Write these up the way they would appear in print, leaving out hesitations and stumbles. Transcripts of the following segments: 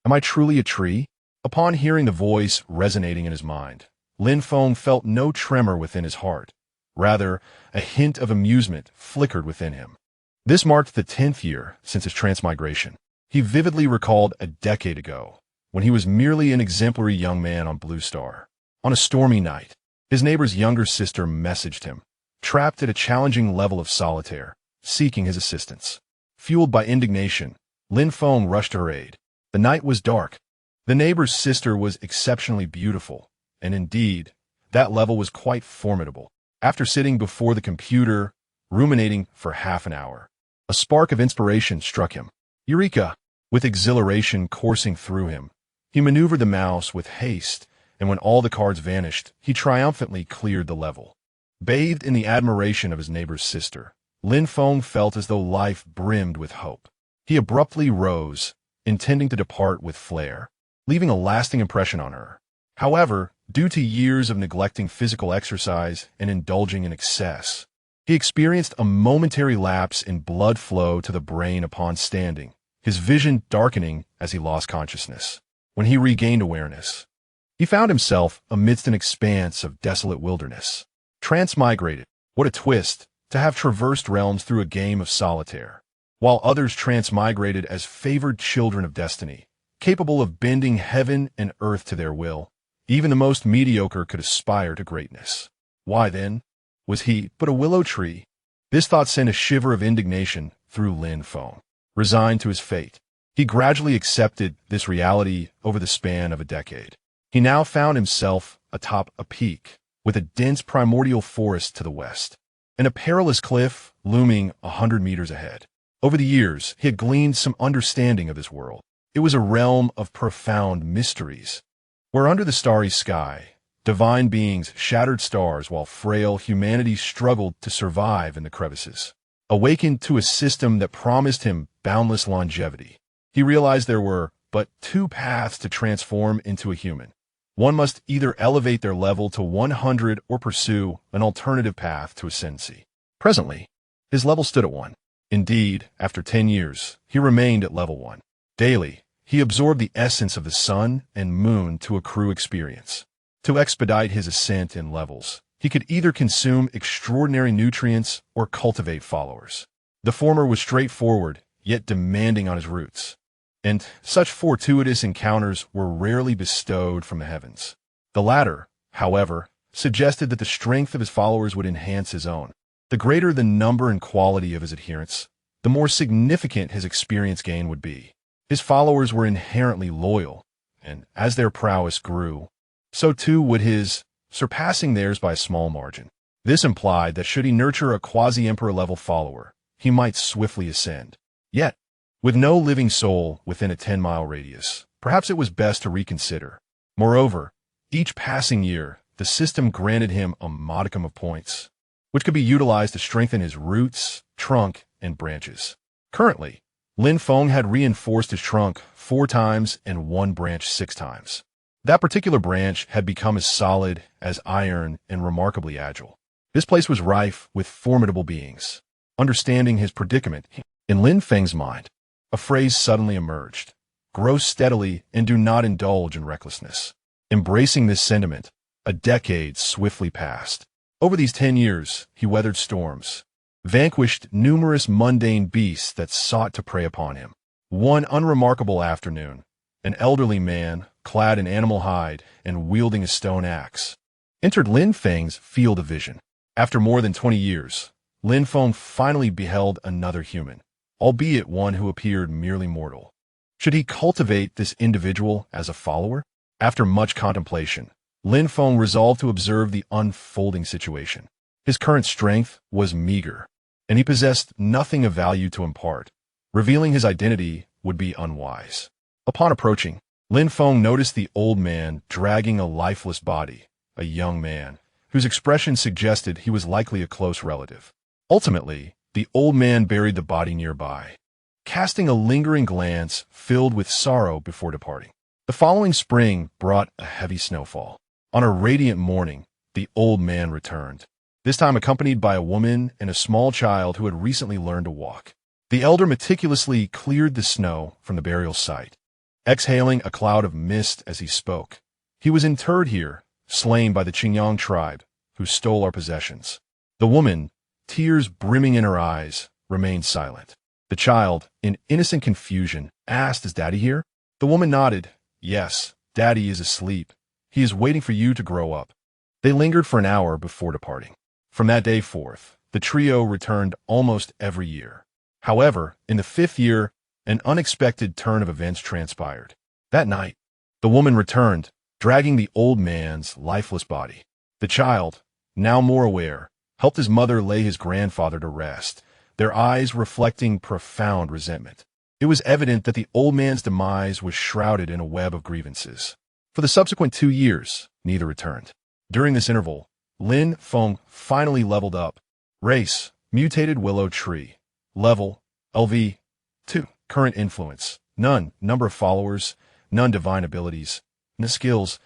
Am I truly a tree? Upon hearing the voice resonating in his mind, Lin Feng felt no tremor within his heart. Rather, a hint of amusement flickered within him. This marked the 10th year since his transmigration. He vividly recalled a decade ago, when he was merely an exemplary young man on Blue Star. On a stormy night, his neighbor's younger sister messaged him, trapped at a challenging level of solitaire, seeking his assistance. Fueled by indignation, Lin Feng rushed to her aid. The night was dark. The neighbor's sister was exceptionally beautiful, and indeed, that level was quite formidable. After sitting before the computer, ruminating for half an hour, a spark of inspiration struck him. Eureka! With exhilaration coursing through him, he maneuvered the mouse with haste, and when all the cards vanished, he triumphantly cleared the level. Bathed in the admiration of his neighbor's sister, Lin Feng felt as though life brimmed with hope. He abruptly rose, intending to depart with flair, leaving a lasting impression on her. However, due to years of neglecting physical exercise and indulging in excess, he experienced a momentary lapse in blood flow to the brain upon standing, his vision darkening as he lost consciousness. When he regained awareness, he found himself amidst an expanse of desolate wilderness. Transmigrated, what a twist, to have traversed realms through a game of solitaire, while others transmigrated as favored children of destiny, capable of bending heaven and earth to their will. Even the most mediocre could aspire to greatness. Why, then, was he but a willow tree? This thought sent a shiver of indignation through Lin Feng. Resigned to his fate, he gradually accepted this reality over the span of a decade. He now found himself atop a peak, with a dense primordial forest to the west, and a perilous cliff looming 100 meters ahead. Over the years, he had gleaned some understanding of this world. It was a realm of profound mysteries, where under the starry sky, divine beings shattered stars while frail humanity struggled to survive in the crevices. Awakened to a system that promised him boundless longevity, he realized there were but two paths to transform into a human. One must either elevate their level to 100 or pursue an alternative path to ascendancy. Presently, his level stood at 1. Indeed, after 10 years, he remained at level 1. Daily, he absorbed the essence of the sun and moon to accrue experience. To expedite his ascent in levels, he could either consume extraordinary nutrients or cultivate followers. The former was straightforward, yet demanding on his roots, and such fortuitous encounters were rarely bestowed from the heavens. The latter, however, suggested that the strength of his followers would enhance his own. The greater the number and quality of his adherents, the more significant his experience gain would be. His followers were inherently loyal, and as their prowess grew, so too would his, surpassing theirs by a small margin. This implied that should he nurture a quasi-emperor level follower, he might swiftly ascend. Yet, with no living soul within a 10-mile radius, perhaps it was best to reconsider. Moreover, each passing year, the system granted him a modicum of points, which could be utilized to strengthen his roots, trunk, and branches. Currently, Lin Feng had reinforced his trunk 4 times and one branch 6 times. That particular branch had become as solid as iron and remarkably agile. This place was rife with formidable beings. Understanding his predicament, in Lin Feng's mind, a phrase suddenly emerged: grow steadily and do not indulge in recklessness. Embracing this sentiment, a decade swiftly passed. Over these 10 years, he weathered storms, vanquished numerous mundane beasts that sought to prey upon him. One unremarkable afternoon, an elderly man, clad in animal hide and wielding a stone axe, entered Lin Feng's field of vision. After more than 20 years, Lin Feng finally beheld another human, albeit one who appeared merely mortal. Should he cultivate this individual as a follower? After much contemplation, Lin Feng resolved to observe the unfolding situation. His current strength was meager, and he possessed nothing of value to impart. Revealing his identity would be unwise. Upon approaching, Lin Feng noticed the old man dragging a lifeless body, a young man, whose expression suggested he was likely a close relative. Ultimately, the old man buried the body nearby, casting a lingering glance filled with sorrow before departing. The following spring brought a heavy snowfall. On a radiant morning, the old man returned, this time accompanied by a woman and a small child who had recently learned to walk. The elder meticulously cleared the snow from the burial site, exhaling a cloud of mist as he spoke. He was interred here, slain by the Qingyang tribe, who stole our possessions. The woman, tears brimming in her eyes, remained silent. The child, in innocent confusion, asked, "Is Daddy here?" The woman nodded. "Yes, Daddy is asleep. He is waiting for you to grow up." They lingered for an hour before departing. From that day forth, the trio returned almost every year. However, in the 5th year, an unexpected turn of events transpired. That night, the woman returned, dragging the old man's lifeless body. The child, now more aware, helped his mother lay his grandfather to rest, their eyes reflecting profound resentment. It was evident that the old man's demise was shrouded in a web of grievances. For the subsequent 2 years, neither returned. During this interval, Lin Feng finally leveled up. Race, mutated willow tree. Level, LV, 2. Current influence, none. Number of followers, none. Divine abilities, no skills,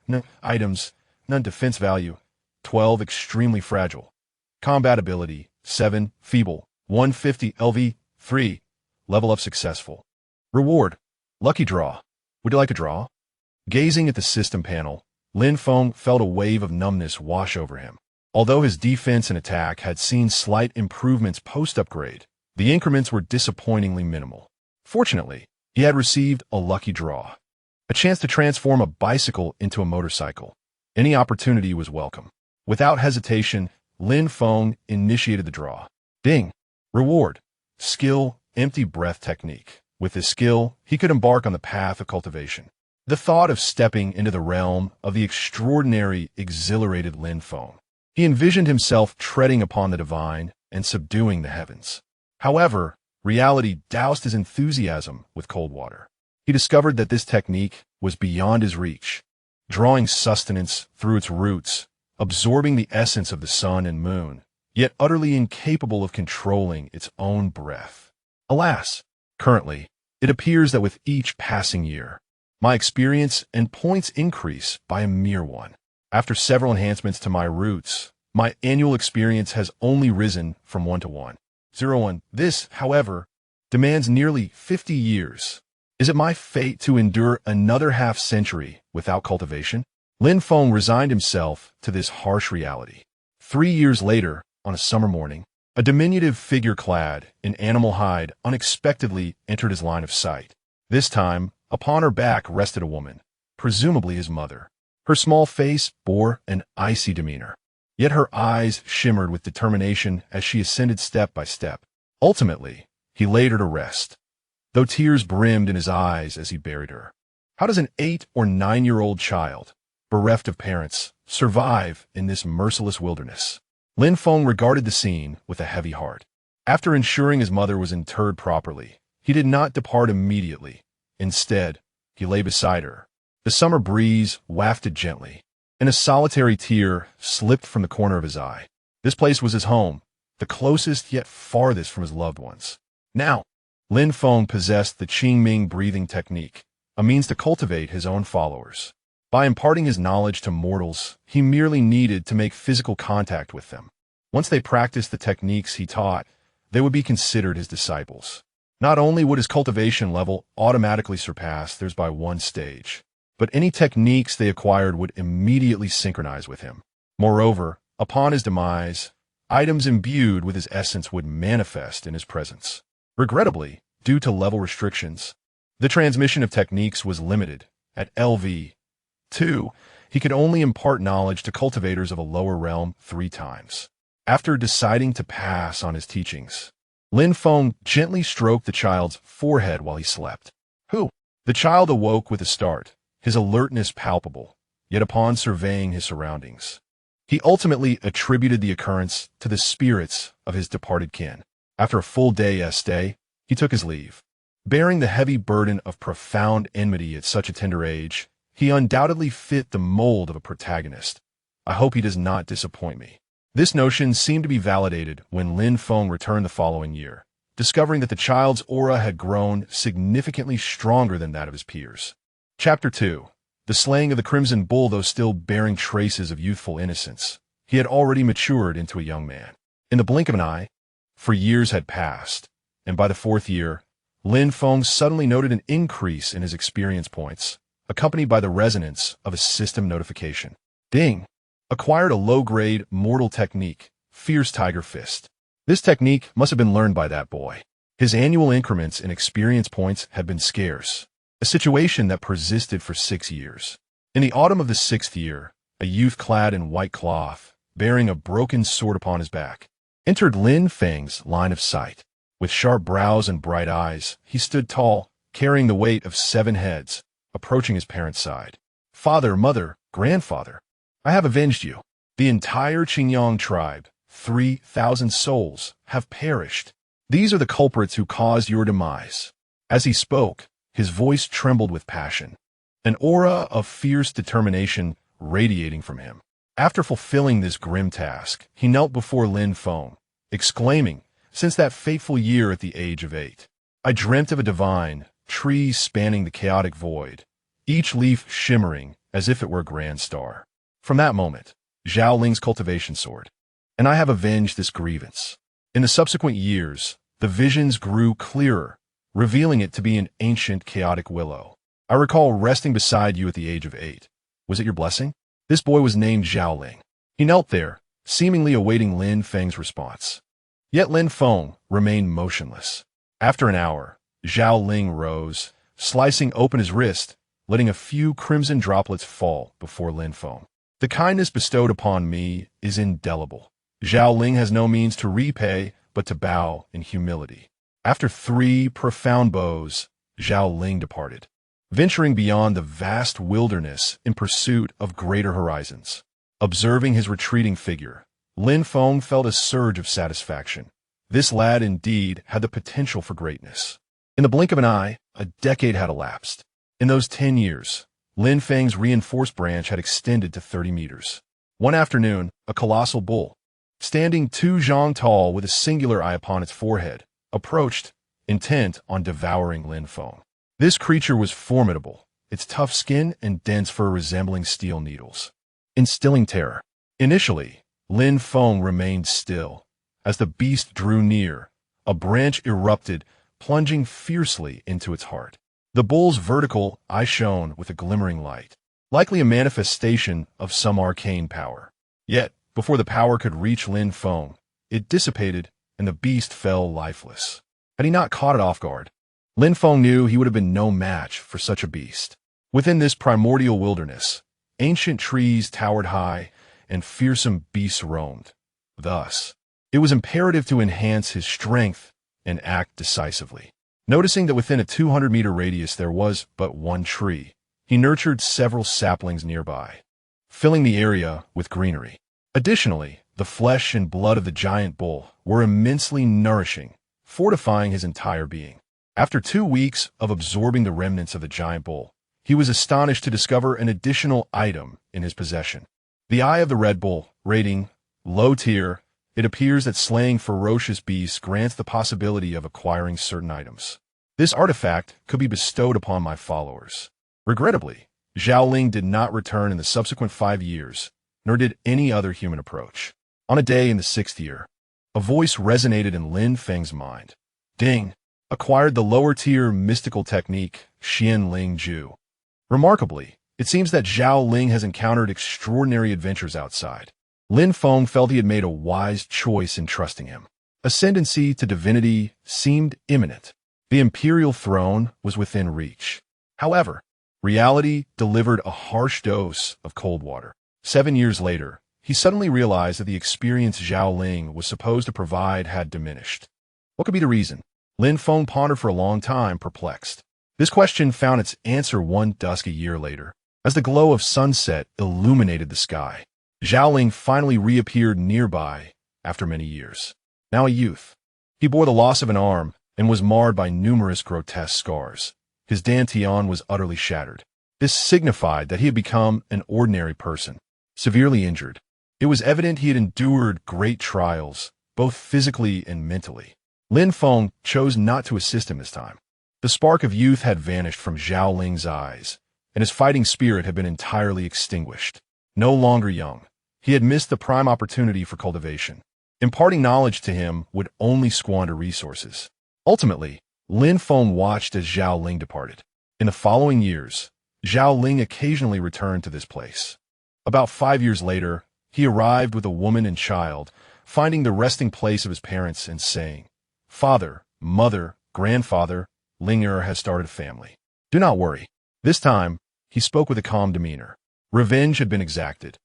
no items, none. Defense value, 12. Extremely fragile. Combat ability, 7. Feeble, 150 LV, 3. Level up successful. Reward, lucky draw. Would you like a draw? Gazing at the system panel, Lin Feng felt a wave of numbness wash over him. Although his defense and attack had seen slight improvements post-upgrade, the increments were disappointingly minimal. Fortunately, he had received a lucky draw, a chance to transform a bicycle into a motorcycle. Any opportunity was welcome. Without hesitation, Lin Feng initiated the draw. Ding! Reward, skill, empty breath technique. With this skill, he could embark on the path of cultivation. The thought of stepping into the realm of the extraordinary exhilarated Lin Feng. He envisioned himself treading upon the divine and subduing the heavens. However, reality doused his enthusiasm with cold water. He discovered that this technique was beyond his reach, drawing sustenance through its roots, absorbing the essence of the sun and moon, yet utterly incapable of controlling its own breath. Alas, currently, it appears that with each passing year, my experience and points increase by a mere 1. After several enhancements to my roots, my annual experience has only risen from 1 to 1. 0-1. This, however, demands nearly 50 years. Is it my fate to endure another half-century without cultivation? Lin Feng resigned himself to this harsh reality. 3 years later, on a summer morning, a diminutive figure clad in animal hide unexpectedly entered his line of sight. This time, upon her back rested a woman, presumably his mother. Her small face bore an icy demeanor, yet her eyes shimmered with determination as she ascended step by step. Ultimately, he laid her to rest, though tears brimmed in his eyes as he buried her. How does an 8 or 9-year-old child, bereft of parents, survive in this merciless wilderness? Lin Feng regarded the scene with a heavy heart. After ensuring his mother was interred properly, he did not depart immediately. Instead, he lay beside her. The summer breeze wafted gently, and a solitary tear slipped from the corner of his eye. This place was his home, the closest yet farthest from his loved ones. Now, Lin Feng possessed the Qingming breathing technique, a means to cultivate his own followers. By imparting his knowledge to mortals, he merely needed to make physical contact with them. Once they practiced the techniques he taught, they would be considered his disciples. Not only would his cultivation level automatically surpass theirs by 1 stage, but any techniques they acquired would immediately synchronize with him. Moreover, upon his demise, items imbued with his essence would manifest in his presence. Regrettably, due to level restrictions, the transmission of techniques was limited. At LV 2, he could only impart knowledge to cultivators of a lower realm 3 times. After deciding to pass on his teachings, Lin Feng gently stroked the child's forehead while he slept. "Who?" The child awoke with a start, his alertness palpable, yet upon surveying his surroundings, he ultimately attributed the occurrence to the spirits of his departed kin. After a full day's stay, he took his leave. Bearing the heavy burden of profound enmity at such a tender age, he undoubtedly fit the mold of a protagonist. I hope he does not disappoint me. This notion seemed to be validated when Lin Feng returned the following year, discovering that the child's aura had grown significantly stronger than that of his peers. Chapter 2. The slaying of the Crimson Bull. Though still bearing traces of youthful innocence, he had already matured into a young man. In the blink of an eye, for years had passed, and by the 4th year, Lin Feng suddenly noted an increase in his experience points, accompanied by the resonance of a system notification. Ding! Acquired a low-grade mortal technique, Fierce Tiger Fist. This technique must have been learned by that boy. His annual increments in experience points had been scarce, a situation that persisted for 6 years. In the autumn of the 6th year, a youth clad in white cloth, bearing a broken sword upon his back, entered Lin Feng's line of sight. With sharp brows and bright eyes, he stood tall, carrying the weight of 7 heads, approaching his parents' side. Father, mother, grandfather, I have avenged you. The entire Qingyang tribe, 3,000 souls, have perished. These are the culprits who caused your demise. As he spoke, his voice trembled with passion, an aura of fierce determination radiating from him. After fulfilling this grim task, he knelt before Lin Feng, exclaiming, "Since that fateful year at the age of 8, I dreamt of a divine, trees spanning the chaotic void, each leaf shimmering as if it were a grand star. From that moment, Zhao Ling's cultivation soared, and I have avenged this grievance." In the subsequent years, the visions grew clearer, revealing it to be an ancient chaotic willow. I recall resting beside you at the age of 8. Was it your blessing? This boy was named Zhao Ling. He knelt there, seemingly awaiting Lin Feng's response. Yet Lin Feng remained motionless. After an hour, Zhao Ling rose, slicing open his wrist, letting a few crimson droplets fall before Lin Feng. The kindness bestowed upon me is indelible. Zhao Ling has no means to repay but to bow in humility. After 3 profound bows, Zhao Ling departed, venturing beyond the vast wilderness in pursuit of greater horizons. Observing his retreating figure, Lin Feng felt a surge of satisfaction. This lad indeed had the potential for greatness. In the blink of an eye, a decade had elapsed. In those 10 years, Lin Feng's reinforced branch had extended to 30 meters. One afternoon, a colossal bull, standing 2 zhang tall with a singular eye upon its forehead, approached, intent on devouring Lin Feng. This creature was formidable, its tough skin and dense fur resembling steel needles, instilling terror. Initially, Lin Feng remained still. As the beast drew near, a branch erupted, plunging fiercely into its heart. The bull's vertical eye shone with a glimmering light, likely a manifestation of some arcane power. Yet, before the power could reach Lin Feng, it dissipated and the beast fell lifeless. Had he not caught it off guard, Lin Feng knew he would have been no match for such a beast. Within this primordial wilderness, ancient trees towered high and fearsome beasts roamed. Thus, it was imperative to enhance his strength and act decisively. Noticing that within a 200-meter radius there was but one tree, he nurtured several saplings nearby, filling the area with greenery. Additionally, the flesh and blood of the giant bull were immensely nourishing, fortifying his entire being. After 2 weeks of absorbing the remnants of the giant bull, he was astonished to discover an additional item in his possession. The Eye of the Red Bull, rating low tier. It appears that slaying ferocious beasts grants the possibility of acquiring certain items. This artifact could be bestowed upon my followers. Regrettably, Zhao Ling did not return in the subsequent 5 years, nor did any other human approach. On a day in the 6th year, a voice resonated in Lin Feng's mind. Ding! Acquired the lower-tier mystical technique, Xian Ling Ju. Remarkably, it seems that Zhao Ling has encountered extraordinary adventures outside. Lin Feng felt he had made a wise choice in trusting him. Ascendancy to divinity seemed imminent. The imperial throne was within reach. However, reality delivered a harsh dose of cold water. 7 years later, he suddenly realized that the experience Zhao Ling was supposed to provide had diminished. What could be the reason? Lin Feng pondered for a long time, perplexed. This question found its answer one dusky year later, as the glow of sunset illuminated the sky. Zhao Ling finally reappeared nearby after many years. Now a youth, he bore the loss of an arm and was marred by numerous grotesque scars. His dantian was utterly shattered. This signified that he had become an ordinary person, severely injured. It was evident he had endured great trials, both physically and mentally. Lin Feng chose not to assist him this time. The spark of youth had vanished from Zhao Ling's eyes, and his fighting spirit had been entirely extinguished. No longer young, he had missed the prime opportunity for cultivation. Imparting knowledge to him would only squander resources. Ultimately, Lin Feng watched as Zhao Ling departed. In the following years, Zhao Ling occasionally returned to this place. About 5 years later, he arrived with a woman and child, finding the resting place of his parents and saying, "Father, mother, grandfather, Linger has started a family. Do not worry." This time, he spoke with a calm demeanor. Revenge had been exacted.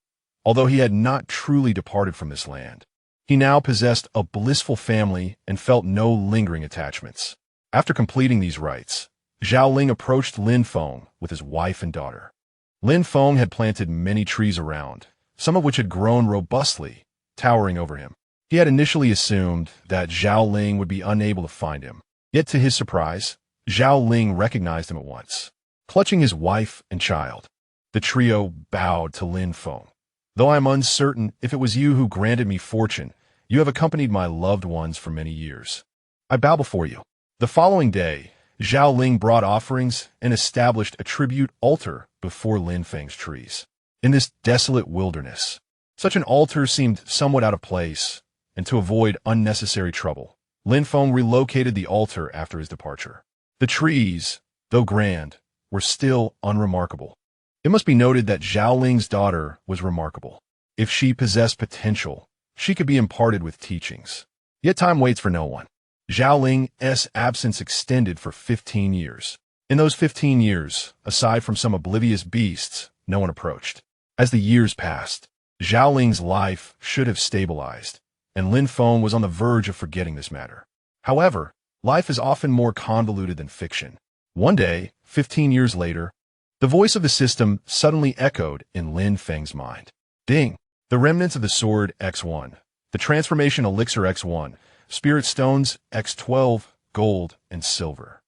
Although he had not truly departed from this land, he now possessed a blissful family and felt no lingering attachments. After completing these rites, Zhao Ling approached Lin Feng with his wife and daughter. Lin Feng had planted many trees around, some of which had grown robustly, towering over him. He had initially assumed that Zhao Ling would be unable to find him. Yet to his surprise, Zhao Ling recognized him at once. Clutching his wife and child, the trio bowed to Lin Feng. "Though I am uncertain if it was you who granted me fortune, you have accompanied my loved ones for many years. I bow before you." The following day, Zhao Ling brought offerings and established a tribute altar before Lin Feng's trees. In this desolate wilderness, such an altar seemed somewhat out of place, and to avoid unnecessary trouble, Lin Feng relocated the altar after his departure. The trees, though grand, were still unremarkable. It must be noted that Zhao Ling's daughter was remarkable. If she possessed potential, she could be imparted with teachings. Yet time waits for no one. Zhao Ling's absence extended for 15 years. In those 15 years, aside from some oblivious beasts, no one approached. As the years passed, Zhao Ling's life should have stabilized, and Lin Feng was on the verge of forgetting this matter. However, life is often more convoluted than fiction. One day, 15 years later, the voice of the system suddenly echoed in Lin Feng's mind. Ding! The remnants of the sword X1, the transformation elixir X1, spirit stones X12, gold, and silver.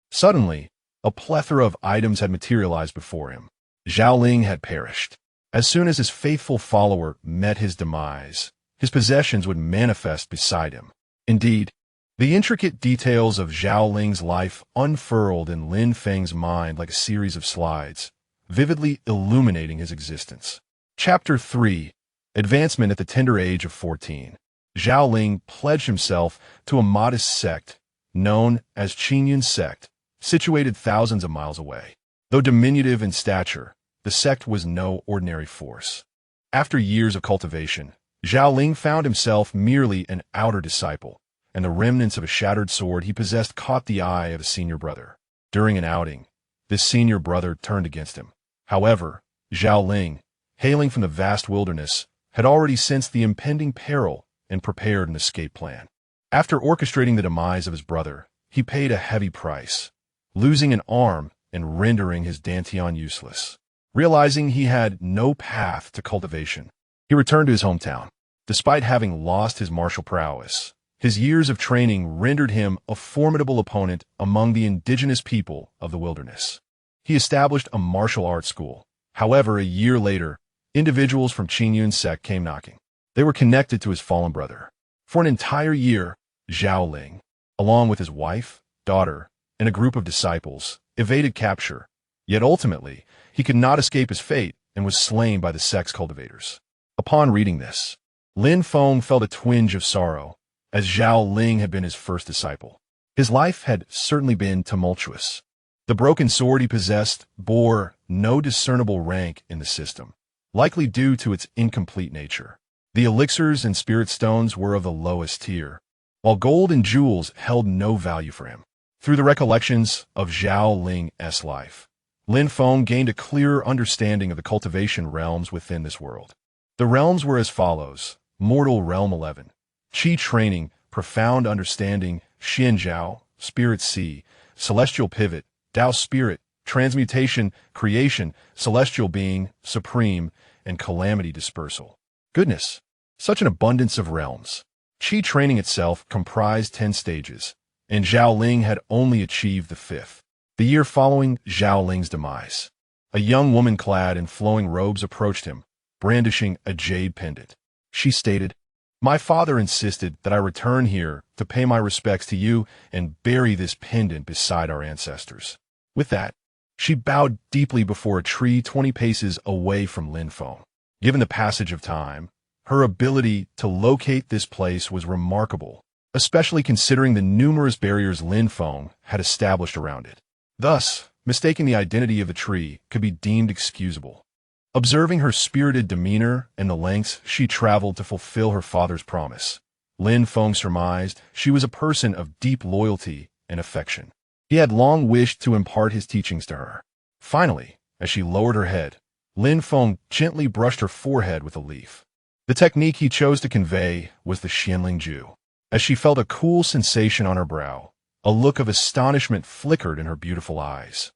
Suddenly, a plethora of items had materialized before him. Zhao Ling had perished. As soon as his faithful follower met his demise, his possessions would manifest beside him. Indeed, the intricate details of Zhao Ling's life unfurled in Lin Feng's mind like a series of slides, vividly illuminating his existence. Chapter 3. Advancement at the tender age of 14. Zhao Ling pledged himself to a modest sect known as Qingyun sect, situated thousands of miles away. Though diminutive in stature, the sect was no ordinary force. After years of cultivation, Zhao Ling found himself merely an outer disciple, and the remnants of a shattered sword he possessed caught the eye of a senior brother. During an outing, this senior brother turned against him. However, Zhao Ling, hailing from the vast wilderness, had already sensed the impending peril and prepared an escape plan. After orchestrating the demise of his brother, he paid a heavy price, losing an arm and rendering his dantian useless. Realizing he had no path to cultivation, he returned to his hometown. Despite having lost his martial prowess, his years of training rendered him a formidable opponent among the indigenous people of the wilderness. He established a martial arts school. However, a year later, individuals from Qingyun sect came knocking. They were connected to his fallen brother. For an entire year, Zhao Ling, along with his wife, daughter, and a group of disciples, evaded capture. Yet ultimately, he could not escape his fate and was slain by the sect's cultivators. Upon reading this, Lin Feng felt a twinge of sorrow, as Zhao Ling had been his first disciple. His life had certainly been tumultuous. The broken sword he possessed bore no discernible rank in the system, likely due to its incomplete nature. The elixirs and spirit stones were of the lowest tier, while gold and jewels held no value for him. Through the recollections of Zhao Ling's life, Lin Feng gained a clearer understanding of the cultivation realms within this world. The realms were as follows: Mortal Realm 11, Qi Training, Profound Understanding, Xianjiao, Spirit Sea, Celestial Pivot, Tao Spirit, Transmutation, Creation, Celestial Being, Supreme, and Calamity Dispersal. Goodness, such an abundance of realms. Qi Training itself comprised 10 stages, and Zhao Ling had only achieved the 5th. The year following Zhao Ling's demise, a young woman clad in flowing robes approached him, brandishing a jade pendant. She stated, "My father insisted that I return here to pay my respects to you and bury this pendant beside our ancestors." With that, she bowed deeply before a tree 20 paces away from Lin Feng. Given the passage of time, her ability to locate this place was remarkable, especially considering the numerous barriers Lin Feng had established around it. Thus, mistaking the identity of the tree could be deemed excusable. Observing her spirited demeanor and the lengths she traveled to fulfill her father's promise, Lin Feng surmised she was a person of deep loyalty and affection. He had long wished to impart his teachings to her. Finally, as she lowered her head, Lin Feng gently brushed her forehead with a leaf. The technique he chose to convey was the Xianling Ju. As she felt a cool sensation on her brow, a look of astonishment flickered in her beautiful eyes.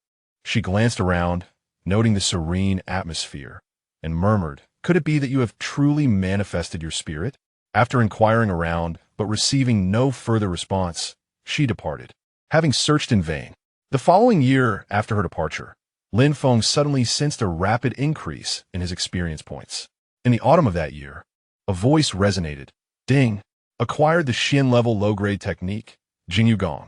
She glanced around, noting the serene atmosphere, and murmured, "Could it be that you have truly manifested your spirit?" After inquiring around, but receiving no further response, she departed, having searched in vain. The following year after her departure, Lin Feng suddenly sensed a rapid increase in his experience points. In the autumn of that year, a voice resonated. Ding! Acquired the Xian-level low-grade technique, Jingyu Gong.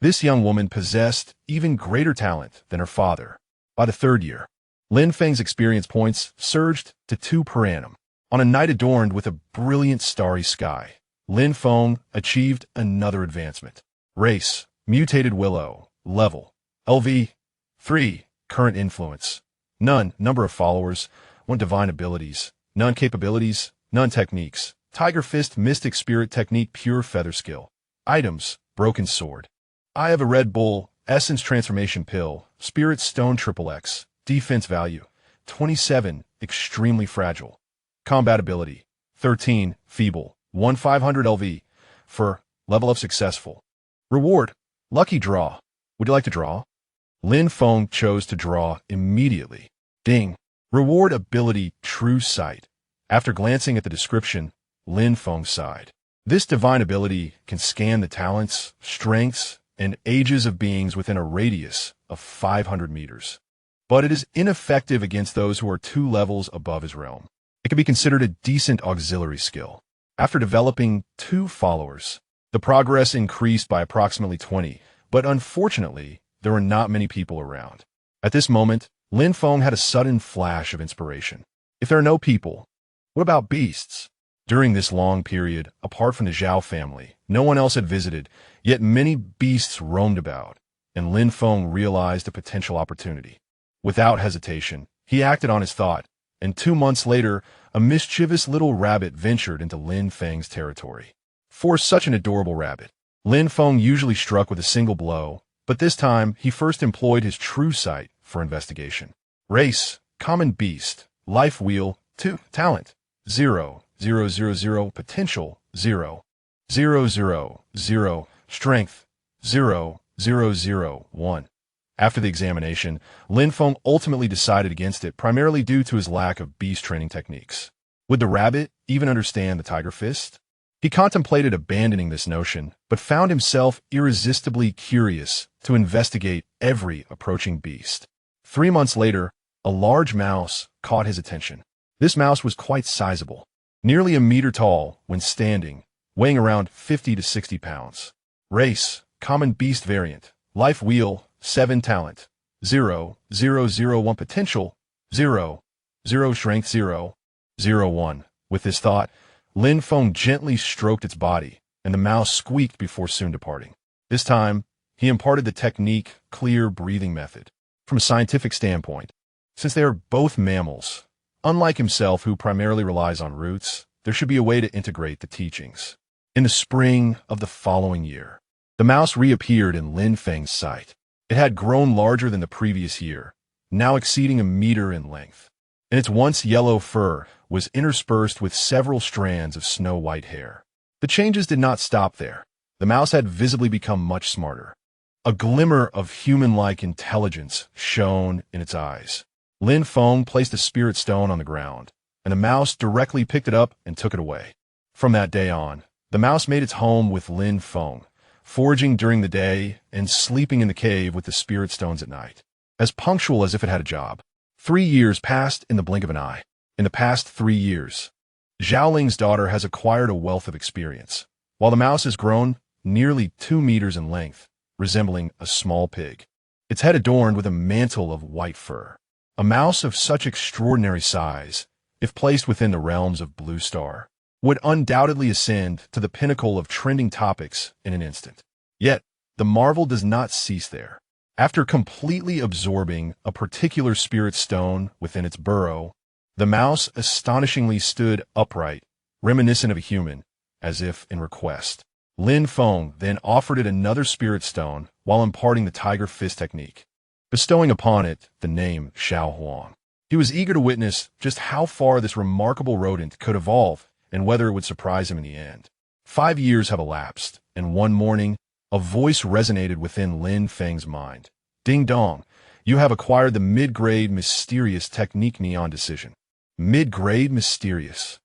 This young woman possessed even greater talent than her father. By the third year, Lin Feng's experience points surged to 2 per annum. On a night adorned with a brilliant starry sky, Lin Feng achieved another advancement. Race, mutated willow, level, LV, 3, current influence, none, number of followers, 1 divine abilities, none capabilities, none techniques, tiger fist mystic spirit technique pure feather skill, items, broken sword, eye of a red bull, essence transformation pill, spirit stone XXX, defense value, 27, extremely fragile, combat ability, 13, feeble, 1/500 LV, for level of successful. Reward, lucky draw. Would you like to draw? Lin Feng chose to draw immediately. Ding. Reward ability true sight. After glancing at the description, Lin Feng sighed. This divine ability can scan the talents, strengths, and ages of beings within a radius of 500 meters. But it is ineffective against those who are 2 levels above his realm. It can be considered a decent auxiliary skill. After developing 2 followers, the progress increased by approximately 20, but unfortunately, there were not many people around. At this moment, Lin Feng had a sudden flash of inspiration. If there are no people, what about beasts? During this long period, apart from the Zhao family, no one else had visited, yet many beasts roamed about, and Lin Feng realized a potential opportunity. Without hesitation, he acted on his thought, and 2 months later, a mischievous little rabbit ventured into Lin Feng's territory. For such an adorable rabbit, Lin Feng usually struck with a single blow, but this time he first employed his true sight for investigation. Race, common beast, life wheel, 2, talent, 0, 0, 0, 0, potential, 0, 0, 0, 0, strength, 0, 0, 0, 1. After the examination, Lin Feng ultimately decided against it primarily due to his lack of beast training techniques. Would the rabbit even understand the tiger fist? He contemplated abandoning this notion, but found himself irresistibly curious to investigate every approaching beast. 3 months later, a large mouse caught his attention. This mouse was quite sizable, nearly a meter tall when standing, weighing around 50 to 60 pounds. Race, common beast variant, life wheel, 7 talent, 0, 0, 0, 1 potential, 0, 0 strength, 0, 0, 1. With this thought, Lin Feng gently stroked its body, and the mouse squeaked before soon departing. This time, he imparted the technique clear breathing method. From a scientific standpoint, since they are both mammals, unlike himself who primarily relies on roots, there should be a way to integrate the teachings. In the spring of the following year, the mouse reappeared in Lin Feng's sight. It had grown larger than the previous year, now exceeding a meter in length, and its once yellow fur was interspersed with several strands of snow-white hair. The changes did not stop there. The mouse had visibly become much smarter. A glimmer of human-like intelligence shone in its eyes. Lin Feng placed a spirit stone on the ground, and the mouse directly picked it up and took it away. From that day on, the mouse made its home with Lin Feng, foraging during the day and sleeping in the cave with the spirit stones at night, as punctual as if it had a job. 3 years passed in the blink of an eye. In the past 3 years, Zhao Ling's daughter has acquired a wealth of experience, while the mouse has grown nearly 2 meters in length, resembling a small pig, its head adorned with a mantle of white fur. A mouse of such extraordinary size, if placed within the realms of Blue Star, would undoubtedly ascend to the pinnacle of trending topics in an instant. Yet, the marvel does not cease there. After completely absorbing a particular spirit stone within its burrow, the mouse astonishingly stood upright, reminiscent of a human, as if in request. Lin Feng then offered it another spirit stone while imparting the tiger fist technique, bestowing upon it the name Xiao Huang. He was eager to witness just how far this remarkable rodent could evolve and whether it would surprise him in the end. 5 years have elapsed, and one morning, a voice resonated within Lin Feng's mind. Ding dong, you have acquired the mid-grade mysterious technique neon decision. Mid-grade mysterious.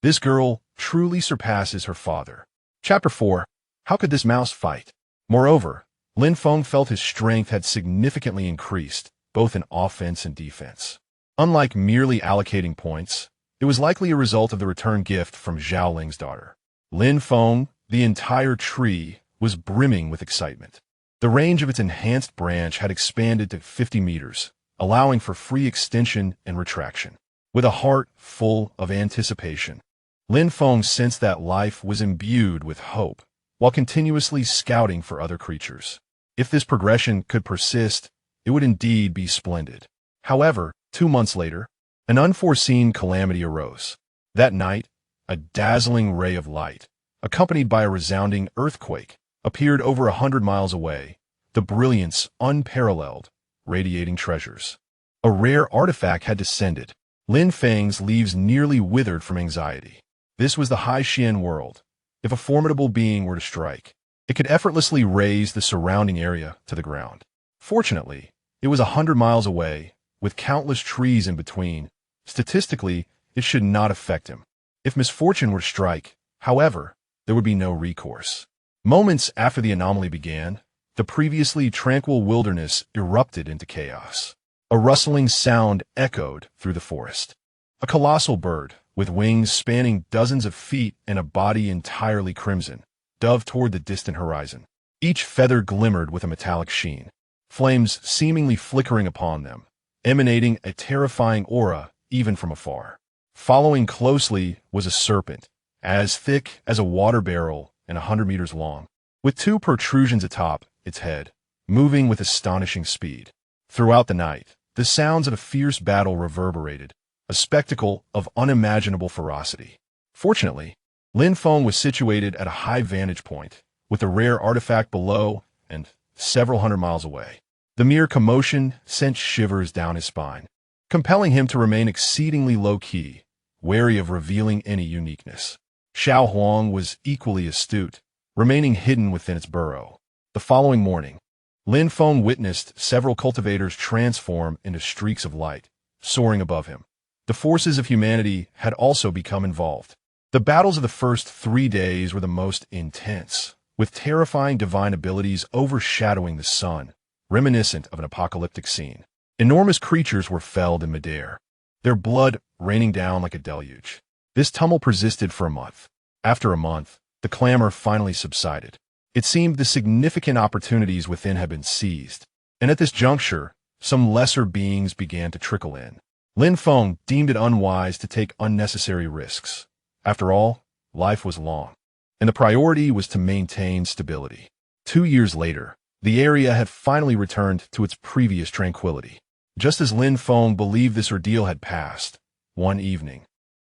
This girl truly surpasses her father. Chapter 4. How could this mouse fight? Moreover, Lin Feng felt his strength had significantly increased, both in offense and defense. Unlike merely allocating points, it was likely a result of the return gift from Zhao Ling's daughter. Lin Feng, the entire tree, was brimming with excitement. The range of its enhanced branch had expanded to 50 meters, allowing for free extension and retraction. With a heart full of anticipation, Lin Feng sensed that life was imbued with hope, while continuously scouting for other creatures. If this progression could persist, it would indeed be splendid. However, 2 months later, an unforeseen calamity arose. That night, a dazzling ray of light, accompanied by a resounding earthquake, appeared over 100 miles away, the brilliance unparalleled, radiating treasures. A rare artifact had descended. Lin Feng's leaves nearly withered from anxiety. This was the Hai Xian world. If a formidable being were to strike, it could effortlessly raise the surrounding area to the ground. Fortunately, it was 100 miles away, with countless trees in between. Statistically, it should not affect him. If misfortune were to strike, however, there would be no recourse. Moments after the anomaly began, the previously tranquil wilderness erupted into chaos. A rustling sound echoed through the forest. A colossal bird, with wings spanning dozens of feet and a body entirely crimson, dove toward the distant horizon. Each feather glimmered with a metallic sheen, flames seemingly flickering upon them, emanating a terrifying aura even from afar. Following closely was a serpent, as thick as a water barrel and 100 meters long, with 2 protrusions atop its head, moving with astonishing speed. Throughout the night, the sounds of a fierce battle reverberated, a spectacle of unimaginable ferocity. Fortunately, Lin Feng was situated at a high vantage point, with a rare artifact below and several hundred miles away. The mere commotion sent shivers down his spine, compelling him to remain exceedingly low-key, wary of revealing any uniqueness. Xiao Huang was equally astute, remaining hidden within its burrow. The following morning, Lin Feng witnessed several cultivators transform into streaks of light, soaring above him. The forces of humanity had also become involved. The battles of the first 3 days were the most intense, with terrifying divine abilities overshadowing the sun, reminiscent of an apocalyptic scene. Enormous creatures were felled in midair, their blood raining down like a deluge. This tumult persisted for a month. After a month, the clamor finally subsided. It seemed the significant opportunities within had been seized, and at this juncture, some lesser beings began to trickle in. Lin Feng deemed it unwise to take unnecessary risks. After all, life was long, and the priority was to maintain stability. 2 years later, the area had finally returned to its previous tranquility. Just as Lin Feng believed this ordeal had passed, one evening,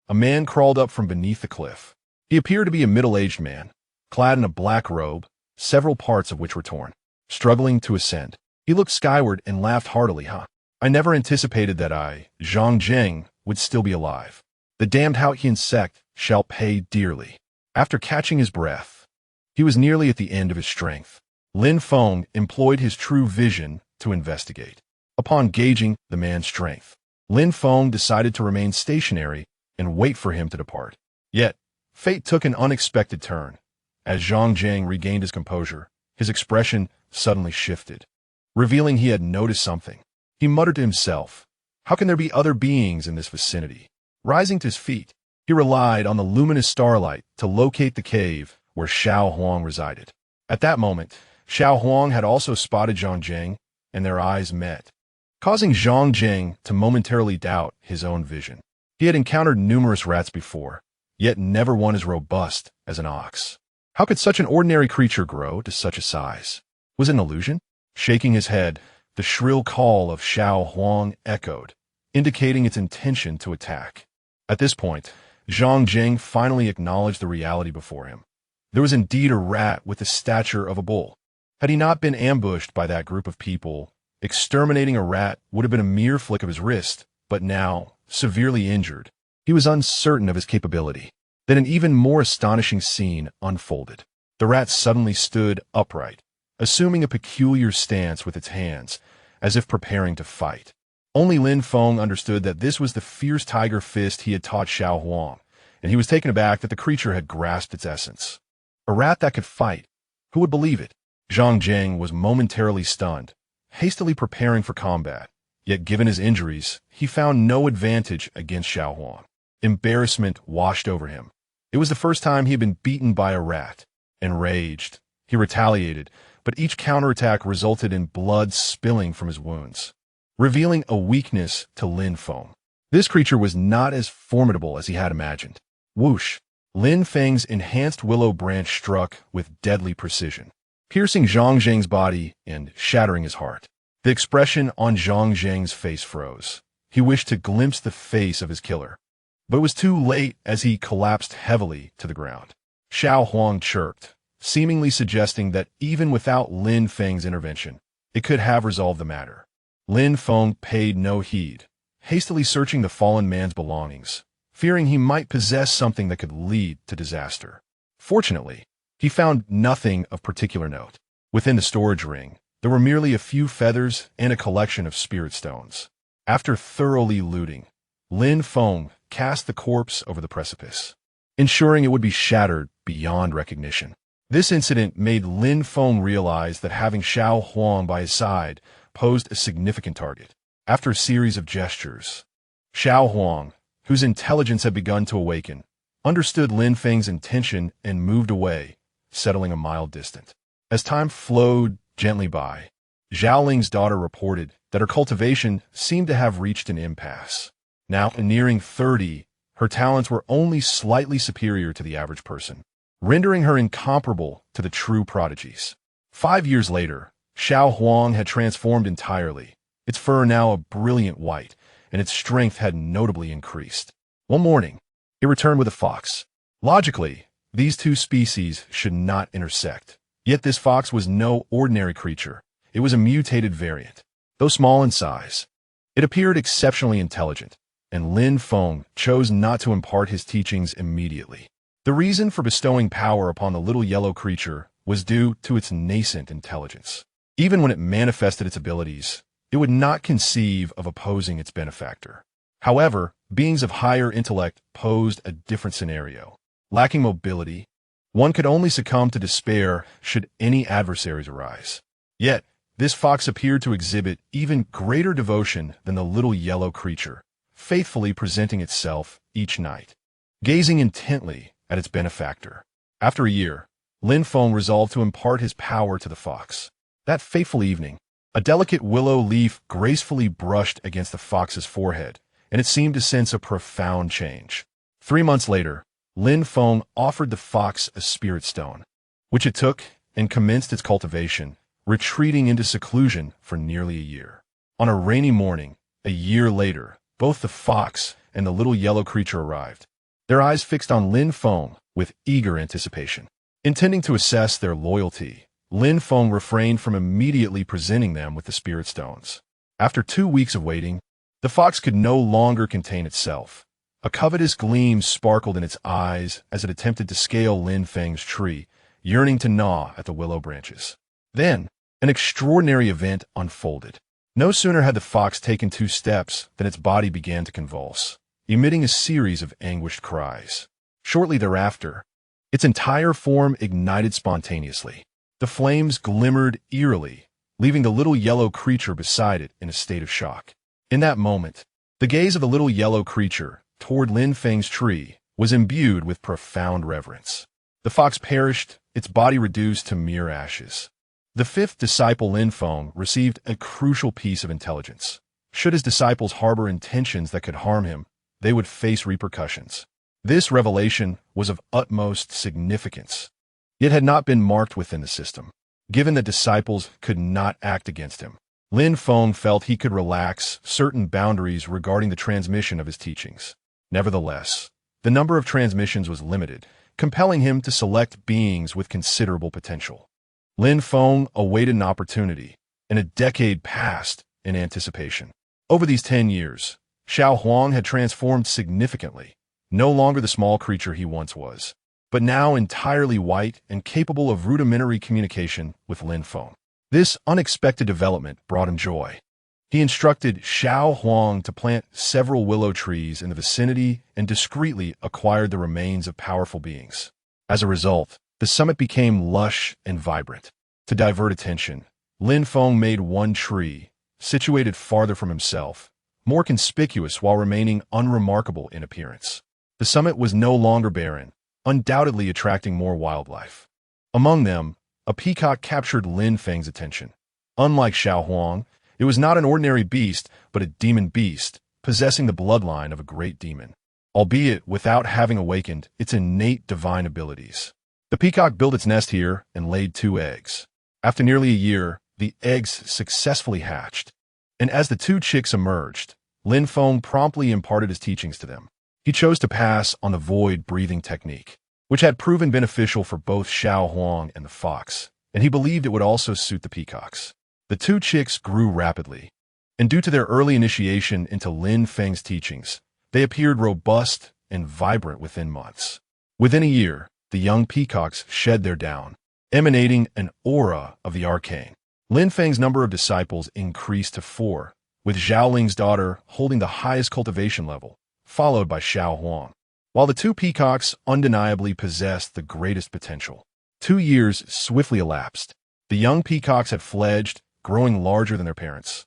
a man crawled up from beneath the cliff. He appeared to be a middle-aged man, clad in a black robe, several parts of which were torn. Struggling to ascend, he looked skyward and laughed heartily. I never anticipated that I, Zhang Zheng, would still be alive. The damned Haotian sect shall pay dearly. After catching his breath, he was nearly at the end of his strength. Lin Feng employed his true vision to investigate. Upon gauging the man's strength, Lin Feng decided to remain stationary and wait for him to depart. Yet, fate took an unexpected turn. As Zhang Zheng regained his composure, his expression suddenly shifted, revealing he had noticed something. He muttered to himself, "How can there be other beings in this vicinity?" Rising to his feet, he relied on the luminous starlight to locate the cave where Xiao Huang resided. At that moment, Xiao Huang had also spotted Zhang Zheng, and their eyes met, causing Zhang Zheng to momentarily doubt his own vision. He had encountered numerous rats before, yet never one as robust as an ox. How could such an ordinary creature grow to such a size? Was it an illusion? Shaking his head, the shrill call of Xiao Huang echoed, indicating its intention to attack. At this point, Zhang Jing finally acknowledged the reality before him. There was indeed a rat with the stature of a bull. Had he not been ambushed by that group of people, exterminating a rat would have been a mere flick of his wrist, but now, severely injured, he was uncertain of his capability. Then an even more astonishing scene unfolded. The rat suddenly stood upright, assuming a peculiar stance with its hands, as if preparing to fight. Only Lin Feng understood that this was the fierce tiger fist he had taught Xiao Huang, and he was taken aback that the creature had grasped its essence. A rat that could fight. Who would believe it? Zhang Jing was momentarily stunned, hastily preparing for combat. Yet given his injuries, he found no advantage against Xiao Huang. Embarrassment washed over him. It was the first time he had been beaten by a rat. Enraged, he retaliated, but each counterattack resulted in blood spilling from his wounds, revealing a weakness to Lin Feng. This creature was not as formidable as he had imagined. Whoosh! Lin Feng's enhanced willow branch struck with deadly precision, piercing Zhang Jing's body and shattering his heart. The expression on Zhang Jing's face froze. He wished to glimpse the face of his killer, but it was too late as he collapsed heavily to the ground. Xiao Huang chirped, seemingly suggesting that even without Lin Feng's intervention, it could have resolved the matter. Lin Feng paid no heed, hastily searching the fallen man's belongings, fearing he might possess something that could lead to disaster. Fortunately, he found nothing of particular note. Within the storage ring, there were merely a few feathers and a collection of spirit stones. After thoroughly looting, Lin Feng cast the corpse over the precipice, ensuring it would be shattered beyond recognition. This incident made Lin Feng realize that having Xiao Huang by his side posed a significant target. After a series of gestures, Xiao Huang, whose intelligence had begun to awaken, understood Lin Feng's intention and moved away, settling a mile distant. As time flowed gently by, Zhao Ling's daughter reported that her cultivation seemed to have reached an impasse. Now nearing 30, her talents were only slightly superior to the average person, rendering her incomparable to the true prodigies. 5 years later, Xiao Huang had transformed entirely, its fur now a brilliant white, and its strength had notably increased. One morning, it returned with a fox. Logically, these two species should not intersect. Yet this fox was no ordinary creature. It was a mutated variant. Though small in size, it appeared exceptionally intelligent, and Lin Feng chose not to impart his teachings immediately. The reason for bestowing power upon the little yellow creature was due to its nascent intelligence. Even when it manifested its abilities, it would not conceive of opposing its benefactor. However, beings of higher intellect posed a different scenario. Lacking mobility, one could only succumb to despair should any adversaries arise. Yet, this fox appeared to exhibit even greater devotion than the little yellow creature, faithfully presenting itself each night, gazing intently at its benefactor. After a year, Lin Feng resolved to impart his power to the fox. That fateful evening, a delicate willow leaf gracefully brushed against the fox's forehead, and it seemed to sense a profound change. 3 months later, Lin Feng offered the fox a spirit stone, which it took and commenced its cultivation, retreating into seclusion for nearly a year. On a rainy morning, a year later, both the fox and the little yellow creature arrived, their eyes fixed on Lin Feng with eager anticipation. Intending to assess their loyalty, Lin Feng refrained from immediately presenting them with the spirit stones. After 2 weeks of waiting, the fox could no longer contain itself. A covetous gleam sparkled in its eyes as it attempted to scale Lin Feng's tree, yearning to gnaw at the willow branches. Then, an extraordinary event unfolded. No sooner had the fox taken 2 steps than its body began to convulse, emitting a series of anguished cries. Shortly thereafter, its entire form ignited spontaneously. The flames glimmered eerily, leaving the little yellow creature beside it in a state of shock. In that moment, the gaze of the little yellow creature toward Lin Feng's tree was imbued with profound reverence. The fox perished, its body reduced to mere ashes. The 5th disciple Lin Feng received a crucial piece of intelligence. Should his disciples harbor intentions that could harm him, they would face repercussions. This revelation was of utmost significance. It had not been marked within the system, given that disciples could not act against him. Lin Feng felt he could relax certain boundaries regarding the transmission of his teachings. Nevertheless, the number of transmissions was limited, compelling him to select beings with considerable potential. Lin Feng awaited an opportunity, and a decade passed in anticipation. Over these 10 years, Xiao Huang had transformed significantly, no longer the small creature he once was, but now entirely white and capable of rudimentary communication with Lin Feng. This unexpected development brought him joy. He instructed Xiao Huang to plant several willow trees in the vicinity and discreetly acquired the remains of powerful beings. As a result, the summit became lush and vibrant. To divert attention, Lin Feng made one tree, situated farther from himself, more conspicuous while remaining unremarkable in appearance. The summit was no longer barren, undoubtedly attracting more wildlife. Among them, a peacock captured Lin Feng's attention. Unlike Xiao Huang, it was not an ordinary beast, but a demon beast, possessing the bloodline of a great demon, albeit without having awakened its innate divine abilities. The peacock built its nest here and laid 2 eggs. After nearly a year, the eggs successfully hatched, and as the 2 chicks emerged, Lin Feng promptly imparted his teachings to them. He chose to pass on the void breathing technique, which had proven beneficial for both Xiao Huang and the fox, and he believed it would also suit the peacocks. The 2 chicks grew rapidly, and due to their early initiation into Lin Feng's teachings, they appeared robust and vibrant within months. Within a year, the young peacocks shed their down, emanating an aura of the arcane. Lin Feng's number of disciples increased to 4, with Zhaoling's daughter holding the highest cultivation level, followed by Xiao Huang. While the 2 peacocks undeniably possessed the greatest potential, 2 years swiftly elapsed. The young peacocks had fledged, growing larger than their parents,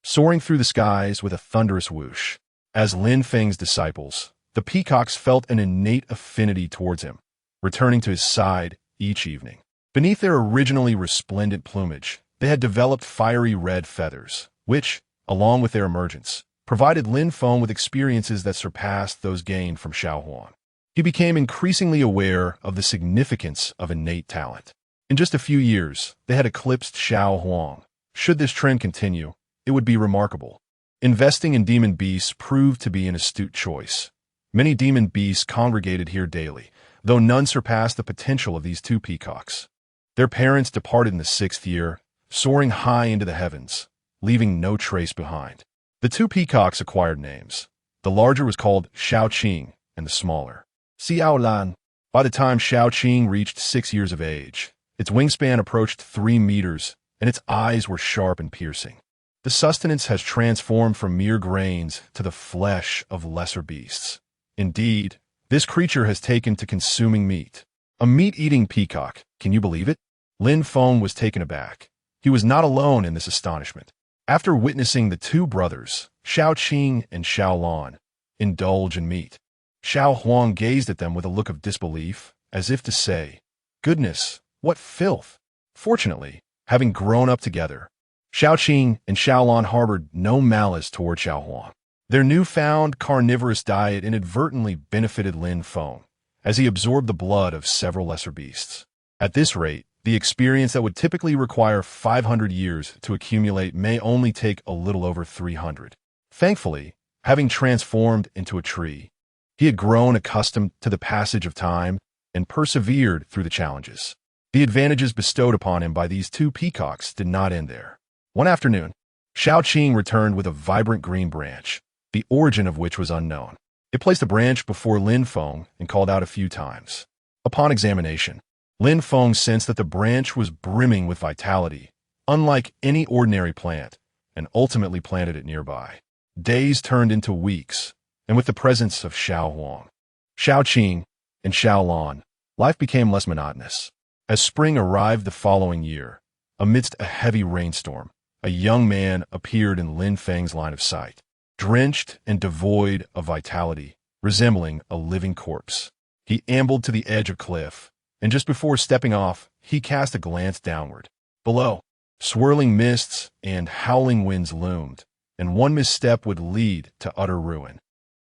soaring through the skies with a thunderous whoosh. As Lin Feng's disciples, the peacocks felt an innate affinity towards him, returning to his side each evening. Beneath their originally resplendent plumage, they had developed fiery red feathers, which, along with their emergence, provided Lin Feng with experiences that surpassed those gained from Xiao Huang. He became increasingly aware of the significance of innate talent. In just a few years, they had eclipsed Xiao Huang. Should this trend continue, it would be remarkable. Investing in demon beasts proved to be an astute choice. Many demon beasts congregated here daily, though none surpassed the potential of these 2 peacocks. Their parents departed in the 6th year, soaring high into the heavens, leaving no trace behind. The 2 peacocks acquired names. The larger was called Xiao Qing, and the smaller, Xiao Lan. By the time Xiao Qing reached 6 years of age, its wingspan approached 3 meters, and its eyes were sharp and piercing. The sustenance has transformed from mere grains to the flesh of lesser beasts. Indeed, this creature has taken to consuming meat. A meat-eating peacock, can you believe it? Lin Feng was taken aback. He was not alone in this astonishment. After witnessing the 2 brothers, Xiao Qing and Xiao Lan, indulge in meat, Xiao Huang gazed at them with a look of disbelief, as if to say, "Goodness, what filth!" Fortunately, having grown up together, Xiao Qing and Xiao Lan harbored no malice toward Xiao Huang. Their newfound carnivorous diet inadvertently benefited Lin Feng, as he absorbed the blood of several lesser beasts. At this rate, the experience that would typically require 500 years to accumulate may only take a little over 300. Thankfully, having transformed into a tree, he had grown accustomed to the passage of time and persevered through the challenges. The advantages bestowed upon him by these 2 peacocks did not end there. One afternoon, Xiao Qing returned with a vibrant green branch, the origin of which was unknown. It placed a branch before Lin Feng and called out a few times. Upon examination, Lin Feng sensed that the branch was brimming with vitality, unlike any ordinary plant, and ultimately planted it nearby. Days turned into weeks, and with the presence of Xiao Huang, Xiao Qing, and Xiao Lan, life became less monotonous. As spring arrived the following year, amidst a heavy rainstorm, a young man appeared in Lin Feng's line of sight, drenched and devoid of vitality, resembling a living corpse. He ambled to the edge of a cliff, and just before stepping off, he cast a glance downward. Below, swirling mists and howling winds loomed, and one misstep would lead to utter ruin.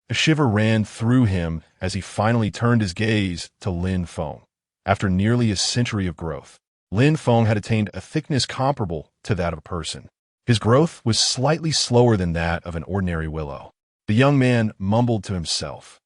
A shiver ran through him as he finally turned his gaze to Lin Feng. After nearly a century of growth, Lin Feng had attained a thickness comparable to that of a person. His growth was slightly slower than that of an ordinary willow. The young man mumbled to himself,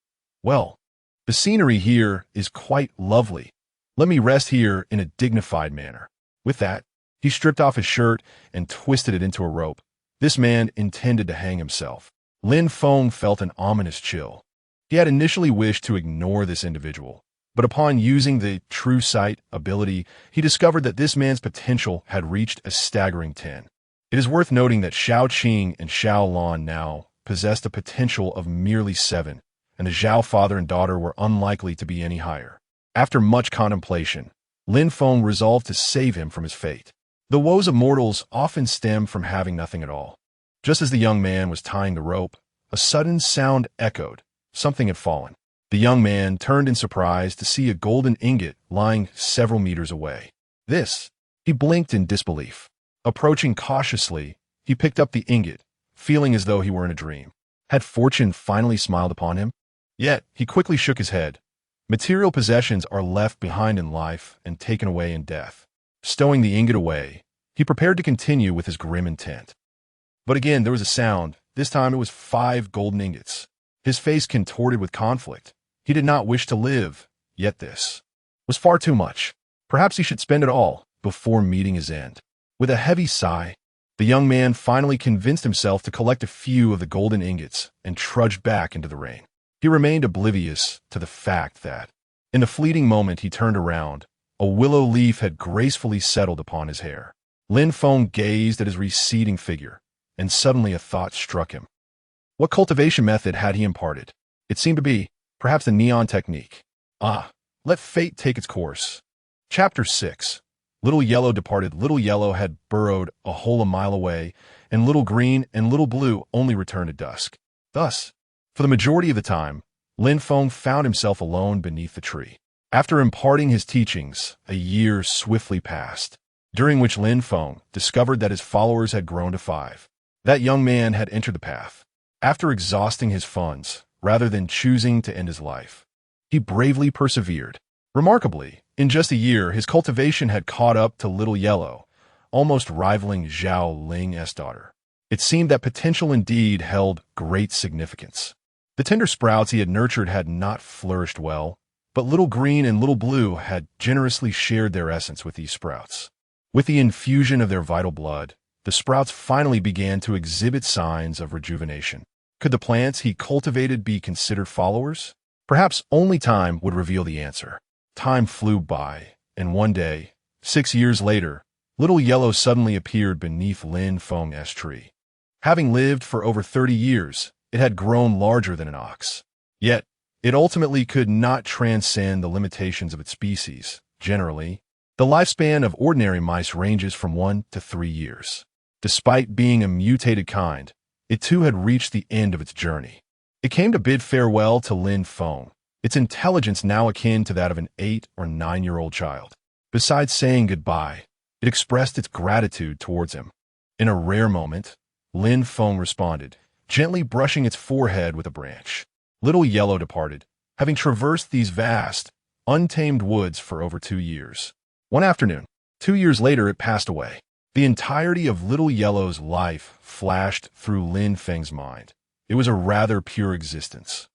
"Well, the scenery here is quite lovely. Let me rest here in a dignified manner." With that, he stripped off his shirt and twisted it into a rope. This man intended to hang himself. Lin Feng felt an ominous chill. He had initially wished to ignore this individual, but upon using the true sight ability, he discovered that this man's potential had reached a staggering 10. It is worth noting that Xiao Qing and Xiao Lan now possessed a potential of merely 7, and the Zhao father and daughter were unlikely to be any higher. After much contemplation, Lin Feng resolved to save him from his fate. The woes of mortals often stem from having nothing at all. Just as the young man was tying the rope, a sudden sound echoed. Something had fallen. The young man turned in surprise to see a golden ingot lying several meters away. He blinked in disbelief. Approaching cautiously, he picked up the ingot, feeling as though he were in a dream. Had fortune finally smiled upon him? Yet, he quickly shook his head. Material possessions are left behind in life and taken away in death. Stowing the ingot away, he prepared to continue with his grim intent. But again, there was a sound. This time it was 5 golden ingots. His face contorted with conflict. He did not wish to live, yet this was far too much. Perhaps he should spend it all before meeting his end. With a heavy sigh, the young man finally convinced himself to collect a few of the golden ingots and trudged back into the rain. He remained oblivious to the fact that, in the fleeting moment he turned around, a willow leaf had gracefully settled upon his hair. Lin Feng gazed at his receding figure, and suddenly a thought struck him. What cultivation method had he imparted? It seemed to be, perhaps, the neon technique. Let fate take its course. Chapter 6. Little Yellow departed. Little Yellow had burrowed a hole a mile away, and Little Green and Little Blue only returned at dusk. Thus, for the majority of the time, Lin Feng found himself alone beneath the tree. After imparting his teachings, a year swiftly passed, during which Lin Feng discovered that his followers had grown to 5. That young man had entered the path. After exhausting his funds, rather than choosing to end his life, he bravely persevered. Remarkably, in just a year, his cultivation had caught up to Little Yellow, almost rivaling Zhao Ling's daughter. It seemed that potential indeed held great significance. The tender sprouts he had nurtured had not flourished well, but Little Green and Little Blue had generously shared their essence with these sprouts. With the infusion of their vital blood, the sprouts finally began to exhibit signs of rejuvenation. Could the plants he cultivated be considered followers? Perhaps only time would reveal the answer. Time flew by, and one day, 6 years later, Little Yellow suddenly appeared beneath Lin Feng's tree. Having lived for over 30 years, it had grown larger than an ox. Yet, it ultimately could not transcend the limitations of its species. Generally, the lifespan of ordinary mice ranges from 1 to 3 years. Despite being a mutated kind, it too had reached the end of its journey. It came to bid farewell to Lin Feng, its intelligence now akin to that of an 8 or 9-year-old child. Besides saying goodbye, it expressed its gratitude towards him. In a rare moment, Lin Feng responded, gently brushing its forehead with a branch. Little Yellow departed, having traversed these vast, untamed woods for over 2 years. One afternoon, 2 years later, it passed away. The entirety of Little Yellow's life flashed through Lin Feng's mind. It was a rather pure existence,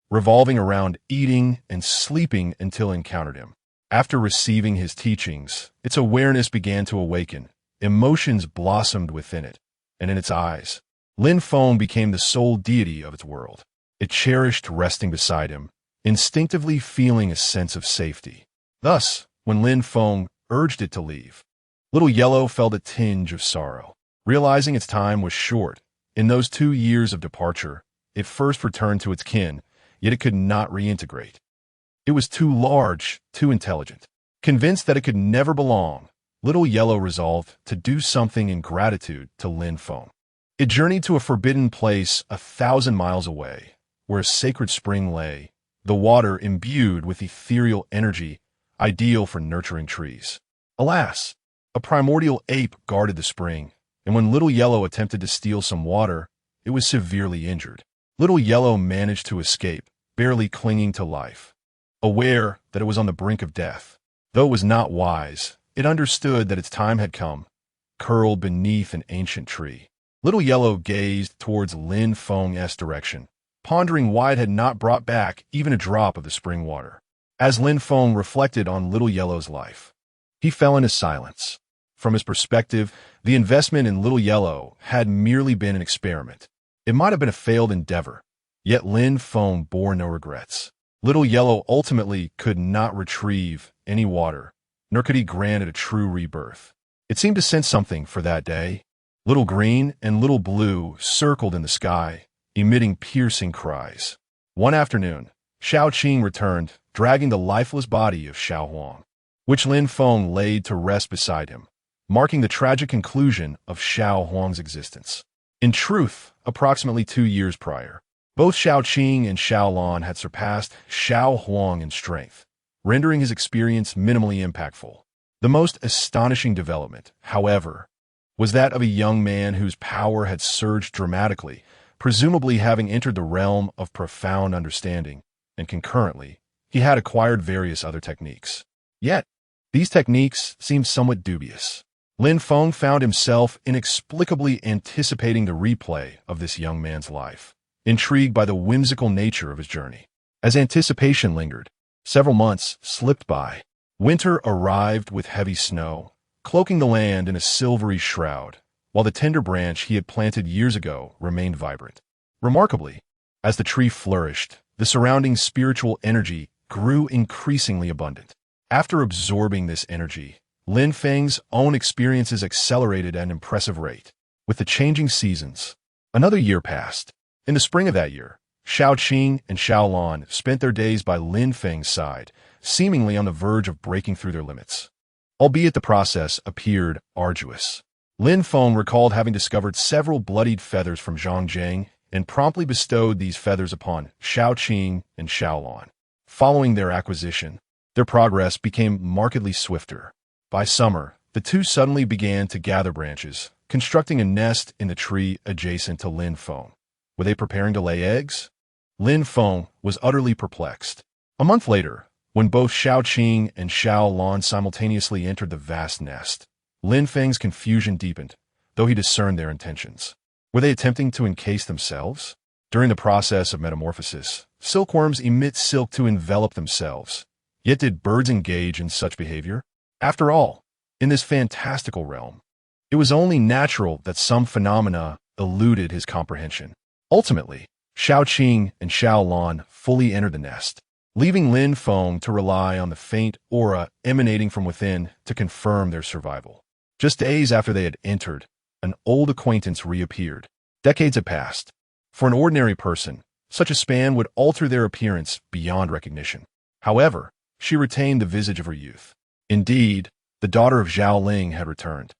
revolving around eating and sleeping until it encountered him. After receiving his teachings, its awareness began to awaken. Emotions blossomed within it, and in its eyes, Lin Feng became the sole deity of its world. It cherished resting beside him, instinctively feeling a sense of safety. Thus, when Lin Feng urged it to leave, Little Yellow felt a tinge of sorrow. Realizing its time was short, in those 2 years of departure, it first returned to its kin, yet it could not reintegrate. It was too large, too intelligent. Convinced that it could never belong, Little Yellow resolved to do something in gratitude to Lin Feng. It journeyed to a forbidden place 1,000 miles away, where a sacred spring lay, the water imbued with ethereal energy, ideal for nurturing trees. Alas, a primordial ape guarded the spring, and when Little Yellow attempted to steal some water, it was severely injured. Little Yellow managed to escape, barely clinging to life. Aware that it was on the brink of death, though it was not wise, it understood that its time had come. Curled beneath an ancient tree, Little Yellow gazed towards Lin Feng's direction, pondering why it had not brought back even a drop of the spring water. As Lin Feng reflected on Little Yellow's life, he fell into silence. From his perspective, the investment in Little Yellow had merely been an experiment. It might have been a failed endeavor, yet Lin Feng bore no regrets. Little Yellow ultimately could not retrieve any water, nor could he grant it a true rebirth. It seemed to sense something for that day. Little Green and Little Blue circled in the sky, emitting piercing cries. One afternoon, Xiao Qing returned, dragging the lifeless body of Xiao Huang, which Lin Feng laid to rest beside him, marking the tragic conclusion of Xiao Huang's existence. In truth, approximately 2 years prior, both Xiao Qing and Xiao Lan had surpassed Xiao Huang in strength, rendering his experience minimally impactful. The most astonishing development, however, was that of a young man whose power had surged dramatically, presumably having entered the realm of profound understanding, and concurrently, he had acquired various other techniques. Yet, these techniques seemed somewhat dubious. Lin Feng found himself inexplicably anticipating the replay of this young man's life, intrigued by the whimsical nature of his journey. As anticipation lingered, several months slipped by. Winter arrived with heavy snow, cloaking the land in a silvery shroud, while the tender branch he had planted years ago remained vibrant. Remarkably, as the tree flourished, the surrounding spiritual energy grew increasingly abundant. After absorbing this energy, Lin Feng's own experiences accelerated at an impressive rate. With the changing seasons, another year passed. In the spring of that year, Xiao Qing and Xiao Lan spent their days by Lin Feng's side, seemingly on the verge of breaking through their limits. Albeit the process appeared arduous. Lin Feng recalled having discovered several bloodied feathers from Zhangjiang and promptly bestowed these feathers upon Xiao Qing and Xiao Lan. Following their acquisition, their progress became markedly swifter. By summer, the two suddenly began to gather branches, constructing a nest in the tree adjacent to Lin Feng. Were they preparing to lay eggs? Lin Feng was utterly perplexed. A month later, when both Xiao Qing and Xiao Lan simultaneously entered the vast nest, Lin Feng's confusion deepened, though he discerned their intentions. Were they attempting to encase themselves? During the process of metamorphosis, silkworms emit silk to envelop themselves. Yet did birds engage in such behavior? After all, in this fantastical realm, it was only natural that some phenomena eluded his comprehension. Ultimately, Xiao Qing and Xiao Lan fully entered the nest, leaving Lin Feng to rely on the faint aura emanating from within to confirm their survival. Just days after they had entered, an old acquaintance reappeared. Decades had passed. For an ordinary person, such a span would alter their appearance beyond recognition. However, she retained the visage of her youth. Indeed, the daughter of Zhao Ling had returned.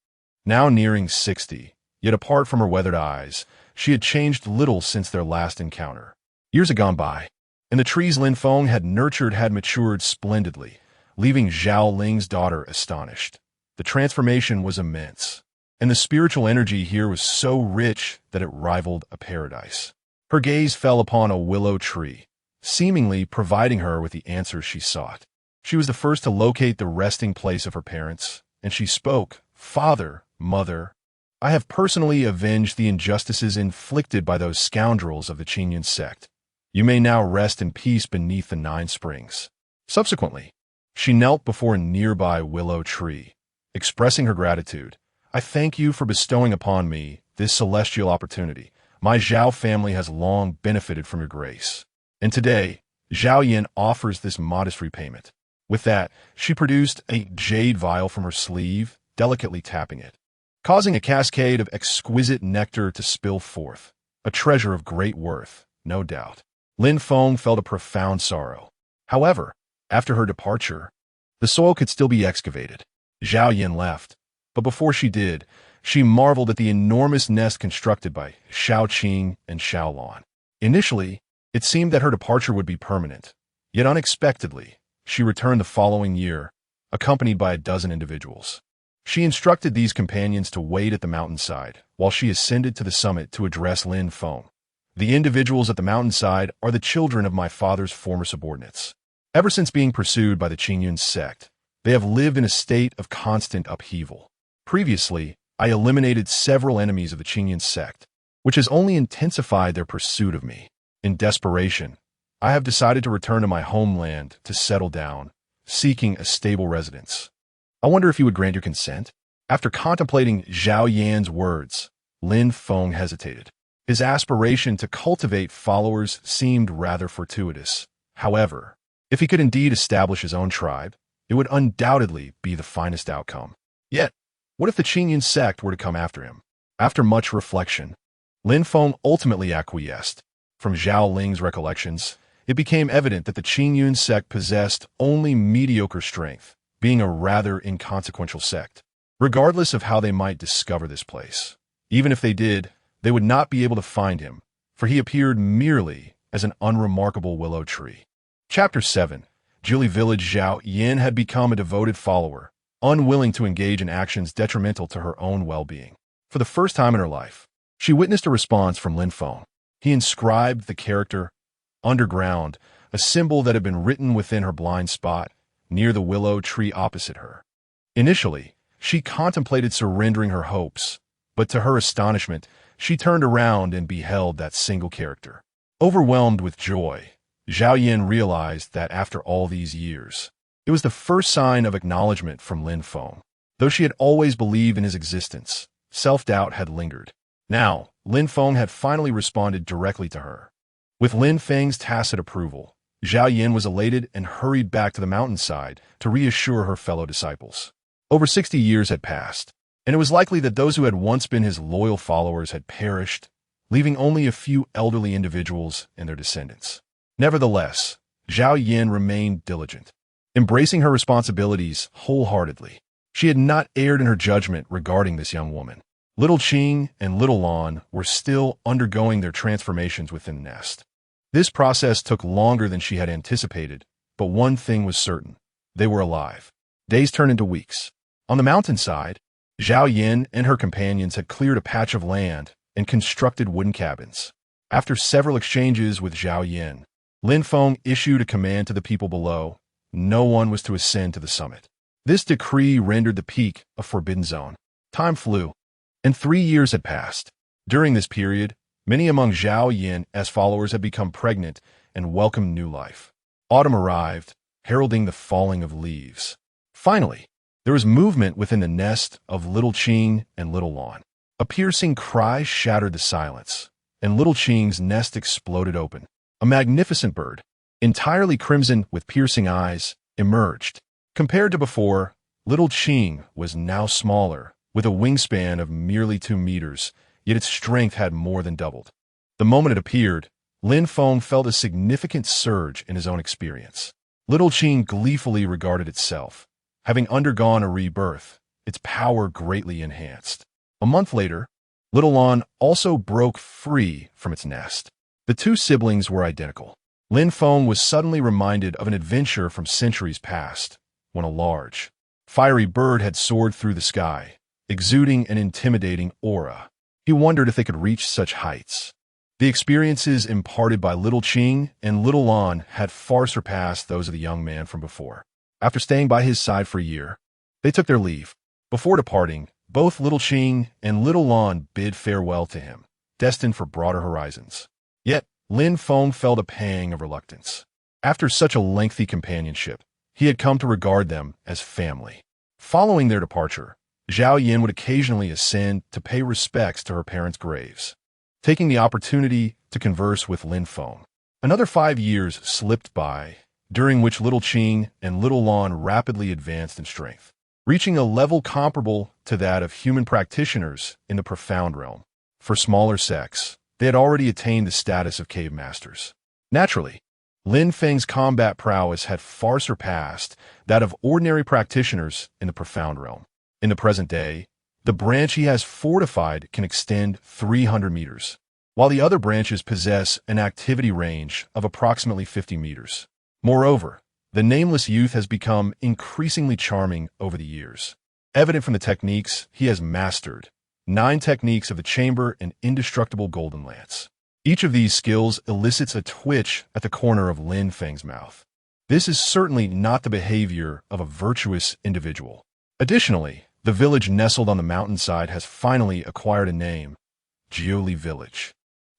Now nearing 60, yet apart from her weathered eyes, she had changed little since their last encounter. Years had gone by, and the trees Lin Feng had nurtured had matured splendidly, leaving Zhao Ling's daughter astonished. The transformation was immense, and the spiritual energy here was so rich that it rivaled a paradise. Her gaze fell upon a willow tree, seemingly providing her with the answers she sought. She was the first to locate the resting place of her parents, and she spoke, "Father, Mother, I have personally avenged the injustices inflicted by those scoundrels of the Qinyan sect. You may now rest in peace beneath the 9 springs." Subsequently, she knelt before a nearby willow tree, expressing her gratitude. "I thank you for bestowing upon me this celestial opportunity. My Zhao family has long benefited from your grace. And today, Zhao Yin offers this modest repayment." With that, she produced a jade vial from her sleeve, delicately tapping it, causing a cascade of exquisite nectar to spill forth. A treasure of great worth, no doubt. Lin Feng felt a profound sorrow. However, after her departure, the soil could still be excavated. Zhao Yin left, but before she did, she marveled at the enormous nest constructed by Xiao Qing and Xiao Lan. Initially, it seemed that her departure would be permanent, yet unexpectedly, she returned the following year, accompanied by a dozen individuals. She instructed these companions to wait at the mountainside while she ascended to the summit to address Lin Feng. The individuals at the mountainside are the children of my father's former subordinates. Ever since being pursued by the Qingyun sect, they have lived in a state of constant upheaval. Previously, I eliminated several enemies of the Qingyun sect, which has only intensified their pursuit of me. In desperation, I have decided to return to my homeland to settle down, seeking a stable residence. I wonder if you would grant your consent? After contemplating Zhao Yan's words, Lin Feng hesitated. His aspiration to cultivate followers seemed rather fortuitous. However, if he could indeed establish his own tribe, it would undoubtedly be the finest outcome. Yet, what if the Qingyun sect were to come after him? After much reflection, Lin Feng ultimately acquiesced. From Zhao Ling's recollections, it became evident that the Qingyun sect possessed only mediocre strength, being a rather inconsequential sect. Regardless of how they might discover this place, even if they did, they would not be able to find him, for he appeared merely as an unremarkable willow tree. Chapter 7. Jili Village. Zhao Yan had become a devoted follower, unwilling to engage in actions detrimental to her own well-being. For the first time in her life, she witnessed a response from Lin Feng. He inscribed the character underground, a symbol that had been written within her blind spot, near the willow tree opposite her. Initially, she contemplated surrendering her hopes, but to her astonishment, she turned around and beheld that single character. Overwhelmed with joy, Zhao Yan realized that after all these years, it was the first sign of acknowledgement from Lin Feng. Though she had always believed in his existence, self-doubt had lingered. Now, Lin Feng had finally responded directly to her. With Lin Feng's tacit approval, Zhao Yan was elated and hurried back to the mountainside to reassure her fellow disciples. Over 60 years had passed, and it was likely that those who had once been his loyal followers had perished, leaving only a few elderly individuals and their descendants. Nevertheless, Zhao Yan remained diligent, embracing her responsibilities wholeheartedly. She had not erred in her judgment regarding this young woman. Little Qing and Little Lan were still undergoing their transformations within the nest. This process took longer than she had anticipated, but one thing was certain. They were alive. Days turned into weeks. On the mountainside, Zhao Yan and her companions had cleared a patch of land and constructed wooden cabins. After several exchanges with Zhao Yan, Lin Feng issued a command to the people below. No one was to ascend to the summit. This decree rendered the peak a forbidden zone. Time flew, and 3 years had passed. During this period, many among Zhao Yan's followers had become pregnant and welcomed new life. Autumn arrived, heralding the falling of leaves. Finally, there was movement within the nest of Little Qing and Little Lan. A piercing cry shattered the silence, and Little Qing's nest exploded open. A magnificent bird, entirely crimson with piercing eyes, emerged. Compared to before, Little Qing was now smaller, with a wingspan of merely 2 meters, yet its strength had more than doubled. The moment it appeared, Lin Feng felt a significant surge in his own experience. Little Qing gleefully regarded itself. Having undergone a rebirth, its power greatly enhanced. A month later, Little Lan also broke free from its nest. The two siblings were identical. Lin Feng was suddenly reminded of an adventure from centuries past, when a large, fiery bird had soared through the sky, exuding an intimidating aura. He wondered if they could reach such heights. The experiences imparted by Little Qing and Little Lan had far surpassed those of the young man from before. After staying by his side for a year, they took their leave. Before departing, both Little Qing and Little Lan bid farewell to him, destined for broader horizons. Yet, Lin Feng felt a pang of reluctance. After such a lengthy companionship, he had come to regard them as family. Following their departure, Zhao Yan would occasionally ascend to pay respects to her parents' graves, taking the opportunity to converse with Lin Feng. Another 5 years slipped by, during which Little Qing and Little Lan rapidly advanced in strength, reaching a level comparable to that of human practitioners in the profound realm. For smaller sects, they had already attained the status of cave masters. Naturally, Lin Feng's combat prowess had far surpassed that of ordinary practitioners in the profound realm. In the present day, the branch he has fortified can extend 300 meters, while the other branches possess an activity range of approximately 50 meters. Moreover, the nameless youth has become increasingly charming over the years. Evident from the techniques he has mastered, 9 techniques of the chamber and indestructible golden lance. Each of these skills elicits a twitch at the corner of Lin Feng's mouth. This is certainly not the behavior of a virtuous individual. Additionally, the village nestled on the mountainside has finally acquired a name, Jiuli Village.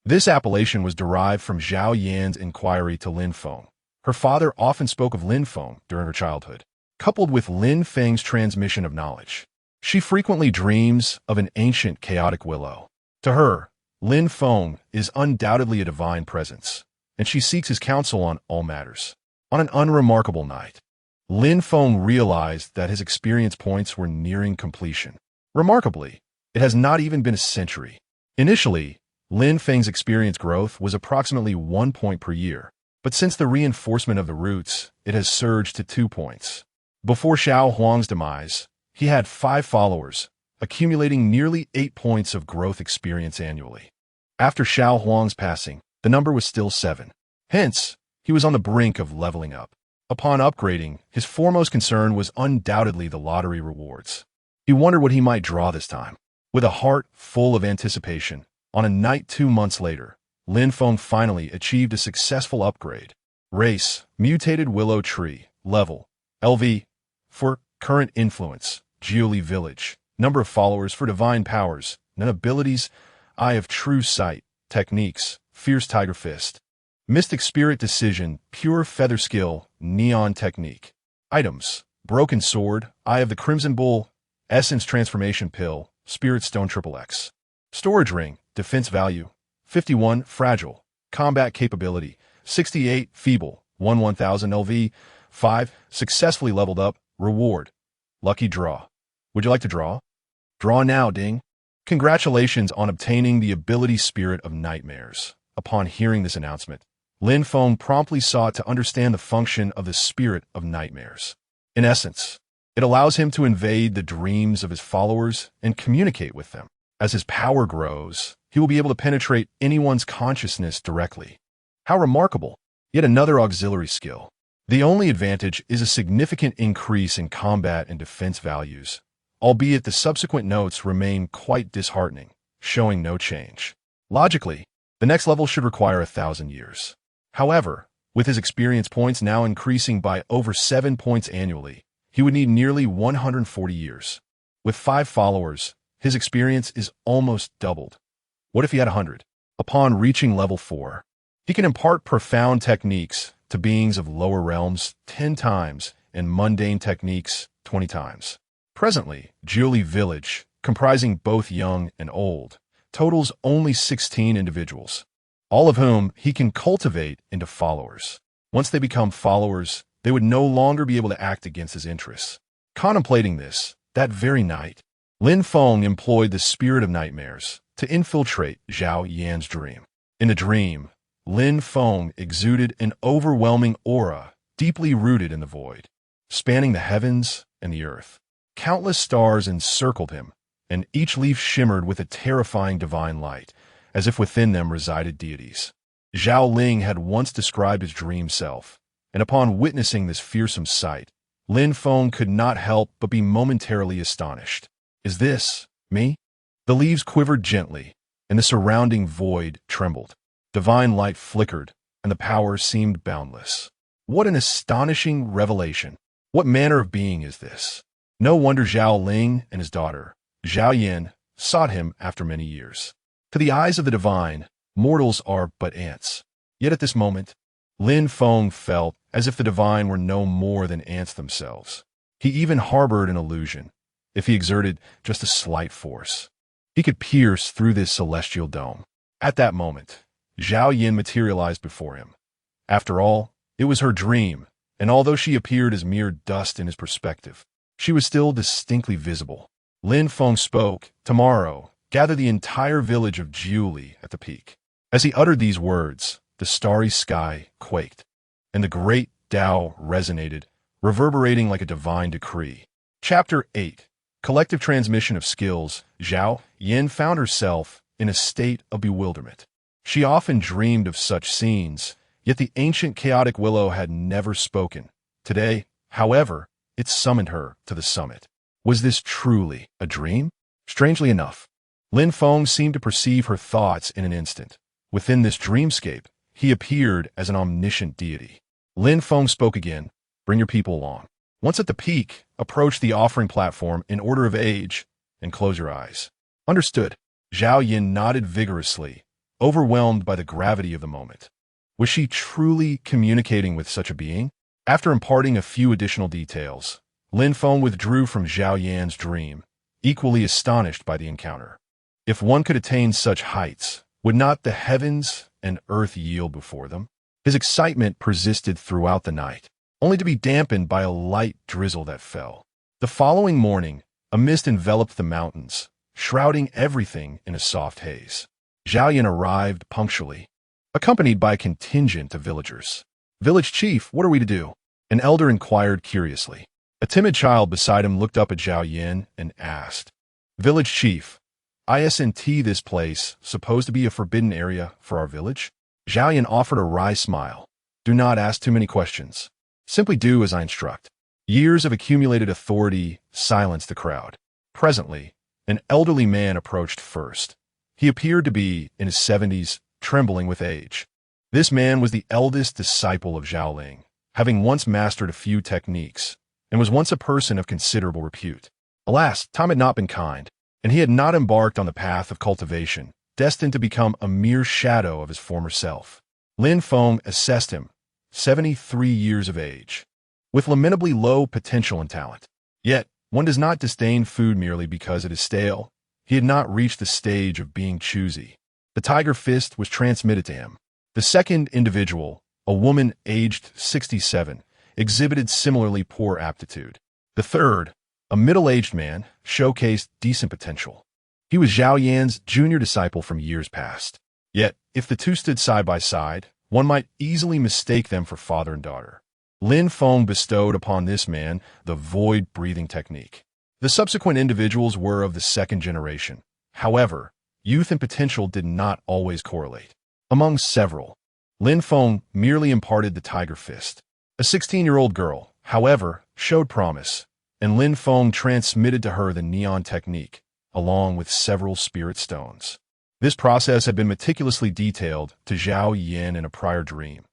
This appellation was derived from Zhao Yan's inquiry to Lin Feng. Her father often spoke of Lin Feng during her childhood, coupled with Lin Feng's transmission of knowledge. She frequently dreams of an ancient chaotic willow. To her, Lin Feng is undoubtedly a divine presence, and she seeks his counsel on all matters. On an unremarkable night, Lin Feng realized that his experience points were nearing completion. Remarkably, it has not even been a century. Initially, Lin Feng's experience growth was approximately 1 point per year, but since the reinforcement of the roots, it has surged to 2 points. Before Xiao Huang's demise, he had 5 followers, accumulating nearly 8 points of growth experience annually. After Xiao Huang's passing, the number was still 7. Hence, he was on the brink of leveling up. Upon upgrading, his foremost concern was undoubtedly the lottery rewards. He wondered what he might draw this time. With a heart full of anticipation, on a night 2 months later, Lin Feng finally achieved a successful upgrade. Race, mutated willow tree, level, LV, for current influence, Jiuli Village, number of followers for divine powers, and abilities, Eye of True Sight, techniques, Fierce Tiger Fist, Mystic Spirit Decision, Pure Feather Skill, Neon Technique. Items, Broken Sword, Eye of the Crimson Bull, Essence Transformation Pill, Spirit Stone XXX. Storage Ring, Defense Value, 51, Fragile, Combat Capability, 68, Feeble, 1000 LV, 5, Successfully leveled up, Reward, Lucky Draw. Would you like to draw? Draw now, ding. Congratulations on obtaining the ability Spirit of Nightmares. Upon hearing this announcement, Lin Feng promptly sought to understand the function of the Spirit of Nightmares. In essence, it allows him to invade the dreams of his followers and communicate with them. As his power grows, he will be able to penetrate anyone's consciousness directly. How remarkable! Yet another auxiliary skill. The only advantage is a significant increase in combat and defense values, albeit the subsequent notes remain quite disheartening, showing no change. Logically, the next level should require 1,000 years. However, with his experience points now increasing by over 7 points annually, he would need nearly 140 years. With 5 followers, his experience is almost doubled. What if he had 100? Upon reaching level 4, he can impart profound techniques to beings of lower realms 10 times and mundane techniques 20 times. Presently, Jiuli Village, comprising both young and old, totals only 16 individuals, all of whom he can cultivate into followers. Once they become followers, they would no longer be able to act against his interests. Contemplating this, that very night, Lin Feng employed the Spirit of Nightmares to infiltrate Zhao Yan's dream. In the dream, Lin Feng exuded an overwhelming aura deeply rooted in the void, spanning the heavens and the earth. Countless stars encircled him, and each leaf shimmered with a terrifying divine light, as if within them resided deities. Zhao Ling had once described his dream self, and upon witnessing this fearsome sight, Lin Feng could not help but be momentarily astonished. Is this me? The leaves quivered gently, and the surrounding void trembled. Divine light flickered, and the power seemed boundless. What an astonishing revelation! What manner of being is this? No wonder Zhao Ling and his daughter, Zhao Yan, sought him after many years. To the eyes of the divine, mortals are but ants. Yet at this moment, Lin Feng felt as if the divine were no more than ants themselves. He even harbored an illusion. If he exerted just a slight force, he could pierce through this celestial dome. At that moment, Zhao Yan materialized before him. After all, it was her dream, and although she appeared as mere dust in his perspective, she was still distinctly visible. Lin Feng spoke, "Tomorrow, gather the entire village of Jiuli at the peak." As he uttered these words, the starry sky quaked, and the great Tao resonated, reverberating like a divine decree. Chapter 8. Collective Transmission of Skills. Zhao Yan found herself in a state of bewilderment. She often dreamed of such scenes, yet the ancient chaotic willow had never spoken. Today, however, it summoned her to the summit. Was this truly a dream? Strangely enough, Lin Feng seemed to perceive her thoughts in an instant. Within this dreamscape, he appeared as an omniscient deity. Lin Feng spoke again. Bring your people along. Once at the peak, approach the offering platform in order of age and close your eyes. Understood. Zhao Yin nodded vigorously, overwhelmed by the gravity of the moment. Was she truly communicating with such a being? After imparting a few additional details, Lin Feng withdrew from Zhao Yan's dream, equally astonished by the encounter. If one could attain such heights, would not the heavens and earth yield before them? His excitement persisted throughout the night, only to be dampened by a light drizzle that fell. The following morning, a mist enveloped the mountains, shrouding everything in a soft haze. Zhao Yan arrived punctually, accompanied by a contingent of villagers. "Village chief, what are we to do?" An elder inquired curiously. A timid child beside him looked up at Zhao Yan and asked, "Village chief, isn't this place supposed to be a forbidden area for our village?" Zhao Yan offered a wry smile. "Do not ask too many questions. Simply do as I instruct." Years of accumulated authority silenced the crowd. Presently, an elderly man approached first. He appeared to be in his 70s, trembling with age. This man was the eldest disciple of Zhao Ling, having once mastered a few techniques, and was once a person of considerable repute. Alas, time had not been kind, and he had not embarked on the path of cultivation, destined to become a mere shadow of his former self. Lin Feng assessed him, 73 years of age, with lamentably low potential and talent. Yet, one does not disdain food merely because it is stale. He had not reached the stage of being choosy. The tiger fist was transmitted to him. The second individual, a woman aged 67, exhibited similarly poor aptitude. The third, a middle-aged man, showcased decent potential. He was Zhao Yan's junior disciple from years past. Yet, if the two stood side by side, one might easily mistake them for father and daughter. Lin Feng bestowed upon this man the void-breathing technique. The subsequent individuals were of the second generation. However, youth and potential did not always correlate. Among several, Lin Feng merely imparted the tiger fist. A 16-year-old girl, however, showed promise, and Lin Feng transmitted to her the neon technique, along with several spirit stones. This process had been meticulously detailed to Zhao Yan in a prior dream.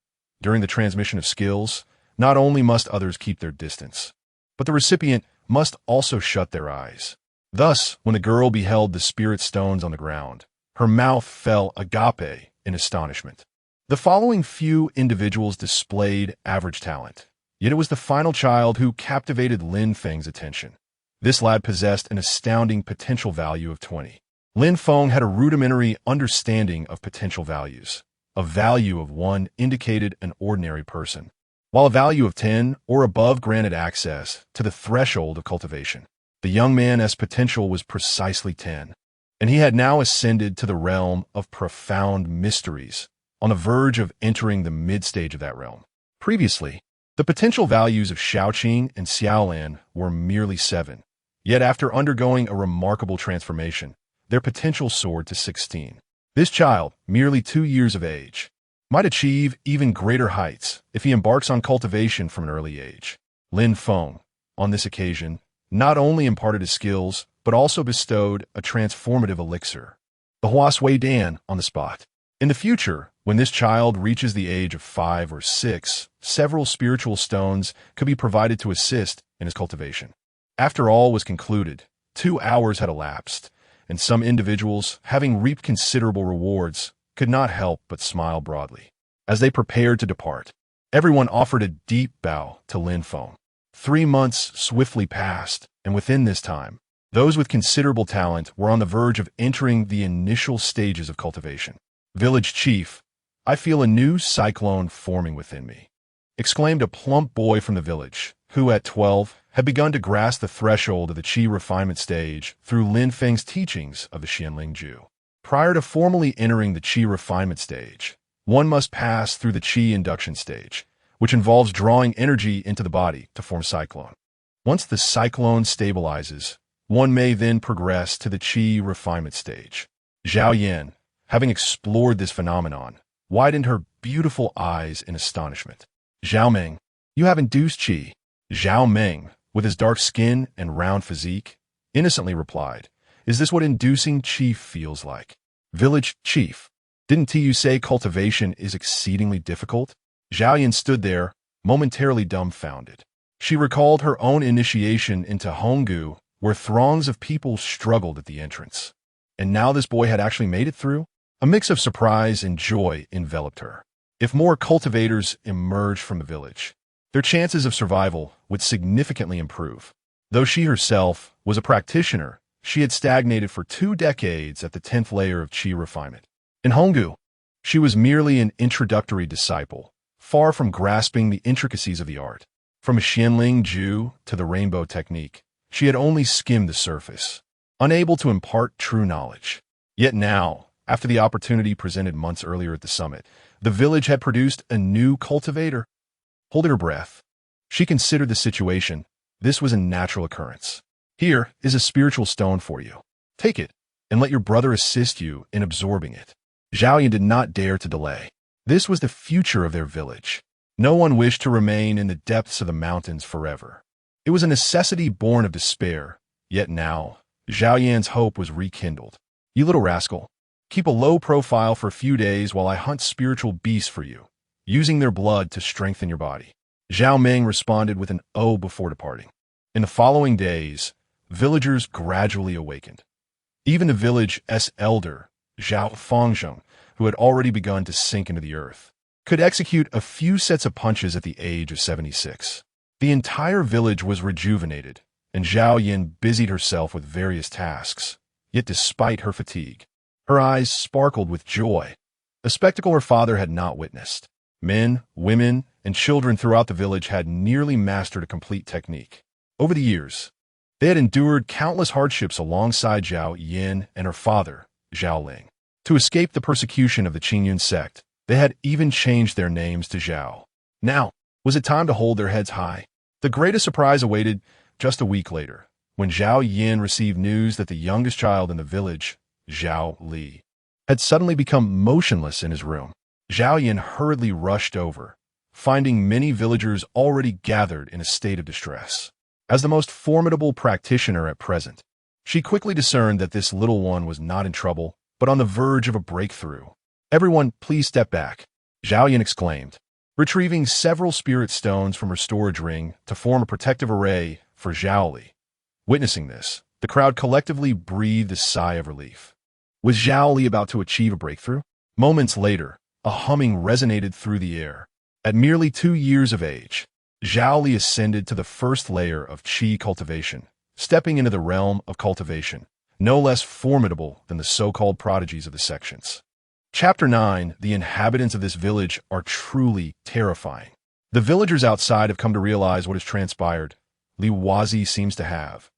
During the transmission of skills, not only must others keep their distance, but the recipient must also shut their eyes. Thus, when the girl beheld the spirit stones on the ground, her mouth fell agape in astonishment. The following few individuals displayed average talent, yet it was the final child who captivated Lin Feng's attention. This lad possessed an astounding potential value of 20. Lin Feng had a rudimentary understanding of potential values. A value of 1 indicated an ordinary person, while a value of 10 or above granted access to the threshold of cultivation. The young man's potential was precisely 10, and he had now ascended to the realm of profound mysteries, on the verge of entering the mid-stage of that realm. Previously, the potential values of Shaoqing and Xiaolan were merely 7, yet after undergoing a remarkable transformation, their potential soared to 16. This child, merely 2 years of age, might achieve even greater heights if he embarks on cultivation from an early age. Lin Feng, on this occasion, not only imparted his skills, but also bestowed a transformative elixir, the Huasui Dan, on the spot. In the future, when this child reaches the age of 5 or 6, several spiritual stones could be provided to assist in his cultivation. After all was concluded, 2 hours had elapsed, and some individuals, having reaped considerable rewards, could not help but smile broadly. As they prepared to depart, everyone offered a deep bow to Lin Feng. 3 months swiftly passed, and within this time, those with considerable talent were on the verge of entering the initial stages of cultivation. "Village chief, I feel a new cyclone forming within me," exclaimed a plump boy from the village, who at 12 had begun to grasp the threshold of the qi refinement stage through Lin Feng's teachings of the Xianling Ju. Prior to formally entering the qi refinement stage, one must pass through the qi induction stage, which involves drawing energy into the body to form cyclone. Once the cyclone stabilizes, one may then progress to the qi refinement stage. Zhao Yan, having explored this phenomenon, widened her beautiful eyes in astonishment. "Zhao Meng, you have induced qi." Zhao Meng, with his dark skin and round physique, innocently replied, "Is this what inducing qi feels like?" "Village chief, Didn't you say cultivation is exceedingly difficult? Zhao Yan stood there, momentarily dumbfounded. She recalled her own initiation into Honggu, where throngs of people struggled at the entrance. And now this boy had actually made it through? A mix of surprise and joy enveloped her. If more cultivators emerged from the village, their chances of survival would significantly improve. Though she herself was a practitioner, she had stagnated for 2 decades at the 10th layer of qi refinement. In Honggu, she was merely an introductory disciple, far from grasping the intricacies of the art. From a Xianling Ju to the rainbow technique, she had only skimmed the surface, unable to impart true knowledge. Yet now, after the opportunity presented months earlier at the summit, the village had produced a new cultivator. Holding her breath, she considered the situation. This was a natural occurrence. Here is a spiritual stone for you. Take it, and let your brother assist you in absorbing it. Zhao Yan did not dare to delay. This was the future of their village. No one wished to remain in the depths of the mountains forever. It was a necessity born of despair, yet now, Zhao Yan's hope was rekindled. You little rascal, keep a low profile for a few days while I hunt spiritual beasts for you, using their blood to strengthen your body. Zhao Ming responded with an "oh" before departing. In the following days, villagers gradually awakened. Even the village's elder, Zhao Fengzheng, who had already begun to sink into the earth, could execute a few sets of punches at the age of 76. The entire village was rejuvenated, and Zhao Yan busied herself with various tasks. Yet despite her fatigue, her eyes sparkled with joy, a spectacle her father had not witnessed. Men, women, and children throughout the village had nearly mastered a complete technique. Over the years, they had endured countless hardships alongside Zhao Yan and her father, Zhao Ling. To escape the persecution of the Qingyun sect, they had even changed their names to Zhao. Now, was it time to hold their heads high? The greatest surprise awaited just a week later, when Zhao Yan received news that the youngest child in the village, Zhao Li, had suddenly become motionless in his room. Zhao Yan hurriedly rushed over, finding many villagers already gathered in a state of distress. As the most formidable practitioner at present, she quickly discerned that this little one was not in trouble, but on the verge of a breakthrough. Everyone, please step back, Zhao Yan exclaimed, retrieving several spirit stones from her storage ring to form a protective array for Zhao Li. Witnessing this, the crowd collectively breathed a sigh of relief. Was Zhao Li about to achieve a breakthrough? Moments later, a humming resonated through the air. At merely 2 years of age, Zhao Li ascended to the first layer of qi cultivation, stepping into the realm of cultivation, no less formidable than the so-called prodigies of the sections. Chapter 9, the inhabitants of this village are truly terrifying. The villagers outside have come to realize what has transpired. Li Wazi seems to have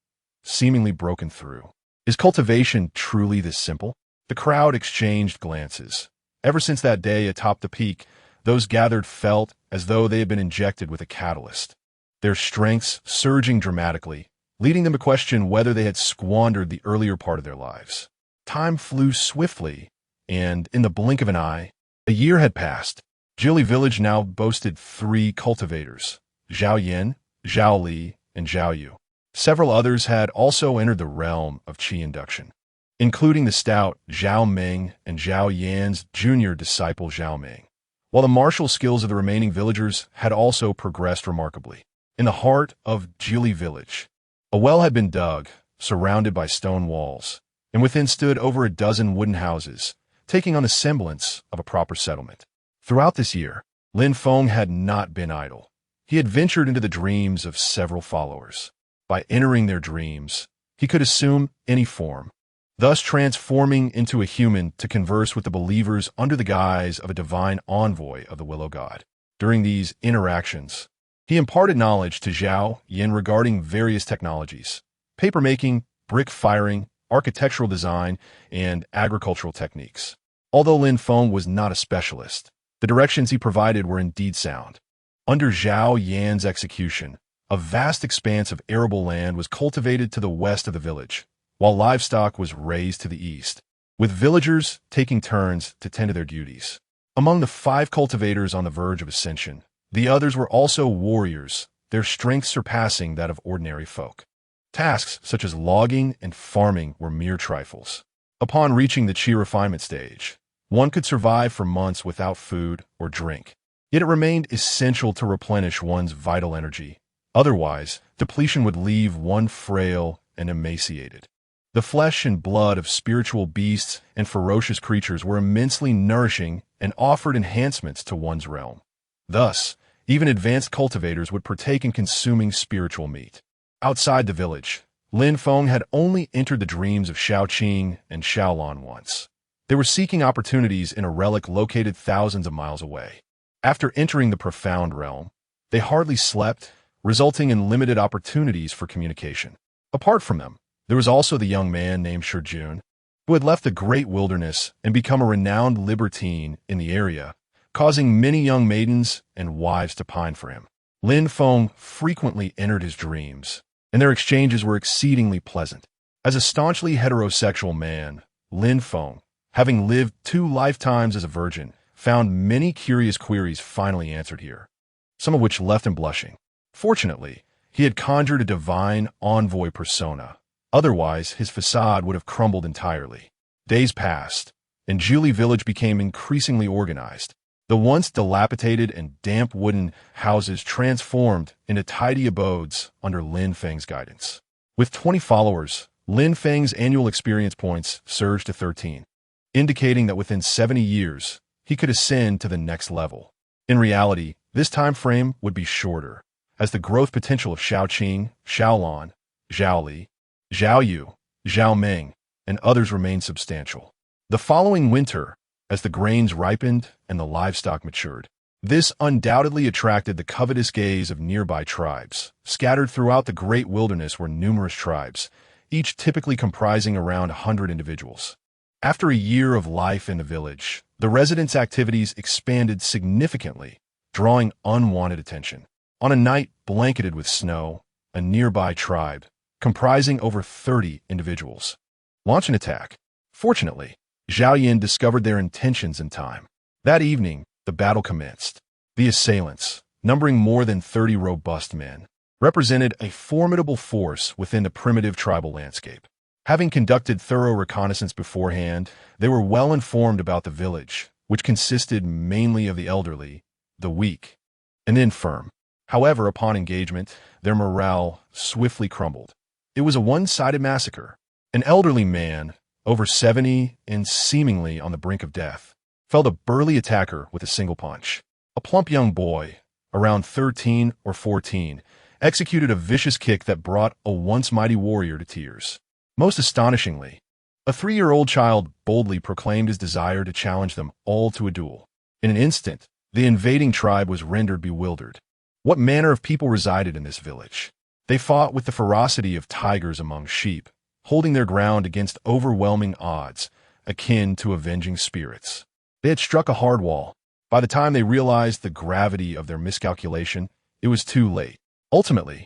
seemingly broken through. Is cultivation truly this simple? The crowd exchanged glances. Ever since that day atop the peak, those gathered felt as though they had been injected with a catalyst, their strengths surging dramatically, leading them to question whether they had squandered the earlier part of their lives. Time flew swiftly, and in the blink of an eye, a year had passed. Jili village now boasted 3 cultivators, Zhao Yan, Zhao Li, and Zhao Yu. Several others had also entered the realm of qi induction, including the stout Zhao Ming and Zhao Yan's junior disciple Zhao Ming, while the martial skills of the remaining villagers had also progressed remarkably. In the heart of Jili village, a well had been dug, surrounded by stone walls, and within stood over a dozen wooden houses, taking on the semblance of a proper settlement. Throughout this year, Lin Feng had not been idle. He had ventured into the dreams of several followers. By entering their dreams, he could assume any form, thus transforming into a human to converse with the believers under the guise of a divine envoy of the willow god. During these interactions, he imparted knowledge to Zhao Yan regarding various technologies: papermaking, brick firing, architectural design, and agricultural techniques. Although Lin Feng was not a specialist, the directions he provided were indeed sound. Under Zhao Yan's execution, a vast expanse of arable land was cultivated to the west of the village, while livestock was raised to the east, with villagers taking turns to tend to their duties. Among the 5 cultivators on the verge of ascension, the others were also warriors, their strength surpassing that of ordinary folk. Tasks such as logging and farming were mere trifles. Upon reaching the qi refinement stage, One could survive for months without food or drink. Yet it remained essential to replenish one's vital energy. Otherwise, depletion would leave one frail and emaciated. The flesh and blood of spiritual beasts and ferocious creatures were immensely nourishing and offered enhancements to one's realm. Thus, even advanced cultivators would partake in consuming spiritual meat. Outside the village, Lin Feng had only entered the dreams of Xiaoqing and Xiaolan once. They were seeking opportunities in a relic located thousands of miles away. After entering the profound realm, they hardly slept, resulting in limited opportunities for communication. Apart from them, there was also the young man named Shijun, who had left the great wilderness and become a renowned libertine in the area, causing many young maidens and wives to pine for him. Lin Feng frequently entered his dreams, and their exchanges were exceedingly pleasant. As a staunchly heterosexual man, Lin Feng, having lived 2 lifetimes as a virgin, found many curious queries finally answered here, some of which left him blushing. Fortunately, he had conjured a divine envoy persona. Otherwise, his facade would have crumbled entirely. Days passed, and Julie village became increasingly organized. The once dilapidated and damp wooden houses transformed into tidy abodes under Lin Feng's guidance. With 20 followers, Lin Feng's annual experience points surged to 13, indicating that within 70 years, he could ascend to the next level. In reality, this time frame would be shorter, as the growth potential of Xiaoqing, Xiaolan, Zhaoli, Zhaoyu, Zhaoming, and others remained substantial. The following winter, as the grains ripened and the livestock matured, this undoubtedly attracted the covetous gaze of nearby tribes. Scattered throughout the great wilderness were numerous tribes, each typically comprising around 100 individuals. After a year of life in the village, the residents' activities expanded significantly, drawing unwanted attention. On a night blanketed with snow, a nearby tribe, comprising over 30 individuals, launched an attack. Fortunately, Zhao Yin discovered their intentions in time. That evening, the battle commenced. The assailants, numbering more than 30 robust men, represented a formidable force within the primitive tribal landscape. Having conducted thorough reconnaissance beforehand, they were well informed about the village, which consisted mainly of the elderly, the weak, and the infirm. However, upon engagement, their morale swiftly crumbled. It was a one-sided massacre. An elderly man, over 70 and seemingly on the brink of death, felled a burly attacker with a single punch. A plump young boy, around 13 or 14, executed a vicious kick that brought a once mighty warrior to tears. Most astonishingly, a 3-year-old child boldly proclaimed his desire to challenge them all to a duel. In an instant, the invading tribe was rendered bewildered. What manner of people resided in this village? They fought with the ferocity of tigers among sheep, holding their ground against overwhelming odds, akin to avenging spirits. They had struck a hard wall. By the time they realized the gravity of their miscalculation, it was too late. Ultimately,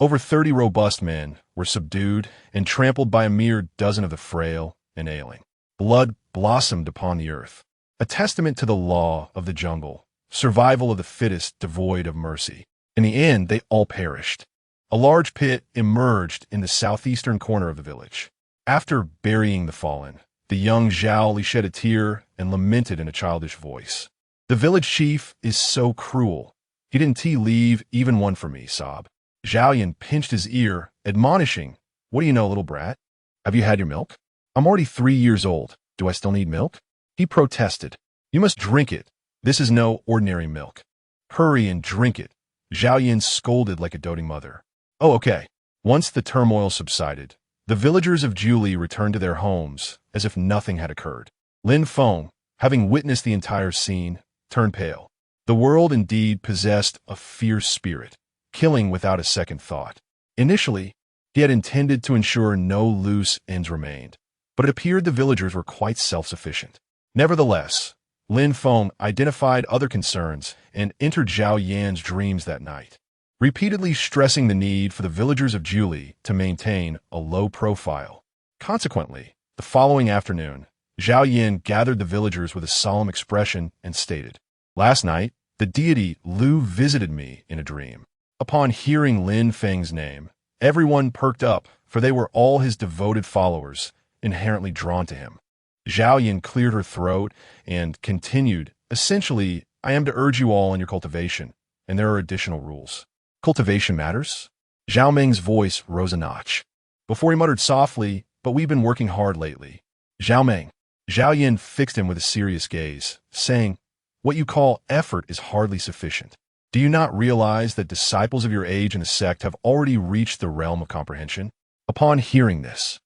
over 30 robust men were subdued and trampled by a mere dozen of the frail and ailing. Blood blossomed upon the earth, a testament to the law of the jungle, survival of the fittest devoid of mercy. In the end, they all perished. A large pit emerged in the southeastern corner of the village. After burying the fallen, the young Zhao shed a tear and lamented in a childish voice. The village chief is so cruel. He didn't leave even one for me, sob. Zhao Yin pinched his ear, admonishing, "What do you know, little brat? Have you had your milk? I'm already 3 years old. Do I still need milk?" He protested. "You must drink it. This is no ordinary milk. Hurry and drink it." Zhao Yin scolded like a doting mother. "Oh, okay." Once the turmoil subsided, the villagers of Julie returned to their homes as if nothing had occurred. Lin Feng, having witnessed the entire scene, turned pale. The world indeed possessed a fierce spirit, killing without a second thought. Initially, he had intended to ensure no loose ends remained, but it appeared the villagers were quite self-sufficient. Nevertheless, Lin Feng identified other concerns and entered Zhao Yan's dreams that night, repeatedly stressing the need for the villagers of Julie to maintain a low profile. Consequently, the following afternoon, Zhao Yan gathered the villagers with a solemn expression and stated, "Last night, the deity Lu visited me in a dream." Upon hearing Lin Feng's name, everyone perked up, for they were all his devoted followers, inherently drawn to him. Zhao Yin cleared her throat and continued, "Essentially, I am to urge you all on your cultivation, and there are additional rules." "Cultivation matters?" Zhao Meng's voice rose a notch. Before he muttered softly, "But we've been working hard lately." "Zhao Meng." Zhao Yin fixed him with a serious gaze, saying, "What you call effort is hardly sufficient. Do you not realize that disciples of your age in the sect have already reached the realm of comprehension?" Upon hearing this,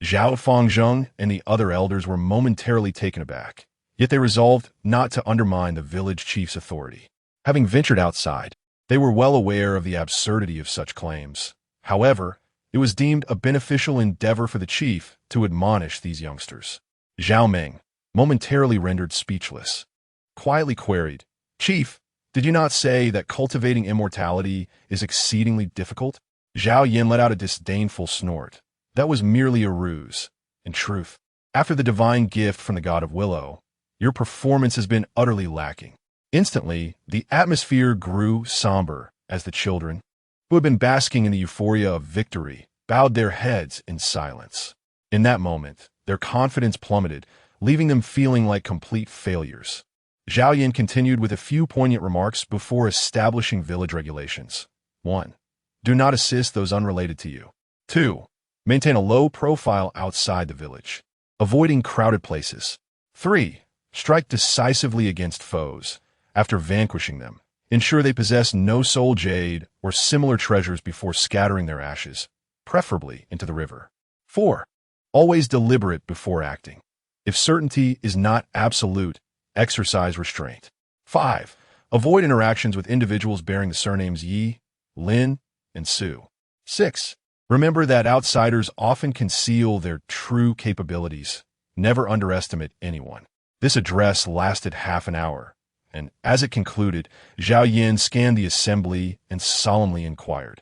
Zhao Fengzheng and the other elders were momentarily taken aback, yet they resolved not to undermine the village chief's authority. Having ventured outside, they were well aware of the absurdity of such claims. However, it was deemed a beneficial endeavor for the chief to admonish these youngsters. Zhao Meng, momentarily rendered speechless, quietly queried, "Chief, did you not say that cultivating immortality is exceedingly difficult?" Zhao Yin let out a disdainful snort. "That was merely a ruse. In truth, after the divine gift from the god of willow, your performance has been utterly lacking." Instantly, the atmosphere grew somber as the children, who had been basking in the euphoria of victory, bowed their heads in silence. In that moment, their confidence plummeted, leaving them feeling like complete failures. Zhao Yin continued with a few poignant remarks before establishing village regulations. 1. Do not assist those unrelated to you. 2. Maintain a low profile outside the village, avoiding crowded places. 3. Strike decisively against foes. After vanquishing them, ensure they possess no soul jade or similar treasures before scattering their ashes, preferably into the river. 4. Always deliberate before acting. If certainty is not absolute, exercise restraint. 5. Avoid interactions with individuals bearing the surnames Yi, Lin, and Su. 6. Remember that outsiders often conceal their true capabilities. Never underestimate anyone. This address lasted half an hour, and as it concluded, Zhao Yin scanned the assembly and solemnly inquired,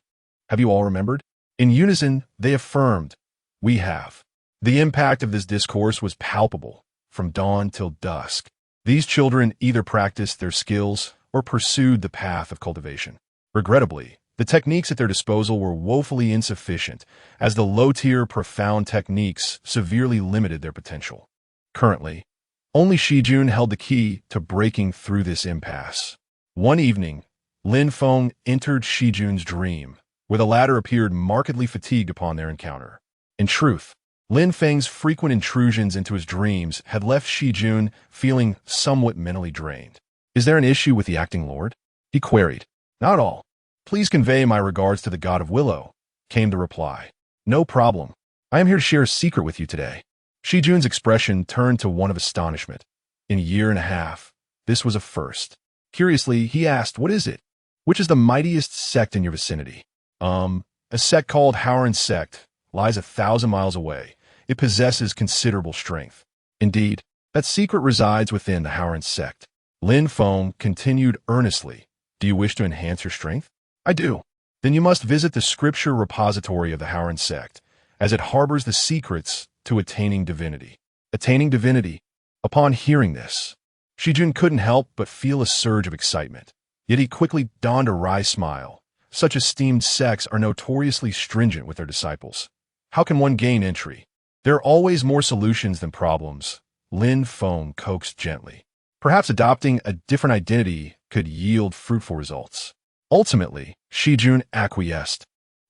"Have you all remembered?" In unison, they affirmed, "We have." The impact of this discourse was palpable, from dawn till dusk. These children either practiced their skills or pursued the path of cultivation. Regrettably, the techniques at their disposal were woefully insufficient, as the low-tier, profound techniques severely limited their potential. Currently, only Shijun held the key to breaking through this impasse. One evening, Lin Feng entered Shijun's dream, where the latter appeared markedly fatigued upon their encounter. In truth, Lin Feng's frequent intrusions into his dreams had left Shijun feeling somewhat mentally drained. "Is there an issue with the acting lord?" he queried. "Not at all. Please convey my regards to the god of willow," came the reply. "No problem. I am here to share a secret with you today." Shijun's expression turned to one of astonishment. In a year and a half, this was a first. Curiously, he asked, "What is it? Which is the mightiest sect in your vicinity?" A sect called Howren Sect lies 1,000 miles away. It possesses considerable strength. Indeed, that secret resides within the Howren Sect. Lin Feng continued earnestly, "Do you wish to enhance your strength?" "I do." "Then you must visit the scripture repository of the Howren Sect, as it harbors the secrets to attaining divinity." Attaining divinity. Upon hearing this, Shijun couldn't help but feel a surge of excitement. Yet he quickly donned a wry smile. Such esteemed sects are notoriously stringent with their disciples. How can one gain entry? There are always more solutions than problems, Lin Feng coaxed gently. Perhaps adopting a different identity could yield fruitful results. Ultimately, Shijun acquiesced,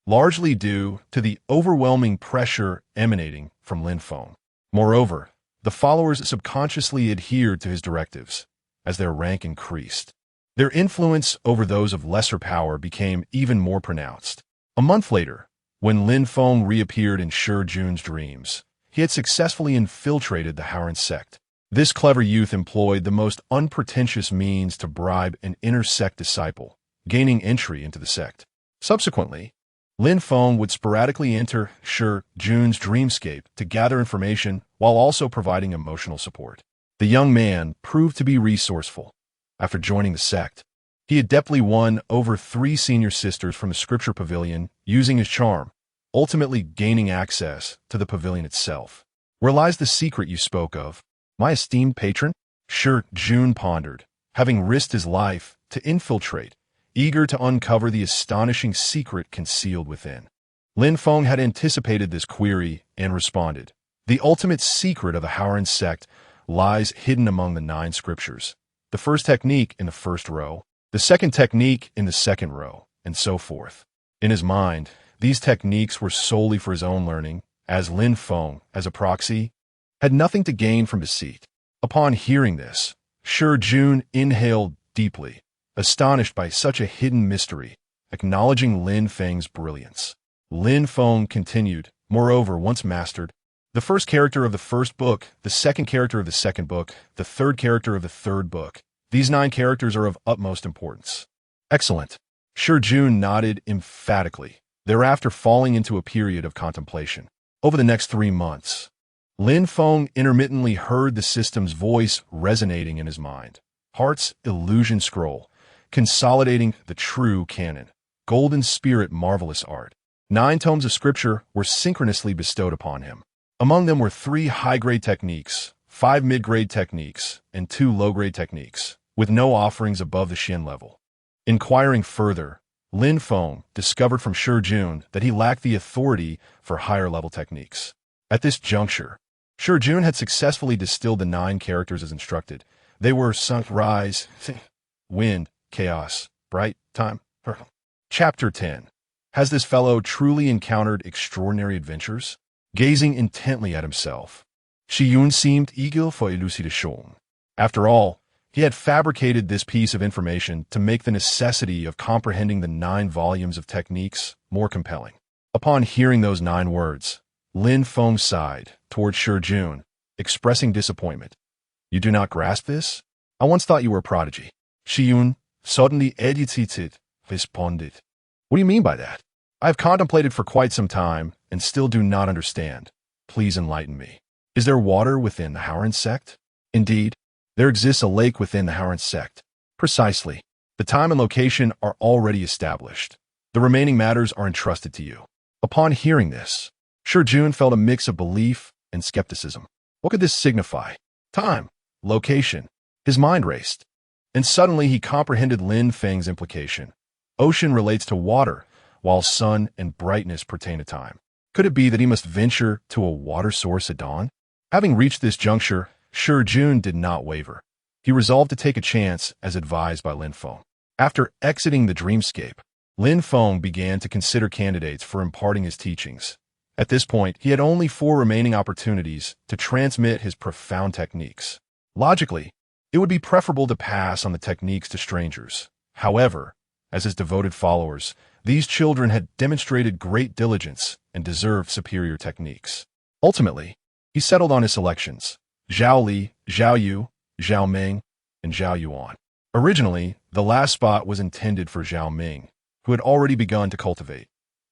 largely due to the overwhelming pressure emanating from Lin Feng. Moreover, the followers subconsciously adhered to his directives as their rank increased. Their influence over those of lesser power became even more pronounced. A month later, when Lin Feng reappeared in Shijun's dreams, he had successfully infiltrated the Howren sect. This clever youth employed the most unpretentious means to bribe an inter-sect disciple, gaining entry into the sect. Subsequently, Lin Feng would sporadically enter Shijun's dreamscape to gather information while also providing emotional support. The young man proved to be resourceful. After joining the sect, he adeptly won over 3 senior sisters from the scripture pavilion using his charm, ultimately gaining access to the pavilion itself. "Where lies the secret you spoke of, my esteemed patron?" Shijun pondered, having risked his life to infiltrate, eager to uncover the astonishing secret concealed within. Lin Feng had anticipated this query and responded, The ultimate secret of the Haoran sect lies hidden among the 9 scriptures. The first technique in the first row, the second technique in the second row, and so forth. In his mind, these techniques were solely for his own learning, as Lin Feng, as a proxy, had nothing to gain from deceit. Upon hearing this, Shi Jun inhaled deeply, astonished by such a hidden mystery, acknowledging Lin Feng's brilliance. Lin Feng continued, moreover, once mastered, the first character of the first book, the second character of the second book, the third character of the third book. These 9 characters are of utmost importance. Excellent. Shi Jun nodded emphatically, thereafter falling into a period of contemplation. Over the next 3 months, Lin Feng intermittently heard the system's voice resonating in his mind. Heart's illusion scroll, consolidating the true canon. Golden spirit marvelous art. 9 tomes of scripture were synchronously bestowed upon him. Among them were 3 high-grade techniques, 5 mid-grade techniques, and 2 low-grade techniques, with no offerings above the Xin level. Inquiring further, Lin Feng discovered from Shi Jun that he lacked the authority for higher-level techniques. At this juncture, Shi Jun had successfully distilled the 9 characters as instructed. They were sunrise, wind, chaos, bright, time. Chapter 10. Has this fellow truly encountered extraordinary adventures? Gazing intently at himself, Shi Yun seemed eager for elucidation. After all, he had fabricated this piece of information to make the necessity of comprehending the 9 volumes of techniques more compelling. Upon hearing those 9 words, Lin Feng sighed toward Shi Jun, expressing disappointment. You do not grasp this? I once thought you were a prodigy. Shi Yun suddenly agitated, responded. What do you mean by that? I have contemplated for quite some time and still do not understand. Please enlighten me. Is there water within the Haoran sect? Indeed, there exists a lake within the Haoran sect. Precisely. The time and location are already established. The remaining matters are entrusted to you. Upon hearing this, Shi Jun felt a mix of belief and skepticism. What could this signify? Time, location. His mind raced. And suddenly he comprehended Lin Feng's implication. Ocean relates to water, while sun and brightness pertain to time. Could it be that he must venture to a water source at dawn? Having reached this juncture, Shi Jun did not waver. He resolved to take a chance as advised by Lin Feng. After exiting the dreamscape, Lin Feng began to consider candidates for imparting his teachings. At this point, he had only 4 remaining opportunities to transmit his profound techniques. Logically, it would be preferable to pass on the techniques to strangers. However, as his devoted followers, these children had demonstrated great diligence and deserved superior techniques. Ultimately, he settled on his selections: Zhao Li, Zhao Yu, Zhao Ming, and Zhao Yuan. Originally, the last spot was intended for Zhao Ming, who had already begun to cultivate.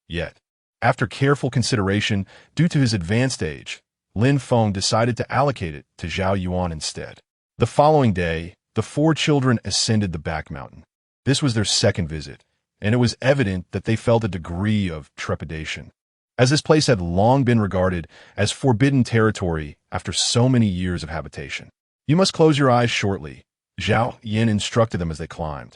Yet, after careful consideration due to his advanced age, Lin Feng decided to allocate it to Zhao Yuan instead. The following day, the 4 children ascended the back mountain. This was their second visit, and it was evident that they felt a degree of trepidation, as this place had long been regarded as forbidden territory after so many years of habitation. You must close your eyes shortly, Zhao Yin instructed them as they climbed,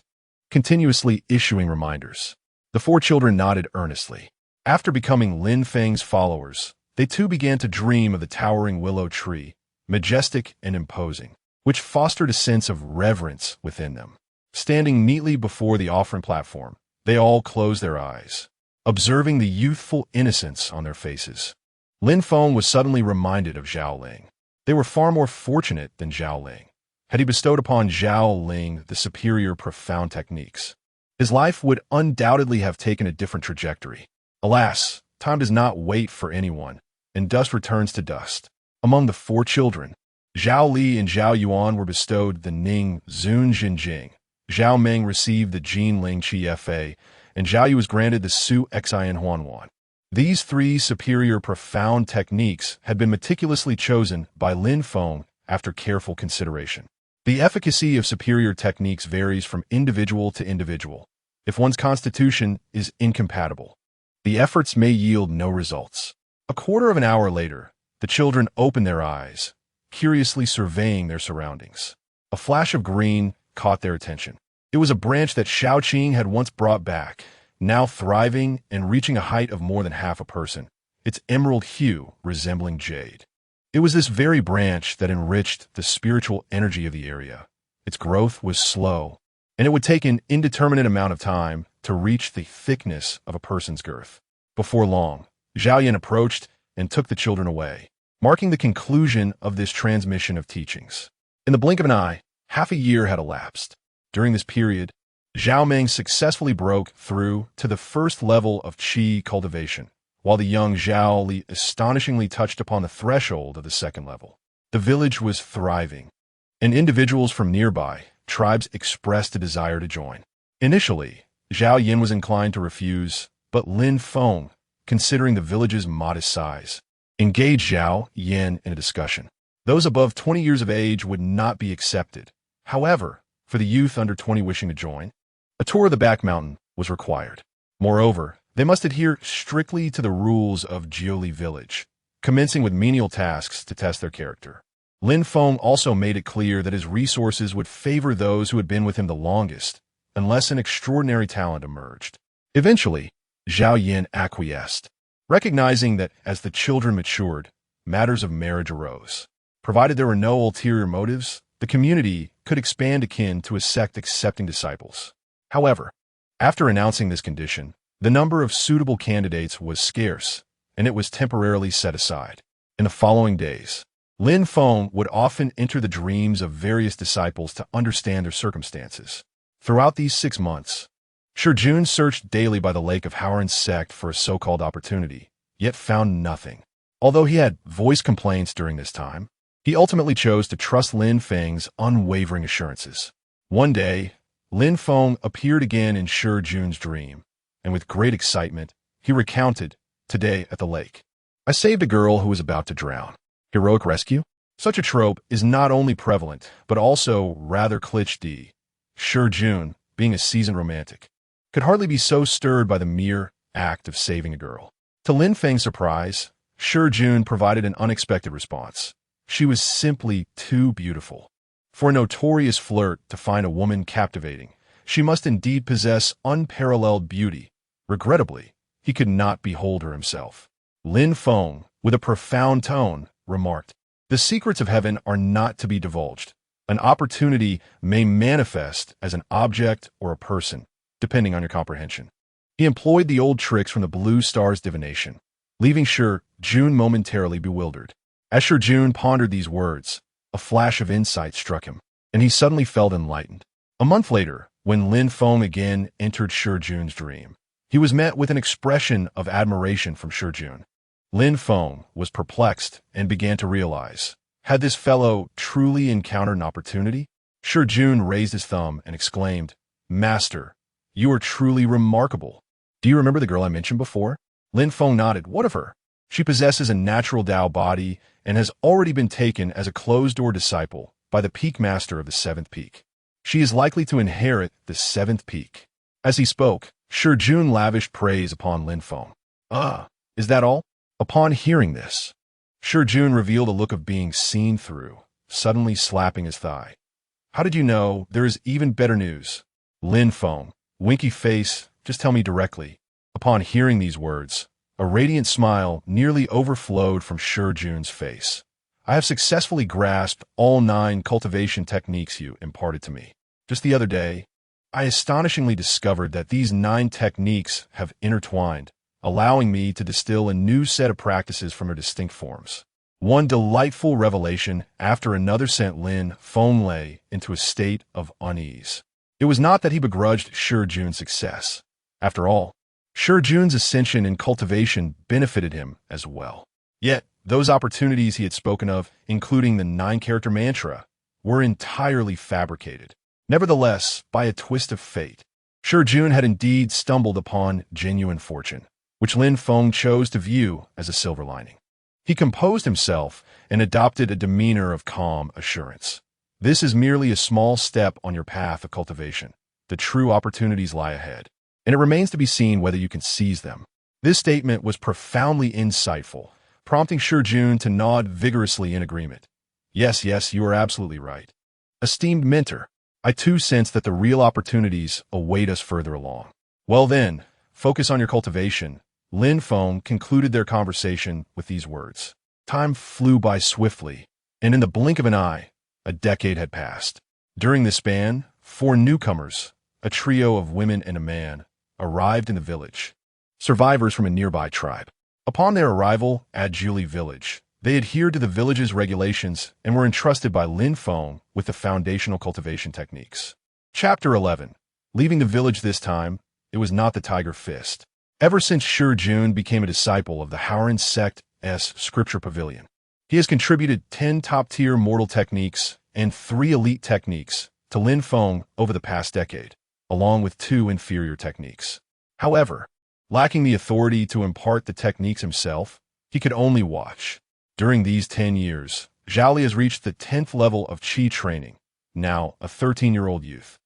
continuously issuing reminders. The 4 children nodded earnestly. After becoming Lin Feng's followers, they too began to dream of the towering willow tree, majestic and imposing, which fostered a sense of reverence within them. Standing neatly before the offering platform, they all closed their eyes, observing the youthful innocence on their faces. Lin Feng was suddenly reminded of Zhao Ling. They were far more fortunate than Zhao Ling, had he bestowed upon Zhao Ling the superior profound techniques. His life would undoubtedly have taken a different trajectory. Alas, time does not wait for anyone, and dust returns to dust. Among the 4 children, Zhao Li and Zhao Yuan were bestowed the Ning Zun Jinjing. Zhao Ming received the Jin Ling Qi Fa, and Zhao Yu was granted the Su Xin Huanhuan. These 3 superior profound techniques had been meticulously chosen by Lin Feng after careful consideration. The efficacy of superior techniques varies from individual to individual. If one's constitution is incompatible, the efforts may yield no results. A quarter of an hour later, the children opened their eyes, curiously surveying their surroundings. A flash of green caught their attention. It was a branch that Shaoqing had once brought back, now thriving and reaching a height of more than half a person, its emerald hue resembling jade. It was this very branch that enriched the spiritual energy of the area. Its growth was slow, and it would take an indeterminate amount of time to reach the thickness of a person's girth. Before long, Zhao Yin approached and took the children away, marking the conclusion of this transmission of teachings. In the blink of an eye, half a year had elapsed. During this period, Zhao Meng successfully broke through to the first level of qi cultivation, while the young Zhao Li astonishingly touched upon the threshold of the second level. The village was thriving, and individuals from nearby tribes expressed a desire to join. Initially, Zhao Yin was inclined to refuse, but Lin Feng, considering the village's modest size, engaged Zhao Yin in a discussion. Those above 20 years of age would not be accepted. However, for the youth under 20 wishing to join, a tour of the back mountain was required. Moreover, they must adhere strictly to the rules of Jiuli village, commencing with menial tasks to test their character. Lin Feng also made it clear that his resources would favor those who had been with him the longest, unless an extraordinary talent emerged. Eventually, Zhao Yin acquiesced, recognizing that as the children matured, matters of marriage arose. Provided there were no ulterior motives, the community could expand akin to a sect accepting disciples. However, after announcing this condition, the number of suitable candidates was scarce, and it was temporarily set aside. In the following days, Lin Feng would often enter the dreams of various disciples to understand their circumstances. Throughout these 6 months, Jun searched daily by the lake of Howren's sect for a so-called opportunity, yet found nothing. Although he had voiced complaints during this time, he ultimately chose to trust Lin Feng's unwavering assurances. One day, Lin Feng appeared again in Jun's dream, and with great excitement, he recounted, "Today at the lake, I saved a girl who was about to drown." Heroic rescue? Such a trope is not only prevalent, but also rather cliché. Jun, being a seasoned romantic, could hardly be so stirred by the mere act of saving a girl. To Lin Feng's surprise, Jun provided an unexpected response. She was simply too beautiful. For a notorious flirt to find a woman captivating, she must indeed possess unparalleled beauty. Regrettably, he could not behold her himself. Lin Feng, with a profound tone, remarked, "The secrets of heaven are not to be divulged. An opportunity may manifest as an object or a person, depending on your comprehension." He employed the old tricks from the Blue Star's divination, leaving Jun momentarily bewildered. As Jun pondered these words, a flash of insight struck him, and he suddenly felt enlightened. A month later, when Lin Feng again entered Jun's dream, he was met with an expression of admiration from Jun. Lin Feng was perplexed and began to realize, had this fellow truly encountered an opportunity? Jun raised his thumb and exclaimed, "Master, you are truly remarkable. Do you remember the girl I mentioned before?" Lin Feng nodded. "What of her?" "She possesses a natural Tao body and has already been taken as a closed-door disciple by the peak master of the 7th peak. She is likely to inherit the 7th peak." As he spoke, Jun lavished praise upon Lin Feng. "Ah, is that all?" Upon hearing this, Jun revealed a look of being seen through, suddenly slapping his thigh. "How did you know? There is even better news." Lin Feng, winky face, "Just tell me directly." Upon hearing these words, a radiant smile nearly overflowed from Jun's face. "I have successfully grasped all 9 cultivation techniques you imparted to me. Just the other day, I astonishingly discovered that these 9 techniques have intertwined, allowing me to distill a new set of practices from their distinct forms." One delightful revelation after another sent Lin Feng into a state of unease. It was not that he begrudged Jun's success. After all, Jun's ascension in cultivation benefited him as well. Yet, those opportunities he had spoken of, including the 9-character mantra, were entirely fabricated. Nevertheless, by a twist of fate, Jun had indeed stumbled upon genuine fortune, which Lin Feng chose to view as a silver lining. He composed himself and adopted a demeanor of calm assurance. "This is merely a small step on your path of cultivation. The true opportunities lie ahead, and it remains to be seen whether you can seize them." This statement was profoundly insightful, prompting Jun to nod vigorously in agreement. Yes, you are absolutely right. Esteemed mentor, I too sense that the real opportunities await us further along. Well then, focus on your cultivation. Lin Feng concluded their conversation with these words. Time flew by swiftly, and in the blink of an eye, a decade had passed. During this span, 4 newcomers, a trio of women and a man, arrived in the village, survivors from a nearby tribe. Upon their arrival at Juli village, they adhered to the village's regulations and were entrusted by Lin Feng with the foundational cultivation techniques. Chapter 11. Leaving the village this time, it was not the tiger fist. Ever since Shi Jun became a disciple of the Haoran sect's scripture pavilion, he has contributed 10 top-tier mortal techniques and 3 elite techniques to Lin Feng over the past decade, along with 2 inferior techniques. However, lacking the authority to impart the techniques himself, he could only watch. During these 10 years, Zhao Li has reached the 10th level of Qi training, now a 13-year-old youth.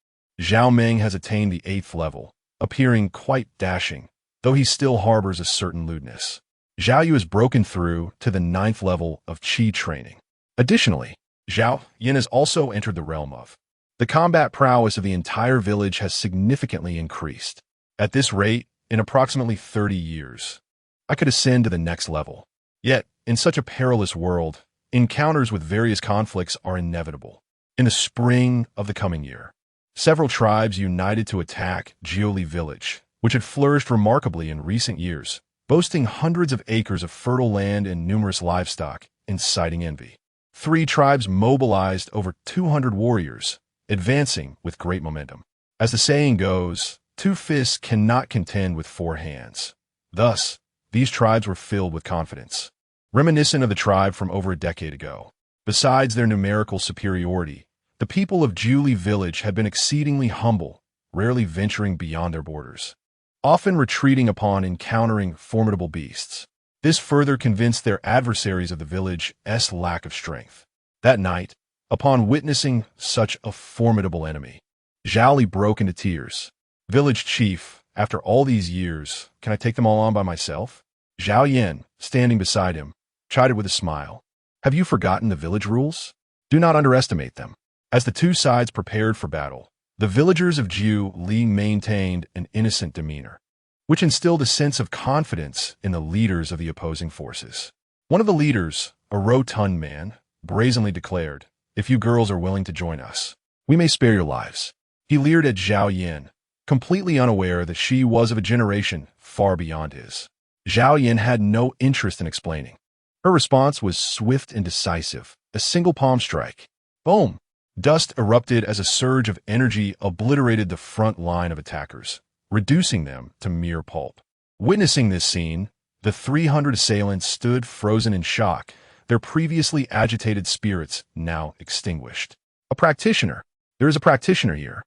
Zhao Meng has attained the 8th level, appearing quite dashing, though he still harbors a certain lewdness. Zhao Yu has broken through to the 9th level of Qi training. Additionally, Zhao Yin has also entered the realm of. The combat prowess of the entire village has significantly increased. At this rate, in approximately 30 years, I could ascend to the next level. Yet, in such a perilous world, encounters with various conflicts are inevitable. In the spring of the coming year, several tribes united to attack Jiuli village, which had flourished remarkably in recent years, boasting hundreds of acres of fertile land and numerous livestock, inciting envy. 3 tribes mobilized over 200 warriors, advancing with great momentum. As the saying goes, 2 fists cannot contend with 4 hands. Thus, these tribes were filled with confidence, reminiscent of the tribe from over a decade ago. Besides their numerical superiority, the people of Jiuli village had been exceedingly humble, rarely venturing beyond their borders, often retreating upon encountering formidable beasts. This further convinced their adversaries of the village's lack of strength. That night, upon witnessing such a formidable enemy, Zhao Li broke into tears. Village chief, after all these years, can I take them all on by myself? Zhao Yan, standing beside him, chided with a smile. Have you forgotten the village rules? Do not underestimate them. As the 2 sides prepared for battle, the villagers of Jiu Li maintained an innocent demeanor, which instilled a sense of confidence in the leaders of the opposing forces. One of the leaders, a rotund man, brazenly declared, "If you girls are willing to join us, we may spare your lives." He leered at Zhao Yin, completely unaware that she was of a generation far beyond his. Zhao Yin had no interest in explaining. Her response was swift and decisive, a single palm strike. Boom! Dust erupted as a surge of energy obliterated the front line of attackers, reducing them to mere pulp. Witnessing this scene, the 300 assailants stood frozen in shock, their previously agitated spirits now extinguished. A practitioner. There is a practitioner here.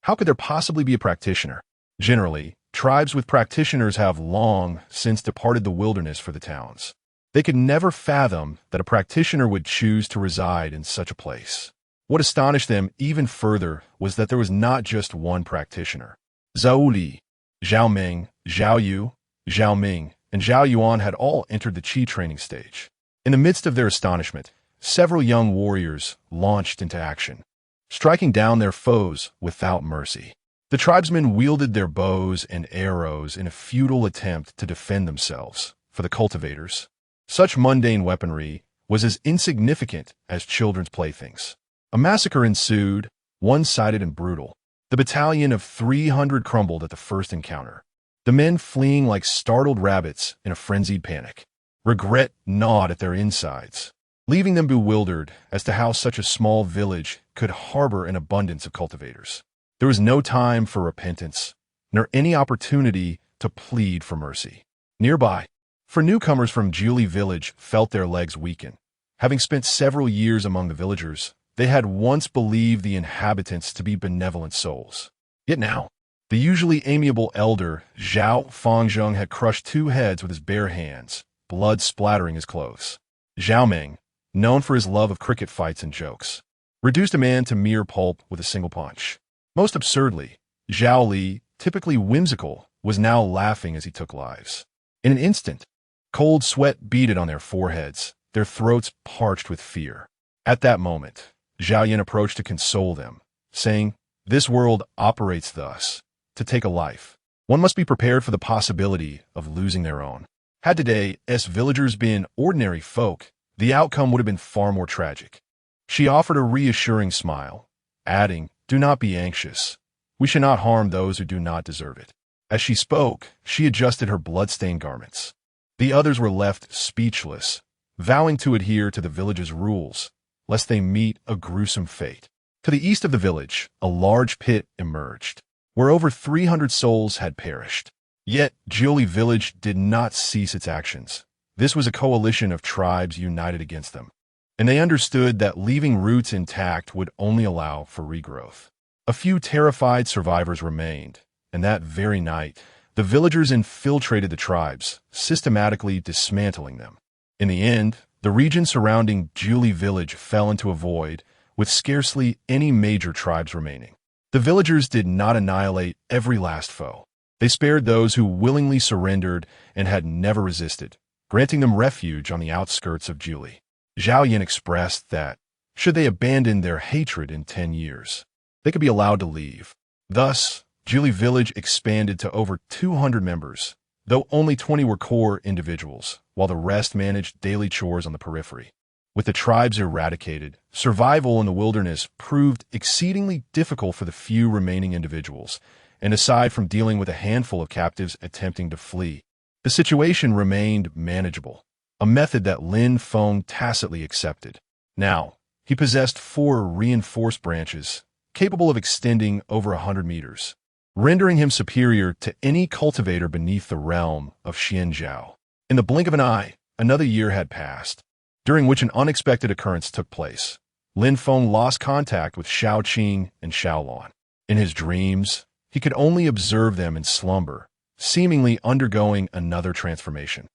How could there possibly be a practitioner? Generally, tribes with practitioners have long since departed the wilderness for the towns. They could never fathom that a practitioner would choose to reside in such a place. What astonished them even further was that there was not just one practitioner. Zhao Li, Zhao Meng, Zhao Yu, Zhao Ming, and Zhao Yuan had all entered the Qi training stage. In the midst of their astonishment, several young warriors launched into action, striking down their foes without mercy. The tribesmen wielded their bows and arrows in a futile attempt to defend themselves. For the cultivators, such mundane weaponry was as insignificant as children's playthings. A massacre ensued, one-sided and brutal. The battalion of 300 crumbled at the first encounter, the men fleeing like startled rabbits in a frenzied panic. Regret gnawed at their insides, leaving them bewildered as to how such a small village could harbor an abundance of cultivators. There was no time for repentance, nor any opportunity to plead for mercy. Nearby, for newcomers from Jiuli village felt their legs weaken. Having spent several years among the villagers, they had once believed the inhabitants to be benevolent souls. Yet now, the usually amiable elder Zhao Fengzheng had crushed 2 heads with his bare hands, blood splattering his clothes. Zhao Meng, known for his love of cricket fights and jokes, reduced a man to mere pulp with a single punch. Most absurdly, Zhao Li, typically whimsical, was now laughing as he took lives. In an instant, cold sweat beaded on their foreheads, their throats parched with fear. At that moment, Zhao Yin approached to console them, saying, "This world operates thus. To take a life, one must be prepared for the possibility of losing their own. Had today's villagers been ordinary folk, the outcome would have been far more tragic. She offered a reassuring smile, adding, "Do not be anxious. We should not harm those who do not deserve it." As she spoke, she adjusted her blood-stained garments. The others were left speechless, vowing to adhere to the village's rules, lest they meet a gruesome fate. To the east of the village, a large pit emerged, where over 300 souls had perished. Yet, Julie village did not cease its actions. This was a coalition of tribes united against them, and they understood that leaving roots intact would only allow for regrowth. A few terrified survivors remained, and that very night, the villagers infiltrated the tribes, systematically dismantling them. In the end, the region surrounding Julie village fell into a void, with scarcely any major tribes remaining. The villagers did not annihilate every last foe. They spared those who willingly surrendered and had never resisted, granting them refuge on the outskirts of Julie. Zhao Yan expressed that, should they abandon their hatred in 10 years, they could be allowed to leave. Thus, Julie village expanded to over 200 members, though only 20 were core individuals, while the rest managed daily chores on the periphery. With the tribes eradicated, survival in the wilderness proved exceedingly difficult for the few remaining individuals, and aside from dealing with a handful of captives attempting to flee, the situation remained manageable, a method that Lin Feng tacitly accepted. Now, he possessed 4 reinforced branches, capable of extending over 100 meters, rendering him superior to any cultivator beneath the realm of Xianzhao. In the blink of an eye, another year had passed, during which an unexpected occurrence took place. Lin Feng lost contact with Xiao Qing and Xiaolon. In his dreams, he could only observe them in slumber, seemingly undergoing another transformation.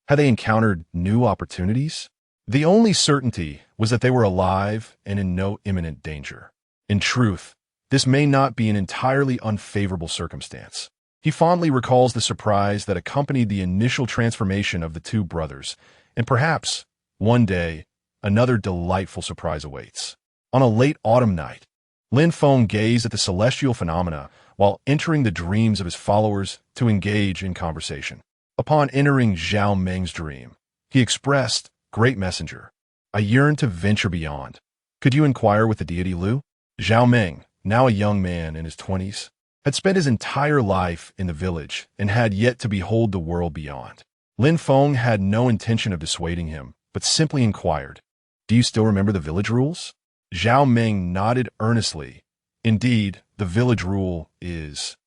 Had they encountered new opportunities? The only certainty was that they were alive and in no imminent danger. In truth, this may not be an entirely unfavorable circumstance. He fondly recalls the surprise that accompanied the initial transformation of the two brothers, and perhaps, one day, another delightful surprise awaits. On a late autumn night, Lin Feng gazed at the celestial phenomena while entering the dreams of his followers to engage in conversation. Upon entering Zhao Meng's dream, he expressed, "Great messenger, I yearn to venture beyond. Could you inquire with the deity Lu?" Zhao Meng, now a young man in his 20s, had spent his entire life in the village and had yet to behold the world beyond. Lin Feng had no intention of dissuading him, but simply inquired, "Do you still remember the village rules?" Zhao Meng nodded earnestly. "Indeed, the village rule is..."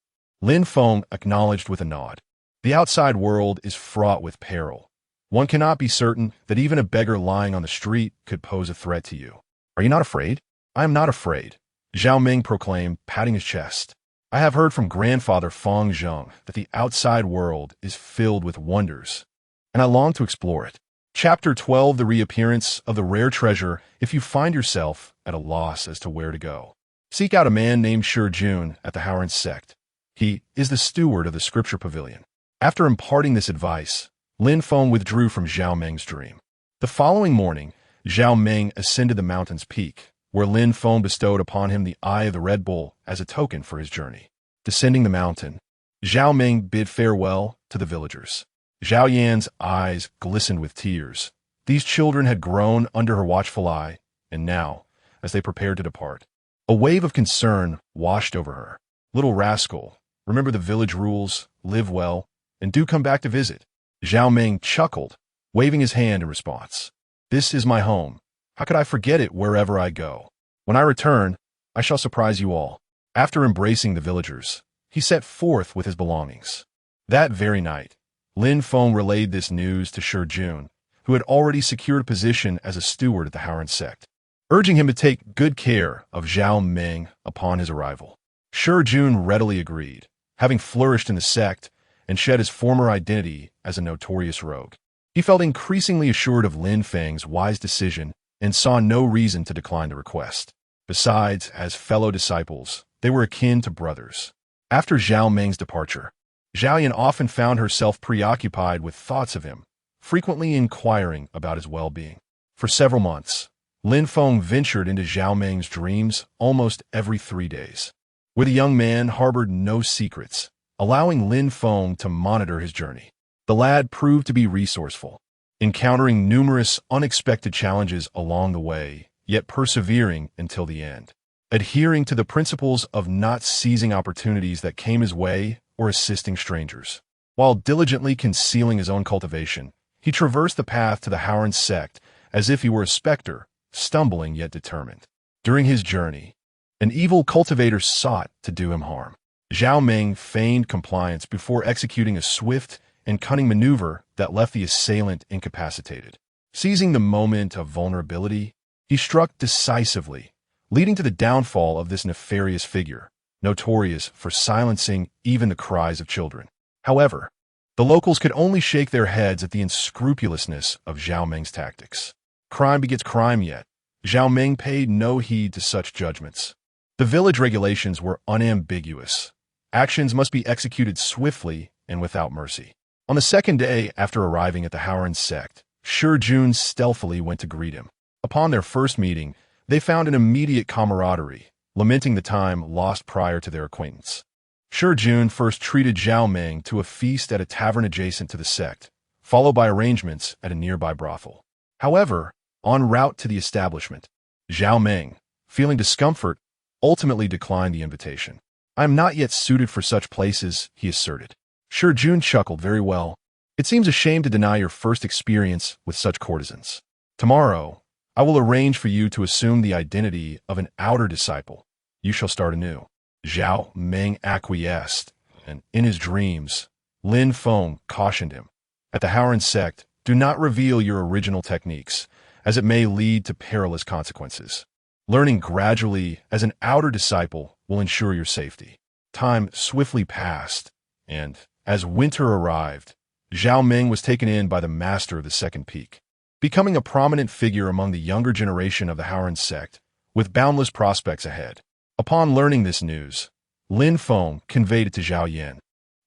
Lin Feng acknowledged with a nod. "The outside world is fraught with peril. One cannot be certain that even a beggar lying on the street could pose a threat to you. Are you not afraid?" "I am not afraid," Zhao Meng proclaimed, patting his chest. "I have heard from grandfather Feng Zheng that the outside world is filled with wonders, and I long to explore it." Chapter 12, The Reappearance of the Rare Treasure. If you find yourself at a loss as to where to go, seek out a man named Shi Jun at the Haoran sect. He is the steward of the scripture pavilion. After imparting this advice, Lin Feng withdrew from Zhao Meng's dream. The following morning, Zhao Meng ascended the mountain's peak, where Lin Feng bestowed upon him the Eye of the Red Bull as a token for his journey. Descending the mountain, Zhao Meng bid farewell to the villagers. Zhao Yan's eyes glistened with tears. These children had grown under her watchful eye, and now, as they prepared to depart, a wave of concern washed over her. "Little rascal, remember the village rules, live well, and do come back to visit." Zhao Meng chuckled, waving his hand in response. "This is my home. How could I forget it wherever I go? When I return, I shall surprise you all." After embracing the villagers, he set forth with his belongings. That very night, Lin Feng relayed this news to Shi Jun, who had already secured a position as a steward at the Haoran sect, urging him to take good care of Zhao Meng upon his arrival. Shi Jun readily agreed, having flourished in the sect and shed his former identity as a notorious rogue. He felt increasingly assured of Lin Feng's wise decision and saw no reason to decline the request. Besides, as fellow disciples, they were akin to brothers. After Zhao Meng's departure, Zhao Yan often found herself preoccupied with thoughts of him, frequently inquiring about his well-being. For several months, Lin Feng ventured into Zhao Meng's dreams almost every 3 days, where the young man harbored no secrets, allowing Lin Feng to monitor his journey. The lad proved to be resourceful. encountering numerous unexpected challenges along the way, yet persevering until the end, adhering to the principles of not seizing opportunities that came his way or assisting strangers. While diligently concealing his own cultivation, he traversed the path to the Howard sect as if he were a specter, stumbling yet determined. During his journey, an evil cultivator sought to do him harm. Zhao Meng feigned compliance before executing a swift and cunning maneuver that left the assailant incapacitated. Seizing the moment of vulnerability, he struck decisively, leading to the downfall of this nefarious figure, notorious for silencing even the cries of children. However, the locals could only shake their heads at the unscrupulousness of Zhao Meng's tactics. Crime begets crime yet. Zhao Meng paid no heed to such judgments. The village regulations were unambiguous. Actions must be executed swiftly and without mercy. On the second day after arriving at the Howard sect, Shi Jun stealthily went to greet him. Upon their first meeting, they found an immediate camaraderie, lamenting the time lost prior to their acquaintance. Shi Jun first treated Zhao Meng to a feast at a tavern adjacent to the sect, followed by arrangements at a nearby brothel. However, en route to the establishment, Zhao Meng, feeling discomfort, ultimately declined the invitation. "I am not yet suited for such places," he asserted. Shi Jun chuckled. "Very well. It seems a shame to deny your first experience with such courtesans. Tomorrow, I will arrange for you to assume the identity of an outer disciple. You shall start anew." Zhao Meng acquiesced, and in his dreams, Lin Feng cautioned him. "At the Howard sect, do not reveal your original techniques, as it may lead to perilous consequences. Learning gradually as an outer disciple will ensure your safety." Time swiftly passed, and as winter arrived, Zhao Meng was taken in by the master of the second peak, becoming a prominent figure among the younger generation of the Howard sect, with boundless prospects ahead. Upon learning this news, Lin Feng conveyed it to Zhao Yan,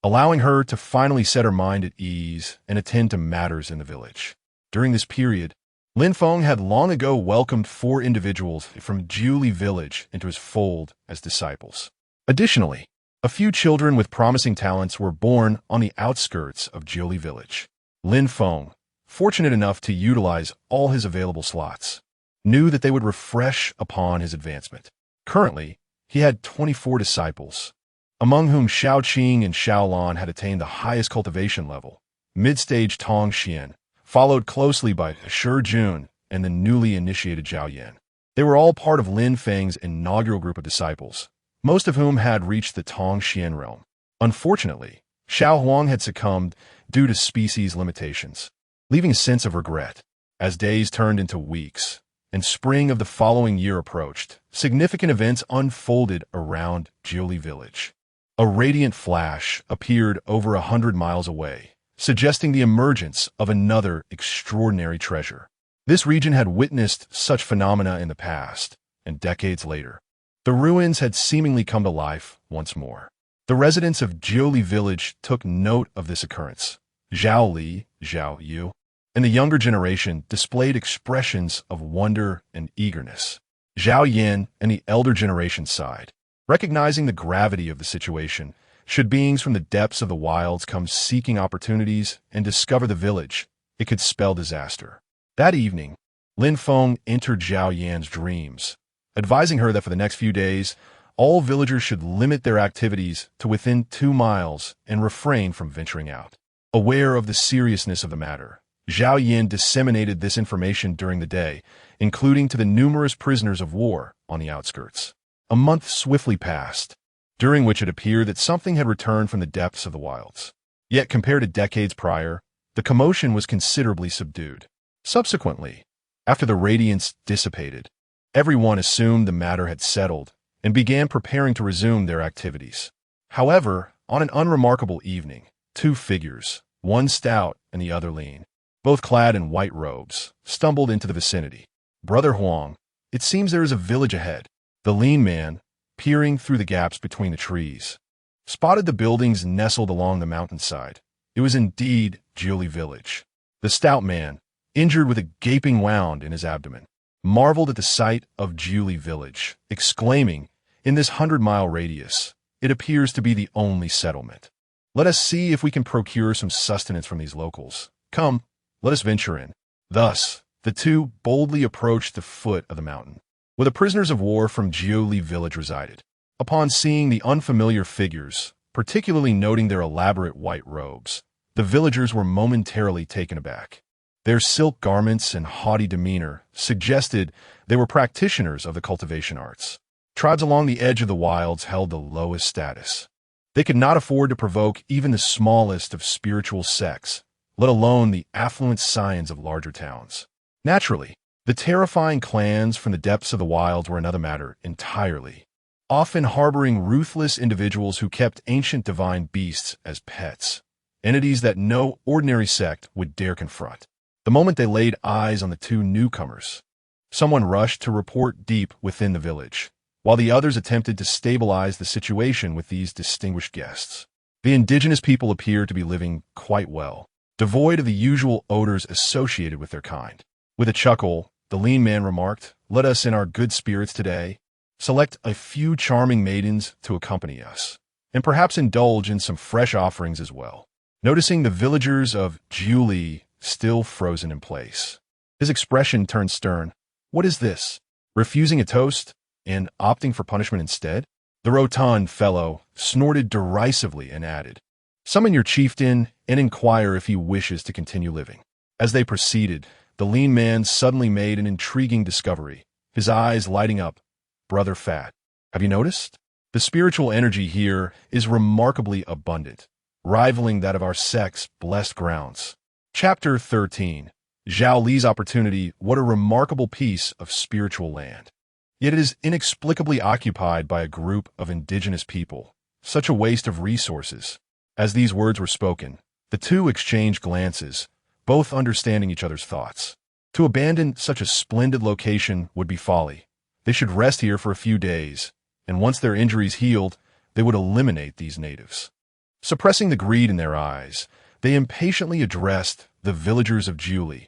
allowing her to finally set her mind at ease and attend to matters in the village. During this period, Lin Feng had long ago welcomed 4 individuals from Jiuli village into his fold as disciples. Additionally, a few children with promising talents were born on the outskirts of Jiuli village. Lin Feng, fortunate enough to utilize all his available slots, knew that they would refresh upon his advancement. Currently, he had 24 disciples, among whom Xiao Qing and Xiao Lan had attained the highest cultivation level. Mid-stage Tong Xian, followed closely by Shi Jun and the newly initiated Zhao Yan. They were all part of Lin Feng's inaugural group of disciples, most of whom had reached the Tong Xian realm. Unfortunately, Xiao Huang had succumbed due to species limitations, leaving a sense of regret. As days turned into weeks, and spring of the following year approached, significant events unfolded around Jiuli village. A radiant flash appeared over 100 miles away, suggesting the emergence of another extraordinary treasure. This region had witnessed such phenomena in the past, and decades later, the ruins had seemingly come to life once more. The residents of Jiuli village took note of this occurrence. Zhao Li, Zhao Yu, and the younger generation displayed expressions of wonder and eagerness. Zhao Yan and the elder generation sighed, recognizing the gravity of the situation. Should beings from the depths of the wilds come seeking opportunities and discover the village, it could spell disaster. That evening, Lin Feng entered Zhao Yan's dreams, advising her that for the next few days, all villagers should limit their activities to within 2 miles and refrain from venturing out. Aware of the seriousness of the matter, Zhao Yan disseminated this information during the day, including to the numerous prisoners of war on the outskirts. A month swiftly passed, during which it appeared that something had returned from the depths of the wilds. Yet compared to decades prior, the commotion was considerably subdued. Subsequently, after the radiance dissipated, everyone assumed the matter had settled and began preparing to resume their activities. However, on an unremarkable evening, 2 figures, one stout and the other lean, both clad in white robes, stumbled into the vicinity. "Brother Huang, it seems there is a village ahead." The lean man, peering through the gaps between the trees, spotted the buildings nestled along the mountainside. It was indeed Jiuli village. The stout man, injured with a gaping wound in his abdomen, marveled at the sight of Jiuli village, exclaiming, "In this 100-mile radius, it appears to be the only settlement. Let us see if we can procure some sustenance from these locals. Come." Let us venture in. Thus, the two boldly approached the foot of the mountain, where the prisoners of war from Jiuli village resided. Upon seeing the unfamiliar figures, particularly noting their elaborate white robes, the villagers were momentarily taken aback. Their silk garments and haughty demeanor suggested they were practitioners of the cultivation arts. Tribes along the edge of the wilds held the lowest status. They could not afford to provoke even the smallest of spiritual sects, let alone the affluent scions of larger towns. Naturally, the terrifying clans from the depths of the wilds were another matter entirely, often harboring ruthless individuals who kept ancient divine beasts as pets, entities that no ordinary sect would dare confront. The moment they laid eyes on the two newcomers, someone rushed to report deep within the village, while the others attempted to stabilize the situation with these distinguished guests. The indigenous people appeared to be living quite well, devoid of the usual odors associated with their kind. With a chuckle, the lean man remarked, "Let us, in our good spirits today, select a few charming maidens to accompany us, and perhaps indulge in some fresh offerings as well." Noticing the villagers of Jiuli still frozen in place, his expression turned stern. "What is this? Refusing a toast and opting for punishment instead?" The rotund fellow snorted derisively and added, "Summon your chieftain and inquire if he wishes to continue living." As they proceeded, the lean man suddenly made an intriguing discovery, his eyes lighting up. "Brother Fat, have you noticed? The spiritual energy here is remarkably abundant, rivaling that of our sect's blessed grounds." Chapter 13. Zhao Li's opportunity. What a remarkable piece of spiritual land. Yet it is inexplicably occupied by a group of indigenous people. Such a waste of resources. As these words were spoken, the two exchanged glances, both understanding each other's thoughts. To abandon such a splendid location would be folly. They should rest here for a few days, and once their injuries healed, they would eliminate these natives. Suppressing the greed in their eyes, they impatiently addressed the villagers of Jiuli.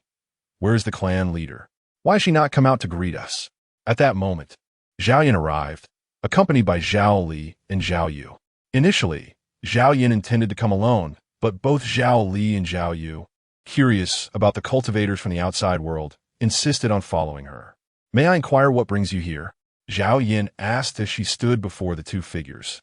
"Where is the clan leader? Why has she not come out to greet us?" At that moment, Zhao Yan arrived, accompanied by Zhao Li and Zhao Yu. Initially, Zhao Yan intended to come alone, but both Zhao Li and Zhao Yu, curious about the cultivators from the outside world, insisted on following her. "May I inquire what brings you here?" Zhao Yan asked as she stood before the two figures,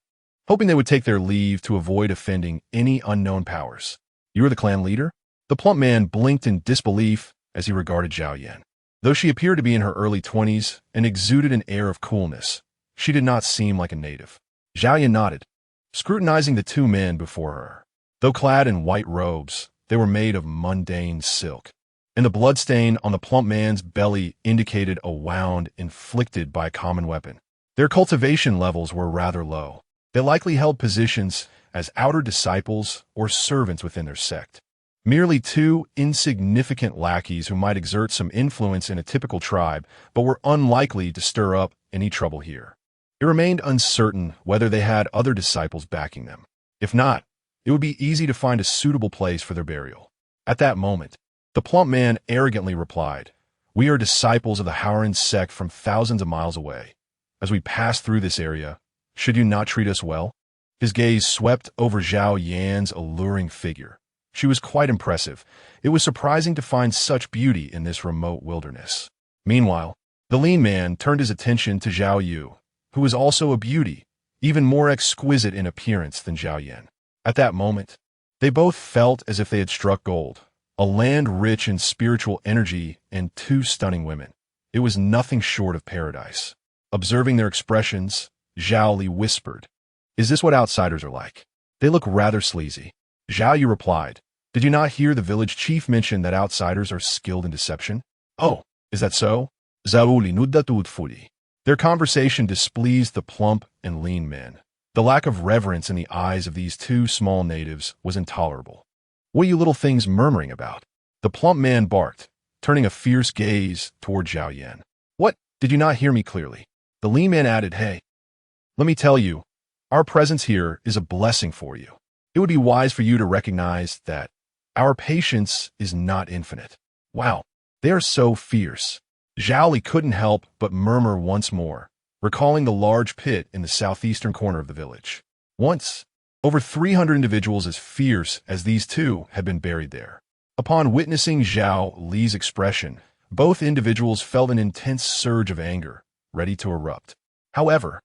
hoping they would take their leave to avoid offending any unknown powers. "You are the clan leader?" The plump man blinked in disbelief as he regarded Zhao Yan. Though she appeared to be in her early 20s and exuded an air of coolness, she did not seem like a native. Zhao Yan nodded, scrutinizing the two men before her. Though clad in white robes, they were made of mundane silk, and the bloodstain on the plump man's belly indicated a wound inflicted by a common weapon. Their cultivation levels were rather low. They likely held positions as outer disciples or servants within their sect. Merely two insignificant lackeys who might exert some influence in a typical tribe, but were unlikely to stir up any trouble here. It remained uncertain whether they had other disciples backing them. If not, it would be easy to find a suitable place for their burial. At that moment, the plump man arrogantly replied, "We are disciples of the Howran sect from thousands of miles away. As we pass through this area, should you not treat us well?" His gaze swept over Zhao Yan's alluring figure. She was quite impressive. It was surprising to find such beauty in this remote wilderness. Meanwhile, the lean man turned his attention to Zhao Yu, who was also a beauty, even more exquisite in appearance than Zhao Yan. At that moment, they both felt as if they had struck gold, a land rich in spiritual energy and two stunning women. It was nothing short of paradise. Observing their expressions, Zhao Li whispered, "Is this what outsiders are like? They look rather sleazy." Zhao Yu replied, "Did you not hear the village chief mention that outsiders are skilled in deception?" "Oh, is that so?" Their conversation displeased the plump and lean men. The lack of reverence in the eyes of these two small natives was intolerable. "What are you little things murmuring about?" The plump man barked, turning a fierce gaze toward Zhao Yan. "What? Did you not hear me clearly?" The lean man added, "Hey, let me tell you, our presence here is a blessing for you. It would be wise for you to recognize that our patience is not infinite." "Wow, they are so fierce." Zhao Li couldn't help but murmur once more, recalling the large pit in the southeastern corner of the village. Once, over 300 individuals as fierce as these two had been buried there. Upon witnessing Zhao Li's expression, both individuals felt an intense surge of anger, ready to erupt. However,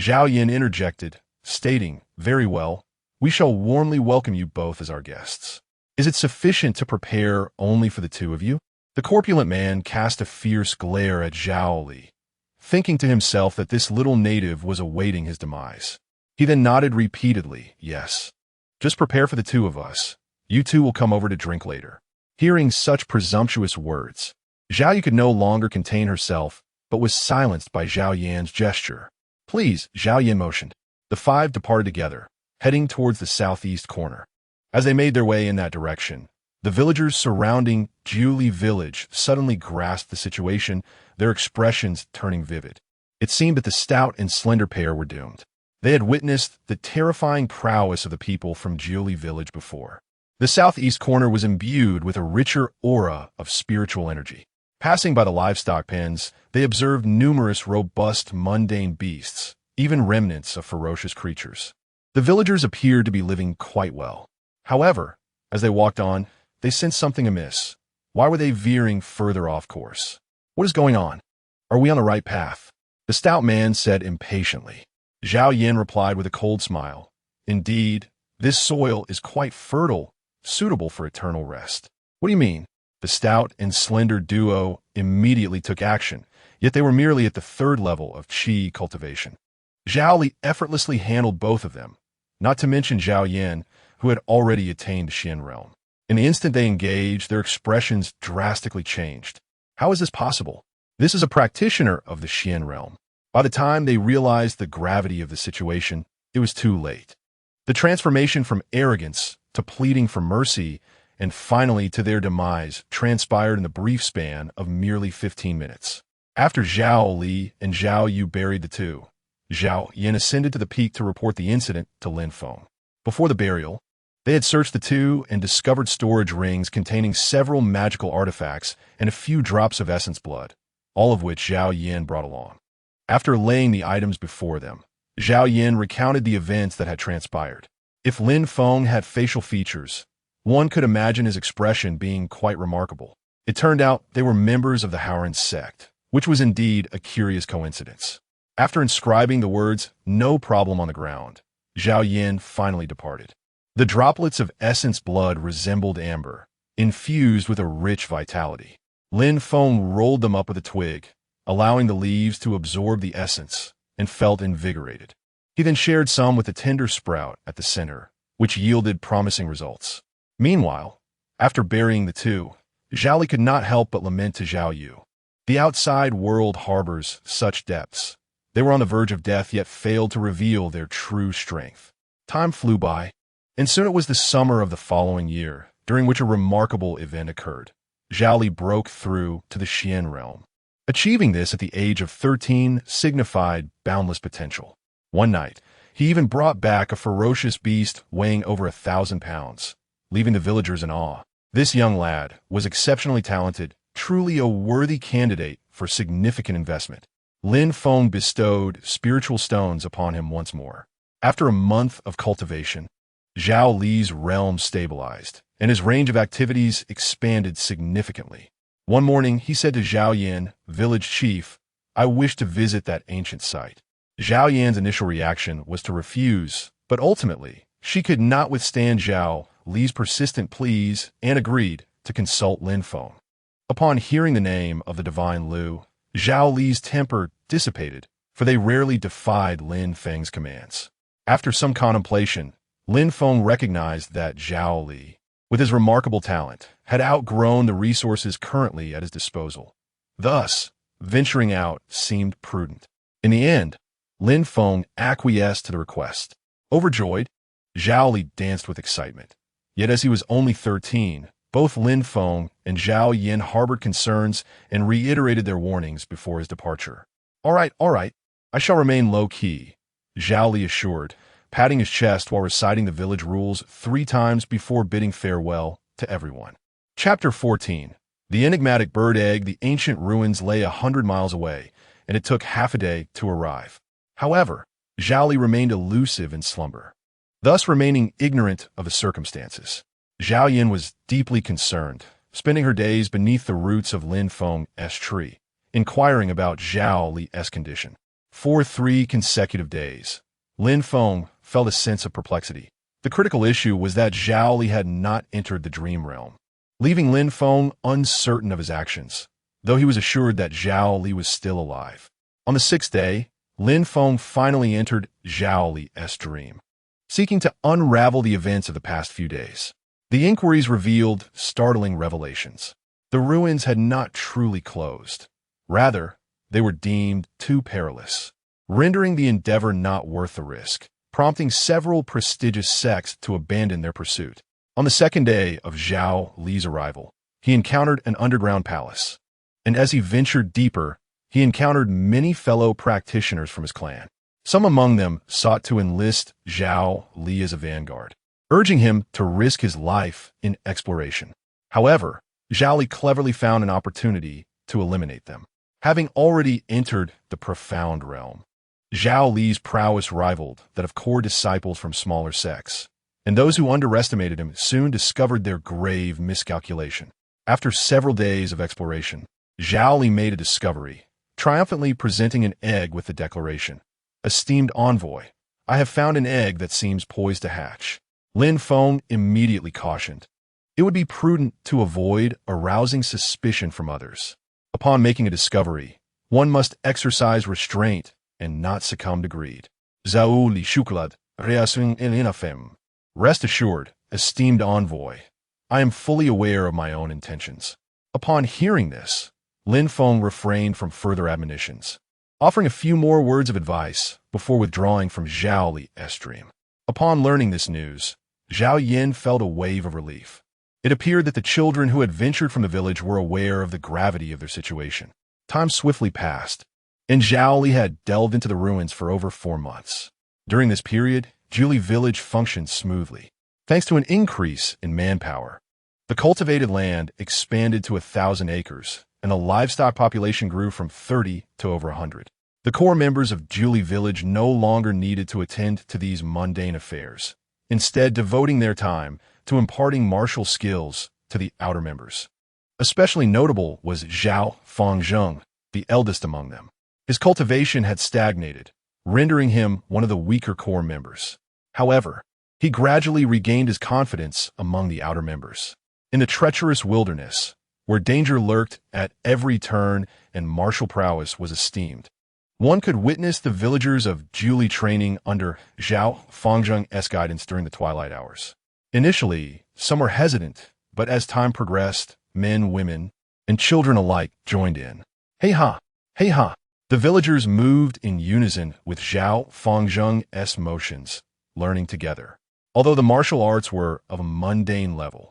Zhao Yin interjected, stating, "Very well, we shall warmly welcome you both as our guests. Is it sufficient to prepare only for the two of you?" The corpulent man cast a fierce glare at Zhao Li, thinking to himself that this little native was awaiting his demise. He then nodded repeatedly, "Yes. Just prepare for the two of us. You two will come over to drink later." Hearing such presumptuous words, Zhao Yu could no longer contain herself, but was silenced by Zhao Yan's gesture. "Please," Zhao Yan motioned. The five departed together, heading towards the southeast corner. As they made their way in that direction, the villagers surrounding Jiuli village suddenly grasped the situation, their expressions turning vivid. It seemed that the stout and slender pair were doomed. They had witnessed the terrifying prowess of the people from Jiuli village before. The southeast corner was imbued with a richer aura of spiritual energy. Passing by the livestock pens, they observed numerous robust, mundane beasts, even remnants of ferocious creatures. The villagers appeared to be living quite well. However, as they walked on, they sensed something amiss. Why were they veering further off course? What is going on? Are we on the right path? The stout man said impatiently. Zhao Yin replied with a cold smile. "Indeed, this soil is quite fertile, suitable for eternal rest." "What do you mean?" The stout and slender duo immediately took action, yet they were merely at the third level of qi cultivation. Zhao Li effortlessly handled both of them, not to mention Zhao Yin, who had already attained the Xian realm. In the instant they engaged, their expressions drastically changed. How is this possible? This is a practitioner of the Xian realm. By the time they realized the gravity of the situation, it was too late. The transformation from arrogance to pleading for mercy and finally to their demise transpired in the brief span of merely 15 minutes. After Zhao Li and Zhao Yu buried the two, Zhao Yin ascended to the peak to report the incident to Lin Feng. Before the burial, they had searched the two and discovered storage rings containing several magical artifacts and a few drops of essence blood, all of which Zhao Yin brought along. After laying the items before them, Zhao Yin recounted the events that had transpired. If Lin Feng had facial features, one could imagine his expression being quite remarkable. It turned out they were members of the Haoran sect, which was indeed a curious coincidence. After inscribing the words, "No problem," on the ground, Zhao Yin finally departed. The droplets of essence blood resembled amber, infused with a rich vitality. Lin Feng rolled them up with a twig, allowing the leaves to absorb the essence, and felt invigorated. He then shared some with the tender sprout at the center, which yielded promising results. Meanwhile, after burying the two, Zhao Li could not help but lament to Zhao Yu. The outside world harbors such depths. They were on the verge of death, yet failed to reveal their true strength. Time flew by, and soon it was the summer of the following year, during which a remarkable event occurred. Zhao Li broke through to the Xian realm. Achieving this at the age of 13 signified boundless potential. One night, he even brought back a ferocious beast weighing over 1,000 pounds, leaving the villagers in awe. This young lad was exceptionally talented, truly a worthy candidate for significant investment. Lin Feng bestowed spiritual stones upon him once more. After a month of cultivation, Zhao Li's realm stabilized, and his range of activities expanded significantly. One morning, he said to Zhao Yin, village chief, "I wish to visit that ancient site." Zhao Yan's initial reaction was to refuse, but ultimately, she could not withstand Zhao Li's persistent pleas and agreed to consult Lin Feng. Upon hearing the name of the divine Lu, Zhao Li's temper dissipated, for they rarely defied Lin Feng's commands. After some contemplation, Lin Feng recognized that Zhao Li, with his remarkable talent, had outgrown the resources currently at his disposal. Thus, venturing out seemed prudent. In the end, Lin Feng acquiesced to the request. Overjoyed, Zhao Li danced with excitement. Yet as he was only 13, both Lin Feng and Zhao Yin harbored concerns and reiterated their warnings before his departure. All right, I shall remain low-key," Zhao Li assured, patting his chest while reciting the village rules 3 times before bidding farewell to everyone. Chapter 14. The enigmatic bird egg. The ancient ruins lay 100 miles away, and it took half a day to arrive. However, Zhao Li remained elusive in slumber, thus remaining ignorant of the circumstances. Zhao Yin was deeply concerned, spending her days beneath the roots of Lin Feng's tree, inquiring about Zhao Li's condition. For 3 consecutive days, Lin Feng felt a sense of perplexity. The critical issue was that Zhao Li had not entered the dream realm, leaving Lin Feng uncertain of his actions, though he was assured that Zhao Li was still alive. On the 6th day, Lin Feng finally entered Zhao Li's dream, seeking to unravel the events of the past few days. The inquiries revealed startling revelations. The ruins had not truly closed. Rather, they were deemed too perilous, rendering the endeavor not worth the risk, prompting several prestigious sects to abandon their pursuit. On the 2nd day of Zhao Li's arrival, he encountered an underground palace, and as he ventured deeper, he encountered many fellow practitioners from his clan. Some among them sought to enlist Zhao Li as a vanguard, urging him to risk his life in exploration. However, Zhao Li cleverly found an opportunity to eliminate them. Having already entered the profound realm, Zhao Li's prowess rivaled that of core disciples from smaller sects, and those who underestimated him soon discovered their grave miscalculation. After several days of exploration, Zhao Li made a discovery, triumphantly presenting an egg with the declaration, "Esteemed envoy, I have found an egg that seems poised to hatch." Lin Feng immediately cautioned, it would be prudent to avoid arousing suspicion from others. Upon making a discovery, one must exercise restraint and not succumb to greed. Zhao Li Shuklad, Reasung Inafem. Rest assured, esteemed envoy, I am fully aware of my own intentions. Upon hearing this, Lin Feng refrained from further admonitions, offering a few more words of advice before withdrawing from Zhao Li's dream. Upon learning this news, Zhao Yin felt a wave of relief. It appeared that the children who had ventured from the village were aware of the gravity of their situation. Time swiftly passed, and Zhao Li had delved into the ruins for over 4 months. During this period, Zhuli village functioned smoothly, thanks to an increase in manpower. The cultivated land expanded to 1,000 acres, and the livestock population grew from 30 to over 100. The core members of Zhuli village no longer needed to attend to these mundane affairs, instead devoting their time to imparting martial skills to the outer members. Especially notable was Zhao Fengzheng, the eldest among them. His cultivation had stagnated, rendering him one of the weaker core members. However, he gradually regained his confidence among the outer members. In the treacherous wilderness, where danger lurked at every turn and martial prowess was esteemed, one could witness the villagers of Zhuli training under Zhao Fengzheng's guidance during the twilight hours. Initially, some were hesitant, but as time progressed, men, women, and children alike joined in. Hey ha! Hey ha! The villagers moved in unison with Zhao Fengzheng's motions, learning together. Although the martial arts were of a mundane level,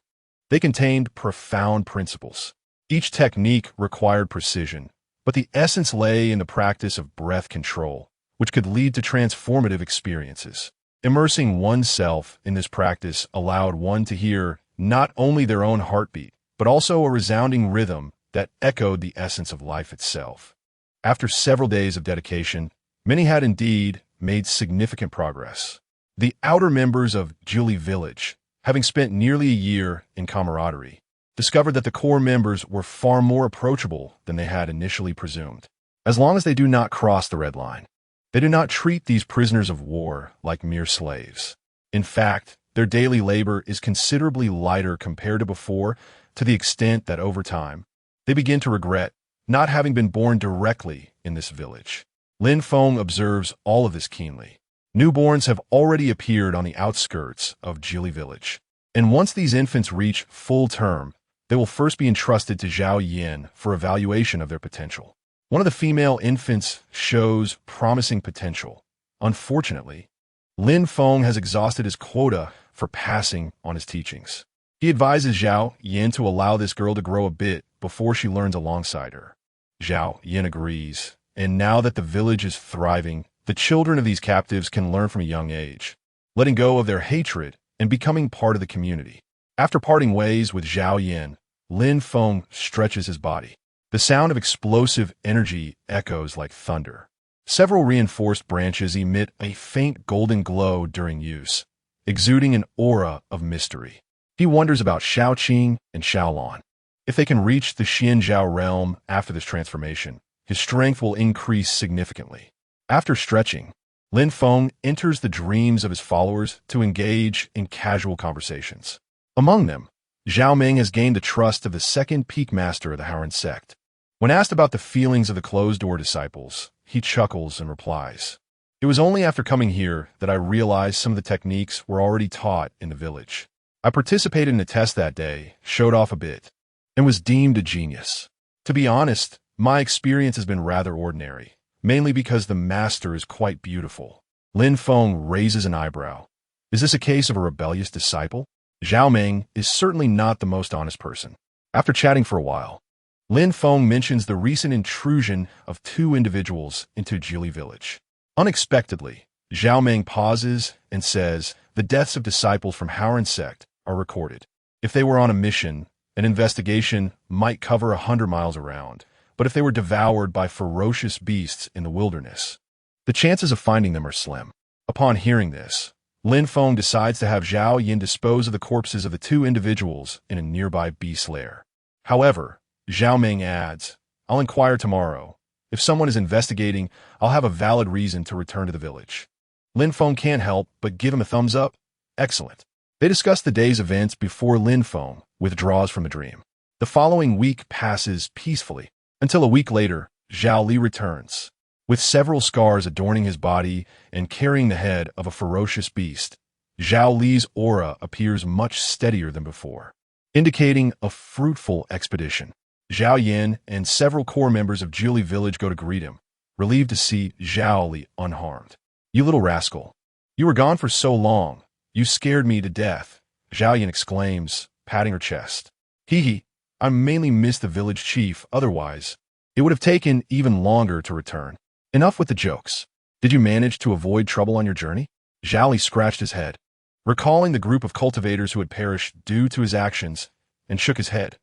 they contained profound principles. Each technique required precision, but the essence lay in the practice of breath control, which could lead to transformative experiences. Immersing oneself in this practice allowed one to hear not only their own heartbeat, but also a resounding rhythm that echoed the essence of life itself. After several days of dedication, many had indeed made significant progress. The outer members of Zhuli village, having spent nearly a year in camaraderie, discovered that the core members were far more approachable than they had initially presumed. As long as they do not cross the red line, they do not treat these prisoners of war like mere slaves. In fact, their daily labor is considerably lighter compared to before, to the extent that over time, they begin to regret not having been born directly in this village. Lin Feng observes all of this keenly. Newborns have already appeared on the outskirts of Zhili village, and once these infants reach full term, they will first be entrusted to Zhao Yin for evaluation of their potential. One of the female infants shows promising potential. Unfortunately, Lin Feng has exhausted his quota for passing on his teachings. He advises Zhao Yin to allow this girl to grow a bit before she learns alongside her. Zhao Yin agrees, and now that the village is thriving, the children of these captives can learn from a young age, letting go of their hatred and becoming part of the community. After parting ways with Zhao Yin, Lin Feng stretches his body. The sound of explosive energy echoes like thunder. Several reinforced branches emit a faint golden glow during use, exuding an aura of mystery. He wonders about Shaoqing and Xiaolan. If they can reach the Xianzhao realm after this transformation, his strength will increase significantly. After stretching, Lin Feng enters the dreams of his followers to engage in casual conversations. Among them, Zhao Ming has gained the trust of the second peak master of the Haoran sect. When asked about the feelings of the closed-door disciples, he chuckles and replies, "It was only after coming here that I realized some of the techniques were already taught in the village. I participated in a test that day, showed off a bit, and was deemed a genius. To be honest, my experience has been rather ordinary, mainly because the master is quite beautiful." Lin Feng raises an eyebrow. Is this a case of a rebellious disciple? Zhao Ming is certainly not the most honest person. After chatting for a while, Lin Feng mentions the recent intrusion of two individuals into Jili village. Unexpectedly, Zhao Ming pauses and says the deaths of disciples from Haoran sect are recorded. If they were on a mission, an investigation might cover 100 miles around, but if they were devoured by ferocious beasts in the wilderness, the chances of finding them are slim. Upon hearing this, Lin Feng decides to have Zhao Yin dispose of the corpses of the two individuals in a nearby beast lair. However, Zhao Ming adds, "I'll inquire tomorrow. If someone is investigating, I'll have a valid reason to return to the village." Lin Feng can't help but give him a thumbs up. Excellent. They discuss the day's events before Lin Feng withdraws from the dream. The following week passes peacefully, until a week later, Zhao Li returns. With several scars adorning his body and carrying the head of a ferocious beast, Zhao Li's aura appears much steadier than before, indicating a fruitful expedition. Zhao Yin and several core members of Jili village go to greet him, relieved to see Zhao Li unharmed. "You little rascal. You were gone for so long. You scared me to death," Zhao Yin exclaims, patting her chest. "Hee hee, I mainly miss the village chief, otherwise it would have taken even longer to return." Enough with the jokes. Did you manage to avoid trouble on your journey? Zhao Li scratched his head, recalling the group of cultivators who had perished due to his actions, and shook his head.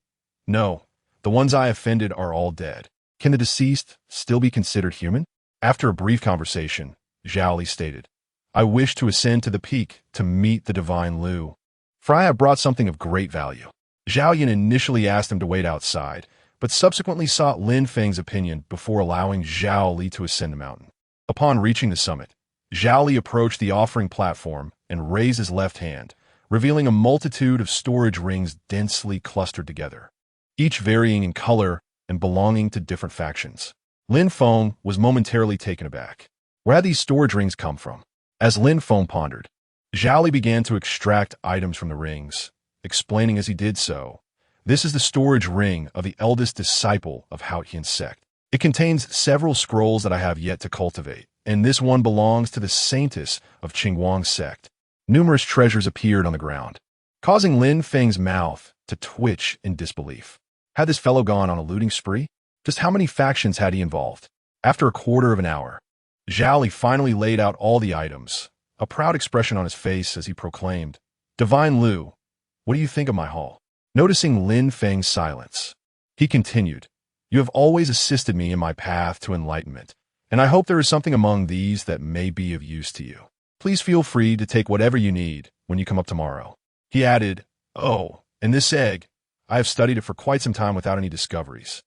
"No, the ones I offended are all dead. Can the deceased still be considered human?" After a brief conversation, Zhao Li stated, "I wish to ascend to the peak to meet the divine Lu. Freya brought something of great value." Zhao Yin initially asked him to wait outside, but subsequently sought Lin Feng's opinion before allowing Zhao Li to ascend the mountain. Upon reaching the summit, Zhao Li approached the offering platform and raised his left hand, revealing a multitude of storage rings densely clustered together, each varying in color and belonging to different factions. Lin Feng was momentarily taken aback. Where had these storage rings come from? As Lin Feng pondered, Zhao Li began to extract items from the rings, explaining as he did so, "This is the storage ring of the eldest disciple of Haotian sect. It contains several scrolls that I have yet to cultivate, and this one belongs to the saintess of Qingguang sect." Numerous treasures appeared on the ground, causing Lin Feng's mouth to twitch in disbelief. Had this fellow gone on a looting spree? Just how many factions had he involved? After a quarter of an hour, Zhao Li finally laid out all the items, a proud expression on his face as he proclaimed, "Divine Lu, what do you think of my haul?" Noticing Lin Feng's silence, he continued, "You have always assisted me in my path to enlightenment, and I hope there is something among these that may be of use to you. Please feel free to take whatever you need when you come up tomorrow." He added, "Oh, and this egg, I have studied it for quite some time without any discoveries.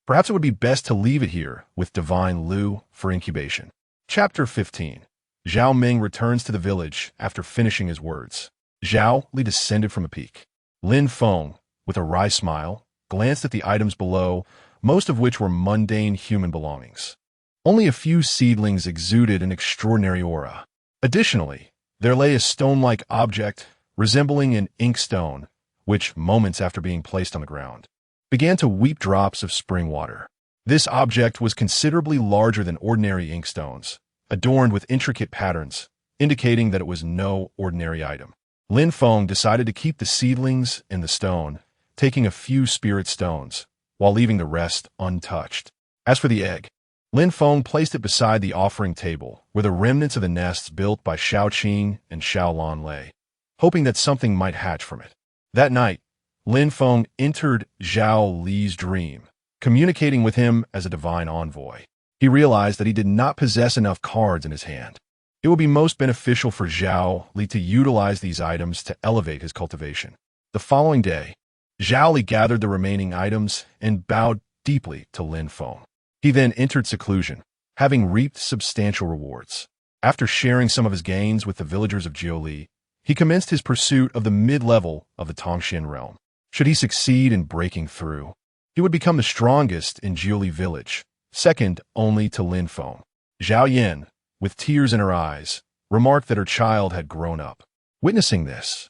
Perhaps it would be best to leave it here with Divine Lu for incubation." Chapter 15. Zhao Ming returns to the village after finishing his words. Zhao Li descended from a peak. Lin Feng, with a wry smile, glanced at the items below, most of which were mundane human belongings. Only a few seedlings exuded an extraordinary aura. Additionally, there lay a stone-like object resembling an inkstone, which, moments after being placed on the ground, began to weep drops of spring water. This object was considerably larger than ordinary inkstones, adorned with intricate patterns, indicating that it was no ordinary item. Lin Feng decided to keep the seedlings and the stone, taking a few spirit stones, while leaving the rest untouched. As for the egg, Lin Feng placed it beside the offering table, where the remnants of the nests built by Shaoqing and Xiaolan lay, hoping that something might hatch from it. That night, Lin Feng entered Zhao Li's dream, communicating with him as a divine envoy. He realized that he did not possess enough cards in his hand. It would be most beneficial for Zhao Li to utilize these items to elevate his cultivation. The following day, Zhao Li gathered the remaining items and bowed deeply to Lin Feng. He then entered seclusion, having reaped substantial rewards. After sharing some of his gains with the villagers of Jiuli, he commenced his pursuit of the mid-level of the Tongxian realm. Should he succeed in breaking through, he would become the strongest in Jiuli village, second only to Lin Feng. Zhao Yin, with tears in her eyes, remarked that her child had grown up. Witnessing this,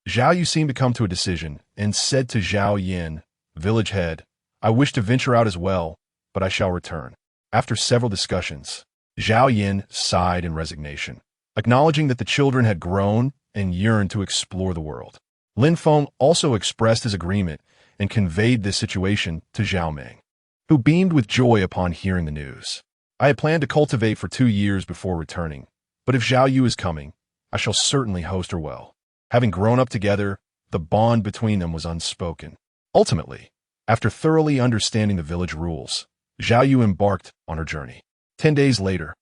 Zhao Yu seemed to come to a decision and said to Zhao Yin, village head, I wish to venture out as well, but I shall return. After several discussions, Zhao Yin sighed in resignation, acknowledging that the children had grown and yearned to explore the world. Lin Feng also expressed his agreement and conveyed this situation to Zhao Meng, who beamed with joy upon hearing the news. I had planned to cultivate for 2 years before returning, but if Zhao Yu is coming, I shall certainly host her well. Having grown up together, the bond between them was unspoken. Ultimately, after thoroughly understanding the village rules, Zhao Yu embarked on her journey. 10 days later,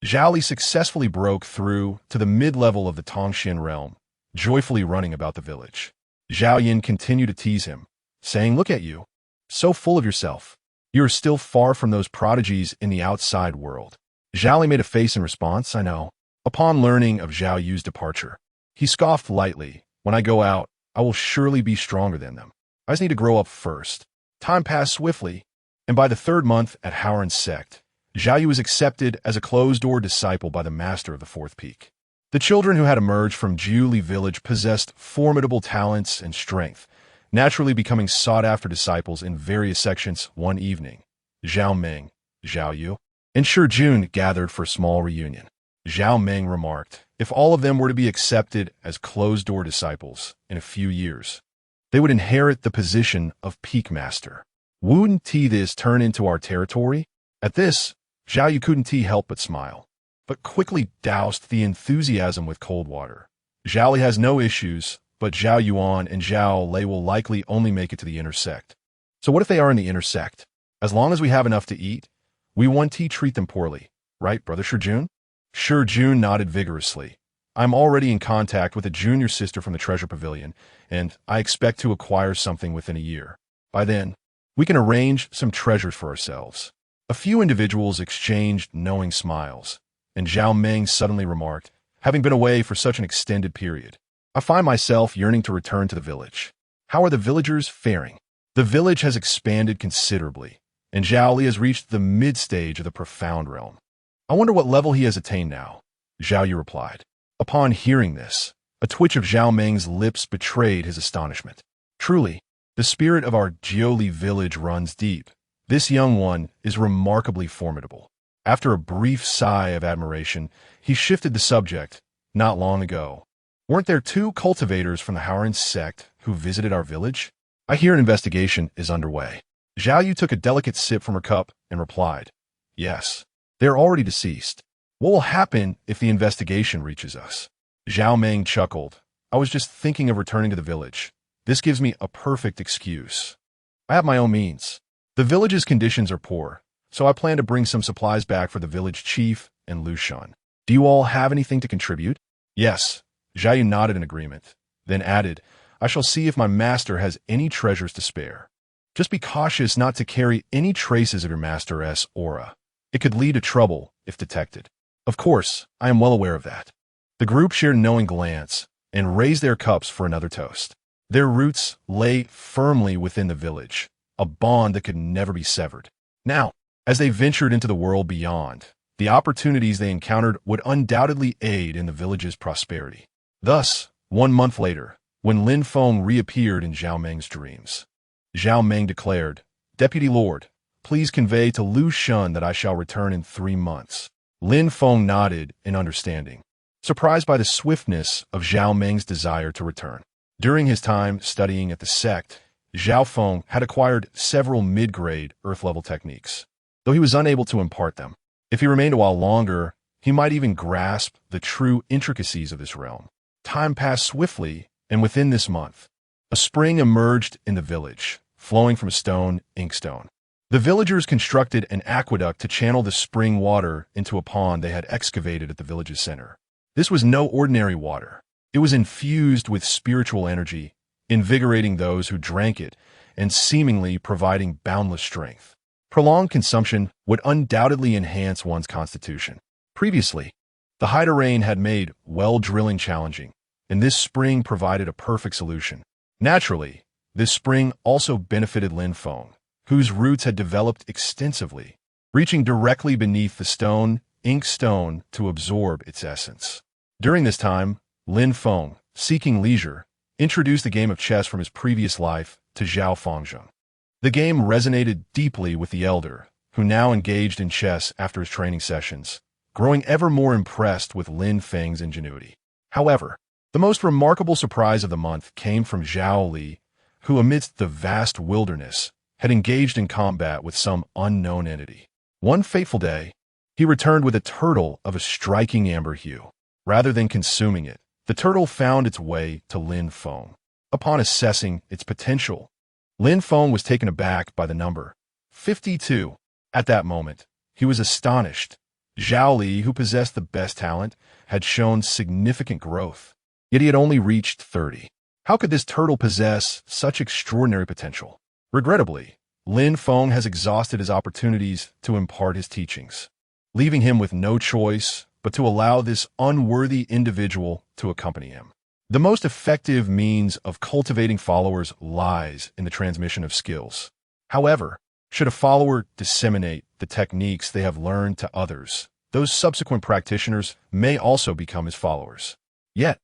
Zhao Li successfully broke through to the mid-level of the Tongxian realm, joyfully running about the village. Zhao Yin continued to tease him, saying, look at you, so full of yourself. You are still far from those prodigies in the outside world. Zhao Li made a face in response, I know. Upon learning of Zhao Yu's departure, he scoffed lightly, when I go out, I will surely be stronger than them. I just need to grow up first. Time passed swiftly, and by the 3rd month at Howren's sect, Zhao Yu was accepted as a closed-door disciple by the master of the 4th peak. The children who had emerged from Jiuli village possessed formidable talents and strength, naturally becoming sought-after disciples in various sections. One evening, Zhao Meng, Zhao Yu, and Shi Jun gathered for a small reunion. Zhao Meng remarked, if all of them were to be accepted as closed-door disciples in a few years, they would inherit the position of peak master. Wouldn't this turn into our territory? At this, Zhao Yu couldn't help but smile, but quickly doused the enthusiasm with cold water. Zhao Li has no issues, but Zhao Yuan and Zhao Lei will likely only make it to the inner sect. So what if they are in the inner sect? As long as we have enough to eat, we won't treat them poorly, right, Brother Shi Jun? Shi Jun nodded vigorously. I'm already in contact with a junior sister from the Treasure Pavilion, and I expect to acquire something within a year. By then, we can arrange some treasures for ourselves. A few individuals exchanged knowing smiles, and Zhao Meng suddenly remarked, having been away for such an extended period, I find myself yearning to return to the village. How are the villagers faring? The village has expanded considerably, and Zhao Li has reached the mid-stage of the profound realm. I wonder what level he has attained now, Zhao Yu replied. Upon hearing this, a twitch of Zhao Meng's lips betrayed his astonishment. Truly, the spirit of our Jiuli village runs deep. This young one is remarkably formidable. After a brief sigh of admiration, he shifted the subject. Not long ago, weren't there 2 cultivators from the Howren sect who visited our village? I hear an investigation is underway. Zhao Yu took a delicate sip from her cup and replied, yes. They are already deceased. What will happen if the investigation reaches us? Zhao Meng chuckled. I was just thinking of returning to the village. This gives me a perfect excuse. I have my own means. The village's conditions are poor, so I plan to bring some supplies back for the village chief and Lu Shan. Do you all have anything to contribute? Yes. Zhao Yu nodded in agreement, then added, I shall see if my master has any treasures to spare. Just be cautious not to carry any traces of your master's aura. It could lead to trouble if detected. Of course, I am well aware of that. The group shared a knowing glance and raised their cups for another toast. Their roots lay firmly within the village, a bond that could never be severed. Now, as they ventured into the world beyond, the opportunities they encountered would undoubtedly aid in the village's prosperity. Thus, 1 month later, when Lin Feng reappeared in Zhao Meng's dreams, Zhao Meng declared, Deputy Lord, please convey to Lu Shan that I shall return in 3 months. Lin Feng nodded in understanding, surprised by the swiftness of Zhao Meng's desire to return. During his time studying at the sect, Zhao Feng had acquired several mid-grade Earth-level techniques, though he was unable to impart them. If he remained a while longer, he might even grasp the true intricacies of this realm. Time passed swiftly, and within this month, a spring emerged in the village, flowing from a stone inkstone. The villagers constructed an aqueduct to channel the spring water into a pond they had excavated at the village's center. This was no ordinary water. It was infused with spiritual energy invigorating those who drank it and seemingly providing boundless strength. Prolonged consumption would undoubtedly enhance one's constitution. Previously, the Haida rain had made well drilling challenging, and this spring provided a perfect solution. Naturally, this spring also benefited Lin Feng, whose roots had developed extensively, reaching directly beneath the ink stone to absorb its essence. During this time, Lin Feng, seeking leisure, introduced the game of chess from his previous life to Zhao Fengzheng. The game resonated deeply with the elder, who now engaged in chess after his training sessions, growing ever more impressed with Lin Feng's ingenuity. However, the most remarkable surprise of the month came from Zhao Li, who amidst the vast wilderness had engaged in combat with some unknown entity. One fateful day, he returned with a turtle of a striking amber hue. Rather than consuming it, the turtle found its way to Lin Feng. Upon assessing its potential, Lin Feng was taken aback by the number 52. At that moment, he was astonished. Zhao Li, who possessed the best talent, had shown significant growth, yet he had only reached 30. How could this turtle possess such extraordinary potential? Regrettably, Lin Feng has exhausted his opportunities to impart his teachings, leaving him with no choice but to allow this unworthy individual to accompany him. The most effective means of cultivating followers lies in the transmission of skills. However, should a follower disseminate the techniques they have learned to others, those subsequent practitioners may also become his followers. Yet,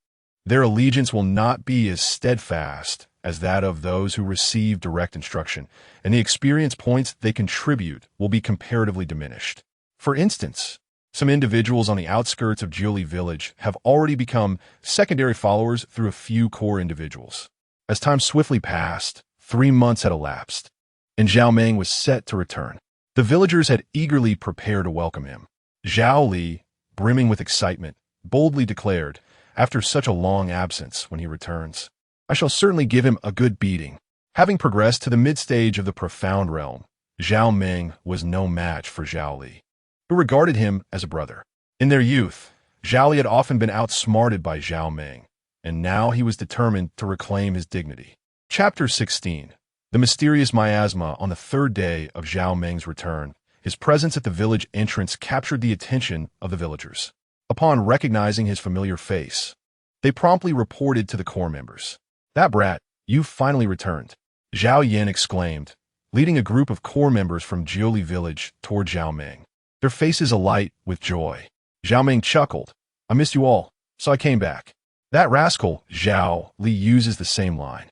their allegiance will not be as steadfast as that of those who receive direct instruction, and the experience points they contribute will be comparatively diminished. For instance, some individuals on the outskirts of Jiuli village have already become secondary followers through a few core individuals. As time swiftly passed, 3 months had elapsed, and Zhao Meng was set to return. The villagers had eagerly prepared to welcome him. Zhao Li, brimming with excitement, boldly declared, after such a long absence, when he returns, I shall certainly give him a good beating. Having progressed to the mid-stage of the profound realm, Zhao Meng was no match for Zhao Li, who regarded him as a brother. In their youth, Zhao Li had often been outsmarted by Zhao Meng, and now he was determined to reclaim his dignity. Chapter 16. The mysterious miasma. On the 3rd day of Zhao Meng's return, his presence at the village entrance captured the attention of the villagers. Upon recognizing his familiar face, they promptly reported to the core members. That brat, you've finally returned, Zhao Yan exclaimed, leading a group of core members from Jiuli village toward Zhao Meng, their faces alight with joy. Zhao Meng chuckled. I missed you all, so I came back. That rascal, Zhao Li, uses the same line.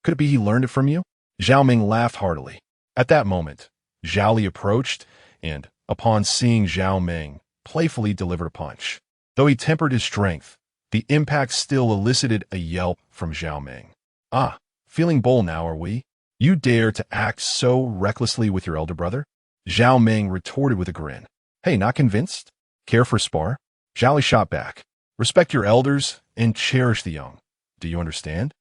Could it be he learned it from you? Zhao Meng laughed heartily. At that moment, Zhao Li approached and, upon seeing Zhao Meng, playfully delivered a punch. Though he tempered his strength, the impact still elicited a yelp from Zhao Meng. Ah, feeling bold now, are we? You dare to act so recklessly with your elder brother? Zhao Meng retorted with a grin. Hey, not convinced? Care for a spar? Zhao Li shot back. Respect your elders and cherish the young. Do you understand?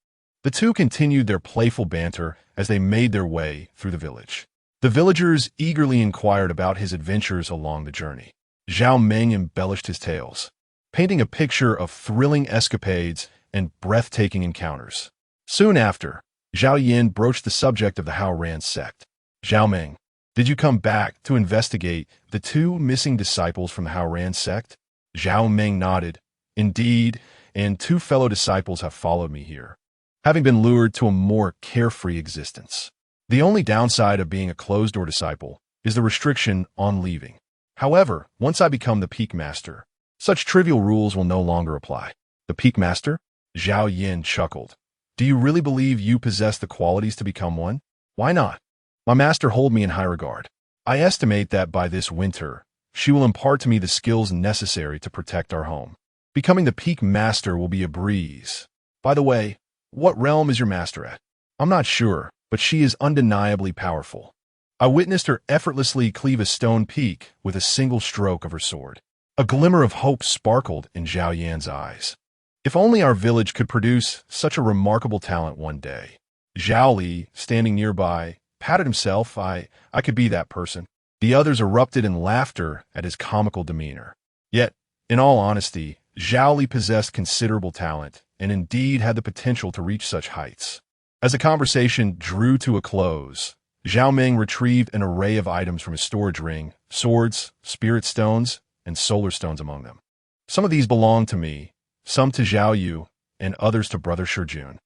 The two continued their playful banter as they made their way through the village. The villagers eagerly inquired about his adventures along the journey. Zhao Meng embellished his tales, painting a picture of thrilling escapades and breathtaking encounters. Soon after, Zhao Yan broached the subject of the Haoran sect. Zhao Meng, did you come back to investigate the 2 missing disciples from the Haoran sect? Zhao Meng nodded. Indeed, and 2 fellow disciples have followed me here, having been lured to a more carefree existence. The only downside of being a closed-door disciple is the restriction on leaving. However, once I become the peak master, such trivial rules will no longer apply. The peak master? Zhao Yan chuckled. Do you really believe you possess the qualities to become one? Why not? My master hold me in high regard. I estimate that by this winter, she will impart to me the skills necessary to protect our home. Becoming the peak master will be a breeze. By the way, what realm is your master at? I'm not sure, but she is undeniably powerful. I witnessed her effortlessly cleave a stone peak with a single stroke of her sword. A glimmer of hope sparkled in Zhao Yan's eyes. If only our village could produce such a remarkable talent one day. Zhao Li, standing nearby, patted himself. I could be that person. The others erupted in laughter at his comical demeanor. Yet, in all honesty, Zhao Li possessed considerable talent and indeed had the potential to reach such heights. As the conversation drew to a close, Zhao Ming retrieved an array of items from his storage ring, swords, spirit stones, and solar stones among them. Some of these belong to me, some to Zhao Yu, and others to Brother Shijun.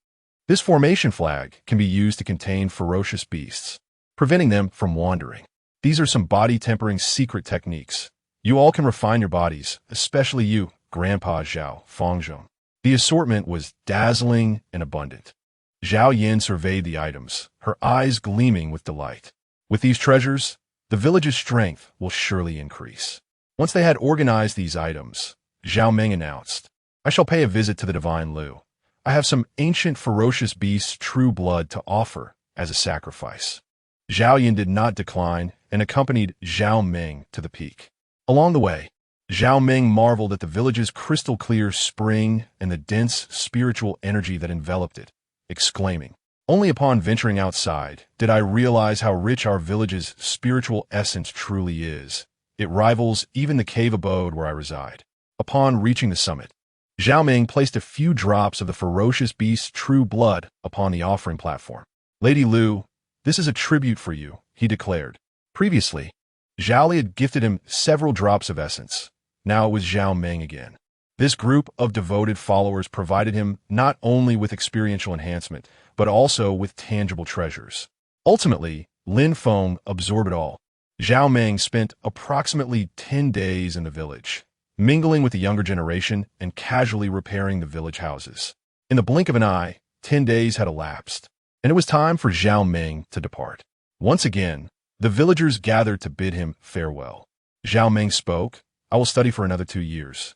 This formation flag can be used to contain ferocious beasts, preventing them from wandering. These are some body-tempering secret techniques. You all can refine your bodies, especially you, Grandpa Zhao Fengzhong. The assortment was dazzling and abundant. Zhao Yin surveyed the items, her eyes gleaming with delight. With these treasures, the village's strength will surely increase. Once they had organized these items, Zhao Ming announced, I shall pay a visit to the divine Lu. I have some ancient ferocious beast's true blood to offer as a sacrifice. Zhao Yin did not decline and accompanied Zhao Ming to the peak. Along the way, Zhao Ming marveled at the village's crystal-clear spring and the dense spiritual energy that enveloped it, exclaiming, only upon venturing outside did I realize how rich our village's spiritual essence truly is. It rivals even the cave abode where I reside. Upon reaching the summit, Zhao Ming placed a few drops of the ferocious beast's true blood upon the offering platform. Lady Lu, this is a tribute for you, he declared. Previously, Zhao Li had gifted him several drops of essence. Now it was Zhao Ming again. This group of devoted followers provided him not only with experiential enhancement, but also with tangible treasures. Ultimately, Lin Feng absorbed it all. Zhao Ming spent approximately 10 days in the village, mingling with the younger generation and casually repairing the village houses. In the blink of an eye, 10 days had elapsed, and it was time for Zhao Ming to depart. Once again, the villagers gathered to bid him farewell. Zhao Ming spoke, I will study for another 2 years.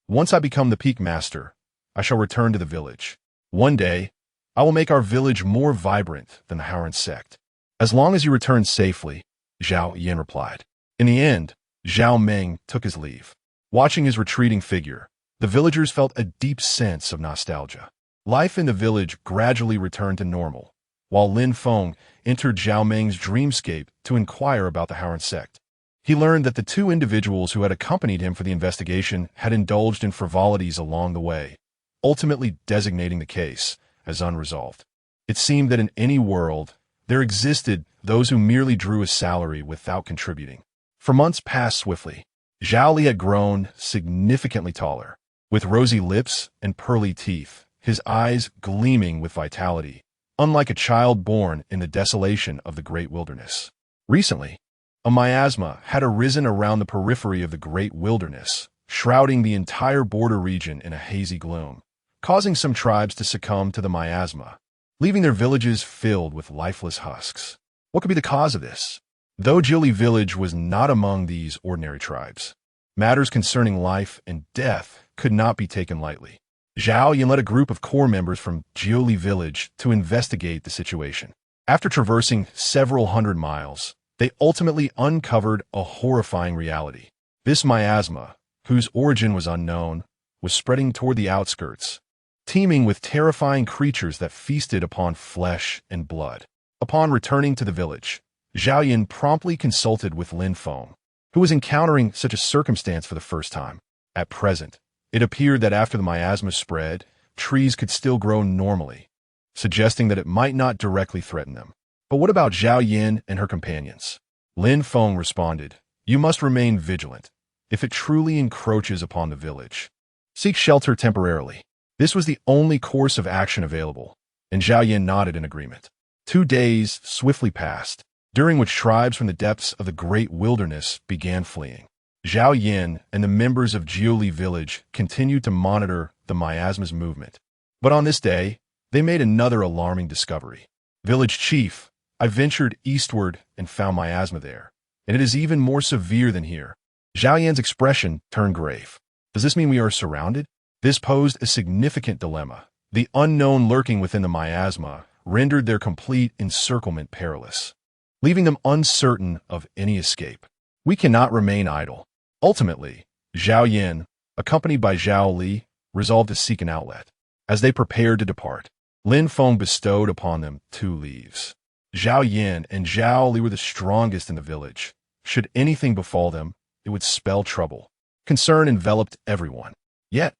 Once I become the peak master, I shall return to the village. One day, I will make our village more vibrant than the Haoran sect. As long as you return safely, Zhao Yin replied. In the end, Zhao Ming took his leave. Watching his retreating figure, the villagers felt a deep sense of nostalgia. Life in the village gradually returned to normal, while Lin Feng entered Zhao Ming's dreamscape to inquire about the Haoran sect. He learned that the 2 individuals who had accompanied him for the investigation had indulged in frivolities along the way, ultimately designating the case as unresolved. It seemed that in any world, there existed those who merely drew a salary without contributing. For months passed swiftly. Zhao Li had grown significantly taller, with rosy lips and pearly teeth, his eyes gleaming with vitality, unlike a child born in the desolation of the great wilderness. Recently, a miasma had arisen around the periphery of the great wilderness, shrouding the entire border region in a hazy gloom, causing some tribes to succumb to the miasma, leaving their villages filled with lifeless husks. What could be the cause of this? Though Jiuli village was not among these ordinary tribes, matters concerning life and death could not be taken lightly. Zhao Yin led a group of core members from Jiuli village to investigate the situation. After traversing several hundred miles, they ultimately uncovered a horrifying reality. This miasma, whose origin was unknown, was spreading toward the outskirts, teeming with terrifying creatures that feasted upon flesh and blood. Upon returning to the village, Zhao Yin promptly consulted with Lin Feng, who was encountering such a circumstance for the first time. At present, it appeared that after the miasma spread, trees could still grow normally, suggesting that it might not directly threaten them. But what about Zhao Yin and her companions? Lin Feng responded, you must remain vigilant. If it truly encroaches upon the village, seek shelter temporarily. This was the only course of action available, and Zhao Yin nodded in agreement. 2 days swiftly passed, during which tribes from the depths of the great wilderness began fleeing. Zhao Yin and the members of Jiuli village continued to monitor the miasma's movement. But on this day, they made another alarming discovery. Village chief, I ventured eastward and found miasma there, and it is even more severe than here. Zhao Yan's expression turned grave. Does this mean we are surrounded? This posed a significant dilemma. The unknown lurking within the miasma rendered their complete encirclement perilous, leaving them uncertain of any escape. We cannot remain idle. Ultimately, Zhao Yin, accompanied by Zhao Li, resolved to seek an outlet. As they prepared to depart, Lin Feng bestowed upon them 2 leaves. Zhao Yin and Zhao Li were the strongest in the village. Should anything befall them, it would spell trouble. Concern enveloped everyone. Yet,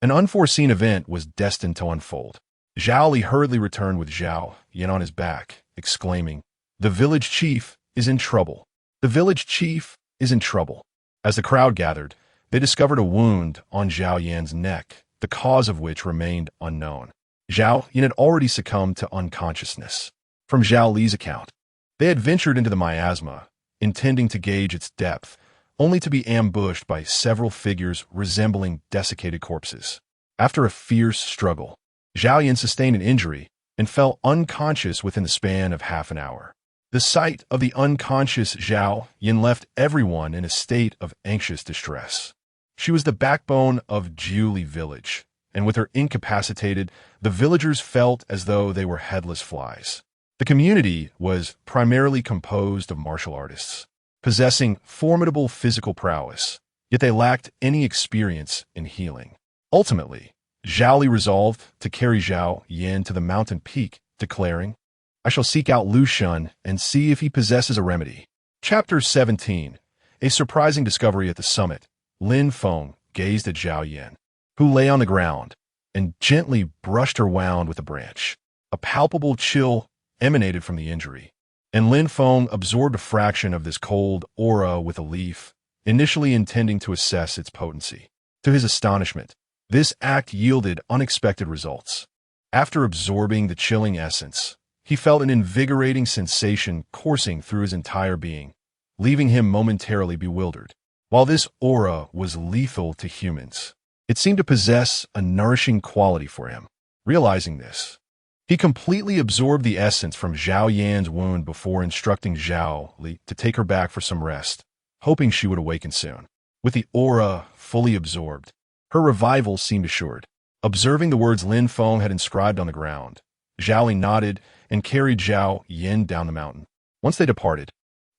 an unforeseen event was destined to unfold. Zhao Li hurriedly returned with Zhao Yin on his back, exclaiming, "The village chief is in trouble. The village chief is in trouble." As the crowd gathered, they discovered a wound on Zhao Yan's neck, the cause of which remained unknown. Zhao Yin had already succumbed to unconsciousness. From Zhao Li's account, they had ventured into the miasma, intending to gauge its depth, only to be ambushed by several figures resembling desiccated corpses. After a fierce struggle, Zhao Yin sustained an injury and fell unconscious within the span of half an hour. The sight of the unconscious Zhao Yin left everyone in a state of anxious distress. She was the backbone of Jiuli village, and with her incapacitated, the villagers felt as though they were headless flies. The community was primarily composed of martial artists, possessing formidable physical prowess, yet they lacked any experience in healing. Ultimately, Zhao Li resolved to carry Zhao Yin to the mountain peak, declaring, "I shall seek out Lu Shun and see if he possesses a remedy." Chapter 17. A surprising discovery at the summit. Lin Feng gazed at Zhao Yin, who lay on the ground, and gently brushed her wound with a branch. A palpable chill emanated from the injury, and Lin Feng absorbed a fraction of this cold aura with a leaf, initially intending to assess its potency. To his astonishment, this act yielded unexpected results. After absorbing the chilling essence, he felt an invigorating sensation coursing through his entire being, leaving him momentarily bewildered. While this aura was lethal to humans, it seemed to possess a nourishing quality for him. Realizing this, he completely absorbed the essence from Zhao Yan's wound before instructing Zhao Li to take her back for some rest, hoping she would awaken soon. With the aura fully absorbed, her revival seemed assured. Observing the words Lin Feng had inscribed on the ground, Zhao Li nodded and carried Zhao Yin down the mountain. Once they departed,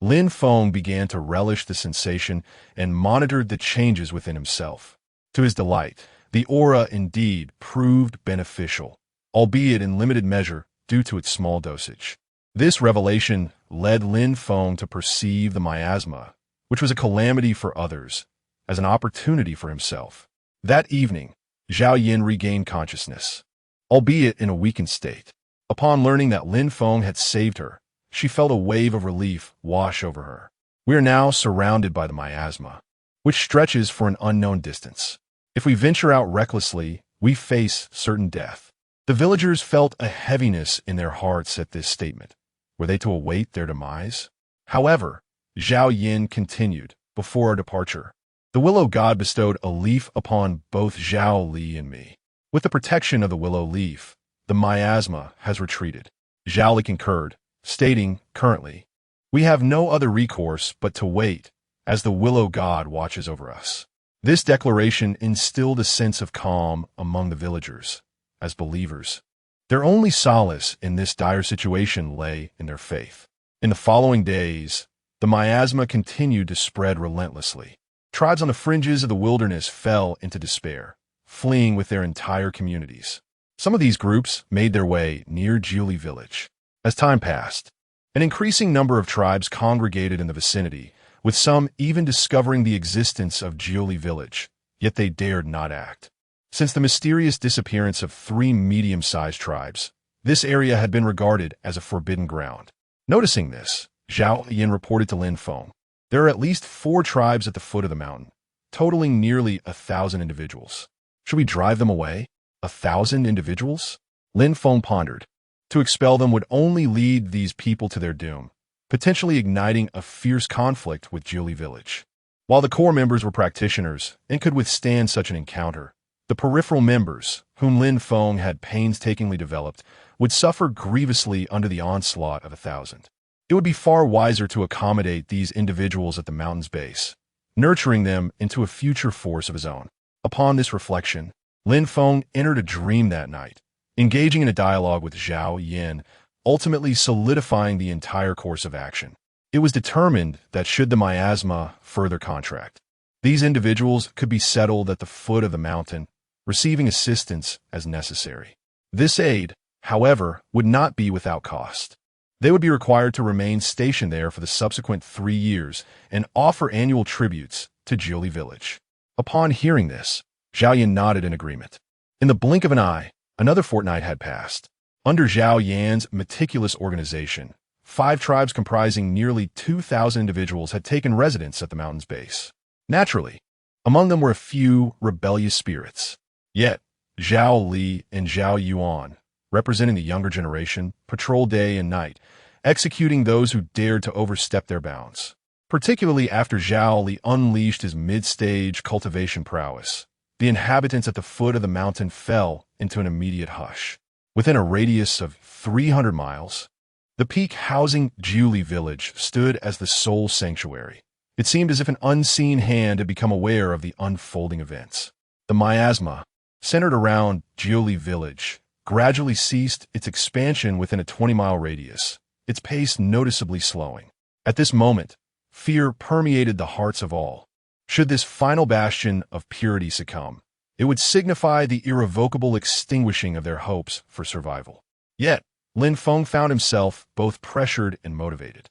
Lin Feng began to relish the sensation and monitored the changes within himself. To his delight, the aura indeed proved beneficial, albeit in limited measure due to its small dosage. This revelation led Lin Feng to perceive the miasma, which was a calamity for others, as an opportunity for himself. That evening, Zhao Yin regained consciousness, albeit in a weakened state. Upon learning that Lin Feng had saved her, she felt a wave of relief wash over her. We are now surrounded by the miasma, which stretches for an unknown distance. If we venture out recklessly, we face certain death. The villagers felt a heaviness in their hearts at this statement. Were they to await their demise? However, Zhao Yin continued, before our departure, "The willow god bestowed a leaf upon both Zhao Li and me. With the protection of the willow leaf, the miasma has retreated." Zhao Li concurred, stating, "Currently, we have no other recourse but to wait, as the willow god watches over us." This declaration instilled a sense of calm among the villagers. As believers, their only solace in this dire situation lay in their faith. In the following days, the miasma continued to spread relentlessly. Tribes on the fringes of the wilderness fell into despair, fleeing with their entire communities. Some of these groups made their way near Jiuli village. As time passed, an increasing number of tribes congregated in the vicinity, with some even discovering the existence of Jiuli village, yet they dared not act. Since the mysterious disappearance of 3 medium-sized tribes, this area had been regarded as a forbidden ground. Noticing this, Zhao Yin reported to Lin Feng, "There are at least 4 tribes at the foot of the mountain, totaling nearly 1,000 individuals. Should we drive them away? 1,000 individuals?" Lin Feng pondered. To expel them would only lead these people to their doom, potentially igniting a fierce conflict with Jiuli village. While the core members were practitioners and could withstand such an encounter, the peripheral members, whom Lin Feng had painstakingly developed, would suffer grievously under the onslaught of 1,000. It would be far wiser to accommodate these individuals at the mountain's base, nurturing them into a future force of his own. Upon this reflection, Lin Feng entered a dream that night, engaging in a dialogue with Zhao Yin, ultimately solidifying the entire course of action. It was determined that should the miasma further contract, these individuals could be settled at the foot of the mountain, receiving assistance as necessary. This aid, however, would not be without cost. They would be required to remain stationed there for the subsequent 3 years and offer annual tributes to Jiuli village. Upon hearing this, Zhao Yin nodded in agreement. In the blink of an eye, Another fortnight had passed. Under Zhao Yan's meticulous organization, 5 tribes comprising nearly 2,000 individuals had taken residence at the mountain's base. Naturally, among them were a few rebellious spirits. Yet, Zhao Li and Zhao Yuan, representing the younger generation, patrolled day and night, executing those who dared to overstep their bounds. Particularly after Zhao Li unleashed his mid-stage cultivation prowess, the inhabitants at the foot of the mountain fell into an immediate hush. Within a radius of 300 miles, the peak housing Jiuli village stood as the sole sanctuary. It seemed as if an unseen hand had become aware of the unfolding events. The miasma, centered around Jiuli village, gradually ceased its expansion within a 20-mile radius, its pace noticeably slowing. At this moment, fear permeated the hearts of all. Should this final bastion of purity succumb, it would signify the irrevocable extinguishing of their hopes for survival. Yet, Lin Feng found himself both pressured and motivated.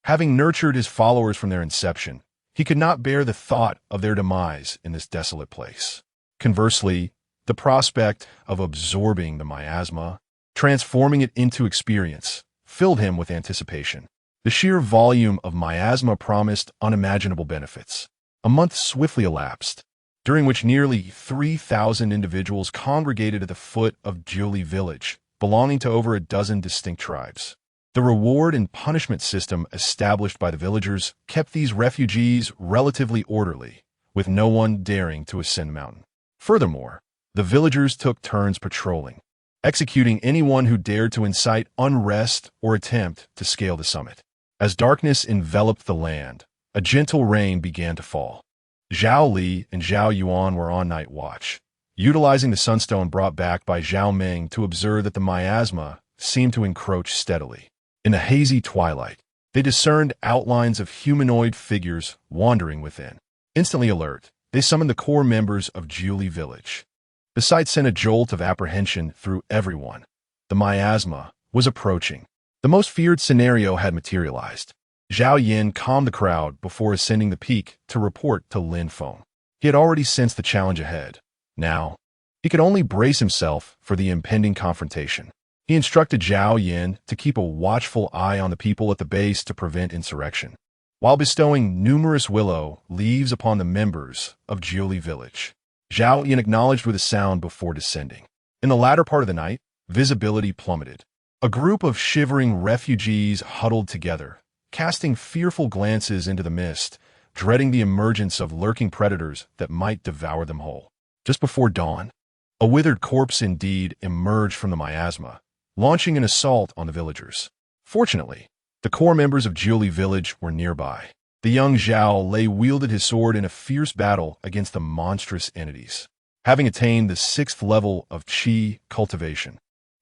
Having nurtured his followers from their inception, he could not bear the thought of their demise in this desolate place. Conversely, the prospect of absorbing the miasma, transforming it into experience, filled him with anticipation. The sheer volume of miasma promised unimaginable benefits. A month swiftly elapsed, during which nearly 3,000 individuals congregated at the foot of Jiuli village, belonging to over a dozen distinct tribes. The reward and punishment system established by the villagers kept these refugees relatively orderly, with no one daring to ascend the mountain. Furthermore, the villagers took turns patrolling, executing anyone who dared to incite unrest or attempt to scale the summit. As darkness enveloped the land, a gentle rain began to fall. Zhao Li and Zhao Yuan were on night watch, utilizing the sunstone brought back by Zhao Meng to observe that the miasma seemed to encroach steadily. In the hazy twilight, they discerned outlines of humanoid figures wandering within. Instantly alert, they summoned the core members of Jiuli village. The sight sent a jolt of apprehension through everyone. The miasma was approaching. The most feared scenario had materialized. Zhao Yin calmed the crowd before ascending the peak to report to Lin Feng. He had already sensed the challenge ahead. Now, he could only brace himself for the impending confrontation. He instructed Zhao Yin to keep a watchful eye on the people at the base to prevent insurrection, while bestowing numerous willow leaves upon the members of Jiuli village. Zhao Yin acknowledged with a sound before descending. In the latter part of the night, visibility plummeted. A group of shivering refugees huddled together, casting fearful glances into the mist, dreading the emergence of lurking predators that might devour them whole. Just before dawn, a withered corpse indeed emerged from the miasma, launching an assault on the villagers. Fortunately, the core members of Jiuli village were nearby. The young Zhao Lei wielded his sword in a fierce battle against the monstrous entities. Having attained the 6th level of Qi cultivation,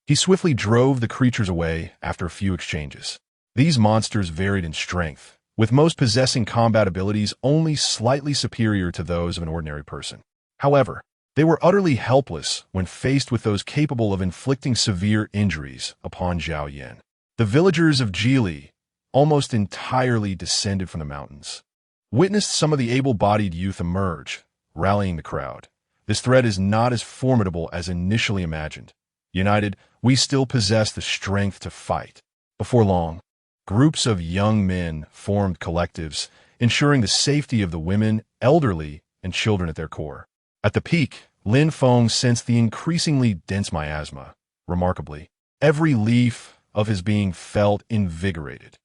he swiftly drove the creatures away after a few exchanges. These monsters varied in strength, with most possessing combat abilities only slightly superior to those of an ordinary person. However, they were utterly helpless when faced with those capable of inflicting severe injuries upon Zhao Yin. The villagers of Jiuli, almost entirely descended from the mountains, witnessed some of the able-bodied youth emerge, rallying the crowd. This threat is not as formidable as initially imagined. United, we still possess the strength to fight. Before long, groups of young men formed collectives, ensuring the safety of the women, elderly, and children at their core. At the peak, Lin Feng sensed the increasingly dense miasma. Remarkably, every leaf of his being felt invigorated,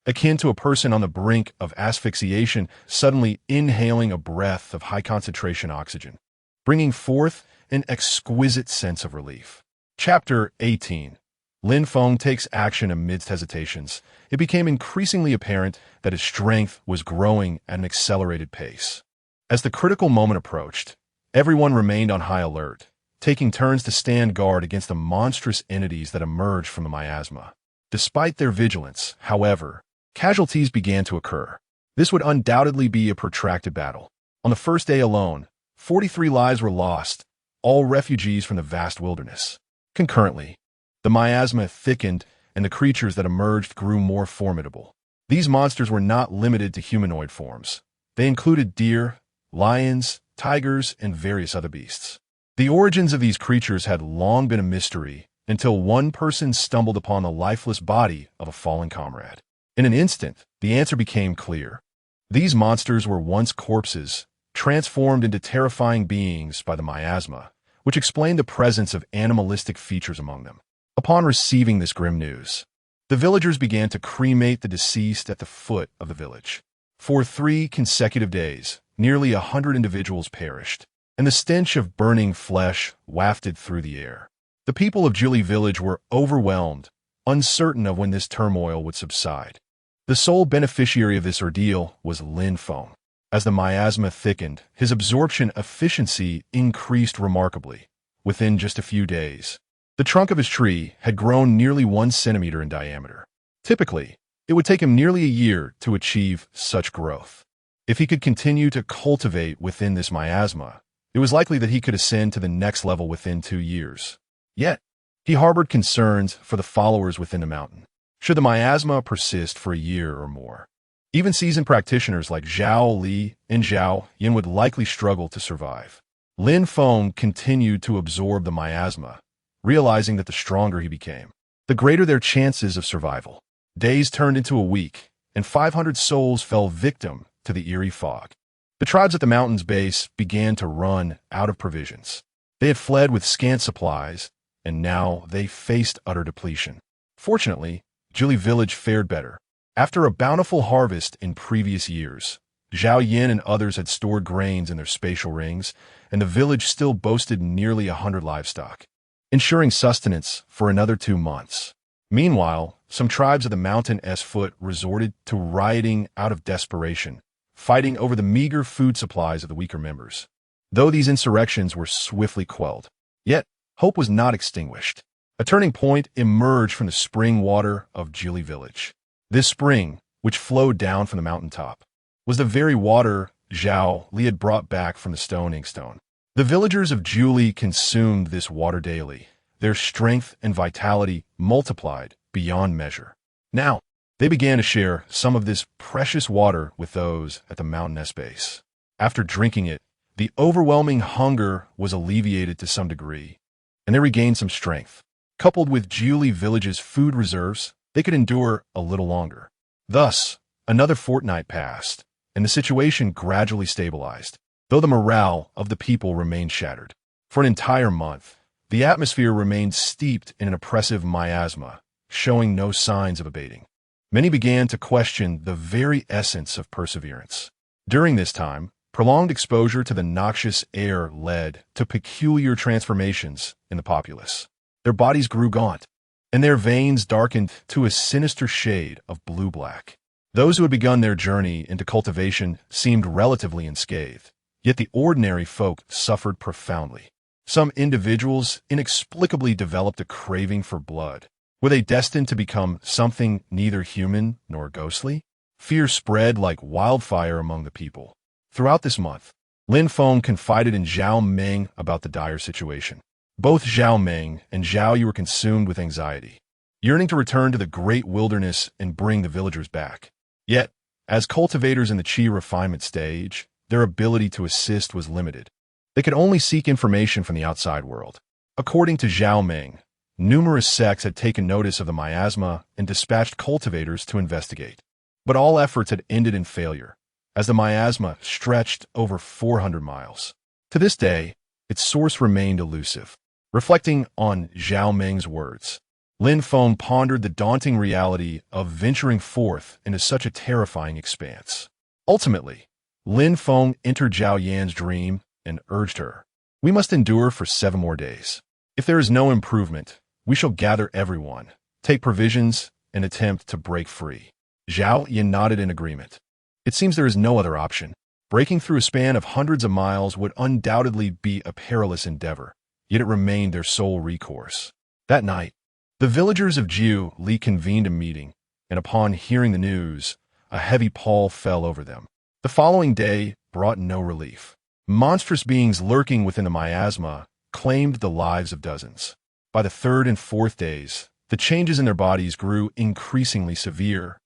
akin to a person on the brink of asphyxiation suddenly inhaling a breath of high-concentration oxygen, bringing forth an exquisite sense of relief. Chapter 18. Lin Feng takes action amidst hesitations. It became increasingly apparent that his strength was growing at an accelerated pace. As the critical moment approached, everyone remained on high alert, taking turns to stand guard against the monstrous entities that emerged from the miasma. Despite their vigilance, however, casualties began to occur. This would undoubtedly be a protracted battle. On the first day alone, 43 lives were lost, all refugees from the vast wilderness. Concurrently, the miasma thickened and the creatures that emerged grew more formidable. These monsters were not limited to humanoid forms. They included deer, lions, tigers, and various other beasts. The origins of these creatures had long been a mystery until one person stumbled upon the lifeless body of a fallen comrade. In an instant, the answer became clear. These monsters were once corpses, transformed into terrifying beings by the miasma, which explained the presence of animalistic features among them. Upon receiving this grim news, the villagers began to cremate the deceased at the foot of the village. For 3 consecutive days, nearly 100 individuals perished, and the stench of burning flesh wafted through the air. The people of Juli village were overwhelmed, uncertain of when this turmoil would subside. The sole beneficiary of this ordeal was Lin Feng. As the miasma thickened, his absorption efficiency increased remarkably. Within just a few days, the trunk of his tree had grown nearly 1 centimeter in diameter. Typically, it would take him nearly a year to achieve such growth. If he could continue to cultivate within this miasma, it was likely that he could ascend to the next level within 2 years. Yet, he harbored concerns for the followers within the mountain. Should the miasma persist for a year or more, even seasoned practitioners like Zhao Li and Zhao Yin would likely struggle to survive. Lin Feng continued to absorb the miasma, realizing that the stronger he became, the greater their chances of survival. Days turned into a week, and 500 souls fell victim to the eerie fog. The tribes at the mountain's base began to run out of provisions. They had fled with scant supplies, and now they faced utter depletion. Fortunately, Juli village fared better. After a bountiful harvest in previous years, Zhao Yin and others had stored grains in their spatial rings, and the village still boasted nearly 100 livestock, ensuring sustenance for another 2 months. Meanwhile, some tribes of the mountain's foot resorted to rioting out of desperation, fighting over the meager food supplies of the weaker members. Though these insurrections were swiftly quelled, yet hope was not extinguished. A turning point emerged from the spring water of Juli village. This spring, which flowed down from the mountaintop, was the very water Zhao Li had brought back from the stone inkstone. The villagers of Juli consumed this water daily. Their strength and vitality multiplied beyond measure. Now, they began to share some of this precious water with those at the mountain's base. After drinking it, the overwhelming hunger was alleviated to some degree, and they regained some strength. Coupled with Juli village's food reserves, they could endure a little longer. Thus, another fortnight passed, and the situation gradually stabilized, though the morale of the people remained shattered. For an entire month, the atmosphere remained steeped in an oppressive miasma, showing no signs of abating. Many began to question the very essence of perseverance. During this time, prolonged exposure to the noxious air led to peculiar transformations in the populace. Their bodies grew gaunt, and their veins darkened to a sinister shade of blue-black. Those who had begun their journey into cultivation seemed relatively unscathed, yet the ordinary folk suffered profoundly. Some individuals inexplicably developed a craving for blood. Were they destined to become something neither human nor ghostly? Fear spread like wildfire among the people. Throughout this month, Lin Feng confided in Zhao Meng about the dire situation. Both Zhao Meng and Zhao Yu were consumed with anxiety, yearning to return to the great wilderness and bring the villagers back. Yet, as cultivators in the Qi refinement stage, their ability to assist was limited. They could only seek information from the outside world. According to Zhao Meng, numerous sects had taken notice of the miasma and dispatched cultivators to investigate. But all efforts had ended in failure, as the miasma stretched over 400 miles. To this day, its source remained elusive. Reflecting on Zhao Meng's words, Lin Feng pondered the daunting reality of venturing forth into such a terrifying expanse. Ultimately, Lin Feng entered Zhao Yan's dream and urged her, "We must endure for 7 more days. If there is no improvement, we shall gather everyone, take provisions, and attempt to break free." Zhao Yan nodded in agreement. It seems there is no other option. Breaking through a span of hundreds of miles would undoubtedly be a perilous endeavor, yet it remained their sole recourse. That night, the villagers of Jiu Li convened a meeting, and upon hearing the news, a heavy pall fell over them. The following day brought no relief. Monstrous beings lurking within the miasma claimed the lives of dozens. By the 3rd and 4th days, the changes in their bodies grew increasingly severe,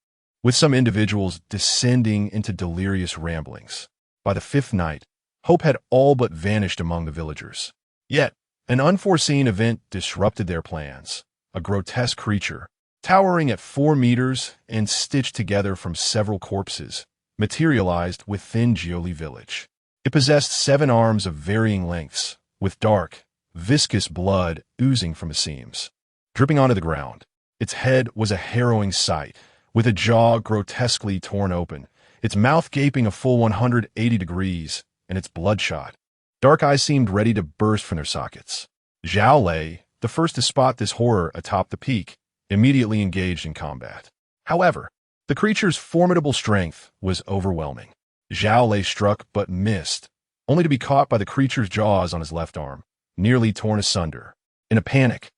with some individuals descending into delirious ramblings. By the 5th night, hope had all but vanished among the villagers. Yet, an unforeseen event disrupted their plans. A grotesque creature, towering at 4 meters and stitched together from several corpses, materialized within Jiuli village. It possessed 7 arms of varying lengths, with dark, viscous blood oozing from the seams, dripping onto the ground. Its head was a harrowing sight, with a jaw grotesquely torn open, its mouth gaping a full 180 degrees, and its bloodshot. Dark eyes seemed ready to burst from their sockets. Zhao Lei, the first to spot this horror atop the peak, immediately engaged in combat. However, the creature's formidable strength was overwhelming. Zhao Lei struck but missed, only to be caught by the creature's jaws on his left arm, nearly torn asunder. In a panic,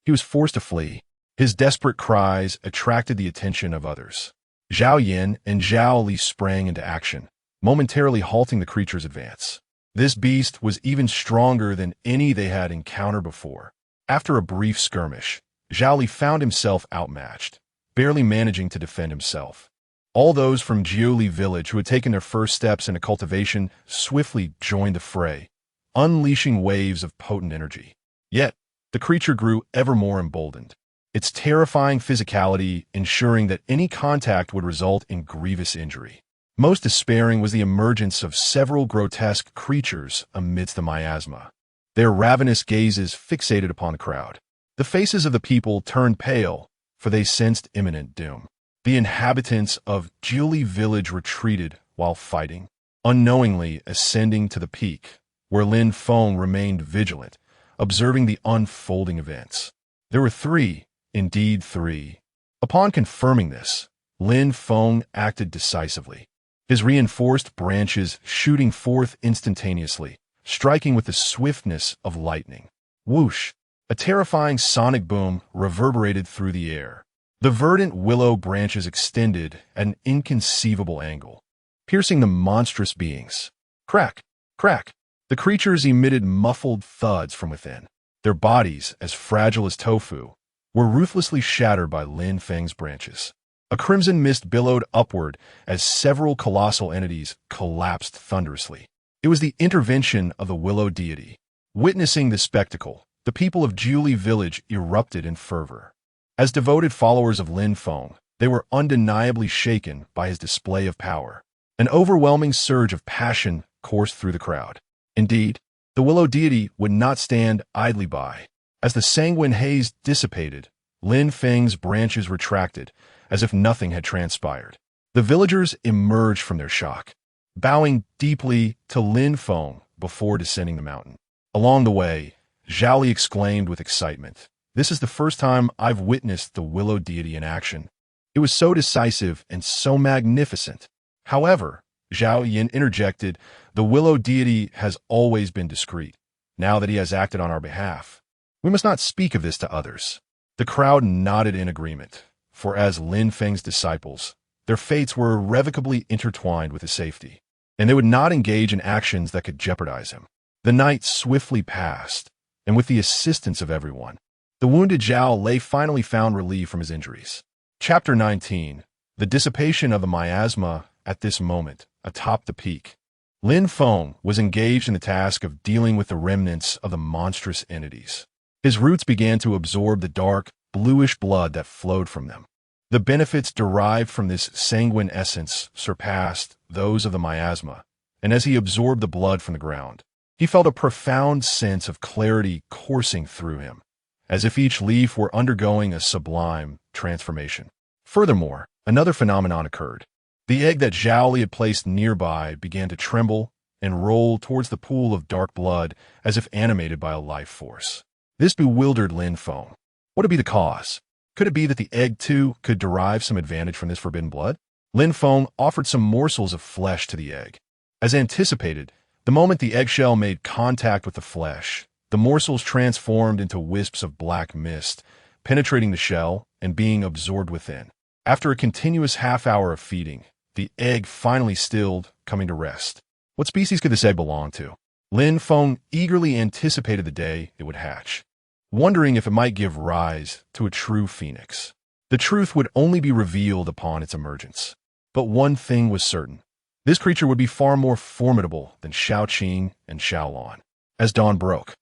he was forced to flee. His desperate cries attracted the attention of others. Zhao Yin and Zhao Li sprang into action, momentarily halting the creature's advance. This beast was even stronger than any they had encountered before. After a brief skirmish, Zhao Li found himself outmatched, barely managing to defend himself. All those from Jiuli village who had taken their first steps into cultivation swiftly joined the fray, unleashing waves of potent energy. Yet, the creature grew ever more emboldened, its terrifying physicality ensuring that any contact would result in grievous injury. Most despairing was the emergence of several grotesque creatures amidst the miasma, their ravenous gazes fixated upon the crowd. The faces of the people turned pale, for they sensed imminent doom. The inhabitants of Jiuli village retreated while fighting, unknowingly ascending to the peak, where Lin Feng remained vigilant, observing the unfolding events. There were 3, indeed 3. Upon confirming this, Lin Feng acted decisively, his reinforced branches shooting forth instantaneously, striking with the swiftness of lightning. Whoosh! A terrifying sonic boom reverberated through the air. The verdant willow branches extended at an inconceivable angle, piercing the monstrous beings. Crack! Crack! The creatures emitted muffled thuds from within. Their bodies, as fragile as tofu, were ruthlessly shattered by Lin Feng's branches. A crimson mist billowed upward as several colossal entities collapsed thunderously. It was the intervention of the willow deity. Witnessing the spectacle, the people of Jiuli village erupted in fervor. As devoted followers of Lin Feng, they were undeniably shaken by his display of power. An overwhelming surge of passion coursed through the crowd. Indeed, the willow deity would not stand idly by. As the sanguine haze dissipated, Lin Feng's branches retracted, as if nothing had transpired. The villagers emerged from their shock, bowing deeply to Lin Feng before descending the mountain. Along the way, Zhao Li exclaimed with excitement, "This is the first time I've witnessed the willow deity in action. It was so decisive and so magnificent." However, Zhao Yin interjected, "The willow deity has always been discreet. Now that he has acted on our behalf, we must not speak of this to others." The crowd nodded in agreement, for as Lin Feng's disciples, their fates were irrevocably intertwined with his safety, and they would not engage in actions that could jeopardize him. The night swiftly passed, and with the assistance of everyone, the wounded Zhao Lei finally found relief from his injuries. Chapter 19. The dissipation of the miasma. At this moment, atop the peak, Lin Feng was engaged in the task of dealing with the remnants of the monstrous entities. His roots began to absorb the dark, bluish blood that flowed from them. The benefits derived from this sanguine essence surpassed those of the miasma, and as he absorbed the blood from the ground, he felt a profound sense of clarity coursing through him, as if each leaf were undergoing a sublime transformation. Furthermore, another phenomenon occurred. The egg that Zhao Li had placed nearby began to tremble and roll towards the pool of dark blood as if animated by a life force. This bewildered Lin Feng. What would be the cause? Could it be that the egg, too, could derive some advantage from this forbidden blood? Lin Feng offered some morsels of flesh to the egg. As anticipated, the moment the eggshell made contact with the flesh, the morsels transformed into wisps of black mist, penetrating the shell and being absorbed within. After a continuous half-hour of feeding, the egg finally stilled, coming to rest. What species could this egg belong to? Lin Feng eagerly anticipated the day it would hatch, wondering if it might give rise to a true phoenix. The truth would only be revealed upon its emergence. But one thing was certain. This creature would be far more formidable than Shaoqing and Xiaolon. As dawn broke,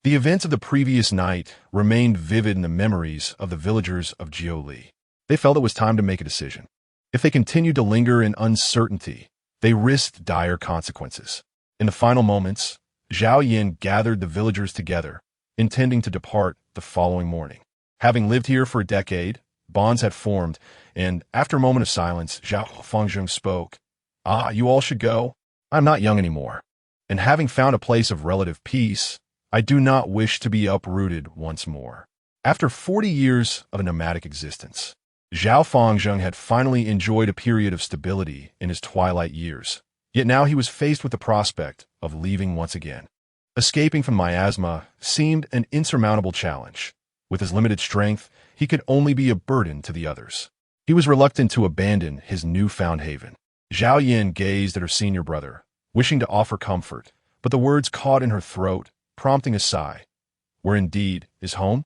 The events of the previous night remained vivid in the memories of the villagers of Jiuli. They felt it was time to make a decision. If they continued to linger in uncertainty, they risked dire consequences. In the final moments, Zhao Yin gathered the villagers together, intending to depart the following morning. Having lived here for a decade, bonds had formed, and after a moment of silence, Zhao Fengzheng spoke. You all should go. I'm not young anymore, and having found a place of relative peace, I do not wish to be uprooted once more. After 40 years of a nomadic existence, Zhao Fengzheng had finally enjoyed a period of stability in his twilight years, yet now he was faced with the prospect of leaving once again. Escaping from miasma seemed an insurmountable challenge. With his limited strength, he could only be a burden to the others. He was reluctant to abandon his newfound haven. Zhao Yin gazed at her senior brother, wishing to offer comfort, but the words caught in her throat, prompting a sigh. Where indeed is home?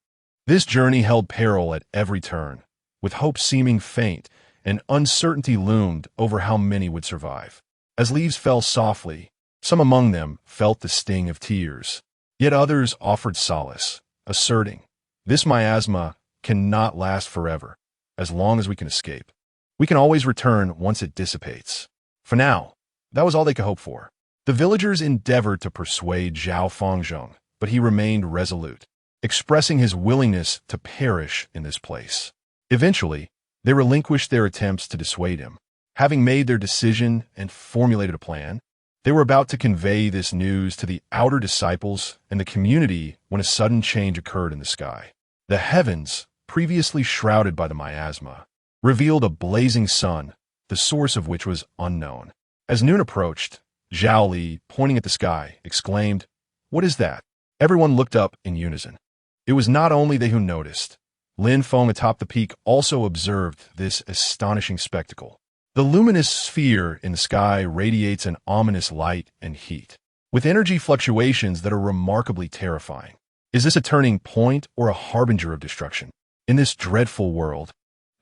This journey held peril at every turn, with hope seeming faint, and uncertainty loomed over how many would survive. As leaves fell softly, some among them felt the sting of tears, yet others offered solace, asserting, "This miasma cannot last forever, as long as we can escape. We can always return once it dissipates." For now, that was all they could hope for. The villagers endeavored to persuade Zhao Fengzheng, but he remained resolute, expressing his willingness to perish in this place. Eventually, they relinquished their attempts to dissuade him. Having made their decision and formulated a plan, they were about to convey this news to the outer disciples and the community when a sudden change occurred in the sky. The heavens, previously shrouded by the miasma, revealed a blazing sun, the source of which was unknown. As noon approached, Zhao Li, pointing at the sky, exclaimed, "What is that?" Everyone looked up in unison. It was not only they who noticed. Lin Feng atop the peak also observed this astonishing spectacle. The luminous sphere in the sky radiates an ominous light and heat, with energy fluctuations that are remarkably terrifying. Is this a turning point or a harbinger of destruction? In this dreadful world,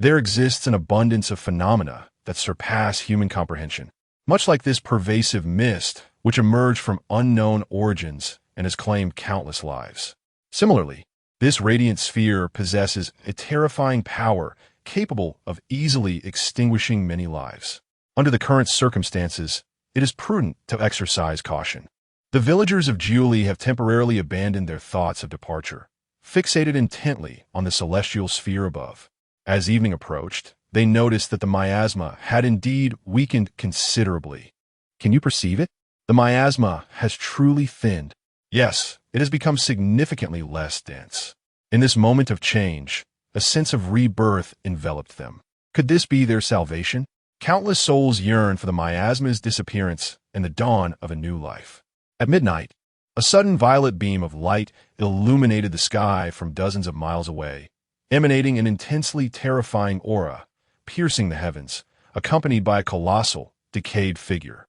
there exists an abundance of phenomena that surpass human comprehension, much like this pervasive mist which emerged from unknown origins and has claimed countless lives. Similarly, this radiant sphere possesses a terrifying power capable of easily extinguishing many lives. Under the current circumstances, it is prudent to exercise caution. The villagers of Jiuli have temporarily abandoned their thoughts of departure, fixated intently on the celestial sphere above. As evening approached, they noticed that the miasma had indeed weakened considerably. Can you perceive it? The miasma has truly thinned. Yes, it has become significantly less dense. In this moment of change, a sense of rebirth enveloped them. Could this be their salvation? Countless souls yearn for the miasma's disappearance and the dawn of a new life. At midnight, a sudden violet beam of light illuminated the sky from dozens of miles away, emanating an intensely terrifying aura, piercing the heavens, accompanied by a colossal, decayed figure.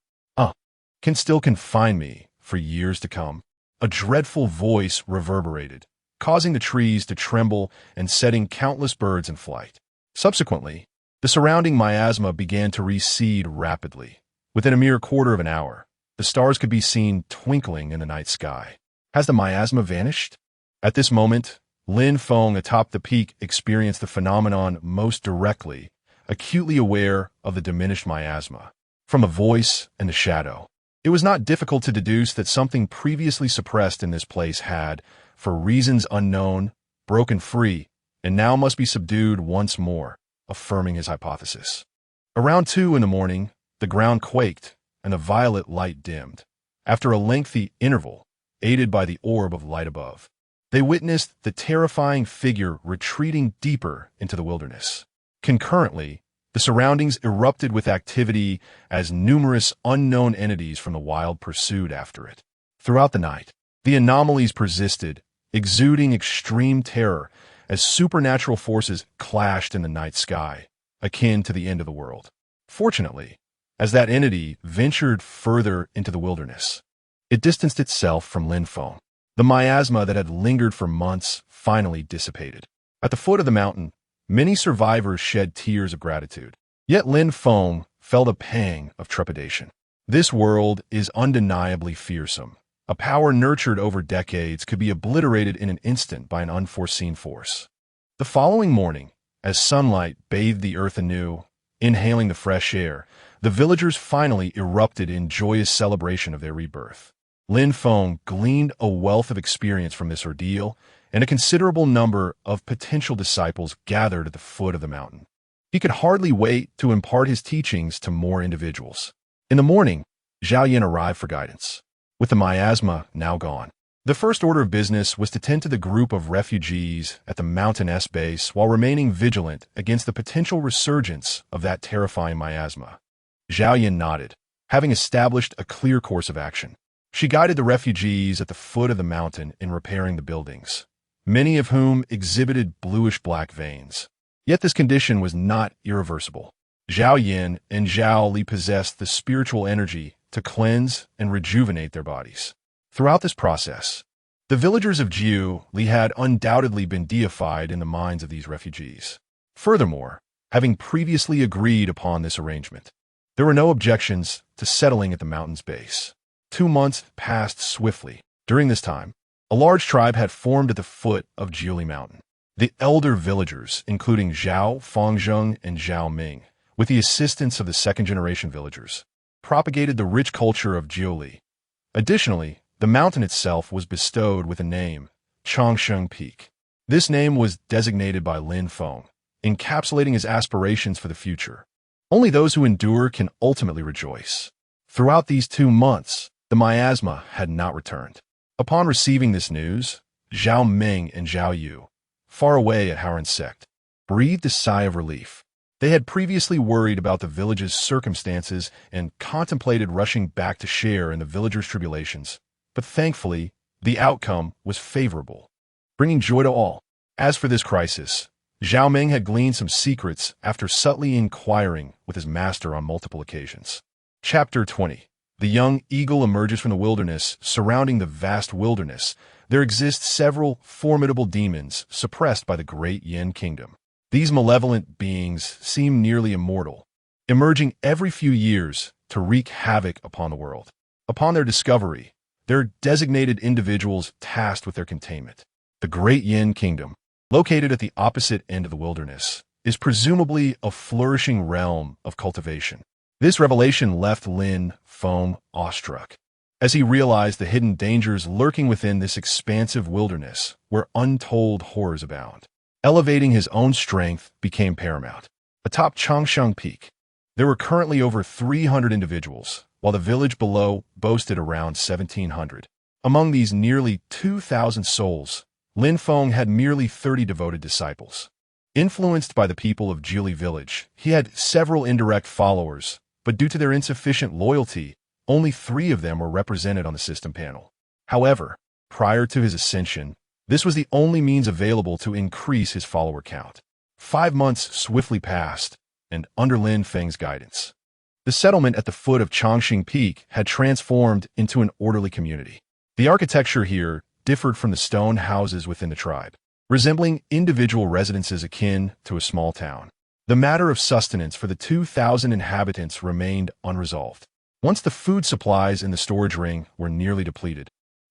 Can still confine me for years to come. A dreadful voice reverberated, causing the trees to tremble and setting countless birds in flight. Subsequently, the surrounding miasma began to recede rapidly. Within a mere quarter of an hour, the stars could be seen twinkling in the night sky. Has the miasma vanished? At this moment, Lin Feng atop the peak experienced the phenomenon most directly, acutely aware of the diminished miasma. From a voice and the shadow, it was not difficult to deduce that something previously suppressed in this place had, for reasons unknown, broken free, and now must be subdued once more, affirming his hypothesis. Around 2 in the morning, the ground quaked, and the violet light dimmed. After a lengthy interval, aided by the orb of light above, they witnessed the terrifying figure retreating deeper into the wilderness. Concurrently, the surroundings erupted with activity as numerous unknown entities from the wild pursued after it. Throughout the night, the anomalies persisted, exuding extreme terror as supernatural forces clashed in the night sky, akin to the end of the world. Fortunately, as that entity ventured further into the wilderness, it distanced itself from Lin Feng. The miasma that had lingered for months finally dissipated. At the foot of the mountain, many survivors shed tears of gratitude. Yet Lin Feng felt a pang of trepidation. This world is undeniably fearsome, A power nurtured over decades could be obliterated in an instant by an unforeseen force. The following morning, as sunlight bathed the earth anew, inhaling the fresh air, the villagers finally erupted in joyous celebration of their rebirth. Lin Feng gleaned a wealth of experience from this ordeal, and a considerable number of potential disciples gathered at the foot of the mountain. He could hardly wait to impart his teachings to more individuals. In the morning, Zhao Yin arrived for guidance. With the miasma now gone, the first order of business was to tend to the group of refugees at the mountain base while remaining vigilant against the potential resurgence of that terrifying miasma. Zhao Yin nodded, having established a clear course of action. She guided the refugees at the foot of the mountain in repairing the buildings, many of whom exhibited bluish-black veins. Yet this condition was not irreversible. Zhao Yin and Zhao Li possessed the spiritual energy to cleanse and rejuvenate their bodies. Throughout this process, the villagers of Jiu Li had undoubtedly been deified in the minds of these refugees. Furthermore, having previously agreed upon this arrangement, there were no objections to settling at the mountain's base. 2 months passed swiftly. During this time, a large tribe had formed at the foot of Jiuli Mountain. The elder villagers, including Zhao Fengzheng and Zhao Ming, with the assistance of the second-generation villagers, propagated the rich culture of Jiuli. Additionally, the mountain itself was bestowed with a name, Changsheng Peak. This name was designated by Lin Feng, encapsulating his aspirations for the future. Only those who endure can ultimately rejoice. Throughout these 2 months, the miasma had not returned. Upon receiving this news, Zhao Ming and Zhao Yu, far away at Haoren sect, breathed a sigh of relief. They had previously worried about the village's circumstances and contemplated rushing back to share in the villagers' tribulations, but thankfully, the outcome was favorable, bringing joy to all. As for this crisis, Zhao Ming had gleaned some secrets after subtly inquiring with his master on multiple occasions. Chapter 20. The young eagle emerges from the wilderness. Surrounding the vast wilderness, there exist several formidable demons suppressed by the great Yin kingdom. These malevolent beings seem nearly immortal, emerging every few years to wreak havoc upon the world. Upon their discovery, there are designated individuals tasked with their containment. The great Yin kingdom, located at the opposite end of the wilderness, is presumably a flourishing realm of cultivation. This revelation left Lin Feng awestruck, as he realized the hidden dangers lurking within this expansive wilderness where untold horrors abound. Elevating his own strength became paramount. Atop Changsheng Peak, there were currently over 300 individuals, while the village below boasted around 1,700. Among these nearly 2,000 souls, Lin Feng had merely 30 devoted disciples. Influenced by the people of Jili village, he had several indirect followers, but due to their insufficient loyalty, only 3 of them were represented on the system panel. However, prior to his ascension, this was the only means available to increase his follower count. 5 months swiftly passed, and under Lin Feng's guidance, the settlement at the foot of Changsheng Peak had transformed into an orderly community. The architecture here differed from the stone houses within the tribe, resembling individual residences akin to a small town. The matter of sustenance for the 2,000 inhabitants remained unresolved. Once the food supplies in the storage ring were nearly depleted,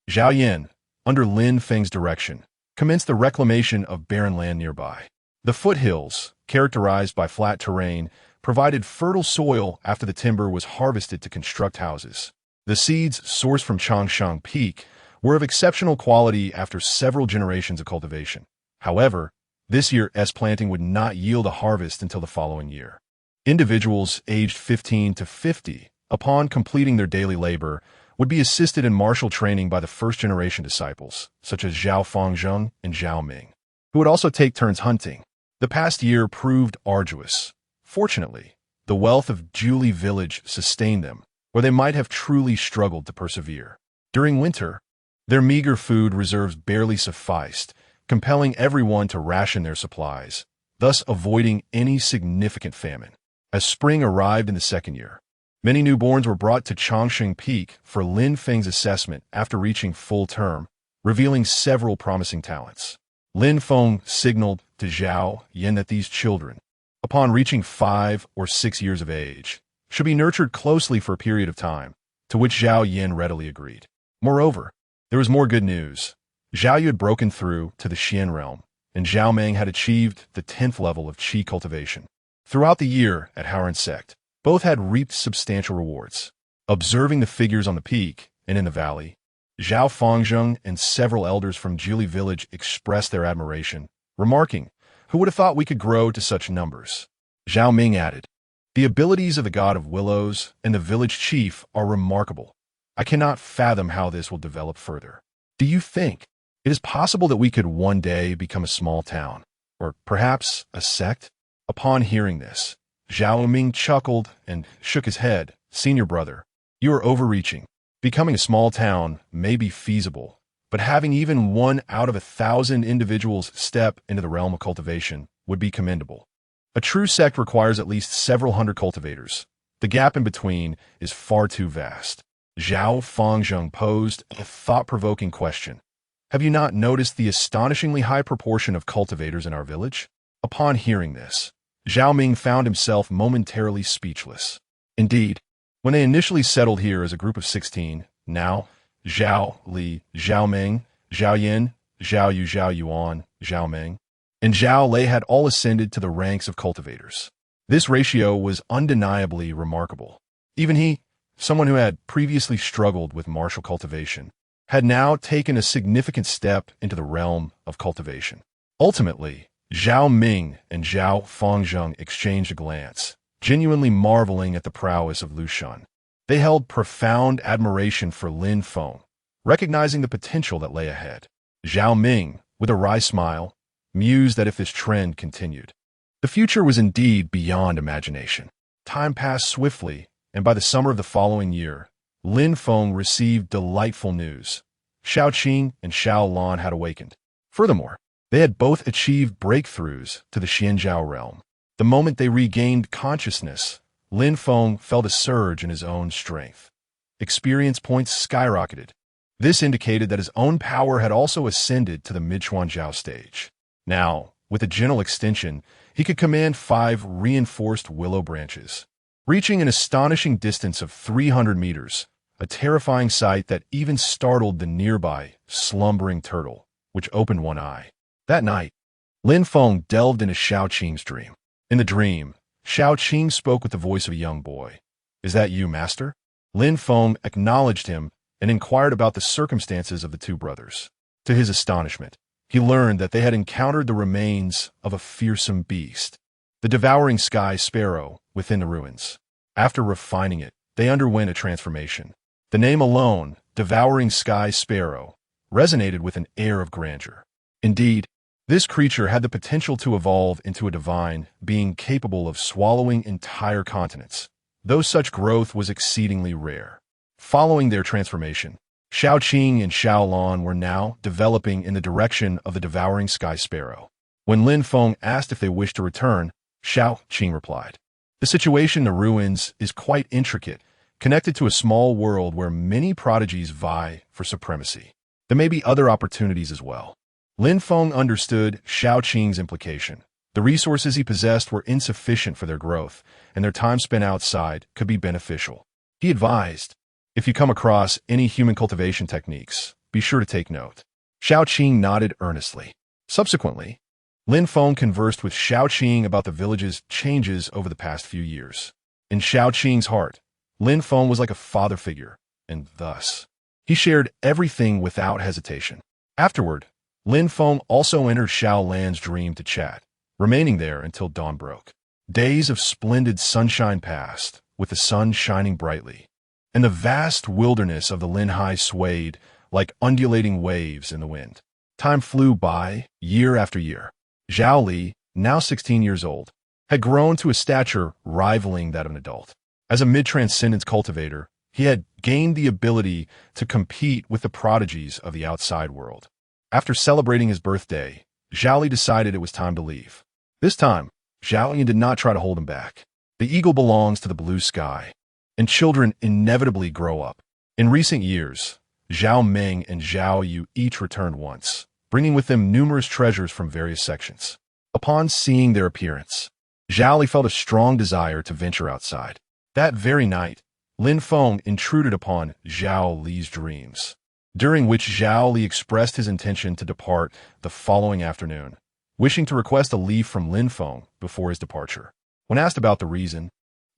Zhao Yin, under Lin Feng's direction, commenced the reclamation of barren land nearby. The foothills, characterized by flat terrain, provided fertile soil after the timber was harvested to construct houses. The seeds sourced from Changsheng Peak were of exceptional quality after several generations of cultivation. However, this year's planting would not yield a harvest until the following year. Individuals aged 15 to 50, upon completing their daily labor, would be assisted in martial training by the first-generation disciples, such as Zhao Fengzheng and Zhao Ming, who would also take turns hunting. The past year proved arduous. Fortunately, the wealth of Juli village sustained them, where they might have truly struggled to persevere. During winter, their meager food reserves barely sufficed, compelling everyone to ration their supplies, thus avoiding any significant famine. As spring arrived in the second year, many newborns were brought to Changsheng Peak for Lin Feng's assessment after reaching full term, revealing several promising talents. Lin Feng signaled to Zhao Yin that these children, upon reaching 5 or 6 years of age, should be nurtured closely for a period of time, to which Zhao Yin readily agreed. Moreover, there was more good news. Zhao Yu had broken through to the Xian realm, and Zhao Meng had achieved the 10th level of qi cultivation. Throughout the year at Haoran Sect, both had reaped substantial rewards. Observing the figures on the peak and in the valley, Zhao Fengzheng and several elders from Jili village expressed their admiration, remarking, "Who would have thought we could grow to such numbers?" Zhao Ming added, "The abilities of the god of willows and the village chief are remarkable. I cannot fathom how this will develop further. Do you think it is possible that we could one day become a small town, or perhaps a sect?" Upon hearing this, Zhao Ming chuckled and shook his head. "Senior brother, you are overreaching. Becoming a small town may be feasible, but having even 1 out of 1,000 individuals step into the realm of cultivation would be commendable. A true sect requires at least several hundred cultivators. The gap in between is far too vast." Zhao Fengzheng posed a thought-provoking question. "Have you not noticed the astonishingly high proportion of cultivators in our village?" Upon hearing this, Zhao Ming found himself momentarily speechless. Indeed, when they initially settled here as a group of 16, now Zhao Li, Zhao Meng, Zhao Yin, Zhao Yu, Zhao Yuan, Zhao Meng, and Zhao Lei had all ascended to the ranks of cultivators. This ratio was undeniably remarkable. Even he, someone who had previously struggled with martial cultivation, had now taken a significant step into the realm of cultivation. Ultimately, Zhao Ming and Zhao Fengzheng exchanged a glance, genuinely marveling at the prowess of Lu Shun. They held profound admiration for Lin Feng, recognizing the potential that lay ahead. Zhao Ming, with a wry smile, mused that if this trend continued, the future was indeed beyond imagination. Time passed swiftly, and by the summer of the following year, Lin Feng received delightful news. Xiao Qing and Xiao Lan had awakened. Furthermore, they had both achieved breakthroughs to the Xianzhao realm. The moment they regained consciousness, Lin Feng felt a surge in his own strength. Experience points skyrocketed. This indicated that his own power had also ascended to the mid-Xuanzhao stage. Now, with a gentle extension, he could command 5 reinforced willow branches, reaching an astonishing distance of 300 meters, a terrifying sight that even startled the nearby, slumbering turtle, which opened one eye. That night, Lin Feng delved into Xiao Qing's dream. In the dream, Xiao Qing spoke with the voice of a young boy. "Is that you, master?" Lin Feng acknowledged him and inquired about the circumstances of the two brothers. To his astonishment, he learned that they had encountered the remains of a fearsome beast, the devouring sky sparrow, within the ruins. After refining it, they underwent a transformation. The name alone, devouring sky sparrow, resonated with an air of grandeur. Indeed, this creature had the potential to evolve into a divine being capable of swallowing entire continents, though such growth was exceedingly rare. Following their transformation, Xiao Qing and Xiao Lan were now developing in the direction of the devouring sky sparrow. When Lin Feng asked if they wished to return, Xiao Qing replied, "The situation in the ruins is quite intricate, connected to a small world where many prodigies vie for supremacy. There may be other opportunities as well." Lin Feng understood Xiao Qing's implication. The resources he possessed were insufficient for their growth, and their time spent outside could be beneficial. He advised, "If you come across any human cultivation techniques, be sure to take note." Xiao Qing nodded earnestly. Subsequently, Lin Feng conversed with Xiao Qing about the village's changes over the past few years. In Xiao Qing's heart, Lin Feng was like a father figure, and thus, he shared everything without hesitation. Afterward, Lin Feng also entered Xiao Lan's dream to chat, remaining there until dawn broke. Days of splendid sunshine passed, with the sun shining brightly, and the vast wilderness of the Linhai swayed like undulating waves in the wind. Time flew by, year after year. Zhao Li, now 16 years old, had grown to a stature rivaling that of an adult. As a mid-transcendence cultivator, he had gained the ability to compete with the prodigies of the outside world. After celebrating his birthday, Zhao Li decided it was time to leave. This time, Zhao Yan did not try to hold him back. The eagle belongs to the blue sky, and children inevitably grow up. In recent years, Zhao Meng and Zhao Yu each returned once, bringing with them numerous treasures from various sections. Upon seeing their appearance, Zhao Li felt a strong desire to venture outside. That very night, Lin Feng intruded upon Zhao Li's dreams. during which Zhao Li expressed his intention to depart the following afternoon, wishing to request a leave from Lin Feng before his departure. When asked about the reason,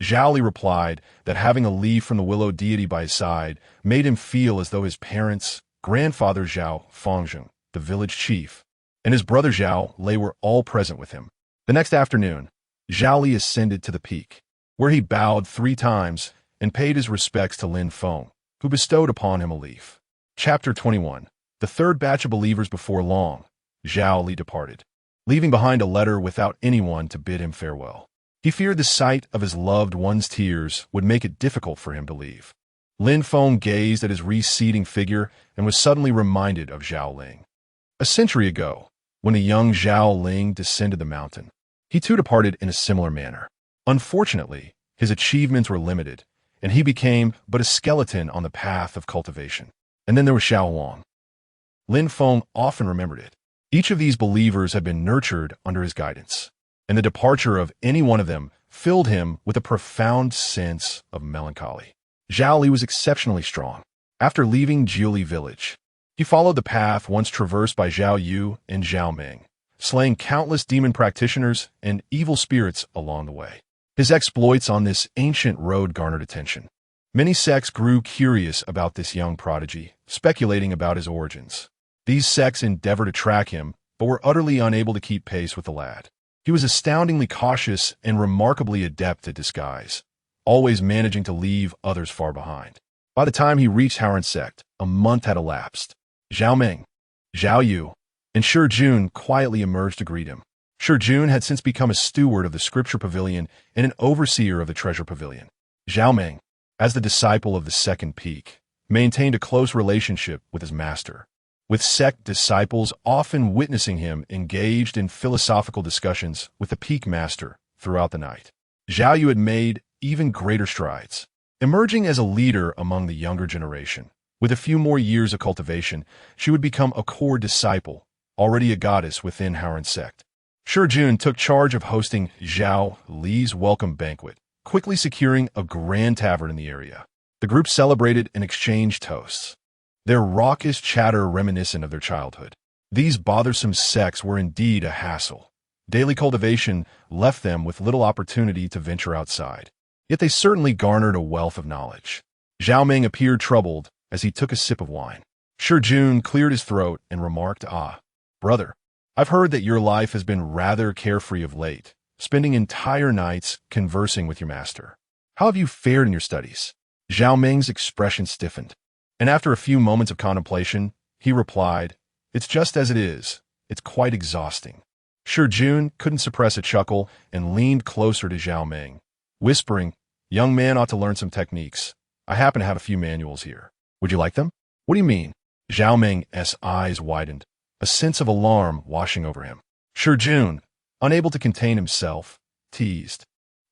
Zhao Li replied that having a leave from the willow deity by his side made him feel as though his parents, grandfather Zhao Fengzheng, the village chief, and his brother Zhao Lei were all present with him. The next afternoon, Zhao Li ascended to the peak, where he bowed 3 times and paid his respects to Lin Feng, who bestowed upon him a leaf. Chapter 21. The third batch of believers. Before long, Zhao Li departed, leaving behind a letter without anyone to bid him farewell. He feared the sight of his loved one's tears would make it difficult for him to leave. Lin Feng gazed at his receding figure and was suddenly reminded of Zhao Ling. A century ago, when the young Zhao Ling descended the mountain, he too departed in a similar manner. Unfortunately, his achievements were limited, and he became but a skeleton on the path of cultivation. And then there was Xiao Wang. Lin Feng often remembered it. Each of these believers had been nurtured under his guidance, and the departure of any one of them filled him with a profound sense of melancholy. Zhao Li was exceptionally strong. After leaving Jiuli village, he followed the path once traversed by Zhao Yu and Zhao Ming, slaying countless demon practitioners and evil spirits along the way. His exploits on this ancient road garnered attention. Many sects grew curious about this young prodigy, speculating about his origins. These sects endeavored to track him, but were utterly unable to keep pace with the lad. He was astoundingly cautious and remarkably adept at disguise, always managing to leave others far behind. By the time he reached Haoran sect, a month had elapsed. Zhao Ming, Zhao Yu, and Shi Jun quietly emerged to greet him. Shi Jun had since become a steward of the scripture pavilion and an overseer of the treasure pavilion. Zhao Ming, as the disciple of the second peak, maintained a close relationship with his master, with sect disciples often witnessing him engaged in philosophical discussions with the peak master throughout the night. Zhao Yu had made even greater strides, emerging as a leader among the younger generation. With a few more years of cultivation, she would become a core disciple, already a goddess within Haoran sect. Shi Jun took charge of hosting Zhao Li's welcome banquet, quickly securing a grand tavern in the area. The group celebrated and exchanged toasts, their raucous chatter reminiscent of their childhood. These bothersome sects were indeed a hassle. Daily cultivation left them with little opportunity to venture outside. Yet they certainly garnered a wealth of knowledge. Zhao Ming appeared troubled as he took a sip of wine. Shi Jun cleared his throat and remarked, brother, I've heard that your life has been rather carefree of late, spending entire nights conversing with your master. How have you fared in your studies? Zhao Ming's expression stiffened, and after a few moments of contemplation, he replied, it's just as it is. It's quite exhausting. Shi Jun couldn't suppress a chuckle and leaned closer to Zhao Ming, whispering, young man ought to learn some techniques. I happen to have a few manuals here. Would you like them? What do you mean? Zhao Ming's eyes widened, a sense of alarm washing over him. Shi Jun, unable to contain himself, teased,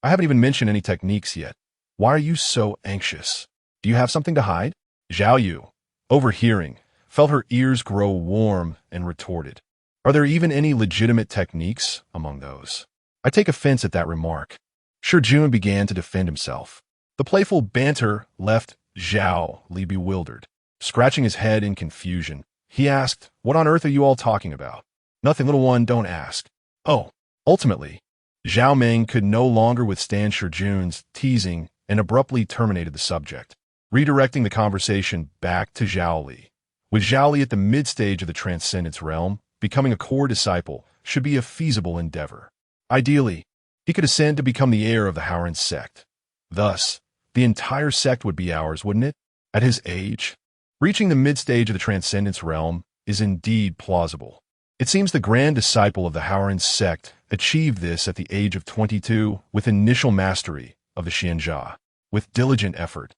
I haven't even mentioned any techniques yet. Why are you so anxious? Do you have something to hide? Zhao Yu, overhearing, felt her ears grow warm and retorted, are there even any legitimate techniques among those? I take offense at that remark. Shi Jun began to defend himself. The playful banter left Zhao Li bewildered. Scratching his head in confusion, he asked, what on earth are you all talking about? Nothing, little one, don't ask. Oh, ultimately, Zhao Ming could no longer withstand Shi Jun's teasing and abruptly terminated the subject, redirecting the conversation back to Zhao Li. With Zhao Li at the mid-stage of the transcendence realm, becoming a core disciple should be a feasible endeavor. Ideally, he could ascend to become the heir of the Haoran sect. Thus, the entire sect would be ours, wouldn't it? At his age, reaching the mid-stage of the transcendence realm is indeed plausible. It seems the grand disciple of the Haoran sect achieved this at the age of 22 with initial mastery of the Xianjia. With diligent effort,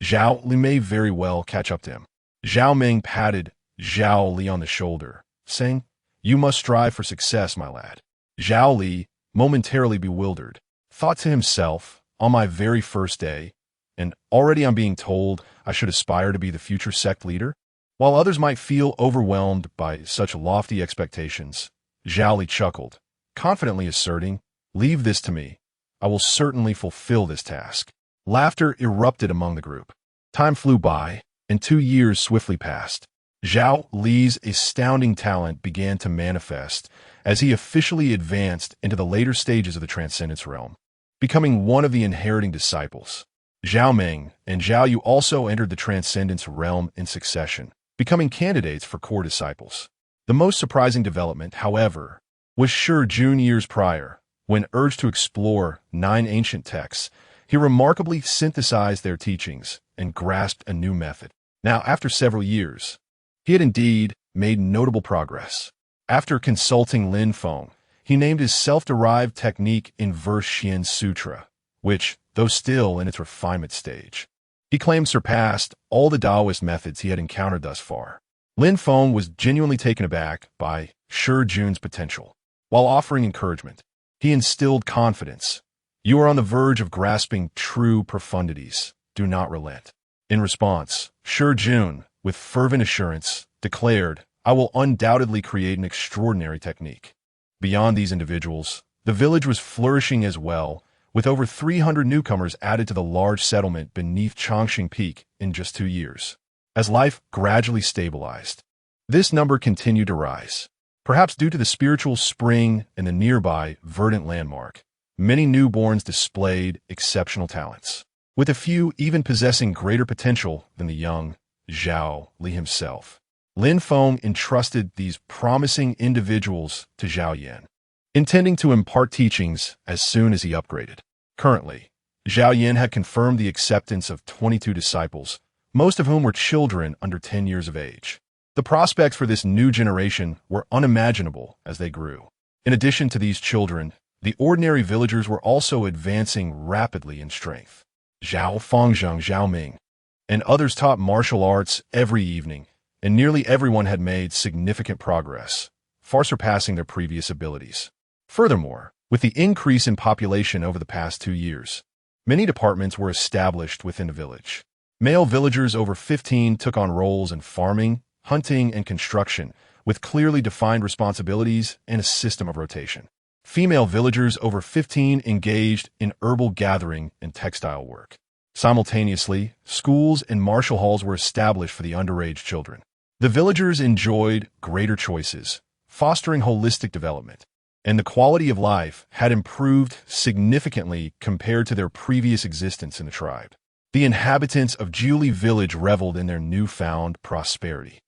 Zhao Li may very well catch up to him. Zhao Ming patted Zhao Li on the shoulder, saying, you must strive for success, my lad. Zhao Li, momentarily bewildered, thought to himself, on my very first day, and already I'm being told I should aspire to be the future sect leader? While others might feel overwhelmed by such lofty expectations, Zhao Li chuckled, confidently asserting, leave this to me. I will certainly fulfill this task. Laughter erupted among the group. Time flew by, and 2 years swiftly passed. Zhao Li's astounding talent began to manifest as he officially advanced into the later stages of the Transcendence realm, becoming one of the inheriting disciples. Zhao Meng and Zhao Yu also entered the Transcendence realm in succession, becoming candidates for core disciples. The most surprising development, however, was Shi Jun years prior. When urged to explore 9 ancient texts, he remarkably synthesized their teachings and grasped a new method. Now, after several years, he had indeed made notable progress. After consulting Lin Feng, he named his self-derived technique Inverse Xian Sutra, which, though still in its refinement stage, he claimed surpassed all the Taoist methods he had encountered thus far. Lin Feng was genuinely taken aback by Shi Jun's potential. While offering encouragement, he instilled confidence. "You are on the verge of grasping true profundities. Do not relent." In response, Shi Jun, with fervent assurance, declared, "I will undoubtedly create an extraordinary technique." Beyond these individuals, the village was flourishing as well, with over 300 newcomers added to the large settlement beneath Changxing Peak in just 2 years. As life gradually stabilized, this number continued to rise. Perhaps due to the spiritual spring and the nearby verdant landmark, many newborns displayed exceptional talents, with a few even possessing greater potential than the young Zhao Li himself. Lin Feng entrusted these promising individuals to Zhao Yan, intending to impart teachings as soon as he upgraded. Currently, Zhao Yan had confirmed the acceptance of 22 disciples, most of whom were children under 10 years of age. The prospects for this new generation were unimaginable as they grew. In addition to these children, the ordinary villagers were also advancing rapidly in strength. Zhao Fengzheng, Zhao Ming, and others taught martial arts every evening, and nearly everyone had made significant progress, far surpassing their previous abilities. Furthermore, with the increase in population over the past 2 years, many departments were established within the village. Male villagers over 15 took on roles in farming, hunting, and construction, with clearly defined responsibilities and a system of rotation. Female villagers over 15 engaged in herbal gathering and textile work. Simultaneously, schools and martial halls were established for the underage children. The villagers enjoyed greater choices, fostering holistic development, and the quality of life had improved significantly compared to their previous existence in the tribe. The inhabitants of Jiuli village reveled in their newfound prosperity.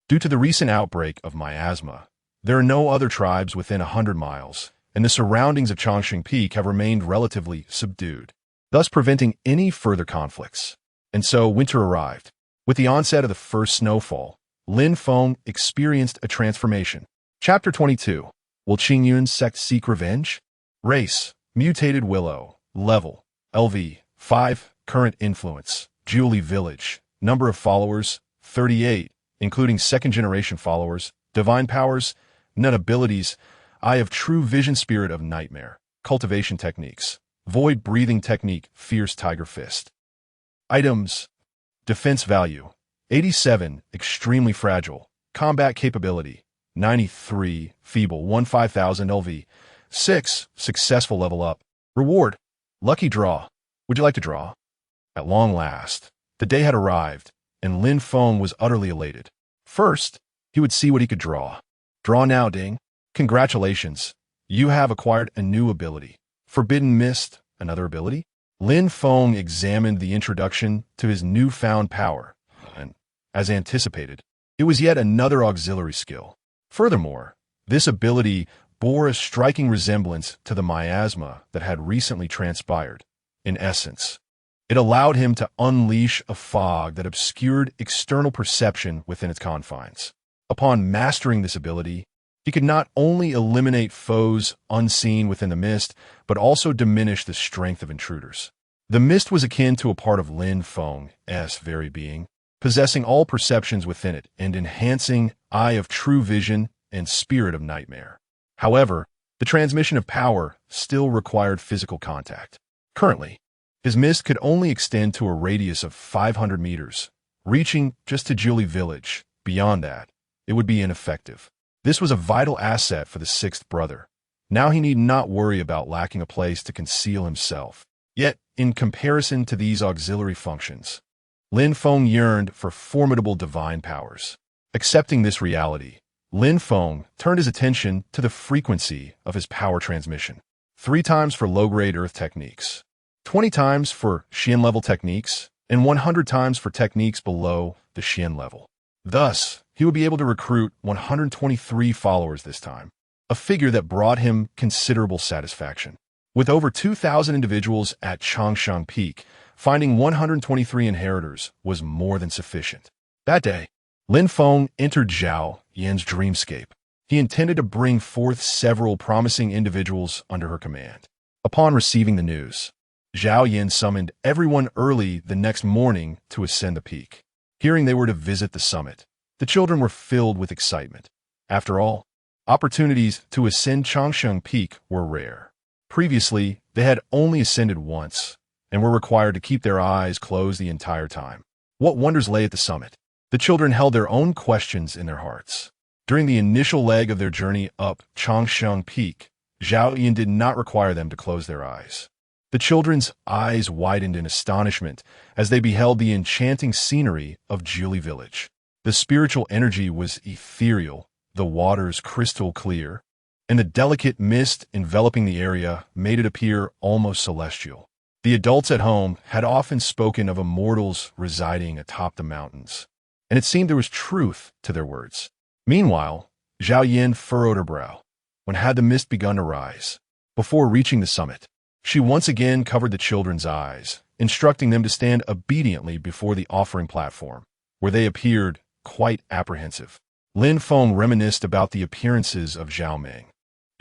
Due to the recent outbreak of miasma, there are no other tribes within 100 miles, and the surroundings of Changxing Peak have remained relatively subdued, thus preventing any further conflicts. And so winter arrived. With the onset of the first snowfall, Lin Feng experienced a transformation. Chapter 22. Will Qingyun's sect seek revenge? Race, mutated willow. Level, LV, 5. Current influence, Jiuli village. Number of followers, 38, including second-generation followers. Divine powers, none. Abilities, Eye of True Vision, Spirit of Nightmare. Cultivation techniques, Void Breathing Technique, Fierce Tiger Fist. Items, Defense value, 87, Extremely Fragile. Combat capability, 93, Feeble, 5000 LV. 6, Successful level up. Reward, Lucky Draw. Would you like to draw? At long last, the day had arrived, and Lin Feng was utterly elated. First, he would see what he could draw. Draw now, Ding. Congratulations, you have acquired a new ability. Forbidden Mist, another ability? Lin Feng examined the introduction to his newfound power, and, as anticipated, it was yet another auxiliary skill. Furthermore, this ability bore a striking resemblance to the miasma that had recently transpired. In essence, it allowed him to unleash a fog that obscured external perception within its confines. Upon mastering this ability, he could not only eliminate foes unseen within the mist, but also diminish the strength of intruders. The mist was akin to a part of Lin Feng's very being, possessing all perceptions within it and enhancing Eye of True Vision and Spirit of Nightmare. However, the transmission of power still required physical contact. Currently, his mist could only extend to a radius of 500 meters, reaching just to Jiuli village. Beyond that, it would be ineffective. This was a vital asset for the sixth brother. Now he need not worry about lacking a place to conceal himself. Yet, in comparison to these auxiliary functions, Lin Feng yearned for formidable divine powers. Accepting this reality, Lin Feng turned his attention to the frequency of his power transmission. 3 times for low-grade earth techniques, 20 times for Xian-level techniques, and 100 times for techniques below the Xian level. Thus, he would be able to recruit 123 followers this time, a figure that brought him considerable satisfaction. With over 2,000 individuals at Changshan Peak, finding 123 inheritors was more than sufficient. That day, Lin Feng entered Zhao Yan's dreamscape. He intended to bring forth several promising individuals under her command. Upon receiving the news, Zhao Yan summoned everyone early the next morning to ascend the peak. Hearing they were to visit the summit, the children were filled with excitement. After all, opportunities to ascend Changshan Peak were rare. Previously, they had only ascended once and were required to keep their eyes closed the entire time. What wonders lay at the summit? The children held their own questions in their hearts. During the initial leg of their journey up Changshan Peak, Zhao Yan did not require them to close their eyes. The children's eyes widened in astonishment as they beheld the enchanting scenery of Juli Village. The spiritual energy was ethereal, the waters crystal clear, and the delicate mist enveloping the area made it appear almost celestial. The adults at home had often spoken of immortals residing atop the mountains, and it seemed there was truth to their words. Meanwhile, Zhao Yan furrowed her brow. When had the mist begun to rise? Before reaching the summit, she once again covered the children's eyes, instructing them to stand obediently before the offering platform, where they appeared quite apprehensive. Lin Feng reminisced about the appearances of Zhao Meng,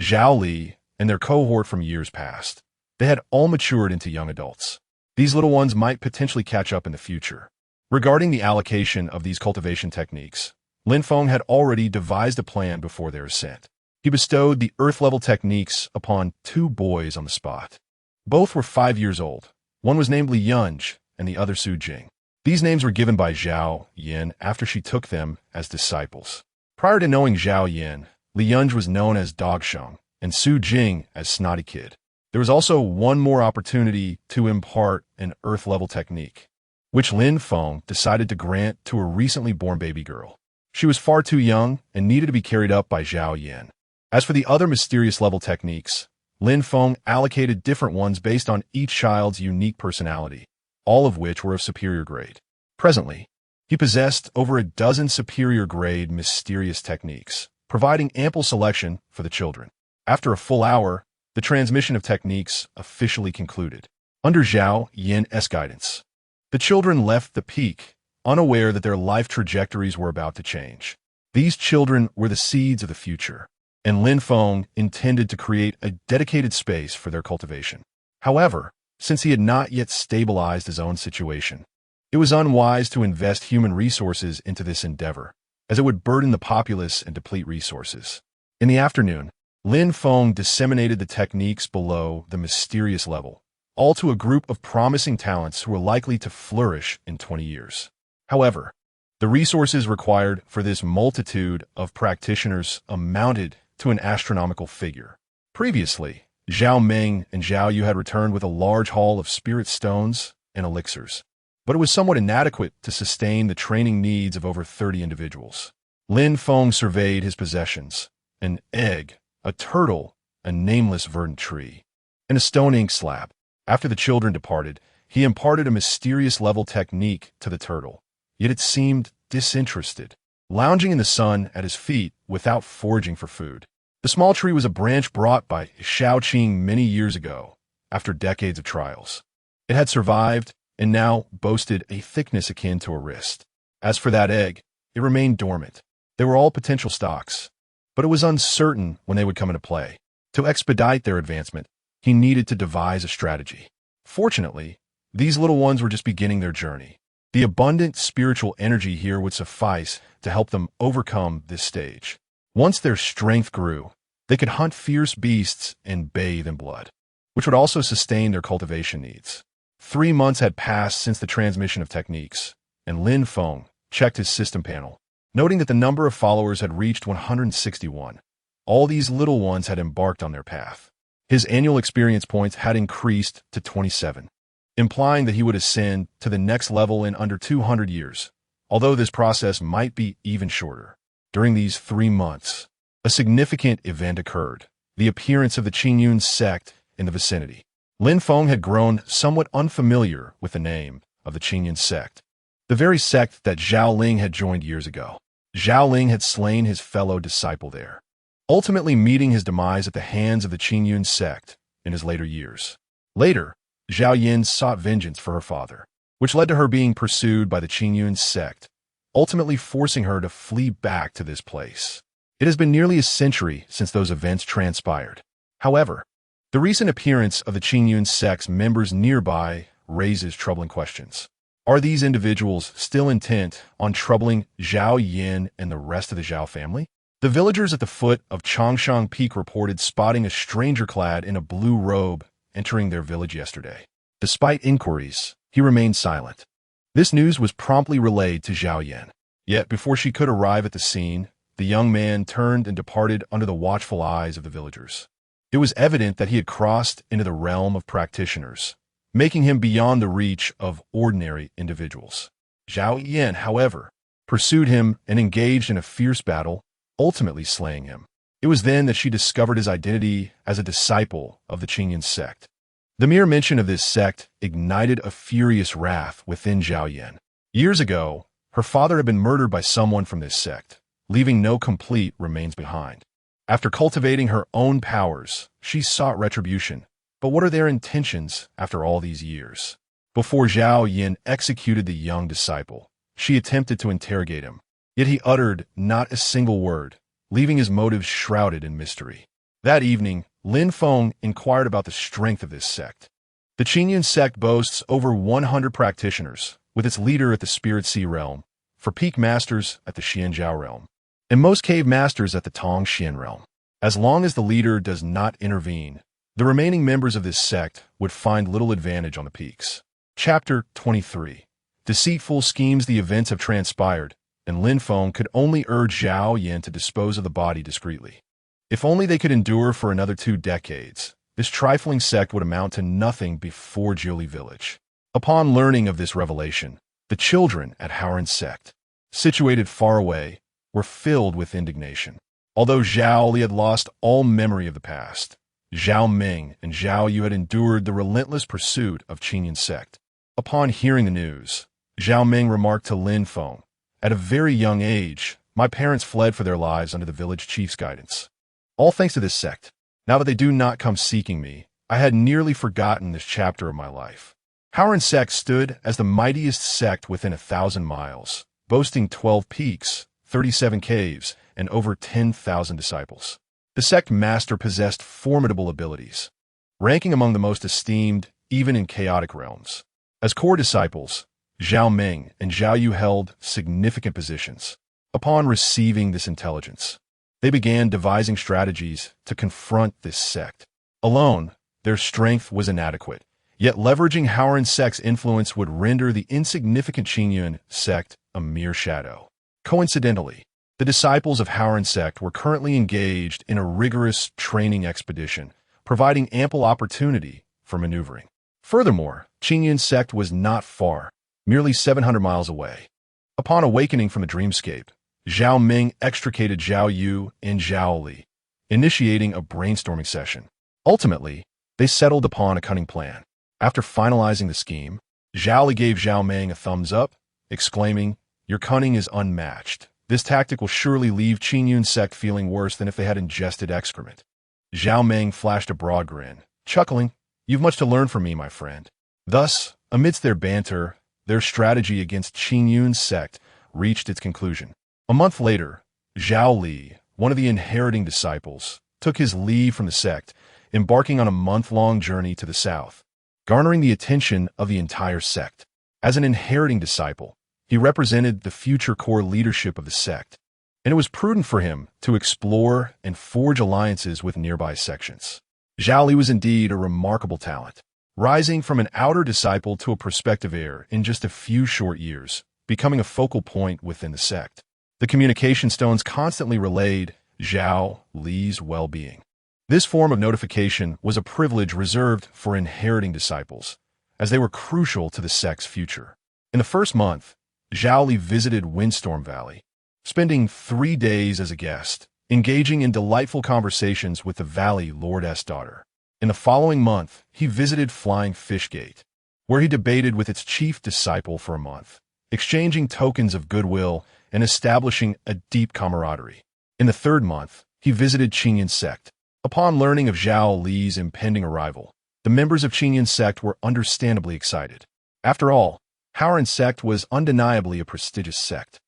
Zhao Li, and their cohort from years past. They had all matured into young adults. These little ones might potentially catch up in the future. Regarding the allocation of these cultivation techniques, Lin Feng had already devised a plan before their ascent. He bestowed the earth-level techniques upon 2 boys on the spot. Both were 5 years old. One was named Li Yunj and the other Su Jing. These names were given by Zhao Yan after she took them as disciples. Prior to knowing Zhao Yan, Li Yunj was known as Dogsheng and Su Jing as Snotty Kid. There was also one more opportunity to impart an earth-level technique, which Lin Feng decided to grant to a recently born baby girl. She was far too young and needed to be carried up by Zhao Yan. As for the other mysterious level techniques, Lin Feng allocated different ones based on each child's unique personality, all of which were of superior grade. Presently, he possessed over a dozen superior grade mysterious techniques, providing ample selection for the children. After a full hour, the transmission of techniques officially concluded. Under Zhao Yan's guidance, the children left the peak, unaware that their life trajectories were about to change. These children were the seeds of the future, and Lin Feng intended to create a dedicated space for their cultivation. However, since he had not yet stabilized his own situation, it was unwise to invest human resources into this endeavor, as it would burden the populace and deplete resources. In the afternoon, Lin Feng disseminated the techniques below the mysterious level, all to a group of promising talents who were likely to flourish in 20 years. However, the resources required for this multitude of practitioners amounted to an astronomical figure. Previously, Zhao Meng and Zhao Yu had returned with a large haul of spirit stones and elixirs, but it was somewhat inadequate to sustain the training needs of over 30 individuals. Lin Feng surveyed his possessions: an egg, a turtle, a nameless verdant tree, and a stone ink slab. After the children departed, he imparted a mysterious level technique to the turtle, yet it seemed disinterested, lounging in the sun at his feet without foraging for food. The small tree was a branch brought by Shaoqing many years ago, after decades of trials. It had survived and now boasted a thickness akin to a wrist. As for that egg, it remained dormant. They were all potential stocks, but it was uncertain when they would come into play. To expedite their advancement, he needed to devise a strategy. Fortunately, these little ones were just beginning their journey. The abundant spiritual energy here would suffice to help them overcome this stage. Once their strength grew, they could hunt fierce beasts and bathe in blood, which would also sustain their cultivation needs. 3 months had passed since the transmission of techniques, and Lin Feng checked his system panel, noting that the number of followers had reached 161. All these little ones had embarked on their path. His annual experience points had increased to 27. implying that he would ascend to the next level in under 200 years, although this process might be even shorter. During these 3 months, a significant event occurred: the appearance of the Qingyun sect in the vicinity. Lin Feng had grown somewhat unfamiliar with the name of the Qingyun sect, the very sect that Zhao Ling had joined years ago. Zhao Ling had slain his fellow disciple there, ultimately meeting his demise at the hands of the Qingyun sect in his later years. Later, Zhao Yin sought vengeance for her father, which led to her being pursued by the Qingyun sect, ultimately forcing her to flee back to this place. It has been nearly a century since those events transpired. However, the recent appearance of the Qingyun sect's members nearby raises troubling questions. Are these individuals still intent on troubling Zhao Yin and the rest of the Zhao family? The villagers at the foot of Changshan Peak reported spotting a stranger clad in a blue robe entering their village yesterday. Despite inquiries, he remained silent. This news was promptly relayed to Zhao Yin. Yet before she could arrive at the scene, the young man turned and departed under the watchful eyes of the villagers. It was evident that he had crossed into the realm of practitioners, making him beyond the reach of ordinary individuals. Zhao Yin, however, pursued him and engaged in a fierce battle, ultimately slaying him. It was then that she discovered his identity as a disciple of the Qingyun sect. The mere mention of this sect ignited a furious wrath within Zhao Yin. Years ago, her father had been murdered by someone from this sect, leaving no complete remains behind. After cultivating her own powers, she sought retribution. But what are their intentions after all these years? Before Zhao Yin executed the young disciple, she attempted to interrogate him, yet he uttered not a single word, leaving his motives shrouded in mystery. That evening, Lin Feng inquired about the strength of this sect. The Qingyun sect boasts over 100 practitioners, with its leader at the Spirit Sea realm, for peak masters at the Xianjiao realm, and most cave masters at the Tongxian realm. As long as the leader does not intervene, the remaining members of this sect would find little advantage on the peaks. Chapter 23. Deceitful schemes. The events have transpired, and Lin Feng could only urge Zhao Yin to dispose of the body discreetly. If only they could endure for another 2 decades, this trifling sect would amount to nothing before Jiuli village. Upon learning of this revelation, the children at Haoran sect, situated far away, were filled with indignation. Although Zhao Li had lost all memory of the past, Zhao Ming and Zhao Yu had endured the relentless pursuit of Qingyun sect. Upon hearing the news, Zhao Ming remarked to Lin Feng, "At a very young age, my parents fled for their lives under the village chief's guidance. All thanks to this sect. Now that they do not come seeking me, I had nearly forgotten this chapter of my life." Haoran sect stood as the mightiest sect within 1,000 miles, boasting 12 peaks, 37 caves, and over 10,000 disciples. The sect master possessed formidable abilities, ranking among the most esteemed even in chaotic realms. As core disciples, Zhao Ming and Zhao Yu held significant positions. Upon receiving this intelligence, they began devising strategies to confront this sect. Alone, their strength was inadequate, yet leveraging Haoran sect's influence would render the insignificant Qingyun sect a mere shadow. Coincidentally, the disciples of Haoran sect were currently engaged in a rigorous training expedition, providing ample opportunity for maneuvering. Furthermore, Qingyun sect was not far, merely 700 miles away. Upon awakening from the dreamscape, Zhao Ming extricated Zhao Yu and Zhao Li, initiating a brainstorming session. Ultimately, they settled upon a cunning plan. After finalizing the scheme, Zhao Li gave Zhao Ming a thumbs up, exclaiming, "Your cunning is unmatched. This tactic will surely leave Qingyun sect feeling worse than if they had ingested excrement." Zhao Ming flashed a broad grin, chuckling, "You've much to learn from me, my friend." Thus, amidst their banter, their strategy against Qingyun sect reached its conclusion. A month later, Zhao Li, one of the inheriting disciples, took his leave from the sect, embarking on a month-long journey to the south, garnering the attention of the entire sect. As an inheriting disciple, he represented the future core leadership of the sect, and it was prudent for him to explore and forge alliances with nearby sections. Zhao Li was indeed a remarkable talent, rising from an outer disciple to a prospective heir in just a few short years, becoming a focal point within the sect. The communication stones constantly relayed Zhao Li's well-being. This form of notification was a privilege reserved for inheriting disciples, as they were crucial to the sect's future. In the first month, Zhao Li visited Windstorm Valley, spending 3 days as a guest, engaging in delightful conversations with the Valley Lord's daughter. In the following month, he visited Flying Fish Gate, where he debated with its chief disciple for a month, exchanging tokens of goodwill and establishing a deep camaraderie. In the third month, he visited Qingyun sect. Upon learning of Zhao Li's impending arrival, the members of Qingyun sect were understandably excited. After all, Haoran sect was undeniably a prestigious sect,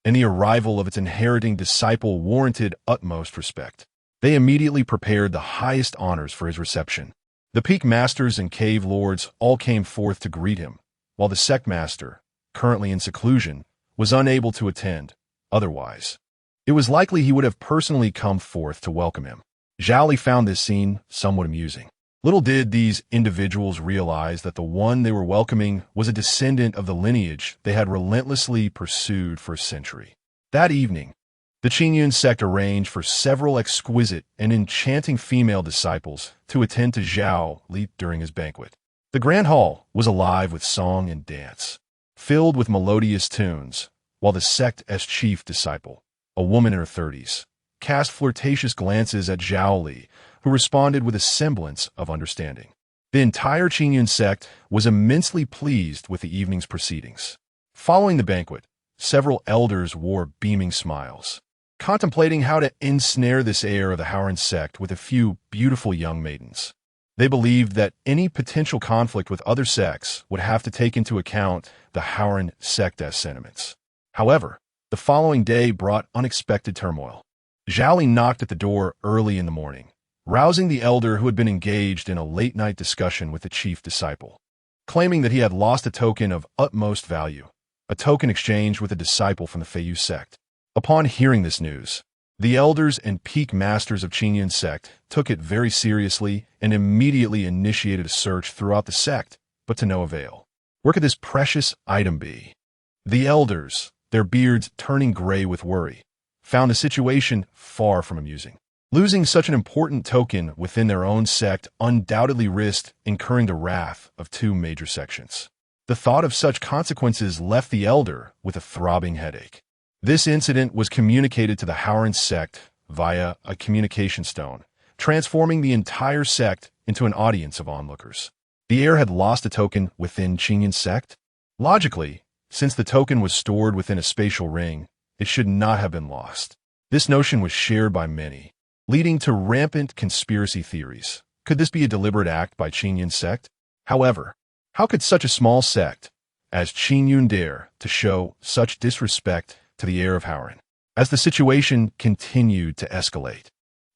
and the arrival of its inheriting disciple warranted utmost respect. They immediately prepared the highest honors for his reception. The peak masters and cave lords all came forth to greet him, while the sect master, currently in seclusion, was unable to attend. Otherwise, it was likely he would have personally come forth to welcome him. Zhao Li found this scene somewhat amusing. Little did these individuals realize that the one they were welcoming was a descendant of the lineage they had relentlessly pursued for a century. That evening, the Qingyun sect arranged for several exquisite and enchanting female disciples to attend to Zhao Li during his banquet. The grand hall was alive with song and dance, filled with melodious tunes, while the sect's chief disciple, a woman in her 30s, cast flirtatious glances at Zhao Li, who responded with a semblance of understanding. The entire Qingyun sect was immensely pleased with the evening's proceedings. Following the banquet, several elders wore beaming smiles, contemplating how to ensnare this heir of the Haoran sect with a few beautiful young maidens. They believed that any potential conflict with other sects would have to take into account the Haoran sect's sentiments. However, the following day brought unexpected turmoil. Zhao Li knocked at the door early in the morning, rousing the elder who had been engaged in a late-night discussion with the chief disciple, claiming that he had lost a token of utmost value, a token exchanged with a disciple from the Feiyu sect. Upon hearing this news, the elders and peak masters of Qingyun sect took it very seriously and immediately initiated a search throughout the sect, but to no avail. Where could this precious item be? The elders, their beards turning gray with worry, found the situation far from amusing. Losing such an important token within their own sect undoubtedly risked incurring the wrath of 2 major sections. The thought of such consequences left the elder with a throbbing headache. This incident was communicated to the Haoran sect via a communication stone, transforming the entire sect into an audience of onlookers. The heir had lost a token within Qingyun sect? Logically, since the token was stored within a spatial ring, it should not have been lost. This notion was shared by many, leading to rampant conspiracy theories. Could this be a deliberate act by Qingyun sect? However, how could such a small sect as Qingyun dare to show such disrespect to the heir of Haoran? As the situation continued to escalate,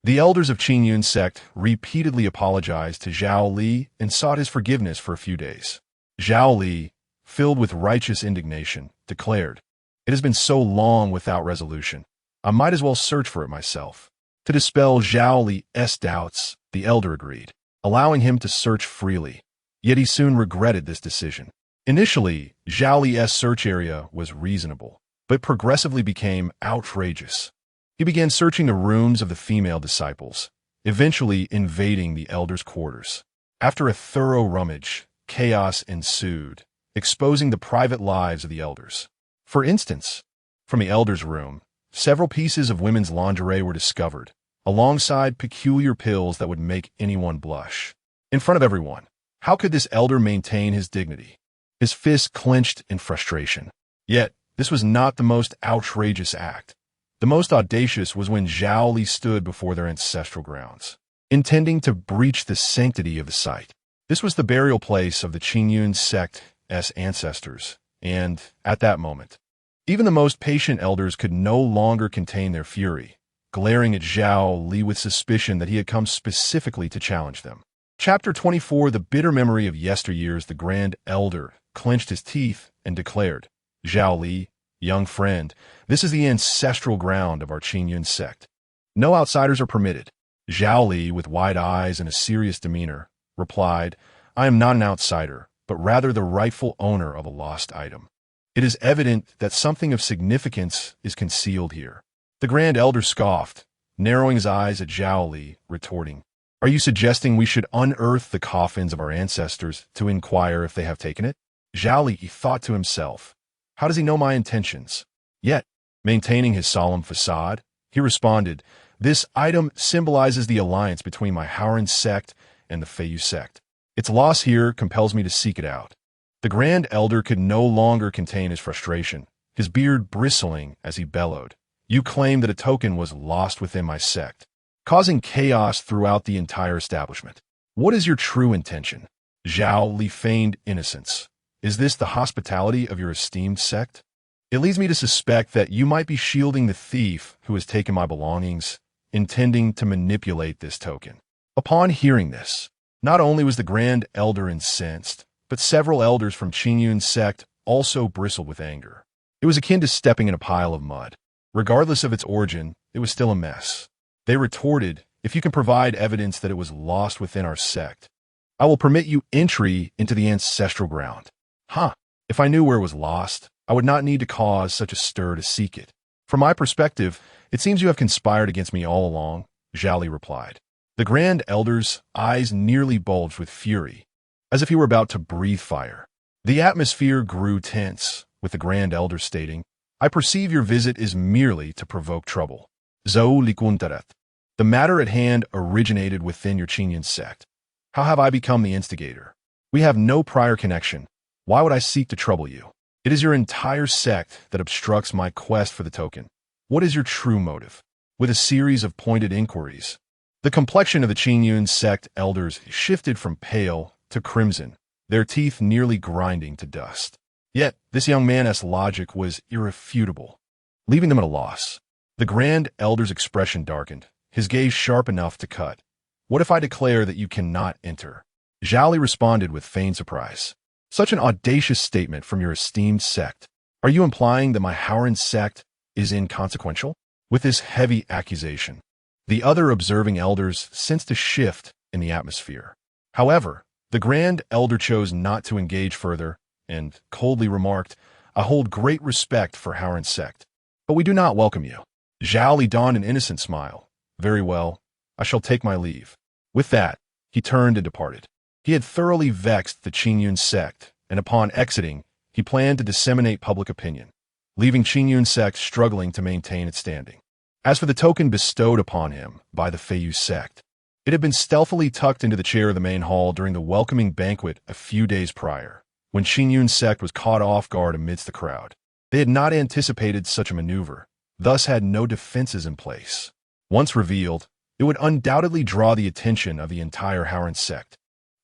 the elders of Qingyun sect repeatedly apologized to Zhao Li and sought his forgiveness for a few days. Zhao Li, filled with righteous indignation, declared, "It has been so long without resolution. I might as well search for it myself." To dispel Zhao Li's doubts, the elder agreed, allowing him to search freely. Yet he soon regretted this decision. Initially, Zhao Li's search area was reasonable, but progressively became outrageous. He began searching the rooms of the female disciples, eventually invading the elders' quarters. After a thorough rummage, chaos ensued, exposing the private lives of the elders. For instance, from the elders' room, several pieces of women's lingerie were discovered, alongside peculiar pills that would make anyone blush. In front of everyone, how could this elder maintain his dignity? His fists clenched in frustration. Yet, this was not the most outrageous act. The most audacious was when Zhao Li stood before their ancestral grounds, intending to breach the sanctity of the site. This was the burial place of the Qingyun sect's ancestors, and, at that moment, even the most patient elders could no longer contain their fury, glaring at Zhao Li with suspicion that he had come specifically to challenge them. Chapter 24, The Bitter Memory of Yesteryears. The Grand Elder clenched his teeth and declared, "Zhao Li, young friend, this is the ancestral ground of our Qingyun sect. No outsiders are permitted." Zhao Li, with wide eyes and a serious demeanor, replied, "I am not an outsider, but rather the rightful owner of a lost item. It is evident that something of significance is concealed here." The Grand Elder scoffed, narrowing his eyes at Zhao Li, retorting, Are you suggesting we should unearth the coffins of our ancestors to inquire if they have taken it? Zhao Li thought to himself, how does he know my intentions? Yet, maintaining his solemn facade, he responded, this item symbolizes the alliance between my Haoran sect and the Feiyu sect. Its loss here compels me to seek it out. The Grand Elder could no longer contain his frustration, his beard bristling as he bellowed. You claim that a token was lost within my sect, causing chaos throughout the entire establishment. What is your true intention? Zhao Li feigned innocence. Is this the hospitality of your esteemed sect? It leads me to suspect that you might be shielding the thief who has taken my belongings, intending to manipulate this token. Upon hearing this, not only was the Grand Elder incensed, but several elders from Qingyun's sect also bristled with anger. It was akin to stepping in a pile of mud. Regardless of its origin, it was still a mess. They retorted, if you can provide evidence that it was lost within our sect, I will permit you entry into the ancestral ground. If I knew where it was lost, I would not need to cause such a stir to seek it. From my perspective, it seems you have conspired against me all along, Zhao Li replied. The Grand Elder's eyes nearly bulged with fury, as if he were about to breathe fire. The atmosphere grew tense, with the Grand Elder stating, I perceive your visit is merely to provoke trouble. Zhou Likuntaret. The matter at hand originated within your Qingyun sect. How have I become the instigator? We have no prior connection. Why would I seek to trouble you? It is your entire sect that obstructs my quest for the token. What is your true motive? With a series of pointed inquiries, the complexion of the Qingyun sect elders shifted from pale to crimson, their teeth nearly grinding to dust. Yet, this young man's logic was irrefutable, leaving them at a loss. The Grand Elder's expression darkened, his gaze sharp enough to cut. What if I declare that you cannot enter? Zhao Li responded with feigned surprise. Such an audacious statement from your esteemed sect. Are you implying that my Haoran sect is inconsequential? With this heavy accusation, the other observing elders sensed a shift in the atmosphere. However, the Grand Elder chose not to engage further and coldly remarked, I hold great respect for Haoran sect, but we do not welcome you. Zhao Li donned an innocent smile. Very well, I shall take my leave. With that, he turned and departed. He had thoroughly vexed the Qingyun sect, and upon exiting, he planned to disseminate public opinion, leaving Qingyun sect struggling to maintain its standing. As for the token bestowed upon him by the Feiyu sect, it had been stealthily tucked into the chair of the main hall during the welcoming banquet a few days prior, when Qingyun sect was caught off guard amidst the crowd. They had not anticipated such a maneuver, thus had no defenses in place. Once revealed, it would undoubtedly draw the attention of the entire Haoran sect.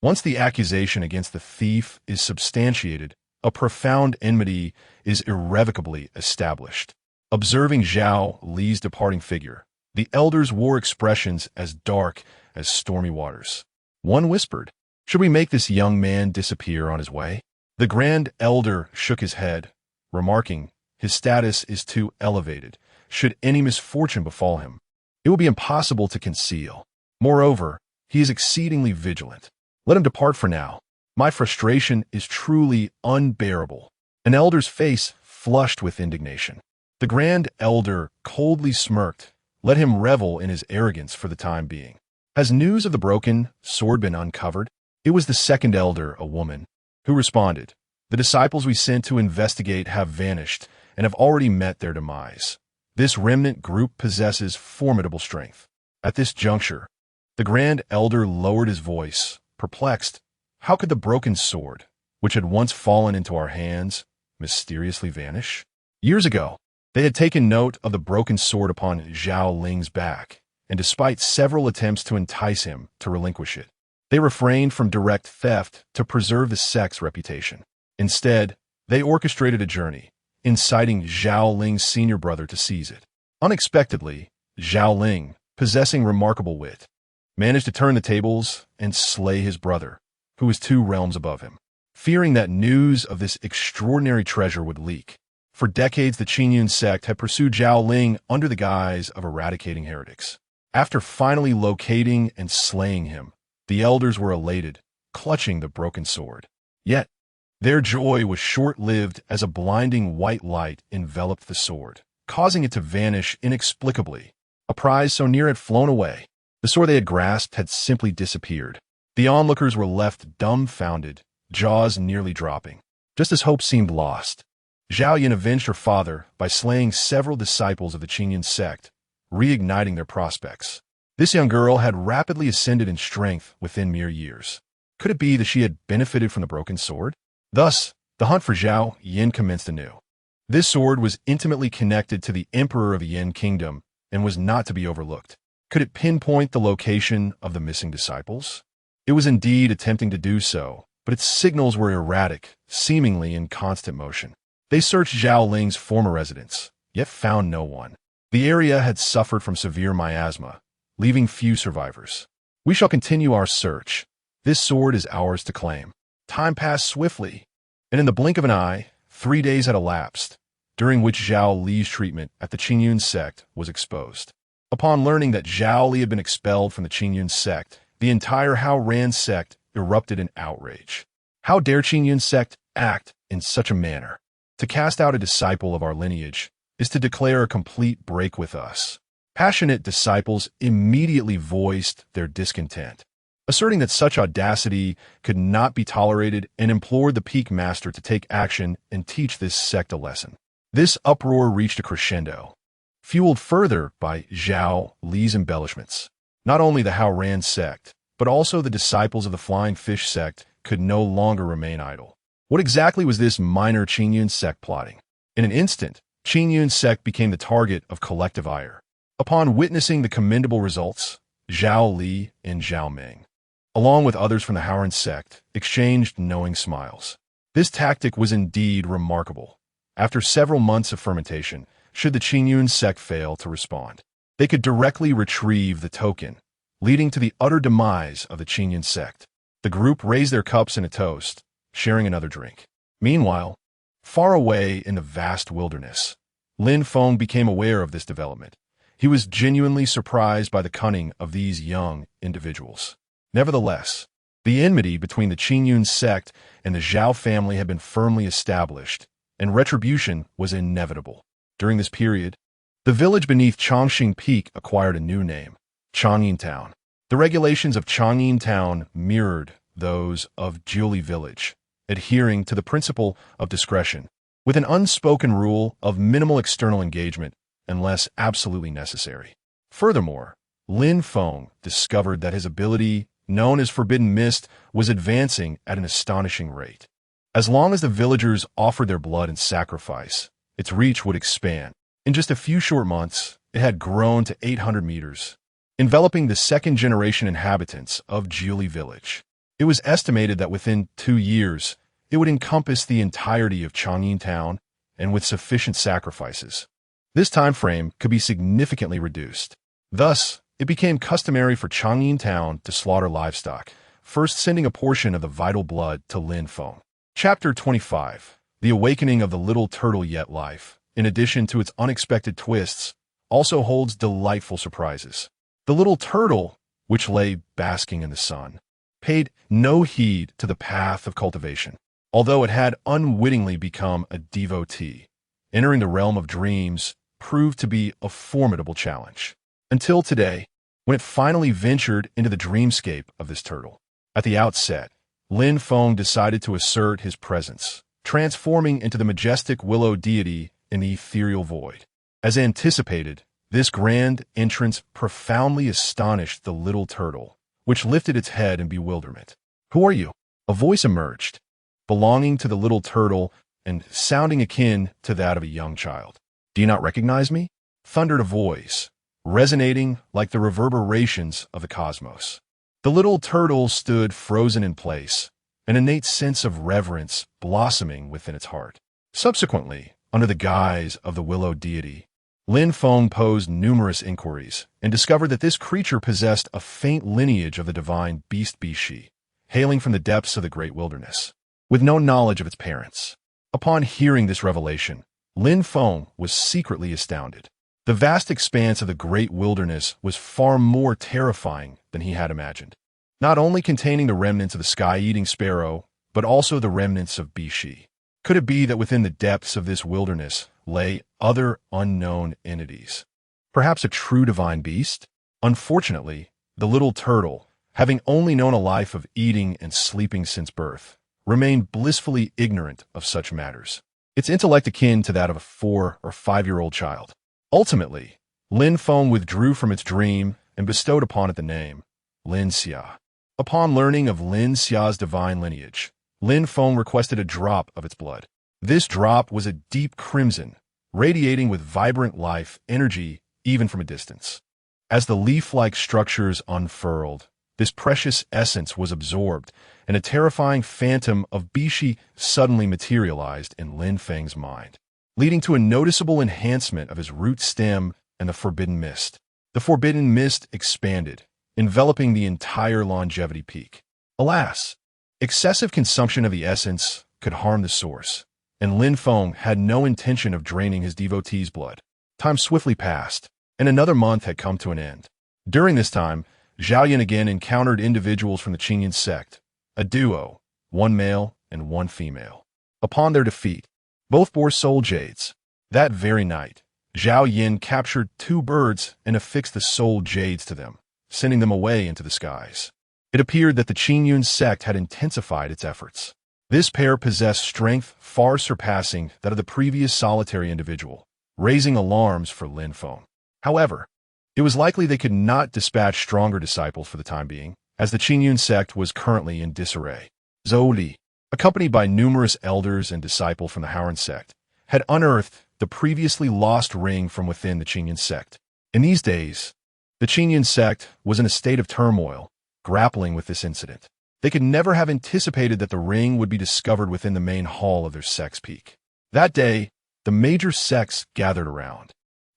Once the accusation against the thief is substantiated, a profound enmity is irrevocably established. Observing Zhao Li's departing figure, the elders wore expressions as dark as stormy waters. One whispered, should we make this young man disappear on his way? The Grand Elder shook his head, remarking, his status is too elevated. Should any misfortune befall him, it will be impossible to conceal. Moreover, he is exceedingly vigilant. Let him depart for now. My frustration is truly unbearable. An elder's face flushed with indignation. The Grand Elder coldly smirked. Let him revel in his arrogance for the time being. Has news of the broken sword been uncovered? It was the second elder, a woman, who responded. The disciples we sent to investigate have vanished and have already met their demise. This remnant group possesses formidable strength. At this juncture, the Grand Elder lowered his voice, perplexed. How could the broken sword, which had once fallen into our hands, mysteriously vanish? Years ago, they had taken note of the broken sword upon Zhao Ling's back, and despite several attempts to entice him to relinquish it, they refrained from direct theft to preserve the sect's reputation. Instead, they orchestrated a journey, inciting Zhao Ling's senior brother to seize it. Unexpectedly, Zhao Ling, possessing remarkable wit, managed to turn the tables and slay his brother, who was 2 realms above him. Fearing that news of this extraordinary treasure would leak, for decades the Qingyun sect had pursued Zhao Ling under the guise of eradicating heretics. After finally locating and slaying him, the elders were elated, clutching the broken sword. Yet, their joy was short-lived as a blinding white light enveloped the sword, causing it to vanish inexplicably. A prize so near had flown away. The sword they had grasped had simply disappeared. The onlookers were left dumbfounded, jaws nearly dropping. Just as hope seemed lost, Zhao Yin avenged her father by slaying several disciples of the Qingyun sect, reigniting their prospects. This young girl had rapidly ascended in strength within mere years. Could it be that she had benefited from the broken sword? Thus, the hunt for Zhao Yin commenced anew. This sword was intimately connected to the emperor of the Yin kingdom and was not to be overlooked. Could it pinpoint the location of the missing disciples? It was indeed attempting to do so, but its signals were erratic, seemingly in constant motion. They searched Zhao Ling's former residence, yet found no one. The area had suffered from severe miasma, leaving few survivors. We shall continue our search. This sword is ours to claim. Time passed swiftly, and in the blink of an eye, 3 days had elapsed, during which Zhao Li's treatment at the Qingyun sect was exposed. Upon learning that Zhao Li had been expelled from the Qingyun sect, the entire Hao Ran sect erupted in outrage. How dare Qingyun sect act in such a manner? To cast out a disciple of our lineage is to declare a complete break with us. Passionate disciples immediately voiced their discontent, asserting that such audacity could not be tolerated and implored the peak master to take action and teach this sect a lesson. This uproar reached a crescendo, fueled further by Zhao Li's embellishments. Not only the Hao Ran sect, but also the disciples of the Flying Fish sect could no longer remain idle. What exactly was this minor Qingyun sect plotting? In an instant, Qingyun sect became the target of collective ire. Upon witnessing the commendable results, Zhao Li and Zhao Meng, along with others from the Haoran sect, exchanged knowing smiles. This tactic was indeed remarkable. After several months of fermentation, should the Qingyun sect fail to respond, they could directly retrieve the token, leading to the utter demise of the Qingyun sect. The group raised their cups in a toast, sharing another drink. Meanwhile, far away in the vast wilderness, Lin Feng became aware of this development. He was genuinely surprised by the cunning of these young individuals. Nevertheless, the enmity between the Qingyun sect and the Zhao family had been firmly established, and retribution was inevitable. During this period, the village beneath Chongqing Peak acquired a new name, Changyin Town. The regulations of Changyin Town mirrored those of Jiuli Village, adhering to the principle of discretion, with an unspoken rule of minimal external engagement unless absolutely necessary. Furthermore, Lin Feng discovered that his ability, known as Forbidden Mist, was advancing at an astonishing rate. As long as the villagers offered their blood in sacrifice, its reach would expand. In just a few short months, it had grown to 800 meters, enveloping the second-generation inhabitants of Jiuli Village. It was estimated that within 2 years, it would encompass the entirety of Changyin Town, and with sufficient sacrifices, this time frame could be significantly reduced. Thus, it became customary for Changyin Town to slaughter livestock, first sending a portion of the vital blood to Lin Feng. Chapter 25. The Awakening of the Little Turtle Yet Life, in addition to its unexpected twists, also holds delightful surprises. The little turtle, which lay basking in the sun, paid no heed to the path of cultivation, although it had unwittingly become a devotee. Entering the realm of dreams proved to be a formidable challenge. Until today, when it finally ventured into the dreamscape of this turtle. At the outset, Lin Feng decided to assert his presence, transforming into the majestic willow deity in the ethereal void. As anticipated, this grand entrance profoundly astonished the little turtle, which lifted its head in bewilderment. "Who are you?" A voice emerged, belonging to the little turtle and sounding akin to that of a young child. "Do you not recognize me?" thundered a voice, resonating like the reverberations of the cosmos. The little turtle stood frozen in place, an innate sense of reverence blossoming within its heart. Subsequently, under the guise of the willow deity, Lin Feng posed numerous inquiries and discovered that this creature possessed a faint lineage of the divine beast Bishi, hailing from the depths of the great wilderness, with no knowledge of its parents. Upon hearing this revelation, Lin Feng was secretly astounded. The vast expanse of the great wilderness was far more terrifying than he had imagined, not only containing the remnants of the sky-eating sparrow, but also the remnants of Bishi. Could it be that within the depths of this wilderness lay other unknown entities? Perhaps a true divine beast? Unfortunately, the little turtle, having only known a life of eating and sleeping since birth, remained blissfully ignorant of such matters, its intellect akin to that of a 4 or 5-year-old child. Ultimately, Lin Feng withdrew from its dream and bestowed upon it the name Lin Xia. Upon learning of Lin Xia's divine lineage, Lin Feng requested a drop of its blood. This drop was a deep crimson, radiating with vibrant life energy even from a distance. As the leaf-like structures unfurled, this precious essence was absorbed, and a terrifying phantom of Bishi suddenly materialized in Lin Feng's mind, leading to a noticeable enhancement of his root stem and the forbidden mist. The forbidden mist expanded, enveloping the entire longevity peak. Alas, excessive consumption of the essence could harm the source, and Lin Feng had no intention of draining his devotee's blood. Time swiftly passed, and another month had come to an end. During this time, Zhao Yin again encountered individuals from the Qingyan sect, a duo, one male and one female. Upon their defeat, both bore soul jades. That very night, Zhao Yin captured 2 birds and affixed the soul jades to them, sending them away into the skies. It appeared that the Qingyun sect had intensified its efforts. This pair possessed strength far surpassing that of the previous solitary individual, raising alarms for Lin Feng. However, it was likely they could not dispatch stronger disciples for the time being, as the Qingyun sect was currently in disarray. Zhou Li, accompanied by numerous elders and disciples from the Haoran sect, had unearthed the previously lost ring from within the Qingyun sect. In these days, the Qingyun sect was in a state of turmoil, grappling with this incident. They could never have anticipated that the ring would be discovered within the main hall of their sect's peak. That day, the major sects gathered around,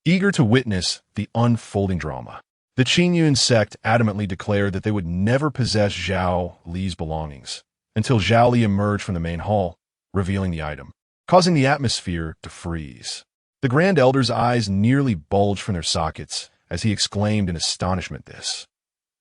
eager to witness the unfolding drama. The Qingyun sect adamantly declared that they would never possess Zhao Li's belongings until Zhao Li emerged from the main hall, revealing the item, causing the atmosphere to freeze. The Grand Elder's eyes nearly bulged from their sockets as he exclaimed in astonishment,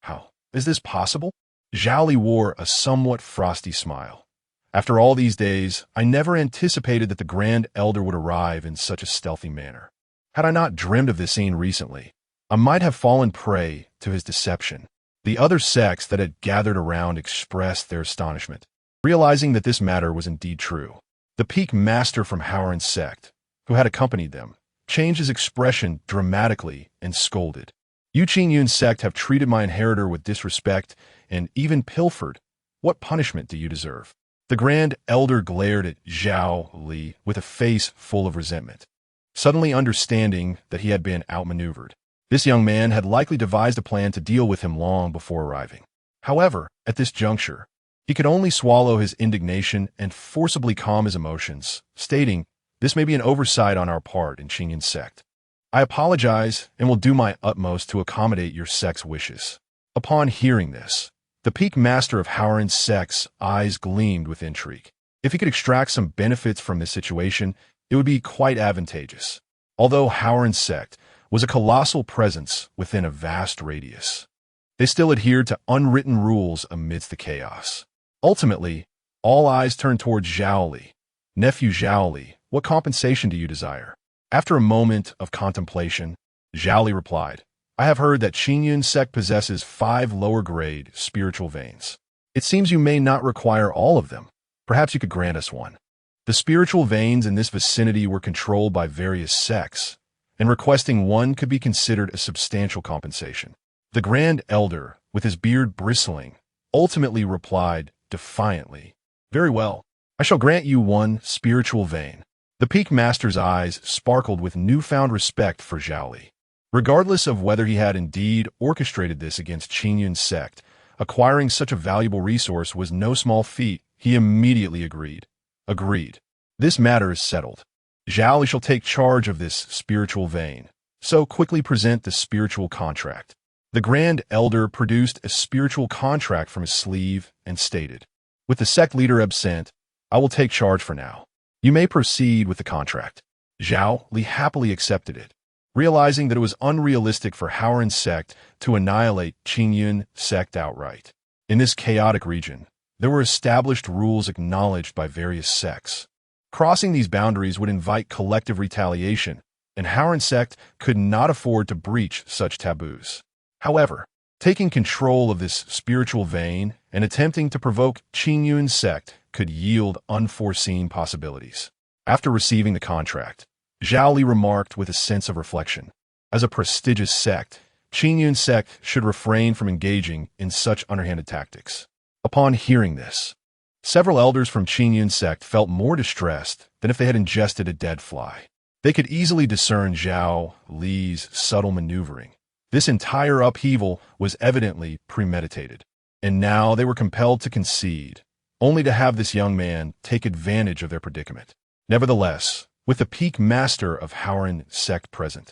"How is this possible?" Zhao Li wore a somewhat frosty smile. "After all these days, I never anticipated that the Grand Elder would arrive in such a stealthy manner. Had I not dreamed of this scene recently, I might have fallen prey to his deception." The other sects that had gathered around expressed their astonishment, realizing that this matter was indeed true. The peak master from Haoran sect, who had accompanied them, changed his expression dramatically and scolded. "You Qingyun sect have treated my inheritor with disrespect and even pilfered. What punishment do you deserve?" The Grand Elder glared at Zhao Li with a face full of resentment, suddenly understanding that he had been outmaneuvered. This young man had likely devised a plan to deal with him long before arriving. However, at this juncture, he could only swallow his indignation and forcibly calm his emotions, stating, "This may be an oversight on our part in Qingyun sect. I apologize and will do my utmost to accommodate your sect's wishes." Upon hearing this, the peak master of Haoran sect's eyes gleamed with intrigue. If he could extract some benefits from this situation, it would be quite advantageous. Although Haoran sect was a colossal presence within a vast radius, they still adhered to unwritten rules amidst the chaos. Ultimately, all eyes turned towards Zhao Li. "Nephew Zhao Li, what compensation do you desire?" After a moment of contemplation, Zhao Li replied, "I have heard that Qingyun sect possesses 5 lower-grade spiritual veins. It seems you may not require all of them. Perhaps you could grant us one." The spiritual veins in this vicinity were controlled by various sects, and requesting one could be considered a substantial compensation. The Grand Elder, with his beard bristling, ultimately replied defiantly, "Very well, I shall grant you 1 spiritual vein." The peak master's eyes sparkled with newfound respect for Zhao Li. Regardless of whether he had indeed orchestrated this against Qingyun sect, acquiring such a valuable resource was no small feat. He immediately agreed. "Agreed. This matter is settled. Zhao Li shall take charge of this spiritual vein, so quickly present the spiritual contract." The Grand Elder produced a spiritual contract from his sleeve and stated, "With the sect leader absent, I will take charge for now. You may proceed with the contract." Zhao Li happily accepted it, realizing that it was unrealistic for Haoran sect to annihilate Qingyun sect outright. In this chaotic region, there were established rules acknowledged by various sects. Crossing these boundaries would invite collective retaliation, and Haoran sect could not afford to breach such taboos. However, Taking control of this spiritual vein and attempting to provoke Qingyun's sect could yield unforeseen possibilities. After receiving the contract, Zhao Li remarked with a sense of reflection. As a prestigious sect, Qingyun's sect should refrain from engaging in such underhanded tactics. Upon hearing this, several elders from Qingyun's sect felt more distressed than if they had ingested a dead fly. They could easily discern Zhao Li's subtle maneuvering. This entire upheaval was evidently premeditated, and now they were compelled to concede, only to have this young man take advantage of their predicament. Nevertheless, with the peak master of Haoran sect present,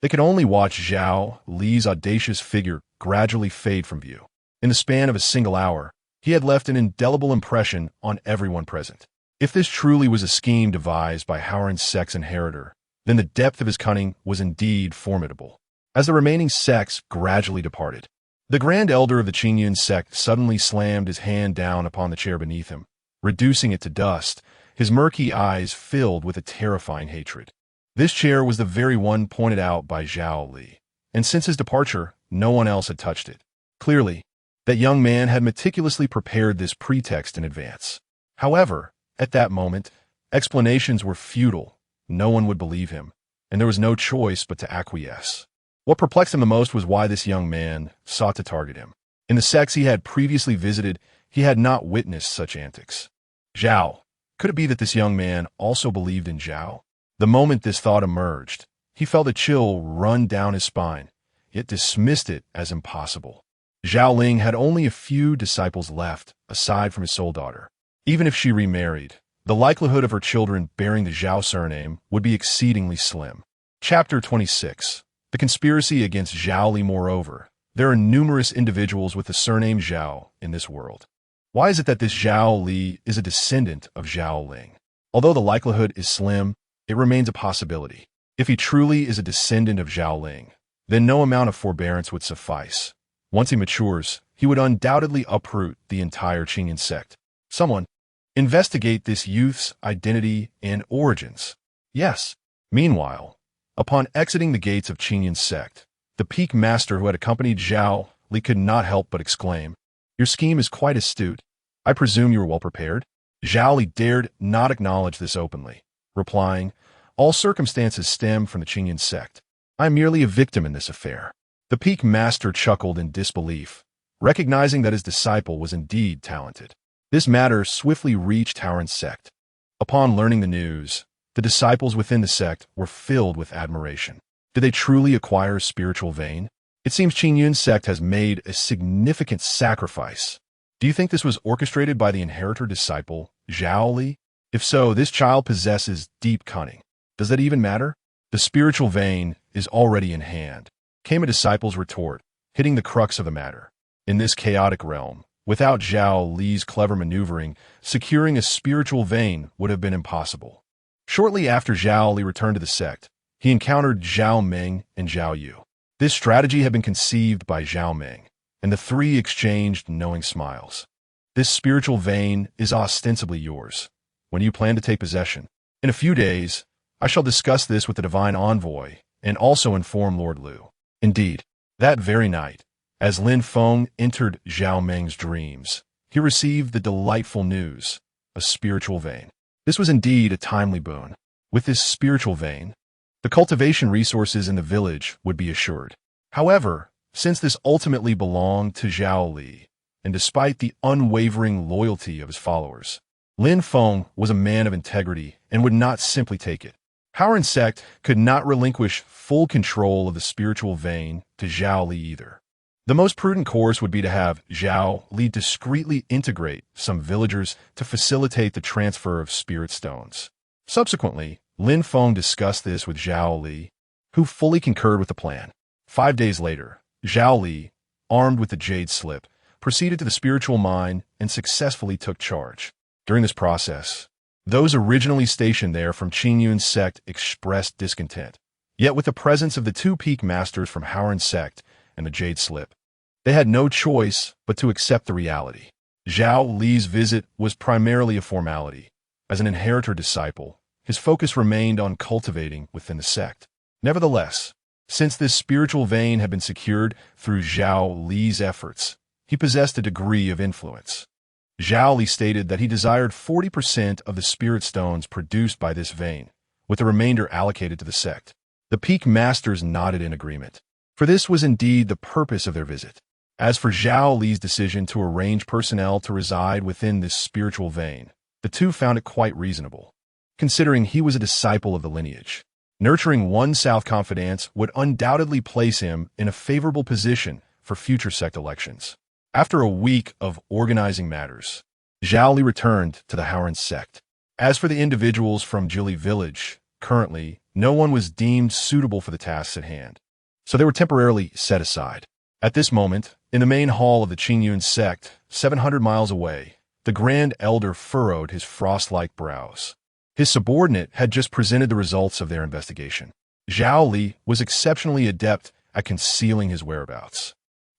they could only watch Zhao Li's audacious figure gradually fade from view. In the span of a single hour, he had left an indelible impression on everyone present. If this truly was a scheme devised by Haoran sect's inheritor, then the depth of his cunning was indeed formidable. As the remaining sects gradually departed, the Grand Elder of the Qingyun sect suddenly slammed his hand down upon the chair beneath him, reducing it to dust, his murky eyes filled with a terrifying hatred. This chair was the very one pointed out by Zhao Li, and since his departure, no one else had touched it. Clearly, that young man had meticulously prepared this pretext in advance. However, at that moment, explanations were futile, no one would believe him, and there was no choice but to acquiesce. What perplexed him the most was why this young man sought to target him. In the sects he had previously visited, he had not witnessed such antics. Zhao. Could it be that this young man also believed in Zhao? The moment this thought emerged, he felt a chill run down his spine, yet dismissed it as impossible. Zhao Ling had only a few disciples left, aside from his sole daughter. Even if she remarried, the likelihood of her children bearing the Zhao surname would be exceedingly slim. Chapter 26. The conspiracy against Zhao Li. Moreover, there are numerous individuals with the surname Zhao in this world. Why is it that this Zhao Li is a descendant of Zhao Ling? Although the likelihood is slim, it remains a possibility. If he truly is a descendant of Zhao Ling, then no amount of forbearance would suffice. Once he matures, he would undoubtedly uproot the entire Qingyun sect. Someone, investigate this youth's identity and origins. Yes. Meanwhile, upon exiting the gates of Qingyun sect, the peak master who had accompanied Zhao Li could not help but exclaim, "Your scheme is quite astute. I presume you were well prepared?" Zhao Li dared not acknowledge this openly, replying, "All circumstances stem from the Qingyun sect. I am merely a victim in this affair." The peak master chuckled in disbelief, recognizing that his disciple was indeed talented. This matter swiftly reached Haoran's sect. Upon learning the news, the disciples within the sect were filled with admiration. Did they truly acquire a spiritual vein? It seems Qingyun's sect has made a significant sacrifice. Do you think this was orchestrated by the inheritor disciple, Zhao Li? If so, this child possesses deep cunning. Does that even matter? The spiritual vein is already in hand, came a disciple's retort, hitting the crux of the matter. In this chaotic realm, without Zhao Li's clever maneuvering, securing a spiritual vein would have been impossible. Shortly after Zhao Li returned to the sect, he encountered Zhao Meng and Zhao Yu. This strategy had been conceived by Zhao Meng, and the three exchanged knowing smiles. "This spiritual vein is ostensibly yours. When do you plan to take possession?" "In a few days, I shall discuss this with the divine envoy and also inform Lord Liu." Indeed, that very night, as Lin Feng entered Zhao Meng's dreams, he received the delightful news, a spiritual vein. This was indeed a timely boon. With this spiritual vein, the cultivation resources in the village would be assured. However, since this ultimately belonged to Zhao Li, and despite the unwavering loyalty of his followers, Lin Feng was a man of integrity and would not simply take it. Haoran sect could not relinquish full control of the spiritual vein to Zhao Li either. The most prudent course would be to have Zhao Li discreetly integrate some villagers to facilitate the transfer of spirit stones. Subsequently, Lin Feng discussed this with Zhao Li, who fully concurred with the plan. 5 days later, Zhao Li, armed with the jade slip, proceeded to the spiritual mine and successfully took charge. During this process, those originally stationed there from Qingyun's sect expressed discontent. Yet with the presence of the two peak masters from Haoran's sect and the jade slip, they had no choice but to accept the reality. Zhao Li's visit was primarily a formality. As an inheritor disciple, his focus remained on cultivating within the sect. Nevertheless, Since this spiritual vein had been secured through Zhao Li's efforts, he possessed a degree of influence. Zhao Li stated that he desired 40% of the spirit stones produced by this vein, with the remainder allocated to the sect. The peak masters nodded in agreement, for this was indeed the purpose of their visit. As for Zhao Li's decision to arrange personnel to reside within this spiritual vein, the two found it quite reasonable, considering he was a disciple of the lineage. Nurturing one self-confidence would undoubtedly place him in a favorable position for future sect elections. After a week of organizing matters, Zhao Li returned to the Haoran sect. As for the individuals from Jili village, currently, no one was deemed suitable for the tasks at hand, so they were temporarily set aside. At this moment, in the main hall of the Qingyun sect, 700 miles away, the Grand Elder furrowed his frost-like brows. His subordinate had just presented the results of their investigation. Zhao Li was exceptionally adept at concealing his whereabouts.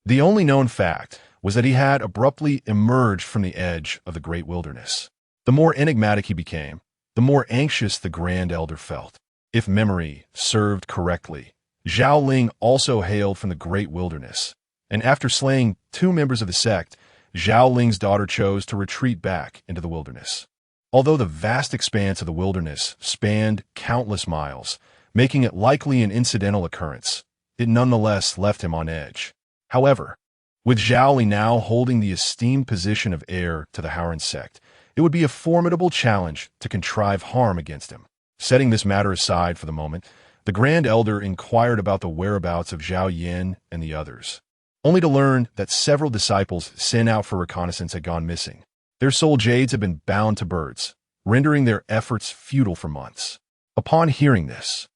The only known fact was that he had abruptly emerged from the edge of the great wilderness. The more enigmatic he became, the more anxious the Grand Elder felt. If memory served correctly, Zhao Ling also hailed from the great wilderness, and after slaying 2 members of the sect, Zhao Ling's daughter chose to retreat back into the wilderness. Although the vast expanse of the wilderness spanned countless miles, making it likely an incidental occurrence, it nonetheless left him on edge. However, with Zhao Li now holding the esteemed position of heir to the Haoran sect, it would be a formidable challenge to contrive harm against him. Setting this matter aside for the moment, the Grand Elder inquired about the whereabouts of Zhao Yin and the others, only to learn that several disciples sent out for reconnaissance had gone missing. Their soul jades had been bound to birds, rendering their efforts futile for months. Upon hearing this,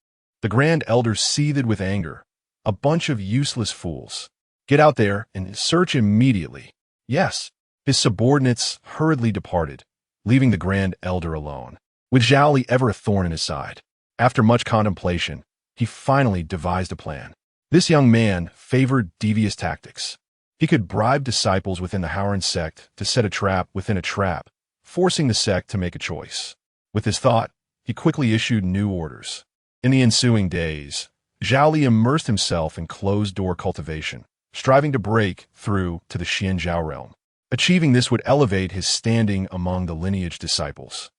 the Grand Elder seethed with anger. A bunch of useless fools. Get out there and search immediately. Yes. His subordinates hurriedly departed, leaving the Grand Elder alone, with Zhao Li ever a thorn in his side. After much contemplation, he finally devised a plan. This young man favored devious tactics. He could bribe disciples within the Haoran sect to set a trap within a trap, forcing the sect to make a choice. With his thought, he quickly issued new orders. In the ensuing days, Zhao Li immersed himself in closed-door cultivation, striving to break through to the Xianzhao realm. Achieving this would elevate his standing among the lineage disciples.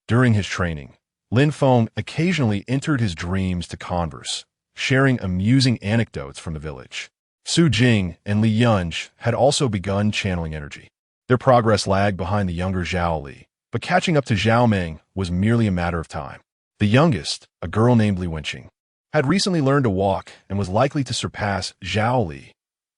During his training, Lin Feng occasionally entered his dreams to converse, sharing amusing anecdotes from the village. Su Jing and Li Yunj had also begun channeling energy. Their progress lagged behind the younger Zhao Li, but catching up to Zhao Meng was merely a matter of time. The youngest, a girl named Li Wenqing, had recently learned to walk and was likely to surpass Zhao Li.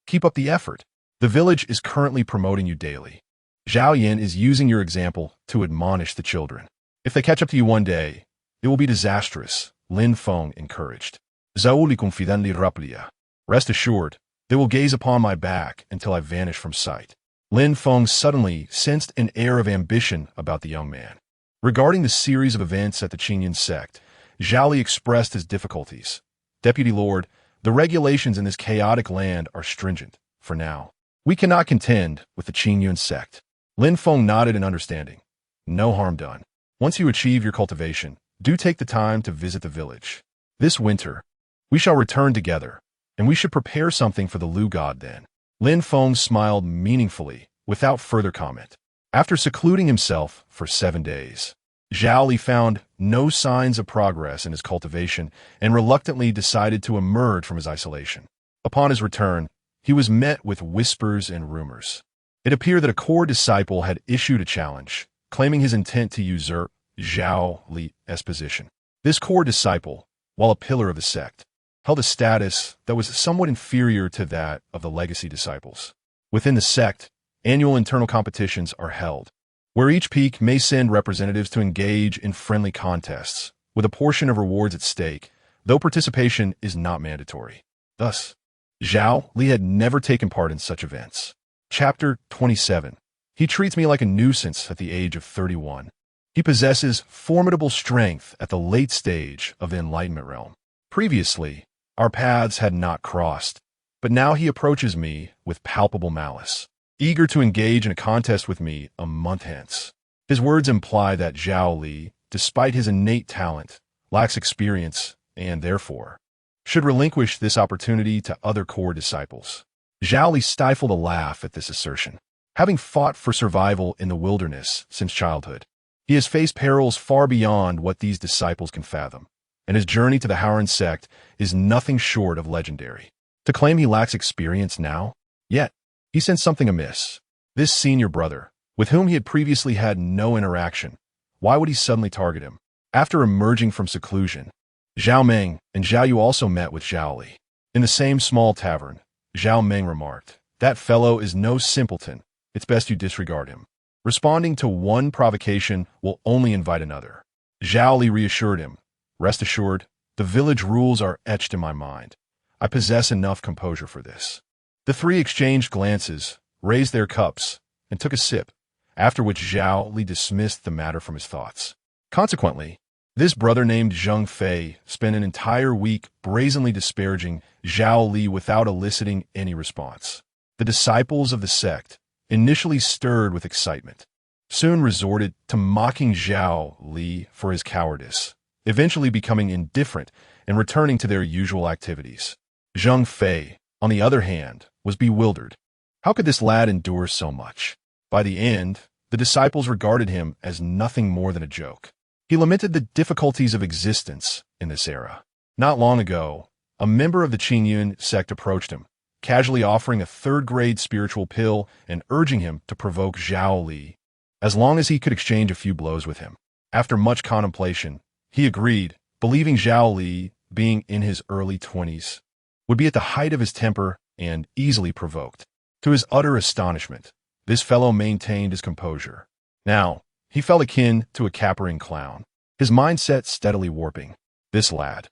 Keep up the effort. The village is currently promoting you daily. Zhao Yin is using your example to admonish the children. If they catch up to you one day, it will be disastrous, Lin Feng encouraged. Zhao Li confidan li raplia. Rest assured, they will gaze upon my back until I vanish from sight. Lin Feng suddenly sensed an air of ambition about the young man. Regarding the series of events at the Qingyun sect, Zhao Li expressed his difficulties. Deputy Lord, the regulations in this chaotic land are stringent, for now. We cannot contend with the Qingyun sect. Lin Feng nodded in understanding. No harm done. Once you achieve your cultivation, do take the time to visit the village. This winter, we shall return together, and we should prepare something for the Lu god then. Lin Feng smiled meaningfully, without further comment. After secluding himself for 7 days, Zhao Li found no signs of progress in his cultivation and reluctantly decided to emerge from his isolation. Upon his return, he was met with whispers and rumors. It appeared that a core disciple had issued a challenge, claiming his intent to usurp Zhao Li's position. This core disciple, while a pillar of the sect, held a status that was somewhat inferior to that of the legacy disciples. Within the sect, annual internal competitions are held, where each peak may send representatives to engage in friendly contests, with a portion of rewards at stake, though participation is not mandatory. Thus, Zhao Li had never taken part in such events. Chapter 27. He treats me like a nuisance at the age of 31. He possesses formidable strength at the late stage of the Enlightenment realm. Previously, our paths had not crossed, but now he approaches me with palpable malice, eager to engage in a contest with me a month hence. His words imply that Zhao Li, despite his innate talent, lacks experience and, therefore, should relinquish this opportunity to other core disciples. Zhao Li stifled a laugh at this assertion. Having fought for survival in the wilderness since childhood, he has faced perils far beyond what these disciples can fathom, and his journey to the Howren sect is nothing short of legendary. To claim he lacks experience now? Yet, he sensed something amiss. This senior brother, with whom he had previously had no interaction, why would he suddenly target him? After emerging from seclusion, Zhao Meng and Zhao Yu also met with Zhao Li. In the same small tavern, Zhao Meng remarked, "That fellow is no simpleton. It's best you disregard him. Responding to one provocation will only invite another." Zhao Li reassured him, "Rest assured, the village rules are etched in my mind. I possess enough composure for this." The three exchanged glances, raised their cups, and took a sip, after which Zhao Li dismissed the matter from his thoughts. Consequently, this brother named Zheng Fei spent an entire week brazenly disparaging Zhao Li without eliciting any response. The disciples of the sect, initially stirred with excitement, soon resorted to mocking Zhao Li for his cowardice, eventually becoming indifferent and returning to their usual activities. Zheng Fei, on the other hand, was bewildered. How could this lad endure so much? By the end, the disciples regarded him as nothing more than a joke. He lamented the difficulties of existence in this era. Not long ago, a member of the Qingyun sect approached him, casually offering a third-grade spiritual pill and urging him to provoke Zhao Li, as long as he could exchange a few blows with him. After much contemplation, he agreed, believing Zhao Li, being in his early 20s, would be at the height of his temper and easily provoked. To his utter astonishment, this fellow maintained his composure. Now, he felt akin to a capering clown, his mindset steadily warping. This lad,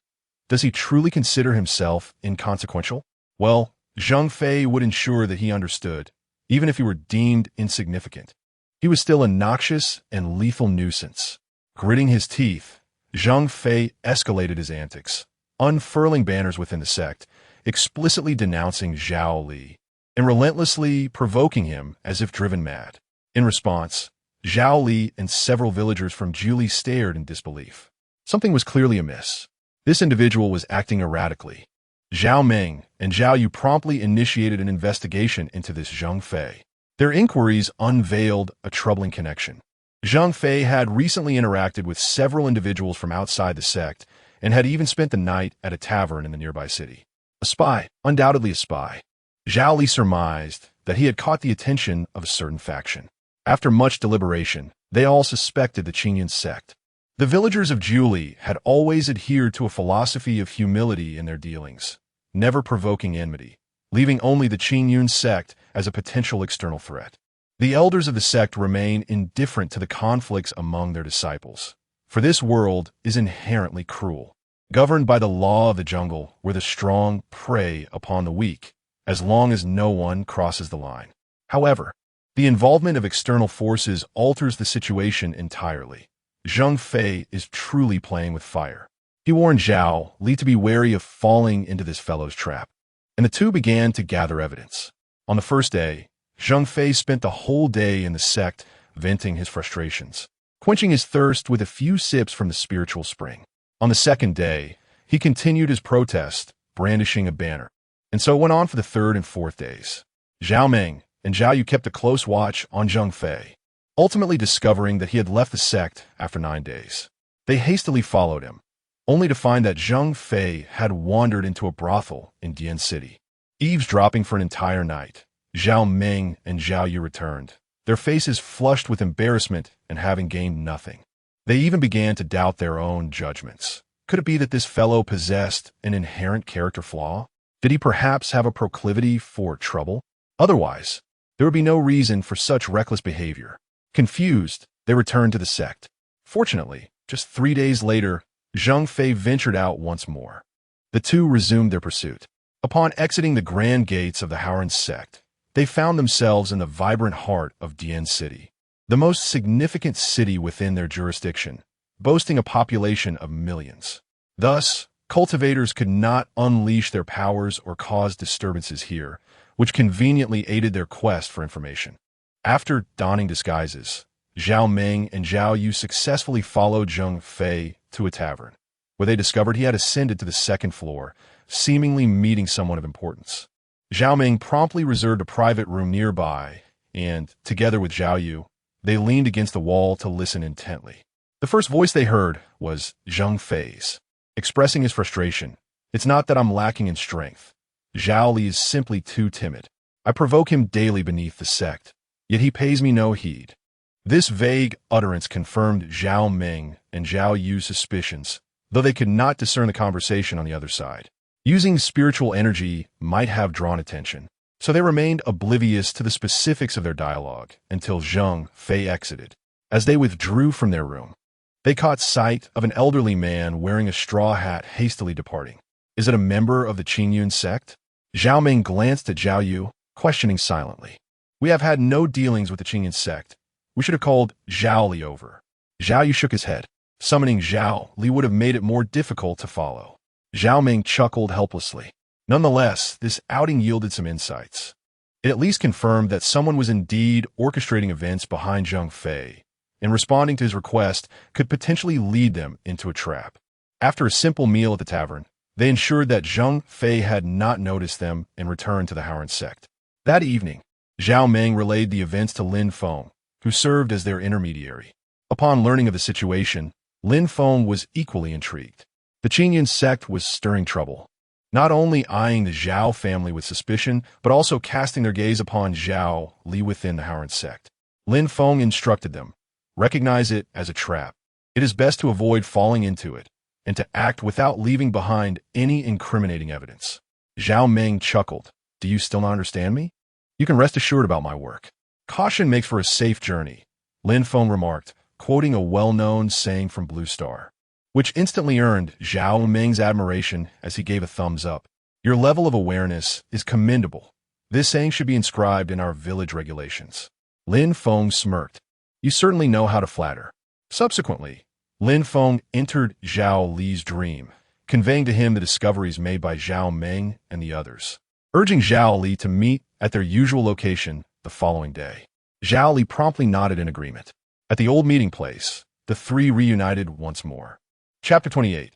does he truly consider himself inconsequential? Well, Zheng Fei would ensure that he understood, even if he were deemed insignificant. He was still a noxious and lethal nuisance. Gritting his teeth, Zheng Fei escalated his antics, unfurling banners within the sect, explicitly denouncing Zhao Li, and relentlessly provoking him as if driven mad. In response, Zhao Li and several villagers from Juli stared in disbelief. Something was clearly amiss. This individual was acting erratically. Zhao Meng and Zhao Yu promptly initiated an investigation into this Zheng Fei. Their inquiries unveiled a troubling connection. Zheng Fei had recently interacted with several individuals from outside the sect and had even spent the night at a tavern in the nearby city. A spy, undoubtedly a spy. Zhao Li surmised that he had caught the attention of a certain faction. After much deliberation, they all suspected the Qingyun sect. The villagers of Juli had always adhered to a philosophy of humility in their dealings, never provoking enmity, leaving only the Qingyun sect as a potential external threat. The elders of the sect remain indifferent to the conflicts among their disciples, for this world is inherently cruel, governed by the law of the jungle where the strong prey upon the weak, as long as no one crosses the line. However, the involvement of external forces alters the situation entirely. Zheng Fei is truly playing with fire. He warned Zhao Li to be wary of falling into this fellow's trap, and the two began to gather evidence. On the first day, Zheng Fei spent the whole day in the sect venting his frustrations, quenching his thirst with a few sips from the spiritual spring. On the second day, he continued his protest, brandishing a banner, and so went on for the third and fourth days. Zhao Meng and Zhao Yu kept a close watch on Zheng Fei, ultimately discovering that he had left the sect after 9 days. They hastily followed him, only to find that Zheng Fei had wandered into a brothel in Dian City. Eavesdropping for an entire night, Zhao Meng and Zhao Yu returned, their faces flushed with embarrassment and having gained nothing. They even began to doubt their own judgments. Could it be that this fellow possessed an inherent character flaw? Did he perhaps have a proclivity for trouble? Otherwise, there would be no reason for such reckless behavior. Confused, they returned to the sect. Fortunately, just 3 days later, Zheng Fei ventured out once more. The two resumed their pursuit. Upon exiting the grand gates of the Howren sect, they found themselves in the vibrant heart of Dian City, the most significant city within their jurisdiction, boasting a population of millions. Thus, cultivators could not unleash their powers or cause disturbances here, which conveniently aided their quest for information. After donning disguises, Zhao Meng and Zhao Yu successfully followed Zheng Fei to a tavern. where they discovered he had ascended to the second floor, seemingly meeting someone of importance. Zhao Ming promptly reserved a private room nearby, and, together with Zhao Yu, they leaned against the wall to listen intently. The first voice they heard was Zheng Fei's, expressing his frustration. "It's not that I'm lacking in strength. Zhao Li is simply too timid. I provoke him daily beneath the sect, yet he pays me no heed." This vague utterance confirmed Zhao Ming and Zhao Yu's suspicions, though they could not discern the conversation on the other side. Using spiritual energy might have drawn attention, so they remained oblivious to the specifics of their dialogue until Zheng Fei exited. As they withdrew from their room, they caught sight of an elderly man wearing a straw hat hastily departing. "Is it a member of the Qingyun sect?" Zhao Ming glanced at Zhao Yu, questioning silently. "We have had no dealings with the Qingyun sect. We should have called Zhao Li over." Zhao Yu shook his head. Summoning Zhao Li would have made it more difficult to follow. Zhao Ming chuckled helplessly. Nonetheless, this outing yielded some insights. It at least confirmed that someone was indeed orchestrating events behind Zheng Fei, and responding to his request could potentially lead them into a trap. After a simple meal at the tavern, they ensured that Zheng Fei had not noticed them and returned to the Haoran sect. That evening, Zhao Ming relayed the events to Lin Feng, who served as their intermediary. Upon learning of the situation, Lin Feng was equally intrigued. The Qingyun sect was stirring trouble, not only eyeing the Zhao family with suspicion, but also casting their gaze upon Zhao Li within the Haoran sect. Lin Feng instructed them, "Recognize it as a trap. It is best to avoid falling into it, and to act without leaving behind any incriminating evidence." Zhao Ming chuckled. "Do you still not understand me? You can rest assured about my work. Caution makes for a safe journey," Lin Feng remarked, quoting a well-known saying from Blue Star, which instantly earned Zhao Ming's admiration as he gave a thumbs up. "Your level of awareness is commendable. This saying should be inscribed in our village regulations." Lin Feng smirked. "You certainly know how to flatter." Subsequently, Lin Feng entered Zhao Li's dream, conveying to him the discoveries made by Zhao Ming and the others, urging Zhao Li to meet at their usual location the following day. Zhao Li promptly nodded in agreement. At the old meeting place, the three reunited once more. Chapter 28.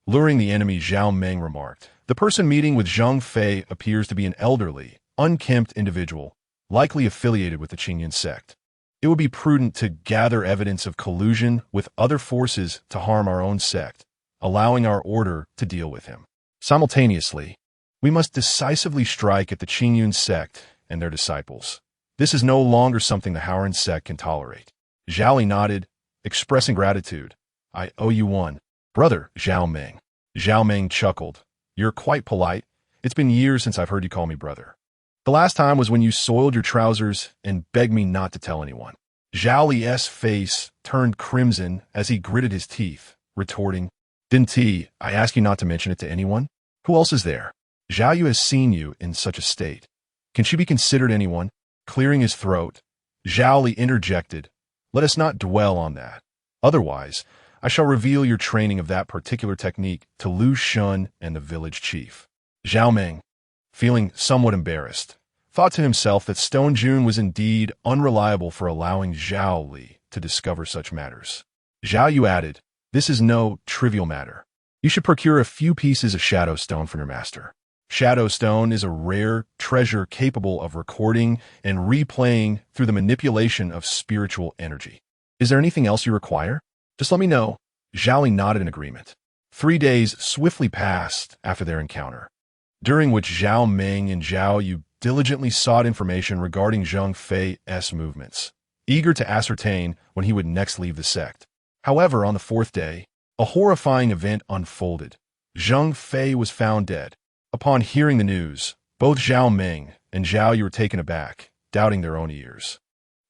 Luring the enemy, Zhao Ming remarked, "The person meeting with Zheng Fei appears to be an elderly, unkempt individual, likely affiliated with the Qingyun sect. It would be prudent to gather evidence of collusion with other forces to harm our own sect, allowing our order to deal with him. Simultaneously, we must decisively strike at the Qingyun sect and their disciples. This is no longer something the Haoran sect can tolerate." Zhao Li nodded, expressing gratitude. "I owe you one, brother Zhao Ming." Zhao Ming chuckled. "You're quite polite. It's been years since I've heard you call me brother. The last time was when you soiled your trousers and begged me not to tell anyone." Zhao Li's face turned crimson as he gritted his teeth, retorting, "Didn't I ask you not to mention it to anyone? Who else is there? Zhao Yu has seen you in such a state. Can she be considered anyone?" Clearing his throat, Zhao Li interjected, "Let us not dwell on that. Otherwise, I shall reveal your training of that particular technique to Lu Shun and the village chief." Zhao Ming, feeling somewhat embarrassed, thought to himself that Stone Jun was indeed unreliable for allowing Zhao Li to discover such matters. Zhao Yu added, "This is no trivial matter. You should procure a few pieces of shadow stone from your master. Shadow stone is a rare treasure capable of recording and replaying through the manipulation of spiritual energy. Is there anything else you require? Just let me know." Zhao Li nodded in agreement. 3 days swiftly passed after their encounter, during which Zhao Ming and Zhao Yu diligently sought information regarding Zheng Fei's movements, eager to ascertain when he would next leave the sect. However, on the 4th day, a horrifying event unfolded. Zheng Fei was found dead. Upon hearing the news, both Zhao Ming and Zhao Yu were taken aback, doubting their own ears.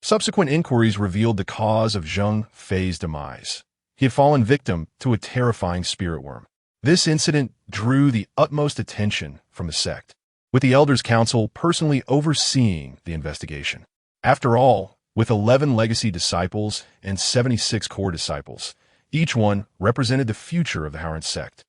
Subsequent inquiries revealed the cause of Zheng Fei's demise. He had fallen victim to a terrifying spirit worm. This incident drew the utmost attention from the sect, with the Elders' Council personally overseeing the investigation. After all, with 11 legacy disciples and 76 core disciples, each one represented the future of the Haoran sect.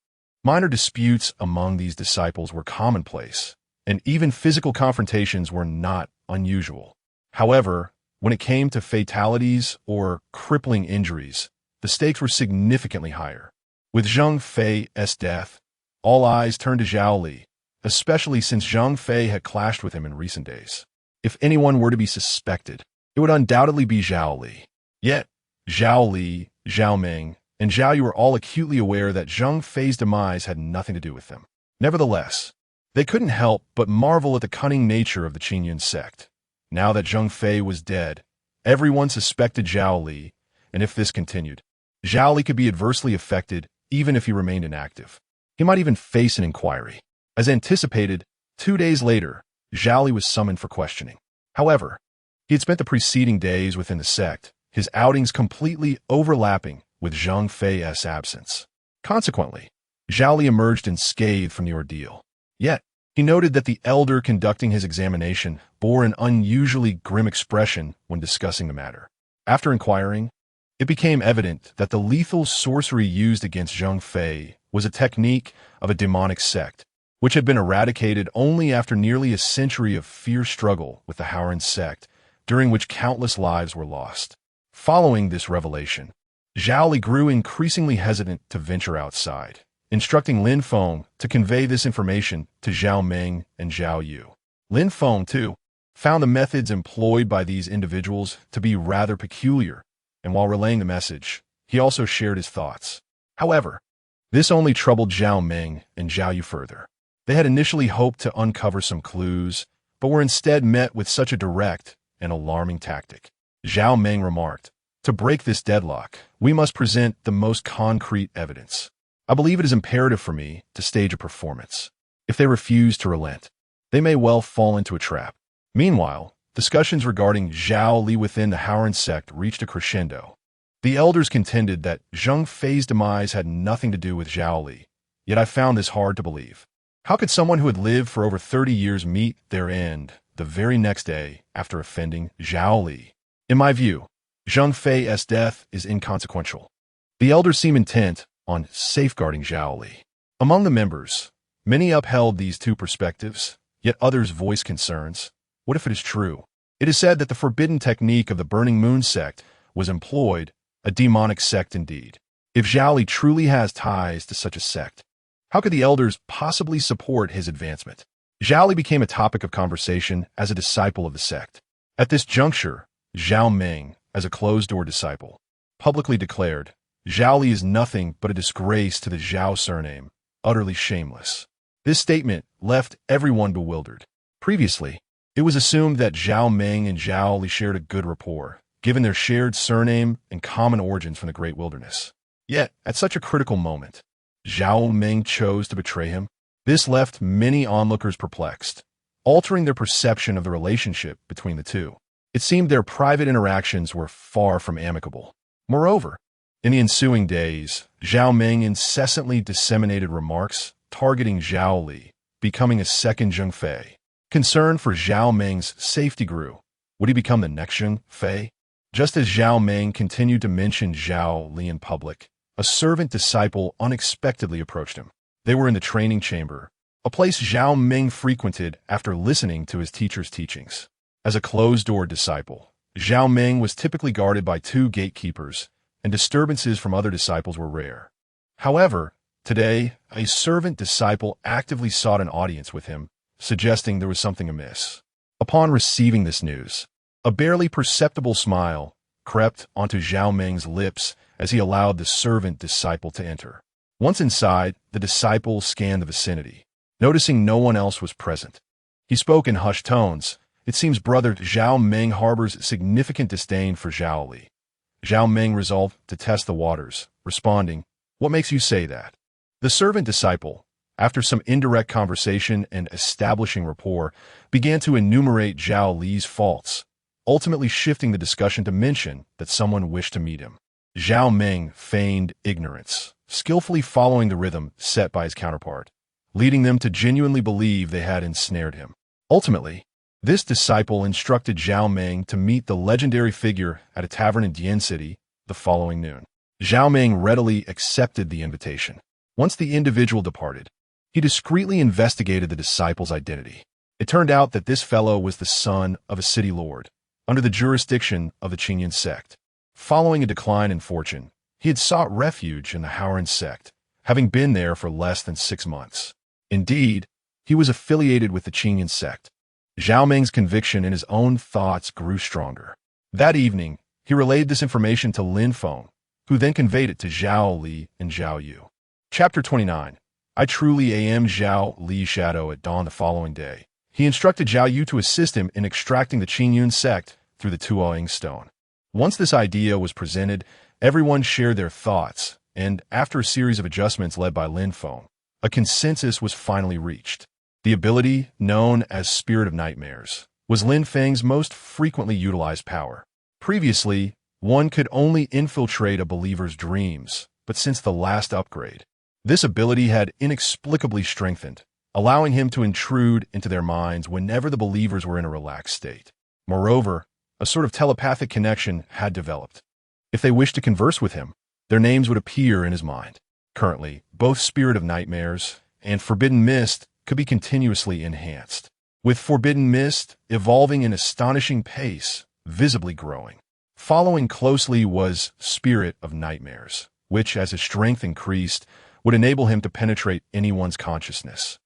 Minor disputes among these disciples were commonplace, and even physical confrontations were not unusual. However, when it came to fatalities or crippling injuries, the stakes were significantly higher. With Zhang Fei's death, all eyes turned to Zhao Li, especially since Zhang Fei had clashed with him in recent days. If anyone were to be suspected, it would undoubtedly be Zhao Li. Yet, Zhao Li, Zhao Ming, and Zhao Yu were all acutely aware that Zhang Fei's demise had nothing to do with them. Nevertheless, they couldn't help but marvel at the cunning nature of the Qingyun sect. Now that Zhang Fei was dead, everyone suspected Zhao Li, and if this continued, Zhao Li could be adversely affected even if he remained inactive. He might even face an inquiry. As anticipated, 2 days later, Zhao Li was summoned for questioning. However, he had spent the preceding days within the sect, his outings completely overlapping with Zhang Fei's absence. Consequently, Zhao Li emerged unscathed from the ordeal. Yet, he noted that the elder conducting his examination bore an unusually grim expression when discussing the matter. After inquiring, it became evident that the lethal sorcery used against Zhang Fei was a technique of a demonic sect, which had been eradicated only after nearly a century of fierce struggle with the Haoran sect, during which countless lives were lost. Following this revelation, Zhao Li grew increasingly hesitant to venture outside, instructing Lin Feng to convey this information to Zhao Ming and Zhao Yu. Lin Feng, too, found the methods employed by these individuals to be rather peculiar, and while relaying the message, he also shared his thoughts. However, this only troubled Zhao Ming and Zhao Yu further. They had initially hoped to uncover some clues, but were instead met with such a direct and alarming tactic. Zhao Ming remarked, "To break this deadlock, we must present the most concrete evidence. I believe it is imperative for me to stage a performance. If they refuse to relent, they may well fall into a trap." Meanwhile, discussions regarding Zhao Li within the Haoran sect reached a crescendo. The elders contended that Zhang Fei's demise had nothing to do with Zhao Li, yet I found this hard to believe. How could someone who had lived for over 30 years meet their end the very next day after offending Zhao Li? In my view, Zhang Fei's death is inconsequential. The elders seem intent on safeguarding Zhao Li. Among the members, many upheld these two perspectives, yet others voiced concerns. What if it is true? It is said that the forbidden technique of the Burning Moon sect was employed, a demonic sect indeed. If Zhao Li truly has ties to such a sect, how could the elders possibly support his advancement? Zhao Li became a topic of conversation as a disciple of the sect. At this juncture, Zhao Ming, as a closed-door disciple, publicly declared, "Zhao Li is nothing but a disgrace to the Zhao surname, utterly shameless." This statement left everyone bewildered. Previously, it was assumed that Zhao Ming and Zhao Li shared a good rapport, given their shared surname and common origins from the Great Wilderness. Yet, at such a critical moment, Zhao Ming chose to betray him. This left many onlookers perplexed, altering their perception of the relationship between the two. It seemed their private interactions were far from amicable. Moreover, in the ensuing days, Zhao Ming incessantly disseminated remarks targeting Zhao Li, becoming a second Zhang Fei. Concern for Zhao Ming's safety grew. Would he become the next Zhang Fei? Just as Zhao Ming continued to mention Zhao Li in public, a servant disciple unexpectedly approached him. They were in the training chamber, a place Zhao Ming frequented after listening to his teacher's teachings. As a closed-door disciple, Zhao Ming was typically guarded by 2 gatekeepers, and disturbances from other disciples were rare. However, today, a servant disciple actively sought an audience with him, suggesting there was something amiss. Upon receiving this news, a barely perceptible smile crept onto Zhao Ming's lips as he allowed the servant disciple to enter. Once inside, the disciple scanned the vicinity. Noticing no one else was present, he spoke in hushed tones. "It seems brother Zhao Ming harbors significant disdain for Zhao Li." Zhao Ming resolved to test the waters, responding, "What makes you say that?" The servant disciple, after some indirect conversation and establishing rapport, began to enumerate Zhao Li's faults, ultimately shifting the discussion to mention that someone wished to meet him. Zhao Ming feigned ignorance, skillfully following the rhythm set by his counterpart, leading them to genuinely believe they had ensnared him. Ultimately, this disciple instructed Zhao Ming to meet the legendary figure at a tavern in Dian City the following noon. Zhao Ming readily accepted the invitation. Once the individual departed, he discreetly investigated the disciple's identity. It turned out that this fellow was the son of a city lord, under the jurisdiction of the Qingyun sect. Following a decline in fortune, he had sought refuge in the Haoran sect, having been there for less than 6 months. Indeed, he was affiliated with the Qingyun sect. Zhao Meng's conviction in his own thoughts grew stronger. That evening, he relayed this information to Lin Feng, who then conveyed it to Zhao Li and Zhao Yu. Chapter 29. I truly am Zhao Li's shadow at dawn the following day. He instructed Zhao Yu to assist him in extracting the Qingyun sect through the Tuoying stone. Once this idea was presented, everyone shared their thoughts, and after a series of adjustments led by Lin Feng, a consensus was finally reached. The ability, known as Spirit of Nightmares, was Lin Feng's most frequently utilized power. Previously, one could only infiltrate a believer's dreams, but since the last upgrade, this ability had inexplicably strengthened, allowing him to intrude into their minds whenever the believers were in a relaxed state. Moreover, a sort of telepathic connection had developed. If they wished to converse with him, their names would appear in his mind. Currently, both Spirit of Nightmares and Forbidden Mist could be continuously enhanced, with Forbidden Mist evolving in astonishing pace, visibly growing. Following closely was Spirit of Nightmares, which, as his strength increased, would enable him to penetrate anyone's consciousness.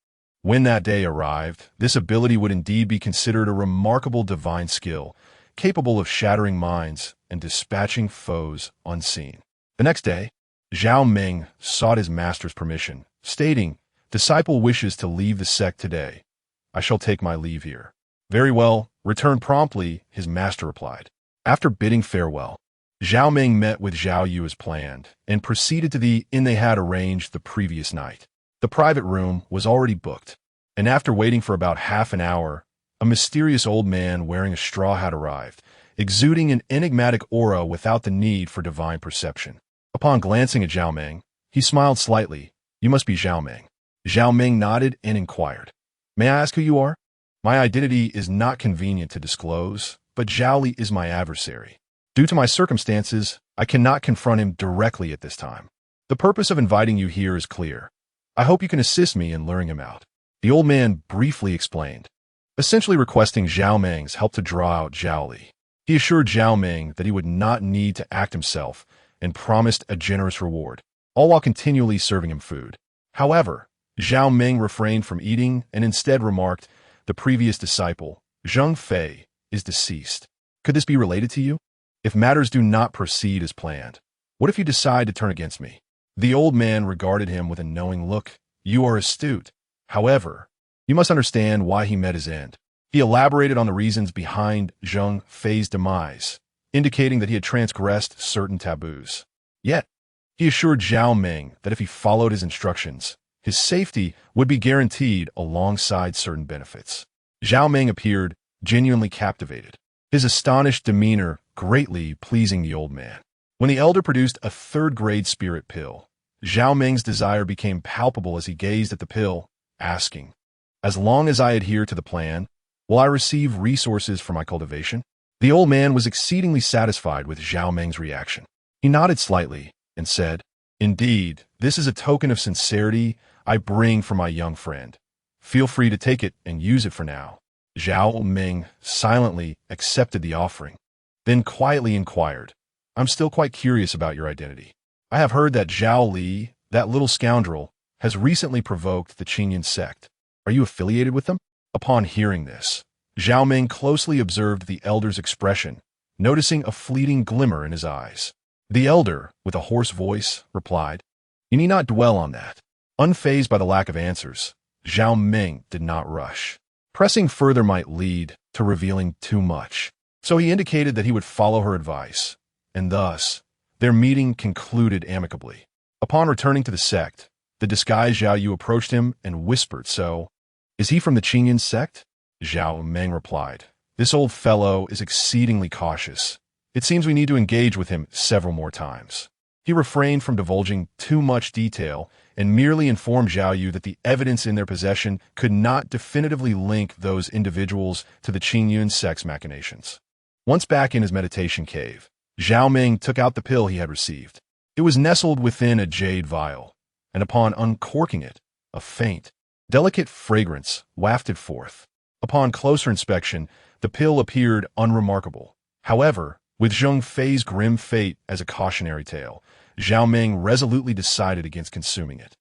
When that day arrived, this ability would indeed be considered a remarkable divine skill, capable of shattering minds and dispatching foes unseen. The next day, Zhao Meng sought his master's permission, stating, "Disciple wishes to leave the sect today. I shall take my leave here." "Very well, return promptly," his master replied. After bidding farewell, Zhao Meng met with Zhao Yu as planned and proceeded to the inn they had arranged the previous night. The private room was already booked, and after waiting for about half an hour, a mysterious old man wearing a straw hat arrived, exuding an enigmatic aura without the need for divine perception. Upon glancing at Zhao Meng, he smiled slightly. "You must be Zhao Meng." Zhao Meng nodded and inquired, "May I ask who you are?" "My identity is not convenient to disclose, but Zhao Li is my adversary. Due to my circumstances, I cannot confront him directly at this time. The purpose of inviting you here is clear. I hope you can assist me in luring him out." The old man briefly explained, essentially requesting Zhao Meng's help to draw out Zhao Li. He assured Zhao Meng that he would not need to act himself and promised a generous reward, all while continually serving him food. However, Zhao Meng refrained from eating and instead remarked, "The previous disciple, Zheng Fei, is deceased. Could this be related to you? If matters do not proceed as planned, what if you decide to turn against me?" The old man regarded him with a knowing look. "You are astute. However, you must understand why he met his end." He elaborated on the reasons behind Zheng Fei's demise, indicating that he had transgressed certain taboos. Yet, he assured Zhao Meng that if he followed his instructions, his safety would be guaranteed alongside certain benefits. Zhao Meng appeared genuinely captivated, his astonished demeanor greatly pleasing the old man. When the elder produced a third-grade spirit pill, Zhao Meng's desire became palpable as he gazed at the pill, asking, "As long as I adhere to the plan, will I receive resources for my cultivation?" The old man was exceedingly satisfied with Zhao Meng's reaction. He nodded slightly and said, "Indeed, this is a token of sincerity I bring for my young friend. Feel free to take it and use it for now." Zhao Meng silently accepted the offering, then quietly inquired, "I'm still quite curious about your identity. I have heard that Zhao Li, that little scoundrel, has recently provoked the Qingyun sect. Are you affiliated with them?" Upon hearing this, Zhao Meng closely observed the elder's expression, noticing a fleeting glimmer in his eyes. The elder, with a hoarse voice, replied, "You need not dwell on that." Unfazed by the lack of answers, Zhao Meng did not rush. Pressing further might lead to revealing too much, so he indicated that he would follow her advice, and thus, their meeting concluded amicably. Upon returning to the sect, the disguised Zhao Yu approached him and whispered, "So, is he from the Qingyun sect?" Zhao Meng replied, "This old fellow is exceedingly cautious. It seems we need to engage with him several more times." He refrained from divulging too much detail and merely informed Zhao Yu that the evidence in their possession could not definitively link those individuals to the Qingyun sect's machinations. Once back in his meditation cave, Zhao Meng took out the pill he had received. It was nestled within a jade vial, and upon uncorking it, a faint, delicate fragrance wafted forth. Upon closer inspection, the pill appeared unremarkable. However, with Zheng Fei's grim fate as a cautionary tale, Zhao Meng resolutely decided against consuming it.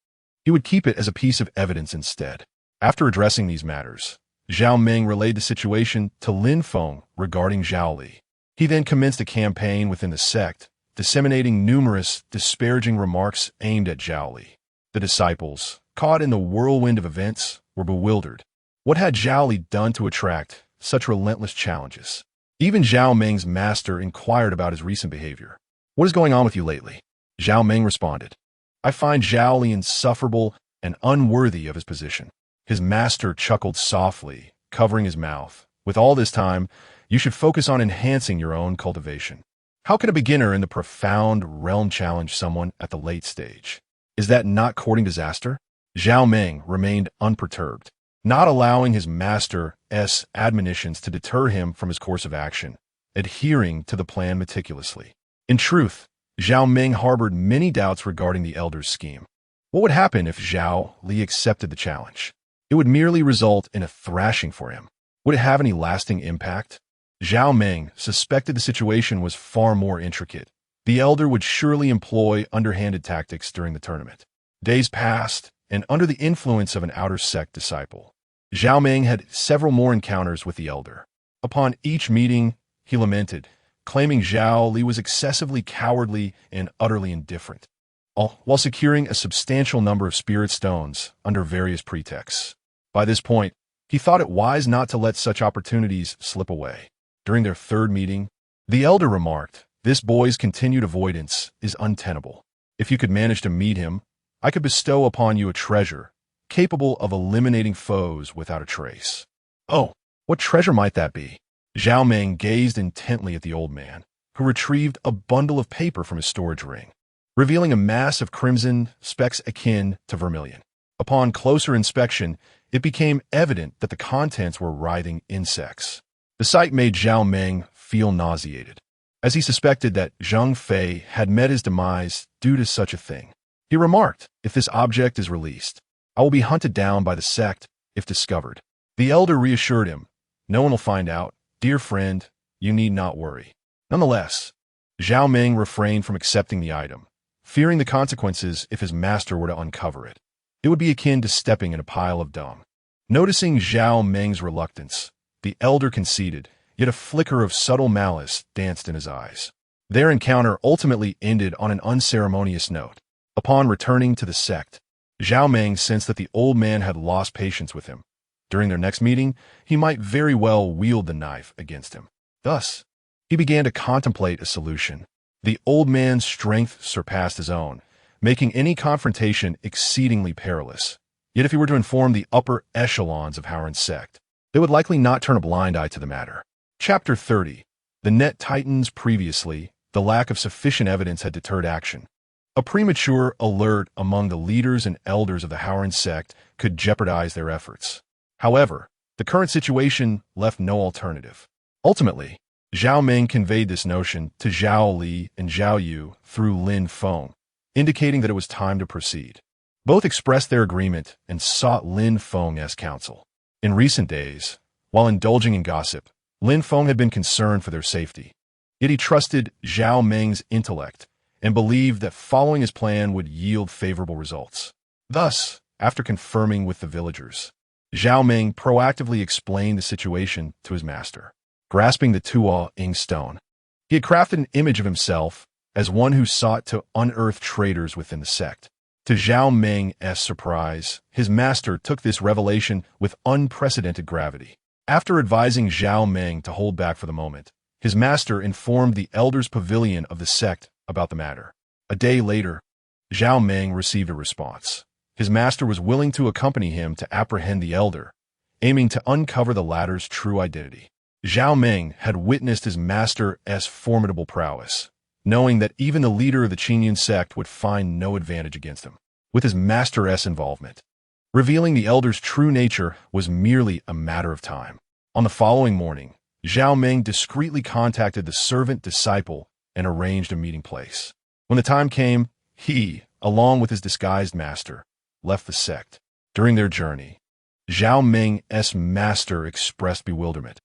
He would keep it as a piece of evidence instead. After addressing these matters, Zhao Meng relayed the situation to Lin Feng regarding Zhao Li. He then commenced a campaign within the sect, disseminating numerous disparaging remarks aimed at Zhao Li. The disciples, caught in the whirlwind of events, were bewildered. What had Zhao Li done to attract such relentless challenges? Even Zhao Meng's master inquired about his recent behavior. "What is going on with you lately?" Zhao Meng responded, "I find Zhao Li insufferable and unworthy of his position." His master chuckled softly, covering his mouth. "With all this time, you should focus on enhancing your own cultivation. How can a beginner in the profound realm challenge someone at the late stage? Is that not courting disaster?" Zhao Meng remained unperturbed, not allowing his master's admonitions to deter him from his course of action, adhering to the plan meticulously. In truth, Zhao Meng harbored many doubts regarding the elder's scheme. What would happen if Zhao Li accepted the challenge? It would merely result in a thrashing for him. Would it have any lasting impact? Zhao Meng suspected the situation was far more intricate. The elder would surely employ underhanded tactics during the tournament. Days passed, and under the influence of an outer sect disciple, Zhao Meng had several more encounters with the elder. Upon each meeting, he lamented, claiming Zhao Li was excessively cowardly and utterly indifferent, all while securing a substantial number of spirit stones under various pretexts. By this point, he thought it wise not to let such opportunities slip away. During their third meeting, the elder remarked, "This boy's continued avoidance is untenable. If you could manage to meet him, I could bestow upon you a treasure capable of eliminating foes without a trace." "Oh, what treasure might that be?" Zhao Meng gazed intently at the old man, who retrieved a bundle of paper from his storage ring, revealing a mass of crimson specks akin to vermilion. Upon closer inspection, it became evident that the contents were writhing insects. The sight made Zhao Meng feel nauseated, as he suspected that Zheng Fei had met his demise due to such a thing. He remarked, "If this object is released, I will be hunted down by the sect if discovered." The elder reassured him, "No one will find out. Dear friend, you need not worry." Nonetheless, Zhao Meng refrained from accepting the item, fearing the consequences if his master were to uncover it. It would be akin to stepping in a pile of dung. Noticing Zhao Meng's reluctance, the elder conceded, yet a flicker of subtle malice danced in his eyes. Their encounter ultimately ended on an unceremonious note. Upon returning to the sect, Zhao Meng sensed that the old man had lost patience with him. During their next meeting, he might very well wield the knife against him. Thus, he began to contemplate a solution. The old man's strength surpassed his own, making any confrontation exceedingly perilous. Yet if he were to inform the upper echelons of Howren's sect, they would likely not turn a blind eye to the matter. Chapter 30. The net tightens. Previously, the lack of sufficient evidence had deterred action. A premature alert among the leaders and elders of the Howren sect could jeopardize their efforts. However, the current situation left no alternative. Ultimately, Zhao Meng conveyed this notion to Zhao Li and Zhao Yu through Lin Feng, indicating that it was time to proceed. Both expressed their agreement and sought Lin Feng as counsel. In recent days, while indulging in gossip, Lin Feng had been concerned for their safety. Yet he trusted Zhao Meng's intellect and believed that following his plan would yield favorable results. Thus, after confirming with the villagers, Zhao Meng proactively explained the situation to his master. Grasping the Tuo Ing stone, he had crafted an image of himself as one who sought to unearth traitors within the sect. To Zhao Meng's surprise, his master took this revelation with unprecedented gravity. After advising Zhao Meng to hold back for the moment, his master informed the elders' pavilion of the sect about the matter. A day later, Zhao Meng received a response. His master was willing to accompany him to apprehend the elder, aiming to uncover the latter's true identity. Zhao Meng had witnessed his master's formidable prowess, knowing that even the leader of the Qinyan sect would find no advantage against him. With his master's involvement, revealing the elder's true nature was merely a matter of time. On the following morning, Zhao Meng discreetly contacted the servant disciple and arranged a meeting place. When the time came, he, along with his disguised master, left the sect. During their journey, Zhao Meng's master expressed bewilderment.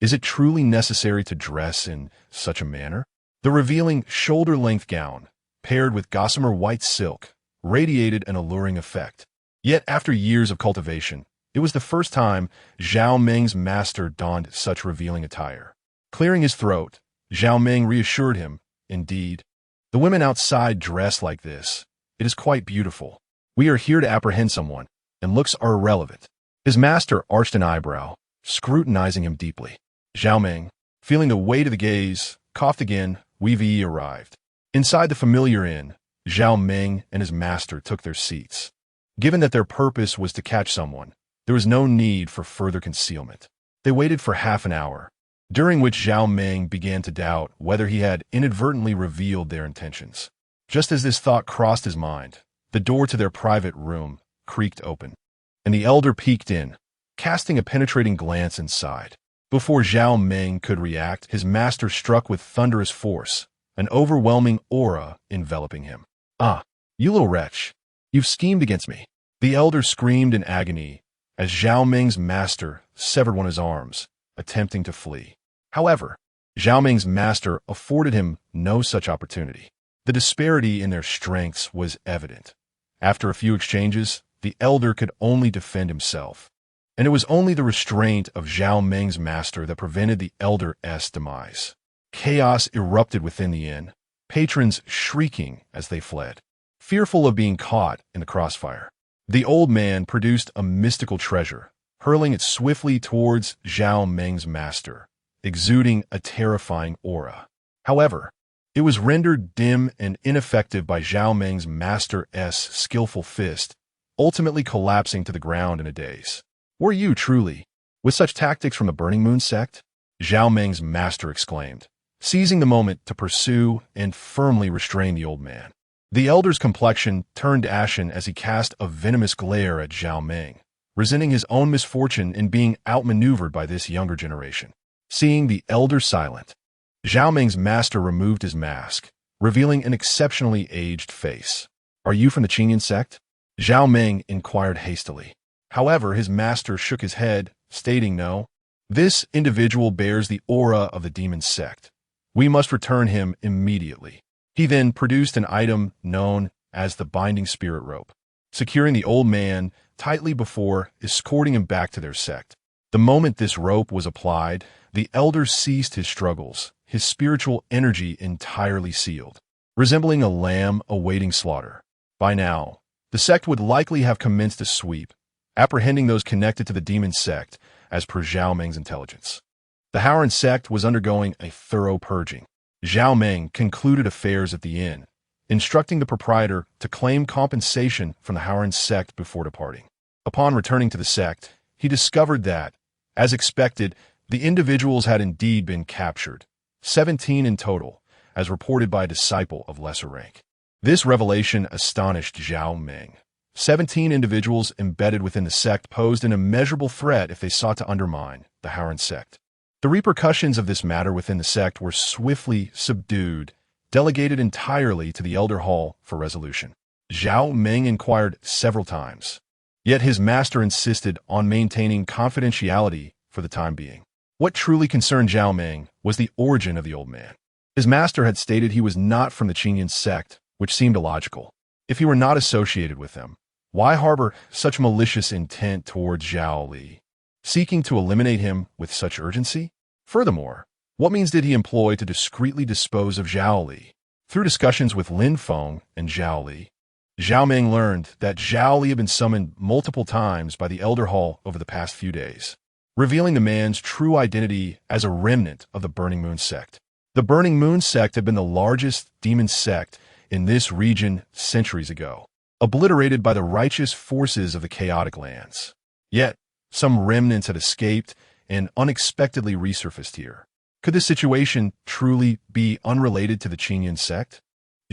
Is it truly necessary to dress in such a manner? The revealing shoulder-length gown, paired with gossamer white silk, radiated an alluring effect. Yet after years of cultivation, it was the first time Zhao Meng's master donned such revealing attire. Clearing his throat, Zhao Meng reassured him, "Indeed, the women outside dress like this. It is quite beautiful. We are here to apprehend someone, and looks are irrelevant." His master arched an eyebrow, scrutinizing him deeply. Zhao Meng, feeling the weight of the gaze, coughed again. Wei arrived. Inside the familiar inn, Zhao Meng and his master took their seats. Given that their purpose was to catch someone, there was no need for further concealment. They waited for half an hour, during which Zhao Meng began to doubt whether he had inadvertently revealed their intentions. Just as this thought crossed his mind, the door to their private room creaked open, and the elder peeked in, casting a penetrating glance inside. Before Zhao Meng could react, his master struck with thunderous force, an overwhelming aura enveloping him. "Ah, you little wretch! You've schemed against me!" The elder screamed in agony as Zhao Meng's master severed one of his arms, attempting to flee. However, Zhao Meng's master afforded him no such opportunity. The disparity in their strengths was evident. After a few exchanges, the elder could only defend himself, and it was only the restraint of Zhao Meng's master that prevented the elder's demise. Chaos erupted within the inn, patrons shrieking as they fled, fearful of being caught in the crossfire. The old man produced a mystical treasure, hurling it swiftly towards Zhao Meng's master, exuding a terrifying aura. However, it was rendered dim and ineffective by Zhao Meng's master's skillful fist, ultimately collapsing to the ground in a daze. "Were you truly, with such tactics from the Burning Moon sect?" Zhao Meng's master exclaimed, seizing the moment to pursue and firmly restrain the old man. The elder's complexion turned ashen as he cast a venomous glare at Zhao Meng, resenting his own misfortune in being outmaneuvered by this younger generation. Seeing the elder silent, Zhao Meng's master removed his mask, revealing an exceptionally aged face. "Are you from the Qingyan sect?" Zhao Meng inquired hastily. However, his master shook his head, stating no. "This individual bears the aura of the demon sect. We must return him immediately." He then produced an item known as the binding spirit rope, securing the old man tightly before escorting him back to their sect. The moment this rope was applied, the elder ceased his struggles, his spiritual energy entirely sealed, resembling a lamb awaiting slaughter. By now, the sect would likely have commenced a sweep, apprehending those connected to the demon sect, as per Zhao Meng's intelligence. The Howren sect was undergoing a thorough purging. Zhao Meng concluded affairs at the inn, instructing the proprietor to claim compensation from the Howren sect before departing. Upon returning to the sect, he discovered that, as expected, the individuals had indeed been captured, 17 in total, as reported by a disciple of lesser rank. This revelation astonished Zhao Meng. 17 individuals embedded within the sect posed an immeasurable threat if they sought to undermine the Howren sect. The repercussions of this matter within the sect were swiftly subdued, delegated entirely to the Elder Hall for resolution. Zhao Meng inquired several times, yet his master insisted on maintaining confidentiality for the time being. What truly concerned Zhao Meng was the origin of the old man. His master had stated he was not from the Qingyan sect, which seemed illogical. If he were not associated with them, why harbor such malicious intent towards Zhao Li, seeking to eliminate him with such urgency? Furthermore, what means did he employ to discreetly dispose of Zhao Li? Through discussions with Lin Feng and Zhao Li, Zhao Meng learned that Zhao Li had been summoned multiple times by the Elder Hall over the past few days, revealing the man's true identity as a remnant of the Burning Moon sect. The Burning Moon sect had been the largest demon sect in this region centuries ago, obliterated by the righteous forces of the chaotic lands. Yet, some remnants had escaped and unexpectedly resurfaced here. Could this situation truly be unrelated to the Qingyan sect?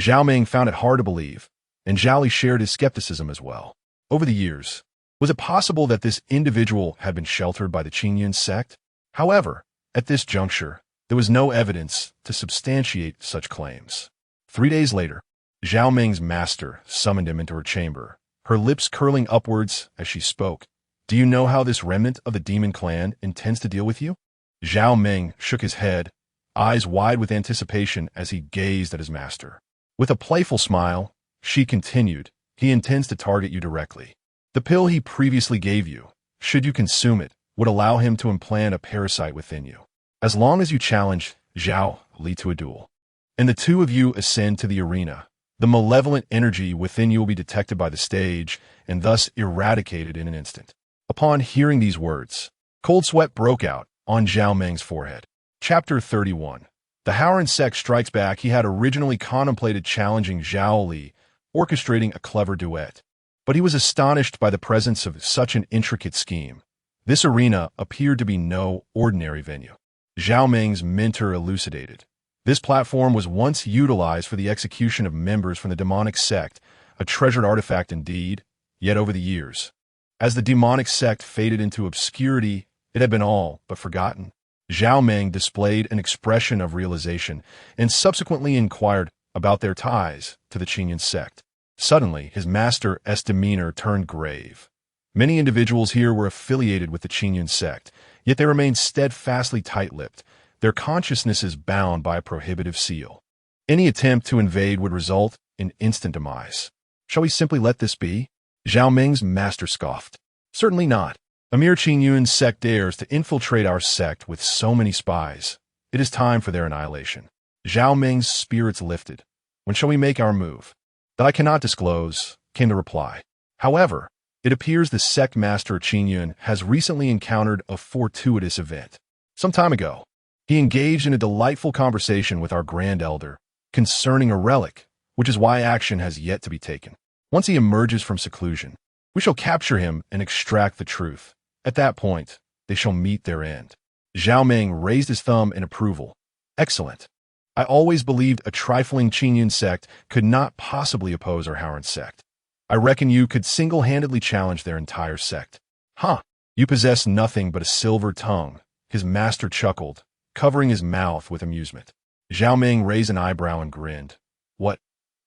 Zhao Meng found it hard to believe, and Zhao Li shared his skepticism as well. Over the years, was it possible that this individual had been sheltered by the Qingyan sect? However, at this juncture, there was no evidence to substantiate such claims. 3 days later, Zhao Meng's master summoned him into her chamber, her lips curling upwards as she spoke. "Do you know how this remnant of the demon clan intends to deal with you?" Zhao Meng shook his head, eyes wide with anticipation as he gazed at his master. With a playful smile, she continued, "He intends to target you directly. The pill he previously gave you, should you consume it, would allow him to implant a parasite within you. As long as you challenge Zhao Li to a duel, and the two of you ascend to the arena, the malevolent energy within you will be detected by the stage and thus eradicated in an instant." Upon hearing these words, cold sweat broke out on Zhao Meng's forehead. Chapter 31. The Howren sect strikes back. He had originally contemplated challenging Zhao Li, orchestrating a clever duet. But he was astonished by the presence of such an intricate scheme. This arena appeared to be no ordinary venue. Zhao Meng's mentor elucidated. This platform was once utilized for the execution of members from the demonic sect, a treasured artifact indeed, yet over the years, as the demonic sect faded into obscurity, it had been all but forgotten. Zhao Meng displayed an expression of realization and subsequently inquired about their ties to the Qingyun sect. Suddenly, his master's demeanor turned grave. Many individuals here were affiliated with the Qingyun sect, yet they remained steadfastly tight-lipped, their consciousnesses bound by a prohibitive seal. Any attempt to invade would result in instant demise. Shall we simply let this be? Zhao Meng's master scoffed. Certainly not. A mere Qingyun sect dares to infiltrate our sect with so many spies. It is time for their annihilation. Zhao Meng's spirits lifted. When shall we make our move? That I cannot disclose, came the reply. However, it appears the sect master Qingyun has recently encountered a fortuitous event. Some time ago, he engaged in a delightful conversation with our Grand Elder concerning a relic, which is why action has yet to be taken. Once he emerges from seclusion, we shall capture him and extract the truth. At that point, they shall meet their end. Zhao Meng raised his thumb in approval. Excellent. I always believed a trifling Qingyun sect could not possibly oppose our Howren sect. I reckon you could single-handedly challenge their entire sect. Huh, you possess nothing but a silver tongue, his master chuckled, covering his mouth with amusement. Zhao Meng raised an eyebrow and grinned. What?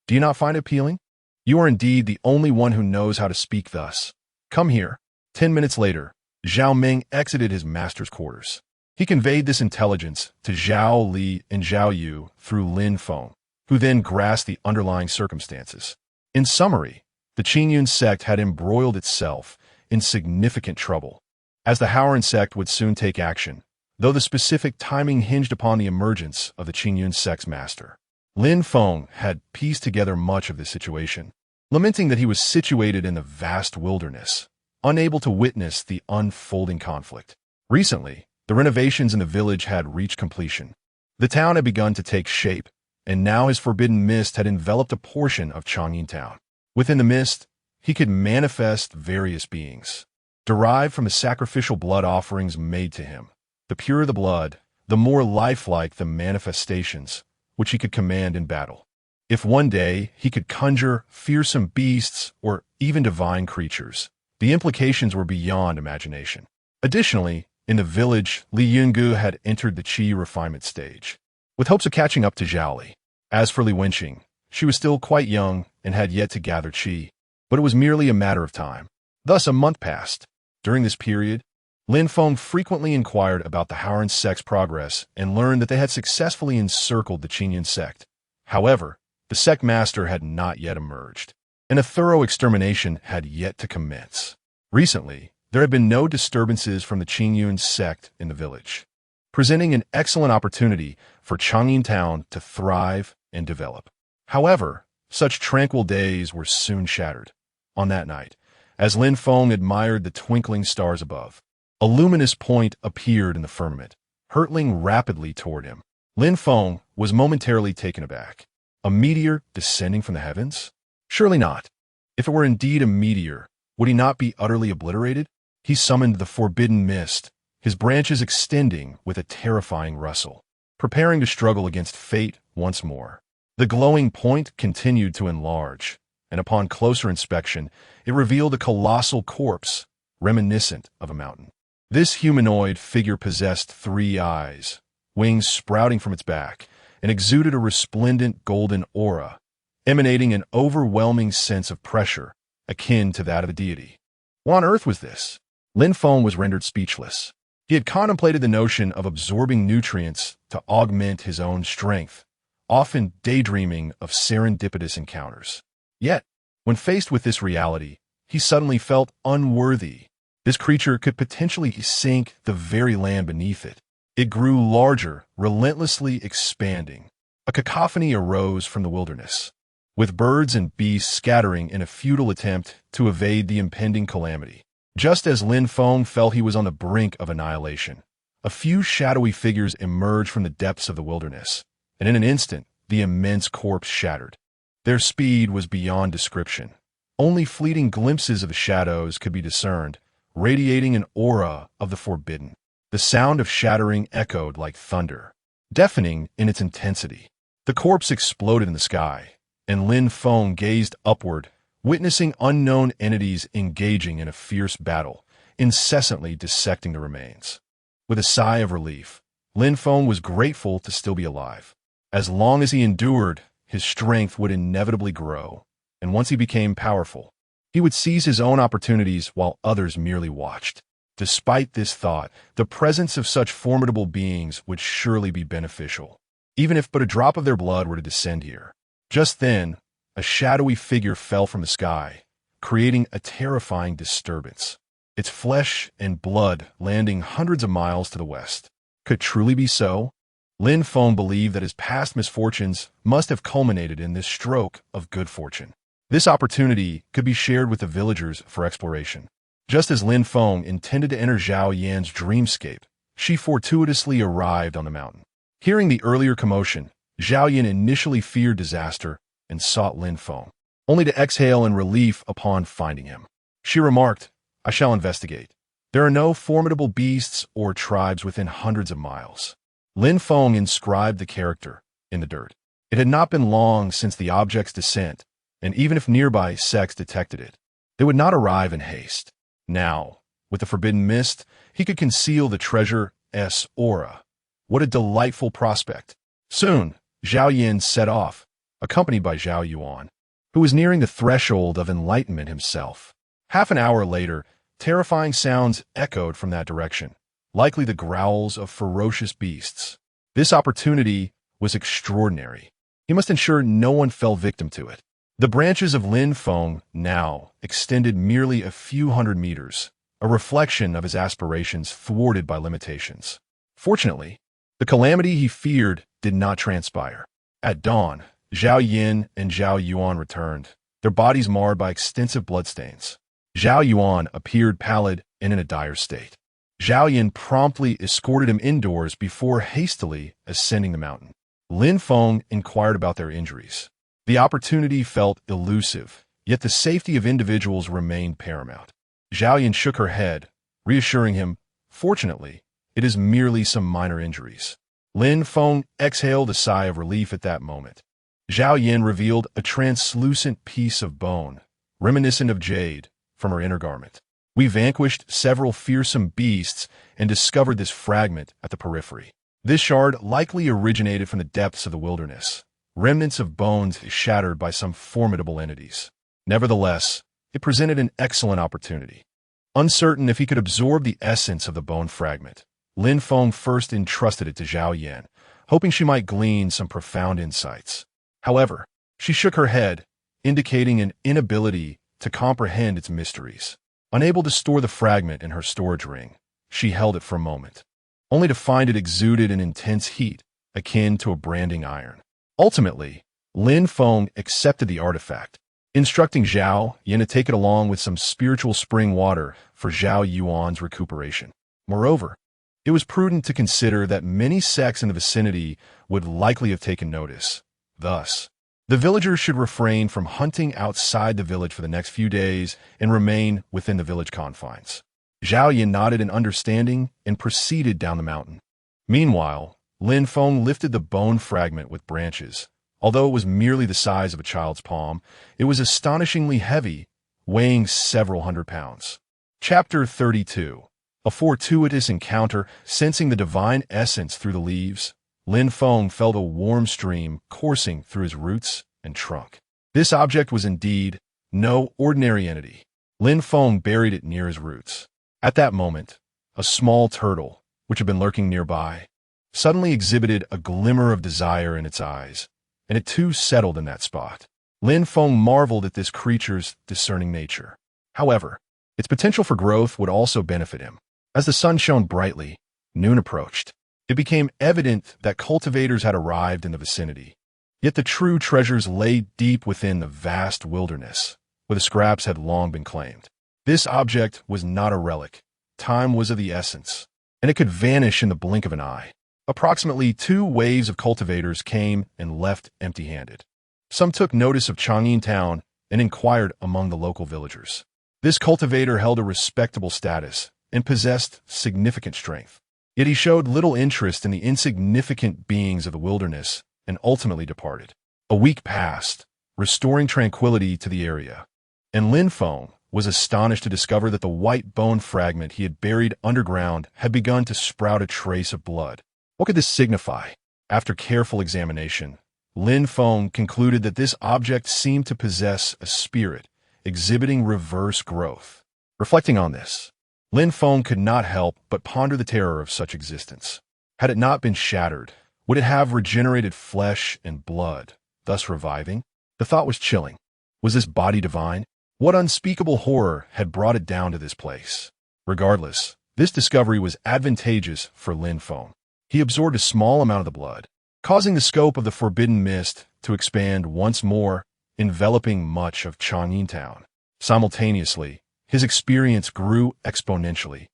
Do you not find it appealing? You are indeed the only one who knows how to speak thus. Come here. 10 minutes later, Zhao Meng exited his master's quarters. He conveyed this intelligence to Zhao Li and Zhao Yu through Lin Feng, who then grasped the underlying circumstances. In summary, the Qingyun sect had embroiled itself in significant trouble, as the Howren sect would soon take action, though the specific timing hinged upon the emergence of the Qingyun sect's master. Lin Feng had pieced together much of this situation, lamenting that he was situated in the vast wilderness, unable to witness the unfolding conflict. Recently, the renovations in the village had reached completion. The town had begun to take shape, and now his forbidden mist had enveloped a portion of Changyin town. Within the mist, he could manifest various beings, derived from the sacrificial blood offerings made to him. The purer the blood, the more lifelike the manifestations, which he could command in battle. If one day he could conjure fearsome beasts or even divine creatures, the implications were beyond imagination. Additionally, in the village, Li Yungu had entered the qi refinement stage, with hopes of catching up to Zhao Li. As for Li Wenqing, she was still quite young and had yet to gather qi, but it was merely a matter of time. Thus a month passed. During this period, Lin Feng frequently inquired about the Howren sect's progress and learned that they had successfully encircled the Qingyun sect. However, the sect master had not yet emerged, and a thorough extermination had yet to commence. Recently, there had been no disturbances from the Qingyun sect in the village, presenting an excellent opportunity for Changyin town to thrive and develop. However, such tranquil days were soon shattered. On that night, as Lin Feng admired the twinkling stars above, a luminous point appeared in the firmament, hurtling rapidly toward him. Lin Feng was momentarily taken aback. A meteor descending from the heavens? Surely not. If it were indeed a meteor, would he not be utterly obliterated? He summoned the forbidden mist, his branches extending with a terrifying rustle, preparing to struggle against fate once more. The glowing point continued to enlarge, and upon closer inspection, it revealed a colossal corpse, reminiscent of a mountain. This humanoid figure possessed 3 eyes, wings sprouting from its back, and exuded a resplendent golden aura, emanating an overwhelming sense of pressure, akin to that of a deity. What on earth was this? Lin Feng was rendered speechless. He had contemplated the notion of absorbing nutrients to augment his own strength, often daydreaming of serendipitous encounters. Yet, when faced with this reality, he suddenly felt unworthy. This creature could potentially sink the very land beneath it. It grew larger, relentlessly expanding. A cacophony arose from the wilderness, with birds and beasts scattering in a futile attempt to evade the impending calamity. Just as Lin Feng felt he was on the brink of annihilation, a few shadowy figures emerged from the depths of the wilderness, and in an instant, the immense corpse shattered. Their speed was beyond description. Only fleeting glimpses of the shadows could be discerned, radiating an aura of the forbidden. The sound of shattering echoed like thunder, deafening in its intensity. The corpse exploded in the sky, and Lin Feng gazed upward, witnessing unknown entities engaging in a fierce battle, incessantly dissecting the remains. With a sigh of relief, Lin Feng was grateful to still be alive. As long as he endured, his strength would inevitably grow, and once he became powerful, he would seize his own opportunities while others merely watched. Despite this thought, the presence of such formidable beings would surely be beneficial, even if but a drop of their blood were to descend here. Just then, a shadowy figure fell from the sky, creating a terrifying disturbance. Its flesh and blood landing hundreds of miles to the west. Could it truly be so? Lin Feng believed that his past misfortunes must have culminated in this stroke of good fortune. This opportunity could be shared with the villagers for exploration. Just as Lin Feng intended to enter Zhao Yan's dreamscape, she fortuitously arrived on the mountain. Hearing the earlier commotion, Zhao Yan initially feared disaster and sought Lin Feng, only to exhale in relief upon finding him. She remarked, "I shall investigate. There are no formidable beasts or tribes within hundreds of miles." Lin Feng inscribed the character in the dirt. It had not been long since the object's descent, and even if nearby sects detected it, they would not arrive in haste. Now, with the forbidden mist, he could conceal the treasure's aura. What a delightful prospect. Soon, Zhao Yan set off, accompanied by Zhao Yuan, who was nearing the threshold of enlightenment himself. Half an hour later, terrifying sounds echoed from that direction, likely the growls of ferocious beasts. This opportunity was extraordinary. He must ensure no one fell victim to it. The branches of Lin Feng now extended merely a few hundred meters, a reflection of his aspirations thwarted by limitations. Fortunately, the calamity he feared did not transpire. At dawn, Zhao Yin and Zhao Yuan returned, their bodies marred by extensive bloodstains. Zhao Yuan appeared pallid and in a dire state. Zhao Yin promptly escorted him indoors before hastily ascending the mountain. Lin Feng inquired about their injuries. The opportunity felt elusive, yet the safety of individuals remained paramount. Zhao Yin shook her head, reassuring him, "Fortunately, it is merely some minor injuries." Lin Feng exhaled a sigh of relief at that moment. Zhao Yin revealed a translucent piece of bone, reminiscent of jade, from her inner garment. "We vanquished several fearsome beasts and discovered this fragment at the periphery. This shard likely originated from the depths of the wilderness, remnants of bones shattered by some formidable entities. Nevertheless, it presented an excellent opportunity." Uncertain if he could absorb the essence of the bone fragment, Lin Feng first entrusted it to Zhao Yan, hoping she might glean some profound insights. However, she shook her head, indicating an inability to comprehend its mysteries. Unable to store the fragment in her storage ring, she held it for a moment, only to find it exuded an intense heat akin to a branding iron. Ultimately, Lin Feng accepted the artifact, instructing Zhao Yan to take it along with some spiritual spring water for Zhao Yuan's recuperation. Moreover, it was prudent to consider that many sects in the vicinity would likely have taken notice. Thus, the villagers should refrain from hunting outside the village for the next few days and remain within the village confines. Zhao Yan nodded in understanding and proceeded down the mountain. Meanwhile, Lin Feng lifted the bone fragment with branches. Although it was merely the size of a child's palm, it was astonishingly heavy, weighing several hundred pounds. Chapter 32. A fortuitous encounter. Sensing the divine essence through the leaves, Lin Feng felt a warm stream coursing through his roots and trunk. This object was indeed no ordinary entity. Lin Feng buried it near his roots. At that moment, a small turtle, which had been lurking nearby, suddenly exhibited a glimmer of desire in its eyes, and it too settled in that spot. Lin Feng marveled at this creature's discerning nature. However, its potential for growth would also benefit him. As the sun shone brightly, noon approached. It became evident that cultivators had arrived in the vicinity. Yet the true treasures lay deep within the vast wilderness, where the scraps had long been claimed. This object was not a relic. Time was of the essence, and it could vanish in the blink of an eye. Approximately 2 waves of cultivators came and left empty-handed. Some took notice of Chang'an town and inquired among the local villagers. This cultivator held a respectable status and possessed significant strength. Yet he showed little interest in the insignificant beings of the wilderness and ultimately departed. A week passed, restoring tranquility to the area, and Lin Feng was astonished to discover that the white bone fragment he had buried underground had begun to sprout a trace of blood. What could this signify? After careful examination, Lin Feng concluded that this object seemed to possess a spirit, exhibiting reverse growth. Reflecting on this, Lin Feng could not help but ponder the terror of such existence. Had it not been shattered, would it have regenerated flesh and blood, thus reviving? The thought was chilling. Was this body divine? What unspeakable horror had brought it down to this place? Regardless, this discovery was advantageous for Lin Feng. He absorbed a small amount of the blood, causing the scope of the forbidden mist to expand once more, enveloping much of Chang'an town. Simultaneously, his experience grew exponentially,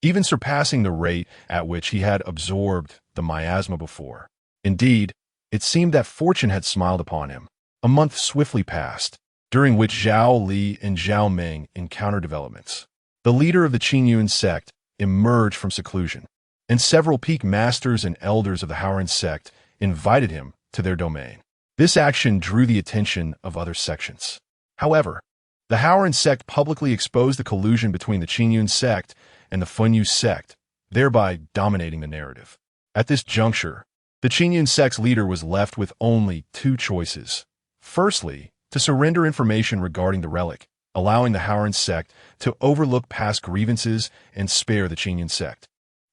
even surpassing the rate at which he had absorbed the miasma before. Indeed, it seemed that fortune had smiled upon him. A month swiftly passed, during which Zhao Li and Zhao Ming encountered developments. The leader of the Qingyun sect emerged from seclusion, and several peak masters and elders of the Haoran sect invited him to their domain. This action drew the attention of other sections. However, the Haoran sect publicly exposed the collusion between the Qingyun sect and the Fenyu sect, thereby dominating the narrative. At this juncture, the Qingyun sect's leader was left with only 2 choices. Firstly, to surrender information regarding the relic, allowing the Haoran sect to overlook past grievances and spare the Qingyun sect,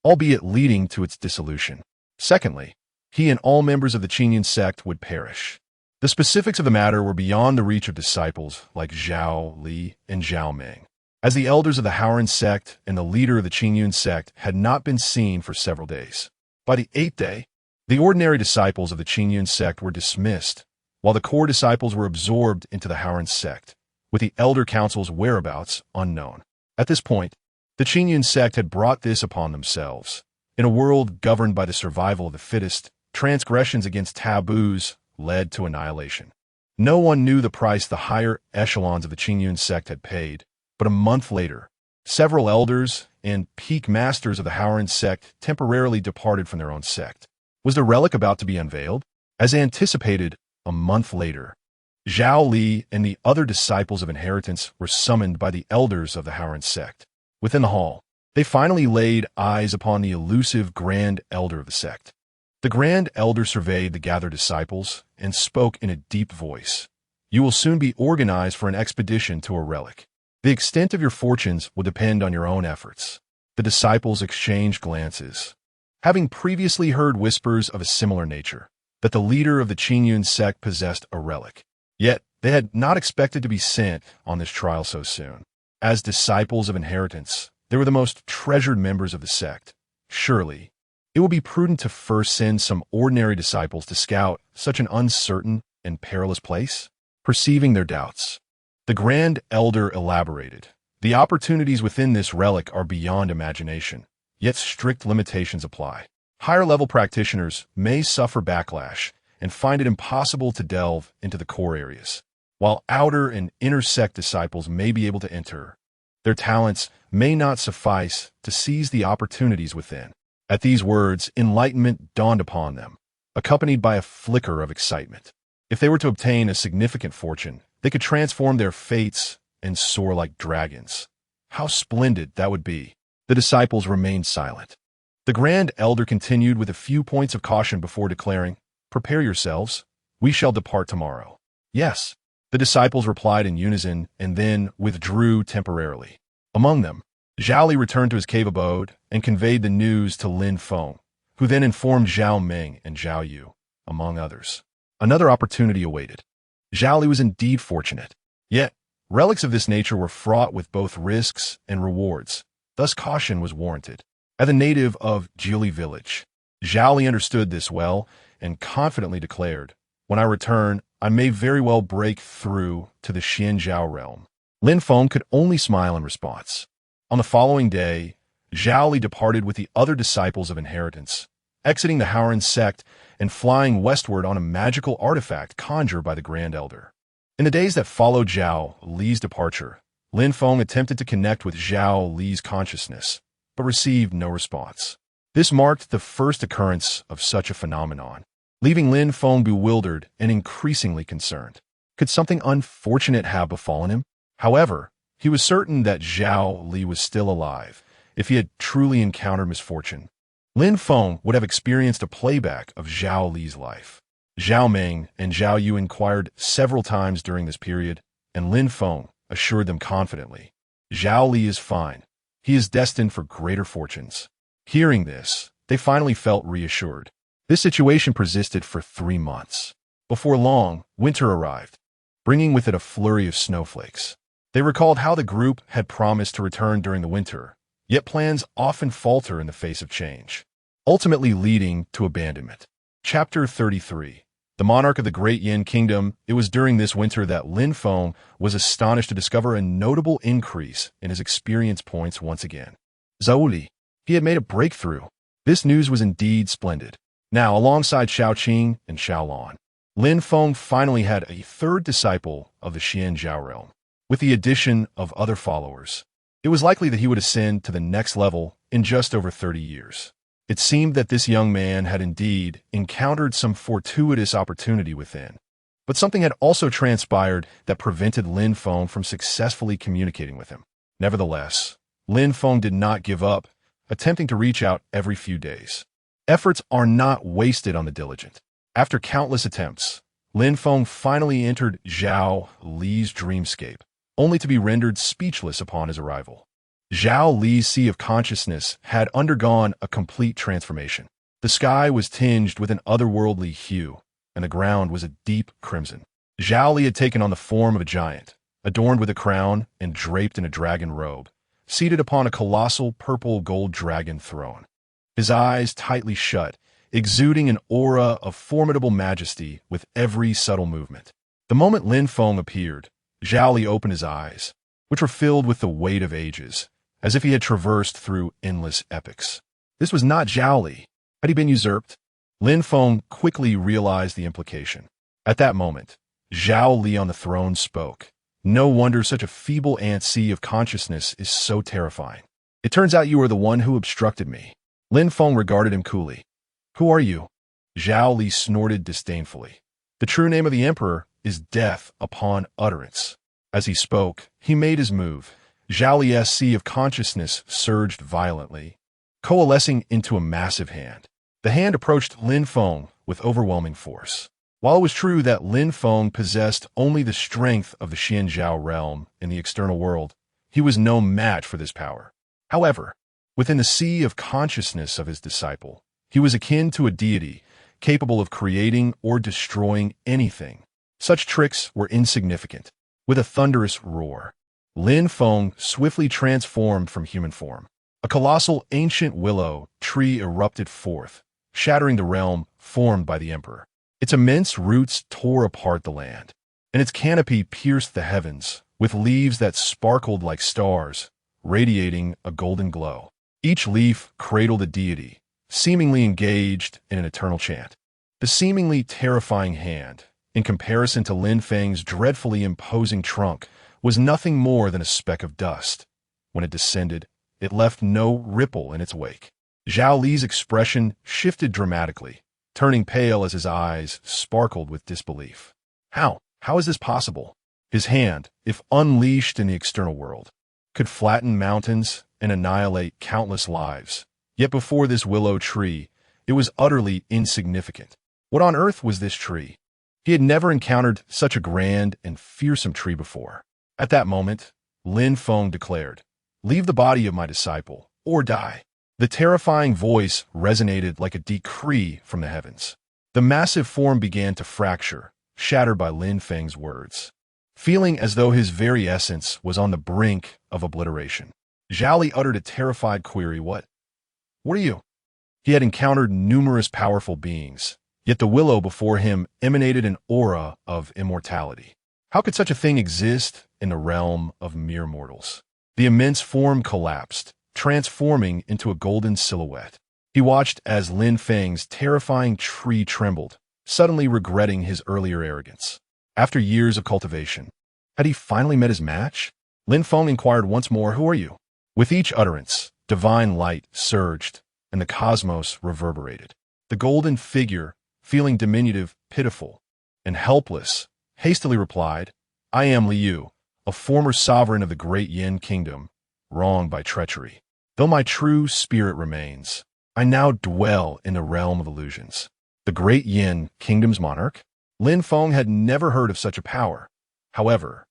albeit leading to its dissolution. Secondly, he and all members of the Qingyun sect would perish. The specifics of the matter were beyond the reach of disciples like Zhao Li and Zhao Ming, as the elders of the Haoran sect and the leader of the Qingyun sect had not been seen for several days. By the 8th day, the ordinary disciples of the Qingyun sect were dismissed, while the core disciples were absorbed into the Haoran sect, with the elder council's whereabouts unknown. At this point, the Qingyun sect had brought this upon themselves. In a world governed by the survival of the fittest, transgressions against taboos led to annihilation. No one knew the price the higher echelons of the Qingyun sect had paid, but a month later, several elders and peak masters of the Haoran sect temporarily departed from their own sect. Was the relic about to be unveiled? As anticipated, a month later, Zhao Li and the other disciples of inheritance were summoned by the elders of the Haoran sect. Within the hall, they finally laid eyes upon the elusive Grand Elder of the sect. The Grand Elder surveyed the gathered disciples and spoke in a deep voice. "You will soon be organized for an expedition to a relic. The extent of your fortunes will depend on your own efforts." The disciples exchanged glances, having previously heard whispers of a similar nature, that the leader of the Qingyun sect possessed a relic. Yet they had not expected to be sent on this trial so soon. As disciples of inheritance, they were the most treasured members of the sect. Surely, it will be prudent to first send some ordinary disciples to scout such an uncertain and perilous place. Perceiving their doubts, the Grand Elder elaborated. "The opportunities within this relic are beyond imagination, yet strict limitations apply. Higher-level practitioners may suffer backlash and find it impossible to delve into the core areas, while outer and inner sect disciples may be able to enter. Their talents may not suffice to seize the opportunities within." At these words, enlightenment dawned upon them, accompanied by a flicker of excitement. If they were to obtain a significant fortune, they could transform their fates and soar like dragons. How splendid that would be! The disciples remained silent. The Grand Elder continued with a few points of caution before declaring, "Prepare yourselves. We shall depart tomorrow." "Yes," the disciples replied in unison and then withdrew temporarily. Among them, Zhao Li returned to his cave abode and conveyed the news to Lin Feng, who then informed Zhao Ming and Zhao Yu, among others. Another opportunity awaited. Zhao Li was indeed fortunate. Yet, relics of this nature were fraught with both risks and rewards, thus caution was warranted. As a native of Jili village, Zhao Li understood this well and confidently declared, "When I return, I may very well break through to the Xianzhao realm." Lin Feng could only smile in response. On the following day, Zhao Li departed with the other disciples of inheritance, exiting the Haoran sect and flying westward on a magical artifact conjured by the Grand Elder. In the days that followed Zhao Li's departure, Lin Feng attempted to connect with Zhao Li's consciousness, but received no response. This marked the first occurrence of such a phenomenon, leaving Lin Feng bewildered and increasingly concerned. Could something unfortunate have befallen him? However, he was certain that Zhao Li was still alive. If he had truly encountered misfortune, Lin Feng would have experienced a playback of Zhao Li's life. Zhao Meng and Zhao Yu inquired several times during this period, and Lin Feng assured them confidently, "Zhao Li is fine. He is destined for greater fortunes." Hearing this, they finally felt reassured. This situation persisted for 3 months. Before long, winter arrived, bringing with it a flurry of snowflakes. They recalled how the group had promised to return during the winter, yet plans often falter in the face of change, ultimately leading to abandonment. Chapter 33. The monarch of the Great Yin Kingdom. It was during this winter that Lin Feng was astonished to discover a notable increase in his experience points once again. Zhao Li, he had made a breakthrough. This news was indeed splendid. Now, alongside Xiao Qing and Xiao Lan, Lin Feng finally had a third disciple of the Xianzhao realm. With the addition of other followers, it was likely that he would ascend to the next level in just over 30 years. It seemed that this young man had indeed encountered some fortuitous opportunity within. But something had also transpired that prevented Lin Feng from successfully communicating with him. Nevertheless, Lin Feng did not give up, attempting to reach out every few days. Efforts are not wasted on the diligent. After countless attempts, Lin Feng finally entered Zhao Li's dreamscape, only to be rendered speechless upon his arrival. Zhao Li's sea of consciousness had undergone a complete transformation. The sky was tinged with an otherworldly hue, and the ground was a deep crimson. Zhao Li had taken on the form of a giant, adorned with a crown and draped in a dragon robe, seated upon a colossal purple gold dragon throne. His eyes tightly shut, exuding an aura of formidable majesty with every subtle movement. The moment Lin Feng appeared, Zhao Li opened his eyes, which were filled with the weight of ages, as if he had traversed through endless epochs. This was not Zhao Li. Had he been usurped? Lin Feng quickly realized the implication. At that moment, Zhao Li on the throne spoke. "No wonder such a feeble ant sea of consciousness is so terrifying. It turns out you are the one who obstructed me." Lin Feng regarded him coolly. "Who are you?" Zhao Li snorted disdainfully. "The true name of the emperor is death upon utterance." As he spoke, he made his move. Zhao Li's sea of consciousness surged violently, coalescing into a massive hand. The hand approached Lin Feng with overwhelming force. While it was true that Lin Feng possessed only the strength of the Xianzhao realm in the external world, he was no match for this power. However, within the sea of consciousness of his disciple, he was akin to a deity, capable of creating or destroying anything. Such tricks were insignificant. With a thunderous roar, Lin Feng swiftly transformed from human form. A colossal ancient willow tree erupted forth, shattering the realm formed by the emperor. Its immense roots tore apart the land, and its canopy pierced the heavens, with leaves that sparkled like stars, radiating a golden glow. Each leaf cradled a deity, seemingly engaged in an eternal chant. The seemingly terrifying hand, in comparison to Lin Feng's dreadfully imposing trunk, was nothing more than a speck of dust. When it descended, it left no ripple in its wake. Zhao Li's expression shifted dramatically, turning pale as his eyes sparkled with disbelief. How is this possible? His hand, if unleashed in the external world, could flatten mountains and annihilate countless lives. Yet before this willow tree, it was utterly insignificant. What on earth was this tree? He had never encountered such a grand and fearsome tree before. At that moment, Lin Feng declared, "Leave the body of my disciple, or die." The terrifying voice resonated like a decree from the heavens. The massive form began to fracture, shattered by Lin Feng's words. Feeling as though his very essence was on the brink of obliteration, Zhao Li uttered a terrified query. What are you? He had encountered numerous powerful beings, yet the willow before him emanated an aura of immortality. How could such a thing exist in the realm of mere mortals? The immense form collapsed, transforming into a golden silhouette. He watched as Lin Feng's terrifying tree trembled, suddenly regretting his earlier arrogance. After years of cultivation, had he finally met his match? Lin Feng inquired once more, "Who are you?" With each utterance, divine light surged, and the cosmos reverberated. The golden figure, feeling diminutive, pitiful, and helpless, hastily replied, "I am Liu, a former sovereign of the great Yin kingdom, wronged by treachery. Though my true spirit remains, I now dwell in the realm of illusions." The great Yin kingdom's monarch? Lin Feng had never heard of such a power. However,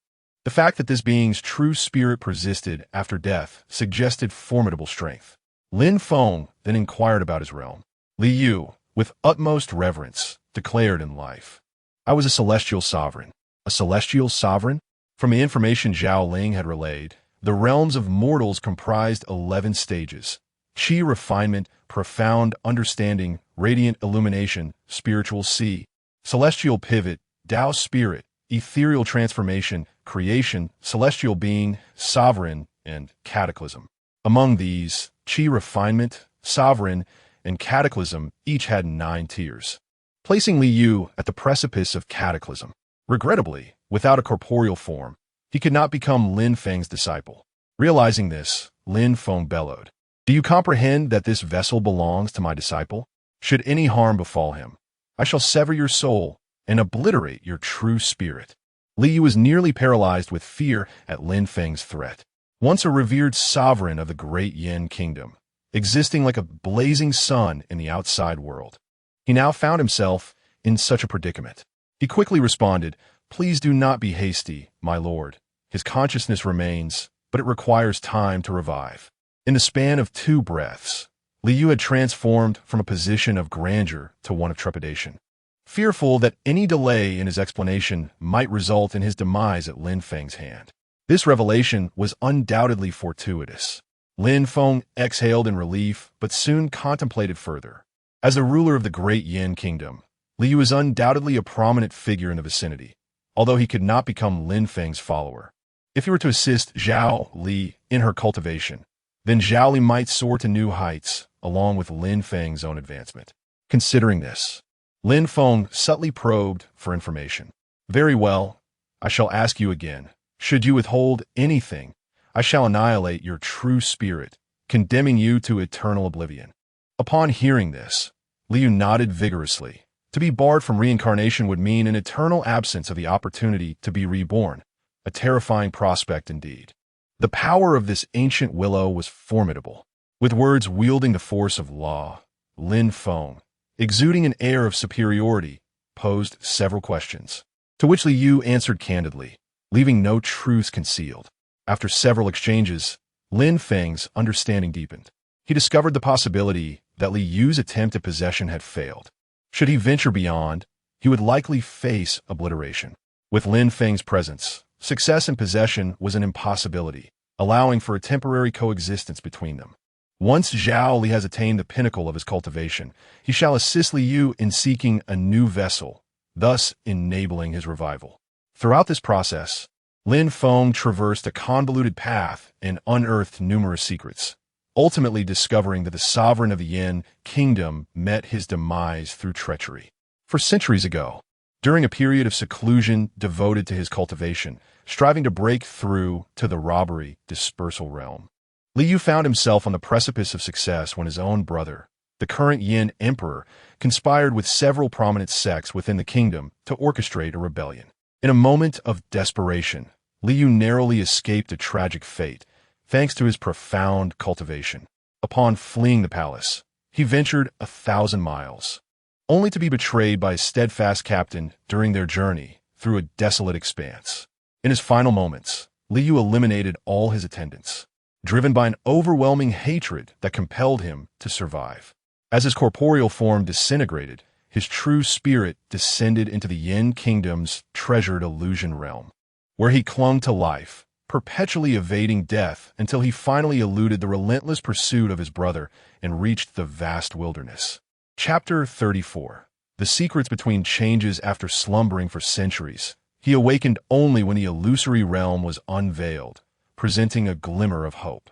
the fact that this being's true spirit persisted after death suggested formidable strength. Lin Feng then inquired about his realm. Liu, with utmost reverence, declared in life, "I was a celestial sovereign." A celestial sovereign? From the information Zhao Ling had relayed, the realms of mortals comprised 11 stages: Qi refinement, profound understanding, radiant illumination, spiritual sea, celestial pivot, Tao spirit, ethereal transformation, creation, celestial being, sovereign, and cataclysm. Among these, Qi refinement, sovereign, and cataclysm each had 9 tiers, placing Liu at the precipice of cataclysm. Regrettably, without a corporeal form, he could not become Lin Feng's disciple. Realizing this, Lin Feng bellowed, "Do you comprehend that this vessel belongs to my disciple? Should any harm befall him, I shall sever your soul and obliterate your true spirit." Liu was nearly paralyzed with fear at Lin Feng's threat. Once a revered sovereign of the great Yin kingdom, existing like a blazing sun in the outside world, he now found himself in such a predicament. He quickly responded, "Please do not be hasty, my lord. His consciousness remains, but it requires time to revive." In the span of 2 breaths, Liu had transformed from a position of grandeur to one of trepidation. Fearful that any delay in his explanation might result in his demise at Lin Feng's hand. This revelation was undoubtedly fortuitous. Lin Feng exhaled in relief, but soon contemplated further. As the ruler of the great Yin kingdom, Liu was undoubtedly a prominent figure in the vicinity, although he could not become Lin Feng's follower. If he were to assist Zhao Li in her cultivation, then Zhao Li might soar to new heights, along with Lin Feng's own advancement. Considering this, Lin Feng subtly probed for information. "Very well, I shall ask you again. Should you withhold anything, I shall annihilate your true spirit, condemning you to eternal oblivion." Upon hearing this, Liu nodded vigorously. To be barred from reincarnation would mean an eternal absence of the opportunity to be reborn, a terrifying prospect indeed. The power of this ancient willow was formidable. With words wielding the force of law, Lin Feng, exuding an air of superiority, posed several questions, to which Liu answered candidly, leaving no truth concealed. After several exchanges, Lin Feng's understanding deepened. He discovered the possibility that Liu's attempt at possession had failed. Should he venture beyond, he would likely face obliteration. With Lin Feng's presence, success in possession was an impossibility, allowing for a temporary coexistence between them. Once Zhao Li has attained the pinnacle of his cultivation, he shall assist Liu in seeking a new vessel, thus enabling his revival. Throughout this process, Lin Feng traversed a convoluted path and unearthed numerous secrets, ultimately discovering that the sovereign of the Yin kingdom met his demise through treachery. For centuries ago, during a period of seclusion devoted to his cultivation, striving to break through to the robbery dispersal realm, Liu found himself on the precipice of success when his own brother, the current Yin emperor, conspired with several prominent sects within the kingdom to orchestrate a rebellion. In a moment of desperation, Liu narrowly escaped a tragic fate, thanks to his profound cultivation. Upon fleeing the palace, he ventured 1,000 miles, only to be betrayed by his steadfast captain during their journey through a desolate expanse. In his final moments, Liu eliminated all his attendants, driven by an overwhelming hatred that compelled him to survive. As his corporeal form disintegrated, his true spirit descended into the Yin Kingdom's treasured illusion realm, where he clung to life, perpetually evading death until he finally eluded the relentless pursuit of his brother and reached the vast wilderness. Chapter 34. The secrets between changes after slumbering for centuries. He awakened only when the illusory realm was unveiled, presenting a glimmer of hope.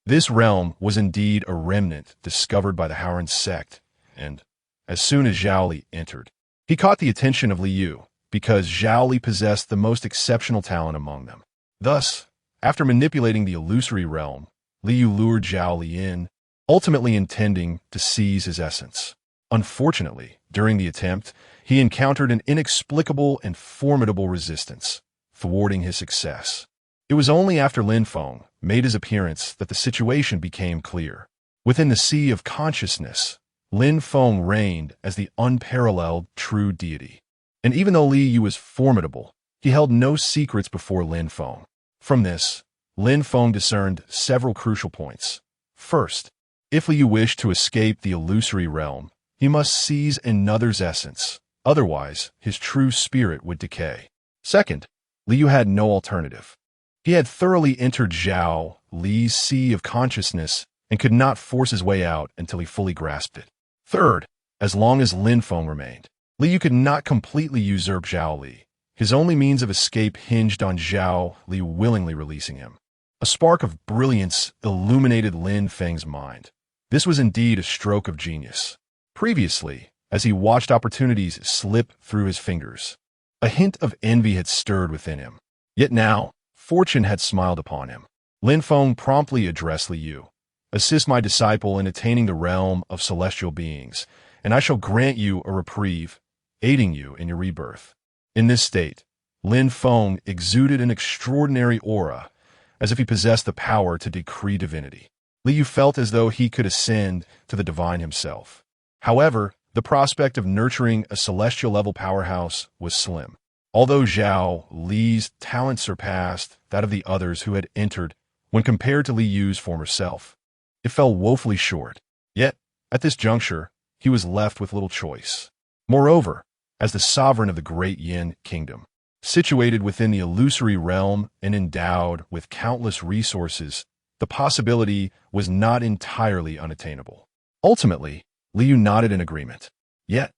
This realm was indeed a remnant discovered by the Howren sect, and as soon as Zhao Li entered, he caught the attention of Li Yu, because Zhao Li possessed the most exceptional talent among them. Thus, after manipulating the illusory realm, Li Yu lured Zhao Li in, ultimately intending to seize his essence. Unfortunately, during the attempt, he encountered an inexplicable and formidable resistance, thwarting his success. It was only after Lin Feng made his appearance that the situation became clear. Within the sea of consciousness, Lin Feng reigned as the unparalleled true deity. And even though Li Yu was formidable, he held no secrets before Lin Feng. From this, Lin Feng discerned several crucial points. First, if Li Yu wished to escape the illusory realm, he must seize another's essence, otherwise his true spirit would decay. Second, Li Yu had no alternative. He had thoroughly entered Zhao Li's sea of consciousness and could not force his way out until he fully grasped it. Third, as long as Lin Feng remained, Li Yu could not completely usurp Zhao Li. His only means of escape hinged on Zhao Li willingly releasing him. A spark of brilliance illuminated Lin Feng's mind. This was indeed a stroke of genius. Previously, as he watched opportunities slip through his fingers, a hint of envy had stirred within him. Yet now, fortune had smiled upon him. Lin Feng promptly addressed Li Yu. Assist my disciple in attaining the realm of celestial beings, and I shall grant you a reprieve, aiding you in your rebirth. In this state, Lin Feng exuded an extraordinary aura, as if he possessed the power to decree divinity. Li Yu felt as though he could ascend to the divine himself. However, the prospect of nurturing a celestial-level powerhouse was slim. Although Zhao Li's talent surpassed that of the others who had entered when compared to Li Yu's former self, it fell woefully short. Yet, at this juncture, he was left with little choice. Moreover, as the sovereign of the great Yin Kingdom, situated within the illusory realm and endowed with countless resources, the possibility was not entirely unattainable. Ultimately, Li Yu nodded in agreement. Yet,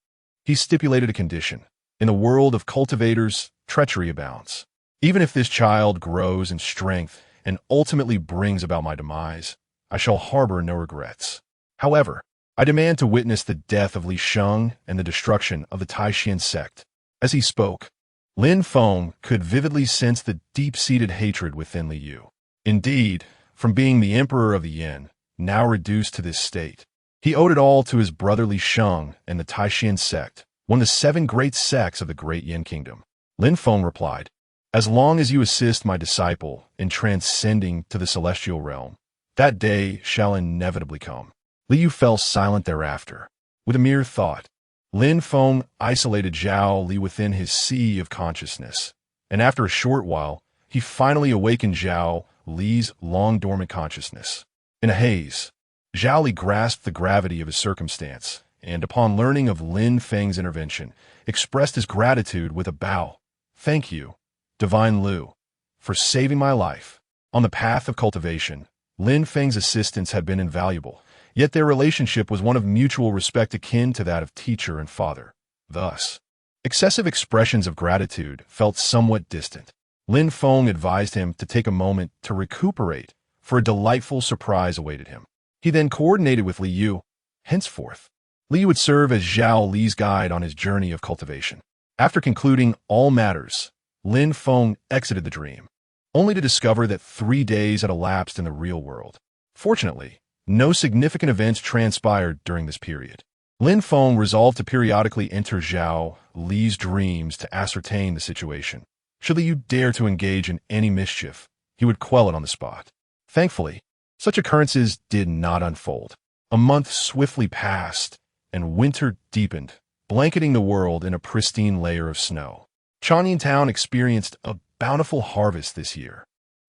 he stipulated a condition. In the world of cultivators, treachery abounds. Even if this child grows in strength and ultimately brings about my demise, I shall harbor no regrets. However, I demand to witness the death of Li Sheng and the destruction of the Taishan sect. As he spoke, Lin Feng could vividly sense the deep-seated hatred within Li Yu. Indeed, from being the emperor of the Yin, now reduced to this state, he owed it all to his brother Li Sheng and the Taishan sect, one of the 7 great sects of the great Yin Kingdom. Lin Feng replied, as long as you assist my disciple in transcending to the celestial realm, that day shall inevitably come. Li Yu fell silent thereafter. With a mere thought, Lin Feng isolated Zhao Li within his sea of consciousness, and after a short while, he finally awakened Zhao Li's long-dormant consciousness. In a haze, Zhao Li grasped the gravity of his circumstance, and upon learning of Lin Feng's intervention, expressed his gratitude with a bow. Thank you, Divine Lu, for saving my life. On the path of cultivation, Lin Feng's assistance had been invaluable, yet their relationship was one of mutual respect akin to that of teacher and father. Thus, excessive expressions of gratitude felt somewhat distant. Lin Feng advised him to take a moment to recuperate, for a delightful surprise awaited him. He then coordinated with Li Yu. Henceforth, Li Yu would serve as Zhao Li's guide on his journey of cultivation. After concluding all matters, Lin Feng exited the dream, only to discover that 3 days had elapsed in the real world. Fortunately, no significant events transpired during this period. Lin Feng resolved to periodically enter Zhao Li's dreams to ascertain the situation. Should Li Yu dare to engage in any mischief, he would quell it on the spot. Thankfully, such occurrences did not unfold. A month swiftly passed, and winter deepened, blanketing the world in a pristine layer of snow. Chang'an Town experienced a bountiful harvest this year,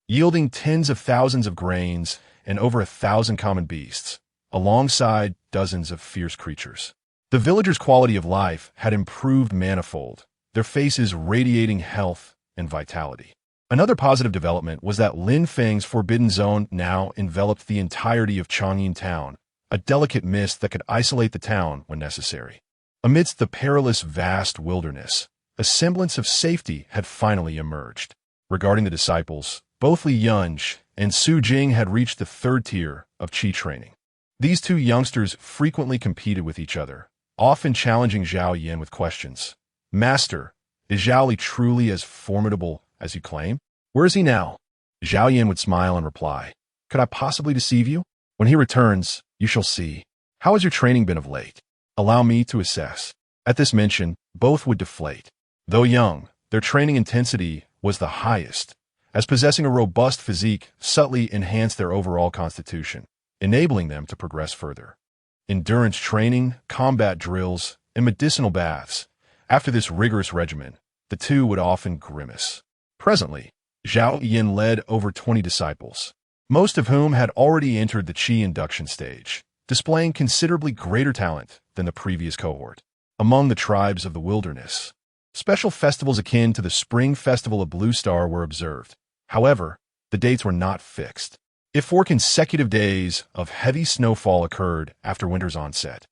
yielding tens of thousands of grains and over 1,000 common beasts, alongside dozens of fierce creatures. The villagers' quality of life had improved manifold, their faces radiating health and vitality. Another positive development was that Lin Feng's forbidden zone now enveloped the entirety of Chang'an town, a delicate mist that could isolate the town when necessary. Amidst the perilous vast wilderness, a semblance of safety had finally emerged. Regarding the disciples, both Li Yunj and Su Jing had reached the third tier of Qi training. These two youngsters frequently competed with each other, often challenging Zhao Yin with questions. Master, is Zhao Li truly as formidable as you claim? Where is he now? Zhao Yin would smile and reply, could I possibly deceive you? When he returns, you shall see. How has your training been of late? Allow me to assess. At this mention, both would deflate. Though young, their training intensity was the highest, as possessing a robust physique subtly enhanced their overall constitution, enabling them to progress further. Endurance training, combat drills, and medicinal baths. After this rigorous regimen, the two would often grimace. Presently, Zhao Yin led over 20 disciples, most of whom had already entered the Qi induction stage, displaying considerably greater talent than the previous cohort. Among the tribes of the wilderness, special festivals akin to the Spring Festival of Blue Star were observed. However, the dates were not fixed. If 4 consecutive days of heavy snowfall occurred after winter's onset,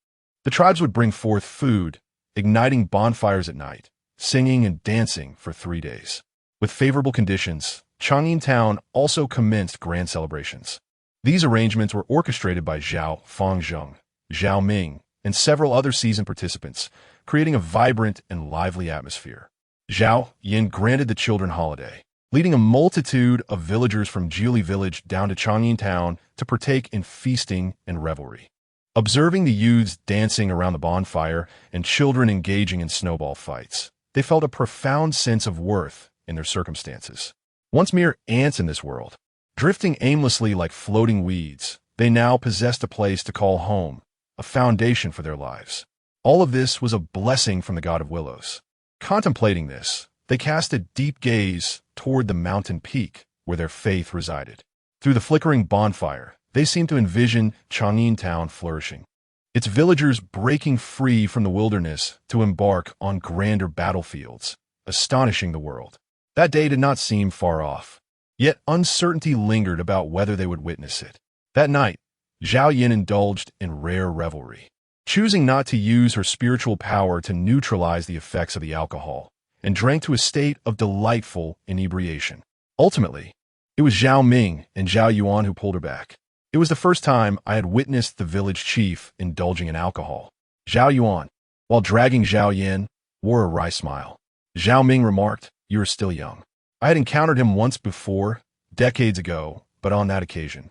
the tribes would bring forth food, igniting bonfires at night, singing and dancing for 3 days. With favorable conditions, Chang'an town also commenced grand celebrations. These arrangements were orchestrated by Zhao Fengzheng, Zhao Ming, and several other seasoned participants, creating a vibrant and lively atmosphere. Zhao Yin granted the children holiday, leading a multitude of villagers from Jiuli village down to Chang'an town to partake in feasting and revelry. Observing the youths dancing around the bonfire and children engaging in snowball fights, they felt a profound sense of worth in their circumstances. Once mere ants in this world, drifting aimlessly like floating weeds, they now possessed a place to call home, a foundation for their lives. All of this was a blessing from the god of willows. Contemplating this, they cast a deep gaze toward the mountain peak where their faith resided. Through the flickering bonfire, they seemed to envision Chang'an town flourishing, its villagers breaking free from the wilderness to embark on grander battlefields, astonishing the world. That day did not seem far off, yet uncertainty lingered about whether they would witness it. That night, Zhao Yin indulged in rare revelry, choosing not to use her spiritual power to neutralize the effects of the alcohol, and drank to a state of delightful inebriation. Ultimately, it was Zhao Ming and Zhao Yuan who pulled her back. It was the first time I had witnessed the village chief indulging in alcohol. Zhao Yuan, while dragging Zhao Yin, wore a wry smile. Zhao Ming remarked, "You are still young." I had encountered him once before, decades ago, but on that occasion,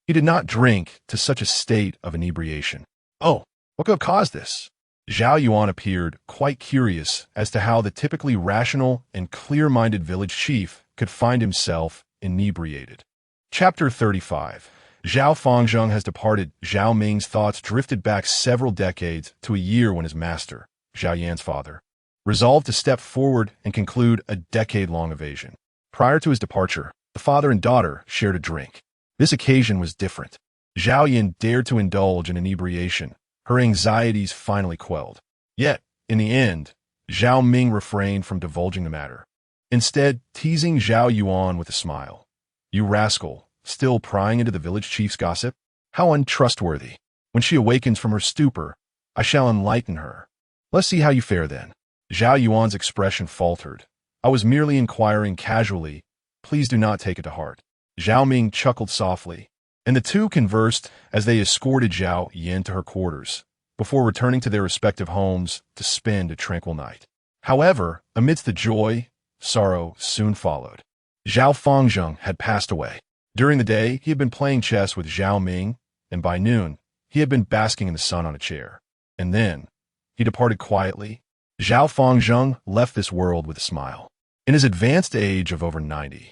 he did not drink to such a state of inebriation. Oh, what could have caused this? Zhao Yuan appeared quite curious as to how the typically rational and clear-minded village chief could find himself inebriated. Chapter 35. Zhao Fengzheng has departed. Zhao Ming's thoughts drifted back several decades to a year when his master, Zhao Yan's father, resolved to step forward and conclude a decade-long evasion. Prior to his departure, the father and daughter shared a drink. This occasion was different. Zhao Yan dared to indulge in inebriation, her anxieties finally quelled. Yet, in the end, Zhao Ming refrained from divulging the matter, instead teasing Zhao Yuan with a smile. "You rascal, still prying into the village chief's gossip? How untrustworthy. When she awakens from her stupor, I shall enlighten her. Let's see how you fare then." Zhao Yuan's expression faltered. "I was merely inquiring casually. Please do not take it to heart." Zhao Ming chuckled softly, and the two conversed as they escorted Zhao Yin to her quarters, before returning to their respective homes to spend a tranquil night. However, amidst the joy, sorrow soon followed. Zhao Fengzheng had passed away. During the day, he had been playing chess with Zhao Ming, and by noon, he had been basking in the sun on a chair. And then, he departed quietly. Zhao Fengzheng left this world with a smile. In his advanced age of over 90,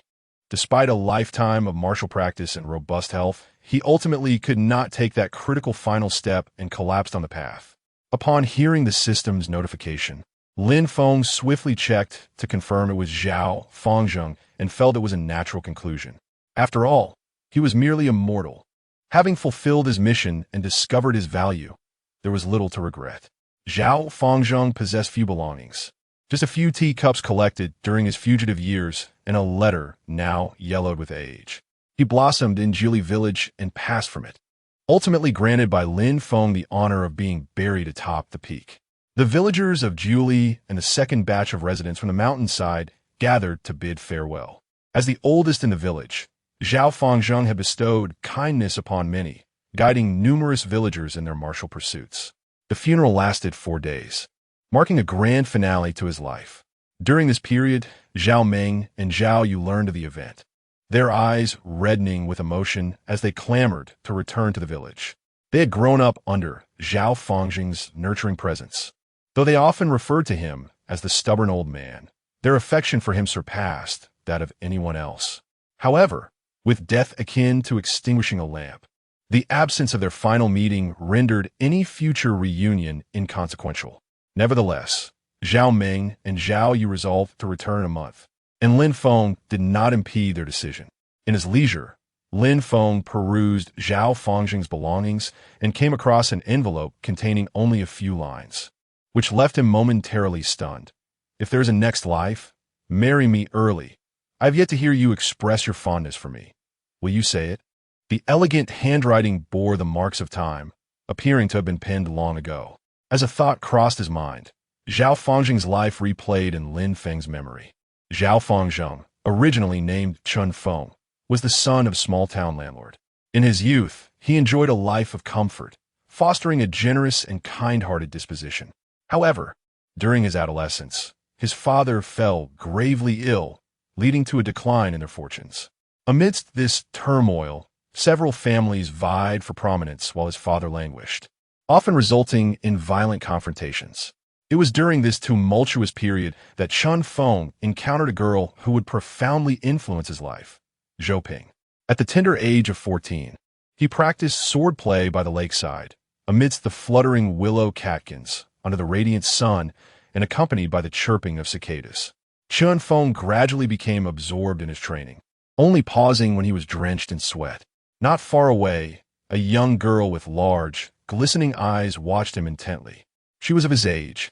despite a lifetime of martial practice and robust health, he ultimately could not take that critical final step and collapsed on the path. Upon hearing the system's notification, Lin Feng swiftly checked to confirm it was Zhao Fengzheng and felt it was a natural conclusion. After all, he was merely a mortal. Having fulfilled his mission and discovered his value, there was little to regret. Zhao Fengzheng possessed few belongings. Just a few teacups collected during his fugitive years and a letter now yellowed with age. He blossomed in Jili village and passed from it, ultimately granted by Lin Feng the honor of being buried atop the peak. The villagers of Jili and the second batch of residents from the mountainside gathered to bid farewell. As the oldest in the village, Zhao Fengzheng had bestowed kindness upon many, guiding numerous villagers in their martial pursuits. The funeral lasted 4 days, marking a grand finale to his life. During this period, Zhao Meng and Zhao Yu learned of the event, their eyes reddening with emotion as they clamored to return to the village. They had grown up under Zhao Fengzheng's nurturing presence. Though they often referred to him as the stubborn old man, their affection for him surpassed that of anyone else. However, with death akin to extinguishing a lamp, the absence of their final meeting rendered any future reunion inconsequential. Nevertheless, Zhao Meng and Zhao Yu resolved to return in a month, and Lin Feng did not impede their decision. In his leisure, Lin Feng perused Zhao Fengzheng's belongings and came across an envelope containing only a few lines, which left him momentarily stunned. If there is a next life, marry me early. I have yet to hear you express your fondness for me. Will you say it? The elegant handwriting bore the marks of time, appearing to have been penned long ago. As a thought crossed his mind, Zhao Fengzheng's life replayed in Lin Feng's memory. Zhao Fengzheng, originally named Chun Feng, was the son of a small-town landlord. In his youth, he enjoyed a life of comfort, fostering a generous and kind-hearted disposition. However, during his adolescence, his father fell gravely ill, leading to a decline in their fortunes. Amidst this turmoil, several families vied for prominence while his father languished, often resulting in violent confrontations. It was during this tumultuous period that Chun Feng encountered a girl who would profoundly influence his life, Zhou Ping. At the tender age of 14, he practiced swordplay by the lakeside, amidst the fluttering willow catkins, under the radiant sun, and accompanied by the chirping of cicadas. Chun Feng gradually became absorbed in his training, only pausing when he was drenched in sweat. Not far away, a young girl with large, glistening eyes watched him intently. She was of his age,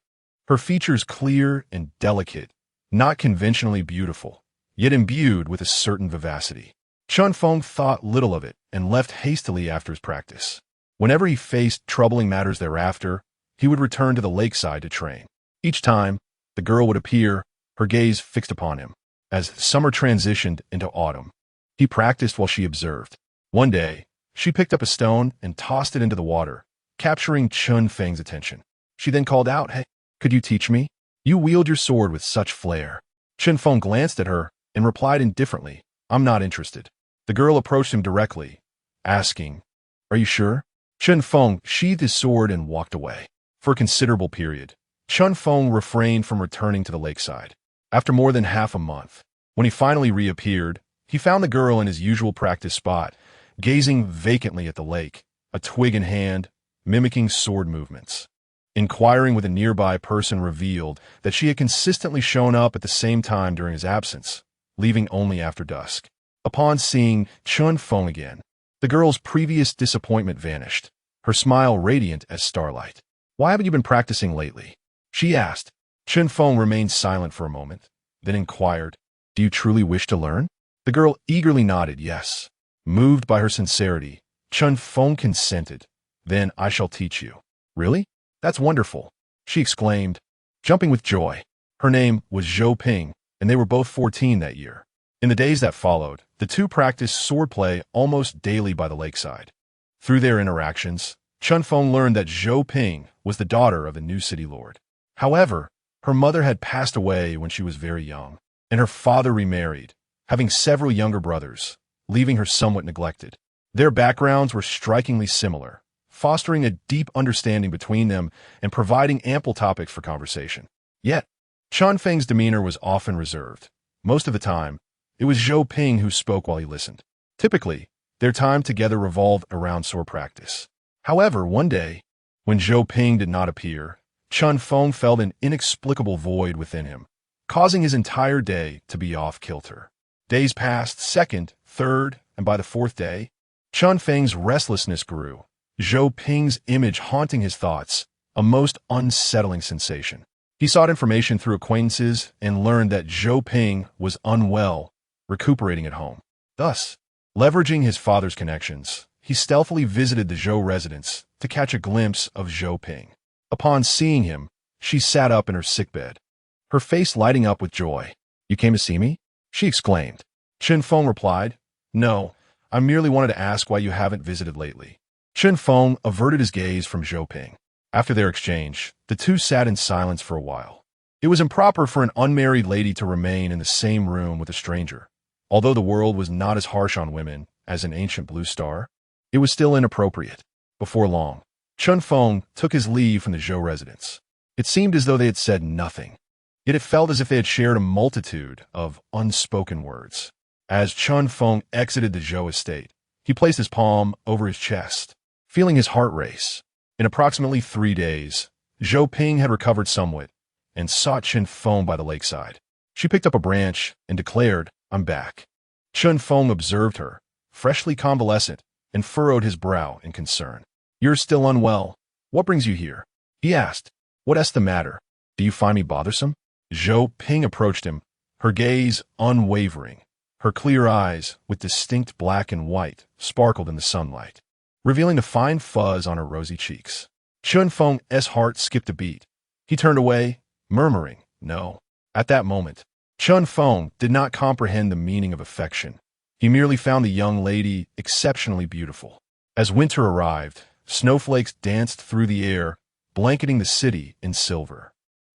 her features clear and delicate, not conventionally beautiful, yet imbued with a certain vivacity. Chun Feng thought little of it and left hastily after his practice. Whenever he faced troubling matters thereafter, he would return to the lakeside to train. Each time, the girl would appear, her gaze fixed upon him. As summer transitioned into autumn, he practiced while she observed. One day, she picked up a stone and tossed it into the water, capturing Chun Feng's attention. She then called out, "Hey, could you teach me? You wield your sword with such flair." Chun Feng glanced at her and replied indifferently, "I'm not interested." The girl approached him directly, asking, "Are you sure?" Chun Feng sheathed his sword and walked away. For a considerable period, Chun Feng refrained from returning to the lakeside. After more than half a month, when he finally reappeared, he found the girl in his usual practice spot, gazing vacantly at the lake, a twig in hand, mimicking sword movements. Inquiring with a nearby person revealed that she had consistently shown up at the same time during his absence, leaving only after dusk. Upon seeing Chun Feng again, the girl's previous disappointment vanished, her smile radiant as starlight. "Why haven't you been practicing lately?" she asked. Chun Feng remained silent for a moment, then inquired, "Do you truly wish to learn?" The girl eagerly nodded yes. Moved by her sincerity, Chun Feng consented. "Then I shall teach you." "Really? That's wonderful," she exclaimed, jumping with joy. Her name was Zhou Ping, and they were both 14 that year. In the days that followed, the two practiced swordplay almost daily by the lakeside. Through their interactions, Chun Feng learned that Zhou Ping was the daughter of a new city lord. However, her mother had passed away when she was very young, and her father remarried, having several younger brothers, leaving her somewhat neglected. Their backgrounds were strikingly similar, fostering a deep understanding between them and providing ample topics for conversation. Yet, Chun Feng's demeanor was often reserved. Most of the time, it was Zhou Ping who spoke while he listened. Typically, their time together revolved around sword practice. However, one day, when Zhou Ping did not appear, Chun Feng felt an inexplicable void within him, causing his entire day to be off-kilter. Days passed, second, third, and by the fourth day, Chun Feng's restlessness grew, Zhou Ping's image haunting his thoughts, a most unsettling sensation. He sought information through acquaintances and learned that Zhou Ping was unwell, recuperating at home. Thus, leveraging his father's connections, he stealthily visited the Zhou residence to catch a glimpse of Zhou Ping. Upon seeing him, she sat up in her sickbed, her face lighting up with joy. "You came to see me?" she exclaimed. Chen Feng replied, "No, I merely wanted to ask why you haven't visited lately." Chen Feng averted his gaze from Zhou Ping. After their exchange, the two sat in silence for a while. It was improper for an unmarried lady to remain in the same room with a stranger. Although the world was not as harsh on women as an ancient blue star, it was still inappropriate. Before long, Chen Feng took his leave from the Zhou residence. It seemed as though they had said nothing, yet it felt as if they had shared a multitude of unspoken words. As Chen Feng exited the Zhou estate, he placed his palm over his chest, feeling his heart race. In approximately 3 days, Zhou Ping had recovered somewhat and sought Chen Feng by the lakeside. She picked up a branch and declared, "I'm back." Chen Feng observed her, freshly convalescent, and furrowed his brow in concern. "You're still unwell. What brings you here?" he asked. "What's the matter? Do you find me bothersome?" Zhou Ping approached him, her gaze unwavering. Her clear eyes, with distinct black and white, sparkled in the sunlight, revealing the fine fuzz on her rosy cheeks. Chen Feng's heart skipped a beat. He turned away, murmuring, "No." At that moment, Chen Feng did not comprehend the meaning of affection. He merely found the young lady exceptionally beautiful. As winter arrived, snowflakes danced through the air, blanketing the city in silver.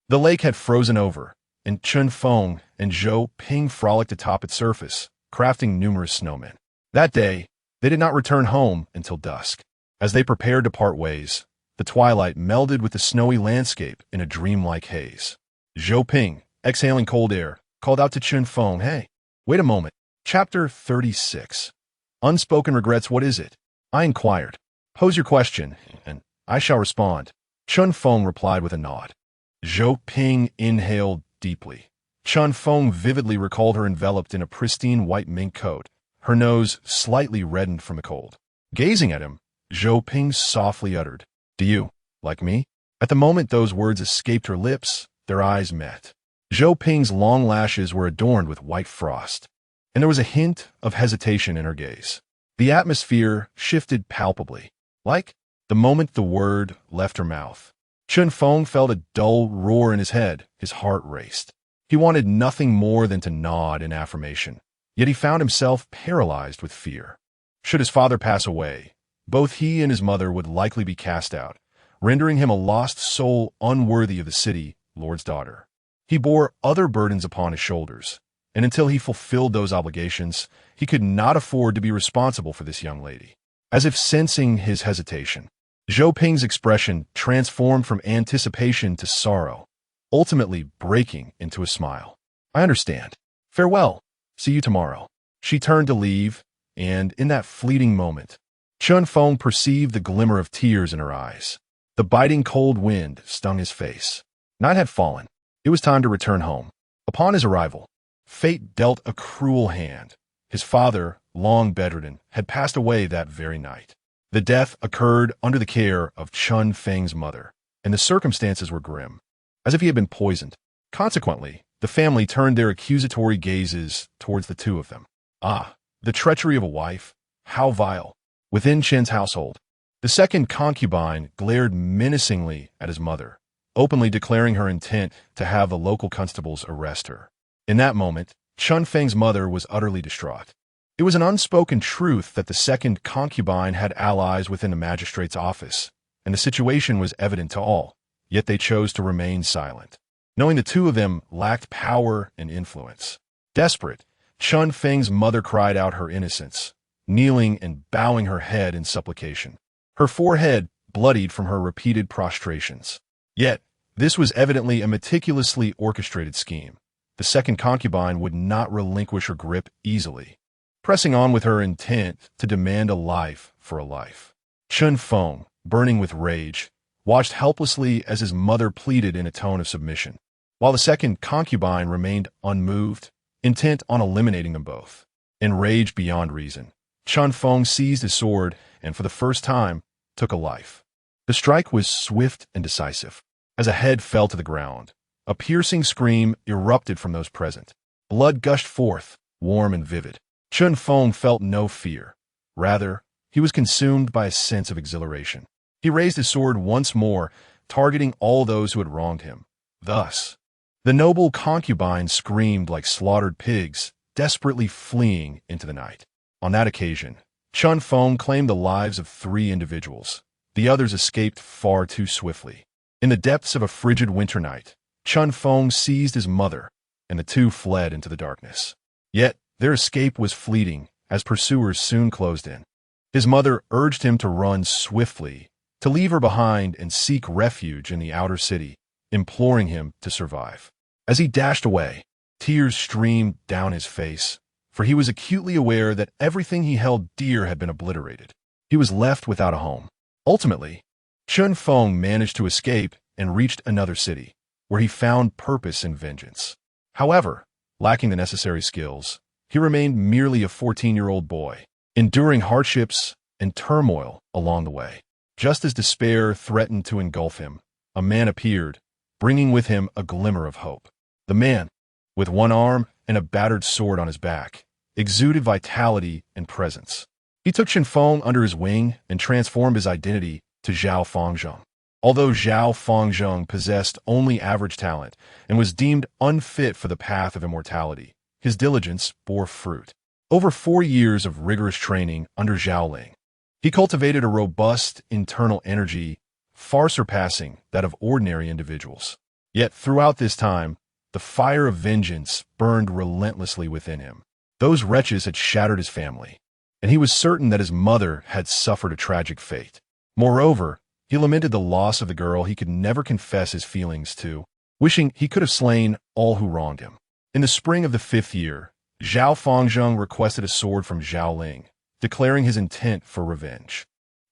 The lake had frozen over, and Chen Feng and Zhou Ping frolicked atop its surface, crafting numerous snowmen. That day, they did not return home until dusk. As they prepared to part ways, the twilight melded with the snowy landscape in a dreamlike haze. Zhou Ping, exhaling cold air, called out to Chen Feng, "Hey, wait a moment." Chapter 36. Unspoken Regrets. "What is it?" I inquired. "Pose your question, and I shall respond." Chen Feng replied with a nod. Zhou Ping inhaled deeply. Chen Feng vividly recalled her enveloped in a pristine white mink coat, her nose slightly reddened from the cold. Gazing at him, Zhou Ping softly uttered, "Do you like me?" At the moment those words escaped her lips, their eyes met. Zhou Ping's long lashes were adorned with white frost, and there was a hint of hesitation in her gaze. The atmosphere shifted palpably. Like the moment the word left her mouth, Chen Feng felt a dull roar in his head. His heart raced. He wanted nothing more than to nod in affirmation, yet he found himself paralyzed with fear. Should his father pass away, both he and his mother would likely be cast out, rendering him a lost soul unworthy of the city lord's daughter. He bore other burdens upon his shoulders, and until he fulfilled those obligations, he could not afford to be responsible for this young lady. As if sensing his hesitation, Zhou Ping's expression transformed from anticipation to sorrow, ultimately breaking into a smile. "I understand. Farewell. See you tomorrow." She turned to leave, and in that fleeting moment, Chen Feng perceived the glimmer of tears in her eyes. The biting cold wind stung his face. Night had fallen. It was time to return home. Upon his arrival, fate dealt a cruel hand. His father, long bedridden, had passed away that very night. The death occurred under the care of Chen Feng's mother, and the circumstances were grim, as if he had been poisoned. Consequently, the family turned their accusatory gazes towards the two of them. Ah, the treachery of a wife! How vile! Within Chen's household, the second concubine glared menacingly at his mother, openly declaring her intent to have the local constables arrest her. In that moment, Chen Feng's mother was utterly distraught. It was an unspoken truth that the second concubine had allies within the magistrate's office, and the situation was evident to all, yet they chose to remain silent, knowing the two of them lacked power and influence. Desperate, Chen Feng's mother cried out her innocence, kneeling and bowing her head in supplication. Her forehead bloodied from her repeated prostrations. Yet, this was evidently a meticulously orchestrated scheme. The second concubine would not relinquish her grip easily, pressing on with her intent to demand a life for a life. Chen Feng, burning with rage, watched helplessly as his mother pleaded in a tone of submission, while the second concubine remained unmoved, intent on eliminating them both. Enraged beyond reason, Chen Feng seized his sword and, for the first time, took a life. The strike was swift and decisive. As a head fell to the ground, a piercing scream erupted from those present. Blood gushed forth, warm and vivid. Lin Feng felt no fear. Rather, he was consumed by a sense of exhilaration. He raised his sword once more, targeting all those who had wronged him. Thus, the noble concubines screamed like slaughtered pigs, desperately fleeing into the night. On that occasion, Lin Feng claimed the lives of 3 individuals. The others escaped far too swiftly. In the depths of a frigid winter night, Lin Feng seized his mother, and the two fled into the darkness. Yet, their escape was fleeting, as pursuers soon closed in. His mother urged him to run swiftly, to leave her behind and seek refuge in the outer city, imploring him to survive. As he dashed away, tears streamed down his face, for he was acutely aware that everything he held dear had been obliterated. He was left without a home. Ultimately, Lin Feng managed to escape and reached another city, where he found purpose and vengeance. However, lacking the necessary skills, he remained merely a 14-year-old boy, enduring hardships and turmoil along the way. Just as despair threatened to engulf him, a man appeared, bringing with him a glimmer of hope. The man, with one arm and a battered sword on his back, exuded vitality and presence. He took Lin Feng under his wing and transformed his identity to Zhao Fengzheng. Although Zhao Fengzheng possessed only average talent and was deemed unfit for the path of immortality, his diligence bore fruit. Over 4 years of rigorous training under Zhao Ling, he cultivated a robust internal energy far surpassing that of ordinary individuals. Yet throughout this time, the fire of vengeance burned relentlessly within him. Those wretches had shattered his family, and he was certain that his mother had suffered a tragic fate. Moreover, he lamented the loss of the girl he could never confess his feelings to, wishing he could have slain all who wronged him. In the spring of the 5th year, Zhao Fengzheng requested a sword from Zhao Ling, declaring his intent for revenge,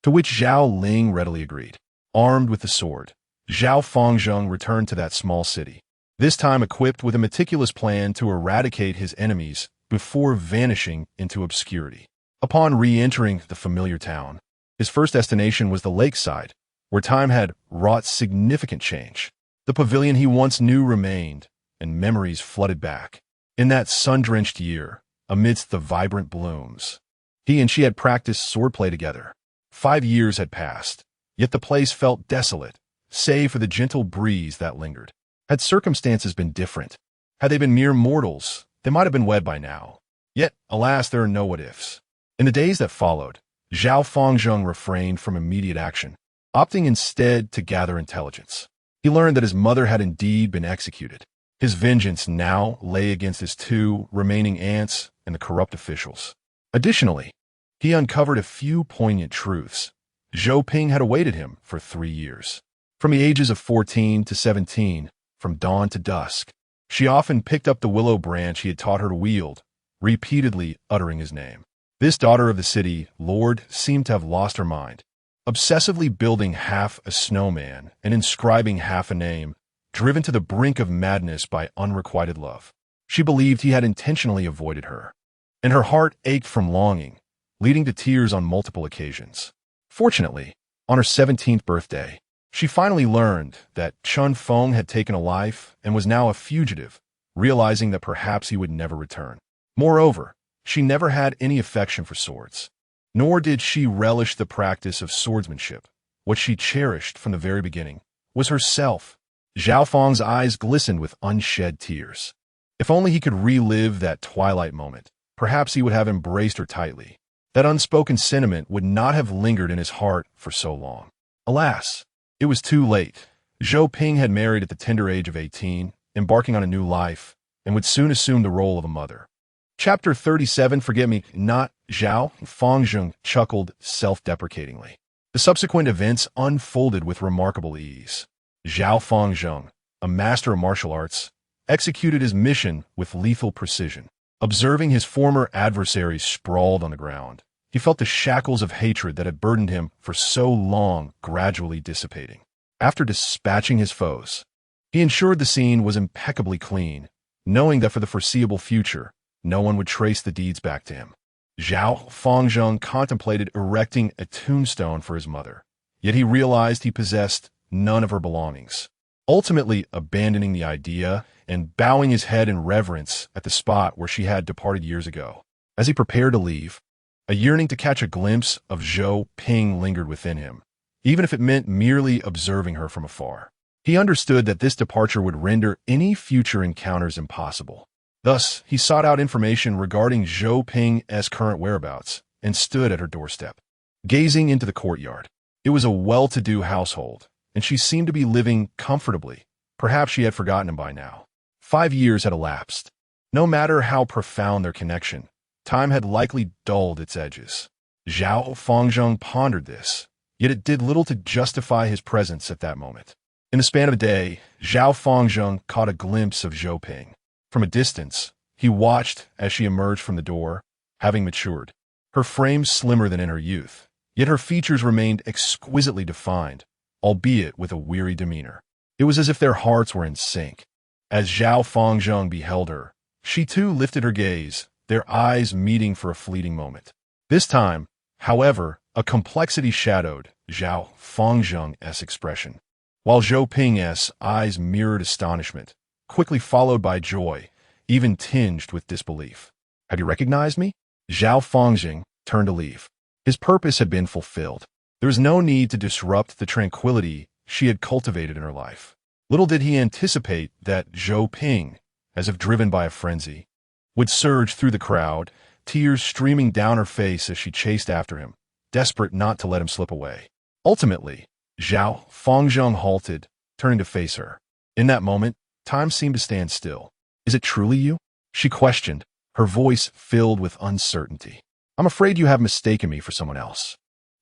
to which Zhao Ling readily agreed. Armed with the sword, Zhao Fengzheng returned to that small city, this time equipped with a meticulous plan to eradicate his enemies before vanishing into obscurity. Upon re-entering the familiar town, his first destination was the lakeside, where time had wrought significant change. The pavilion he once knew remained, and memories flooded back. In that sun-drenched year, amidst the vibrant blooms, he and she had practiced swordplay together. 5 years had passed, yet the place felt desolate, save for the gentle breeze that lingered. Had circumstances been different, had they been mere mortals, they might have been wed by now. Yet, alas, there are no what-ifs. In the days that followed, Zhao Fengzheng refrained from immediate action, opting instead to gather intelligence. He learned that his mother had indeed been executed. His vengeance now lay against his 2 remaining aunts and the corrupt officials. Additionally, he uncovered a few poignant truths. Zhou Ping had awaited him for 3 years. From the ages of 14 to 17, from dawn to dusk, she often picked up the willow branch he had taught her to wield, repeatedly uttering his name. This daughter of the city lord seemed to have lost her mind, obsessively building half a snowman and inscribing half a name, driven to the brink of madness by unrequited love. She believed he had intentionally avoided her, and her heart ached from longing, leading to tears on multiple occasions. Fortunately, on her 17th birthday, she finally learned that Lin Feng had taken a life and was now a fugitive, realizing that perhaps he would never return. Moreover, she never had any affection for swords, nor did she relish the practice of swordsmanship. What she cherished from the very beginning was herself. Zhao Feng's eyes glistened with unshed tears. If only he could relive that twilight moment, perhaps he would have embraced her tightly. That unspoken sentiment would not have lingered in his heart for so long. Alas, it was too late. Zhou Ping had married at the tender age of 18, embarking on a new life, and would soon assume the role of a mother. Chapter 37, Forget Me Not. Zhao Fengzheng chuckled self-deprecatingly. The subsequent events unfolded with remarkable ease. Zhao Fengzheng, a master of martial arts, executed his mission with lethal precision. Observing his former adversaries sprawled on the ground, he felt the shackles of hatred that had burdened him for so long gradually dissipating. After dispatching his foes, he ensured the scene was impeccably clean, knowing that for the foreseeable future, no one would trace the deeds back to him. Zhao Fengzheng contemplated erecting a tombstone for his mother, yet he realized he possessed none of her belongings. Ultimately abandoning the idea and bowing his head in reverence at the spot where she had departed years ago. As he prepared to leave, a yearning to catch a glimpse of Zhou Ping lingered within him, even if it meant merely observing her from afar. He understood that this departure would render any future encounters impossible. Thus, he sought out information regarding Zhou Ping's current whereabouts and stood at her doorstep, gazing into the courtyard. It was a well-to-do household, and she seemed to be living comfortably. Perhaps she had forgotten him by now. 5 years had elapsed. No matter how profound their connection, time had likely dulled its edges. Zhao Fengzheng pondered this, yet it did little to justify his presence at that moment. In the span of a day, Zhao Fengzheng caught a glimpse of Zhou Ping. From a distance, he watched as she emerged from the door, having matured. Her frame slimmer than in her youth, yet her features remained exquisitely defined, albeit with a weary demeanor. It was as if their hearts were in sync. As Zhao Fengzheng beheld her, she too lifted her gaze, their eyes meeting for a fleeting moment. This time, however, a complexity shadowed Zhao Fengzheng's expression, while Zhou Ping's eyes mirrored astonishment, quickly followed by joy, even tinged with disbelief. "Have you recognized me?" Zhao Fengzheng turned to leave. His purpose had been fulfilled. There was no need to disrupt the tranquility she had cultivated in her life. Little did he anticipate that Zhou Ping, as if driven by a frenzy, would surge through the crowd, tears streaming down her face as she chased after him, desperate not to let him slip away. Ultimately, Zhao Fengzheng halted, turning to face her. In that moment, time seemed to stand still. "Is it truly you?" she questioned, her voice filled with uncertainty. "I'm afraid you have mistaken me for someone else."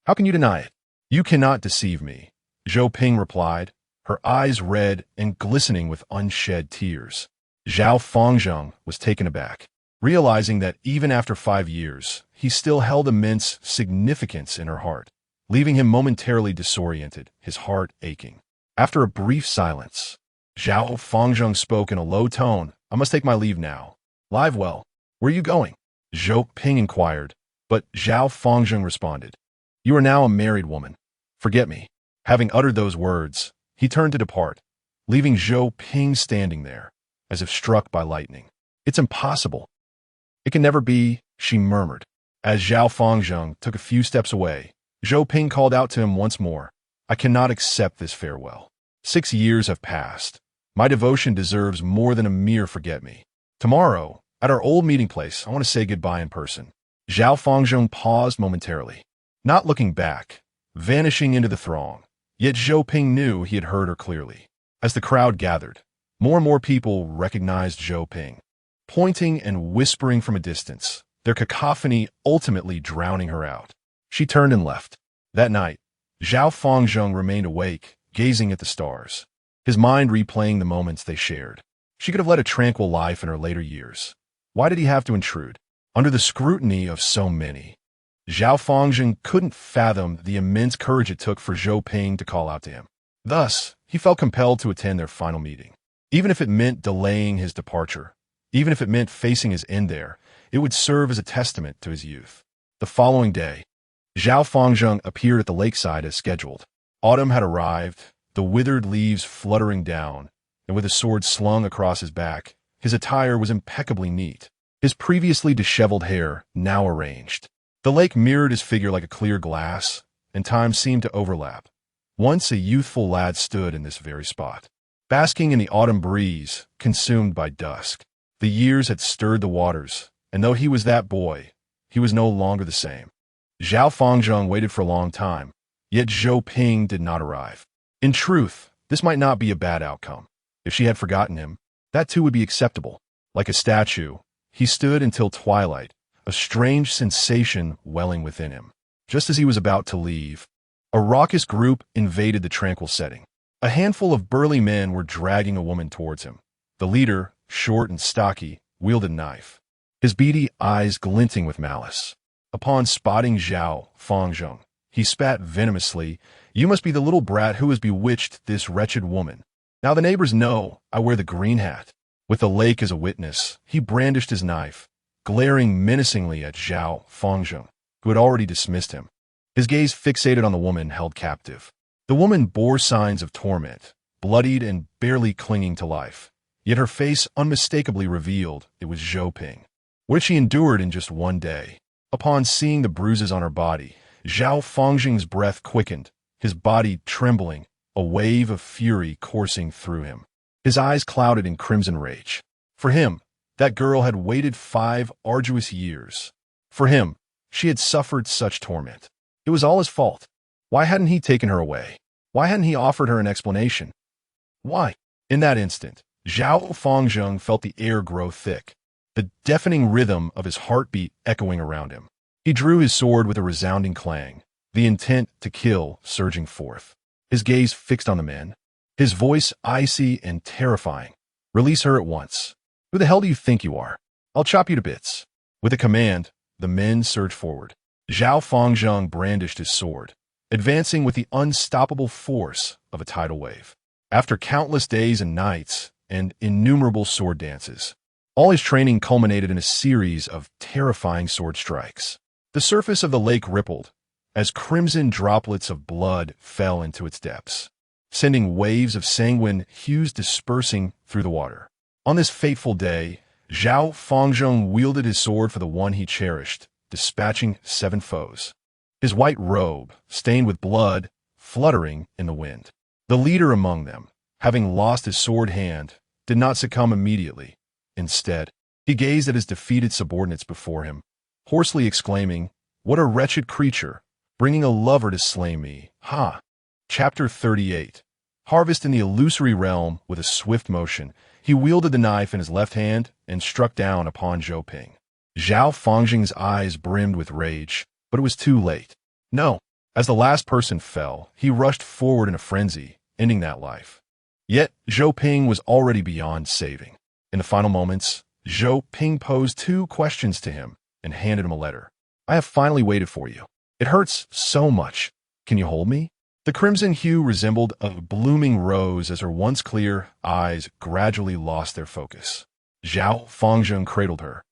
"How can you deny it?" "You cannot deceive me," Zhou Ping replied, her eyes red and glistening with unshed tears. Zhao Fengzheng was taken aback, realizing that even after 5 years, he still held immense significance in her heart, leaving him momentarily disoriented, his heart aching. After a brief silence, Zhao Fengzheng spoke in a low tone. "I must take my leave now." "Live well. Where are you going?" Zhou Ping inquired, but Zhao Fengzheng responded, "You are now a married woman. Forget me." Having uttered those words, he turned to depart, leaving Zhou Ping standing there, as if struck by lightning. "It's impossible. It can never be," she murmured. As Zhao Fengzheng took a few steps away, Zhou Ping called out to him once more, "I cannot accept this farewell. 6 years have passed. My devotion deserves more than a mere forget-me. Tomorrow, at our old meeting place, I want to say goodbye in person." Zhao Fengzheng paused momentarily, not looking back, vanishing into the throng. Yet Zhou Ping knew he had heard her clearly. As the crowd gathered, more and more people recognized Zhou Ping, pointing and whispering from a distance, their cacophony ultimately drowning her out. She turned and left. That night, Zhao Fengzheng remained awake, gazing at the stars, his mind replaying the moments they shared. She could have led a tranquil life in her later years. Why did he have to intrude? Under the scrutiny of so many, Zhao Fengzheng couldn't fathom the immense courage it took for Zhou Ping to call out to him. Thus, he felt compelled to attend their final meeting. Even if it meant delaying his departure, even if it meant facing his end there, it would serve as a testament to his youth. The following day, Zhao Fengzheng appeared at the lakeside as scheduled. Autumn had arrived, the withered leaves fluttering down, and with a sword slung across his back, his attire was impeccably neat, his previously disheveled hair now arranged. The lake mirrored his figure like a clear glass, and time seemed to overlap. Once a youthful lad stood in this very spot, basking in the autumn breeze, consumed by dusk. The years had stirred the waters, and though he was that boy, he was no longer the same. Zhao Fengzheng waited for a long time, yet Zhou Ping did not arrive. In truth, this might not be a bad outcome. If she had forgotten him, that too would be acceptable. Like a statue, he stood until twilight, a strange sensation welling within him. Just as he was about to leave, a raucous group invaded the tranquil setting. A handful of burly men were dragging a woman towards him. The leader, short and stocky, wielded a knife, his beady eyes glinting with malice. Upon spotting Zhao Fengzheng, he spat venomously, "You must be the little brat who has bewitched this wretched woman. Now the neighbors know I wear the green hat." With the lake as a witness, he brandished his knife, glaring menacingly at Zhao Fengzheng, who had already dismissed him. his gaze fixated on the woman held captive. The woman bore signs of torment, bloodied and barely clinging to life, yet her face unmistakably revealed it was Zhou Ping. What she endured in just one day. Upon seeing the bruises on her body, Zhao Fengzheng's breath quickened, his body trembling, a wave of fury coursing through him. His eyes clouded in crimson rage. For him, that girl had waited 5 arduous years. For him, she had suffered such torment. It was all his fault. Why hadn't he taken her away? Why hadn't he offered her an explanation? Why? In that instant, Zhao Fengzheng felt the air grow thick, the deafening rhythm of his heartbeat echoing around him. He drew his sword with a resounding clang, the intent to kill surging forth. His gaze fixed on the men, his voice icy and terrifying. Release her at once. Who the hell do you think you are? I'll chop you to bits. With a command, the men surged forward. Zhao Fengzheng brandished his sword, advancing with the unstoppable force of a tidal wave. After countless days and nights and innumerable sword dances, all his training culminated in a series of terrifying sword strikes. The surface of the lake rippled as crimson droplets of blood fell into its depths, sending waves of sanguine hues dispersing through the water. On this fateful day, Zhao Fengzheng wielded his sword for the one he cherished, dispatching 7 foes. His white robe, stained with blood, fluttering in the wind. The leader among them, having lost his sword hand, did not succumb immediately. Instead, he gazed at his defeated subordinates before him, hoarsely exclaiming, "What a wretched creature, bringing a lover to slay me, ha!" Chapter 38. Harvest in the illusory realm with a swift motion, he wielded the knife in his left hand and struck down upon Zhou Ping. Zhao Fengzheng's eyes brimmed with rage, but it was too late. No, as the last person fell, he rushed forward in a frenzy, ending that life. Yet, Zhou Ping was already beyond saving. In the final moments, Zhou Ping posed 2 questions to him and handed him a letter. "I have finally waited for you. It hurts so much. Can you hold me?" The crimson hue resembled a blooming rose as her once clear eyes gradually lost their focus. Zhao Fengzheng cradled her,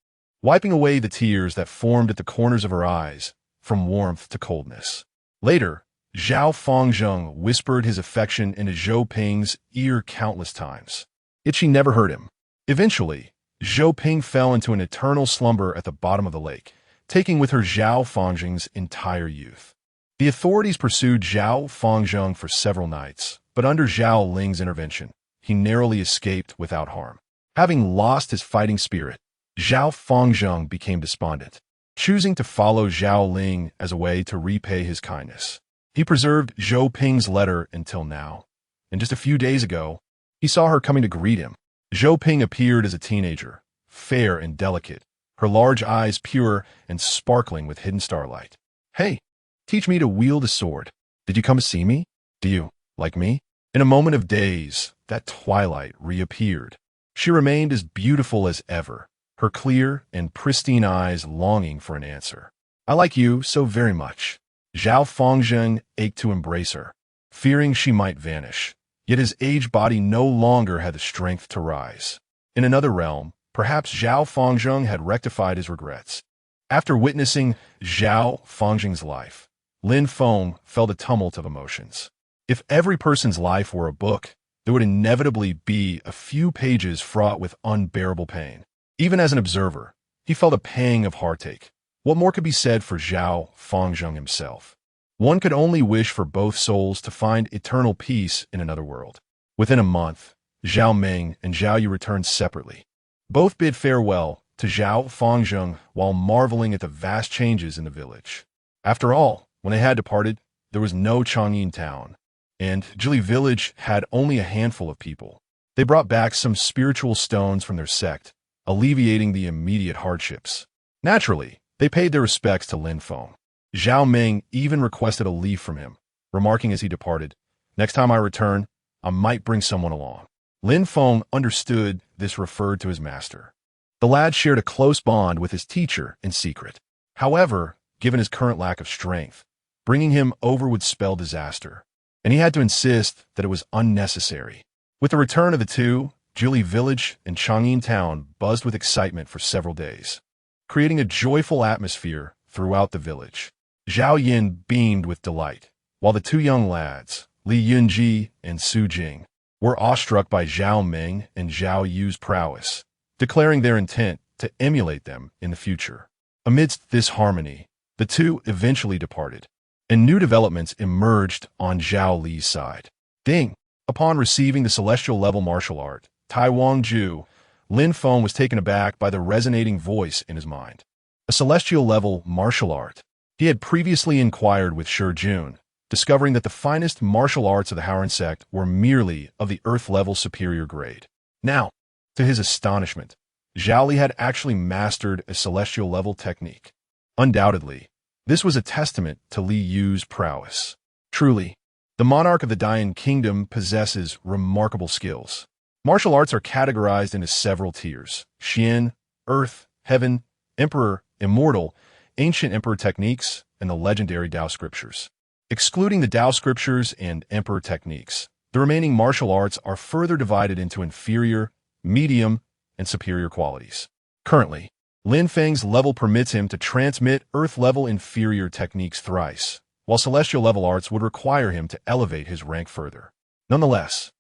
wiping away the tears that formed at the corners of her eyes, from warmth to coldness. Later, Zhao Fengzheng whispered his affection into Zhou Ping's ear countless times. Yet she never heard him. Eventually, Zhou Ping fell into an eternal slumber at the bottom of the lake, taking with her Zhao Fengzheng's entire youth. The authorities pursued Zhao Fengzheng for several nights, but under Zhao Ling's intervention, he narrowly escaped without harm. Having lost his fighting spirit, Zhao Fengzheng became despondent, choosing to follow Zhao Ling as a way to repay his kindness. He preserved Zhou Ping's letter until now, and just a few days ago, he saw her coming to greet him. Zhou Ping appeared as a teenager, fair and delicate, her large eyes pure and sparkling with hidden starlight. "Hey, teach me to wield a sword. Did you come to see me? Do you, like me?" In a moment of daze, that twilight reappeared. She remained as beautiful as ever, her clear and pristine eyes longing for an answer. "I like you so very much." Zhao Fengzheng ached to embrace her, fearing she might vanish, yet his aged body no longer had the strength to rise. In another realm, perhaps Zhao Fengzheng had rectified his regrets. After witnessing Zhao Fengzheng's life, Lin Feng felt a tumult of emotions. If every person's life were a book, there would inevitably be a few pages fraught with unbearable pain. Even as an observer, he felt a pang of heartache. What more could be said for Zhao Fengzheng himself? One could only wish for both souls to find eternal peace in another world. Within a month, Zhao Meng and Zhao Yu returned separately. Both bid farewell to Zhao Fengzheng while marveling at the vast changes in the village. After all, when they had departed, there was no Changyin town, and Jili village had only a handful of people. They brought back some spiritual stones from their sect, alleviating the immediate hardships. Naturally, they paid their respects to Lin Feng. Zhao Meng even requested a leaf from him, remarking as he departed, "Next time I return, I might bring someone along." Lin Feng understood this referred to his master. The lad shared a close bond with his teacher in secret. However, given his current lack of strength, bringing him over would spell disaster, and he had to insist that it was unnecessary. With the return of the two, Jili village and Changyin town buzzed with excitement for several days, creating a joyful atmosphere throughout the village. Zhao Yin beamed with delight, while the two young lads, Li Yunji and Su Jing, were awestruck by Zhao Ming and Zhao Yu's prowess, declaring their intent to emulate them in the future. Amidst this harmony, the two eventually departed, and new developments emerged on Zhao Li's side. Ding! Upon receiving the celestial level martial art, Tai Wang Ju, Lin Feng was taken aback by the resonating voice in his mind. A celestial level martial art. He had previously inquired with Shi Jun, discovering that the finest martial arts of the Haoran sect were merely of the earth-level superior grade. Now, to his astonishment, Zhao Li had actually mastered a celestial level technique. Undoubtedly, this was a testament to Li Yu's prowess. Truly, the monarch of the Dayan Kingdom possesses remarkable skills. Martial arts are categorized into several tiers: Xian, Earth, Heaven, Emperor, Immortal, Ancient Emperor techniques, and the legendary Tao scriptures. Excluding the Tao scriptures and Emperor techniques, the remaining martial arts are further divided into inferior, medium, and superior qualities. Currently, Lin Feng's level permits him to transmit Earth-level inferior techniques thrice, while celestial level arts would require him to elevate his rank further. Nonetheless,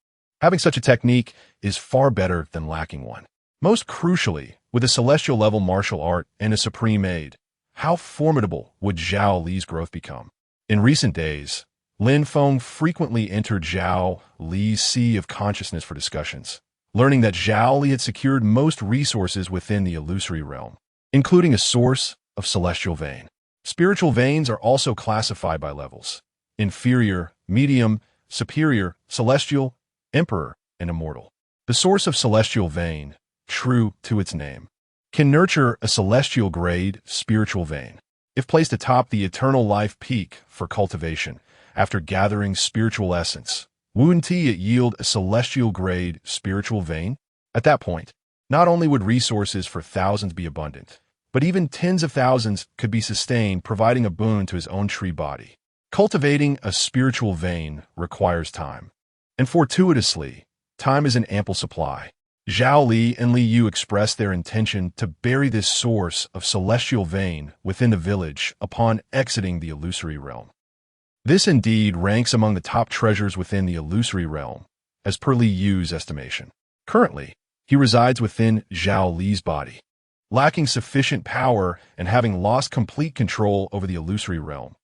having such a technique is far better than lacking one. Most crucially, with a celestial level martial art and a supreme aid, how formidable would Zhao Li's growth become? In recent days, Lin Feng frequently entered Zhao Li's sea of consciousness for discussions, learning that Zhao Li had secured most resources within the illusory realm, including a source of celestial vein. Spiritual veins are also classified by levels: inferior, medium, superior, celestial, emperor, and immortal. The source of celestial vein, true to its name, can nurture a celestial grade spiritual vein. If placed atop the eternal life peak for cultivation, after gathering spiritual essence, wouldn't it yield a celestial grade spiritual vein? At that point, not only would resources for thousands be abundant, but even tens of thousands could be sustained, providing a boon to his own tree body. Cultivating a spiritual vein requires time, and fortuitously, time is in ample supply. Zhao Li and Li Yu expressed their intention to bury this source of celestial vein within the village upon exiting the illusory realm. This indeed ranks among the top treasures within the illusory realm, as per Li Yu's estimation. Currently, he resides within Zhao Li's body. Lacking sufficient power and having lost complete control over the illusory realm.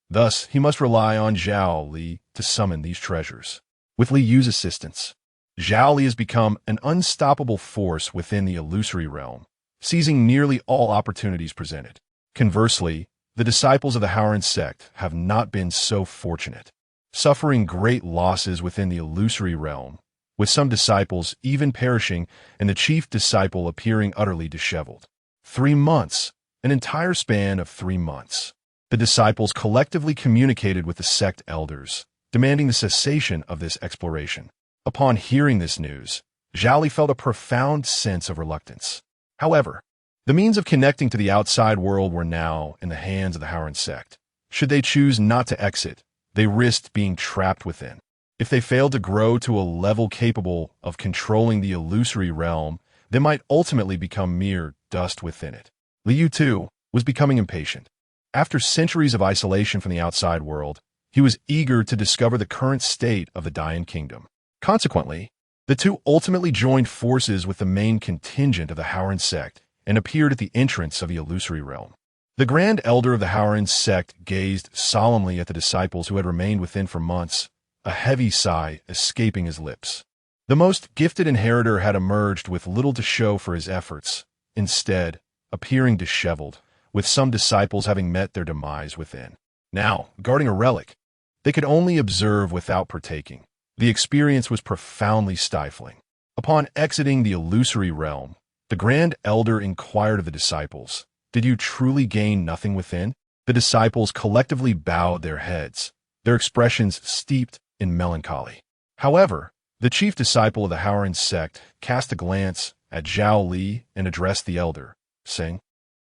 Thus, he must rely on Zhao Li to summon these treasures. With Li Yu's assistance, Zhao Li has become an unstoppable force within the illusory realm, seizing nearly all opportunities presented. Conversely, the disciples of the Haoran sect have not been so fortunate, suffering great losses within the illusory realm, with some disciples even perishing and the chief disciple appearing utterly disheveled. 3 months, an entire span of 3 months. The disciples collectively communicated with the sect elders, demanding the cessation of this exploration. Upon hearing this news, Zhao Li felt a profound sense of reluctance. However, the means of connecting to the outside world were now in the hands of the Haoran sect. Should they choose not to exit, they risked being trapped within. If they failed to grow to a level capable of controlling the illusory realm, they might ultimately become mere dust within it. Li Yu, too, was becoming impatient. After centuries of isolation from the outside world, he was eager to discover the current state of the Dayan Kingdom. Consequently, the two ultimately joined forces with the main contingent of the Haoran sect and appeared at the entrance of the illusory realm. The Grand Elder of the Haoran sect gazed solemnly at the disciples who had remained within for months, a heavy sigh escaping his lips. The most gifted inheritor had emerged with little to show for his efforts, instead appearing disheveled, with some disciples having met their demise within. Now, guarding a relic, they could only observe without partaking. The experience was profoundly stifling. Upon exiting the illusory realm, the Grand Elder inquired of the disciples, "Did you truly gain nothing within?" The disciples collectively bowed their heads, their expressions steeped in melancholy. However, the chief disciple of the Haoran sect cast a glance at Zhao Li and addressed the elder, saying,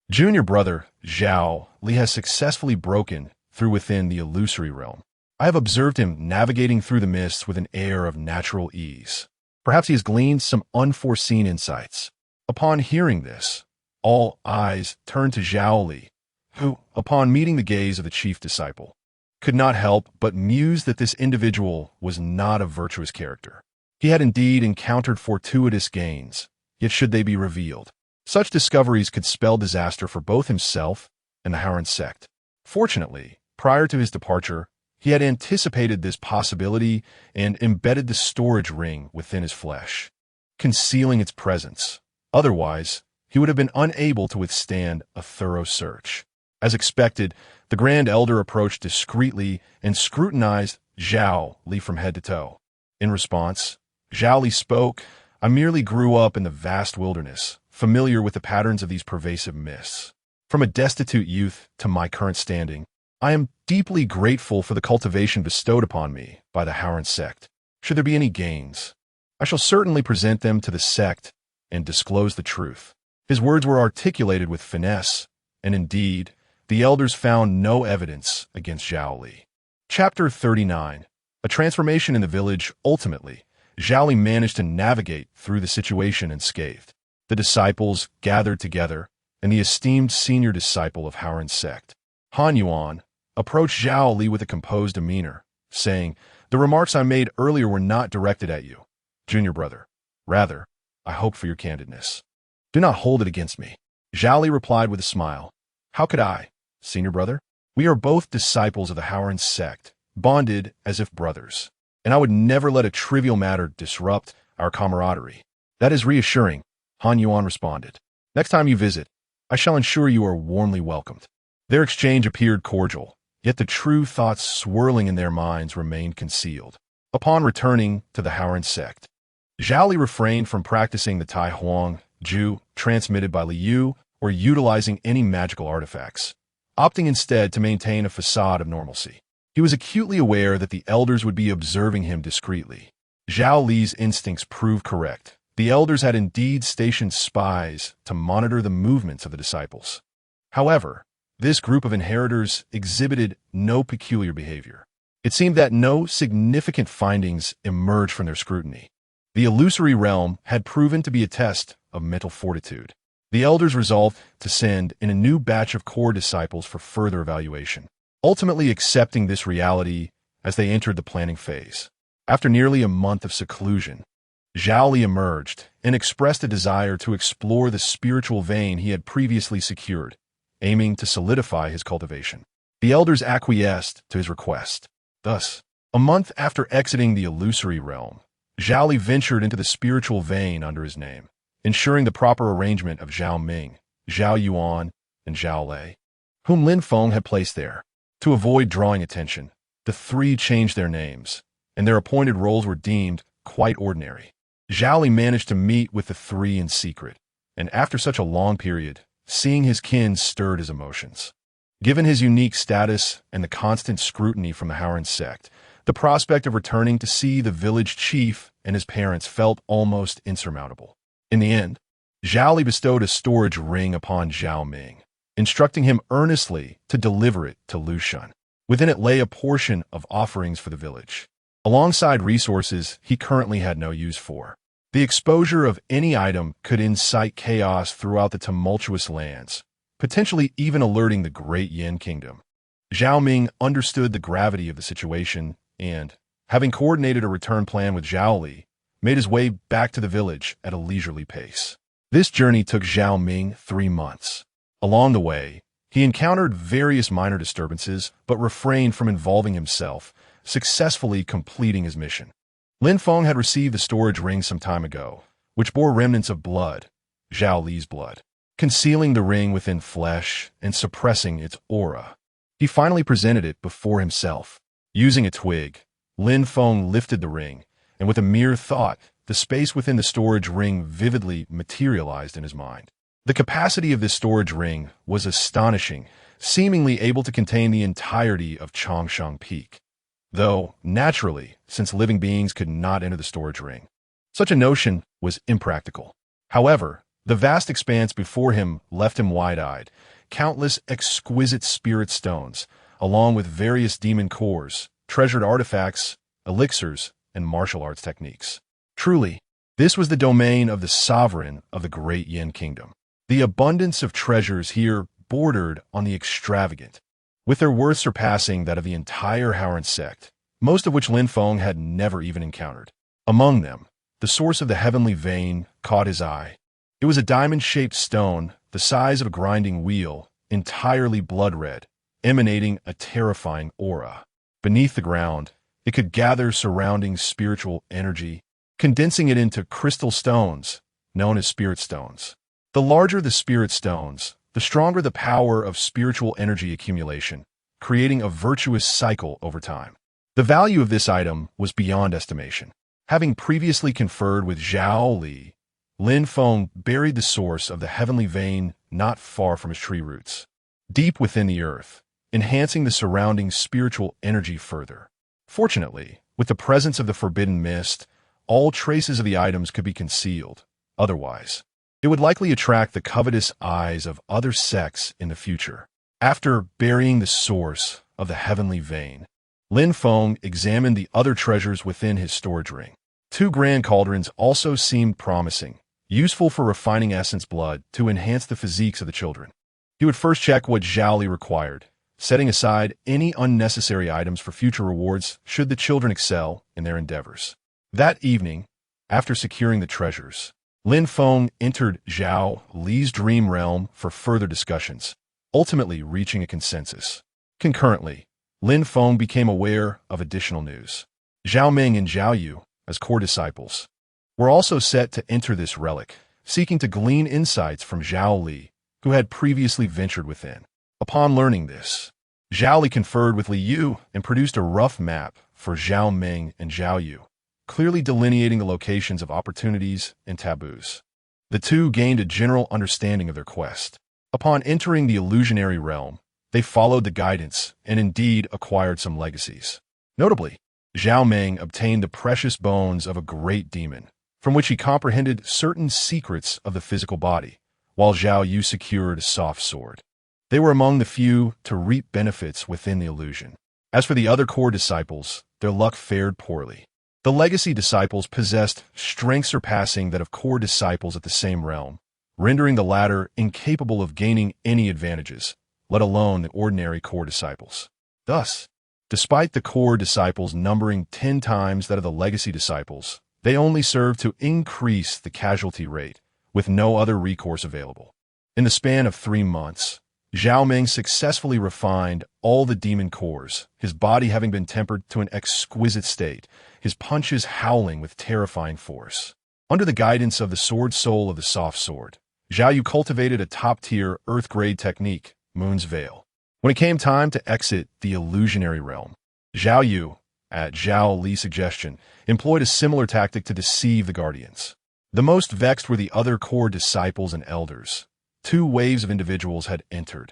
"Junior brother, Zhao Li has successfully broken through within the illusory realm. I have observed him navigating through the mists with an air of natural ease. Perhaps he has gleaned some unforeseen insights." Upon hearing this, all eyes turned to Zhao Li, who, upon meeting the gaze of the chief disciple, could not help but muse that this individual was not a virtuous character. He had indeed encountered fortuitous gains, yet should they be revealed, such discoveries could spell disaster for both himself and the Haran sect. Fortunately, prior to his departure, he had anticipated this possibility and embedded the storage ring within his flesh, concealing its presence. Otherwise, he would have been unable to withstand a thorough search. As expected, the Grand Elder approached discreetly and scrutinized Zhao Li from head to toe. In response, Zhao Li spoke, "I merely grew up in the vast wilderness, familiar with the patterns of these pervasive myths. From a destitute youth to my current standing, I am deeply grateful for the cultivation bestowed upon me by the Haran sect. Should there be any gains, I shall certainly present them to the sect and disclose the truth." His words were articulated with finesse, and indeed, the elders found no evidence against Zhao Li. Chapter 39. A transformation in the village. Ultimately, Zhao Li managed to navigate through the situation unscathed. The disciples gathered together, and the esteemed senior disciple of Haran sect, Han Yuan, approached Zhao Li with a composed demeanor, saying, "The remarks I made earlier were not directed at you, junior brother. Rather, I hope for your candidness. Do not hold it against me." Zhao Li replied with a smile, "How could I, senior brother? We are both disciples of the Haran sect, bonded as if brothers, and I would never let a trivial matter disrupt our camaraderie." "That is reassuring," Han Yuan responded. "Next time you visit, I shall ensure you are warmly welcomed." Their exchange appeared cordial, yet the true thoughts swirling in their minds remained concealed. Upon returning to the Haran sect, Zhao Li refrained from practicing the Tai Huang Ju transmitted by Liu or utilizing any magical artifacts, opting instead to maintain a facade of normalcy. He was acutely aware that the elders would be observing him discreetly. Zhao Li's instincts proved correct. The elders had indeed stationed spies to monitor the movements of the disciples. However, this group of inheritors exhibited no peculiar behavior. It seemed that no significant findings emerged from their scrutiny. The illusory realm had proven to be a test of mental fortitude. The elders resolved to send in a new batch of core disciples for further evaluation, ultimately accepting this reality as they entered the planning phase. After nearly a month of seclusion, Zhao Li emerged and expressed a desire to explore the spiritual vein he had previously secured, aiming to solidify his cultivation. The elders acquiesced to his request. Thus, a month after exiting the illusory realm, Zhao Li ventured into the spiritual vein under his name, ensuring the proper arrangement of Zhao Ming, Zhao Yuan, and Zhao Lei, whom Lin Feng had placed there. To avoid drawing attention, the three changed their names, and their appointed roles were deemed quite ordinary. Zhao Li managed to meet with the three in secret, and after such a long period, seeing his kin stirred his emotions. Given his unique status and the constant scrutiny from the Haran sect, the prospect of returning to see the village chief and his parents felt almost insurmountable. In the end, Zhao Li bestowed a storage ring upon Zhao Ming, instructing him earnestly to deliver it to Lu Shun. Within it lay a portion of offerings for the village, alongside resources he currently had no use for. The exposure of any item could incite chaos throughout the tumultuous lands, potentially even alerting the great Yin kingdom. Zhao Ming understood the gravity of the situation and, having coordinated a return plan with Zhao Li, made his way back to the village at a leisurely pace. This journey took Zhao Ming 3 months. Along the way, he encountered various minor disturbances but refrained from involving himself, successfully completing his mission. Lin Feng had received the storage ring some time ago, which bore remnants of blood, Zhao Li's blood, concealing the ring within flesh and suppressing its aura. He finally presented it before himself. Using a twig, Lin Feng lifted the ring, and with a mere thought, the space within the storage ring vividly materialized in his mind. The capacity of this storage ring was astonishing, seemingly able to contain the entirety of Changshan Peak. Though, naturally, since living beings could not enter the storage ring, such a notion was impractical. However, the vast expanse before him left him wide-eyed. Countless exquisite spirit stones, along with various demon cores, treasured artifacts, elixirs, and martial arts techniques. Truly, this was the domain of the sovereign of the great Yin kingdom. The abundance of treasures here bordered on the extravagant, with their worth surpassing that of the entire Howard sect, most of which Lin Feng had never even encountered. Among them, the source of the heavenly vein caught his eye. It was a diamond-shaped stone, the size of a grinding wheel, entirely blood-red, emanating a terrifying aura. Beneath the ground, it could gather surrounding spiritual energy, condensing it into crystal stones, known as spirit stones. The larger the spirit stones, the stronger the power of spiritual energy accumulation, creating a virtuous cycle over time. The value of this item was beyond estimation. Having previously conferred with Zhao Li, Lin Feng buried the source of the heavenly vein not far from his tree roots, deep within the earth, enhancing the surrounding spiritual energy further. Fortunately, with the presence of the forbidden mist, all traces of the items could be concealed. Otherwise, it would likely attract the covetous eyes of other sects in the future. After burying the source of the heavenly vein, Lin Feng examined the other treasures within his storage ring. 2 grand cauldrons also seemed promising, useful for refining essence blood to enhance the physiques of the children. He would first check what Zhao Li required, setting aside any unnecessary items for future rewards should the children excel in their endeavors. That evening, after securing the treasures, Lin Feng entered Zhao Li's dream realm for further discussions, ultimately reaching a consensus. Concurrently, Lin Feng became aware of additional news. Zhao Ming and Zhao Yu, as core disciples, were also set to enter this relic, seeking to glean insights from Zhao Li, who had previously ventured within. Upon learning this, Zhao Li conferred with Li Yu and produced a rough map for Zhao Ming and Zhao Yu, clearly delineating the locations of opportunities and taboos. The two gained a general understanding of their quest. Upon entering the illusionary realm, they followed the guidance and indeed acquired some legacies. Notably, Zhao Ming obtained the precious bones of a great demon, from which he comprehended certain secrets of the physical body, while Zhao Yu secured a soft sword. They were among the few to reap benefits within the illusion. As for the other core disciples, their luck fared poorly. The legacy disciples possessed strength surpassing that of core disciples at the same realm, rendering the latter incapable of gaining any advantages, let alone the ordinary core disciples. Thus, despite the core disciples numbering 10 times that of the legacy disciples, they only served to increase the casualty rate, with no other recourse available. In the span of 3 months, Zhao Ming successfully refined all the demon cores, his body having been tempered to an exquisite state, his punches howling with terrifying force. Under the guidance of the sword soul of the soft sword, Zhao Yu cultivated a top-tier earth-grade technique, Moon's Veil. When it came time to exit the illusionary realm, Zhao Yu, at Zhao Li's suggestion, employed a similar tactic to deceive the guardians. The most vexed were the other core disciples and elders. 2 waves of individuals had entered,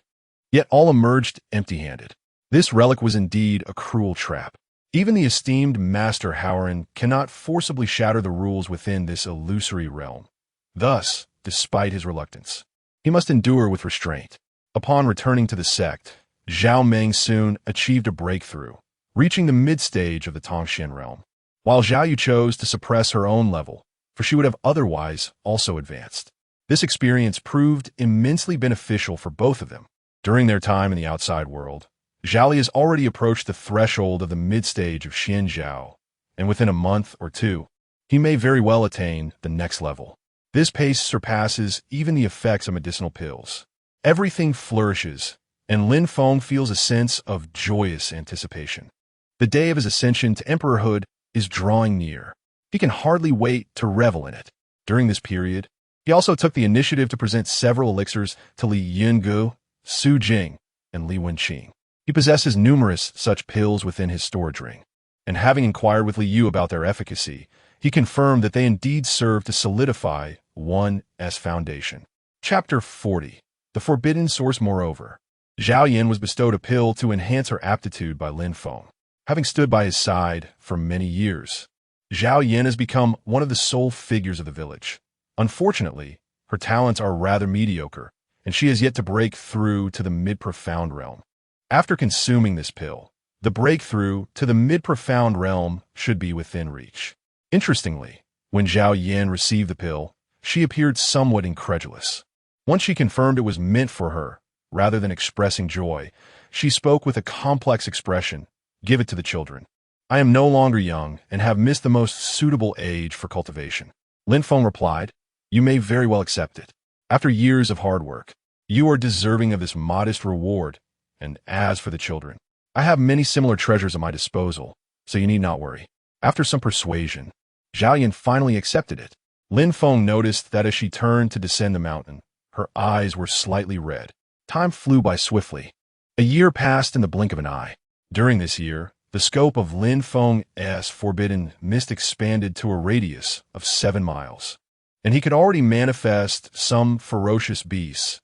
yet all emerged empty-handed. This relic was indeed a cruel trap. Even the esteemed Master Howard cannot forcibly shatter the rules within this illusory realm. Thus, despite his reluctance, he must endure with restraint. Upon returning to the sect, Zhao Ming soon achieved a breakthrough, reaching the mid-stage of the Tongxian realm, while Zhao Yu chose to suppress her own level, for she would have otherwise also advanced. This experience proved immensely beneficial for both of them. During their time in the outside world, Zhao Li has already approached the threshold of the mid-stage of Xianzhao, and within a month or 2, he may very well attain the next level. This pace surpasses even the effects of medicinal pills. Everything flourishes, and Lin Feng feels a sense of joyous anticipation. The day of his ascension to emperorhood is drawing near. He can hardly wait to revel in it. During this period, he also took the initiative to present several elixirs to Li Yungu, Su Jing, and Li Wenqing. He possesses numerous such pills within his storage ring, and having inquired with Li Yu about their efficacy, he confirmed that they indeed serve to solidify one's foundation. Chapter 40. The Forbidden Source. Moreover, Zhao Yan was bestowed a pill to enhance her aptitude by Lin Feng. Having stood by his side for many years, Zhao Yan has become one of the sole figures of the village. Unfortunately, her talents are rather mediocre, and she has yet to break through to the mid-profound realm. After consuming this pill, the breakthrough to the mid-profound realm should be within reach. Interestingly, when Zhao Yan received the pill, she appeared somewhat incredulous. Once she confirmed it was meant for her, rather than expressing joy, she spoke with a complex expression. Give it to the children. I am no longer young and have missed the most suitable age for cultivation. Lin Feng replied, you may very well accept it. After years of hard work, you are deserving of this modest reward. And as for the children, I have many similar treasures at my disposal, so you need not worry. After some persuasion, Zhao Yan finally accepted it. Lin Feng noticed that as she turned to descend the mountain, her eyes were slightly red. Time flew by swiftly. A year passed in the blink of an eye. During this year, the scope of Lin Feng's forbidden mist expanded to a radius of 7 miles, and he could already manifest some ferocious beasts,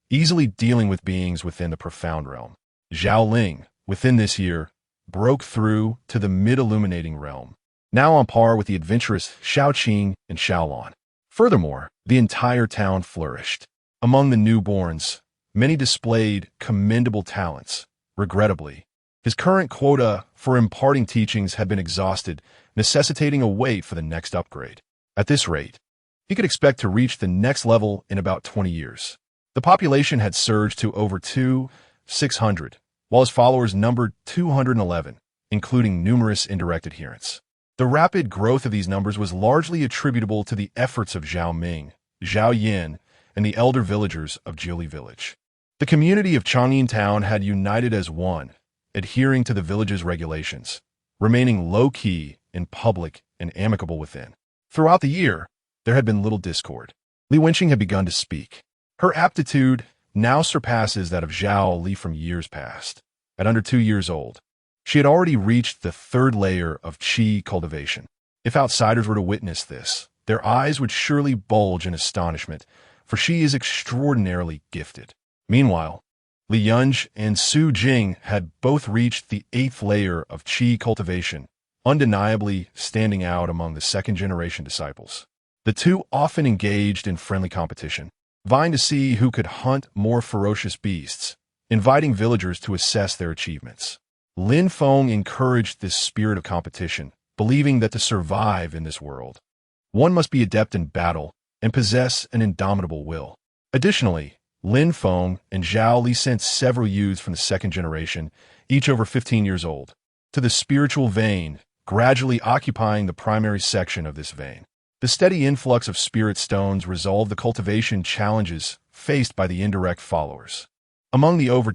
easily dealing with beings within the profound realm. Zhao Ling, within this year, broke through to the mid-illuminating realm, now on par with the adventurous Shaoqing and Shaolon. Furthermore, the entire town flourished. Among the newborns, many displayed commendable talents. Regrettably, his current quota for imparting teachings had been exhausted, necessitating a wait for the next upgrade. At this rate, he could expect to reach the next level in about 20 years. The population had surged to over 600, while his followers numbered 211, including numerous indirect adherents. The rapid growth of these numbers was largely attributable to the efforts of Zhao Ming, Zhao Yin, and the elder villagers of Jili village. The community of Changyin Town had united as one, adhering to the village's regulations, remaining low-key in public and amicable within. Throughout the year, there had been little discord. Li Wenqing had begun to speak. Her aptitude now surpasses that of Zhao Li from years past. At under 2 years old, she had already reached the 3rd layer of qi cultivation. If outsiders were to witness this, their eyes would surely bulge in astonishment, for she is extraordinarily gifted. Meanwhile, Li Yunj and Su Jing had both reached the 8th layer of qi cultivation, undeniably standing out among the 2nd-generation disciples. The two often engaged in friendly competition, vying to see who could hunt more ferocious beasts, inviting villagers to assess their achievements. Lin Feng encouraged this spirit of competition, believing that to survive in this world, one must be adept in battle and possess an indomitable will. Additionally, Lin Feng and Zhao Li sent several youths from the 2nd generation, each over 15 years old, to the spiritual vein, gradually occupying the primary section of this vein. The steady influx of spirit stones resolved the cultivation challenges faced by the indirect followers. Among the over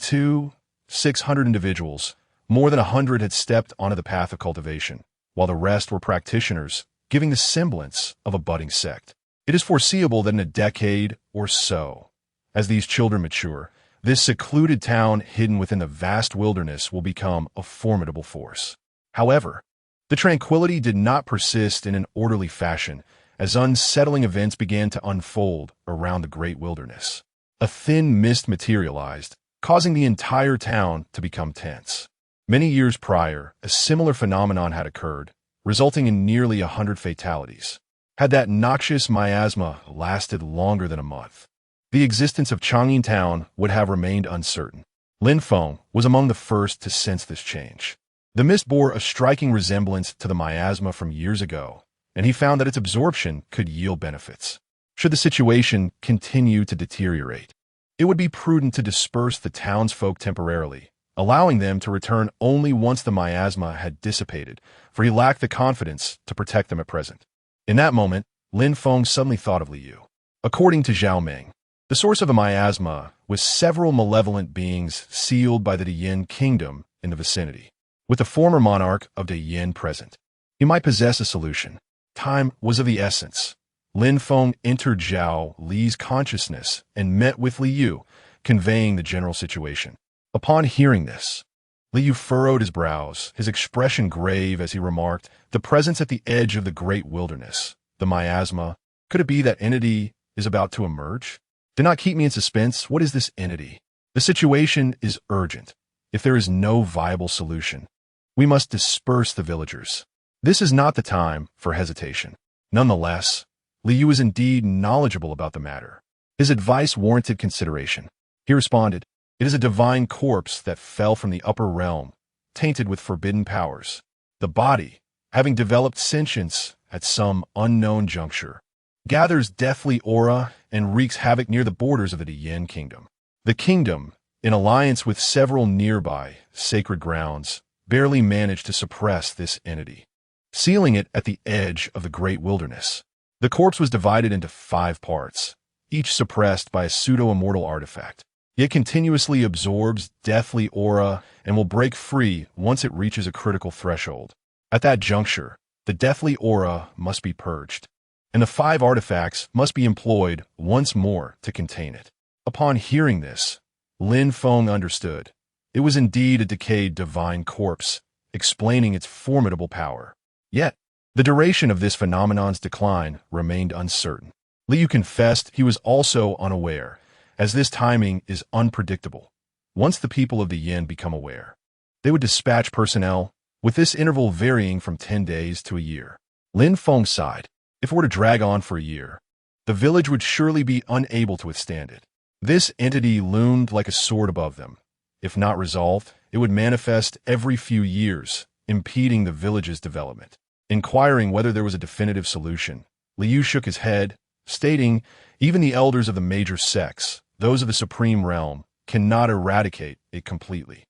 600 individuals, more than 100 had stepped onto the path of cultivation, while the rest were practitioners, giving the semblance of a budding sect. It is foreseeable that in a decade or so, as these children mature, this secluded town hidden within the vast wilderness will become a formidable force. However, the tranquility did not persist in an orderly fashion as unsettling events began to unfold around the great wilderness. A thin mist materialized, causing the entire town to become tense. Many years prior, a similar phenomenon had occurred, resulting in nearly 100 fatalities. Had that noxious miasma lasted longer than a month, the existence of Changyin Town would have remained uncertain. Lin Feng was among the first to sense this change. The mist bore a striking resemblance to the miasma from years ago, and he found that its absorption could yield benefits. Should the situation continue to deteriorate, it would be prudent to disperse the townsfolk temporarily, allowing them to return only once the miasma had dissipated, for he lacked the confidence to protect them at present. In that moment, Lin Feng suddenly thought of Liu. According to Zhao Ming, the source of the miasma was several malevolent beings sealed by the Diyin kingdom in the vicinity. With the former monarch of Diyin present, he might possess a solution. Time was of the essence. Lin Feng entered Zhao Li's consciousness and met with Liu, conveying the general situation. Upon hearing this, Liu furrowed his brows, his expression grave as he remarked, the presence at the edge of the great wilderness, the miasma. Could it be that entity is about to emerge? Do not keep me in suspense. What is this entity? The situation is urgent. If there is no viable solution, we must disperse the villagers. This is not the time for hesitation. Nonetheless, Liu is indeed knowledgeable about the matter. His advice warranted consideration. He responded, "It is a divine corpse that fell from the upper realm, tainted with forbidden powers. The body, having developed sentience at some unknown juncture, gathers deathly aura and wreaks havoc near the borders of the Diyin kingdom. The kingdom in alliance with several nearby sacred grounds, barely managed to suppress this entity, sealing it at the edge of the great wilderness. The corpse was divided into 5 parts, each suppressed by a pseudo-immortal artifact. It continuously absorbs deathly aura and will break free once it reaches a critical threshold. At that juncture, the deathly aura must be purged, and the 5 artifacts must be employed once more to contain it. Upon hearing this, Lin Feng understood. It was indeed a decayed divine corpse, explaining its formidable power. Yet, the duration of this phenomenon's decline remained uncertain. Liu confessed he was also unaware, as this timing is unpredictable. Once the people of the Yin become aware, they would dispatch personnel, with this interval varying from 10 days to a year. Lin Feng sighed. If it were to drag on for a year, the village would surely be unable to withstand it. This entity loomed like a sword above them. If not resolved, it would manifest every few years, impeding the village's development. Inquiring whether there was a definitive solution, Liu shook his head, stating, even the elders of the major sects, those of the supreme realm, cannot eradicate it completely.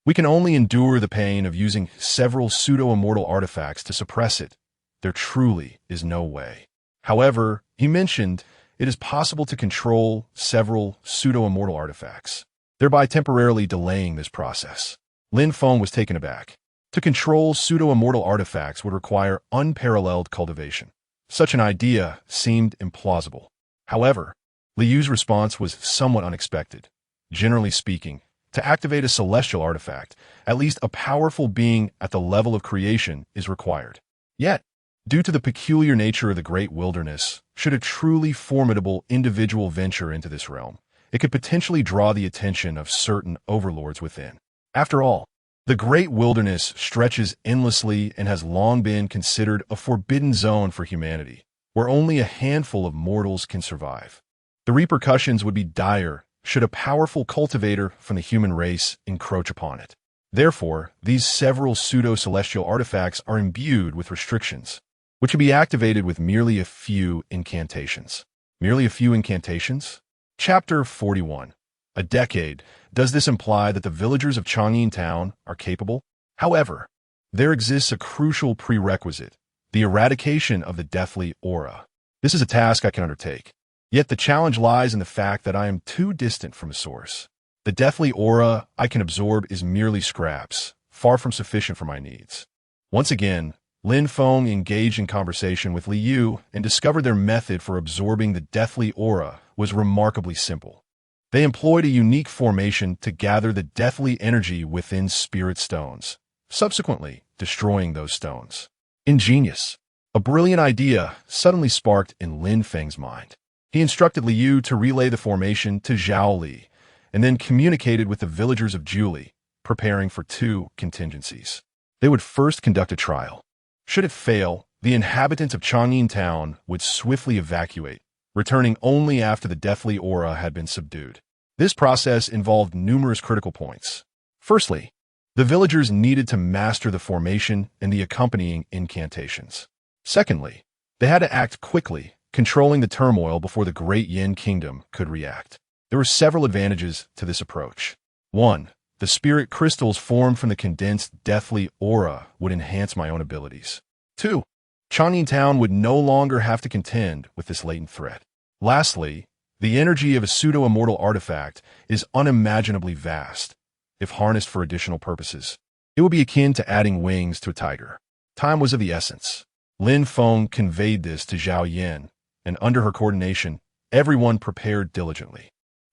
We can only endure the pain of using several pseudo-immortal artifacts to suppress it. There truly is no way. However, he mentioned, it is possible to control several pseudo-immortal artifacts, thereby temporarily delaying this process. Lin Feng was taken aback. To control pseudo-immortal artifacts would require unparalleled cultivation. Such an idea seemed implausible. However, Liu's response was somewhat unexpected. Generally speaking, to activate a celestial artifact, at least a powerful being at the level of creation is required. Yet, due to the peculiar nature of the great wilderness, should a truly formidable individual venture into this realm, it could potentially draw the attention of certain overlords within. After all, the great wilderness stretches endlessly and has long been considered a forbidden zone for humanity, where only a handful of mortals can survive. The repercussions would be dire should a powerful cultivator from the human race encroach upon it. Therefore, these several pseudo-celestial artifacts are imbued with restrictions, which can be activated with merely a few incantations. Merely a few incantations? Chapter 41. A decade. Does this imply that the villagers of Changyin Town are capable? However, there exists a crucial prerequisite, the eradication of the deathly aura. This is a task I can undertake. Yet the challenge lies in the fact that I am too distant from a source. The deathly aura I can absorb is merely scraps, far from sufficient for my needs. Once again, Lin Feng engaged in conversation with Liu and discovered their method for absorbing the deathly aura was remarkably simple. They employed a unique formation to gather the deathly energy within spirit stones, subsequently destroying those stones. Ingenious. A brilliant idea suddenly sparked in Lin Feng's mind. He instructed Liu to relay the formation to Zhao Li, and then communicated with the villagers of Juli, preparing for 2 contingencies. They would first conduct a trial. Should it fail, the inhabitants of Changyin Town would swiftly evacuate, returning only after the deathly aura had been subdued. This process involved numerous critical points. Firstly, the villagers needed to master the formation and the accompanying incantations. Secondly, they had to act quickly, controlling the turmoil before the great Yin kingdom could react. There were several advantages to this approach. 1. The spirit crystals formed from the condensed deathly aura would enhance my own abilities. 2. Changyin Town would no longer have to contend with this latent threat. Lastly, the energy of a pseudo-immortal artifact is unimaginably vast. If harnessed for additional purposes, it would be akin to adding wings to a tiger. Time was of the essence. Lin Feng conveyed this to Zhao Yin, and under her coordination, everyone prepared diligently.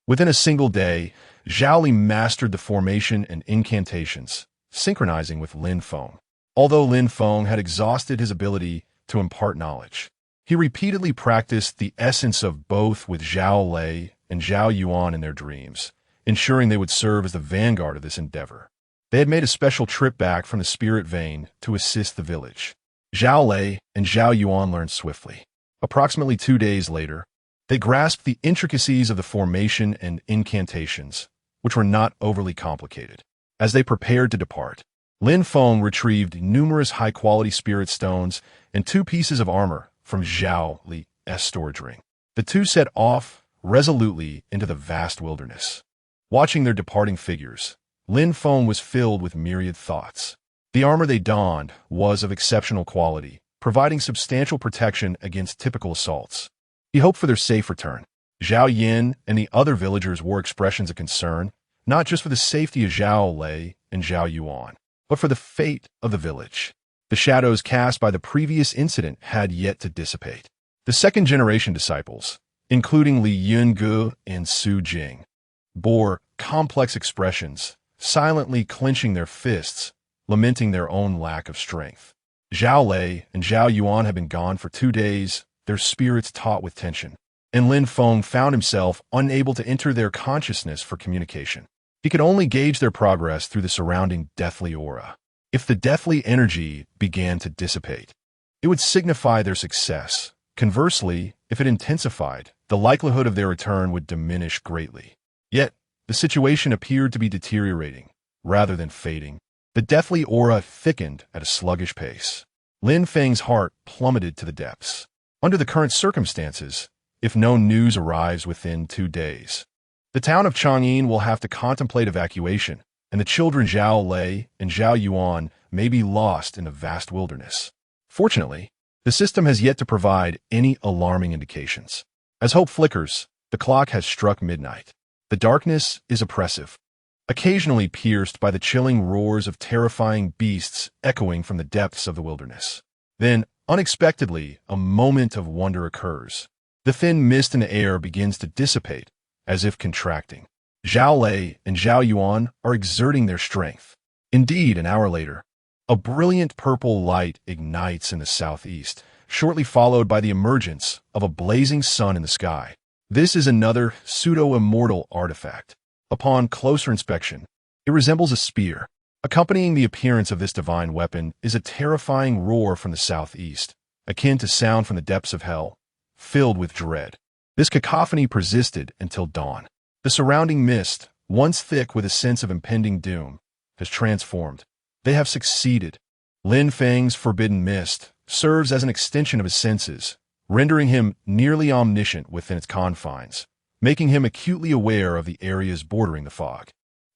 Within a single day, Zhao Li mastered the formation and incantations, synchronizing with Lin Feng. Although Lin Feng had exhausted his ability to impart knowledge, he repeatedly practiced the essence of both with Zhao Lei and Zhao Yuan in their dreams, ensuring they would serve as the vanguard of this endeavor. They had made a special trip back from the spirit vein to assist the village. Zhao Lei and Zhao Yuan learned swiftly. Approximately 2 days later, they grasped the intricacies of the formation and incantations, which were not overly complicated. As they prepared to depart, Lin Feng retrieved numerous high-quality spirit stones and 2 pieces of armor from Zhao Li's storage ring. The 2 set off resolutely into the vast wilderness. Watching their departing figures, Lin Feng was filled with myriad thoughts. The armor they donned was of exceptional quality, providing substantial protection against typical assaults. He hoped for their safe return. Zhao Yin and the other villagers wore expressions of concern, not just for the safety of Zhao Lei and Zhao Yuan, but for the fate of the village. The shadows cast by the previous incident had yet to dissipate. The second-generation disciples, including Li Yungu and Su Jing, bore complex expressions, silently clenching their fists, lamenting their own lack of strength. Zhao Lei and Zhao Yuan had been gone for 2 days, their spirits taut with tension, and Lin Feng found himself unable to enter their consciousness for communication. He could only gauge their progress through the surrounding deathly aura. If the deathly energy began to dissipate, it would signify their success. Conversely, if it intensified, the likelihood of their return would diminish greatly. Yet, the situation appeared to be deteriorating, rather than fading. The deathly aura thickened at a sluggish pace. Lin Feng's heart plummeted to the depths. Under the current circumstances, if no news arrives within 2 days, the town of Chang'an will have to contemplate evacuation, and the children Zhao Lei and Zhao Yuan may be lost in the vast wilderness. Fortunately, the system has yet to provide any alarming indications. As hope flickers, the clock has struck midnight. The darkness is oppressive, occasionally pierced by the chilling roars of terrifying beasts echoing from the depths of the wilderness. Then, unexpectedly, a moment of wonder occurs. The thin mist in the air begins to dissipate, as if contracting. Zhao Lei and Zhao Yuan are exerting their strength. Indeed, an hour later, a brilliant purple light ignites in the southeast, shortly followed by the emergence of a blazing sun in the sky. This is another pseudo-immortal artifact. Upon closer inspection, it resembles a spear. Accompanying the appearance of this divine weapon is a terrifying roar from the southeast, akin to sound from the depths of hell, filled with dread. This cacophony persisted until dawn. The surrounding mist, once thick with a sense of impending doom, has transformed. They have succeeded. Lin Feng's forbidden mist serves as an extension of his senses, rendering him nearly omniscient within its confines, making him acutely aware of the areas bordering the fog.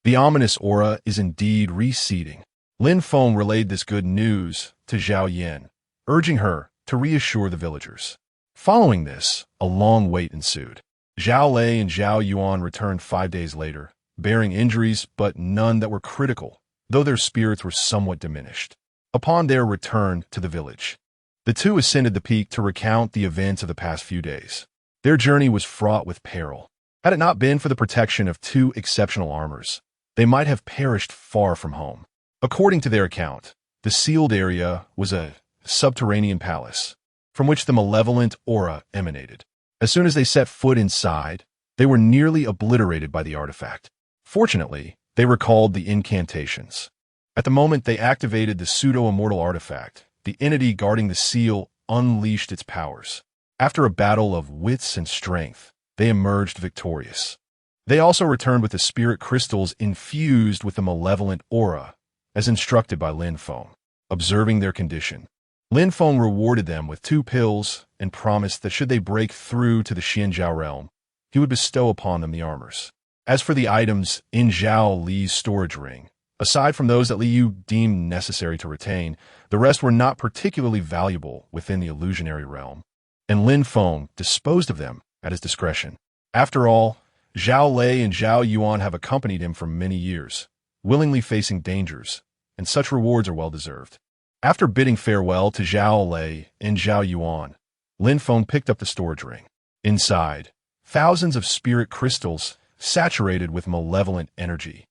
The ominous aura is indeed receding. Lin Feng relayed this good news to Zhao Yin, urging her to reassure the villagers. Following this, a long wait ensued. Zhao Lei and Zhao Yuan returned 5 days later, bearing injuries but none that were critical, though their spirits were somewhat diminished. Upon their return to the village, the two ascended the peak to recount the events of the past few days. Their journey was fraught with peril. Had it not been for the protection of 2 exceptional armors, they might have perished far from home. According to their account, the sealed area was a subterranean palace, from which the malevolent aura emanated. As soon as they set foot inside, they were nearly obliterated by the artifact. Fortunately, they recalled the incantations. At the moment they activated the pseudo-immortal artifact, the entity guarding the seal unleashed its powers. After a battle of wits and strength, they emerged victorious. They also returned with the spirit crystals infused with the malevolent aura, as instructed by Lin Feng. Observing their condition, Lin Feng rewarded them with 2 pills and promised that should they break through to the Xianjiao realm, he would bestow upon them the armors. As for the items in Zhao Li's storage ring, aside from those that Li Yu deemed necessary to retain, the rest were not particularly valuable within the illusionary realm, and Lin Feng disposed of them at his discretion. After all, Zhao Lei and Zhao Yuan have accompanied him for many years, willingly facing dangers, and such rewards are well-deserved. After bidding farewell to Zhao Lei and Zhao Yuan, Lin Feng picked up the storage ring. Inside, thousands of spirit crystals, saturated with malevolent energy,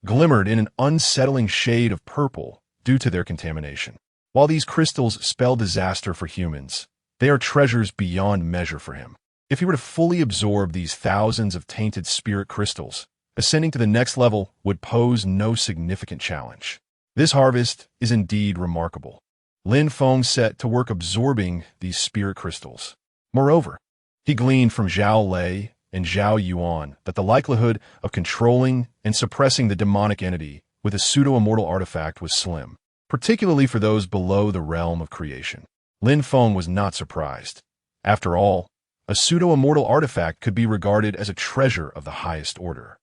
glimmered in an unsettling shade of purple due to their contamination. While these crystals spell disaster for humans, they are treasures beyond measure for him. If he were to fully absorb these thousands of tainted spirit crystals, ascending to the next level would pose no significant challenge. This harvest is indeed remarkable. Lin Feng set to work absorbing these spirit crystals. Moreover, he gleaned from Zhao Lei and Zhao Yuan that the likelihood of controlling and suppressing the demonic entity with a pseudo-immortal artifact was slim, particularly for those below the realm of creation. Lin Feng was not surprised. After all, a pseudo-immortal artifact could be regarded as a treasure of the highest order.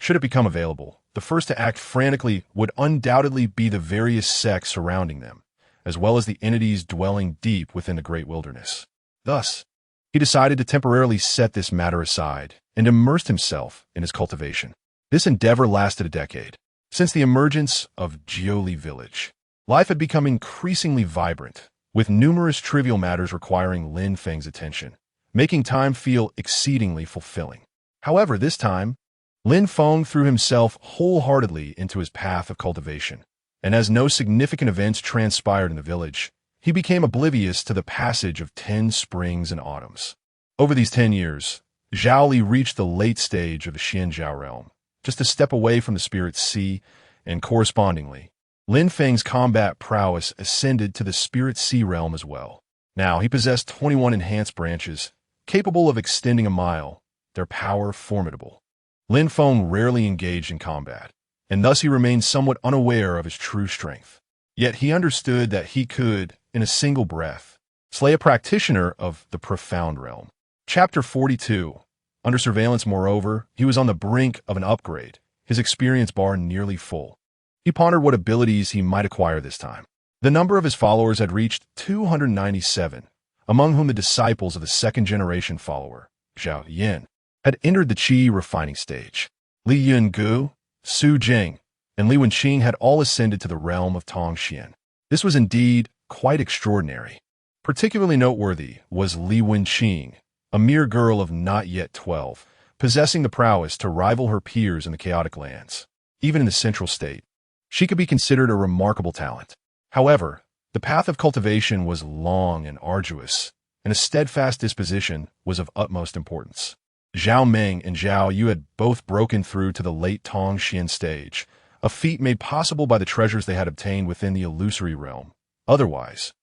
Should it become available, the first to act frantically would undoubtedly be the various sects surrounding them, as well as the entities dwelling deep within the great wilderness. Thus, he decided to temporarily set this matter aside and immersed himself in his cultivation. This endeavor lasted a decade. Since the emergence of Jiuli village, life had become increasingly vibrant, with numerous trivial matters requiring Lin Feng's attention, making time feel exceedingly fulfilling. However, this time, Lin Feng threw himself wholeheartedly into his path of cultivation, and as no significant events transpired in the village, he became oblivious to the passage of 10 springs and autumns. Over these 10 years, Zhao Li reached the late stage of the Xianzhao realm, just a step away from the Spirit Sea, and correspondingly, Lin Feng's combat prowess ascended to the Spirit Sea realm as well. Now, he possessed 21 enhanced branches, capable of extending a mile, their power formidable. Lin Feng rarely engaged in combat, and thus he remained somewhat unaware of his true strength. Yet he understood that he could, in a single breath, slay a practitioner of the profound realm. Chapter 42. Under surveillance, moreover, he was on the brink of an upgrade, his experience bar nearly full. He pondered what abilities he might acquire this time. The number of his followers had reached 297, among whom the disciples of the second-generation follower, Zhao Yan, had entered the Qi refining stage. Li Yungu, Su Jing, and Li Wenqing had all ascended to the realm of Tongxian. This was indeed quite extraordinary. Particularly noteworthy was Li Wenqing, a mere girl of not yet 12, possessing the prowess to rival her peers in the chaotic lands. Even in the central state, she could be considered a remarkable talent. However, the path of cultivation was long and arduous, and a steadfast disposition was of utmost importance. Zhao Meng and Zhao Yu had both broken through to the late Tongxian stage, a feat made possible by the treasures they had obtained within the illusory realm. Otherwise,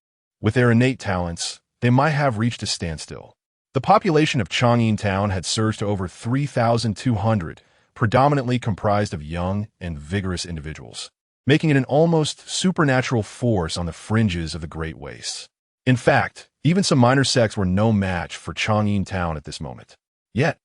with their innate talents, they might have reached a standstill. The population of Chang'an town had surged to over 3,200, predominantly comprised of young and vigorous individuals, making it an almost supernatural force on the fringes of the Great Wastes. In fact, even some minor sects were no match for Chang'an town at this moment. Yet,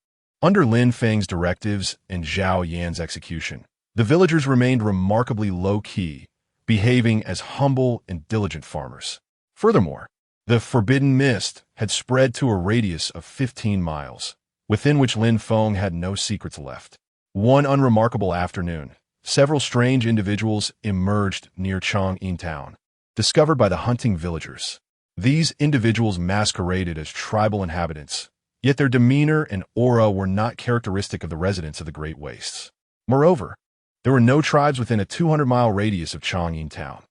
under Lin Feng's directives and Zhao Yan's execution, the villagers remained remarkably low-key, behaving as humble and diligent farmers. Furthermore, the forbidden mist had spread to a radius of 15 miles, within which Lin Feng had no secrets left. One unremarkable afternoon, several strange individuals emerged near Chang'an town, discovered by the hunting villagers. These individuals masqueraded as tribal inhabitants, yet their demeanor and aura were not characteristic of the residents of the Great Wastes. Moreover, there were no tribes within a 200-mile radius of Chang'an town.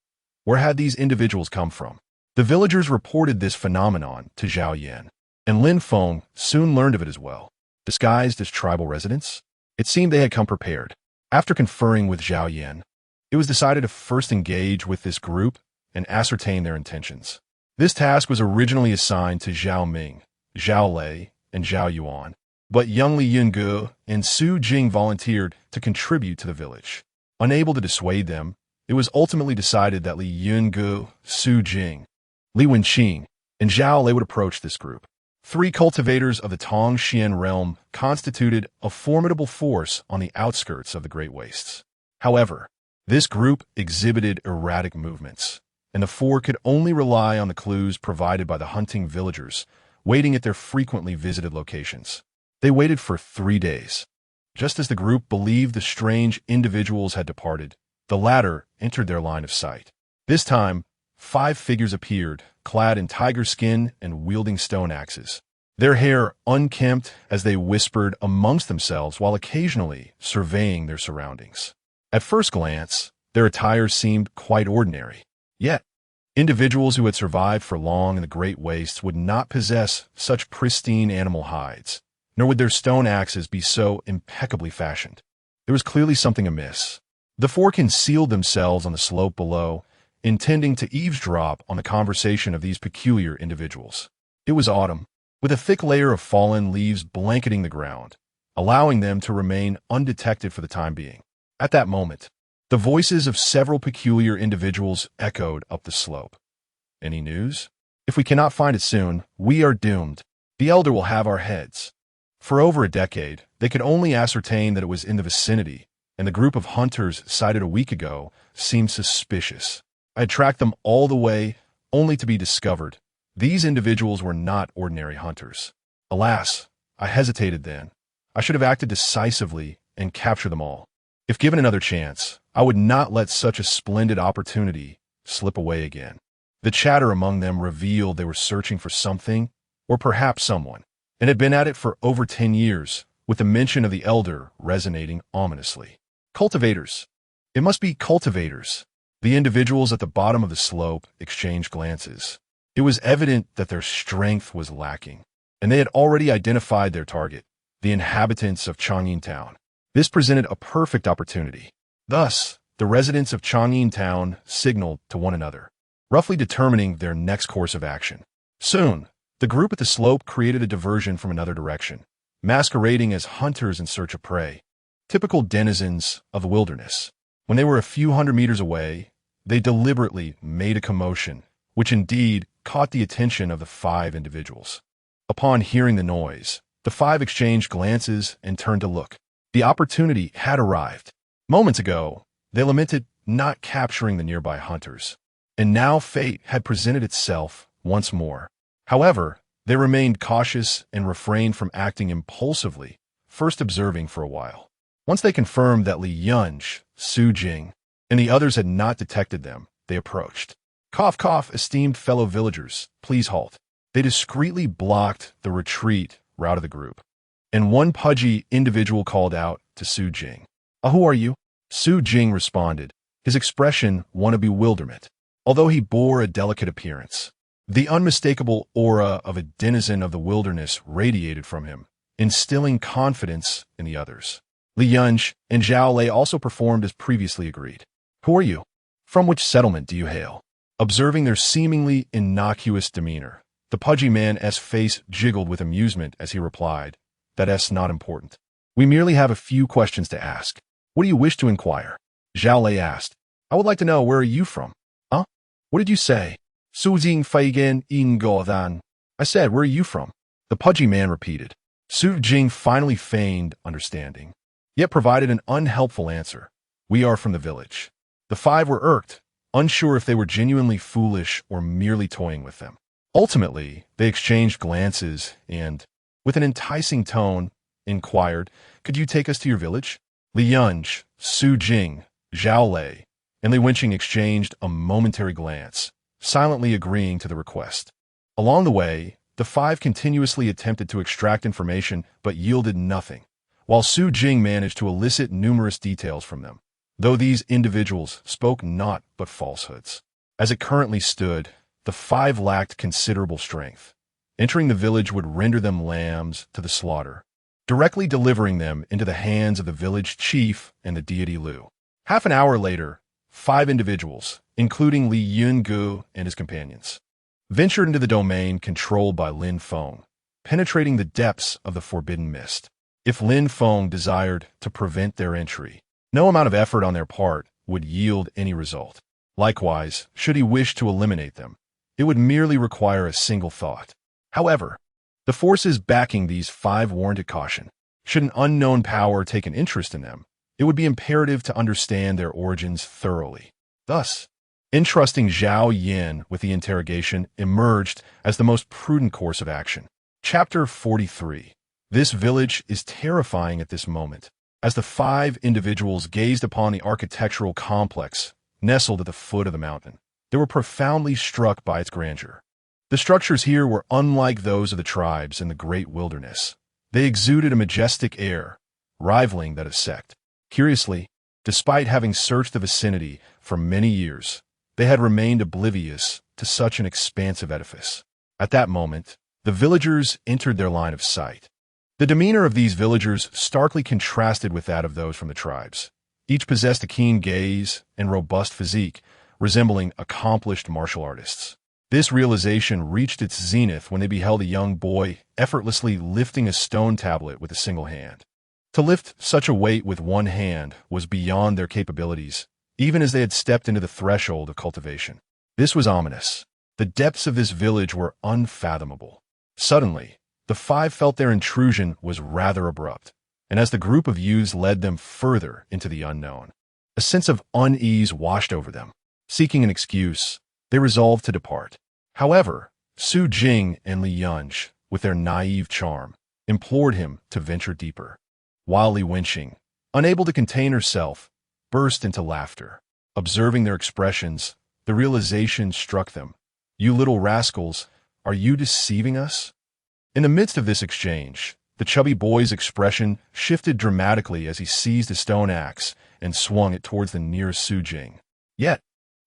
Where had these individuals come from? The villagers reported this phenomenon to Zhao Yan, and Lin Feng soon learned of it as well. Disguised as tribal residents, it seemed they had come prepared. After conferring with Zhao Yan, it was decided to first engage with this group and ascertain their intentions. This task was originally assigned to Zhao Ming, Zhao Lei, and Zhao Yuan, but young Li Yungu and Su Jing volunteered to contribute to the village. Unable to dissuade them, it was ultimately decided that Li Yungu, Su Jing, Li Wenqing, and Zhao Lei would approach this group. 3 cultivators of the Tongxian realm constituted a formidable force on the outskirts of the Great Wastes. However, this group exhibited erratic movements, and the 4 could only rely on the clues provided by the hunting villagers, waiting at their frequently visited locations. They waited for 3 days. Just as the group believed the strange individuals had departed, the latter entered their line of sight. This time, 5 figures appeared, clad in tiger skin and wielding stone axes. Their hair unkempt as they whispered amongst themselves while occasionally surveying their surroundings. At first glance, their attire seemed quite ordinary. Yet, individuals who had survived for long in the Great Wastes would not possess such pristine animal hides, nor would their stone axes be so impeccably fashioned. There was clearly something amiss. The 4 concealed themselves on the slope below, intending to eavesdrop on the conversation of these peculiar individuals. It was autumn, with a thick layer of fallen leaves blanketing the ground, allowing them to remain undetected for the time being. At that moment, the voices of several peculiar individuals echoed up the slope. Any news? If we cannot find it soon, we are doomed. The elder will have our heads. For over a decade, they could only ascertain that it was in the vicinity, and the group of hunters sighted a week ago seemed suspicious. I had tracked them all the way, only to be discovered. These individuals were not ordinary hunters. Alas, I hesitated then. I should have acted decisively and captured them all. If given another chance, I would not let such a splendid opportunity slip away again. The chatter among them revealed they were searching for something, or perhaps someone, and had been at it for over 10 years, with the mention of the elder resonating ominously. Cultivators. It must be cultivators. The individuals at the bottom of the slope exchanged glances. It was evident that their strength was lacking, and they had already identified their target, the inhabitants of Chang'an Town. This presented a perfect opportunity. Thus, the residents of Chang'an Town signaled to one another, roughly determining their next course of action. Soon, the group at the slope created a diversion from another direction, masquerading as hunters in search of prey, typical denizens of the wilderness. When they were a few hundred meters away, they deliberately made a commotion, which indeed caught the attention of the 5 individuals. Upon hearing the noise, the 5 exchanged glances and turned to look. The opportunity had arrived. Moments ago, they lamented not capturing the nearby hunters, and now fate had presented itself once more. However, they remained cautious and refrained from acting impulsively, first observing for a while. Once they confirmed that Li Yunj, Su Jing, and the others had not detected them, they approached. Cough, cough, esteemed fellow villagers, please halt. They discreetly blocked the retreat route of the group, and one pudgy individual called out to Su Jing. Who are you? Su Jing responded, his expression one of bewilderment, although he bore a delicate appearance. The unmistakable aura of a denizen of the wilderness radiated from him, instilling confidence in the others. Li Yunj and Zhao Lei also performed as previously agreed. Who are you? From which settlement do you hail? Observing their seemingly innocuous demeanor, the pudgy man's face jiggled with amusement as he replied, That's not important. We merely have a few questions to ask. What do you wish to inquire? Zhao Lei asked. I would like to know, where are you from? Huh? What did you say? Su Jing Feigen In Godan. I said, where are you from? The pudgy man repeated. Su Jing finally feigned understanding, yet provided an unhelpful answer. We are from the village. The 5 were irked, unsure if they were genuinely foolish or merely toying with them. Ultimately, they exchanged glances and, with an enticing tone, inquired, Could you take us to your village? Li Yunj, Su Jing, Zhao Lei, and Li Wenqing exchanged a momentary glance, silently agreeing to the request. Along the way, the 5 continuously attempted to extract information but yielded nothing, while Su Jing managed to elicit numerous details from them, though these individuals spoke naught but falsehoods. As it currently stood, the 5 lacked considerable strength. Entering the village would render them lambs to the slaughter, directly delivering them into the hands of the village chief and the deity Lu. Half an hour later, 5 individuals, including Li Yungu and his companions, ventured into the domain controlled by Lin Feng, penetrating the depths of the forbidden mist. If Lin Feng desired to prevent their entry, no amount of effort on their part would yield any result. Likewise, should he wish to eliminate them, it would merely require a single thought. However, the forces backing these 5 warranted caution. Should an unknown power take an interest in them, it would be imperative to understand their origins thoroughly. Thus, entrusting Zhao Yin with the interrogation emerged as the most prudent course of action. Chapter 43. This village is terrifying at this moment. As the 5 individuals gazed upon the architectural complex nestled at the foot of the mountain, they were profoundly struck by its grandeur. The structures here were unlike those of the tribes in the great wilderness. They exuded a majestic air, rivaling that of sect. Curiously, despite having searched the vicinity for many years, they had remained oblivious to such an expansive edifice. At that moment, the villagers entered their line of sight. The demeanor of these villagers starkly contrasted with that of those from the tribes. Each possessed a keen gaze and robust physique, resembling accomplished martial artists. This realization reached its zenith when they beheld a young boy effortlessly lifting a stone tablet with a single hand. To lift such a weight with one hand was beyond their capabilities, even as they had stepped into the threshold of cultivation. This was ominous. The depths of this village were unfathomable. Suddenly, the five felt their intrusion was rather abrupt, and as the group of youths led them further into the unknown, a sense of unease washed over them. Seeking an excuse, they resolved to depart. However, Su Jing and Li Yunj, with their naive charm, implored him to venture deeper. While Li Wenqing, unable to contain herself, burst into laughter. Observing their expressions, the realization struck them. "You little rascals, are you deceiving us?" In the midst of this exchange, the chubby boy's expression shifted dramatically as he seized a stone axe and swung it towards the nearest Su Jing. Yet,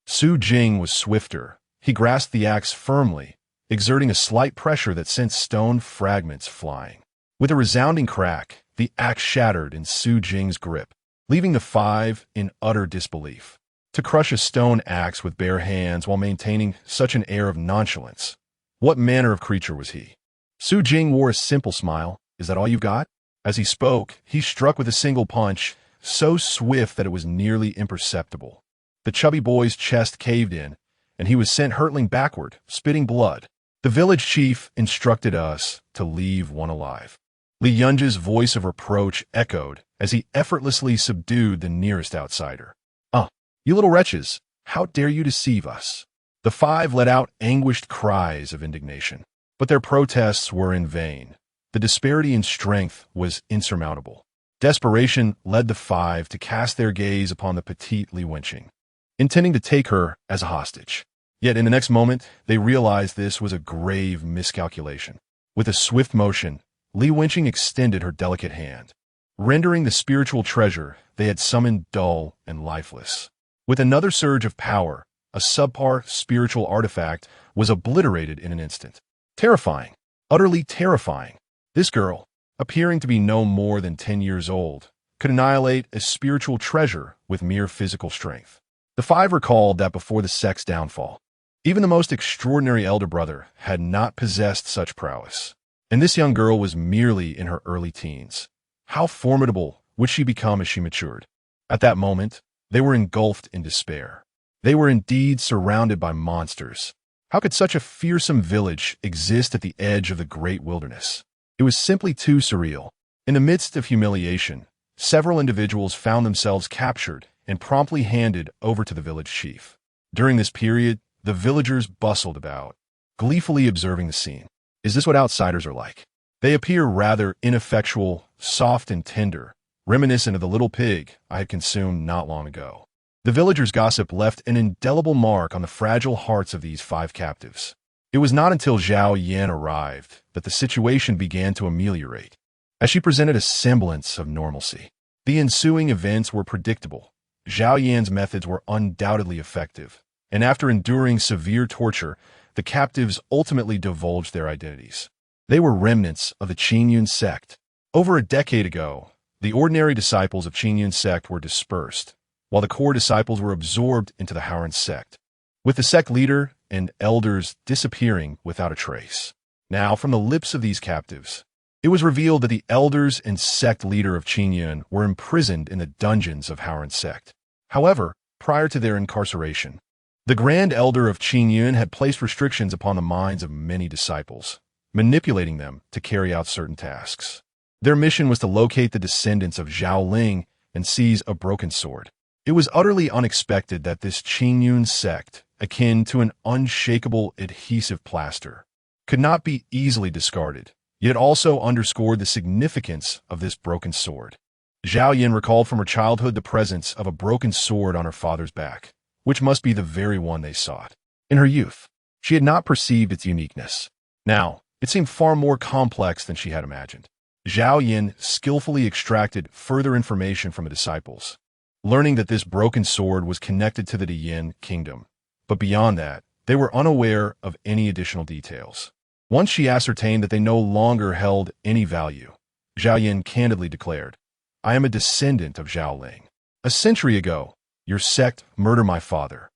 Su Jing was swifter. He grasped the axe firmly, exerting a slight pressure that sent stone fragments flying. With a resounding crack, the axe shattered in Su Jing's grip, leaving the five in utter disbelief. To crush a stone axe with bare hands while maintaining such an air of nonchalance. What manner of creature was he? Su Jing wore a simple smile. "Is that all you've got?" As he spoke, he struck with a single punch, so swift that it was nearly imperceptible. The chubby boy's chest caved in, and he was sent hurtling backward, spitting blood. "The village chief instructed us to leave one alive." Li Yunj's voice of reproach echoed as he effortlessly subdued the nearest outsider. You little wretches, how dare you deceive us?" The five let out anguished cries of indignation, but their protests were in vain. The disparity in strength was insurmountable. Desperation led the five to cast their gaze upon the petite Li Wenqing, intending to take her as a hostage. Yet in the next moment, they realized this was a grave miscalculation. With a swift motion, Li Wenqing extended her delicate hand, rendering the spiritual treasure they had summoned dull and lifeless. With another surge of power, a subpar spiritual artifact was obliterated in an instant. Terrifying, utterly terrifying. This girl, appearing to be no more than 10 years old, could annihilate a spiritual treasure with mere physical strength. The five recalled that before the sect's downfall, even the most extraordinary elder brother had not possessed such prowess. And this young girl was merely in her early teens. How formidable would she become as she matured? At that moment, they were engulfed in despair. They were indeed surrounded by monsters. How could such a fearsome village exist at the edge of the great wilderness? It was simply too surreal. In the midst of humiliation, several individuals found themselves captured and promptly handed over to the village chief. During this period, the villagers bustled about, gleefully observing the scene. Is this what outsiders are like? They appear rather ineffectual, soft and tender, reminiscent of the little pig I had consumed not long ago. The villagers' gossip left an indelible mark on the fragile hearts of these five captives. It was not until Zhao Yan arrived that the situation began to ameliorate, as she presented a semblance of normalcy. The ensuing events were predictable. Zhao Yan's methods were undoubtedly effective, and after enduring severe torture, the captives ultimately divulged their identities. They were remnants of the Qingyun sect. Over a decade ago, the ordinary disciples of Qingyun sect were dispersed, while the core disciples were absorbed into the Haoran sect, with the sect leader and elders disappearing without a trace. Now, from the lips of these captives, it was revealed that the elders and sect leader of Qingyun were imprisoned in the dungeons of Haoran sect. However, prior to their incarceration, the Grand Elder of Qingyun had placed restrictions upon the minds of many disciples, manipulating them to carry out certain tasks. Their mission was to locate the descendants of Zhao Ling and seize a broken sword. It was utterly unexpected that this Qingyun sect, akin to an unshakable adhesive plaster, could not be easily discarded, yet it also underscored the significance of this broken sword. Zhao Yin recalled from her childhood the presence of a broken sword on her father's back, which must be the very one they sought. In her youth, she had not perceived its uniqueness. Now, it seemed far more complex than she had imagined. Zhao Yin skillfully extracted further information from the disciples, learning that this broken sword was connected to the Diyin kingdom. But beyond that, they were unaware of any additional details. Once she ascertained that they no longer held any value, Zhao Yin candidly declared, "I am a descendant of Zhao Ling. A century ago, your sect murdered my father,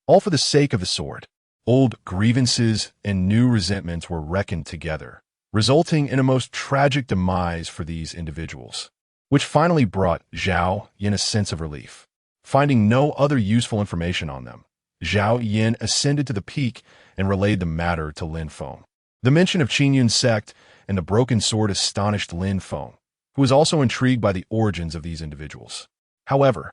all for the sake of the sword." Old grievances and new resentments were reckoned together, resulting in a most tragic demise for these individuals, which finally brought Zhao Yin a sense of relief. Finding no other useful information on them, Zhao Yin ascended to the peak and relayed the matter to Lin Feng. The mention of Qingyun's sect and the broken sword astonished Lin Feng, who was also intrigued by the origins of these individuals. However,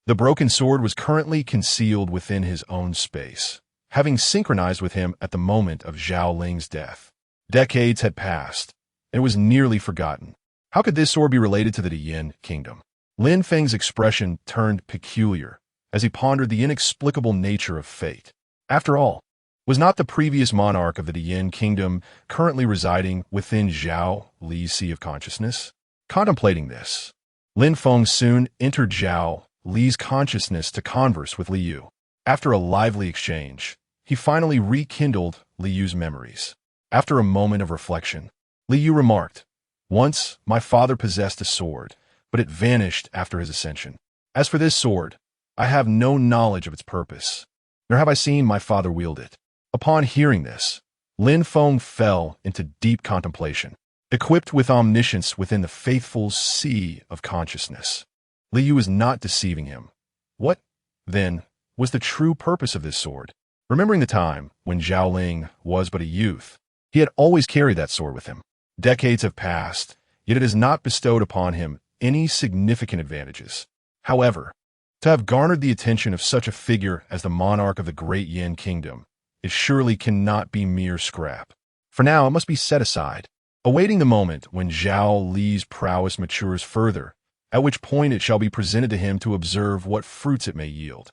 the broken sword was currently concealed within his own space, having synchronized with him at the moment of Zhao Ling's death. Decades had passed, and it was nearly forgotten. How could this sword be related to the Yin kingdom? Lin Feng's expression turned peculiar as he pondered the inexplicable nature of fate. After all, was not the previous monarch of the Yin kingdom currently residing within Zhao Li's sea of consciousness? Contemplating this, Lin Feng soon entered Zhao Li's consciousness to converse with Liu. After a lively exchange, he finally rekindled Liu's memories. After a moment of reflection, Liu remarked, "Once, my father possessed a sword, but it vanished after his ascension. As for this sword, I have no knowledge of its purpose, nor have I seen my father wield it." Upon hearing this, Lin Feng fell into deep contemplation. Equipped with omniscience within the faithful sea of consciousness, Liu was not deceiving him. What, then, was the true purpose of this sword? Remembering the time when Zhao Ling was but a youth, he had always carried that sword with him. Decades have passed, yet it has not bestowed upon him any significant advantages. However, to have garnered the attention of such a figure as the monarch of the great Yin kingdom, it surely cannot be mere scrap. For now, it must be set aside, awaiting the moment when Zhao Li's prowess matures further, at which point it shall be presented to him to observe what fruits it may yield.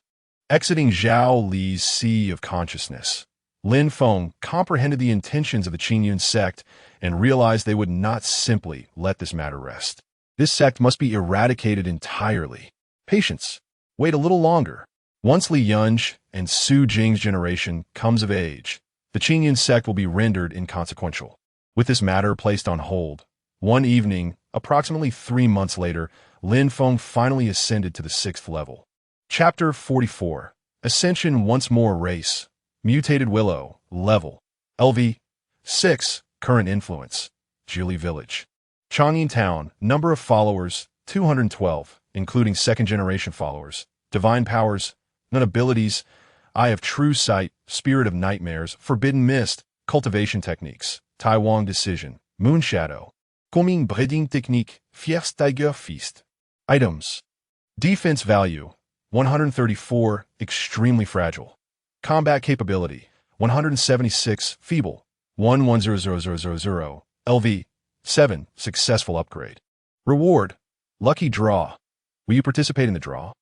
Exiting Zhao Li's sea of consciousness, Lin Feng comprehended the intentions of the Qingyun sect and realized they would not simply let this matter rest. This sect must be eradicated entirely. Patience. Wait a little longer. Once Li Yunj and Su Jing's generation comes of age, the Qingyun sect will be rendered inconsequential. With this matter placed on hold, one evening, approximately 3 months later, Lin Feng finally ascended to the 6th level. Chapter 44. Ascension Once More Race. Mutated Willow. Level. LV. 6. Current Influence. Jili Village. Changyin Town. Number of followers, 212, including second-generation followers. Divine powers. None abilities. Eye of True Sight. Spirit of Nightmares. Forbidden Mist. Cultivation Techniques. Taiwan Decision. Moon Shadow. Coming Breeding Technique. Fierce Tiger Feast. Items. Defense value. 134. Extremely fragile. Combat capability. 176. Feeble. 110000. LV. 7. Successful upgrade. Reward. Lucky draw. Will you participate in the draw?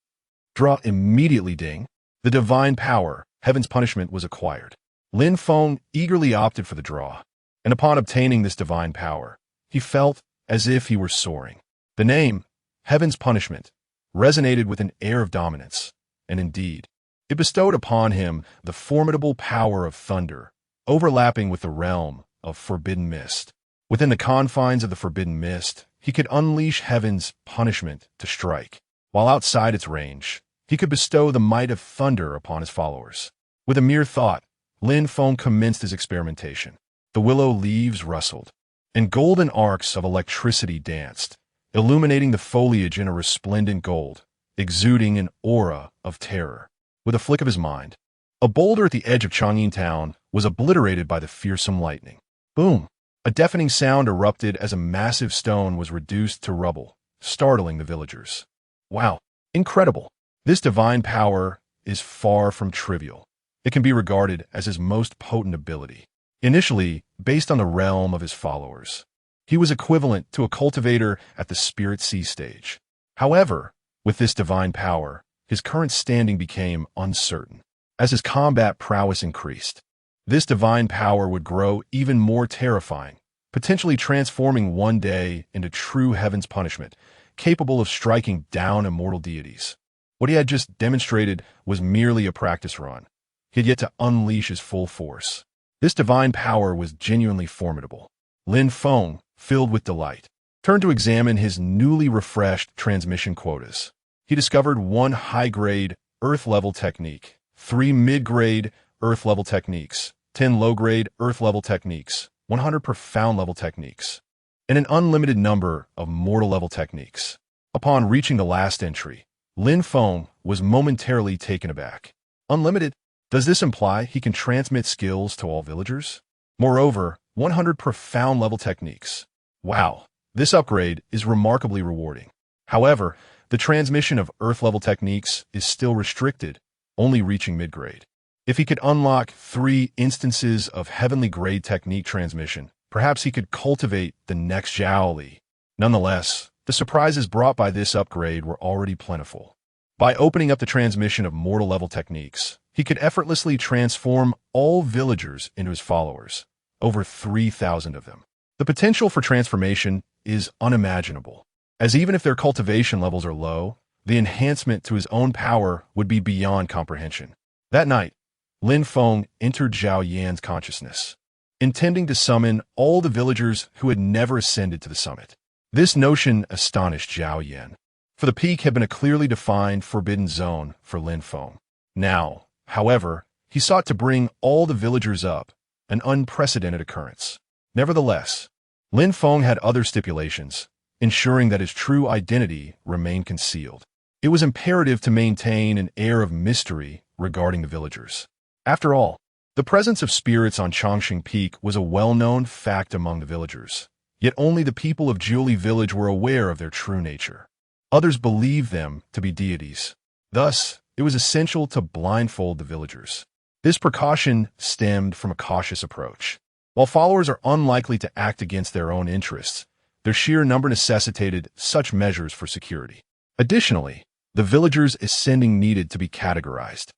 Draw immediately ding. The divine power, Heaven's Punishment, was acquired. Lin Feng eagerly opted for the draw, and upon obtaining this divine power, he felt as if he were soaring. The name, Heaven's Punishment, resonated with an air of dominance, and indeed, it bestowed upon him the formidable power of thunder, overlapping with the realm of Forbidden Mist. Within the confines of the Forbidden Mist, he could unleash Heaven's Punishment to strike, while outside its range, he could bestow the might of thunder upon his followers. With a mere thought, Lin Feng commenced his experimentation. The willow leaves rustled, and golden arcs of electricity danced, illuminating the foliage in a resplendent gold, exuding an aura of terror. With a flick of his mind, a boulder at the edge of Changyin Town was obliterated by the fearsome lightning. Boom! A deafening sound erupted as a massive stone was reduced to rubble, startling the villagers. Wow! Incredible! This divine power is far from trivial. It can be regarded as his most potent ability. Initially, based on the realm of his followers, he was equivalent to a cultivator at the Spirit Sea stage. However, with this divine power, his current standing became uncertain. As his combat prowess increased, this divine power would grow even more terrifying, potentially transforming one day into true Heaven's Punishment, capable of striking down immortal deities. What he had just demonstrated was merely a practice run. He had yet to unleash his full force. This divine power was genuinely formidable. Lin Feng, filled with delight, turned to examine his newly refreshed transmission quotas. He discovered 1 high-grade, Earth-level technique, 3 mid-grade, Earth-level techniques, 10 low-grade, Earth-level techniques, 100 profound-level techniques, and an unlimited number of mortal-level techniques. Upon reaching the last entry, Lin Feng was momentarily taken aback. Unlimited? Does this imply he can transmit skills to all villagers? Moreover, 100 profound level techniques. Wow, this upgrade is remarkably rewarding. However, the transmission of Earth-level techniques is still restricted, only reaching mid-grade. If he could unlock 3 instances of heavenly-grade technique transmission, perhaps he could cultivate the next Zhao Li. Nonetheless, the surprises brought by this upgrade were already plentiful. By opening up the transmission of mortal-level techniques, he could effortlessly transform all villagers into his followers, over 3,000 of them. The potential for transformation is unimaginable, as even if their cultivation levels are low, the enhancement to his own power would be beyond comprehension. That night, Lin Feng entered Zhao Yan's consciousness, intending to summon all the villagers who had never ascended to the summit. This notion astonished Zhao Yan, for the peak had been a clearly defined forbidden zone for Lin Feng. Now, however, he sought to bring all the villagers up, an unprecedented occurrence. Nevertheless, Lin Feng had other stipulations, ensuring that his true identity remained concealed. It was imperative to maintain an air of mystery regarding the villagers. After all, the presence of spirits on Chongqing Peak was a well-known fact among the villagers, yet only the people of Jiuli Village were aware of their true nature. Others believed them to be deities. Thus, it was essential to blindfold the villagers. This precaution stemmed from a cautious approach. While followers are unlikely to act against their own interests, their sheer number necessitated such measures for security. Additionally, the villagers ascending needed to be categorized.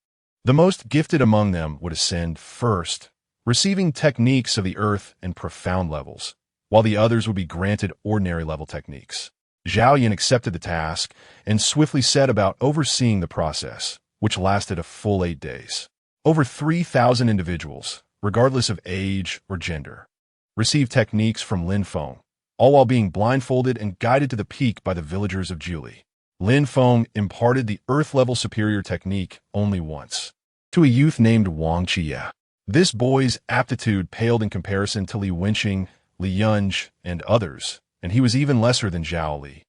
The most gifted among them would ascend first, receiving techniques of the earth and profound levels, while the others would be granted ordinary level techniques. Zhao Yan accepted the task and swiftly set about overseeing the process, which lasted a full 8 days. Over 3,000 individuals, regardless of age or gender, received techniques from Lin Feng, all while being blindfolded and guided to the peak by the villagers of Jiuli. Lin Feng imparted the earth-level superior technique only once, to a youth named Wang Qie. This boy's aptitude paled in comparison to Li Wenqing, Li Yunj, and others, and he was even lesser than Zhao Li.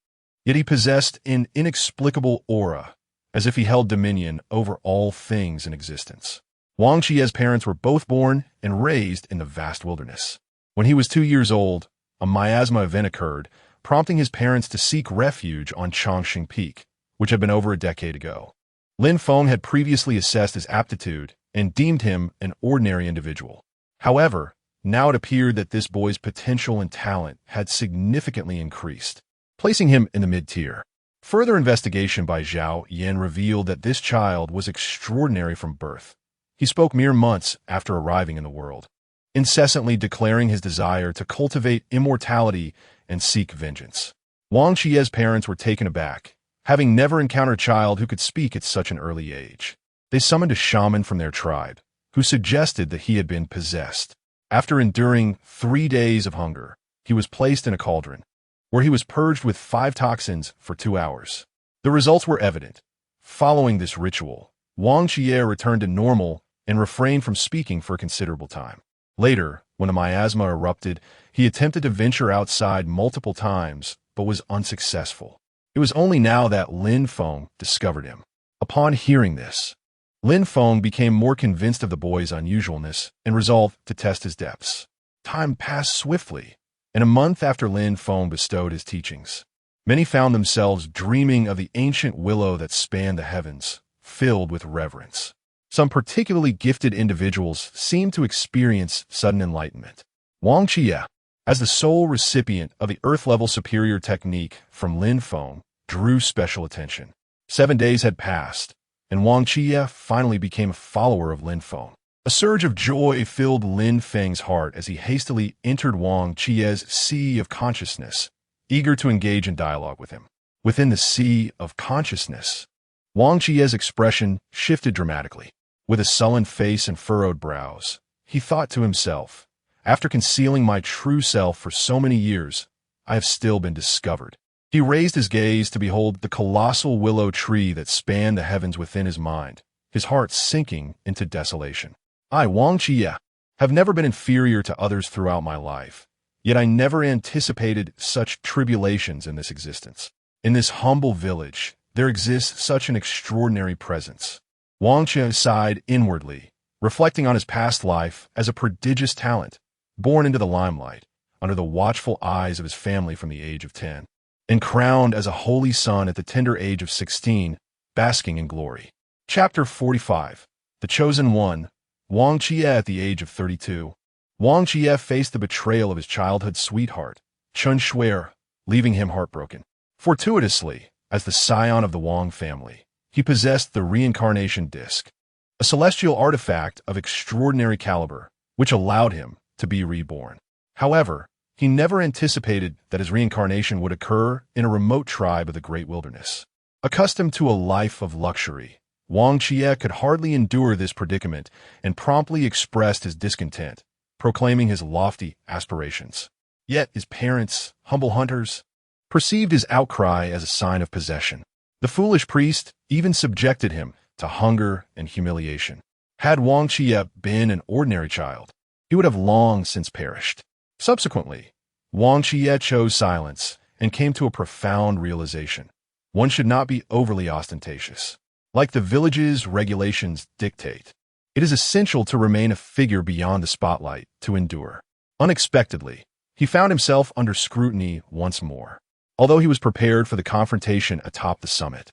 Yet he possessed an inexplicable aura, as if he held dominion over all things in existence. Wang Qie's parents were both born and raised in the vast wilderness. When he was 2 years old, a miasma event occurred, prompting his parents to seek refuge on Chongqing Peak, which had been over a decade ago. Lin Feng had previously assessed his aptitude and deemed him an ordinary individual. However, now it appeared that this boy's potential and talent had significantly increased, placing him in the mid-tier. Further investigation by Zhao Yan revealed that this child was extraordinary from birth. He spoke mere months after arriving in the world, incessantly declaring his desire to cultivate immortality and seek vengeance. Wang Qie's parents were taken aback, having never encountered a child who could speak at such an early age. They summoned a shaman from their tribe, who suggested that he had been possessed. After enduring 3 days of hunger, he was placed in a cauldron, where he was purged with 5 toxins for 2 hours. The results were evident. Following this ritual, Wang Qie returned to normal and refrained from speaking for a considerable time. Later, when the miasma erupted, he attempted to venture outside multiple times, but was unsuccessful. It was only now that Lin Feng discovered him. Upon hearing this, Lin Feng became more convinced of the boy's unusualness and resolved to test his depths. Time passed swiftly, and a month after Lin Feng bestowed his teachings, many found themselves dreaming of the ancient willow that spanned the heavens, filled with reverence. Some particularly gifted individuals seemed to experience sudden enlightenment. Wang Qie, as the sole recipient of the earth-level superior technique from Lin Feng, drew special attention. 7 days had passed, and Wang Qie finally became a follower of Lin Feng. A surge of joy filled Lin Feng's heart as he hastily entered Wang Qie's sea of consciousness, eager to engage in dialogue with him. Within the sea of consciousness, Wang Qie's expression shifted dramatically. With a sullen face and furrowed brows, he thought to himself, "After concealing my true self for so many years, I have still been discovered." He raised his gaze to behold the colossal willow tree that spanned the heavens within his mind, his heart sinking into desolation. I, Wang Qie, have never been inferior to others throughout my life, yet I never anticipated such tribulations in this existence. In this humble village, there exists such an extraordinary presence. Wang Qie sighed inwardly, reflecting on his past life as a prodigious talent, born into the limelight, under the watchful eyes of his family from the age of 10, and crowned as a holy son at the tender age of 16, basking in glory. Chapter 45. The Chosen One, Wang Jie at the age of 32. Wang Jie faced the betrayal of his childhood sweetheart, Chen Shuer, leaving him heartbroken. Fortuitously, as the scion of the Wang family, he possessed the reincarnation disc, a celestial artifact of extraordinary caliber, which allowed him to be reborn. However, he never anticipated that his reincarnation would occur in a remote tribe of the great wilderness. Accustomed to a life of luxury, Wang Jie could hardly endure this predicament and promptly expressed his discontent, proclaiming his lofty aspirations. Yet his parents, humble hunters, perceived his outcry as a sign of possession. The foolish priest even subjected him to hunger and humiliation. Had Wang Jie been an ordinary child, he would have long since perished. Subsequently, Wang Jie chose silence and came to a profound realization. One should not be overly ostentatious. Like the village's regulations dictate, it is essential to remain a figure beyond the spotlight to endure. Unexpectedly, he found himself under scrutiny once more. Although he was prepared for the confrontation atop the summit,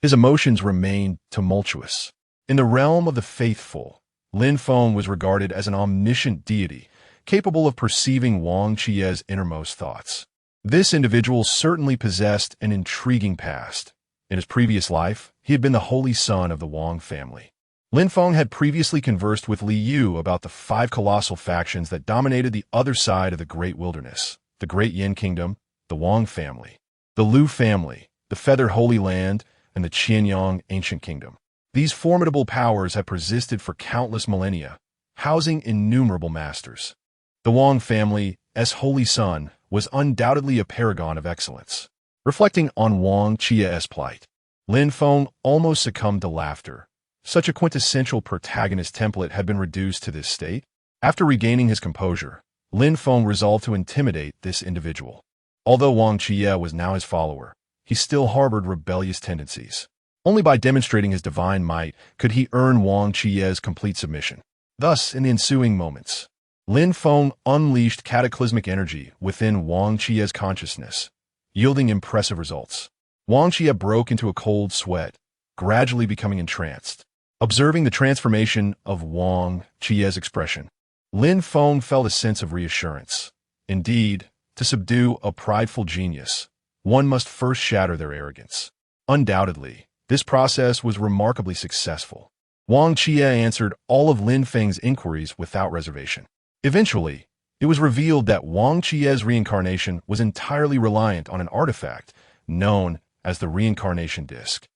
his emotions remained tumultuous. In the realm of the faithful, Lin Feng was regarded as an omniscient deity, capable of perceiving Wang Jie's innermost thoughts. This individual certainly possessed an intriguing past. In his previous life, he had been the holy son of the Wang family. Lin Feng had previously conversed with Li Yu about the 5 colossal factions that dominated the other side of the great wilderness: the Great Yin Kingdom, the Wang family, the Lu family, the Feathered Holy Land, and the Qianyang Ancient Kingdom. These formidable powers had persisted for countless millennia, housing innumerable masters. The Wang family's holy son was undoubtedly a paragon of excellence. Reflecting on Wang Jie's plight, Lin Feng almost succumbed to laughter. Such a quintessential protagonist template had been reduced to this state. After regaining his composure, Lin Feng resolved to intimidate this individual. Although Wang Jie was now his follower, he still harbored rebellious tendencies. Only by demonstrating his divine might could he earn Wang Jie's complete submission. Thus, in the ensuing moments, Lin Feng unleashed cataclysmic energy within Wang Jie's consciousness, yielding impressive results. Wang Jie broke into a cold sweat, gradually becoming entranced. Observing the transformation of Wang Jie's expression, Lin Feng felt a sense of reassurance. Indeed, to subdue a prideful genius, one must first shatter their arrogance. Undoubtedly, this process was remarkably successful. Wang Jie answered all of Lin Feng's inquiries without reservation. Eventually, it was revealed that Wang Jie's reincarnation was entirely reliant on an artifact known as the reincarnation disc,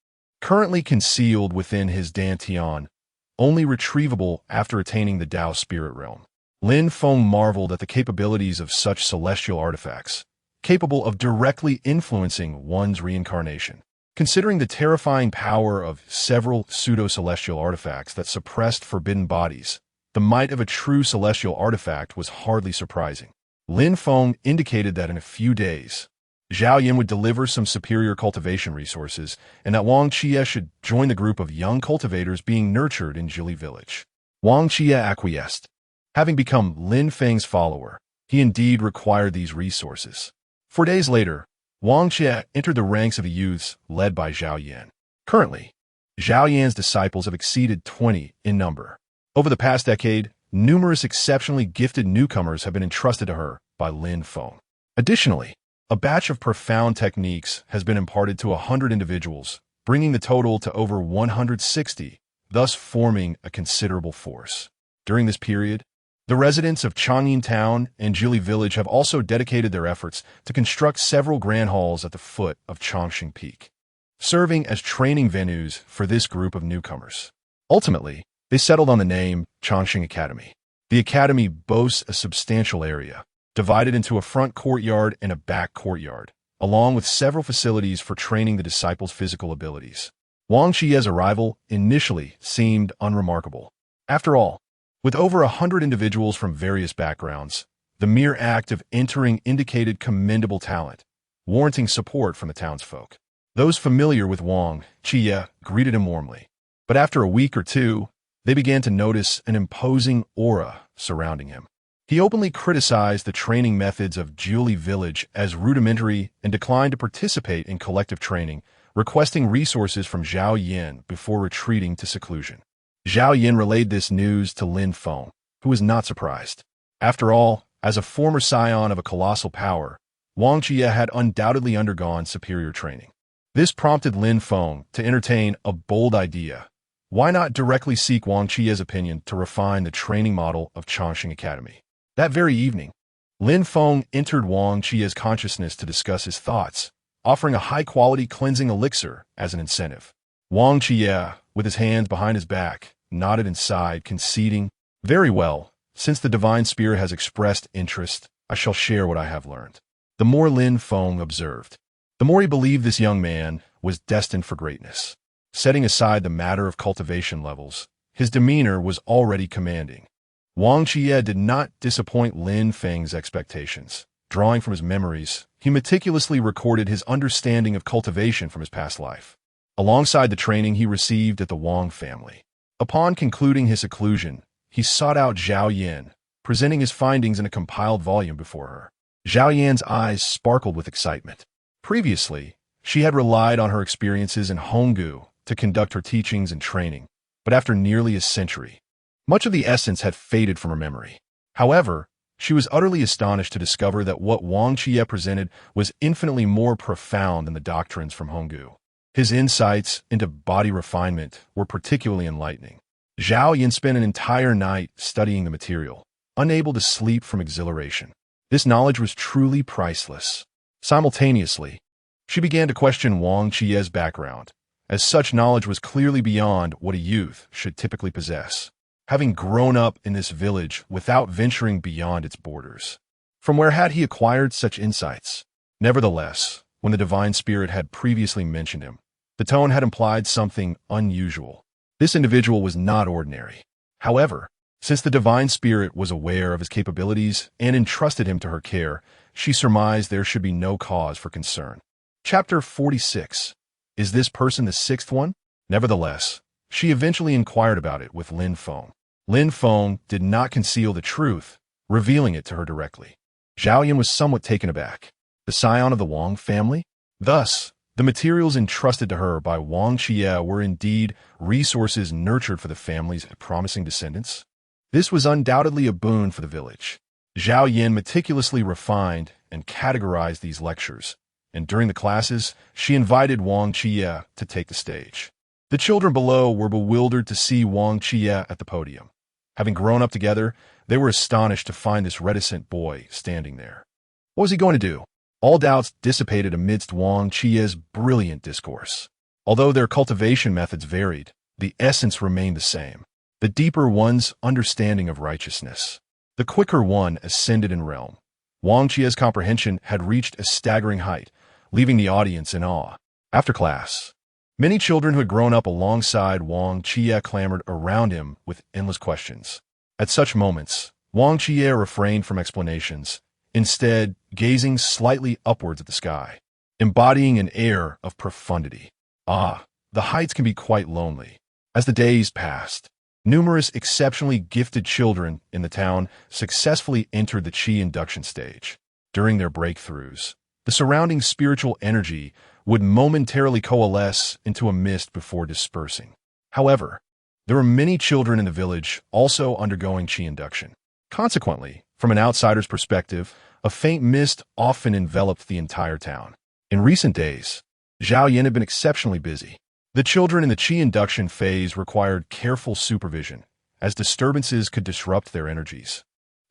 currently concealed within his dantian, only retrievable after attaining the Tao spirit realm. Lin Feng marveled at the capabilities of such celestial artifacts, capable of directly influencing one's reincarnation. Considering the terrifying power of several pseudo-celestial artifacts that suppressed forbidden bodies, the might of a true celestial artifact was hardly surprising. Lin Feng indicated that in a few days, Zhao Yan would deliver some superior cultivation resources, and that Wang Jie should join the group of young cultivators being nurtured in Jili village. Wang Jie acquiesced. Having become Lin Feng's follower, he indeed required these resources. 4 days later, Wang Jie entered the ranks of the youths led by Zhao Yan. Currently, Zhao Yan's disciples have exceeded 20 in number. Over the past decade, numerous exceptionally gifted newcomers have been entrusted to her by Lin Feng. Additionally, a batch of profound techniques has been imparted to 100 individuals, bringing the total to over 160, thus forming a considerable force. During this period, the residents of Changyin Town and Jili Village have also dedicated their efforts to construct several grand halls at the foot of Chongqing Peak, serving as training venues for this group of newcomers. Ultimately, they settled on the name Chongqing Academy. The academy boasts a substantial area, divided into a front courtyard and a back courtyard, along with several facilities for training the disciples' physical abilities. Wang Jie's arrival initially seemed unremarkable. After all, with over 100 individuals from various backgrounds, the mere act of entering indicated commendable talent, warranting support from the townsfolk. Those familiar with Wang Jie greeted him warmly, but after a week or two, they began to notice an imposing aura surrounding him. He He openly criticized the training methods of Jiuli village as rudimentary and declined to participate in collective training, requesting resources from Zhao Yin before retreating to seclusion. Zhao Yin relayed this news to Lin Feng, who was not surprised. After all, as a former scion of a colossal power, Wang Jie had undoubtedly undergone superior training. This prompted Lin Feng to entertain a bold idea. Why not directly seek Wang Jie's opinion to refine the training model of Changxing Academy? That very evening, Lin Feng entered Wang Jie's consciousness to discuss his thoughts, offering a high-quality cleansing elixir as an incentive. Wang Jie, with his hands behind his back, nodded and sighed, conceding, "Very well, since the divine spirit has expressed interest, I shall share what I have learned." The more Lin Feng observed, the more he believed this young man was destined for greatness. Setting aside the matter of cultivation levels, his demeanor was already commanding. Wang Jie did not disappoint Lin Feng's expectations. Drawing from his memories, he meticulously recorded his understanding of cultivation from his past life, alongside the training he received at the Wang family. Upon concluding his seclusion, he sought out Zhao Yin, presenting his findings in a compiled volume before her. Zhao Yan's eyes sparkled with excitement. Previously, she had relied on her experiences in Honggu to conduct her teachings and training, but after nearly a century, much of the essence had faded from her memory. However, she was utterly astonished to discover that what Wang Jie presented was infinitely more profound than the doctrines from Honggu. His insights into body refinement were particularly enlightening. Zhao Yin spent an entire night studying the material, unable to sleep from exhilaration. This knowledge was truly priceless. Simultaneously, she began to question Wang Jie's background, as such knowledge was clearly beyond what a youth should typically possess, having grown up in this village without venturing beyond its borders. From where had he acquired such insights? Nevertheless, when the divine spirit had previously mentioned him, the tone had implied something unusual. This individual was not ordinary. However, since the divine spirit was aware of his capabilities and entrusted him to her care, she surmised there should be no cause for concern. Chapter 46. Is this person the sixth one? Nevertheless, she eventually inquired about it with Lin Feng. Lin Feng did not conceal the truth, revealing it to her directly. Zhao Yin was somewhat taken aback. The scion of the Wang family? Thus, the materials entrusted to her by Wang Jie were indeed resources nurtured for the family's promising descendants. This was undoubtedly a boon for the village. Zhao Yin meticulously refined and categorized these lectures, and during the classes, she invited Wang Jie to take the stage. The children below were bewildered to see Wang Jie at the podium. Having grown up together, they were astonished to find this reticent boy standing there. What was he going to do? All doubts dissipated amidst Wang Jie's brilliant discourse. Although their cultivation methods varied, the essence remained the same. The deeper one's understanding of righteousness. The quicker one ascended in realm. Wang Jie's comprehension had reached a staggering height, leaving the audience in awe. After class, many children who had grown up alongside Wang Jie clamored around him with endless questions. At such moments, Wang Jie refrained from explanations, instead gazing slightly upwards at the sky, embodying an air of profundity. Ah, the heights can be quite lonely. As the days passed, numerous exceptionally gifted children in the town successfully entered the Qi induction stage. During their breakthroughs, the surrounding spiritual energy would momentarily coalesce into a mist before dispersing. However, there were many children in the village also undergoing Qi induction. Consequently, from an outsider's perspective, a faint mist often enveloped the entire town. In recent days, Zhao Yin had been exceptionally busy. The children in the Qi induction phase required careful supervision, as disturbances could disrupt their energies,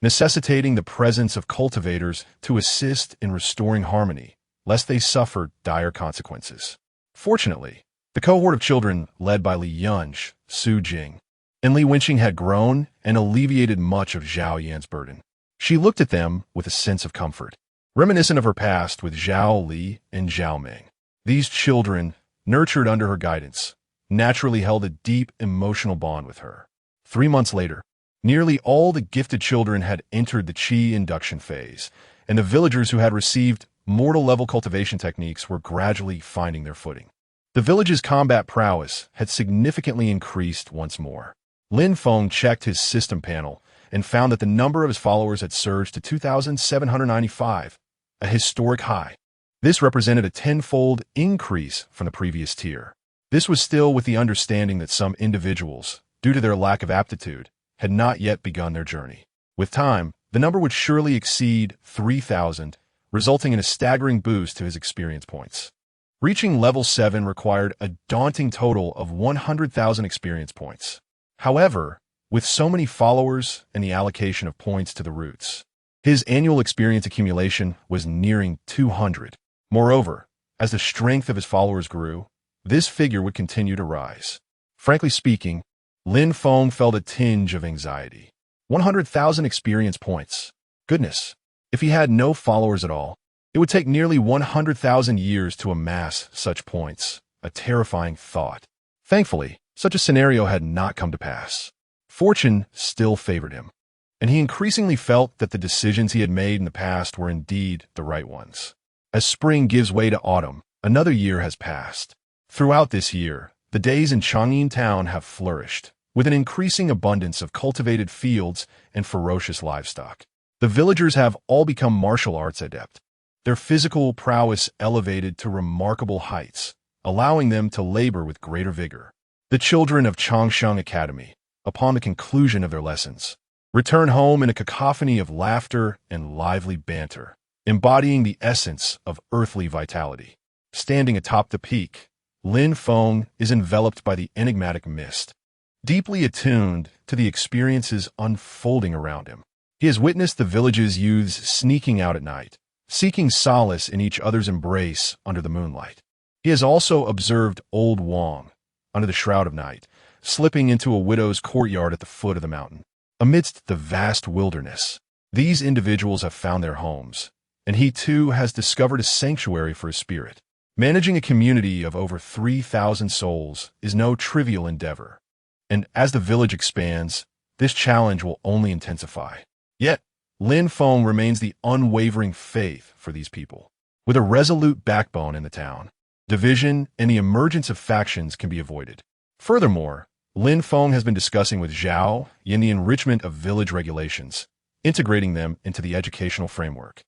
necessitating the presence of cultivators to assist in restoring harmony, lest they suffer dire consequences. Fortunately, the cohort of children led by Li Yunj, Su Jing, and Li Wenqing had grown and alleviated much of Zhao Yan's burden. She looked at them with a sense of comfort, reminiscent of her past with Zhao Li and Zhao Ming. These children, nurtured under her guidance, naturally held a deep emotional bond with her. 3 months later, nearly all the gifted children had entered the Qi induction phase, and the villagers who had received mortal-level cultivation techniques were gradually finding their footing. The village's combat prowess had significantly increased once more. Lin Feng checked his system panel and found that the number of his followers had surged to 2,795, a historic high. This represented a tenfold increase from the previous tier. This was still with the understanding that some individuals, due to their lack of aptitude, had not yet begun their journey. With time, the number would surely exceed 3,000, resulting in a staggering boost to his experience points. Reaching level 7 required a daunting total of 100,000 experience points. However, with so many followers and the allocation of points to the roots, his annual experience accumulation was nearing 200. Moreover, as the strength of his followers grew, this figure would continue to rise. Frankly speaking, Lin Feng felt a tinge of anxiety. 100,000 experience points. Goodness, if he had no followers at all, it would take nearly 100,000 years to amass such points, a terrifying thought. Thankfully, such a scenario had not come to pass. Fortune still favored him, and he increasingly felt that the decisions he had made in the past were indeed the right ones. As spring gives way to autumn, another year has passed. Throughout this year, the days in Chang'an town have flourished, with an increasing abundance of cultivated fields and ferocious livestock. The villagers have all become martial arts adept, their physical prowess elevated to remarkable heights, allowing them to labor with greater vigor. The children of Changshan Academy, upon the conclusion of their lessons, return home in a cacophony of laughter and lively banter, embodying the essence of earthly vitality. Standing atop the peak, Lin Feng is enveloped by the enigmatic mist, deeply attuned to the experiences unfolding around him. He has witnessed the village's youths sneaking out at night, seeking solace in each other's embrace under the moonlight. He has also observed old Wang, under the shroud of night, slipping into a widow's courtyard at the foot of the mountain. Amidst the vast wilderness, these individuals have found their homes, and he too has discovered a sanctuary for his spirit. Managing a community of over 3,000 souls is no trivial endeavor, and as the village expands, this challenge will only intensify. Yet, Lin Feng remains the unwavering faith for these people. With a resolute backbone in the town, division and the emergence of factions can be avoided. Furthermore, Lin Feng has been discussing with Zhao Yin the enrichment of village regulations, integrating them into the educational framework.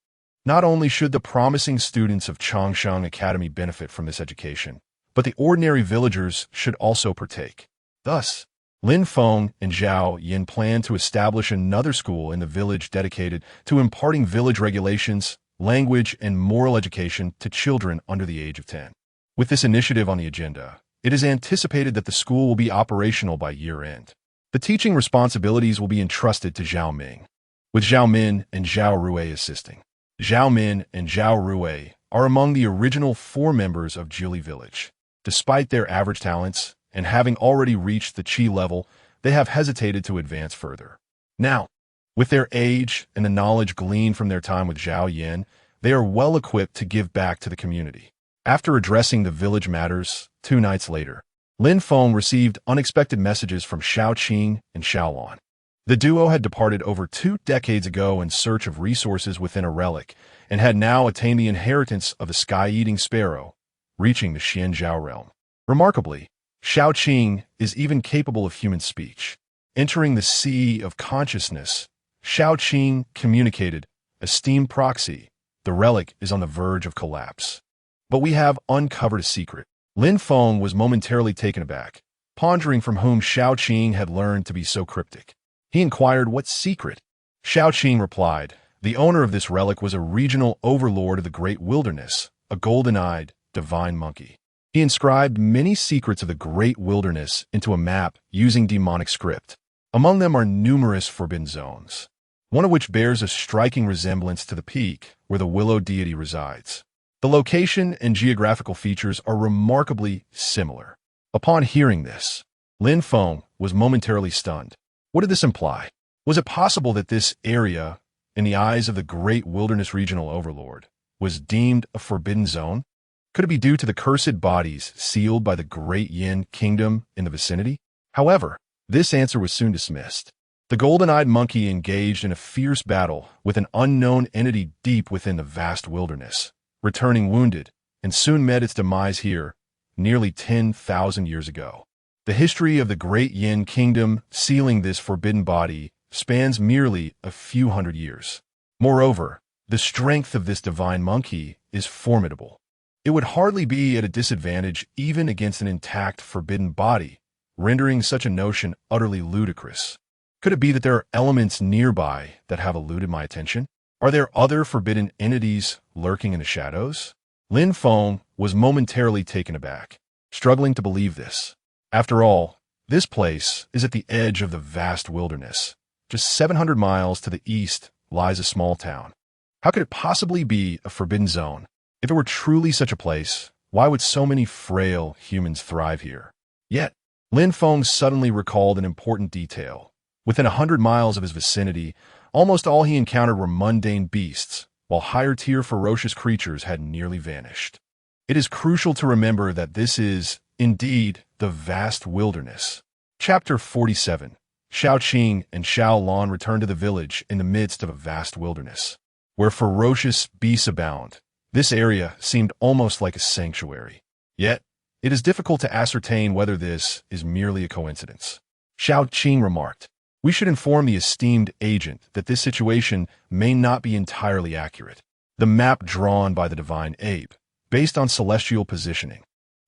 Not only should the promising students of Changshan Academy benefit from this education, but the ordinary villagers should also partake. Thus, Lin Feng and Zhao Yin plan to establish another school in the village dedicated to imparting village regulations, language, and moral education to children under the age of 10. With this initiative on the agenda, it is anticipated that the school will be operational by year-end. The teaching responsibilities will be entrusted to Zhao Ming, with Zhao Min and Zhao Rui assisting. Zhao Min and Zhao Rui are among the original 4 members of Jili Village. Despite their average talents, and having already reached the Qi level, they have hesitated to advance further. Now, with their age and the knowledge gleaned from their time with Zhao Yin, they are well equipped to give back to the community. After addressing the village matters, 2 nights later, Lin Feng received unexpected messages from Shao Qing and Xiao Lan. The duo had departed over 2 decades ago in search of resources within a relic, and had now attained the inheritance of the sky-eating sparrow, reaching the Xianzhao realm. Remarkably, Shao Qing is even capable of human speech. Entering the sea of consciousness, Shao Qing communicated, "Esteemed proxy, the relic is on the verge of collapse. But we have uncovered a secret." Lin Feng was momentarily taken aback, pondering from whom Shao Qing had learned to be so cryptic. He inquired what secret. Shao Qing replied, "The owner of this relic was a regional overlord of the great wilderness, a golden-eyed, divine monkey. He inscribed many secrets of the great wilderness into a map using demonic script. Among them are numerous forbidden zones, one of which bears a striking resemblance to the peak where the willow deity resides. The location and geographical features are remarkably similar." Upon hearing this, Lin Feng was momentarily stunned. What did this imply? Was it possible that this area, in the eyes of the great wilderness regional overlord, was deemed a forbidden zone? Could it be due to the cursed bodies sealed by the great Yin kingdom in the vicinity? However, this answer was soon dismissed. The golden-eyed monkey engaged in a fierce battle with an unknown entity deep within the vast wilderness, returning wounded, and soon met its demise here, nearly 10,000 years ago. The history of the great Yin kingdom sealing this forbidden body spans merely a few hundred years. Moreover, the strength of this divine monkey is formidable. It would hardly be at a disadvantage even against an intact forbidden body, rendering such a notion utterly ludicrous. Could it be that there are elements nearby that have eluded my attention? Are there other forbidden entities lurking in the shadows? Lin Feng was momentarily taken aback, struggling to believe this. After all, this place is at the edge of the vast wilderness. Just 700 miles to the east lies a small town. How could it possibly be a forbidden zone? If it were truly such a place, why would so many frail humans thrive here? Yet, Lin Feng suddenly recalled an important detail. Within 100 miles of his vicinity, almost all he encountered were mundane beasts, while higher-tier ferocious creatures had nearly vanished. It is crucial to remember that this is, indeed, the vast wilderness. Chapter 47. Xiao Qing and Xiao Lan return to the village in the midst of a vast wilderness. Where ferocious beasts abound, this area seemed almost like a sanctuary. Yet, it is difficult to ascertain whether this is merely a coincidence. Xiao Qing remarked, "We should inform the esteemed agent that this situation may not be entirely accurate. The map drawn by the divine ape, based on celestial positioning,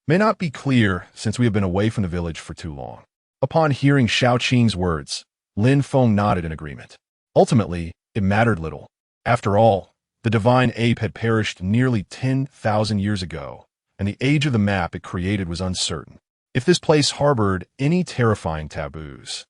may not be clear since we have been away from the village for too long." Upon hearing Xiao Qing's words, Lin Feng nodded in agreement. Ultimately, it mattered little. After all, the divine ape had perished nearly 10,000 years ago, and the age of the map it created was uncertain. If this place harbored any terrifying taboos,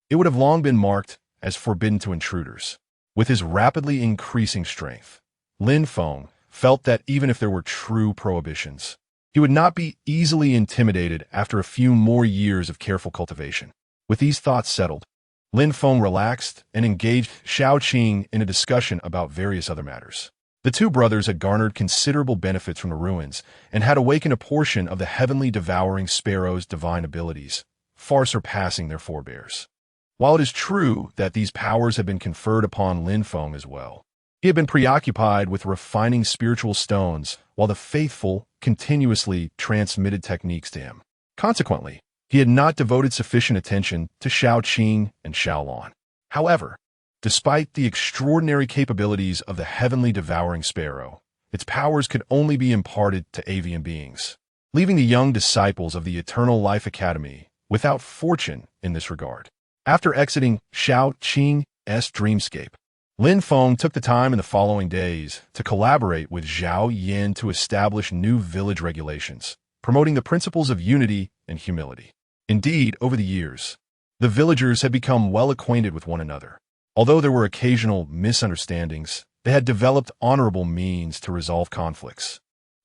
it would have long been marked as forbidden to intruders. With his rapidly increasing strength, Lin Feng felt that even if there were true prohibitions, he would not be easily intimidated after a few more years of careful cultivation. With these thoughts settled, Lin Feng relaxed and engaged Xiao Qing in a discussion about various other matters. The two brothers had garnered considerable benefits from the ruins and had awakened a portion of the heavenly devouring sparrow's divine abilities, far surpassing their forebears. While it is true that these powers had been conferred upon Lin Feng as well, he had been preoccupied with refining spiritual stones while the faithful continuously transmitted techniques to him. Consequently, he had not devoted sufficient attention to Xiao Qing and Xiao Lan. However, despite the extraordinary capabilities of the heavenly devouring sparrow, its powers could only be imparted to avian beings, leaving the young disciples of the Eternal Life Academy without fortune in this regard. After exiting Xiao Qing's dreamscape, Lin Feng took the time in the following days to collaborate with Zhao Yin to establish new village regulations, promoting the principles of unity and humility. Indeed, over the years, the villagers had become well acquainted with one another. Although there were occasional misunderstandings, they had developed honorable means to resolve conflicts.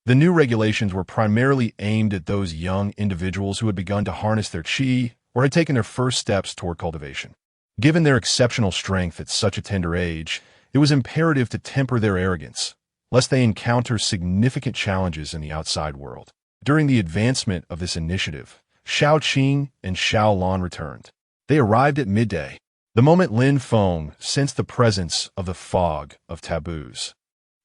The new regulations were primarily aimed at those young individuals who had begun to harness their qi or had taken their first steps toward cultivation. Given their exceptional strength at such a tender age, it was imperative to temper their arrogance, lest they encounter significant challenges in the outside world. During the advancement of this initiative, Xiao Qing and Xiao Lan returned. They arrived at midday, the moment Lin Feng sensed the presence of the fog of taboos.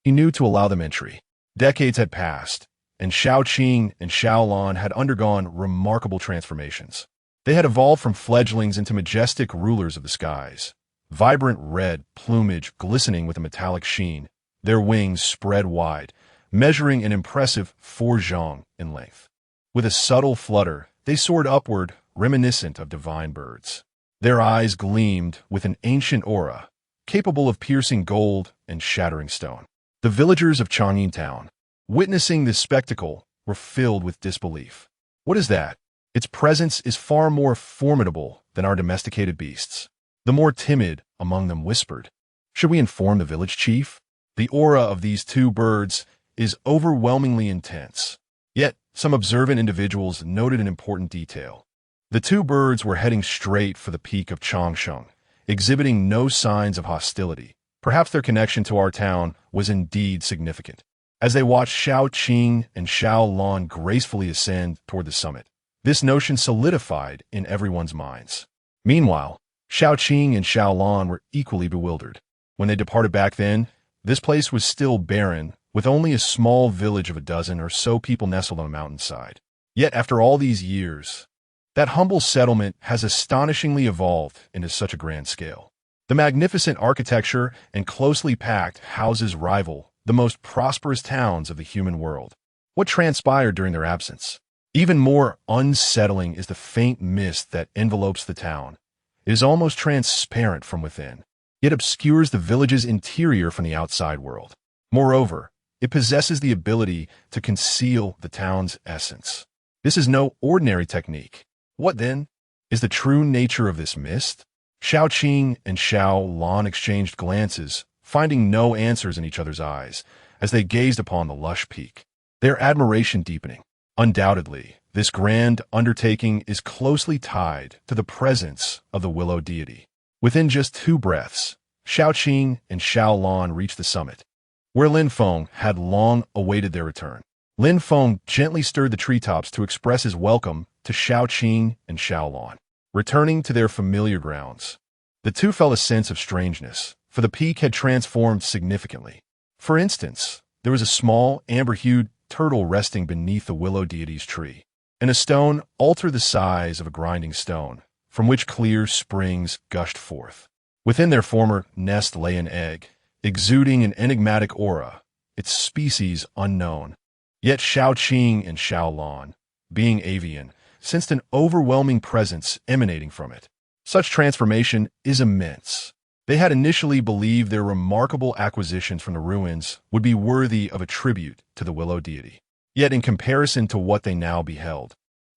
He knew to allow them entry. Decades had passed, and Xiao Qing and Xiao Lan had undergone remarkable transformations. They had evolved from fledglings into majestic rulers of the skies, vibrant red plumage glistening with a metallic sheen, their wings spread wide, measuring an impressive 4 zhang in length. With a subtle flutter, they soared upward, reminiscent of divine birds. Their eyes gleamed with an ancient aura, capable of piercing gold and shattering stone. The villagers of Changyin Town, witnessing this spectacle, were filled with disbelief. What is that? Its presence is far more formidable than our domesticated beasts. The more timid among them whispered, "Should we inform the village chief?" The aura of these two birds is overwhelmingly intense. Yet, some observant individuals noted an important detail. The two birds were heading straight for the peak of Changsheng, exhibiting no signs of hostility. Perhaps their connection to our town was indeed significant. As they watched Xiao Qing and Xiao Lan gracefully ascend toward the summit, this notion solidified in everyone's minds. Meanwhile, Xiao Qing and Xiao Lan were equally bewildered. When they departed back then, this place was still barren, with only a small village of a dozen or so people nestled on a mountainside. Yet after all these years, that humble settlement has astonishingly evolved into such a grand scale. The magnificent architecture and closely packed houses rival the most prosperous towns of the human world. What transpired during their absence? Even more unsettling is the faint mist that envelopes the town. It is almost transparent from within, yet obscures the village's interior from the outside world. Moreover, it possesses the ability to conceal the town's essence. This is no ordinary technique. What then is the true nature of this mist? Xiao Qing and Xiao Lan exchanged glances, finding no answers in each other's eyes as they gazed upon the lush peak, their admiration deepening. Undoubtedly, this grand undertaking is closely tied to the presence of the willow deity. Within just 2 breaths, Xiao Qing and Xiao Lan reached the summit, where Lin Feng had long awaited their return. Lin Feng gently stirred the treetops to express his welcome to Xiao Qing and Xiao Lan. Returning to their familiar grounds, the two felt a sense of strangeness, for the peak had transformed significantly. For instance, there was a small, amber-hued turtle resting beneath the willow deity's tree, and a stone altar the size of a grinding stone, from which clear springs gushed forth. Within their former nest lay an egg, exuding an enigmatic aura, its species unknown. Yet Xiao Qing and Xiao Lan, being avian, sensed an overwhelming presence emanating from it. Such transformation is immense. They had initially believed their remarkable acquisitions from the ruins would be worthy of a tribute to the willow deity. Yet in comparison to what they now beheld,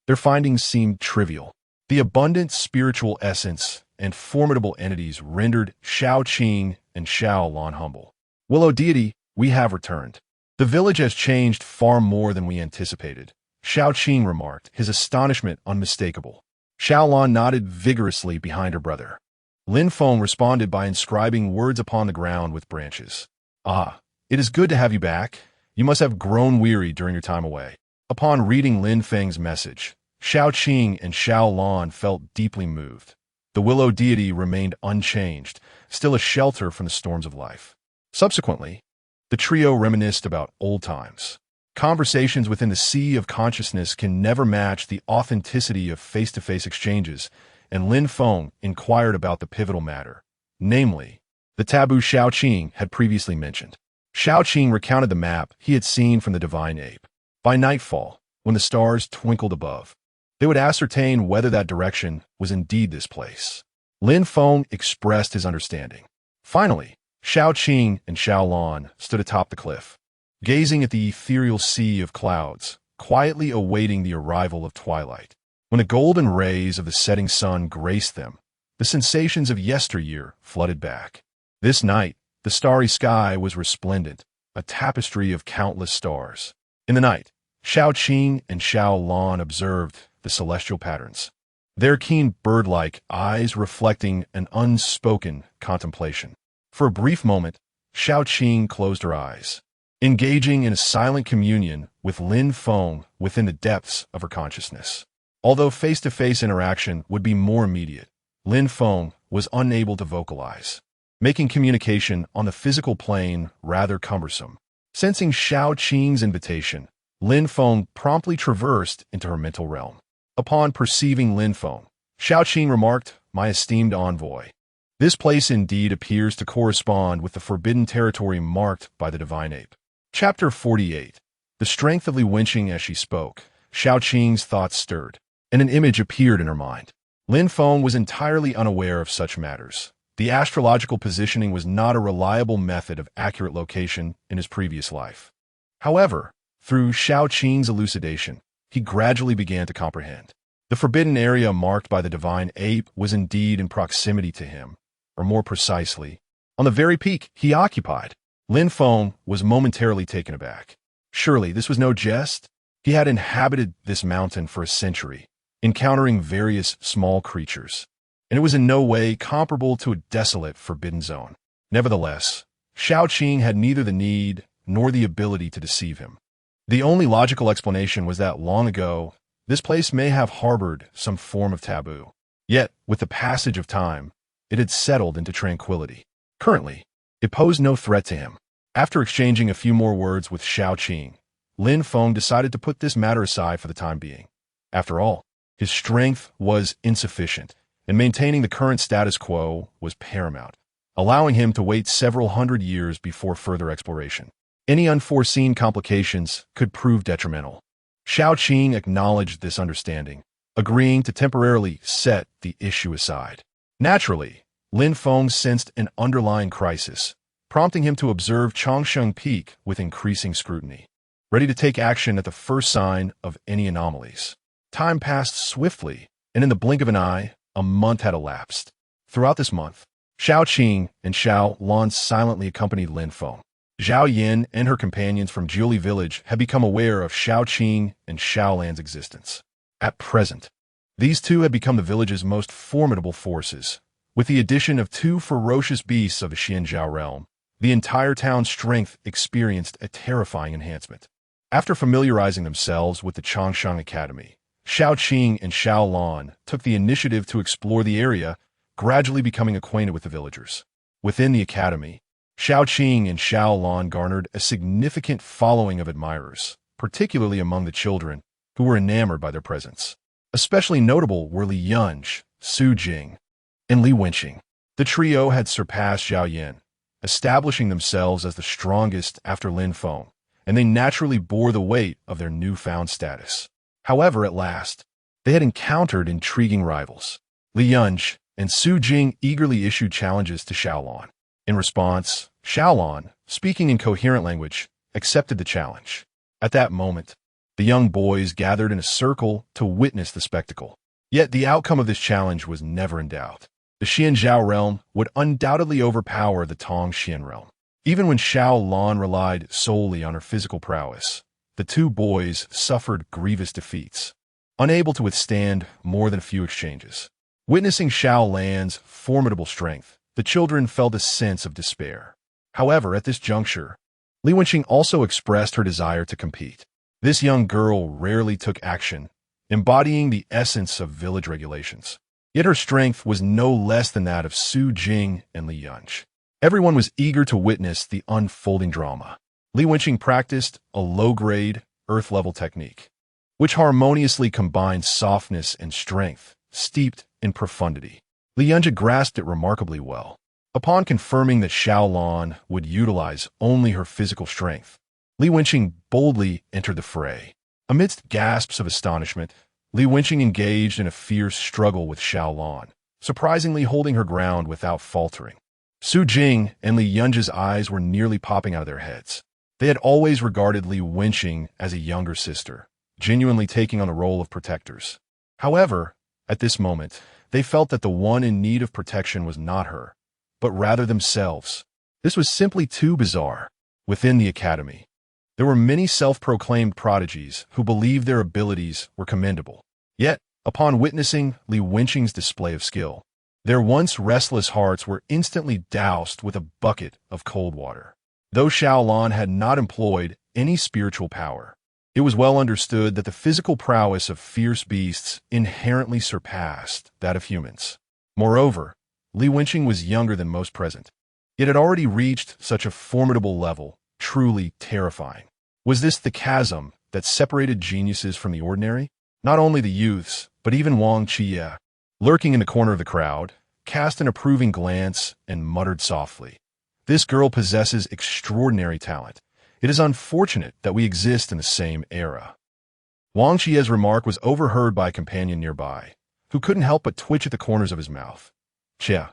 their findings seemed trivial. The abundant spiritual essence and formidable entities rendered Xiao Qing and Xiao Lan humble. Willow deity, we have returned. The village has changed far more than we anticipated, Xiao Qing remarked, his astonishment unmistakable. Xiao Lan nodded vigorously behind her brother. Lin Feng responded by inscribing words upon the ground with branches. Ah, it is good to have you back. You must have grown weary during your time away. Upon reading Lin Feng's message, Xiao Qing and Xiao Lan felt deeply moved. The willow deity remained unchanged, still a shelter from the storms of life. Subsequently, the trio reminisced about old times. Conversations within the sea of consciousness can never match the authenticity of face-to-face exchanges, and Lin Feng inquired about the pivotal matter, namely, the taboo Xiao Qing had previously mentioned. Xiao Qing recounted the map he had seen from the divine ape. By nightfall, when the stars twinkled above, they would ascertain whether that direction was indeed this place. Lin Feng expressed his understanding. Finally, Xiao Qing and Xiao Lan stood atop the cliff, gazing at the ethereal sea of clouds, quietly awaiting the arrival of twilight. When the golden rays of the setting sun graced them, the sensations of yesteryear flooded back. This night, the starry sky was resplendent, a tapestry of countless stars. In the night, Xiao Qing and Xiao Lan observed the celestial patterns, their keen bird-like eyes reflecting an unspoken contemplation. For a brief moment, Xiao Qing closed her eyes, engaging in a silent communion with Lin Feng within the depths of her consciousness. Although face-to-face interaction would be more immediate, Lin Feng was unable to vocalize, making communication on the physical plane rather cumbersome. Sensing Xiao Qing's invitation, Lin Feng promptly traversed into her mental realm. Upon perceiving Lin Feng, Xiao Qing remarked, "My esteemed envoy, this place indeed appears to correspond with the forbidden territory marked by the divine ape." Chapter 48. The strength of Li Wenqing as she spoke, Xiao Qing's thoughts stirred, and an image appeared in her mind. Lin Feng was entirely unaware of such matters. The astrological positioning was not a reliable method of accurate location in his previous life. However, through Xiao Qing's elucidation, he gradually began to comprehend. The forbidden area marked by the divine ape was indeed in proximity to him, or more precisely, on the very peak he occupied. Lin Feng was momentarily taken aback. Surely this was no jest? He had inhabited this mountain for a century, encountering various small creatures, and it was in no way comparable to a desolate forbidden zone. Nevertheless, Xiao Qing had neither the need nor the ability to deceive him. The only logical explanation was that long ago, this place may have harbored some form of taboo. Yet, with the passage of time, it had settled into tranquility. Currently, it posed no threat to him. After exchanging a few more words with Xiao Qing, Lin Feng decided to put this matter aside for the time being. After all, his strength was insufficient, and maintaining the current status quo was paramount, allowing him to wait several hundred years before further exploration. Any unforeseen complications could prove detrimental. Xiao Qing acknowledged this understanding, agreeing to temporarily set the issue aside. Naturally, Lin Feng sensed an underlying crisis, prompting him to observe Changsheng Peak with increasing scrutiny, ready to take action at the first sign of any anomalies. Time passed swiftly, and in the blink of an eye, a month had elapsed. Throughout this month, Xiao Qing and Xiao Lan silently accompanied Lin Feng. Zhao Yin and her companions from Jiuli village had become aware of Xiao Qing and Xiao Lan's existence. At present, these two had become the village's most formidable forces. With the addition of two ferocious beasts of the Xianzhao realm, the entire town's strength experienced a terrifying enhancement. After familiarizing themselves with the Changsheng Academy, Xiao Qing and Xiao Lan took the initiative to explore the area, gradually becoming acquainted with the villagers. Within the academy, Xiao Qing and Xiao Lan garnered a significant following of admirers, particularly among the children, who were enamored by their presence. Especially notable were Li Yunj, Su Jing, and Li Wenqing. The trio had surpassed Zhao Yin, establishing themselves as the strongest after Lin Feng, and they naturally bore the weight of their newfound status. However, at last, they had encountered intriguing rivals. Li Yunj and Su Jing eagerly issued challenges to Xiao Lan. In response, Xiao Lan, speaking in coherent language, accepted the challenge. At that moment, the young boys gathered in a circle to witness the spectacle. Yet the outcome of this challenge was never in doubt. The Xianzhao realm would undoubtedly overpower the Tongxian realm. Even when Xiao Lan relied solely on her physical prowess, the two boys suffered grievous defeats, unable to withstand more than a few exchanges. Witnessing Xiao Lan's formidable strength, the children felt a sense of despair. However, at this juncture, Li Wenqing also expressed her desire to compete. This young girl rarely took action, embodying the essence of village regulations. Yet her strength was no less than that of Su Jing and Li Yunj. Everyone was eager to witness the unfolding drama. Li Wenqing practiced a low-grade, earth-level technique, which harmoniously combined softness and strength, steeped in profundity. Li Yunj grasped it remarkably well. Upon confirming that Xiao Lan would utilize only her physical strength, Li Wenqing boldly entered the fray. Amidst gasps of astonishment, Li Wenqing engaged in a fierce struggle with Xiao Lan, surprisingly holding her ground without faltering. Su Jing and Li Yunj's eyes were nearly popping out of their heads. They had always regarded Li Wenqing as a younger sister, genuinely taking on the role of protectors. However, at this moment, they felt that the one in need of protection was not her, but rather themselves. This was simply too bizarre. Within the academy, there were many self-proclaimed prodigies who believed their abilities were commendable. Yet, upon witnessing Li Wenqing's display of skill, their once restless hearts were instantly doused with a bucket of cold water. Though Xiao Lan had not employed any spiritual power, it was well understood that the physical prowess of fierce beasts inherently surpassed that of humans. Moreover, Li Wenqing was younger than most present, yet had already reached such a formidable level, truly terrifying. Was this the chasm that separated geniuses from the ordinary? Not only the youths, but even Wang Qie, lurking in the corner of the crowd, cast an approving glance and muttered softly, "This girl possesses extraordinary talent. It is unfortunate that we exist in the same era." Wang Qie's remark was overheard by a companion nearby, who couldn't help but twitch at the corners of his mouth. "Qie,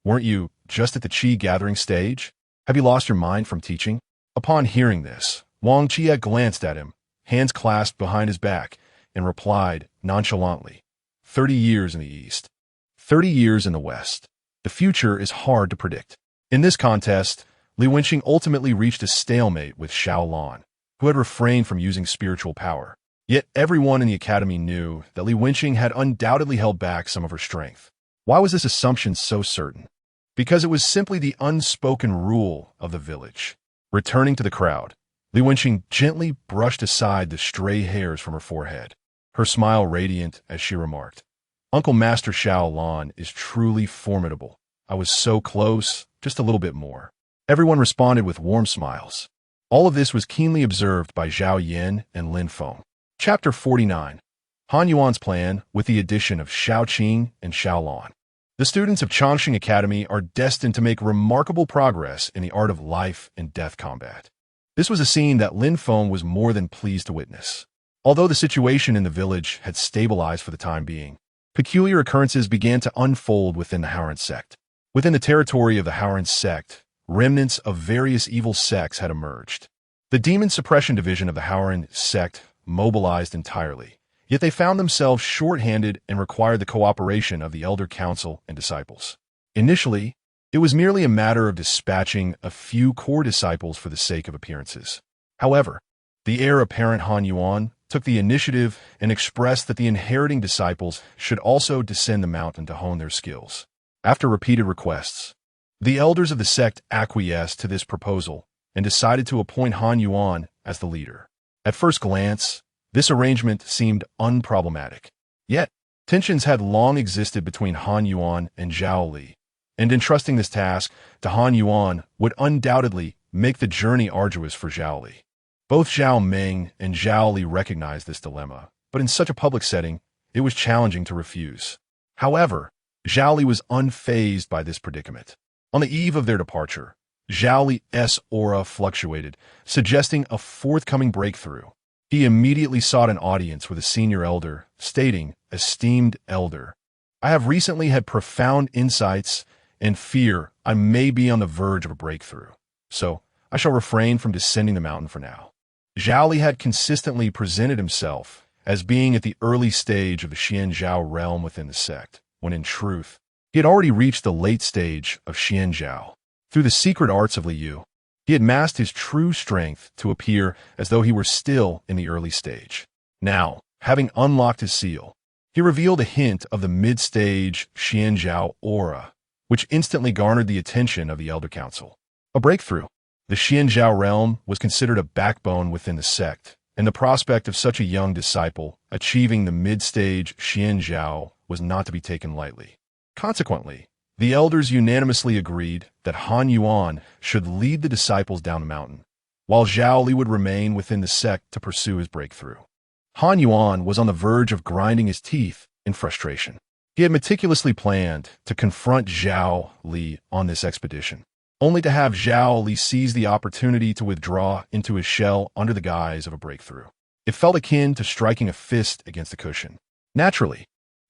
weren't you just at the Qi gathering stage? Have you lost your mind from teaching?" Upon hearing this, Wang Qie glanced at him, hands clasped behind his back, and replied nonchalantly, 30 years in the East, 30 years in the West. The future is hard to predict." In this contest, Li Wenqing ultimately reached a stalemate with Xiao Lan, who had refrained from using spiritual power. Yet everyone in the academy knew that Li Wenqing had undoubtedly held back some of her strength. Why was this assumption so certain? Because it was simply the unspoken rule of the village. Returning to the crowd, Li Wenqing gently brushed aside the stray hairs from her forehead, her smile radiant as she remarked, "Uncle Master Xiao Lan is truly formidable. I was so close, just a little bit more." Everyone responded with warm smiles. All of this was keenly observed by Zhao Yin and Lin Feng. Chapter 49. Han Yuan's plan with the addition of Xiao Qing and Xiao Lan. The students of Changxing Academy are destined to make remarkable progress in the art of life and death combat. This was a scene that Lin Feng was more than pleased to witness. Although the situation in the village had stabilized for the time being, peculiar occurrences began to unfold within the Haoran sect. Within the territory of the Haoran sect, remnants of various evil sects had emerged. The demon suppression division of the Haoran sect mobilized entirely, yet they found themselves short-handed and required the cooperation of the elder council and disciples. Initially, it was merely a matter of dispatching a few core disciples for the sake of appearances. However, the heir apparent Han Yuan took the initiative and expressed that the inheriting disciples should also descend the mountain to hone their skills. After repeated requests, the elders of the sect acquiesced to this proposal and decided to appoint Han Yuan as the leader. At first glance, this arrangement seemed unproblematic. Yet, tensions had long existed between Han Yuan and Zhao Li, and entrusting this task to Han Yuan would undoubtedly make the journey arduous for Zhao Li. Both Zhao Meng and Zhao Li recognized this dilemma, but in such a public setting, it was challenging to refuse. However, Zhao Li was unfazed by this predicament. On the eve of their departure, Zhao Li's aura fluctuated, suggesting a forthcoming breakthrough. He immediately sought an audience with a senior elder, stating, "Esteemed elder, I have recently had profound insights and fear I may be on the verge of a breakthrough, so I shall refrain from descending the mountain for now." Zhao Li had consistently presented himself as being at the early stage of the Xianzhao realm within the sect, when in truth, he had already reached the late stage of Xianzhao. Through the secret arts of Liu, he had masked his true strength to appear as though he were still in the early stage. Now, having unlocked his seal, he revealed a hint of the mid-stage Xianzhao aura, which instantly garnered the attention of the Elder Council. A breakthrough. The Xianzhao realm was considered a backbone within the sect, and the prospect of such a young disciple achieving the mid-stage Xianzhao was not to be taken lightly. Consequently, the elders unanimously agreed that Han Yuan should lead the disciples down the mountain, while Zhao Li would remain within the sect to pursue his breakthrough. Han Yuan was on the verge of grinding his teeth in frustration. He had meticulously planned to confront Zhao Li on this expedition, only to have Zhao Li seize the opportunity to withdraw into his shell under the guise of a breakthrough. It felt akin to striking a fist against a cushion. Naturally,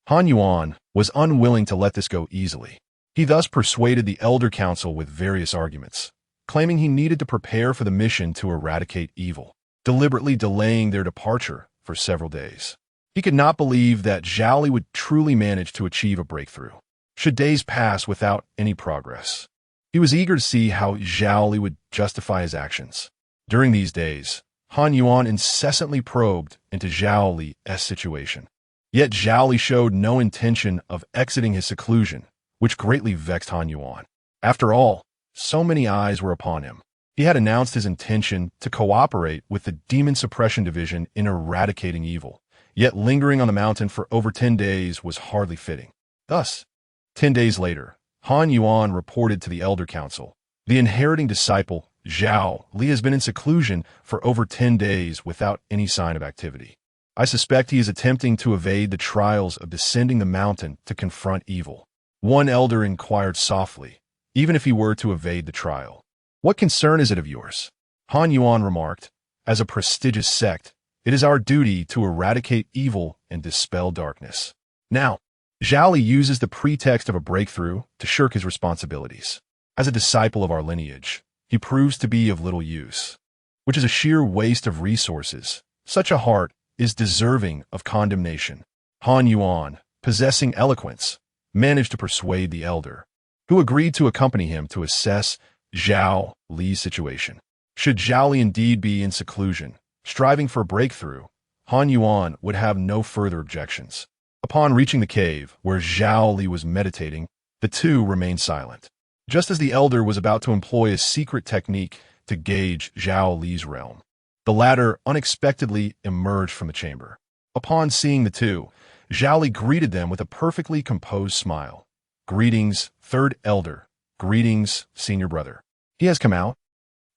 Han Yuan was unwilling to let this go easily. He thus persuaded the Elder Council with various arguments, claiming he needed to prepare for the mission to eradicate evil, deliberately delaying their departure for several days. He could not believe that Zhao Li would truly manage to achieve a breakthrough, should days pass without any progress. He was eager to see how Zhao Li would justify his actions. During these days, Han Yuan incessantly probed into Zhao Li's situation. Yet Zhao Li showed no intention of exiting his seclusion, which greatly vexed Han Yuan. After all, so many eyes were upon him. He had announced his intention to cooperate with the Demon Suppression Division in eradicating evil, yet lingering on the mountain for over 10 days was hardly fitting. Thus, 10 days later, Han Yuan reported to the Elder Council, "The inheriting disciple, Zhao Li, has been in seclusion for over 10 days without any sign of activity. I suspect he is attempting to evade the trials of descending the mountain to confront evil." One elder inquired softly, "Even if he were to evade the trial, what concern is it of yours?" Han Yuan remarked, "As a prestigious sect, it is our duty to eradicate evil and dispel darkness." Now, Zhao Li uses the pretext of a breakthrough to shirk his responsibilities. As a disciple of our lineage, he proves to be of little use, which is a sheer waste of resources. Such a heart is deserving of condemnation. Han Yuan, possessing eloquence, managed to persuade the elder, who agreed to accompany him to assess Zhao Li's situation. Should Zhao Li indeed be in seclusion, striving for a breakthrough, Han Yuan would have no further objections. Upon reaching the cave where Zhao Li was meditating, the two remained silent. Just as the elder was about to employ a secret technique to gauge Zhao Li's realm, the latter unexpectedly emerged from the chamber. Upon seeing the two, Zhao Li greeted them with a perfectly composed smile. "Greetings, third elder. Greetings, senior brother. He has come out?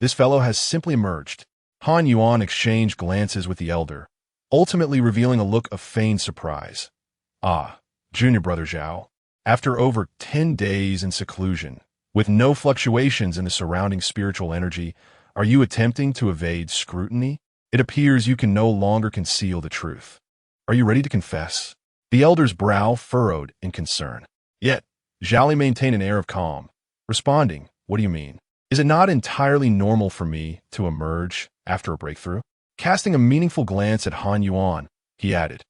This fellow has simply emerged." Han Yuan exchanged glances with the elder, ultimately revealing a look of feigned surprise. "Ah, junior brother Zhao, After over 10 days in seclusion, with no fluctuations in the surrounding spiritual energy, are you attempting to evade scrutiny? It appears you can no longer conceal the truth. Are you ready to confess? The elder's brow furrowed in concern. Yet, Zhao Li maintained an air of calm, responding, "What do you mean? Is it not entirely normal for me to emerge after a breakthrough?" Casting a meaningful glance at Han Yuan, he added,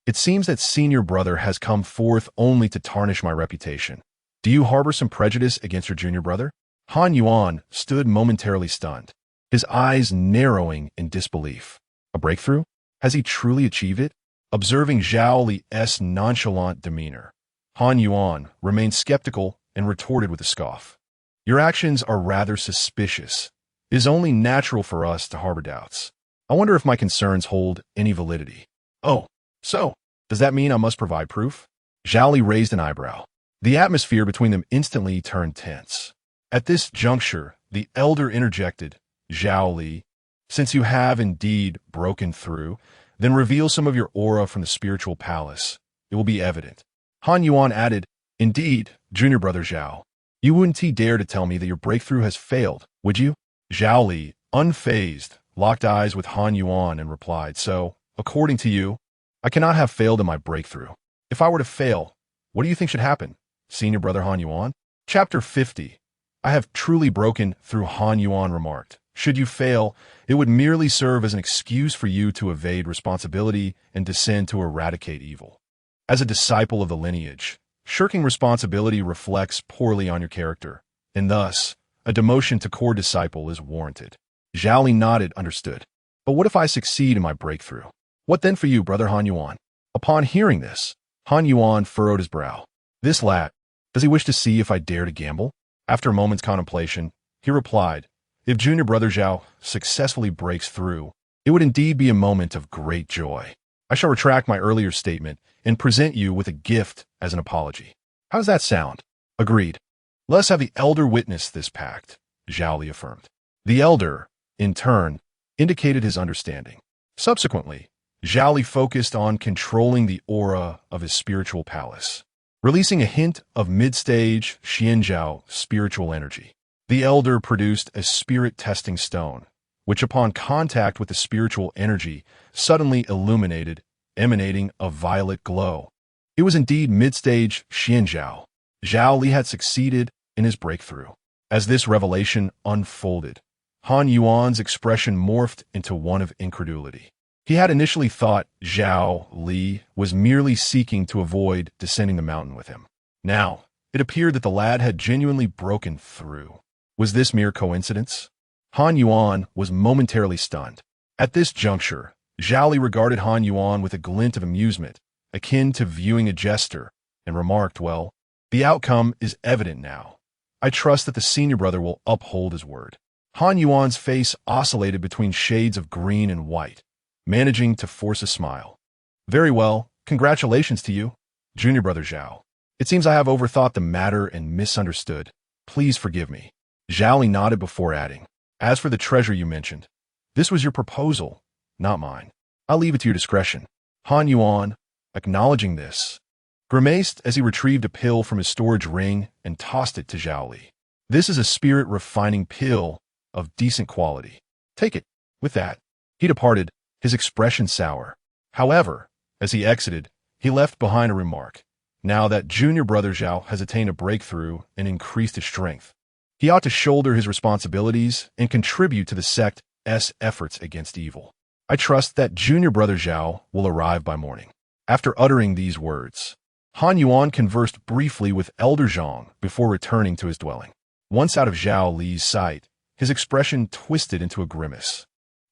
"It seems that senior brother has come forth only to tarnish my reputation. Do you harbor some prejudice against your junior brother?" Han Yuan stood momentarily stunned, his eyes narrowing in disbelief. A breakthrough? Has he truly achieved it? Observing Zhao Li's nonchalant demeanor, Han Yuan remained skeptical and retorted with a scoff. "Your actions are rather suspicious. It is only natural for us to harbor doubts. I wonder if my concerns hold any validity." "Oh, so, does that mean I must provide proof?" Zhao Li raised an eyebrow. The atmosphere between them instantly turned tense. At this juncture, the elder interjected, "Zhao Li, since you have indeed broken through, then reveal some of your aura from the spiritual palace. It will be evident." Han Yuan added, "Indeed, junior brother Zhao, you wouldn't dare to tell me that your breakthrough has failed, would you?" Zhao Li, unfazed, locked eyes with Han Yuan and replied, "So, according to you, I cannot have failed in my breakthrough. If I were to fail, what do you think should happen, senior brother Han Yuan?" Chapter 50. "I have truly broken through," Han Yuan remarked. "Should you fail, it would merely serve as an excuse for you to evade responsibility and descend to eradicate evil. As a disciple of the lineage, shirking responsibility reflects poorly on your character, and thus, a demotion to core disciple is warranted." Zhao Li nodded, understood. "But what if I succeed in my breakthrough? What then for you, brother Han Yuan?" Upon hearing this, Han Yuan furrowed his brow. "This lad, does he wish to see if I dare to gamble?" After a moment's contemplation, he replied, "If junior brother Zhao successfully breaks through, it would indeed be a moment of great joy. I shall retract my earlier statement and present you with a gift as an apology. How does that sound?" "Agreed. Let us have the elder witness this pact," Zhao Li affirmed. The elder, in turn, indicated his understanding. Subsequently, Zhao Li focused on controlling the aura of his spiritual palace, releasing a hint of mid-stage Xianzhao spiritual energy. The elder produced a spirit-testing stone, which upon contact with the spiritual energy suddenly illuminated, emanating a violet glow. It was indeed mid-stage Xianzhao. Zhao Li had succeeded in his breakthrough. As this revelation unfolded, Han Yuan's expression morphed into one of incredulity. He had initially thought Zhao Li was merely seeking to avoid descending the mountain with him. Now, it appeared that the lad had genuinely broken through. Was this mere coincidence? Han Yuan was momentarily stunned. At this juncture, Zhao Li regarded Han Yuan with a glint of amusement, akin to viewing a jester, and remarked, "Well, the outcome is evident now. I trust that the senior brother will uphold his word." Han Yuan's face oscillated between shades of green and white, managing to force a smile. "Very well, congratulations to you, junior brother Zhao. It seems I have overthought the matter and misunderstood. Please forgive me." Zhao Li nodded before adding, "As for the treasure you mentioned, this was your proposal, not mine. I'll leave it to your discretion." Han Yuan, acknowledging this, grimaced as he retrieved a pill from his storage ring and tossed it to Zhao Li. "This is a spirit-refining pill of decent quality. Take it." With that, he departed, his expression sour. However, as he exited, he left behind a remark. Now that junior brother Zhao has attained a breakthrough and increased his strength, he ought to shoulder his responsibilities and contribute to the sect's efforts against evil. I trust that junior brother Zhao will arrive by morning. After uttering these words, Han Yuan conversed briefly with Elder Zhang before returning to his dwelling. Once out of Zhao Li's sight, his expression twisted into a grimace.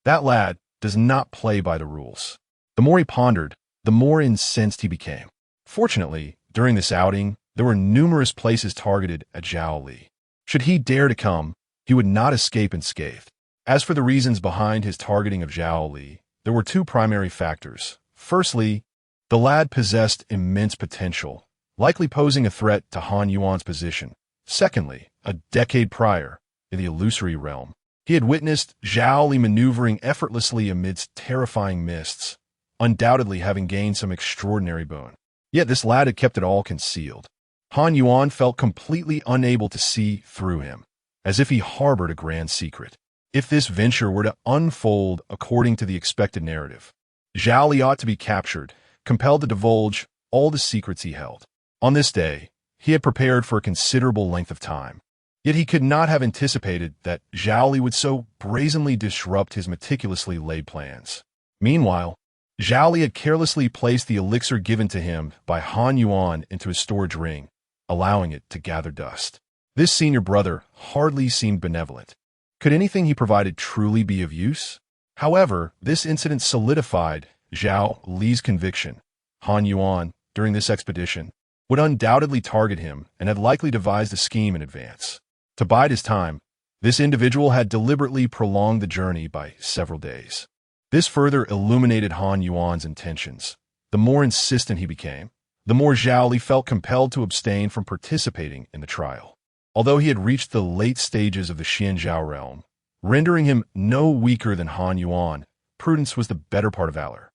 That lad does not play by the rules. The more he pondered, the more incensed he became. Fortunately, during this outing, there were numerous places targeted at Zhao Li. Should he dare to come, he would not escape unscathed. As for the reasons behind his targeting of Zhao Li, there were two primary factors. Firstly, the lad possessed immense potential, likely posing a threat to Han Yuan's position. Secondly, a decade prior, in the illusory realm, he had witnessed Zhao Li maneuvering effortlessly amidst terrifying mists, undoubtedly having gained some extraordinary boon. Yet this lad had kept it all concealed. Han Yuan felt completely unable to see through him, as if he harbored a grand secret. If this venture were to unfold according to the expected narrative, Zhao Li ought to be captured, compelled to divulge all the secrets he held. On this day, he had prepared for a considerable length of time. Yet he could not have anticipated that Zhao Li would so brazenly disrupt his meticulously laid plans. Meanwhile, Zhao Li had carelessly placed the elixir given to him by Han Yuan into his storage ring, allowing it to gather dust. This senior brother hardly seemed benevolent. Could anything he provided truly be of use? However, this incident solidified Zhao Li's conviction. Han Yuan, during this expedition, would undoubtedly target him and had likely devised a scheme in advance. To bide his time, this individual had deliberately prolonged the journey by several days. This further illuminated Han Yuan's intentions. The more insistent he became, the more Zhao Li felt compelled to abstain from participating in the trial. Although he had reached the late stages of the Xianzhao realm, rendering him no weaker than Han Yuan, prudence was the better part of valor.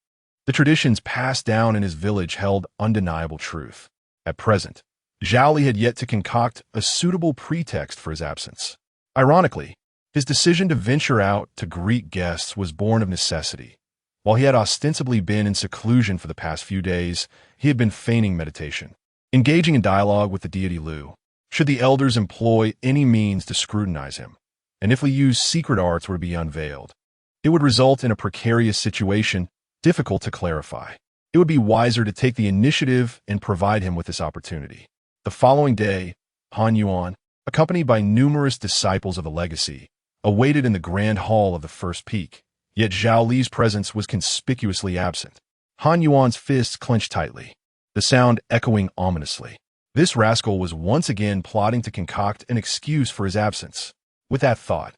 The traditions passed down in his village held undeniable truth. At present, Zhao Li had yet to concoct a suitable pretext for his absence. Ironically, his decision to venture out to greet guests was born of necessity. While he had ostensibly been in seclusion for the past few days, he had been feigning meditation, engaging in dialogue with the deity Lu. Should the elders employ any means to scrutinize him, and if Liu's secret arts were to be unveiled, it would result in a precarious situation difficult to clarify. It would be wiser to take the initiative and provide him with this opportunity. The following day, Han Yuan, accompanied by numerous disciples of the legacy, awaited in the grand hall of the first peak, yet Zhao Li's presence was conspicuously absent. Han Yuan's fists clenched tightly, the sound echoing ominously. This rascal was once again plotting to concoct an excuse for his absence. With that thought,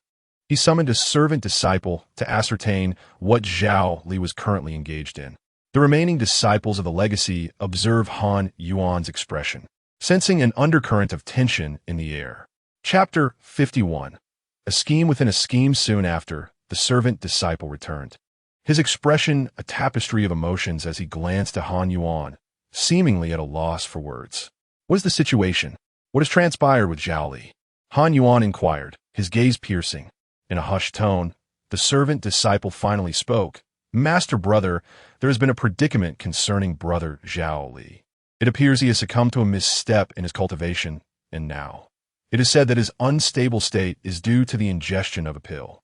he summoned a servant disciple to ascertain what Zhao Li was currently engaged in. The remaining disciples of the legacy observed Han Yuan's expression, sensing an undercurrent of tension in the air. Chapter 51. A scheme within a scheme. Soon after, the servant disciple returned, his expression a tapestry of emotions as he glanced at Han Yuan, seemingly at a loss for words. What is the situation? What has transpired with Zhao Li? Han Yuan inquired, his gaze piercing. In a hushed tone, the servant disciple finally spoke. Master brother, there has been a predicament concerning brother Zhao Li. It appears he has succumbed to a misstep in his cultivation, and now it is said that his unstable state is due to the ingestion of a pill.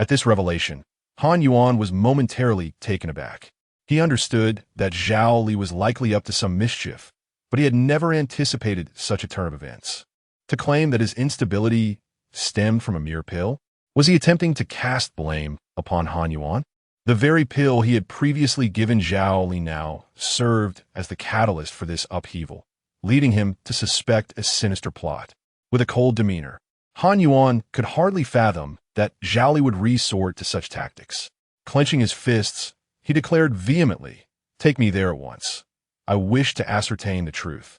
At this revelation, Han Yuan was momentarily taken aback. He understood that Zhao Li was likely up to some mischief, but he had never anticipated such a turn of events. To claim that his instability stemmed from a mere pill? Was he attempting to cast blame upon Han Yuan? The very pill he had previously given Zhao Li now served as the catalyst for this upheaval, leading him to suspect a sinister plot. With a cold demeanor, Han Yuan could hardly fathom that Zhao Li would resort to such tactics. Clenching his fists, he declared vehemently, "Take me there at once. I wish to ascertain the truth."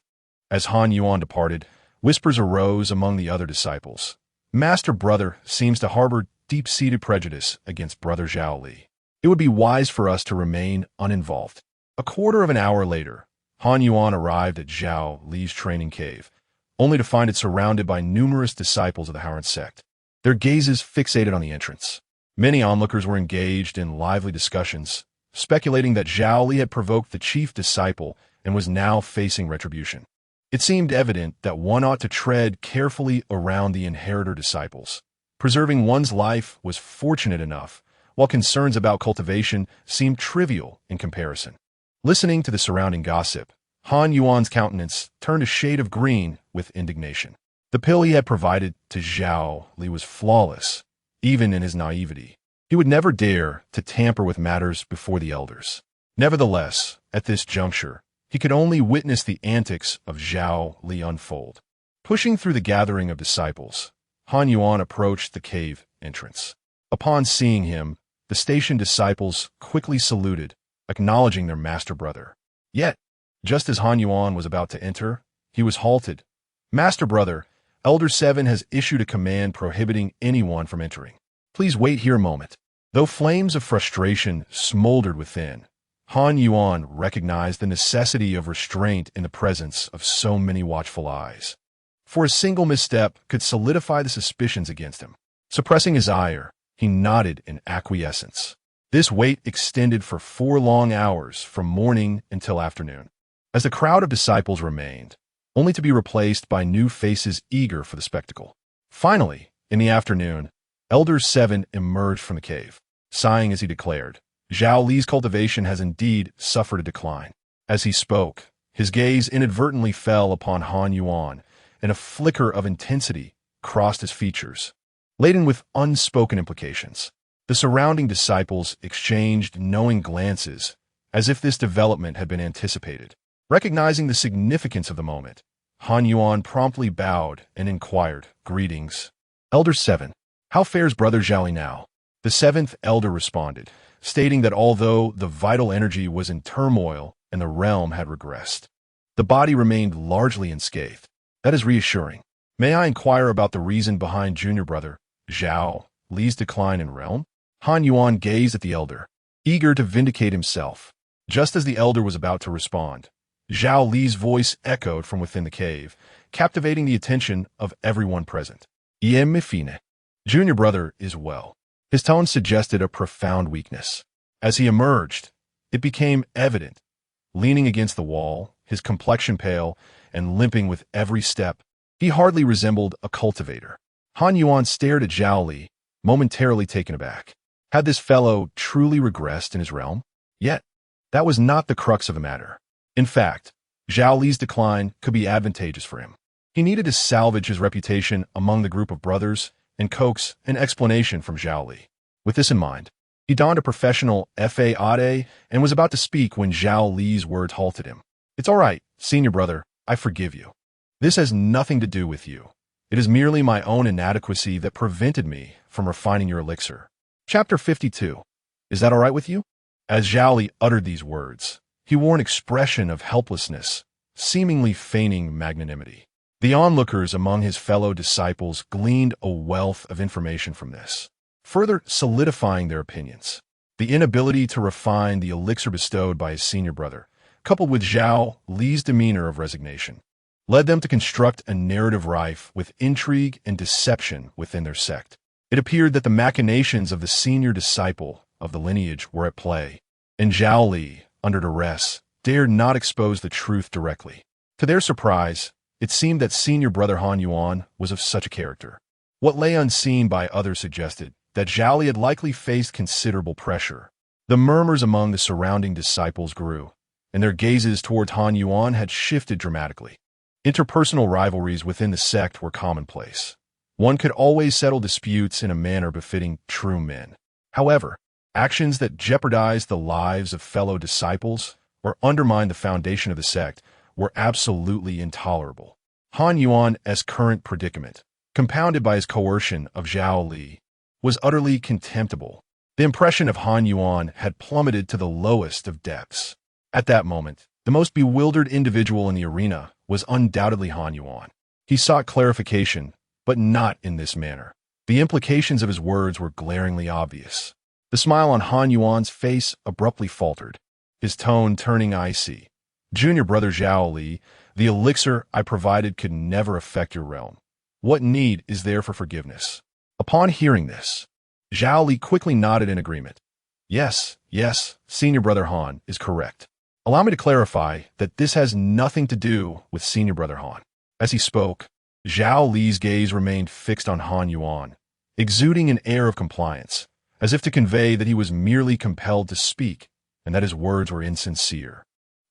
As Han Yuan departed, whispers arose among the other disciples. Master brother seems to harbor deep-seated prejudice against brother Zhao Li. It would be wise for us to remain uninvolved. A quarter of an hour later, Han Yuan arrived at Zhao Li's training cave, only to find it surrounded by numerous disciples of the Haran sect, their gazes fixated on the entrance. Many onlookers were engaged in lively discussions, speculating that Zhao Li had provoked the chief disciple and was now facing retribution. It seemed evident that one ought to tread carefully around the inheritor disciples. Preserving one's life was fortunate enough, while concerns about cultivation seemed trivial in comparison. Listening to the surrounding gossip, Han Yuan's countenance turned a shade of green with indignation. The pill he had provided to Zhao Li was flawless, even in his naivety. He would never dare to tamper with matters before the elders. Nevertheless, at this juncture, he could only witness the antics of Zhao Li unfold. Pushing through the gathering of disciples, Han Yuan approached the cave entrance. Upon seeing him, the station disciples quickly saluted, acknowledging their master brother. Yet, just as Han Yuan was about to enter, he was halted. "Master brother, Elder 7 has issued a command prohibiting anyone from entering. Please wait here a moment." Though flames of frustration smoldered within, Han Yuan recognized the necessity of restraint in the presence of so many watchful eyes. For a single misstep could solidify the suspicions against him. Suppressing his ire, he nodded in acquiescence. This wait extended for 4 long hours from morning until afternoon, as the crowd of disciples remained, only to be replaced by new faces eager for the spectacle. Finally, in the afternoon, Elder 7 emerged from the cave, sighing as he declared, "Zhao Li's cultivation has indeed suffered a decline." As he spoke, his gaze inadvertently fell upon Han Yuan, and a flicker of intensity crossed his features, laden with unspoken implications. The surrounding disciples exchanged knowing glances, as if this development had been anticipated. Recognizing the significance of the moment, Han Yuan promptly bowed and inquired, "Greetings, Elder 7. How fares Brother Zhao now?" The 7th elder responded, stating that although the vital energy was in turmoil and the realm had regressed, the body remained largely unscathed. "That is reassuring. May I inquire about the reason behind junior brother Zhao Li's decline in realm?" Han Yuan gazed at the elder, eager to vindicate himself. Just as the elder was about to respond, Zhao Li's voice echoed from within the cave, captivating the attention of everyone present. "Fine. Junior brother is well." His tone suggested a profound weakness. As he emerged, it became evident. Leaning against the wall, his complexion pale and limping with every step, he hardly resembled a cultivator. Han Yuan stared at Zhao Li, momentarily taken aback. Had this fellow truly regressed in his realm? Yet, that was not the crux of the matter. In fact, Zhao Li's decline could be advantageous for him. He needed to salvage his reputation among the group of brothers and coax an explanation from Zhao Li. With this in mind, he donned a professional fade and was about to speak when Zhao Li's words halted him. "It's all right, senior brother, I forgive you. This has nothing to do with you. It is merely my own inadequacy that prevented me from refining your elixir." Chapter 52. Is that all right with you? As Zhao Li uttered these words, he wore an expression of helplessness, seemingly feigning magnanimity. The onlookers among his fellow disciples gleaned a wealth of information from this, further solidifying their opinions. The inability to refine the elixir bestowed by his senior brother, coupled with Zhao Li's demeanor of resignation, led them to construct a narrative rife with intrigue and deception within their sect. It appeared that the machinations of the senior disciple of the lineage were at play, and Zhao Li, under duress, dared not expose the truth directly. To their surprise, it seemed that senior brother Han Yuan was of such a character. What lay unseen by others suggested that Zhao Li had likely faced considerable pressure. The murmurs among the surrounding disciples grew, and their gazes toward Han Yuan had shifted dramatically. Interpersonal rivalries within the sect were commonplace. One could always settle disputes in a manner befitting true men. However, actions that jeopardized the lives of fellow disciples or undermined the foundation of the sect were absolutely intolerable. Han Yuan's current predicament, compounded by his coercion of Zhao Li, was utterly contemptible. The impression of Han Yuan had plummeted to the lowest of depths. At that moment, the most bewildered individual in the arena was undoubtedly Han Yuan. He sought clarification, but not in this manner. The implications of his words were glaringly obvious. The smile on Han Yuan's face abruptly faltered, his tone turning icy. "Junior brother Zhao Li, the elixir I provided could never affect your realm. What need is there for forgiveness?" Upon hearing this, Zhao Li quickly nodded in agreement. Yes, senior brother Han is correct. Allow me to clarify that this has nothing to do with senior brother Han." As he spoke, Zhao Li's gaze remained fixed on Han Yuan, exuding an air of compliance, as if to convey that he was merely compelled to speak and that his words were insincere.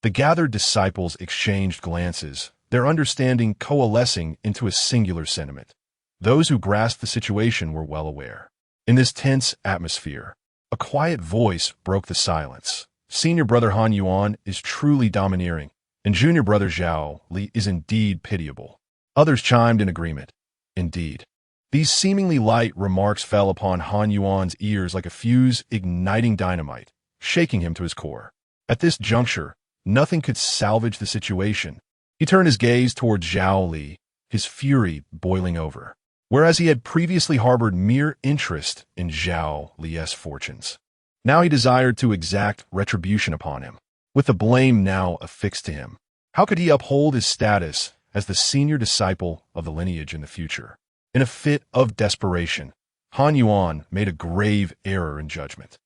The gathered disciples exchanged glances, their understanding coalescing into a singular sentiment. Those who grasped the situation were well aware. In this tense atmosphere, a quiet voice broke the silence. "Senior brother Han Yuan is truly domineering, and junior brother Zhao Li is indeed pitiable." Others chimed in agreement. Indeed. These seemingly light remarks fell upon Han Yuan's ears like a fuse igniting dynamite, shaking him to his core. At this juncture, nothing could salvage the situation. He turned his gaze towards Zhao Li, his fury boiling over, whereas he had previously harbored mere interest in Zhao Li's fortunes. Now he desired to exact retribution upon him, with the blame now affixed to him. How could he uphold his status as the senior disciple of the lineage in the future? In a fit of desperation, Han Yuan made a grave error in judgment.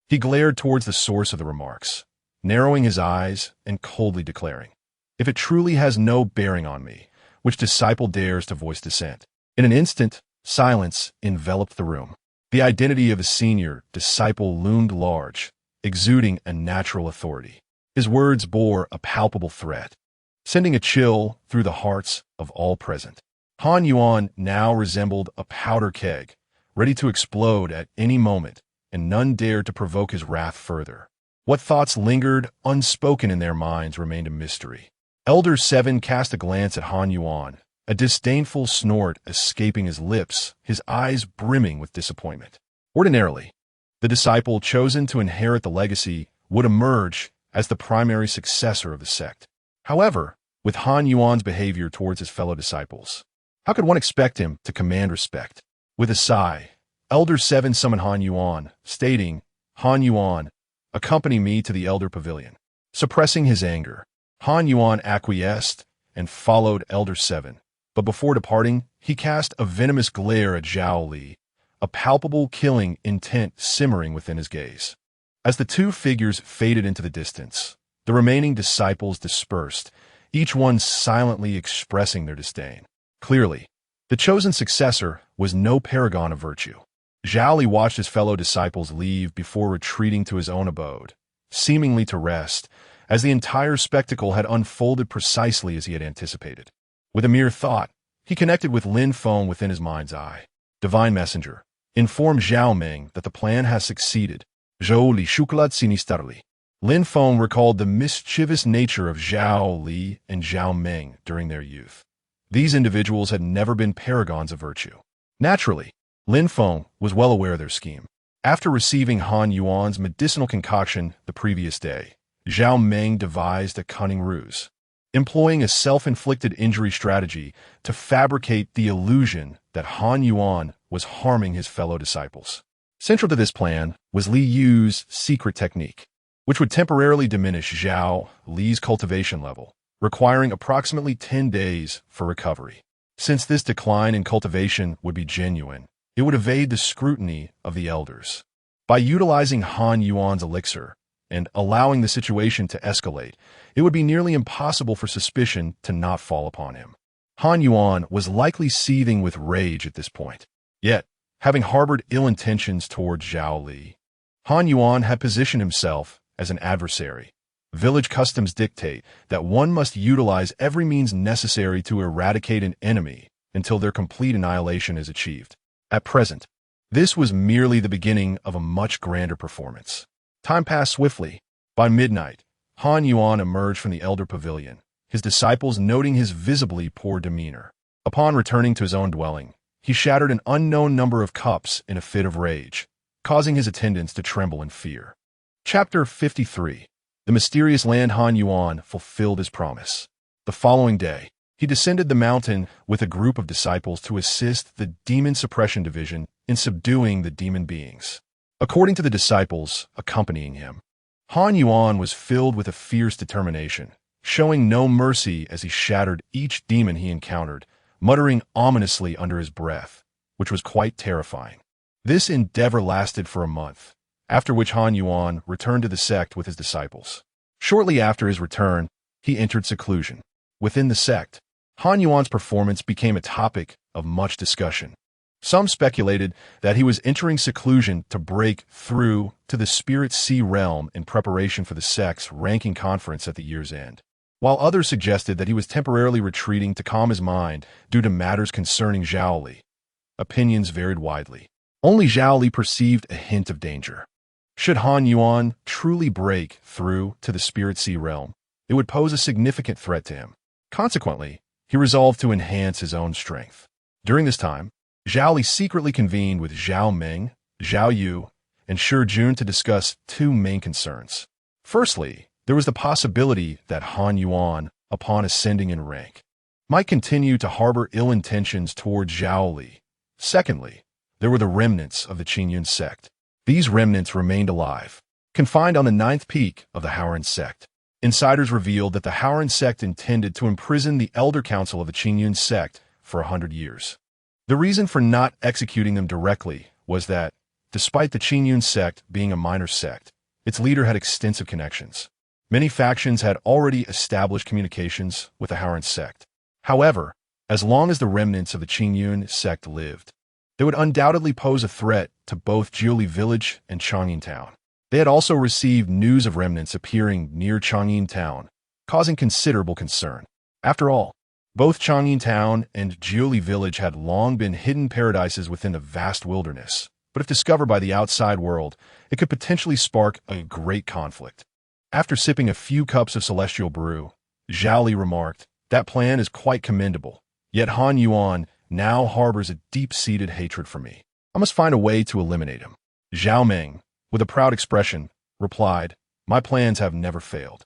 He glared towards the source of the remarks, narrowing his eyes and coldly declaring, "If it truly has no bearing on me, which disciple dares to voice dissent?" In an instant, silence enveloped the room. The identity of the senior disciple loomed large, exuding a natural authority. His words bore a palpable threat, sending a chill through the hearts of all present. Han Yuan now resembled a powder keg, ready to explode at any moment, and none dared to provoke his wrath further. What thoughts lingered unspoken in their minds remained a mystery. Elder Seven cast a glance at Han Yuan, a disdainful snort escaping his lips, his eyes brimming with disappointment. Ordinarily, the disciple chosen to inherit the legacy would emerge as the primary successor of the sect. However, with Han Yuan's behavior towards his fellow disciples, how could one expect him to command respect? With a sigh, Elder Seven summoned Han Yuan, stating, "Han Yuan, accompany me to the Elder Pavilion." Suppressing his anger, Han Yuan acquiesced and followed Elder Seven. But before departing, he cast a venomous glare at Zhao Li, a palpable killing intent simmering within his gaze. As the two figures faded into the distance, the remaining disciples dispersed, each one silently expressing their disdain. Clearly, the chosen successor was no paragon of virtue. Zhao Li watched his fellow disciples leave before retreating to his own abode, seemingly to rest, as the entire spectacle had unfolded precisely as he had anticipated. With a mere thought, he connected with Lin Feng within his mind's eye. "Divine Messenger, inform Zhao Meng that the plan has succeeded. Zhou Li Shukulat Sinistarli." Lin Feng recalled the mischievous nature of Zhao Li and Zhao Meng during their youth. These individuals had never been paragons of virtue. Naturally, Lin Feng was well aware of their scheme. After receiving Han Yuan's medicinal concoction the previous day, Zhao Meng devised a cunning ruse, employing a self-inflicted injury strategy to fabricate the illusion that Han Yuan was harming his fellow disciples. Central to this plan was Li Yu's secret technique, which would temporarily diminish Zhao Li's cultivation level, requiring approximately 10 days for recovery. Since this decline in cultivation would be genuine, it would evade the scrutiny of the elders. By utilizing Han Yuan's elixir and allowing the situation to escalate, it would be nearly impossible for suspicion to not fall upon him. Han Yuan was likely seething with rage at this point. Yet, having harbored ill intentions toward Zhao Li, Han Yuan had positioned himself as an adversary. Village customs dictate that one must utilize every means necessary to eradicate an enemy until their complete annihilation is achieved. At present, this was merely the beginning of a much grander performance. Time passed swiftly. By midnight, Han Yuan emerged from the Elder Pavilion, his disciples noting his visibly poor demeanor. Upon returning to his own dwelling, he shattered an unknown number of cups in a fit of rage, causing his attendants to tremble in fear. Chapter 53. The mysterious land. Han Yuan fulfilled his promise. The following day, he descended the mountain with a group of disciples to assist the Demon Suppression Division in subduing the demon beings. According to the disciples accompanying him, Han Yuan was filled with a fierce determination, showing no mercy as he shattered each demon he encountered, muttering ominously under his breath, which was quite terrifying. This endeavor lasted for a month, after which Han Yuan returned to the sect with his disciples. Shortly after his return, he entered seclusion. Within the sect, Han Yuan's performance became a topic of much discussion. Some speculated that he was entering seclusion to break through to the Spirit Sea realm in preparation for the sect's ranking conference at the year's end, while others suggested that he was temporarily retreating to calm his mind due to matters concerning Zhao Li. Opinions varied widely. Only Zhao Li perceived a hint of danger. Should Han Yuan truly break through to the Spirit Sea realm, it would pose a significant threat to him. Consequently, he resolved to enhance his own strength. During this time, Zhao Li secretly convened with Zhao Meng, Zhao Yu, and Shi Jun to discuss two main concerns. Firstly, there was the possibility that Han Yuan, upon ascending in rank, might continue to harbor ill intentions toward Zhao Li. Secondly, there were the remnants of the Qingyun sect. These remnants remained alive, confined on the ninth peak of the Howran sect. Insiders revealed that the Howran sect intended to imprison the elder council of the Qingyun sect for 100 years. The reason for not executing them directly was that, despite the Qingyun sect being a minor sect, its leader had extensive connections. Many factions had already established communications with the Howran sect. However, as long as the remnants of the Qingyun sect lived, they would undoubtedly pose a threat to both Jiuli village and Changyin town. They had also received news of remnants appearing near Changyin town, causing considerable concern. After all, both Changyin town and Jiuli village had long been hidden paradises within the vast wilderness, but if discovered by the outside world, it could potentially spark a great conflict. After sipping a few cups of celestial brew, Zhao Li remarked, "That plan is quite commendable, yet Han Yuan now harbors a deep-seated hatred for me. I must find a way to eliminate him." Zhao Meng, with a proud expression, replied, "My plans have never failed.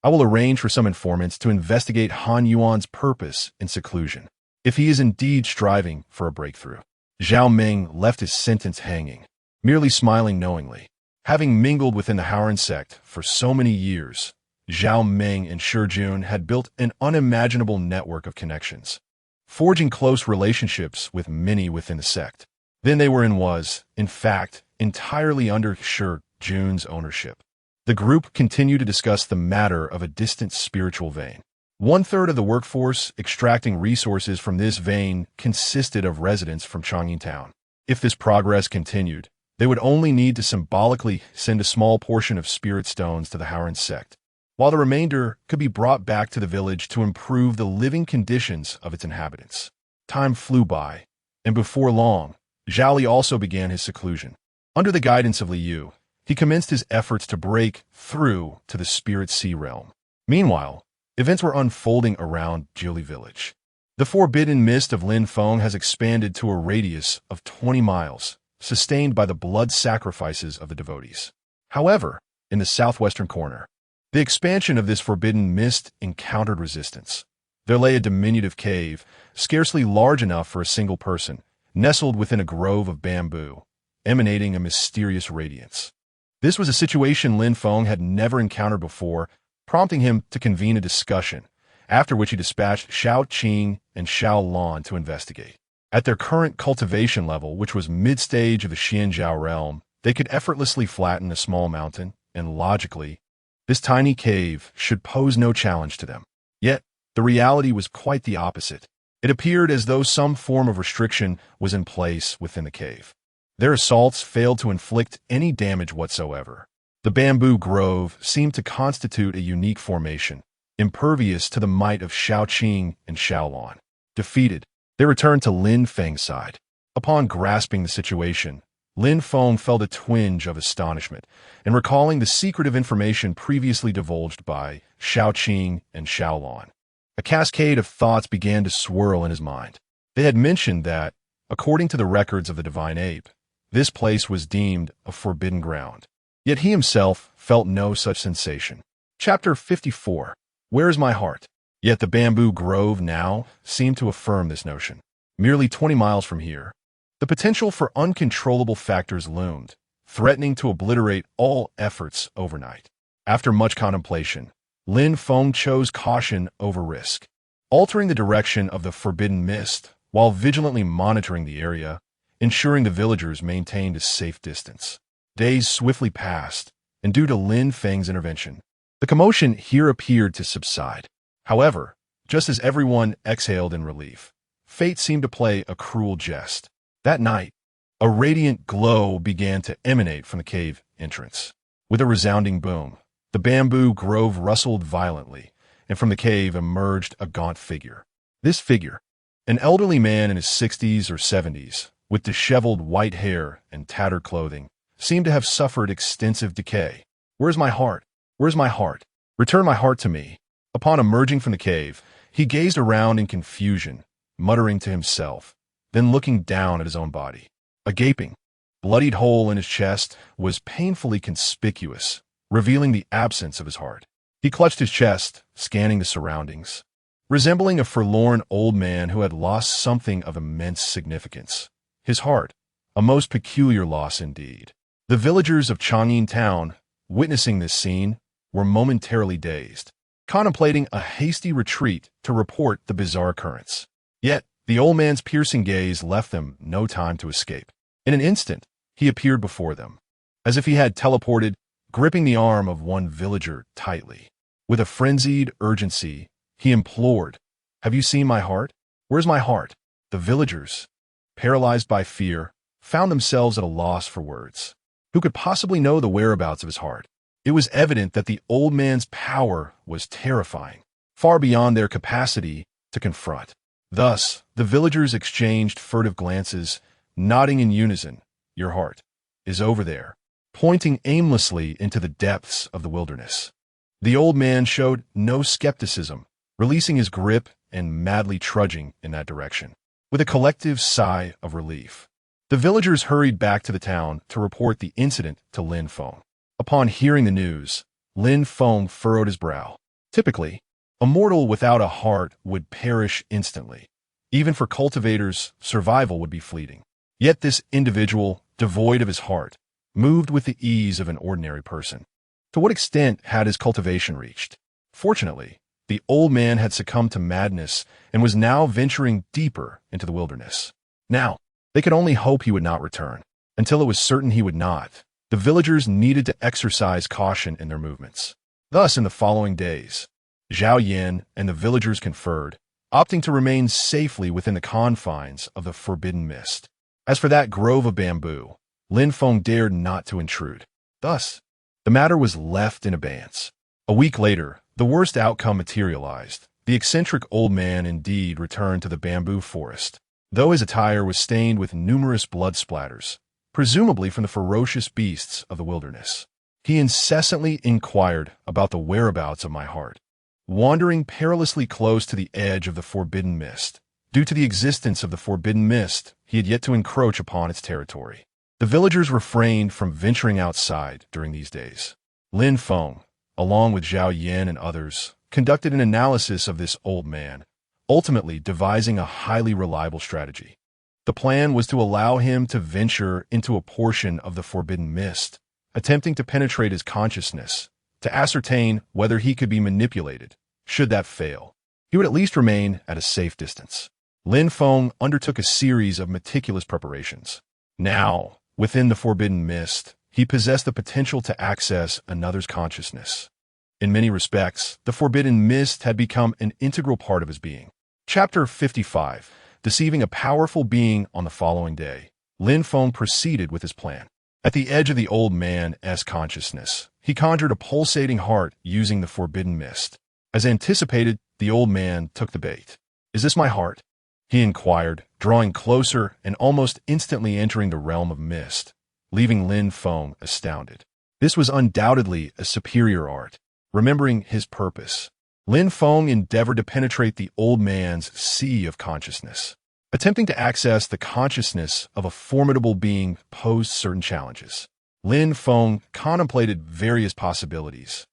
I will arrange for some informants to investigate Han Yuan's purpose in seclusion, if he is indeed striving for a breakthrough." Zhao Meng left his sentence hanging, merely smiling knowingly. Having mingled within the Howran sect for so many years, Zhao Meng and Shi Jun had built an unimaginable network of connections, forging close relationships with many within the sect. Then they were and was, in fact, entirely under Shi Jun's ownership. The group continued to discuss the matter of a distant spiritual vein. 1/3 of the workforce extracting resources from this vein consisted of residents from Changyin town. If this progress continued, they would only need to symbolically send a small portion of spirit stones to the Howran sect, while the remainder could be brought back to the village to improve the living conditions of its inhabitants. Time flew by, and before long, Zhao Li also began his seclusion. Under the guidance of Liu, he commenced his efforts to break through to the spirit sea realm. Meanwhile, events were unfolding around Jiuli village. The forbidden mist of Lin Feng has expanded to a radius of 20 miles, sustained by the blood sacrifices of the devotees. However, in the southwestern corner, the expansion of this forbidden mist encountered resistance. There lay a diminutive cave, scarcely large enough for a single person, nestled within a grove of bamboo, emanating a mysterious radiance. This was a situation Lin Feng had never encountered before, prompting him to convene a discussion, after which he dispatched Xiao Qing and Xiao Lan to investigate. At their current cultivation level, which was mid-stage of the Xianjiao realm, they could effortlessly flatten a small mountain, and logically, this tiny cave should pose no challenge to them. Yet, the reality was quite the opposite. It appeared as though some form of restriction was in place within the cave. Their assaults failed to inflict any damage whatsoever. The bamboo grove seemed to constitute a unique formation, impervious to the might of Xiao Qing and Xiao Lan. Defeated, they returned to Lin Feng's side. Upon grasping the situation, Lin Feng felt a twinge of astonishment, and recalling the secretive information previously divulged by Xiao Qing and Xiao Lan. A cascade of thoughts began to swirl in his mind. They had mentioned that, according to the records of the divine ape, this place was deemed a forbidden ground. Yet he himself felt no such sensation. Chapter 54. Where is my heart? Yet the bamboo grove now seemed to affirm this notion. Merely 20 miles from here, the potential for uncontrollable factors loomed, threatening to obliterate all efforts overnight. After much contemplation, Lin Feng chose caution over risk. Altering the direction of the forbidden mist, while vigilantly monitoring the area, ensuring the villagers maintained a safe distance. Days swiftly passed, and due to Lin Feng's intervention, the commotion here appeared to subside. However, just as everyone exhaled in relief, fate seemed to play a cruel jest. That night, a radiant glow began to emanate from the cave entrance. With a resounding boom, the bamboo grove rustled violently, and from the cave emerged a gaunt figure. This figure, an elderly man in his 60s or 70s, with disheveled white hair and tattered clothing, seemed to have suffered extensive decay. "Where's my heart? Where's my heart? Return my heart to me." Upon emerging from the cave, he gazed around in confusion, muttering to himself, then looking down at his own body. A gaping, bloodied hole in his chest was painfully conspicuous, revealing the absence of his heart. He clutched his chest, scanning the surroundings, resembling a forlorn old man who had lost something of immense significance. His heart, a most peculiar loss indeed. The villagers of Chang'an town, witnessing this scene, were momentarily dazed, contemplating a hasty retreat to report the bizarre occurrence. Yet, the old man's piercing gaze left them no time to escape. In an instant, he appeared before them, as if he had teleported, gripping the arm of one villager tightly. With a frenzied urgency, he implored, "Have you seen my heart? Where's my heart?" The villagers, paralyzed by fear, found themselves at a loss for words. Who could possibly know the whereabouts of his heart? It was evident that the old man's power was terrifying, far beyond their capacity to confront. Thus, the villagers exchanged furtive glances, nodding in unison. "Your heart is over there," pointing aimlessly into the depths of the wilderness. The old man showed no skepticism, releasing his grip and madly trudging in that direction. With a collective sigh of relief, the villagers hurried back to the town to report the incident to Lin Feng. Upon hearing the news, Lin Feng furrowed his brow. Typically, a mortal without a heart would perish instantly. Even for cultivators, survival would be fleeting. Yet this individual, devoid of his heart, moved with the ease of an ordinary person. To what extent had his cultivation reached? Fortunately, the old man had succumbed to madness and was now venturing deeper into the wilderness. Now, they could only hope he would not return. Until it was certain he would not, the villagers needed to exercise caution in their movements. Thus, in the following days, Zhao Yan and the villagers conferred, opting to remain safely within the confines of the Forbidden Mist. As for that grove of bamboo, Lin Feng dared not to intrude. Thus, the matter was left in abeyance. A week later, the worst outcome materialized. The eccentric old man indeed returned to the bamboo forest, though his attire was stained with numerous blood splatters, presumably from the ferocious beasts of the wilderness. He incessantly inquired about the whereabouts of my heart, wandering perilously close to the edge of the Forbidden Mist. Due to the existence of the Forbidden Mist, he had yet to encroach upon its territory. The villagers refrained from venturing outside during these days. Lin Feng, along with Zhao Yan and others, conducted an analysis of this old man, ultimately devising a highly reliable strategy. The plan was to allow him to venture into a portion of the Forbidden Mist, attempting to penetrate his consciousness, to ascertain whether he could be manipulated. Should that fail, he would at least remain at a safe distance. Lin Feng undertook a series of meticulous preparations. Now, within the Forbidden Mist, he possessed the potential to access another's consciousness. In many respects, the Forbidden Mist had become an integral part of his being. Chapter 55. Deceiving a powerful being on the following day, Lin Feng proceeded with his plan. At the edge of the old man's consciousness, he conjured a pulsating heart using the Forbidden Mist. As anticipated, the old man took the bait. "Is this my heart?" he inquired, drawing closer and almost instantly entering the realm of mist, leaving Lin Feng astounded. This was undoubtedly a superior art. Remembering his purpose, Lin Feng endeavored to penetrate the old man's sea of consciousness. Attempting to access the consciousness of a formidable being posed certain challenges. Lin Feng contemplated various possibilities,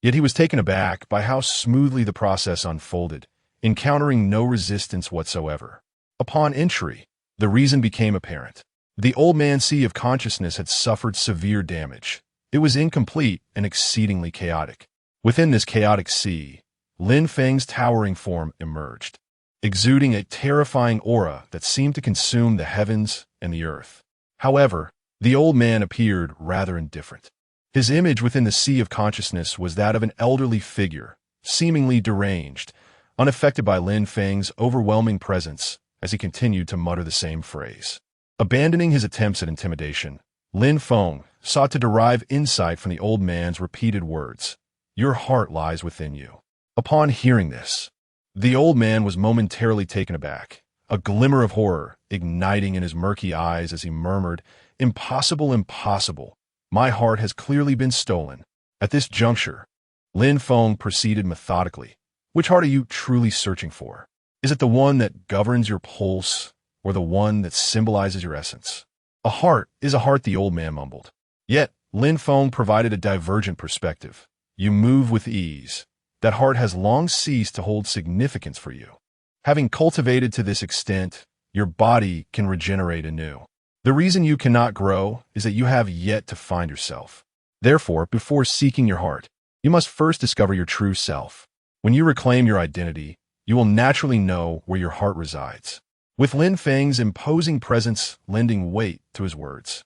yet he was taken aback by how smoothly the process unfolded, encountering no resistance whatsoever. Upon entry, the reason became apparent. The old man's sea of consciousness had suffered severe damage. It was incomplete and exceedingly chaotic. Within this chaotic sea, Lin Feng's towering form emerged, exuding a terrifying aura that seemed to consume the heavens and the earth. However, the old man appeared rather indifferent. His image within the sea of consciousness was that of an elderly figure, seemingly deranged, unaffected by Lin Feng's overwhelming presence as he continued to mutter the same phrase. Abandoning his attempts at intimidation, Lin Feng sought to derive insight from the old man's repeated words. "Your heart lies within you." Upon hearing this, the old man was momentarily taken aback, a glimmer of horror igniting in his murky eyes as he murmured, "Impossible, impossible. My heart has clearly been stolen." At this juncture, Lin Feng proceeded methodically. "Which heart are you truly searching for? Is it the one that governs your pulse, or the one that symbolizes your essence?" "A heart is a heart," the old man mumbled. Yet, Lin Feng provided a divergent perspective. "You move with ease. That heart has long ceased to hold significance for you. Having cultivated to this extent, your body can regenerate anew. The reason you cannot grow is that you have yet to find yourself. Therefore, before seeking your heart, you must first discover your true self. When you reclaim your identity, you will naturally know where your heart resides. With Lin Feng's imposing presence lending weight to his words,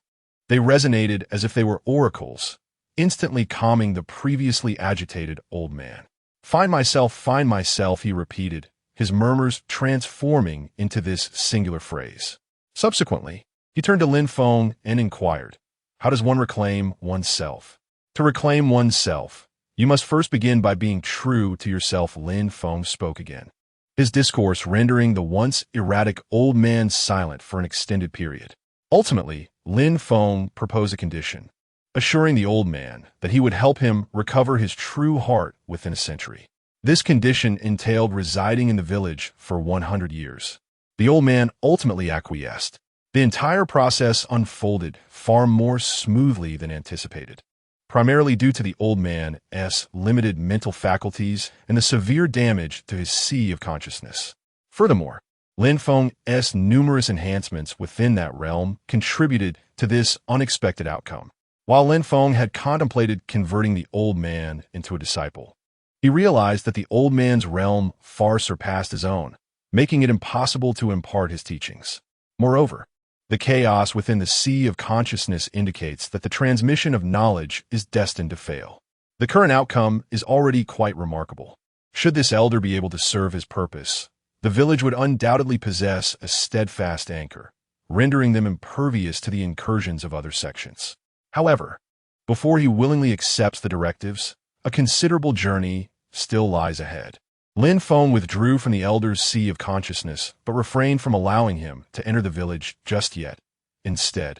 they resonated as if they were oracles, instantly calming the previously agitated old man. Find myself, he repeated, his murmurs transforming into this singular phrase. Subsequently, he turned to Lin Feng and inquired, how does one reclaim oneself? To reclaim oneself, you must first begin by being true to yourself. Lin Feng spoke again, his discourse rendering the once erratic old man silent for an extended period. Ultimately, Lin Feng proposed a condition, assuring the old man that he would help him recover his true heart within a century. This condition entailed residing in the village for 100 years. The old man ultimately acquiesced. The entire process unfolded far more smoothly than anticipated, primarily due to the old man's limited mental faculties and the severe damage to his sea of consciousness. Furthermore, Lin Feng's numerous enhancements within that realm contributed to this unexpected outcome. While Lin Feng had contemplated converting the old man into a disciple, he realized that the old man's realm far surpassed his own, making it impossible to impart his teachings. Moreover, the chaos within the sea of consciousness indicates that the transmission of knowledge is destined to fail. The current outcome is already quite remarkable. Should this elder be able to serve his purpose, the village would undoubtedly possess a steadfast anchor, rendering them impervious to the incursions of other sections. However, before he willingly accepts the directives, a considerable journey still lies ahead. Lin Feng withdrew from the elder's sea of consciousness, but refrained from allowing him to enter the village just yet. Instead,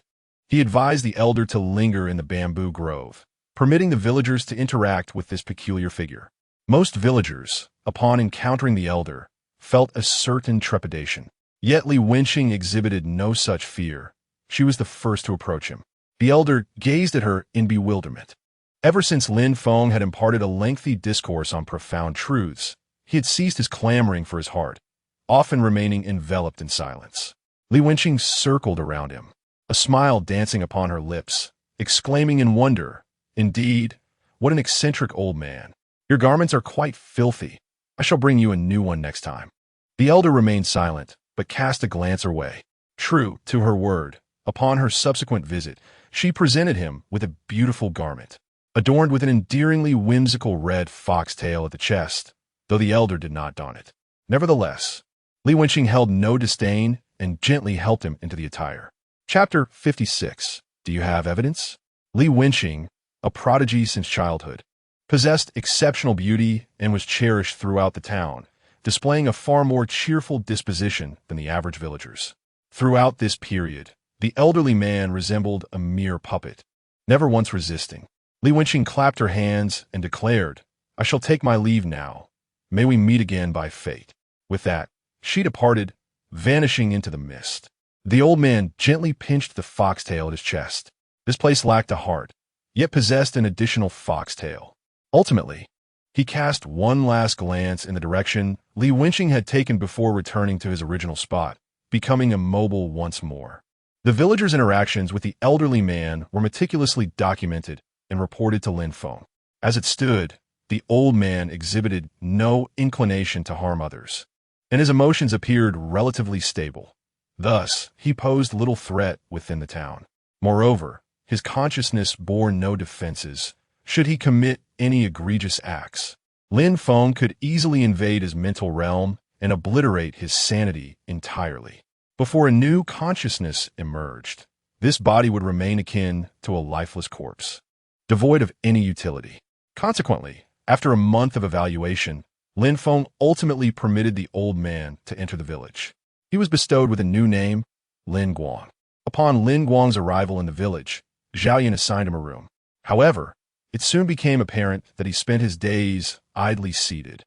he advised the elder to linger in the bamboo grove, permitting the villagers to interact with this peculiar figure. Most villagers, upon encountering the elder, felt a certain trepidation. Yet Li Wenqing exhibited no such fear. She was the first to approach him. The elder gazed at her in bewilderment. Ever since Lin Feng had imparted a lengthy discourse on profound truths, he had ceased his clamoring for his heart, often remaining enveloped in silence. Li Wenqing circled around him, a smile dancing upon her lips, exclaiming in wonder, "Indeed, what an eccentric old man. Your garments are quite filthy. I shall bring you a new one next time." The elder remained silent, but cast a glance her way. True to her word, upon her subsequent visit, she presented him with a beautiful garment, adorned with an endearingly whimsical red foxtail at the chest, though the elder did not don it. Nevertheless, Li Wenqing held no disdain and gently helped him into the attire. Chapter 56. Do you have evidence? Li Wenqing, a prodigy since childhood, possessed exceptional beauty and was cherished throughout the town, displaying a far more cheerful disposition than the average villagers. Throughout this period, the elderly man resembled a mere puppet, never once resisting. Li Wenqing clapped her hands and declared, "I shall take my leave now. May we meet again by fate." With that, she departed, vanishing into the mist. The old man gently pinched the foxtail at his chest. This place lacked a heart, yet possessed an additional foxtail. Ultimately, he cast one last glance in the direction Li Wenqing had taken before returning to his original spot, becoming immobile once more. The villagers' interactions with the elderly man were meticulously documented and reported to Lin Feng. As it stood, the old man exhibited no inclination to harm others, and his emotions appeared relatively stable. Thus, he posed little threat within the town. Moreover, his consciousness bore no defenses should he commit any egregious acts. Lin Feng could easily invade his mental realm and obliterate his sanity entirely. Before a new consciousness emerged, this body would remain akin to a lifeless corpse, devoid of any utility. Consequently, after a month of evaluation, Lin Feng ultimately permitted the old man to enter the village. He was bestowed with a new name, Lin Guang. Upon Lin Guang's arrival in the village, Zhaoyan assigned him a room. However, it soon became apparent that he spent his days idly seated,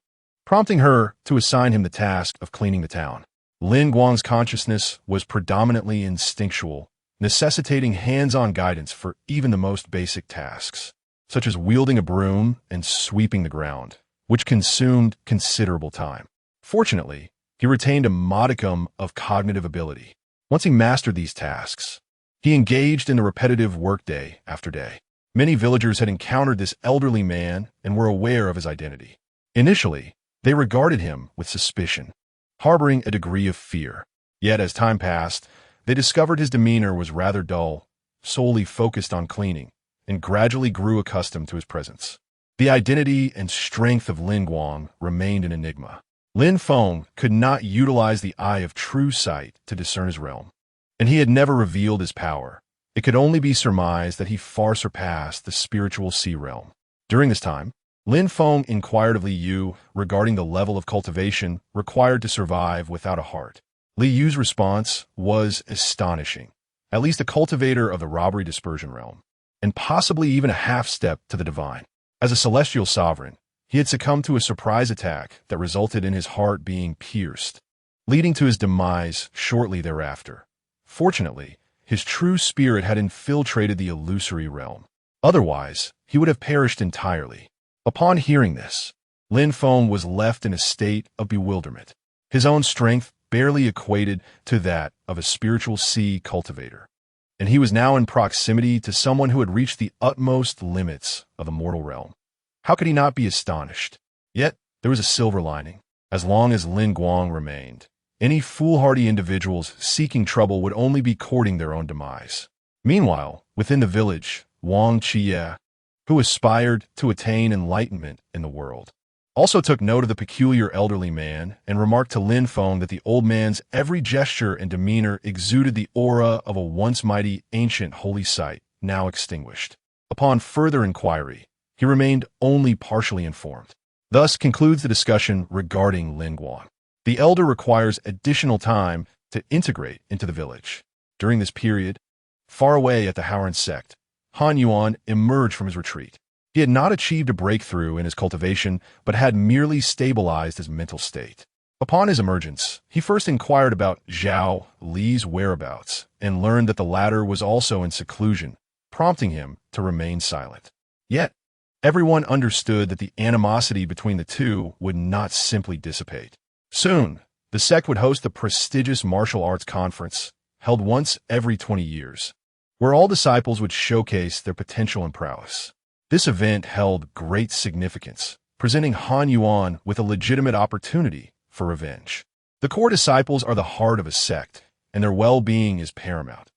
prompting her to assign him the task of cleaning the town. Lin Guang's consciousness was predominantly instinctual, necessitating hands-on guidance for even the most basic tasks, such as wielding a broom and sweeping the ground, which consumed considerable time. Fortunately, he retained a modicum of cognitive ability. Once he mastered these tasks, He engaged in the repetitive work day after day. Many villagers had encountered this elderly man and were aware of his identity. Initially, they regarded him with suspicion, harboring a degree of fear. Yet as time passed, they discovered his demeanor was rather dull, solely focused on cleaning, and gradually grew accustomed to his presence. The identity and strength of Lin Guang remained an enigma. Lin Feng could not utilize the eye of true sight to discern his realm, and he had never revealed his power. It could only be surmised that he far surpassed the spiritual sea realm. During this time, Lin Feng inquired of Li Yu regarding the level of cultivation required to survive without a heart. Li Yu's response was astonishing. At least a cultivator of the robbery dispersion realm, and possibly even a half-step to the divine. As a celestial sovereign, he had succumbed to a surprise attack that resulted in his heart being pierced, leading to his demise shortly thereafter. Fortunately, his true spirit had infiltrated the illusory realm. Otherwise, he would have perished entirely. Upon hearing this, Lin Feng was left in a state of bewilderment. His own strength barely equated to that of a spiritual sea cultivator, and he was now in proximity to someone who had reached the utmost limits of the mortal realm. How could he not be astonished? Yet, there was a silver lining. As long as Lin Guang remained, any foolhardy individuals seeking trouble would only be courting their own demise. Meanwhile, within the village, Wang Qiye, who aspired to attain enlightenment in the world, also took note of the peculiar elderly man and remarked to Lin Feng that the old man's every gesture and demeanor exuded the aura of a once mighty ancient holy site, now extinguished. Upon further inquiry, he remained only partially informed. Thus concludes the discussion regarding Lin Guang. The elder requires additional time to integrate into the village. During this period, far away at the Haoran sect, Han Yuan emerged from his retreat. He had not achieved a breakthrough in his cultivation, but had merely stabilized his mental state. Upon his emergence, he first inquired about Zhao Li's whereabouts and learned that the latter was also in seclusion, prompting him to remain silent. Yet, everyone understood that the animosity between the two would not simply dissipate. Soon, the sect would host the prestigious martial arts conference, held once every 20 years, where all disciples would showcase their potential and prowess. This event held great significance, presenting Han Yuan with a legitimate opportunity for revenge. The core disciples are the heart of a sect, and their well-being is paramount.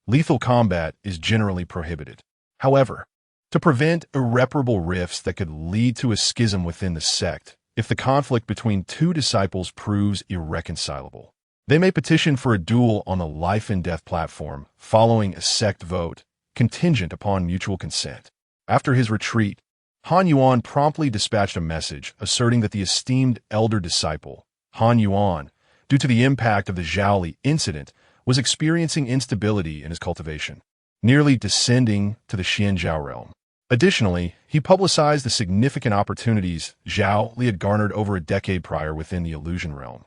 Lethal combat is generally prohibited. However, to prevent irreparable rifts that could lead to a schism within the sect, if the conflict between two disciples proves irreconcilable, they may petition for a duel on the life-and-death platform following a sect vote, contingent upon mutual consent. After his retreat, Han Yuan promptly dispatched a message asserting that the esteemed elder disciple, Han Yuan, due to the impact of the Zhao Li incident, was experiencing instability in his cultivation, nearly descending to the Xianzhao realm. Additionally, he publicized the significant opportunities Zhao Li had garnered over a decade prior within the illusion realm,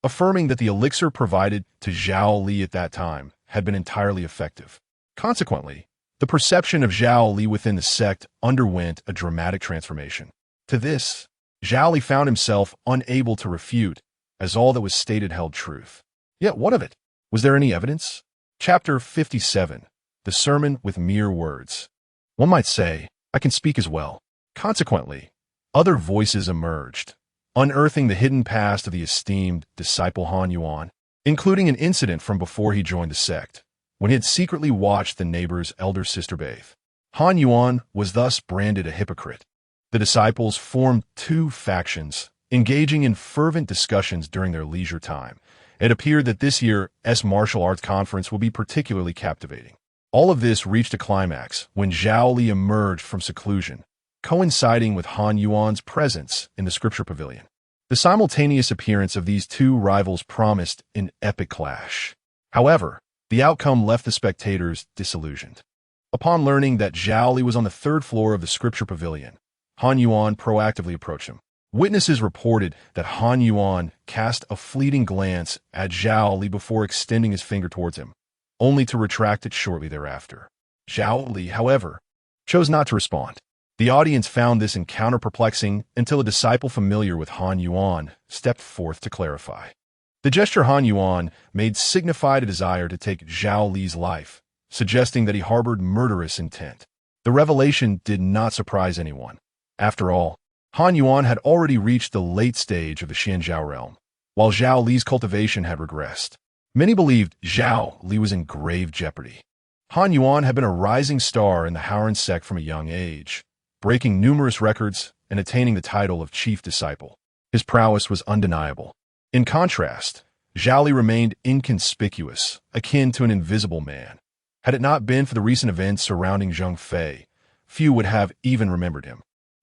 affirming that the elixir provided to Zhao Li at that time had been entirely effective. Consequently, the perception of Zhao Li within the sect underwent a dramatic transformation. To this, Zhao Li found himself unable to refute, as all that was stated held truth. Yet what of it? Was there any evidence? Chapter 57. The Sermon with Mere Words. One might say, I can speak as well. Consequently, other voices emerged, unearthing the hidden past of the esteemed disciple Han Yuan, including an incident from before he joined the sect, when he had secretly watched the neighbor's elder sister bathe. Han Yuan was thus branded a hypocrite. The disciples formed two factions, engaging in fervent discussions during their leisure time. It appeared that this year's martial arts conference will be particularly captivating. All of this reached a climax when Zhao Li emerged from seclusion, coinciding with Han Yuan's presence in the scripture pavilion. The simultaneous appearance of these two rivals promised an epic clash. However, the outcome left the spectators disillusioned. Upon learning that Zhao Li was on the third floor of the scripture pavilion, Han Yuan proactively approached him. Witnesses reported that Han Yuan cast a fleeting glance at Zhao Li before extending his finger towards him, only to retract it shortly thereafter. Zhao Li, however, chose not to respond. The audience found this encounter perplexing until a disciple familiar with Han Yuan stepped forth to clarify. The gesture Han Yuan made signified a desire to take Zhao Li's life, suggesting that he harbored murderous intent. The revelation did not surprise anyone. After all, Han Yuan had already reached the late stage of the Xianzhao realm, while Zhao Li's cultivation had regressed. Many believed Zhao Li was in grave jeopardy. Han Yuan had been a rising star in the Haoran sect from a young age, breaking numerous records and attaining the title of chief disciple. His prowess was undeniable. In contrast, Zhao Li remained inconspicuous, akin to an invisible man. Had it not been for the recent events surrounding Zheng Fei, few would have even remembered him.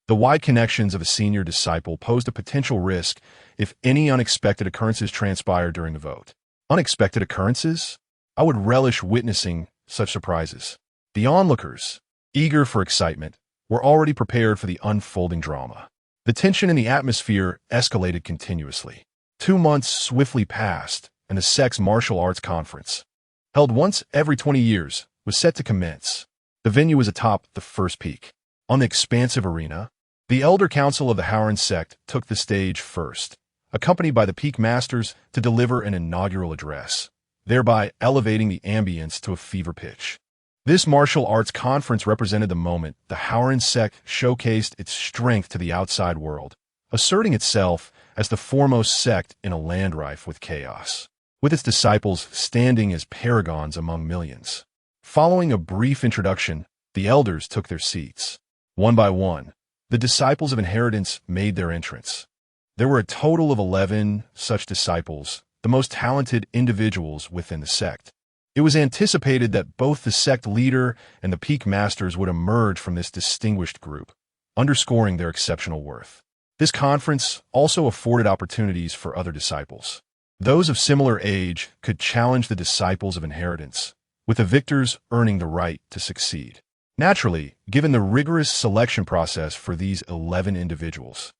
The wide connections of a senior disciple posed a potential risk if any unexpected occurrences transpired during the vote. Unexpected occurrences? I would relish witnessing such surprises. The onlookers, eager for excitement, were already prepared for the unfolding drama. The tension in the atmosphere escalated continuously. 2 months swiftly passed, and the sect's martial arts conference, held once every 20 years, was set to commence. The venue was atop the first peak. On the expansive arena, the Elder Council of the Haoran sect took the stage first, accompanied by the peak masters to deliver an inaugural address, thereby elevating the ambience to a fever pitch. This martial arts conference represented the moment the Haoran sect showcased its strength to the outside world, asserting itself as the foremost sect in a land rife with chaos, with its disciples standing as paragons among millions. Following a brief introduction, the elders took their seats. One by one, the disciples of inheritance made their entrance. There were a total of 11 such disciples, the most talented individuals within the sect. It was anticipated that both the sect leader and the peak masters would emerge from this distinguished group, underscoring their exceptional worth. This conference also afforded opportunities for other disciples. Those of similar age could challenge the disciples of inheritance, with the victors earning the right to succeed. Naturally, given the rigorous selection process for these 11 individuals,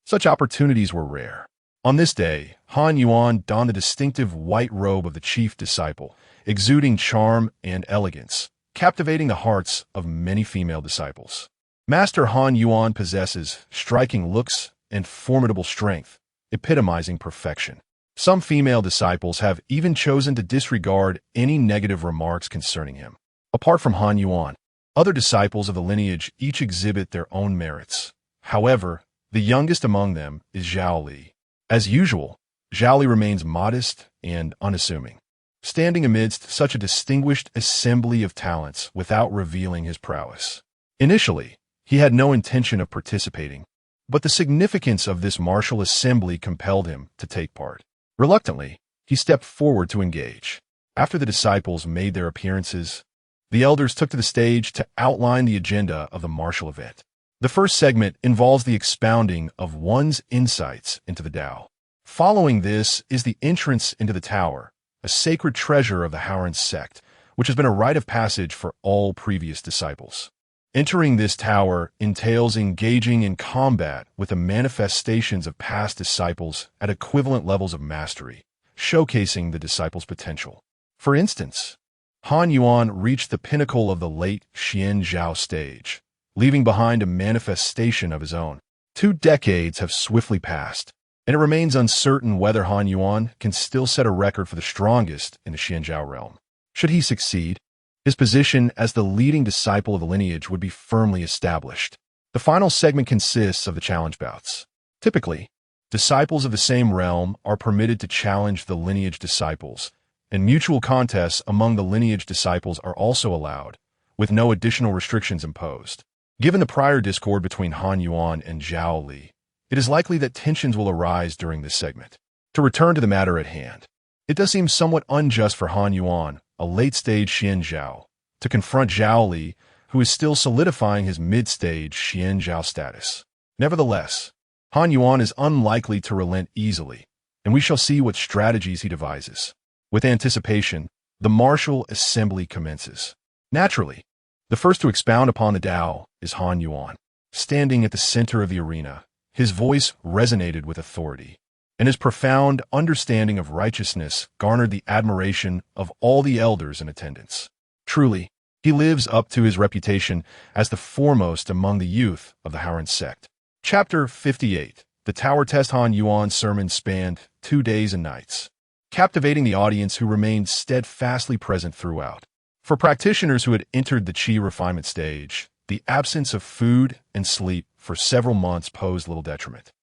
such opportunities were rare. On this day, Han Yuan donned the distinctive white robe of the chief disciple, exuding charm and elegance, captivating the hearts of many female disciples. Master Han Yuan possesses striking looks and formidable strength, epitomizing perfection. Some female disciples have even chosen to disregard any negative remarks concerning him. Apart from Han Yuan, other disciples of the lineage each exhibit their own merits. However, the youngest among them is Zhao Li. As usual, Zhao Li remains modest and unassuming, standing amidst such a distinguished assembly of talents without revealing his prowess. Initially, he had no intention of participating, but the significance of this martial assembly compelled him to take part. Reluctantly, he stepped forward to engage. After the disciples made their appearances, the elders took to the stage to outline the agenda of the martial event. The first segment involves the expounding of one's insights into the Tao. Following this is the entrance into the tower, a sacred treasure of the Haoran sect, which has been a rite of passage for all previous disciples. Entering this tower entails engaging in combat with the manifestations of past disciples at equivalent levels of mastery, showcasing the disciples' potential. For instance, Han Yuan reached the pinnacle of the late Xianzhao stage, leaving behind a manifestation of his own. 2 decades have swiftly passed, and it remains uncertain whether Han Yuan can still set a record for the strongest in the Xianzhao realm. Should he succeed, his position as the leading disciple of the lineage would be firmly established. The final segment consists of the challenge bouts. Typically, disciples of the same realm are permitted to challenge the lineage disciples, and mutual contests among the lineage disciples are also allowed, with no additional restrictions imposed. Given the prior discord between Han Yuan and Zhao Li, it is likely that tensions will arise during this segment. To return to the matter at hand, it does seem somewhat unjust for Han Yuan, a late-stage Xianzhao, to confront Zhao Li, who is still solidifying his mid-stage Xianzhao status. Nevertheless, Han Yuan is unlikely to relent easily, and we shall see what strategies he devises. With anticipation, the martial assembly commences. Naturally, the first to expound upon the Tao is Han Yuan. Standing at the center of the arena, his voice resonated with authority, and his profound understanding of righteousness garnered the admiration of all the elders in attendance. Truly, he lives up to his reputation as the foremost among the youth of the Haoran sect. Chapter 58. The Tower Test. Han Yuan's sermon spanned 2 days and nights, captivating the audience who remained steadfastly present throughout. For practitioners who had entered the qi refinement stage, the absence of food and sleep for several months posed little detriment.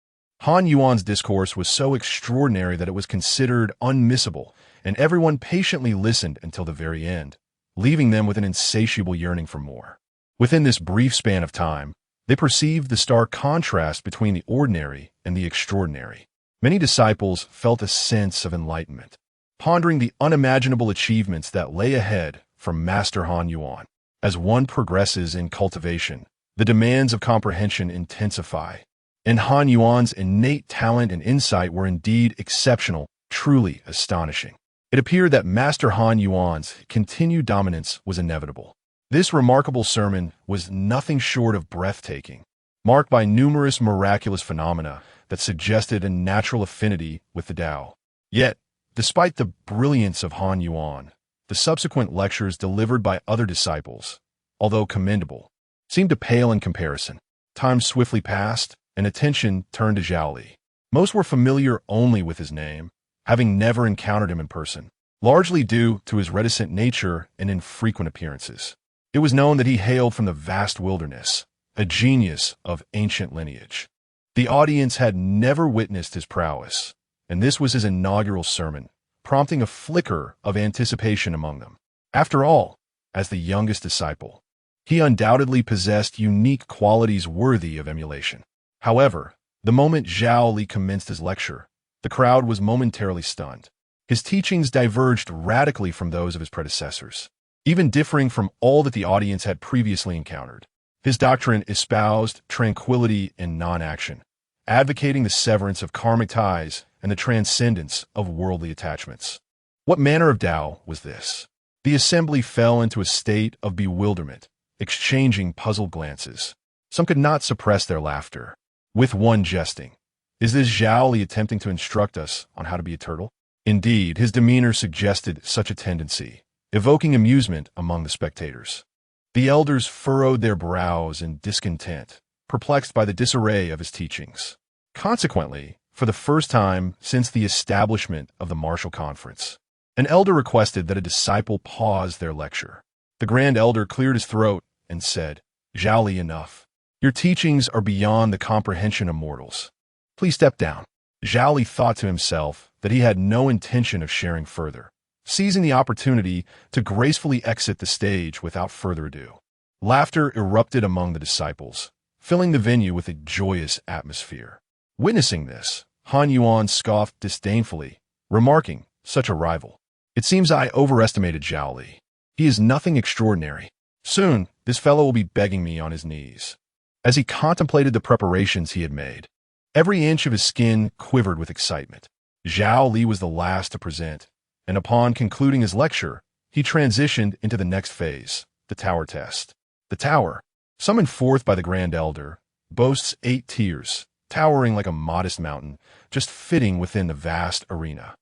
Han Yuan's discourse was so extraordinary that it was considered unmissable, and everyone patiently listened until the very end, leaving them with an insatiable yearning for more. Within this brief span of time, they perceived the stark contrast between the ordinary and the extraordinary. Many disciples felt a sense of enlightenment, pondering the unimaginable achievements that lay ahead from Master Han Yuan. As one progresses in cultivation, the demands of comprehension intensify, and Han Yuan's innate talent and insight were indeed exceptional, truly astonishing. It appeared that Master Han Yuan's continued dominance was inevitable. This remarkable sermon was nothing short of breathtaking, marked by numerous miraculous phenomena that suggested a natural affinity with the Tao. Yet, despite the brilliance of Han Yuan, the subsequent lectures delivered by other disciples, although commendable, seemed to pale in comparison. Time swiftly passed, and attention turned to Zhao Li. Most were familiar only with his name, having never encountered him in person, largely due to his reticent nature and infrequent appearances. It was known that he hailed from the vast wilderness, a genius of ancient lineage. The audience had never witnessed his prowess, and this was his inaugural sermon, prompting a flicker of anticipation among them. After all, as the youngest disciple, he undoubtedly possessed unique qualities worthy of emulation. However, the moment Zhao Li commenced his lecture, the crowd was momentarily stunned. His teachings diverged radically from those of his predecessors, even differing from all that the audience had previously encountered. His doctrine espoused tranquility and non-action, advocating the severance of karmic ties and the transcendence of worldly attachments. What manner of Tao was this? The assembly fell into a state of bewilderment, exchanging puzzled glances. Some could not suppress their laughter, with one jesting. Is this Zhao Li attempting to instruct us on how to be a turtle? Indeed, his demeanor suggested such a tendency, evoking amusement among the spectators. The elders furrowed their brows in discontent, perplexed by the disarray of his teachings. Consequently, for the first time since the establishment of the martial conference, an elder requested that a disciple pause their lecture. The grand elder cleared his throat and said, "Zhao Li, enough. Your teachings are beyond the comprehension of mortals. Please step down." Zhao Li thought to himself that he had no intention of sharing further, seizing the opportunity to gracefully exit the stage without further ado. Laughter erupted among the disciples, filling the venue with a joyous atmosphere. Witnessing this, Han Yuan scoffed disdainfully, remarking, "Such a rival. It seems I overestimated Zhao Li. He is nothing extraordinary. Soon, this fellow will be begging me on his knees." As he contemplated the preparations he had made, every inch of his skin quivered with excitement. Zhao Li was the last to present, and upon concluding his lecture, he transitioned into the next phase, the tower test. The tower, summoned forth by the Grand Elder, boasts 8 tiers, towering like a modest mountain, just fitting within the vast arena.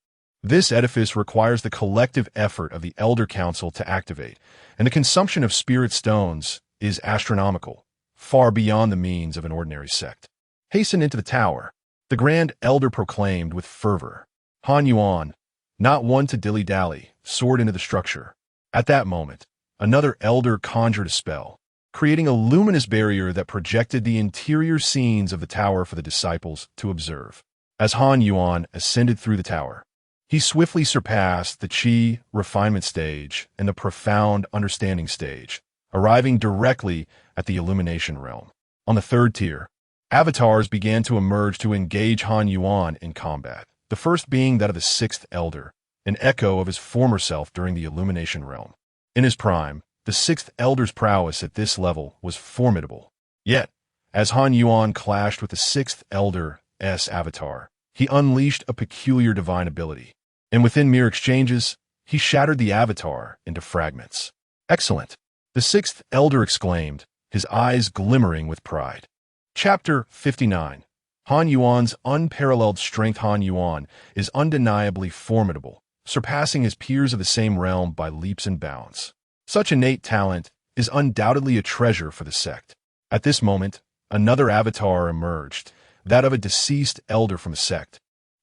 This edifice requires the collective effort of the Elder Council to activate, and the consumption of spirit stones is astronomical, far beyond the means of an ordinary sect. "Hasten into the tower," the Grand Elder proclaimed with fervor. Han Yuan, not one to dilly-dally, soared into the structure. At that moment, another elder conjured a spell, creating a luminous barrier that projected the interior scenes of the tower for the disciples to observe. As Han Yuan ascended through the tower, he swiftly surpassed the qi refinement stage and the profound understanding stage, arriving directly at the illumination realm. On the 3rd tier, avatars began to emerge to engage Han Yuan in combat, the first being that of the 6th elder, an echo of his former self during the illumination realm. In his prime, the 6th elder's prowess at this level was formidable. Yet, as Han Yuan clashed with the 6th elder's avatar, he unleashed a peculiar divine ability, and within mere exchanges, he shattered the avatar into fragments. "Excellent," the 6th elder exclaimed, his eyes glimmering with pride. Chapter 59. Han Yuan's unparalleled strength. Han Yuan is undeniably formidable, surpassing his peers of the same realm by leaps and bounds. Such innate talent is undoubtedly a treasure for the sect. At this moment, another avatar emerged, that of a deceased elder from a sect,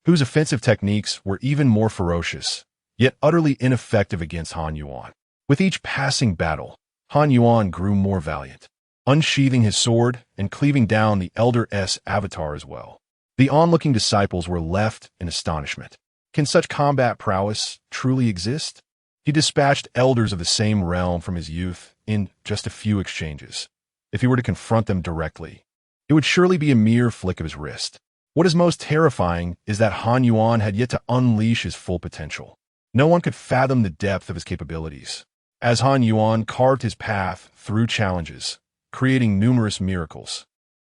whose offensive techniques were even more ferocious, yet utterly ineffective against Han Yuan. With each passing battle, Han Yuan grew more valiant, unsheathing his sword and cleaving down the elder's avatar as well. The onlooking disciples were left in astonishment. Can such combat prowess truly exist? He dispatched elders of the same realm from his youth in just a few exchanges. If he were to confront them directly, it would surely be a mere flick of his wrist. What is most terrifying is that Han Yuan had yet to unleash his full potential. No one could fathom the depth of his capabilities. As Han Yuan carved his path through challenges, creating numerous miracles,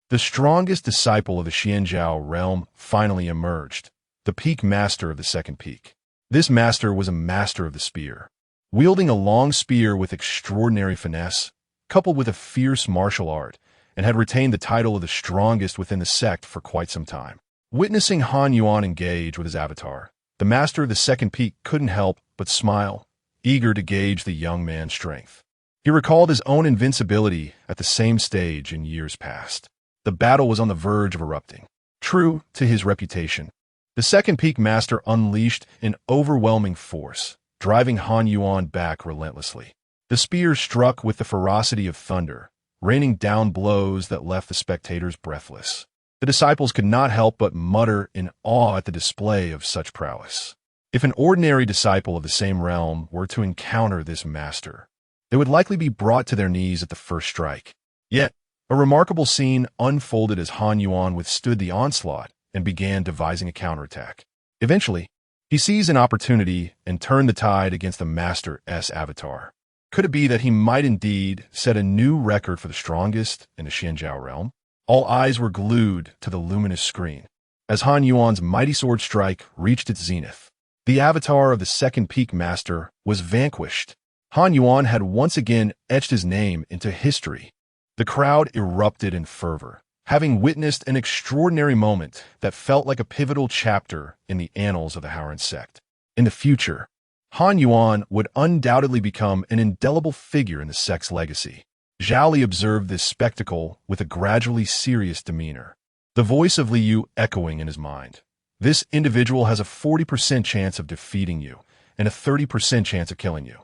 the strongest disciple of the Xianzhao realm finally emerged, the peak master of the second peak. This master was a master of the spear. Wielding a long spear with extraordinary finesse, coupled with a fierce martial art, and had retained the title of the strongest within the sect for quite some time. Witnessing Han Yuan engage with his avatar, the master of the second peak couldn't help but smile, eager to gauge the young man's strength. He recalled his own invincibility at the same stage in years past. The battle was on the verge of erupting. True to his reputation, the second peak master unleashed an overwhelming force, driving Han Yuan back relentlessly. The spear struck with the ferocity of thunder, raining down blows that left the spectators breathless. The disciples could not help but mutter in awe at the display of such prowess. If an ordinary disciple of the same realm were to encounter this master, they would likely be brought to their knees at the first strike. Yet, a remarkable scene unfolded as Han Yuan withstood the onslaught and began devising a counterattack. Eventually, he seized an opportunity and turned the tide against the master's avatar. Could it be that he might indeed set a new record for the strongest in the Xianzhao realm? All eyes were glued to the luminous screen. As Han Yuan's mighty sword strike reached its zenith, the avatar of the second peak master was vanquished. Han Yuan had once again etched his name into history. The crowd erupted in fervor, having witnessed an extraordinary moment that felt like a pivotal chapter in the annals of the Haoran sect. In the future, Han Yuan would undoubtedly become an indelible figure in the sect's legacy. Zhao Li observed this spectacle with a gradually serious demeanor, the voice of Liu echoing in his mind. This individual has a 40% chance of defeating you and a 30% chance of killing you.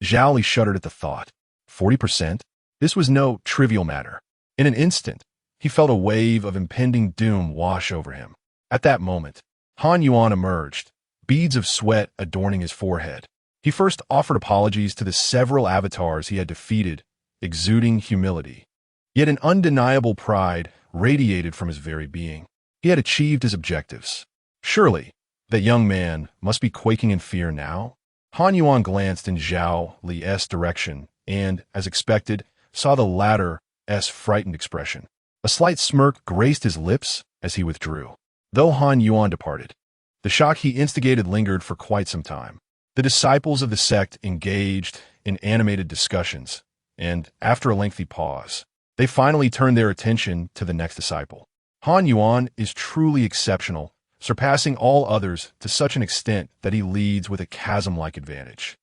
Zhao Li shuddered at the thought. 40%? This was no trivial matter. In an instant, he felt a wave of impending doom wash over him. At that moment, Han Yuan emerged, beads of sweat adorning his forehead. He first offered apologies to the several avatars he had defeated, exuding humility. Yet an undeniable pride radiated from his very being. He had achieved his objectives. Surely, that young man must be quaking in fear now. Han Yuan glanced in Zhao Li's direction and, as expected, saw the latter's frightened expression. A slight smirk graced his lips as he withdrew. Though Han Yuan departed, the shock he instigated lingered for quite some time. The disciples of the sect engaged in animated discussions, and after a lengthy pause, they finally turned their attention to the next disciple. Han Yuan is truly exceptional, surpassing all others to such an extent that he leads with a chasm-like advantage.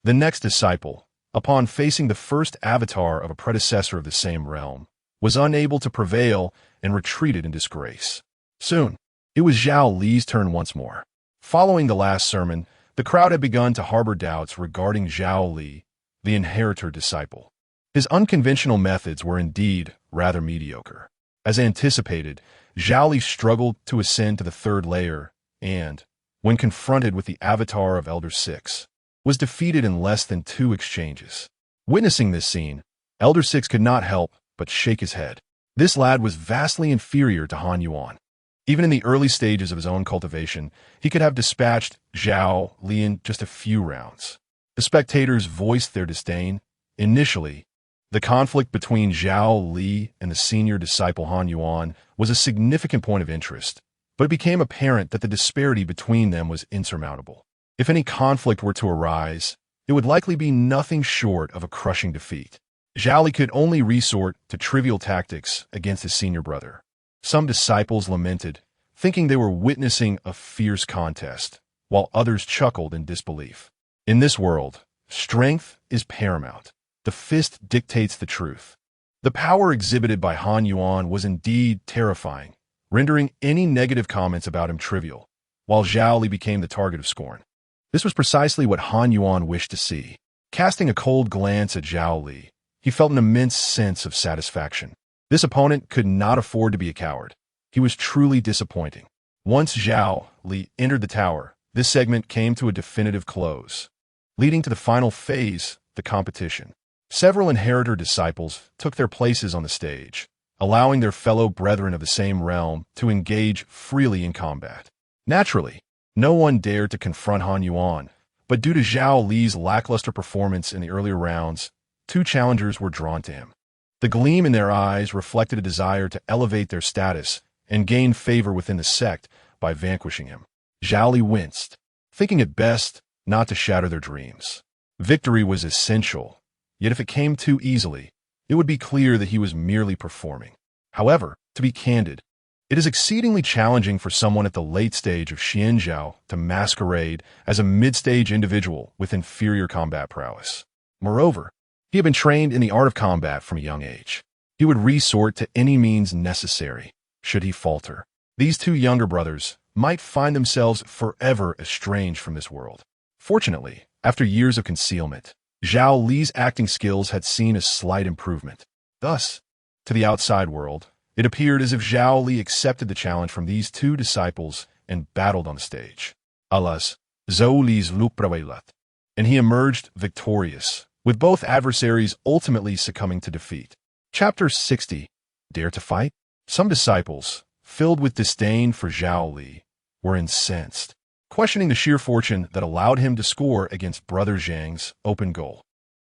The next disciple, upon facing the first avatar of a predecessor of the same realm, was unable to prevail and retreated in disgrace. Soon, it was Zhao Li's turn once more. Following the last sermon, the crowd had begun to harbor doubts regarding Zhao Li, the inheritor disciple. His unconventional methods were indeed rather mediocre. As anticipated, Zhao Li struggled to ascend to the third layer and, when confronted with the avatar of Elder Six, was defeated in less than 2 exchanges. Witnessing this scene, Elder Six could not help but shake his head. This lad was vastly inferior to Han Yuan. Even in the early stages of his own cultivation, he could have dispatched Zhao Li in just a few rounds. The spectators voiced their disdain. Initially, the conflict between Zhao Li and the senior disciple Han Yuan was a significant point of interest, but it became apparent that the disparity between them was insurmountable. If any conflict were to arise, it would likely be nothing short of a crushing defeat. Zhao Li could only resort to trivial tactics against his senior brother. Some disciples lamented, thinking they were witnessing a fierce contest, while others chuckled in disbelief. In this world, strength is paramount. The fist dictates the truth. The power exhibited by Han Yuan was indeed terrifying, rendering any negative comments about him trivial, while Zhao Li became the target of scorn. This was precisely what Han Yuan wished to see. Casting a cold glance at Zhao Li, he felt an immense sense of satisfaction. This opponent could not afford to be a coward. He was truly disappointing. Once Zhao Li entered the tower, this segment came to a definitive close, leading to the final phase, the competition. Several inheritor disciples took their places on the stage, allowing their fellow brethren of the same realm to engage freely in combat. Naturally, no one dared to confront Han Yuan, but due to Zhao Li's lackluster performance in the earlier rounds, two challengers were drawn to him. The gleam in their eyes reflected a desire to elevate their status and gain favor within the sect by vanquishing him. Zhao Li winced, thinking it best not to shatter their dreams. Victory was essential, yet if it came too easily, it would be clear that he was merely performing. However, to be candid, it is exceedingly challenging for someone at the late stage of Xianzhao to masquerade as a mid-stage individual with inferior combat prowess. Moreover, he had been trained in the art of combat from a young age. He would resort to any means necessary, should he falter. These two younger brothers might find themselves forever estranged from this world. Fortunately, after years of concealment, Zhao Li's acting skills had seen a slight improvement. Thus, to the outside world, it appeared as if Zhao Li accepted the challenge from these two disciples and battled on the stage. Alas, Zhao Li's lupravelat, and he emerged victorious, with both adversaries ultimately succumbing to defeat. Chapter 60. Dare to fight? Some disciples, filled with disdain for Zhao Li, were incensed, questioning the sheer fortune that allowed him to score against Brother Zhang's open goal.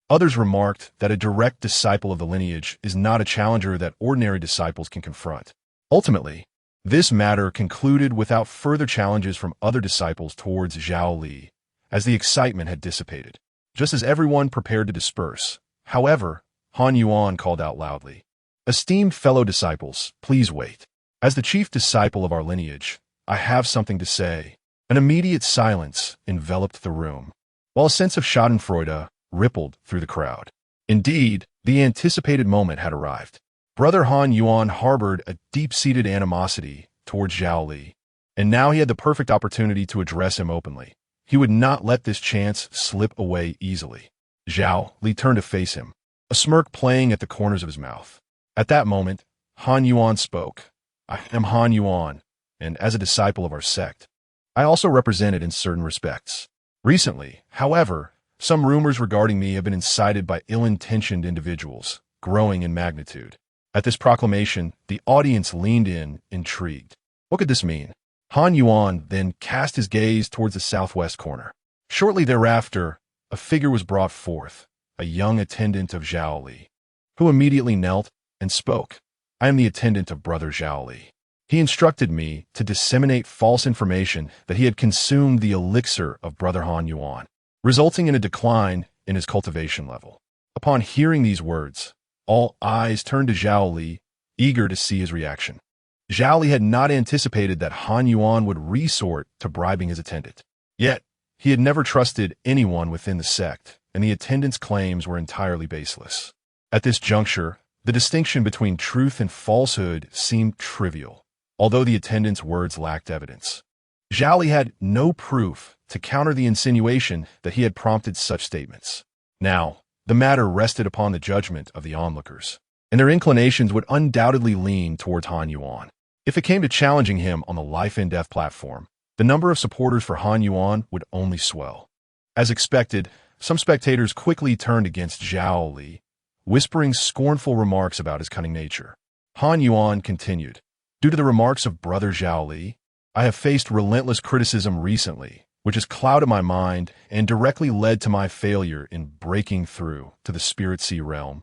Others remarked that a direct disciple of the lineage is not a challenger that ordinary disciples can confront. Ultimately, this matter concluded without further challenges from other disciples towards Zhao Li, as the excitement had dissipated. Just as everyone prepared to disperse, however, Han Yuan called out loudly, "Esteemed fellow disciples, please wait. As the chief disciple of our lineage, I have something to say." An immediate silence enveloped the room, while a sense of schadenfreude rippled through the crowd. Indeed, the anticipated moment had arrived. Brother Han Yuan harbored a deep-seated animosity towards Zhao Li, and now he had the perfect opportunity to address him openly. He would not let this chance slip away easily. Zhao Li turned to face him, a smirk playing at the corners of his mouth. At that moment, Han Yuan spoke. "I am Han Yuan, and as a disciple of our sect, I also represent it in certain respects. Recently, however, some rumors regarding me have been incited by ill-intentioned individuals, growing in magnitude." At this proclamation, the audience leaned in, intrigued. What could this mean? Han Yuan then cast his gaze towards the southwest corner. Shortly thereafter, a figure was brought forth, a young attendant of Zhao Li, who immediately knelt and spoke. "I am the attendant of Brother Zhao Li. He instructed me to disseminate false information that he had consumed the elixir of Brother Han Yuan, resulting in a decline in his cultivation level." Upon hearing these words, all eyes turned to Zhao Li, eager to see his reaction. Zhao Li had not anticipated that Han Yuan would resort to bribing his attendant. Yet, he had never trusted anyone within the sect, and the attendant's claims were entirely baseless. At this juncture, the distinction between truth and falsehood seemed trivial, although the attendant's words lacked evidence. Zhao Li had no proof to counter the insinuation that he had prompted such statements. Now, the matter rested upon the judgment of the onlookers, and their inclinations would undoubtedly lean towards Han Yuan. If it came to challenging him on the life and death platform, the number of supporters for Han Yuan would only swell. As expected, some spectators quickly turned against Zhao Li, whispering scornful remarks about his cunning nature. Han Yuan continued, "Due to the remarks of Brother Zhao Li, I have faced relentless criticism recently, which has clouded my mind and directly led to my failure in breaking through to the Spirit Sea realm,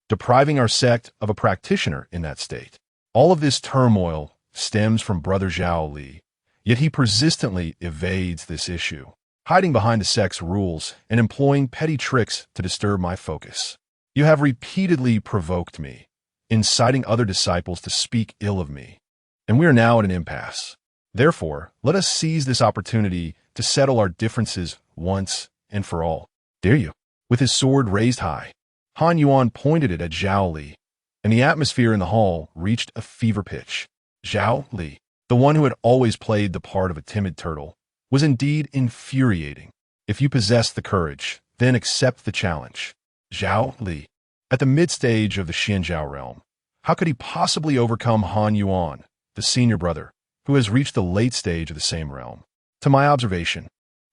depriving our sect of a practitioner in that state. All of this turmoil stems from Brother Zhao Li, yet he persistently evades this issue, hiding behind the sect's rules and employing petty tricks to disturb my focus. You have repeatedly provoked me, inciting other disciples to speak ill of me, and we are now at an impasse. Therefore, let us seize this opportunity to settle our differences once and for all. Dare you?" With his sword raised high, Han Yuan pointed it at Zhao Li, and the atmosphere in the hall reached a fever pitch. Zhao Li, the one who had always played the part of a timid turtle, was indeed infuriating. "If you possess the courage, then accept the challenge. Zhao Li. At the mid-stage of the Xianzhao realm, how could he possibly overcome Han Yuan, the senior brother, who has reached the late stage of the same realm? To my observation,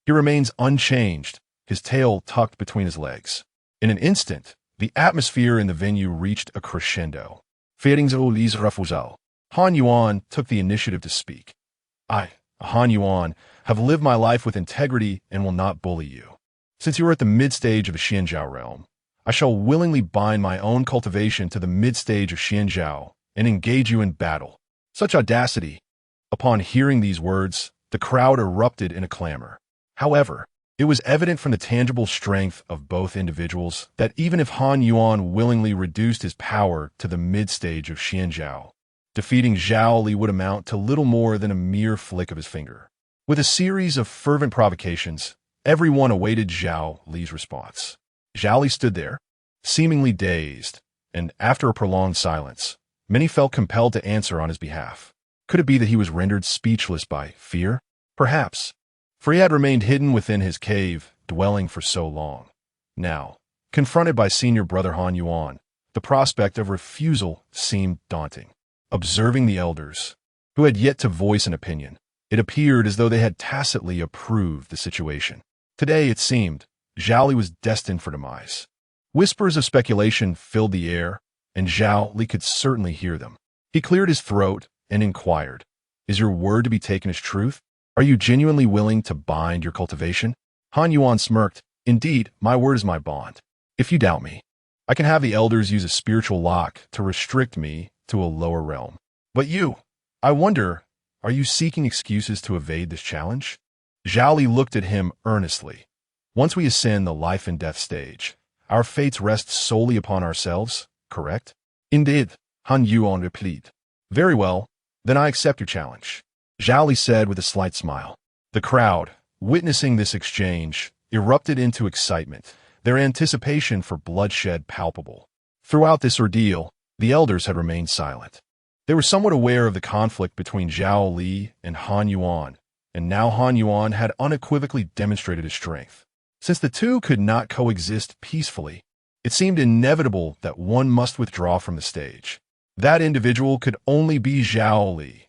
he remains unchanged, his tail tucked between his legs. In an instant, the atmosphere in the venue reached a crescendo. Feelings Li's refusal. Han Yuan took the initiative to speak. I, Han Yuan, have lived my life with integrity and will not bully you. Since you are at the mid-stage of the Xianzhao realm, I shall willingly bind my own cultivation to the mid-stage of Xianzhao and engage you in battle. Such audacity! Upon hearing these words, the crowd erupted in a clamor. However, it was evident from the tangible strength of both individuals that even if Han Yuan willingly reduced his power to the mid-stage of Xianzhao, defeating Zhao Li would amount to little more than a mere flick of his finger. With a series of fervent provocations, everyone awaited Zhao Li's response. Zhao Li stood there, seemingly dazed, and after a prolonged silence, many felt compelled to answer on his behalf. Could it be that he was rendered speechless by fear? Perhaps, for he had remained hidden within his cave, dwelling for so long. Now, confronted by senior brother Han Yuan, the prospect of refusal seemed daunting. Observing the elders, who had yet to voice an opinion, it appeared as though they had tacitly approved the situation. Today, it seemed, Zhao Li was destined for demise. Whispers of speculation filled the air, and Zhao Li could certainly hear them. He cleared his throat and inquired, "Is your word to be taken as truth? Are you genuinely willing to bind your cultivation?" Han Yuan smirked. "Indeed, my word is my bond. If you doubt me, I can have the elders use a spiritual lock to restrict me to a lower realm. But you, I wonder, are you seeking excuses to evade this challenge?" Zhao Li looked at him earnestly. "Once we ascend the life and death stage, our fates rest solely upon ourselves, correct?" "Indeed," Han Yuan replied. "Very well, then I accept your challenge," Zhao Li said with a slight smile. The crowd, witnessing this exchange, erupted into excitement, their anticipation for bloodshed palpable. Throughout this ordeal, the elders had remained silent. They were somewhat aware of the conflict between Zhao Li and Han Yuan, and now Han Yuan had unequivocally demonstrated his strength. Since the two could not coexist peacefully, it seemed inevitable that one must withdraw from the stage. That individual could only be Zhao Li.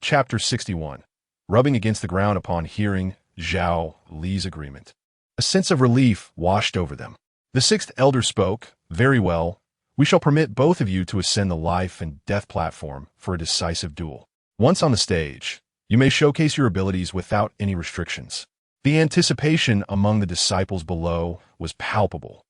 Chapter 61. Rubbing against the ground upon hearing Zhao Li's agreement. A sense of relief washed over them. The sixth elder spoke. "Very well. We shall permit both of you to ascend the life and death platform for a decisive duel. Once on the stage, you may showcase your abilities without any restrictions." The anticipation among the disciples below was palpable.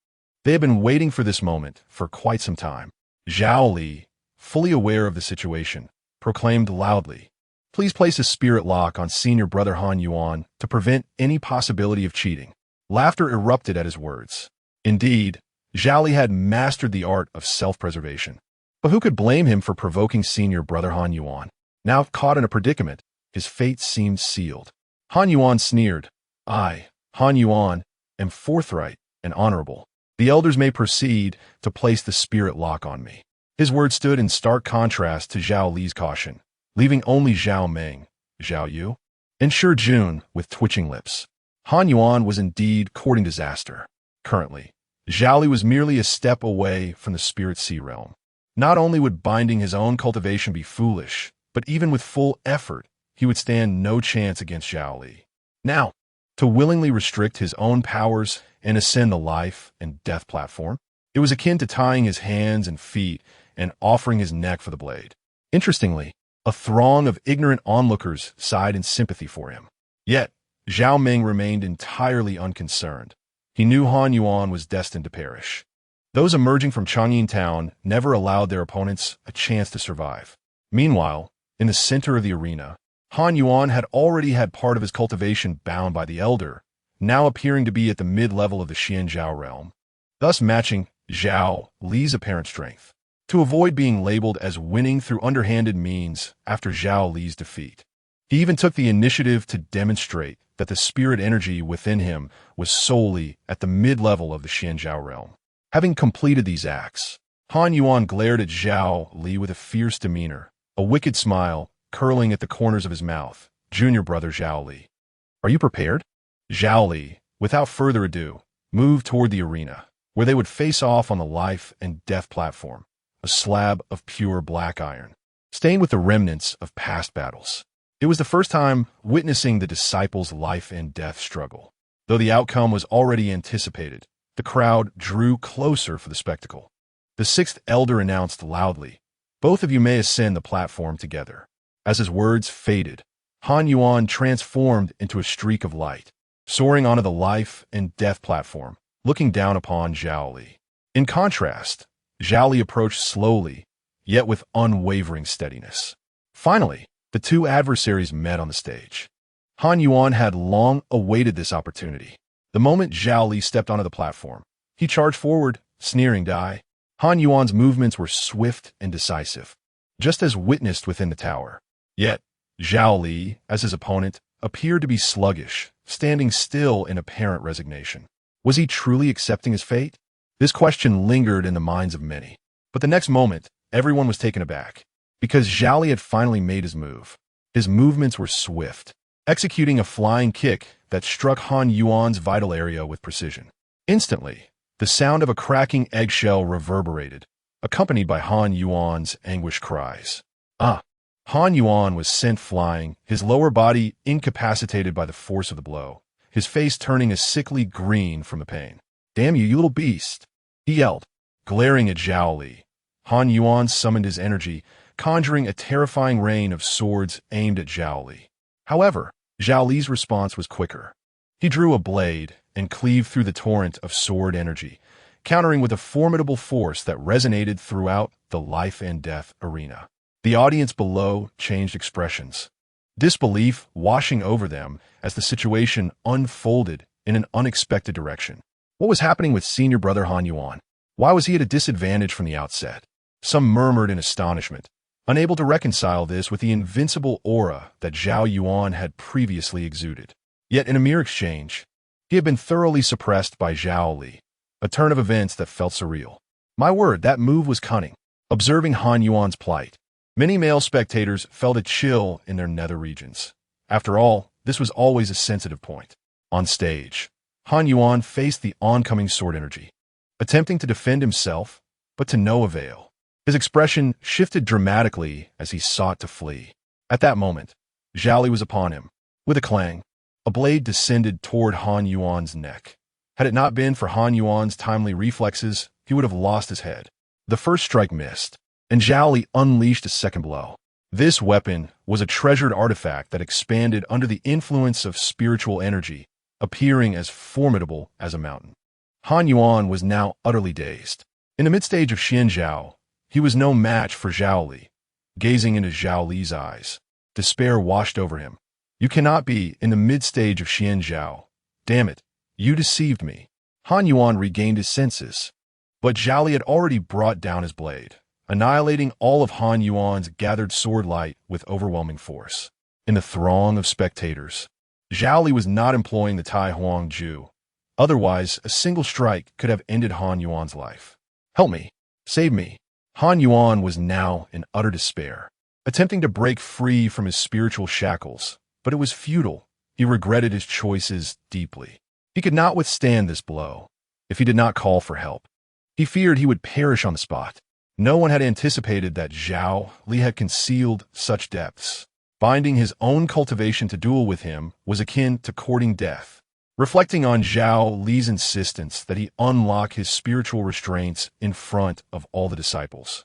They had been waiting for this moment for quite some time. Zhao Li, fully aware of the situation, proclaimed loudly, "Please place a spirit lock on senior brother Han Yuan to prevent any possibility of cheating." Laughter erupted at his words. Indeed, Zhao Li had mastered the art of self-preservation. But who could blame him for provoking senior brother Han Yuan? Now caught in a predicament, his fate seemed sealed. Han Yuan sneered, "I, Han Yuan, am forthright and honorable. The elders may proceed to place the spirit lock on me." His words stood in stark contrast to Zhao Li's caution, leaving only Zhao Meng, Zhao Yu, and Shi Jun with twitching lips. Han Yuan was indeed courting disaster. Currently, Zhao Li was merely a step away from the spirit sea realm. Not only would binding his own cultivation be foolish, but even with full effort, he would stand no chance against Zhao Li. Now, to willingly restrict his own powers and ascend the life and death platform, it was akin to tying his hands and feet and offering his neck for the blade. Interestingly, a throng of ignorant onlookers sighed in sympathy for him. Yet, Zhao Meng remained entirely unconcerned. He knew Han Yuan was destined to perish. Those emerging from Changyin town never allowed their opponents a chance to survive. Meanwhile, in the center of the arena, Han Yuan had already had part of his cultivation bound by the elder, now appearing to be at the mid-level of the Xianzhao realm, thus matching Zhao Li's apparent strength. To avoid being labeled as winning through underhanded means after Zhao Li's defeat, he even took the initiative to demonstrate that the spirit energy within him was solely at the mid-level of the Xianzhao realm. Having completed these acts, Han Yuan glared at Zhao Li with a fierce demeanor, a wicked smile curling at the corners of his mouth. "Junior brother Zhao Li, are you prepared?" Zhao Li, without further ado, moved toward the arena, where they would face off on the life and death platform, a slab of pure black iron, stained with the remnants of past battles. It was the first time witnessing the disciples' life and death struggle. Though the outcome was already anticipated, the crowd drew closer for the spectacle. The sixth elder announced loudly, "Both of you may ascend the platform together." As his words faded, Han Yuan transformed into a streak of light, soaring onto the life and death platform, looking down upon Zhao Li. In contrast, Zhao Li approached slowly, yet with unwavering steadiness. Finally, the two adversaries met on the stage. Han Yuan had long awaited this opportunity. The moment Zhao Li stepped onto the platform, he charged forward, sneering Die. Han Yuan's movements were swift and decisive, just as witnessed within the tower. Yet, Zhao Li, as his opponent, appeared to be sluggish, standing still in apparent resignation. Was he truly accepting his fate? This question lingered in the minds of many. But the next moment, everyone was taken aback, because Zhao Li had finally made his move. His movements were swift, executing a flying kick that struck Han Yuan's vital area with precision. Instantly, the sound of a cracking eggshell reverberated, accompanied by Han Yuan's anguished cries. Ah! Han Yuan was sent flying, his lower body incapacitated by the force of the blow, his face turning a sickly green from the pain. "Damn you, you little beast!" he yelled, glaring at Zhao Li. Han Yuan summoned his energy, conjuring a terrifying rain of swords aimed at Zhao Li. However, Zhao Li's response was quicker. He drew a blade and cleaved through the torrent of sword energy, countering with a formidable force that resonated throughout the life and death arena. The audience below changed expressions, disbelief washing over them as the situation unfolded in an unexpected direction. What was happening with senior brother Han Yuan? Why was he at a disadvantage from the outset? Some murmured in astonishment, unable to reconcile this with the invincible aura that Zhao Yuan had previously exuded. Yet in a mere exchange, he had been thoroughly suppressed by Zhao Li, a turn of events that felt surreal. My word, that move was cunning. Observing Han Yuan's plight, many male spectators felt a chill in their nether regions. After all, this was always a sensitive point. On stage, Han Yuan faced the oncoming sword energy, attempting to defend himself, but to no avail. His expression shifted dramatically as he sought to flee. At that moment, Zhao Li was upon him. With a clang, a blade descended toward Han Yuan's neck. Had it not been for Han Yuan's timely reflexes, he would have lost his head. The first strike missed, and Zhao Li unleashed a second blow. This weapon was a treasured artifact that expanded under the influence of spiritual energy, appearing as formidable as a mountain. Han Yuan was now utterly dazed. In the mid-stage of Xianzhao, he was no match for Zhao Li. Gazing into Zhao Li's eyes, despair washed over him. "You cannot be in the mid-stage of Xianzhao. Damn it, you deceived me." Han Yuan regained his senses, but Zhao Li had already brought down his blade, annihilating all of Han Yuan's gathered sword light with overwhelming force. In the throng of spectators, Zhao Li was not employing the Tai Huang Ju. Otherwise, a single strike could have ended Han Yuan's life. "Help me! Save me!" Han Yuan was now in utter despair, attempting to break free from his spiritual shackles, but it was futile. He regretted his choices deeply. He could not withstand this blow if he did not call for help. He feared he would perish on the spot. No one had anticipated that Zhao Li had concealed such depths. Binding his own cultivation to duel with him was akin to courting death. Reflecting on Zhao Li's insistence that he unlock his spiritual restraints in front of all the disciples,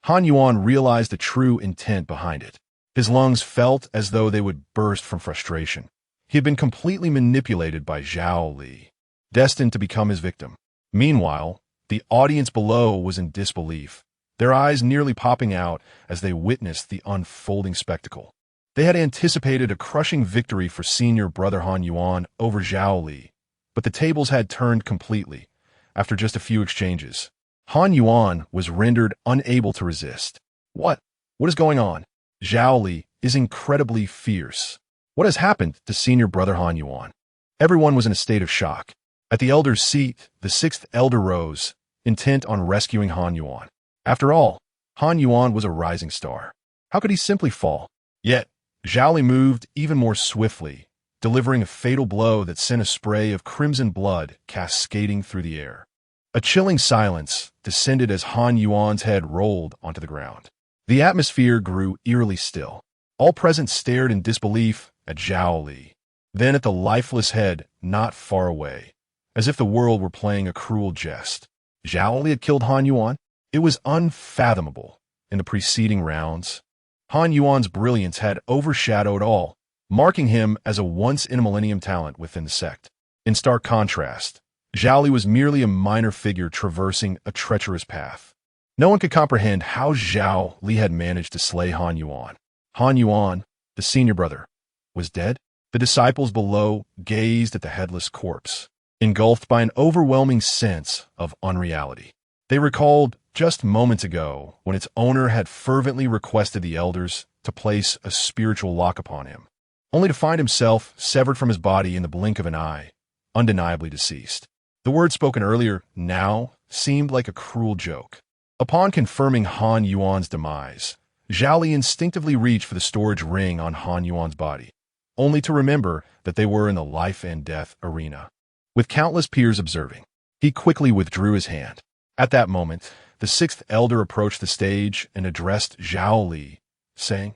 Han Yuan realized the true intent behind it. His lungs felt as though they would burst from frustration. He had been completely manipulated by Zhao Li, destined to become his victim. Meanwhile, the audience below was in disbelief, their eyes nearly popping out as they witnessed the unfolding spectacle. They had anticipated a crushing victory for senior brother Han Yuan over Zhao Li, but the tables had turned completely. After just a few exchanges, Han Yuan was rendered unable to resist. What is going on? Zhao Li is incredibly fierce. What has happened to senior brother Han Yuan? Everyone was in a state of shock. At the elder's seat, the sixth elder rose, intent on rescuing Han Yuan. After all, Han Yuan was a rising star. How could he simply fall? Yet, Zhao Li moved even more swiftly, delivering a fatal blow that sent a spray of crimson blood cascading through the air. A chilling silence descended as Han Yuan's head rolled onto the ground. The atmosphere grew eerily still. All present stared in disbelief at Zhao Li, then at the lifeless head not far away, as if the world were playing a cruel jest. Zhao Li had killed Han Yuan? It was unfathomable. In the preceding rounds, Han Yuan's brilliance had overshadowed all, marking him as a once-in-a-millennium talent within the sect. In stark contrast, Zhao Li was merely a minor figure traversing a treacherous path. No one could comprehend how Zhao Li had managed to slay Han Yuan. Han Yuan, the senior brother, was dead? The disciples below gazed at the headless corpse, engulfed by an overwhelming sense of unreality. They recalled just moments ago when its owner had fervently requested the elders to place a spiritual lock upon him, only to find himself severed from his body in the blink of an eye, undeniably deceased. The words spoken earlier now seemed like a cruel joke. Upon confirming Han Yuan's demise, Zhao Li instinctively reached for the storage ring on Han Yuan's body, only to remember that they were in the life and death arena. With countless peers observing, he quickly withdrew his hand. At that moment, the sixth elder approached the stage and addressed Zhao Li, saying,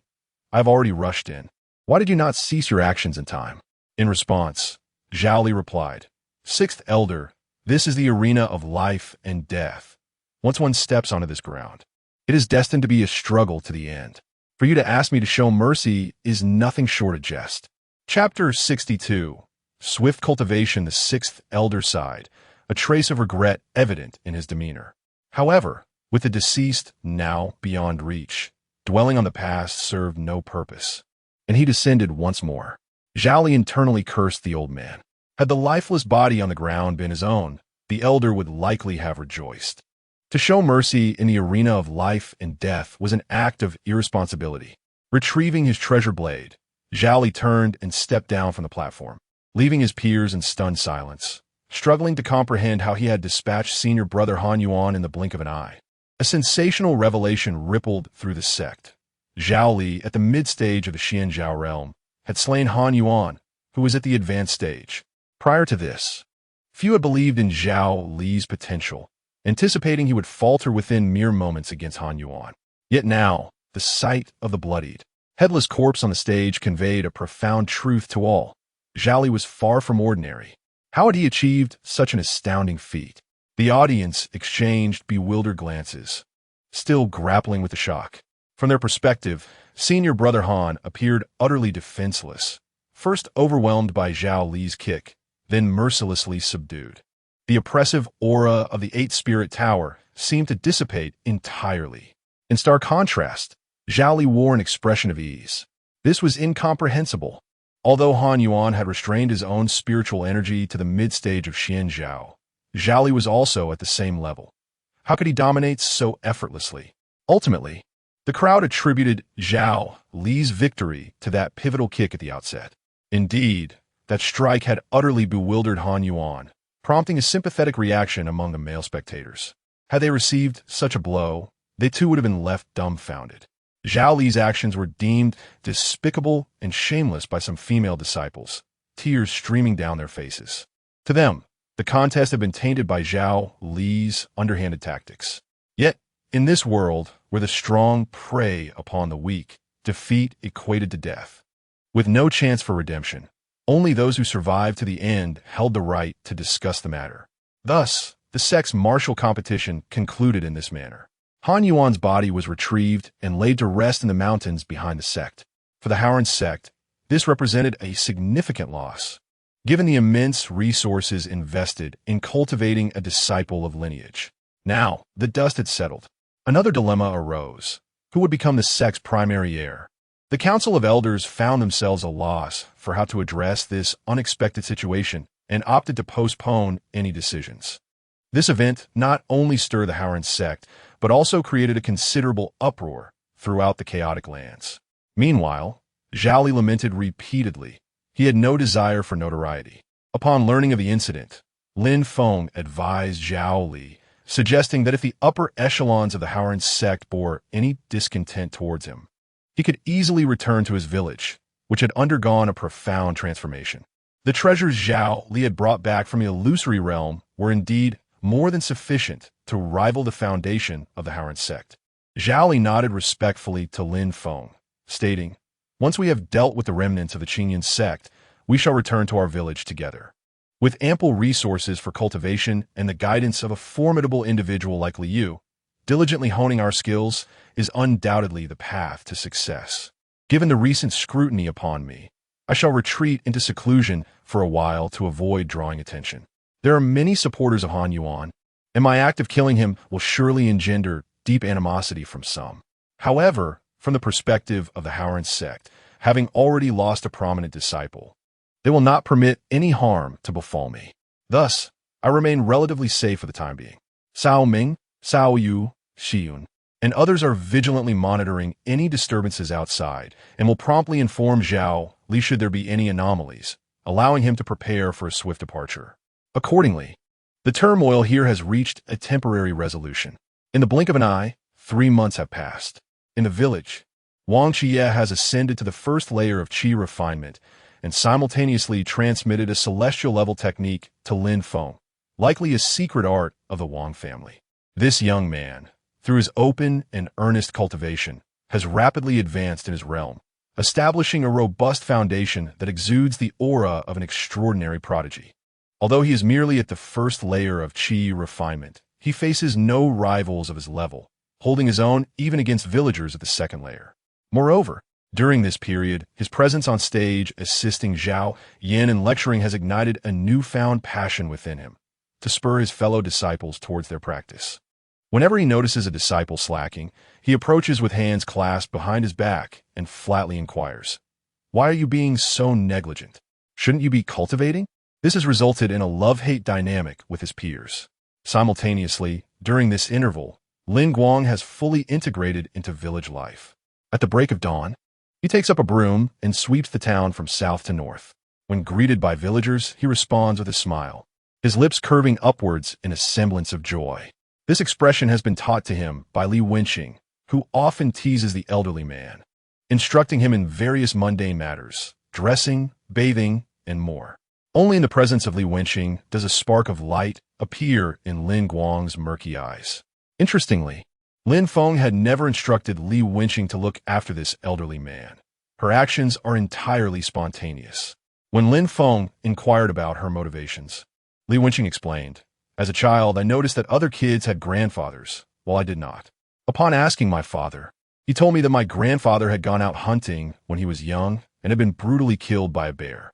"I've already rushed in. Why did you not cease your actions in time?" In response, Zhao Li replied, "Sixth elder, this is the arena of life and death. Once one steps onto this ground, it is destined to be a struggle to the end. For you to ask me to show mercy is nothing short of jest." Chapter 62. Swift cultivation. The sixth elder sighed, a trace of regret evident in his demeanor. However, with the deceased now beyond reach, dwelling on the past served no purpose, and he descended once more. Zhao Li internally cursed the old man. Had the lifeless body on the ground been his own, the elder would likely have rejoiced. To show mercy in the arena of life and death was an act of irresponsibility. Retrieving his treasure blade, Zhao Li turned and stepped down from the platform, leaving his peers in stunned silence, struggling to comprehend how he had dispatched senior brother Han Yuan in the blink of an eye. A sensational revelation rippled through the sect. Zhao Li, at the mid-stage of the Xianzhao realm, had slain Han Yuan, who was at the advanced stage. Prior to this, few had believed in Zhao Li's potential, anticipating he would falter within mere moments against Han Yuan. Yet now, the sight of the bloodied, headless corpse on the stage conveyed a profound truth to all. Zhao Li was far from ordinary. How had he achieved such an astounding feat? The audience exchanged bewildered glances, still grappling with the shock. From their perspective, senior brother Han appeared utterly defenseless, first overwhelmed by Zhao Li's kick, then mercilessly subdued. The oppressive aura of the eight-spirit tower seemed to dissipate entirely. In stark contrast, Zhao Li wore an expression of ease. This was incomprehensible. Although Han Yuan had restrained his own spiritual energy to the mid-stage of Xianzhao, Zhao Li was also at the same level. How could he dominate so effortlessly? Ultimately, the crowd attributed Zhao Li's victory to that pivotal kick at the outset. Indeed, that strike had utterly bewildered Han Yuan, prompting a sympathetic reaction among the male spectators. Had they received such a blow, they too would have been left dumbfounded. Zhao Li's actions were deemed despicable and shameless by some female disciples, tears streaming down their faces. To them, the contest had been tainted by Zhao Li's underhanded tactics. Yet, in this world where the strong prey upon the weak, defeat equated to death. With no chance for redemption, only those who survived to the end held the right to discuss the matter. Thus, the sect's martial competition concluded in this manner. Han Yuan's body was retrieved and laid to rest in the mountains behind the sect. For the Howren sect, this represented a significant loss, given the immense resources invested in cultivating a disciple of lineage. Now, the dust had settled. Another dilemma arose. Who would become the sect's primary heir? The Council of Elders found themselves a loss for how to address this unexpected situation and opted to postpone any decisions. This event not only stirred the Howren sect, but also created a considerable uproar throughout the chaotic lands. Meanwhile, Zhao Li lamented repeatedly. He had no desire for notoriety. Upon learning of the incident, Lin Feng advised Zhao Li, suggesting that if the upper echelons of the Howren sect bore any discontent towards him, he could easily return to his village, which had undergone a profound transformation. The treasures Zhao Li had brought back from the illusory realm were indeed more than sufficient to rival the foundation of the Haoran sect. Zhao Li nodded respectfully to Lin Feng, stating, "Once we have dealt with the remnants of the Qingyan sect, we shall return to our village together." With ample resources for cultivation and the guidance of a formidable individual like Liu, diligently honing our skills is undoubtedly the path to success. Given the recent scrutiny upon me, I shall retreat into seclusion for a while to avoid drawing attention. There are many supporters of Han Yuan, and my act of killing him will surely engender deep animosity from some. However, from the perspective of the Haoran sect, having already lost a prominent disciple, they will not permit any harm to befall me. Thus, I remain relatively safe for the time being. Cao Ming, Cao Yu, Xiyun, and others are vigilantly monitoring any disturbances outside and will promptly inform Zhao Li should there be any anomalies, allowing him to prepare for a swift departure. Accordingly, the turmoil here has reached a temporary resolution. In the blink of an eye, 3 months have passed. In the village, Wang Qiye has ascended to the first layer of qi refinement and simultaneously transmitted a celestial-level technique to Lin Feng, likely a secret art of the Wang family. This young man, through his open and earnest cultivation, has rapidly advanced in his realm, establishing a robust foundation that exudes the aura of an extraordinary prodigy. Although he is merely at the first layer of qi refinement, he faces no rivals of his level, holding his own even against villagers at the second layer. Moreover, during this period, his presence on stage assisting Zhao Yan in lecturing has ignited a newfound passion within him to spur his fellow disciples towards their practice. Whenever he notices a disciple slacking, he approaches with hands clasped behind his back and flatly inquires, "Why are you being so negligent? Shouldn't you be cultivating?" This has resulted in a love-hate dynamic with his peers. Simultaneously, during this interval, Lin Guang has fully integrated into village life. At the break of dawn, he takes up a broom and sweeps the town from south to north. When greeted by villagers, he responds with a smile, his lips curving upwards in a semblance of joy. This expression has been taught to him by Li Wenqing, who often teases the elderly man, instructing him in various mundane matters, dressing, bathing, and more. Only in the presence of Li Wenqing does a spark of light appear in Lin Guang's murky eyes. Interestingly, Lin Feng had never instructed Li Wenqing to look after this elderly man. Her actions are entirely spontaneous. When Lin Feng inquired about her motivations, Li Wenqing explained, "As a child, I noticed that other kids had grandfathers, while I did not. Upon asking my father, he told me that my grandfather had gone out hunting when he was young and had been brutally killed by a bear.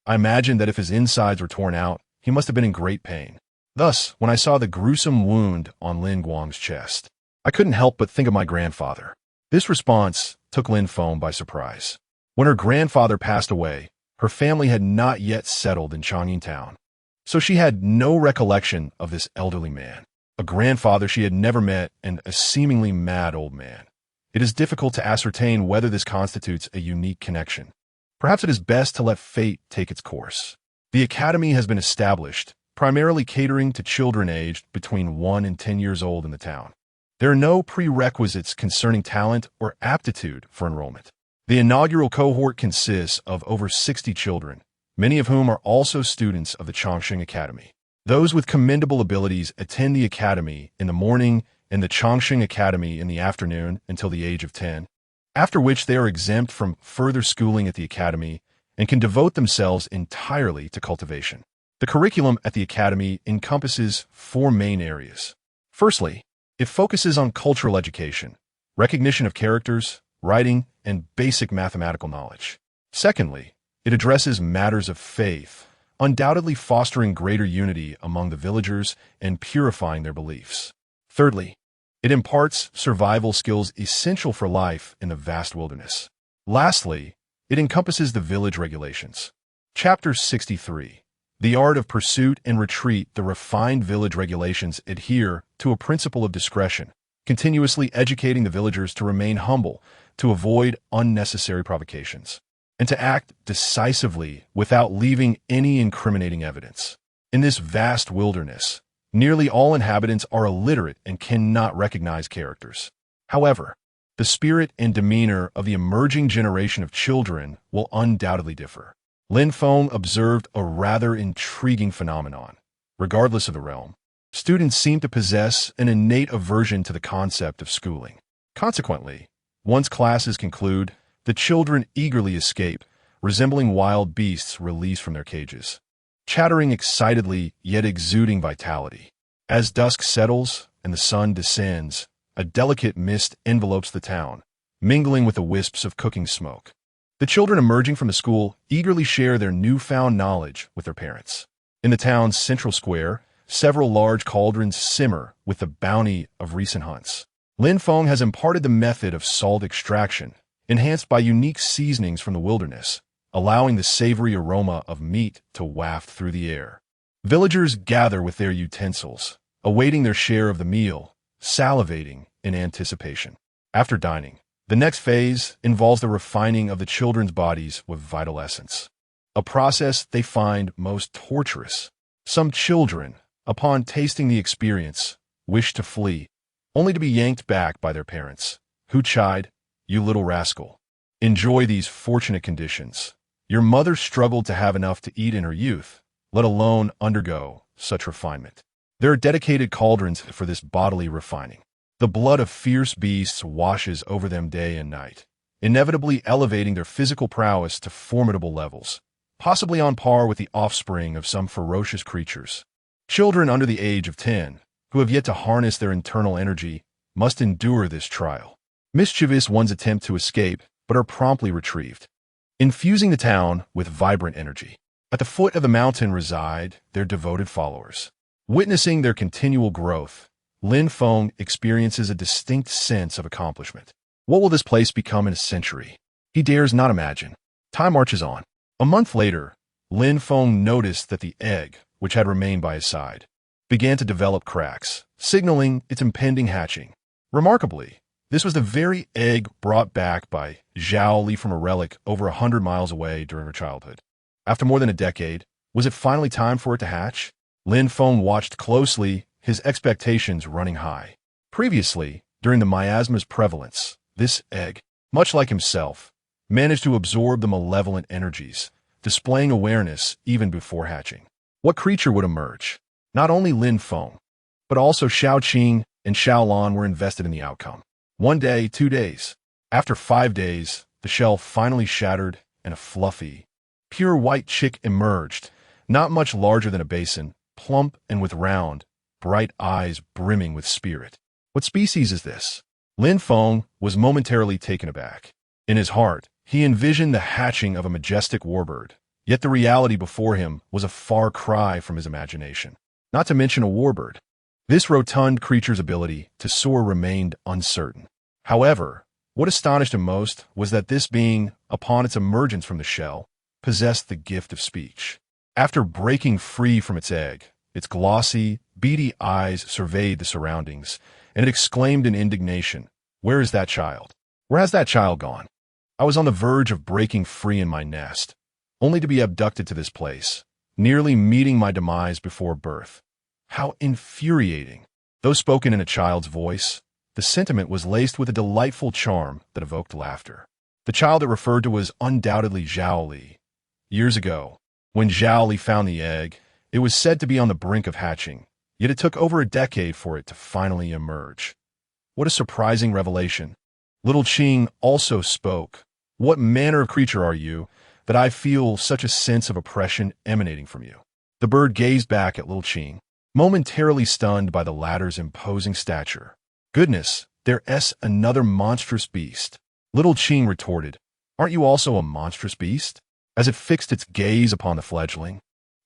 I imagined that if his insides were torn out, he must have been in great pain. Thus, when I saw the gruesome wound on Lin Guang's chest, I couldn't help but think of my grandfather." This response took Lin Feng by surprise. When her grandfather passed away, her family had not yet settled in Changyin town, so she had no recollection of this elderly man, a grandfather she had never met and a seemingly mad old man. It is difficult to ascertain whether this constitutes a unique connection. Perhaps it is best to let fate take its course. The academy has been established, primarily catering to children aged between 1 and 10 years old in the town. There are no prerequisites concerning talent or aptitude for enrollment. The inaugural cohort consists of over 60 children, many of whom are also students of the Chongqing Academy. Those with commendable abilities attend the academy in the morning and the Chongqing Academy in the afternoon until the age of 10, after which they are exempt from further schooling at the academy and can devote themselves entirely to cultivation. The curriculum at the academy encompasses 4 main areas. Firstly, it focuses on cultural education, recognition of characters, writing, and basic mathematical knowledge. Secondly, it addresses matters of faith, undoubtedly fostering greater unity among the villagers and purifying their beliefs. Thirdly, it imparts survival skills essential for life in the vast wilderness. Lastly, it encompasses the village regulations. Chapter 63. The art of pursuit and retreat. The refined village regulations adhere to a principle of discretion, continuously educating the villagers to remain humble, to avoid unnecessary provocations, and to act decisively without leaving any incriminating evidence. In this vast wilderness, nearly all inhabitants are illiterate and cannot recognize characters. However, the spirit and demeanor of the emerging generation of children will undoubtedly differ. Lin Feng observed a rather intriguing phenomenon. Regardless of the realm, students seem to possess an innate aversion to the concept of schooling. Consequently, once classes conclude, the children eagerly escape, resembling wild beasts released from their cages, chattering excitedly yet exuding vitality. As dusk settles and the sun descends, a delicate mist envelopes the town, mingling with the wisps of cooking smoke. The children emerging from the school eagerly share their newfound knowledge with their parents. In the town's central square, several large cauldrons simmer with the bounty of recent hunts. Lin Feng has imparted the method of salt extraction, enhanced by unique seasonings from the wilderness, allowing the savory aroma of meat to waft through the air. Villagers gather with their utensils, awaiting their share of the meal, salivating in anticipation. After dining, the next phase involves the refining of the children's bodies with vital essence, a process they find most torturous. Some children, upon tasting the experience, wish to flee, only to be yanked back by their parents, who chide, "You little rascal. Enjoy these fortunate conditions. Your mother struggled to have enough to eat in her youth, let alone undergo such refinement." There are dedicated cauldrons for this bodily refining. The blood of fierce beasts washes over them day and night, inevitably elevating their physical prowess to formidable levels, possibly on par with the offspring of some ferocious creatures. Children under the age of 10, who have yet to harness their internal energy, must endure this trial. Mischievous ones attempt to escape, but are promptly retrieved, infusing the town with vibrant energy. At the foot of the mountain reside their devoted followers. Witnessing their continual growth, Lin Feng experiences a distinct sense of accomplishment. What will this place become in a century? He dares not imagine. Time marches on. A month later, Lin Feng noticed that the egg, which had remained by his side, began to develop cracks, signaling its impending hatching. Remarkably, this was the very egg brought back by Zhao Li from a relic over 100 miles away during her childhood. After more than a decade, was it finally time for it to hatch? Lin Feng watched closely, his expectations running high. Previously, during the miasma's prevalence, this egg, much like himself, managed to absorb the malevolent energies, displaying awareness even before hatching. What creature would emerge? Not only Lin Feng, but also Xiao Qing and Xiao Lan were invested in the outcome. 1 day, 2 days. After 5 days, the shell finally shattered and a fluffy, pure white chick emerged, not much larger than a basin, plump and with round, bright eyes brimming with spirit. What species is this? Lin Feng was momentarily taken aback. In his heart, he envisioned the hatching of a majestic warbird, yet the reality before him was a far cry from his imagination. Not to mention a warbird. This rotund creature's ability to soar remained uncertain. However, what astonished him most was that this being, upon its emergence from the shell, possessed the gift of speech. After breaking free from its egg, its glossy, beady eyes surveyed the surroundings, and it exclaimed in indignation, "Where is that child? Where has that child gone? I was on the verge of breaking free in my nest, only to be abducted to this place, nearly meeting my demise before birth. How infuriating!" Though spoken in a child's voice, the sentiment was laced with a delightful charm that evoked laughter. The child it referred to was undoubtedly Zhao Li. Years ago, when Zhao Li found the egg, it was said to be on the brink of hatching, yet it took over a decade for it to finally emerge. What a surprising revelation. Little Qing also spoke. "What manner of creature are you, that I feel such a sense of oppression emanating from you?" The bird gazed back at Little Qing, momentarily stunned by the latter's imposing stature. "Goodness, there's another monstrous beast." Little Qing retorted, "Aren't you also a monstrous beast?" As it fixed its gaze upon the fledgling,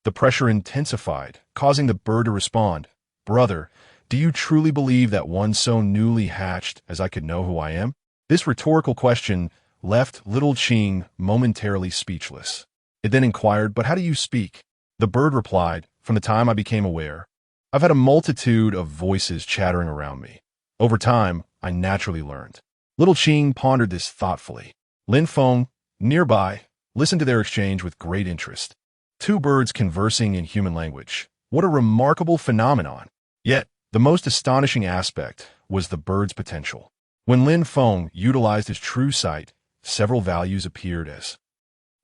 the pressure intensified, causing the bird to respond, "Brother, do you truly believe that one so newly hatched as I could know who I am?" This rhetorical question left Little Qing momentarily speechless. It then inquired, "But how do you speak?" The bird replied, "From the time I became aware, I've had a multitude of voices chattering around me. Over time, I naturally learned." Little Qing pondered this thoughtfully. Lin Feng, nearby, listened to their exchange with great interest. Two birds conversing in human language. What a remarkable phenomenon! Yet, the most astonishing aspect was the bird's potential. When Lin Feng utilized his true sight, several values appeared as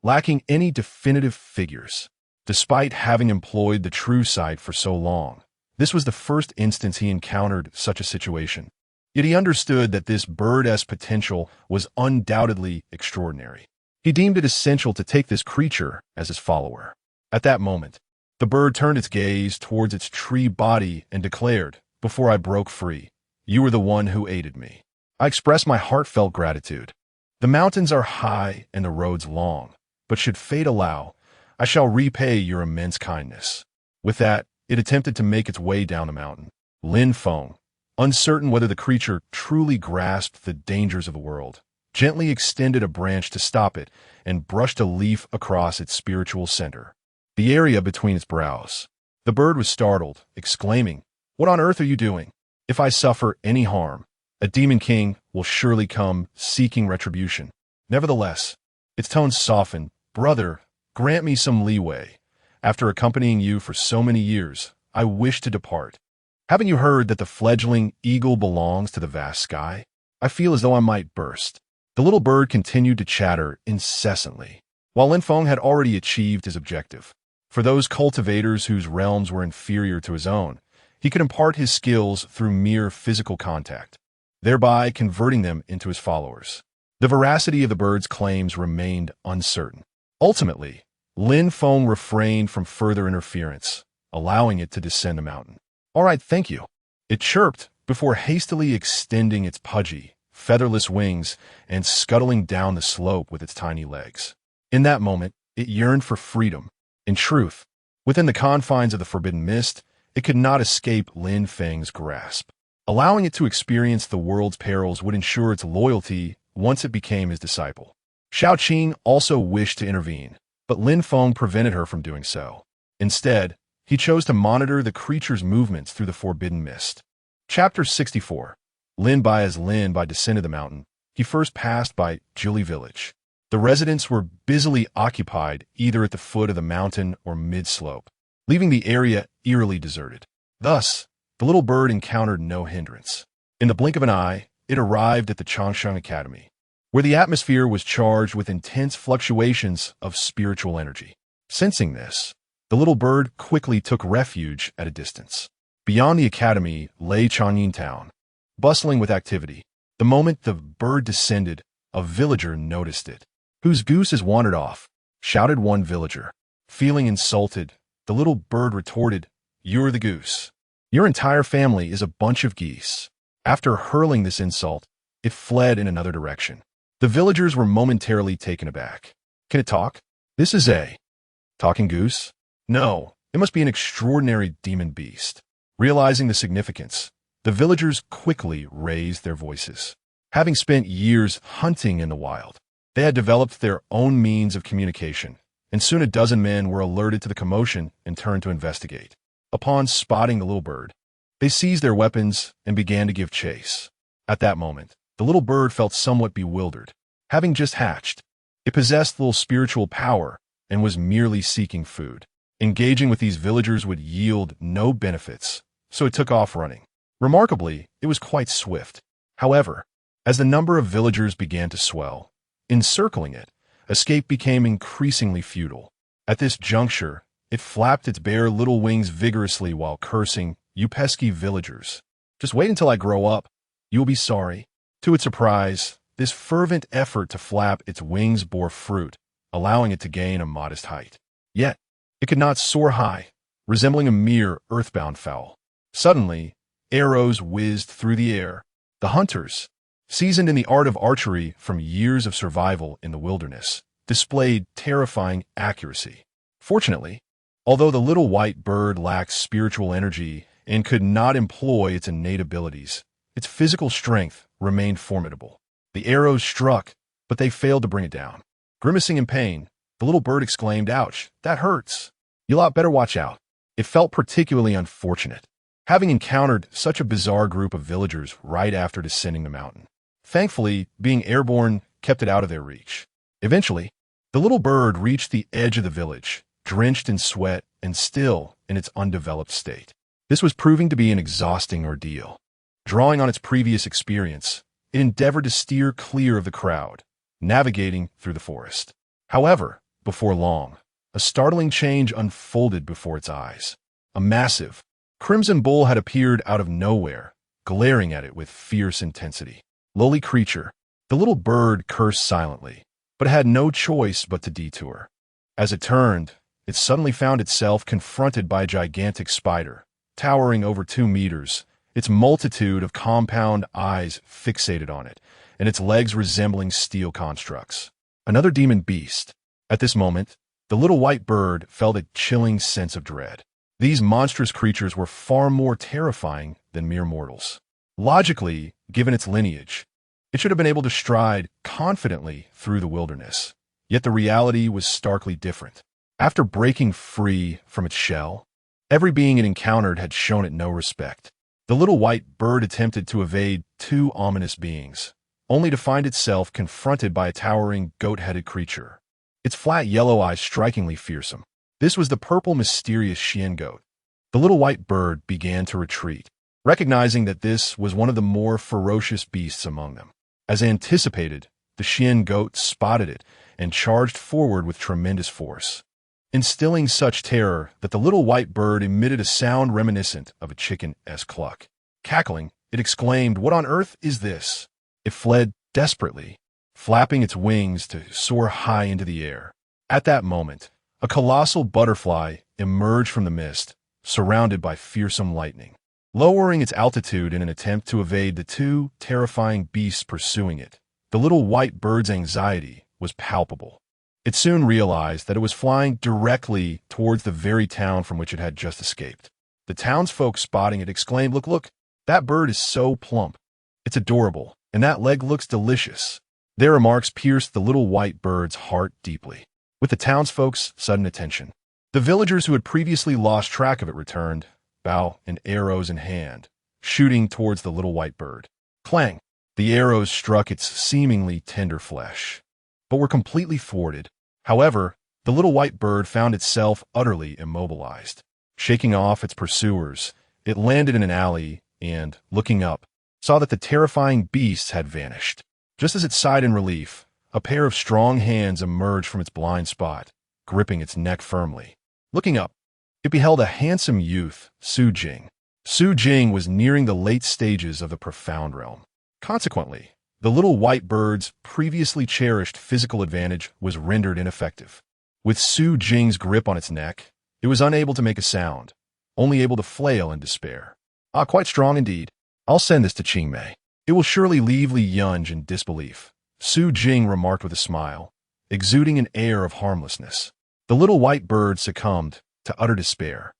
lacking any definitive figures. Despite having employed the true sight for so long, this was the first instance he encountered such a situation. Yet he understood that this bird's potential was undoubtedly extraordinary. He deemed it essential to take this creature as his follower. At that moment, the bird turned its gaze towards its tree body and declared, "Before I broke free, you were the one who aided me. I express my heartfelt gratitude. The mountains are high and the roads long, but should fate allow, I shall repay your immense kindness." With that, it attempted to make its way down the mountain. Lin Feng, uncertain whether the creature truly grasped the dangers of the world, gently extended a branch to stop it and brushed a leaf across its spiritual center, the area between its brows. The bird was startled, exclaiming, "What on earth are you doing? If I suffer any harm, a demon king will surely come seeking retribution." Nevertheless, its tone softened. "Brother, grant me some leeway. After accompanying you for so many years, I wish to depart. Haven't you heard that the fledgling eagle belongs to the vast sky? I feel as though I might burst." The little bird continued to chatter incessantly, while Lin Feng had already achieved his objective. For those cultivators whose realms were inferior to his own, he could impart his skills through mere physical contact, thereby converting them into his followers. The veracity of the bird's claims remained uncertain. Ultimately, Lin Feng refrained from further interference, allowing it to descend the mountain. "All right, thank you," it chirped before hastily extending its pudgy, featherless wings and scuttling down the slope with its tiny legs. In that moment, it yearned for freedom. In truth, within the confines of the Forbidden Mist, it could not escape Lin Feng's grasp. Allowing it to experience the world's perils would ensure its loyalty once it became his disciple. Xiaoqing also wished to intervene, but Lin Feng prevented her from doing so. Instead, he chose to monitor the creature's movements through the Forbidden Mist. Chapter 64. Lin Bai descended the mountain. He first passed by Juli village. The residents were busily occupied either at the foot of the mountain or mid-slope, leaving the area eerily deserted. Thus, the little bird encountered no hindrance. In the blink of an eye, it arrived at the Changsheng Academy, where the atmosphere was charged with intense fluctuations of spiritual energy. Sensing this, the little bird quickly took refuge at a distance. Beyond the academy lay Changyin town, bustling with activity. The moment the bird descended, a villager noticed it. "Whose goose has wandered off?" shouted one villager. Feeling insulted, the little bird retorted, "You're the goose. Your entire family is a bunch of geese." After hurling this insult, it fled in another direction. The villagers were momentarily taken aback. "Can it talk? This is a talking goose? No, it must be an extraordinary demon beast." Realizing the significance, the villagers quickly raised their voices. Having spent years hunting in the wild, they had developed their own means of communication, and soon a dozen men were alerted to the commotion and turned to investigate. Upon spotting the little bird, they seized their weapons and began to give chase. At that moment, the little bird felt somewhat bewildered. Having just hatched, it possessed little spiritual power and was merely seeking food. Engaging with these villagers would yield no benefits, so it took off running. Remarkably, it was quite swift. However, as the number of villagers began to swell, encircling it, escape became increasingly futile. At this juncture, it flapped its bare little wings vigorously while cursing, "You pesky villagers. Just wait until I grow up. You will be sorry." To its surprise, this fervent effort to flap its wings bore fruit, allowing it to gain a modest height. Yet, it could not soar high, resembling a mere earthbound fowl. Suddenly, arrows whizzed through the air. The hunters, seasoned in the art of archery from years of survival in the wilderness, displayed terrifying accuracy. Fortunately, although the little white bird lacked spiritual energy and could not employ its innate abilities, its physical strength remained formidable. The arrows struck, but they failed to bring it down. Grimacing in pain, the little bird exclaimed, "Ouch, that hurts. You lot better watch out." It felt particularly unfortunate, having encountered such a bizarre group of villagers right after descending the mountain. Thankfully, being airborne kept it out of their reach. Eventually, the little bird reached the edge of the village, drenched in sweat and still in its undeveloped state. This was proving to be an exhausting ordeal. Drawing on its previous experience, it endeavored to steer clear of the crowd, navigating through the forest. However, before long, a startling change unfolded before its eyes. A massive, crimson bull had appeared out of nowhere, glaring at it with fierce intensity. Lowly creature, the little bird cursed silently, but had no choice but to detour. As it turned, it suddenly found itself confronted by a gigantic spider, towering over 2 meters, its multitude of compound eyes fixated on it, and its legs resembling steel constructs. Another demon beast. At this moment, the little white bird felt a chilling sense of dread. These monstrous creatures were far more terrifying than mere mortals. Logically, given its lineage, it should have been able to stride confidently through the wilderness. Yet the reality was starkly different. After breaking free from its shell, every being it encountered had shown it no respect. The little white bird attempted to evade 2 ominous beings, only to find itself confronted by a towering goat-headed creature, its flat yellow eyes strikingly fearsome. This was the purple mysterious Xian goat. The little white bird began to retreat, recognizing that this was one of the more ferocious beasts among them. As anticipated, the Xian goat spotted it and charged forward with tremendous force, instilling such terror that the little white bird emitted a sound reminiscent of a chicken-esque cluck. Cackling, it exclaimed, "What on earth is this?" It fled desperately, flapping its wings to soar high into the air. At that moment, a colossal butterfly emerged from the mist, surrounded by fearsome lightning. Lowering its altitude in an attempt to evade the 2 terrifying beasts pursuing it, the little white bird's anxiety was palpable. It soon realized that it was flying directly towards the very town from which it had just escaped. The townsfolk spotting it exclaimed, Look, that bird is so plump. It's adorable, and that leg looks delicious." Their remarks pierced the little white bird's heart deeply. With the townsfolk's sudden attention, the villagers who had previously lost track of it returned, bow and arrows in hand, shooting towards the little white bird. Clang! The arrows struck its seemingly tender flesh, but were completely thwarted. However, the little white bird found itself utterly immobilized. Shaking off its pursuers, it landed in an alley and, looking up, saw that the terrifying beasts had vanished. Just as it sighed in relief, a pair of strong hands emerged from its blind spot, gripping its neck firmly. Looking up, it beheld a handsome youth, Su Jing. Su Jing was nearing the late stages of the profound realm. Consequently, the little white bird's previously cherished physical advantage was rendered ineffective. With Su Jing's grip on its neck, it was unable to make a sound, only able to flail in despair. Quite strong indeed. I'll send this to Qingmei. It will surely leave Li Yunge in disbelief, Su Jing remarked with a smile, exuding an air of harmlessness. The little white bird succumbed to utter despair,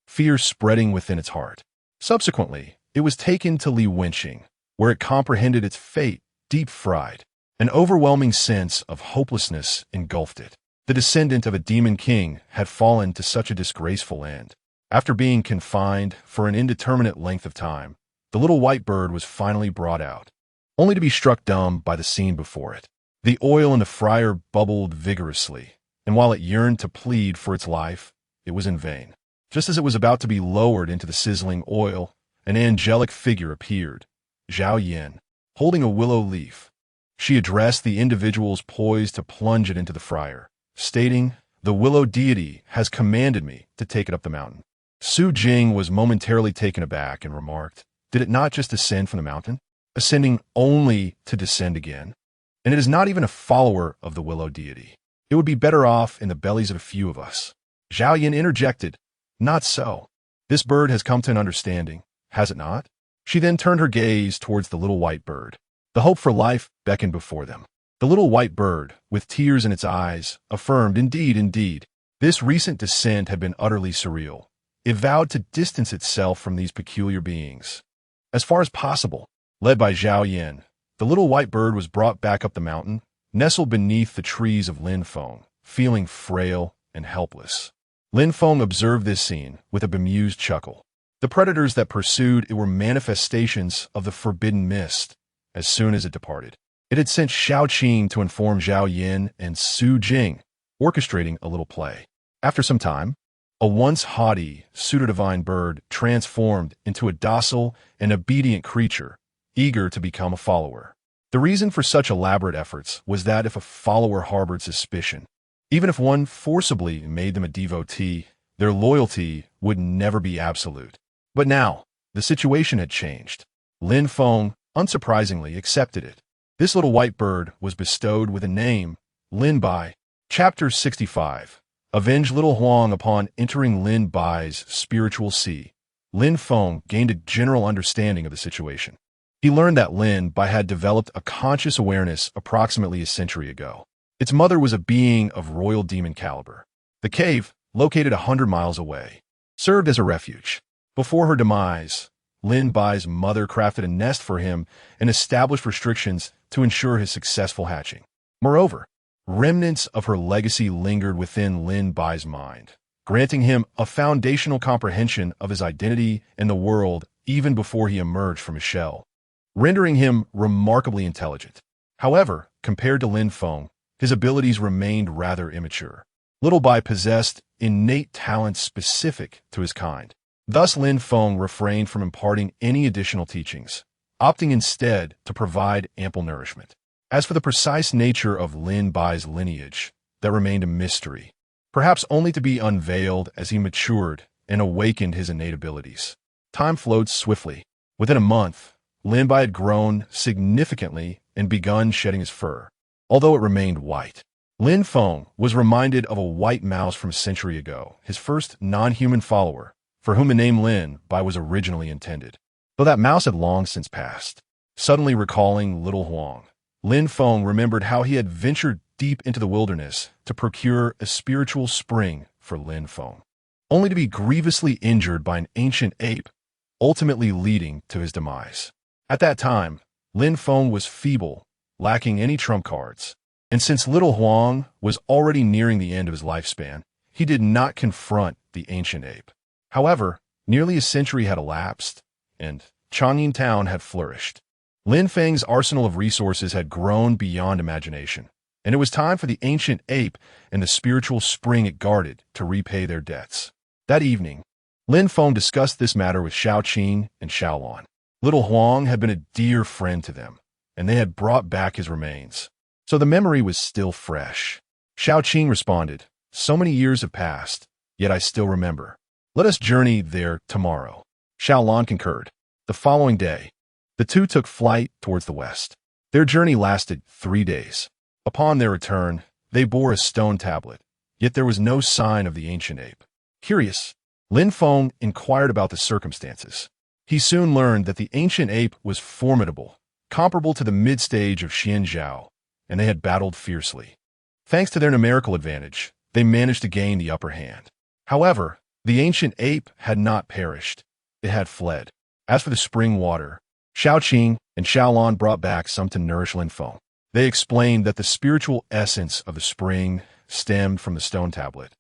fear spreading within its heart. Subsequently, it was taken to Li Wenqing, where it comprehended its fate, deep-fried. An overwhelming sense of hopelessness engulfed it. The descendant of a demon king had fallen to such a disgraceful end. After being confined for an indeterminate length of time, the little white bird was finally brought out, only to be struck dumb by the scene before it. The oil in the fryer bubbled vigorously, and while it yearned to plead for its life, it was in vain. Just as it was about to be lowered into the sizzling oil, an angelic figure appeared, Zhao Yin, holding a willow leaf. She addressed the individuals poised to plunge it into the fryer, stating, "The willow deity has commanded me to take it up the mountain." Su Jing was momentarily taken aback and remarked, "Did it not just descend from the mountain? Ascending only to descend again? And it is not even a follower of the willow deity. It would be better off in the bellies of a few of us." Zhao Yin interjected, "Not so. This bird has come to an understanding, has it not?" She then turned her gaze towards the little white bird. The hope for life beckoned before them. The little white bird, with tears in its eyes, affirmed, indeed, this recent descent had been utterly surreal. It vowed to distance itself from these peculiar beings. As far as possible, led by Zhao Yin, the little white bird was brought back up the mountain, nestled beneath the trees of Lin Feng, feeling frail and helpless. Lin Feng observed this scene with a bemused chuckle. The predators that pursued it were manifestations of the forbidden mist. As soon as it departed, it had sent Shao Qing to inform Zhao Yin and Su Jing, orchestrating a little play. After some time, a once haughty, pseudo-divine bird transformed into a docile and obedient creature, eager to become a follower. The reason for such elaborate efforts was that if a follower harbored suspicion, even if one forcibly made them a devotee, their loyalty would never be absolute. But now, the situation had changed. Lin Feng, unsurprisingly, accepted it. This little white bird was bestowed with a name, Lin Bai. Chapter 65. Avenge Little Huang. Upon entering Lin Bai's spiritual sea, Lin Feng gained a general understanding of the situation. He learned that Lin Bai had developed a conscious awareness approximately a century ago. Its mother was a being of royal demon caliber. The cave, located 100 miles away, served as a refuge. Before her demise, Lin Bai's mother crafted a nest for him and established restrictions to ensure his successful hatching. Moreover, remnants of her legacy lingered within Lin Bai's mind, granting him a foundational comprehension of his identity and the world even before he emerged from his shell, rendering him remarkably intelligent. However, compared to Lin Feng, his abilities remained rather immature. Little Bai possessed innate talents specific to his kind. Thus, Lin Feng refrained from imparting any additional teachings, opting instead to provide ample nourishment. As for the precise nature of Lin Bai's lineage, that remained a mystery, perhaps only to be unveiled as he matured and awakened his innate abilities. Time flowed swiftly. Within a month, Lin Bai had grown significantly and begun shedding his fur, although it remained white. Lin Feng was reminded of a white mouse from a century ago, his first non-human follower, for whom the name Lin Bai was originally intended. Though that mouse had long since passed. Suddenly recalling little Huang, Lin Feng remembered how he had ventured deep into the wilderness to procure a spiritual spring for Lin Feng, only to be grievously injured by an ancient ape, ultimately leading to his demise. At that time, Lin Feng was feeble, lacking any trump cards, and since little Huang was already nearing the end of his lifespan, he did not confront the ancient ape. However, nearly a century had elapsed, and Changyin Town had flourished. Lin Feng's arsenal of resources had grown beyond imagination, and it was time for the ancient ape and the spiritual spring it guarded to repay their debts. That evening, Lin Feng discussed this matter with Xiao Qing and Xiao Lan. Little Huang had been a dear friend to them, and they had brought back his remains, so the memory was still fresh. Xiao Qing responded, "So many years have passed, yet I still remember. Let us journey there tomorrow." Xiao Lan concurred. The following day, the two took flight towards the west. Their journey lasted 3 days. Upon their return, they bore a stone tablet, yet there was no sign of the ancient ape. Curious, Lin Feng inquired about the circumstances. He soon learned that the ancient ape was formidable, comparable to the mid-stage of Xianzhao, and they had battled fiercely. Thanks to their numerical advantage, they managed to gain the upper hand. However, the ancient ape had not perished. It had fled. As for the spring water, Xiao Qing and Xiao Lan brought back some to nourish Lin Feng. They explained that the spiritual essence of the spring stemmed from the stone tablet,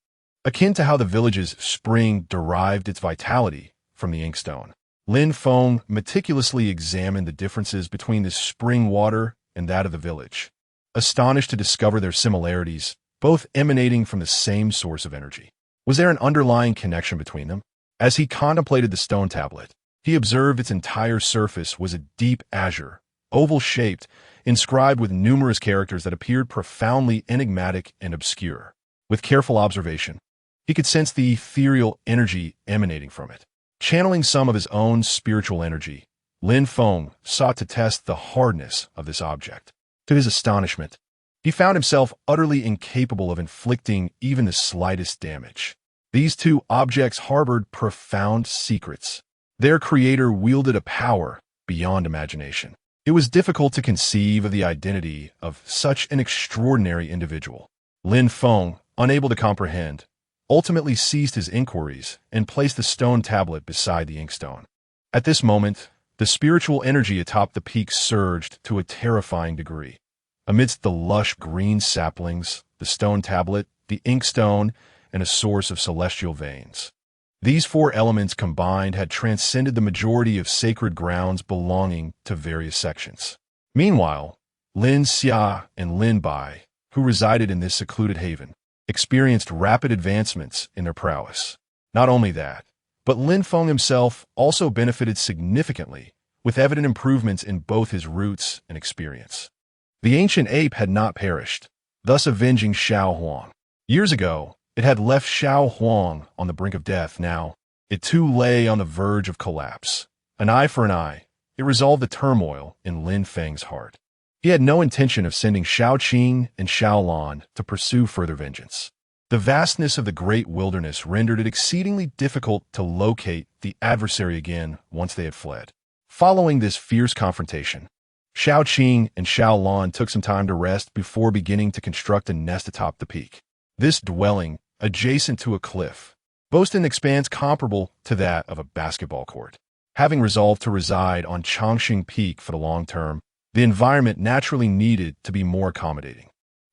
akin to how the village's spring derived its vitality from the inkstone. Lin Feng meticulously examined the differences between the spring water and that of the village, astonished to discover their similarities, both emanating from the same source of energy. Was there an underlying connection between them? As he contemplated the stone tablet, he observed its entire surface was a deep azure, oval-shaped, inscribed with numerous characters that appeared profoundly enigmatic and obscure. With careful observation, he could sense the ethereal energy emanating from it. Channeling some of his own spiritual energy, Lin Feng sought to test the hardness of this object. To his astonishment, he found himself utterly incapable of inflicting even the slightest damage. These two objects harbored profound secrets. Their creator wielded a power beyond imagination. It was difficult to conceive of the identity of such an extraordinary individual. Lin Feng, unable to comprehend, ultimately ceased his inquiries and placed the stone tablet beside the inkstone. At this moment, the spiritual energy atop the peak surged to a terrifying degree. Amidst the lush green saplings, the stone tablet, the inkstone, and a source of celestial veins. These 4 elements combined had transcended the majority of sacred grounds belonging to various sections. Meanwhile, Lin Xia and Lin Bai, who resided in this secluded haven, experienced rapid advancements in their prowess. Not only that, but Lin Feng himself also benefited significantly with evident improvements in both his roots and experience. The ancient ape had not perished, thus avenging Xiao Huang. Years ago, it had left Xiao Huang on the brink of death. Now, it too lay on the verge of collapse. An eye for an eye, it resolved the turmoil in Lin Feng's heart. He had no intention of sending Shao Qing and Xiao Lan to pursue further vengeance. The vastness of the great wilderness rendered it exceedingly difficult to locate the adversary again once they had fled. Following this fierce confrontation, Shao Qing and Xiao Lan took some time to rest before beginning to construct a nest atop the peak. This dwelling, adjacent to a cliff, boasted an expanse comparable to that of a basketball court. Having resolved to reside on Changxing Peak for the long term, the environment naturally needed to be more accommodating.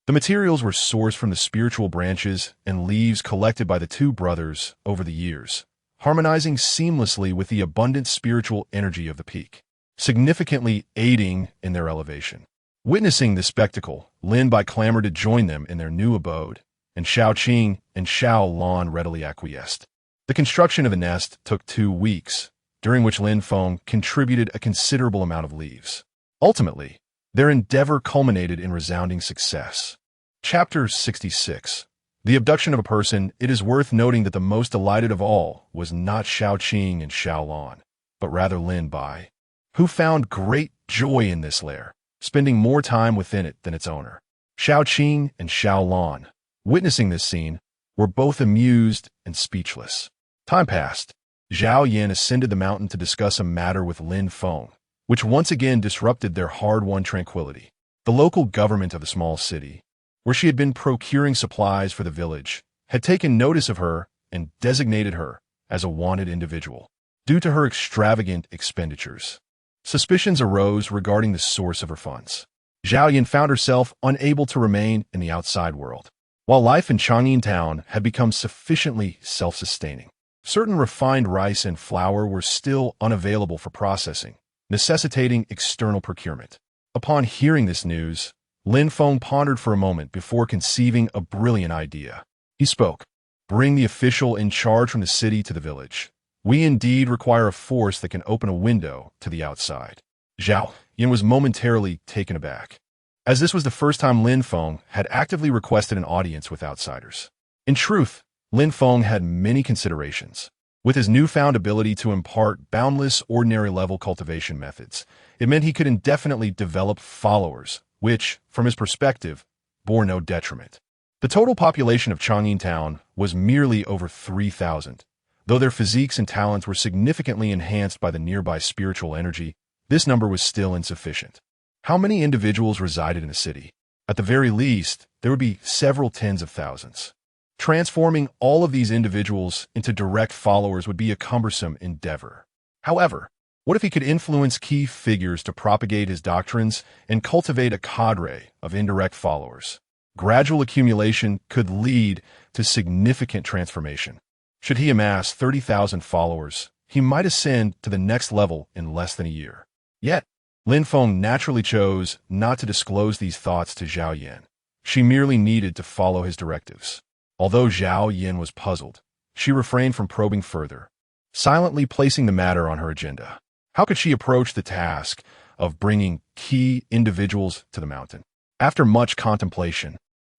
The materials were sourced from the spiritual branches and leaves collected by the two brothers over the years, harmonizing seamlessly with the abundant spiritual energy of the peak, significantly aiding in their elevation. Witnessing this spectacle, Lin Bai clamored to join them in their new abode, and Shao Qing and Xiao Lan readily acquiesced. The construction of the nest took 2 weeks, during which Lin Feng contributed a considerable amount of leaves. Ultimately, their endeavor culminated in resounding success. Chapter 66. The abduction of a person. It is worth noting that the most delighted of all was not Shao Qing and Xiao Lan, but rather Lin Bai, who found great joy in this lair, spending more time within it than its owner. Shao Qing and Xiao Lan, witnessing this scene, were both amused and speechless. Time passed. Zhao Yan ascended the mountain to discuss a matter with Lin Feng, which once again disrupted their hard-won tranquility. The local government of the small city, where she had been procuring supplies for the village, had taken notice of her and designated her as a wanted individual due to her extravagant expenditures. Suspicions arose regarding the source of her funds. Zhao Yan found herself unable to remain in the outside world, while life in Chang'an town had become sufficiently self-sustaining. Certain refined rice and flour were still unavailable for processing, necessitating external procurement. Upon hearing this news, Lin Feng pondered for a moment before conceiving a brilliant idea. He spoke. "Bring the official in charge from the city to the village. We indeed require a force that can open a window to the outside." Zhao Yan was momentarily taken aback, as this was the first time Lin Feng had actively requested an audience with outsiders. In truth, Lin Feng had many considerations. With his newfound ability to impart boundless ordinary-level cultivation methods, it meant he could indefinitely develop followers, which, from his perspective, bore no detriment. The total population of Chang'an town was merely over 3,000. Though their physiques and talents were significantly enhanced by the nearby spiritual energy, this number was still insufficient. How many individuals resided in the city? At the very least, there would be several tens of thousands. Transforming all of these individuals into direct followers would be a cumbersome endeavor. However, what if he could influence key figures to propagate his doctrines and cultivate a cadre of indirect followers? Gradual accumulation could lead to significant transformation. Should he amass 30,000 followers, he might ascend to the next level in less than a year. Yet, Lin Feng naturally chose not to disclose these thoughts to Zhao Yan. She merely needed to follow his directives. Although Zhao Yan was puzzled, she refrained from probing further, silently placing the matter on her agenda. How could she approach the task of bringing key individuals to the mountain? After much contemplation,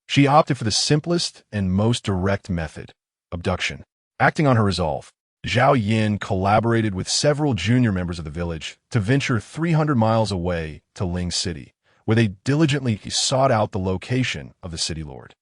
she opted for the simplest and most direct method, abduction. Acting on her resolve, Zhao Yan collaborated with several junior members of the village to venture 300 miles away to Ling City, where they diligently sought out the location of the city lord.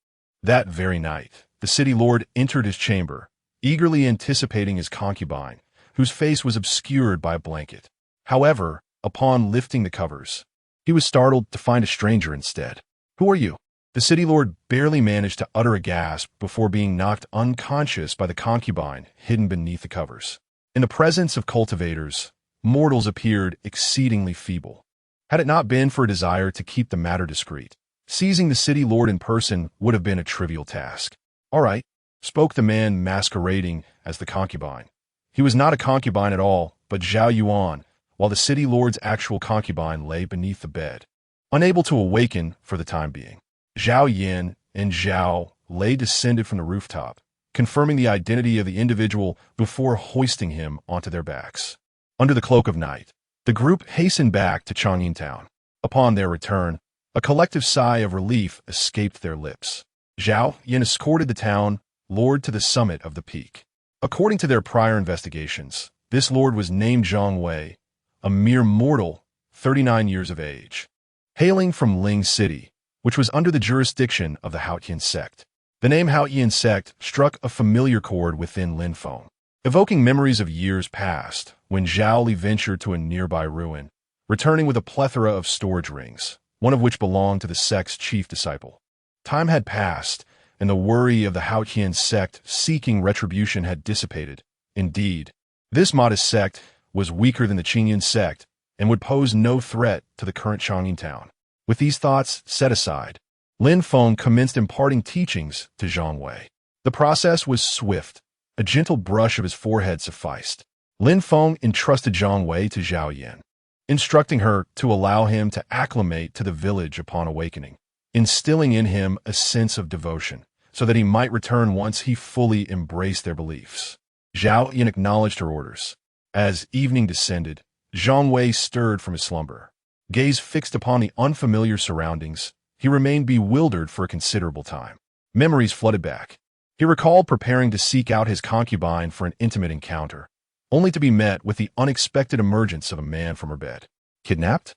That very night, the city lord entered his chamber, eagerly anticipating his concubine, whose face was obscured by a blanket. However, upon lifting the covers, he was startled to find a stranger instead. "Who are you?" The city lord barely managed to utter a gasp before being knocked unconscious by the concubine hidden beneath the covers. In the presence of cultivators, mortals appeared exceedingly feeble. Had it not been for a desire to keep the matter discreet, seizing the city lord in person would have been a trivial task. "All right," spoke the man masquerading as the concubine. He was not a concubine at all, but Zhao Yuan, while the city lord's actual concubine lay beneath the bed, unable to awaken for the time being. Zhao Yan and Zhao Lei descended from the rooftop, confirming the identity of the individual before hoisting him onto their backs. Under the cloak of night, The group hastened back to Changyin town. Upon their return, a collective sigh of relief escaped their lips. Zhao Yin escorted the town lord to the summit of the peak. According to their prior investigations, this lord was named Zhang Wei, a mere mortal, 39 years of age. Hailing from Ling City, which was under the jurisdiction of the Haotian sect. The name Haotian sect struck a familiar chord within Lin Feng, evoking memories of years past when Zhao Li ventured to a nearby ruin, returning with a plethora of storage rings, one of which belonged to the sect's chief disciple. Time had passed, and the worry of the Haotian sect seeking retribution had dissipated. Indeed, this modest sect was weaker than the Qingyan sect and would pose no threat to the current Changyin town. With these thoughts set aside, Lin Feng commenced imparting teachings to Zhang Wei. The process was swift. A gentle brush of his forehead sufficed. Lin Feng entrusted Zhang Wei to Zhao Yan, instructing her to allow him to acclimate to the village upon awakening, instilling in him a sense of devotion, so that he might return once he fully embraced their beliefs. Zhao Yan acknowledged her orders. As evening descended, Zhang Wei stirred from his slumber. Gaze fixed upon the unfamiliar surroundings, he remained bewildered for a considerable time. Memories flooded back. He recalled preparing to seek out his concubine for an intimate encounter, only to be met with the unexpected emergence of a man from her bed. Kidnapped?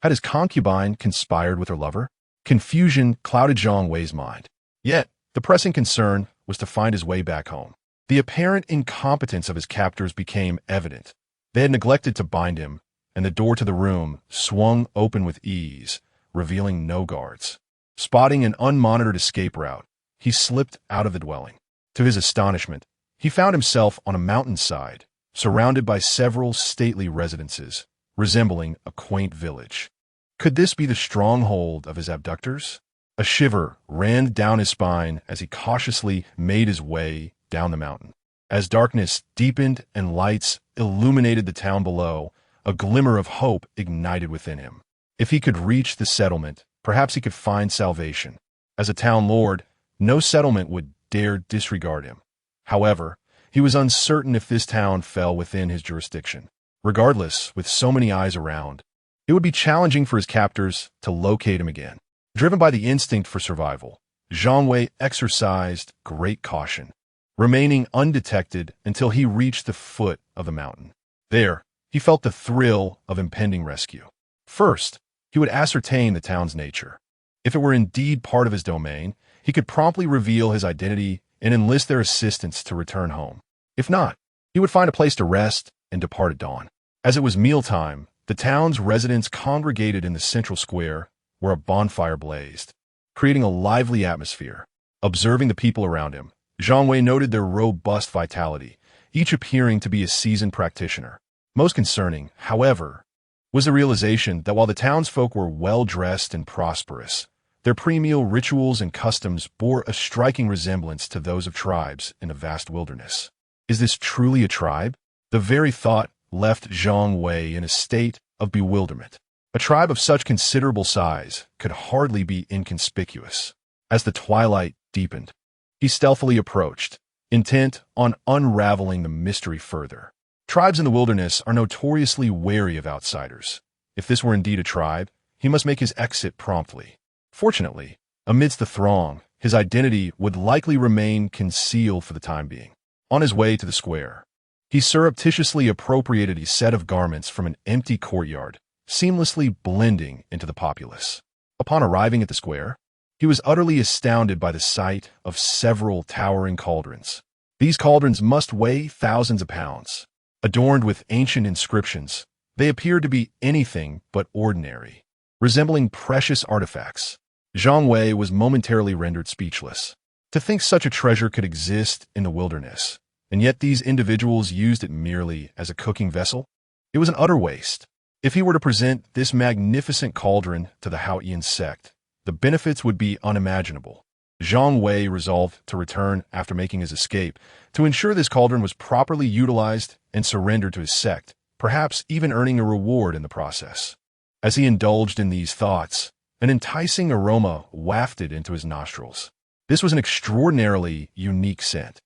Had his concubine conspired with her lover? Confusion clouded Zhang Wei's mind. Yet, the pressing concern was to find his way back home. The apparent incompetence of his captors became evident. They had neglected to bind him, and the door to the room swung open with ease, revealing no guards. Spotting an unmonitored escape route, he slipped out of the dwelling. To his astonishment, he found himself on a mountainside, surrounded by several stately residences, resembling a quaint village. Could this be the stronghold of his abductors? A shiver ran down his spine as he cautiously made his way down the mountain. As darkness deepened and lights illuminated the town below, a glimmer of hope ignited within him. If he could reach the settlement, perhaps he could find salvation. As a town lord, no settlement would dare disregard him. However, he was uncertain if this town fell within his jurisdiction. Regardless, with so many eyes around, it would be challenging for his captors to locate him again. Driven by the instinct for survival, Zhang Wei exercised great caution, remaining undetected until he reached the foot of the mountain. There, he felt the thrill of impending rescue. First, he would ascertain the town's nature. If it were indeed part of his domain, he could promptly reveal his identity and enlist their assistance to return home. If not, he would find a place to rest and depart at dawn. As it was mealtime, the town's residents congregated in the central square where a bonfire blazed, creating a lively atmosphere. Observing the people around him, Zhang Wei noted their robust vitality, each appearing to be a seasoned practitioner. Most concerning, however, was the realization that while the townsfolk were well-dressed and prosperous, their pre-meal rituals and customs bore a striking resemblance to those of tribes in a vast wilderness. Is this truly a tribe? The very thought left Zhang Wei in a state of bewilderment. A tribe of such considerable size could hardly be inconspicuous. As the twilight deepened, he stealthily approached, intent on unraveling the mystery further. Tribes in the wilderness are notoriously wary of outsiders. If this were indeed a tribe, he must make his exit promptly. Fortunately, amidst the throng, his identity would likely remain concealed for the time being. On his way to the square, he surreptitiously appropriated a set of garments from an empty courtyard, seamlessly blending into the populace. Upon arriving at the square, he was utterly astounded by the sight of several towering cauldrons. These cauldrons must weigh thousands of pounds. Adorned with ancient inscriptions, they appeared to be anything but ordinary, resembling precious artifacts. Zhang Wei was momentarily rendered speechless. To think such a treasure could exist in the wilderness, and yet these individuals used it merely as a cooking vessel? It was an utter waste. If he were to present this magnificent cauldron to the Haotian sect, the benefits would be unimaginable. Zhang Wei resolved to return after making his escape to ensure this cauldron was properly utilized and surrendered to his sect, perhaps even earning a reward in the process. As he indulged in these thoughts, an enticing aroma wafted into his nostrils. This was an extraordinarily unique scent.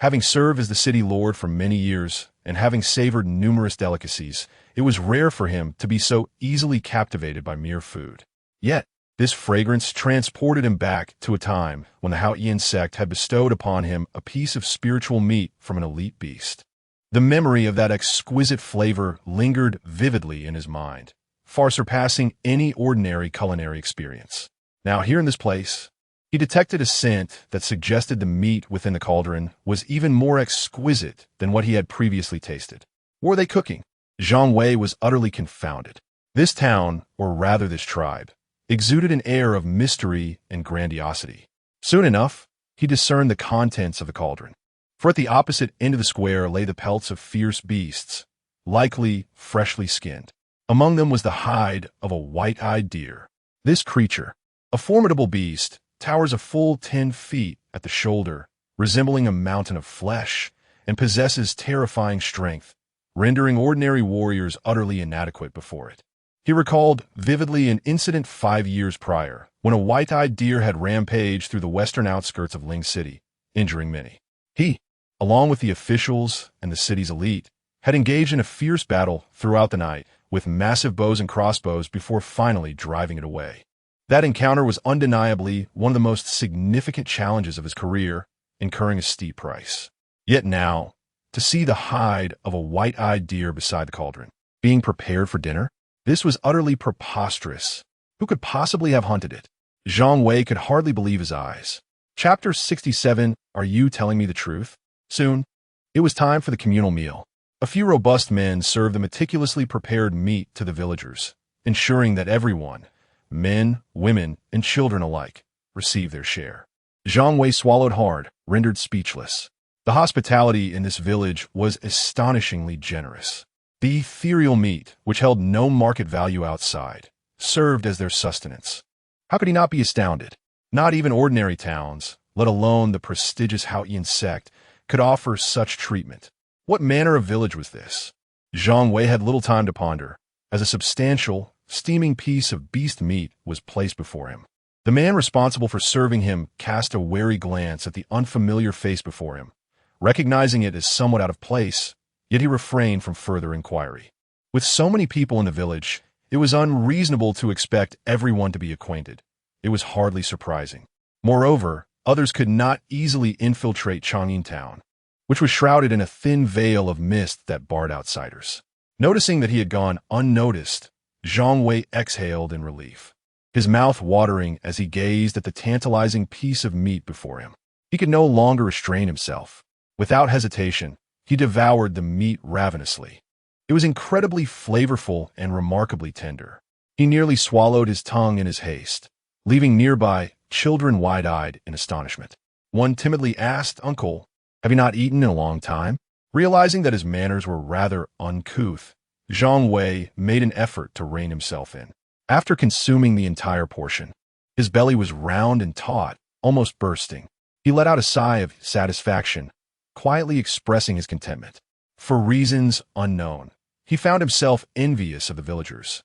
Having served as the city lord for many years and having savored numerous delicacies, it was rare for him to be so easily captivated by mere food. Yet, this fragrance transported him back to a time when the Haotian sect had bestowed upon him a piece of spiritual meat from an elite beast. The memory of that exquisite flavor lingered vividly in his mind, far surpassing any ordinary culinary experience. Now, here in this place, he detected a scent that suggested the meat within the cauldron was even more exquisite than what he had previously tasted. What were they cooking? Zhang Wei was utterly confounded. This town, or rather this tribe, exuded an air of mystery and grandiosity. Soon enough, he discerned the contents of the cauldron. For at the opposite end of the square lay the pelts of fierce beasts, likely freshly skinned. Among them was the hide of a white-eyed deer. This creature, a formidable beast, towers a full 10 feet at the shoulder, resembling a mountain of flesh, and possesses terrifying strength, rendering ordinary warriors utterly inadequate before it. He recalled vividly an incident 5 years prior, when a white-eyed deer had rampaged through the western outskirts of Ling City, injuring many. He, along with the officials and the city's elite, had engaged in a fierce battle throughout the night with massive bows and crossbows before finally driving it away. That encounter was undeniably one of the most significant challenges of his career, incurring a steep price. Yet now, to see the hide of a white-eyed deer beside the cauldron, being prepared for dinner, this was utterly preposterous. Who could possibly have hunted it? Zhang Wei could hardly believe his eyes. Chapter 67, Are You Telling Me the Truth? Soon, it was time for the communal meal. A few robust men served the meticulously prepared meat to the villagers, ensuring that everyone, men, women, and children alike, received their share. Zhang Wei swallowed hard, rendered speechless. The hospitality in this village was astonishingly generous. The ethereal meat, which held no market value outside, served as their sustenance. How could he not be astounded? Not even ordinary towns, let alone the prestigious Haotian sect, could offer such treatment. What manner of village was this? Zhang Wei had little time to ponder, as a substantial, steaming piece of beast meat was placed before him. The man responsible for serving him cast a wary glance at the unfamiliar face before him, recognizing it as somewhat out of place, yet he refrained from further inquiry. With so many people in the village, it was unreasonable to expect everyone to be acquainted. It was hardly surprising. Moreover, others could not easily infiltrate Chang'an town, which was shrouded in a thin veil of mist that barred outsiders. Noticing that he had gone unnoticed, Zhang Wei exhaled in relief, his mouth watering as he gazed at the tantalizing piece of meat before him. He could no longer restrain himself. Without hesitation, he devoured the meat ravenously. It was incredibly flavorful and remarkably tender. He nearly swallowed his tongue in his haste, leaving nearby children wide-eyed in astonishment. One timidly asked, "Uncle, have you not eaten in a long time?" Realizing that his manners were rather uncouth, Zhang Wei made an effort to rein himself in. After consuming the entire portion, his belly was round and taut, almost bursting. He let out a sigh of satisfaction, quietly expressing his contentment. For reasons unknown, he found himself envious of the villagers,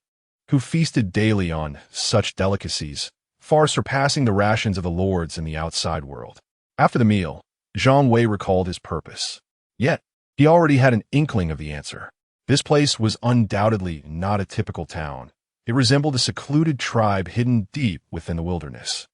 who feasted daily on such delicacies, far surpassing the rations of the lords in the outside world. After the meal, Zhang Wei recalled his purpose. Yet, he already had an inkling of the answer. This place was undoubtedly not a typical town. It resembled a secluded tribe hidden deep within the wilderness.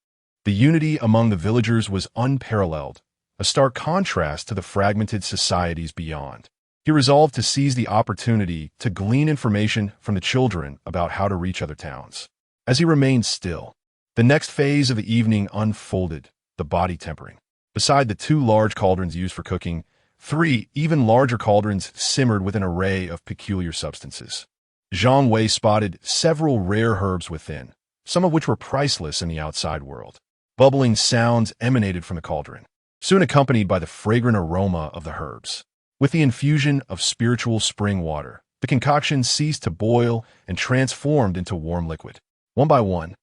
The unity among the villagers was unparalleled, a stark contrast to the fragmented societies beyond. He resolved to seize the opportunity to glean information from the children about how to reach other towns. As he remained still, the next phase of the evening unfolded, the body tempering. Beside the 2 large cauldrons used for cooking, 3 even larger cauldrons simmered with an array of peculiar substances. Zhang Wei spotted several rare herbs within, some of which were priceless in the outside world. Bubbling sounds emanated from the cauldron, soon accompanied by the fragrant aroma of the herbs. With the infusion of spiritual spring water, the concoction ceased to boil and transformed into warm liquid. One by one,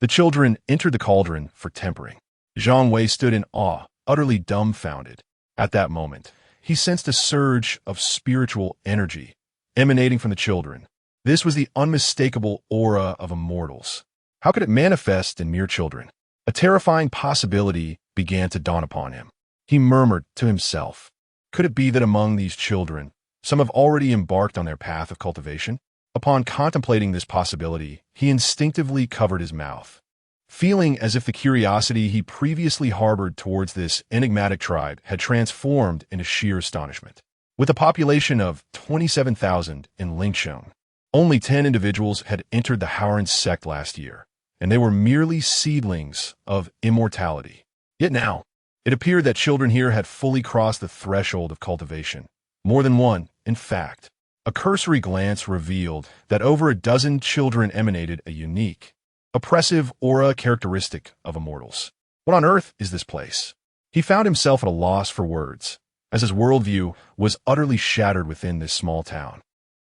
the children entered the cauldron for tempering. Zhang Wei stood in awe, utterly dumbfounded. At that moment, he sensed a surge of spiritual energy emanating from the children. This was the unmistakable aura of immortals. How could it manifest in mere children? A terrifying possibility began to dawn upon him. He murmured to himself. Could it be that among these children, some have already embarked on their path of cultivation? Upon contemplating this possibility, he instinctively covered his mouth, feeling as if the curiosity he previously harbored towards this enigmatic tribe had transformed into sheer astonishment. With a population of 27,000 in Lin Feng, only 10 individuals had entered the Howren sect last year, and they were merely seedlings of immortality. Yet now, it appeared that children here had fully crossed the threshold of cultivation. More than one, in fact. A cursory glance revealed that over a dozen children emanated a unique, oppressive aura characteristic of immortals. What on earth is this place? He found himself at a loss for words, as his worldview was utterly shattered within this small town.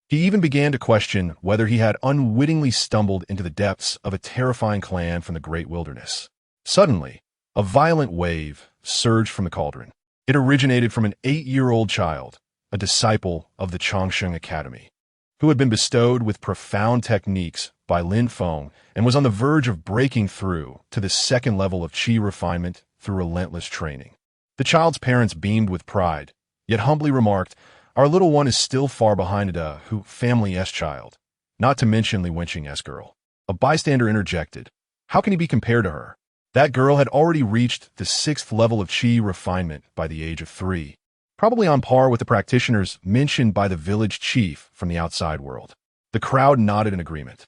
He even began to question whether he had unwittingly stumbled into the depths of a terrifying clan from the great wilderness. Suddenly, a violent wave surged from the cauldron. It originated from an 8-year-old child, a disciple of the Changsheng Academy, who had been bestowed with profound techniques by Lin Feng and was on the verge of breaking through to the second level of qi refinement through relentless training. The child's parents beamed with pride, yet humbly remarked, "Our little one is still far behind a family-s child, not to mention Li Wenqing's girl." A bystander interjected, "How can he be compared to her? That girl had already reached the 6th level of qi refinement by the age of 3. Probably on par with the practitioners mentioned by the village chief from the outside world." The crowd nodded in agreement,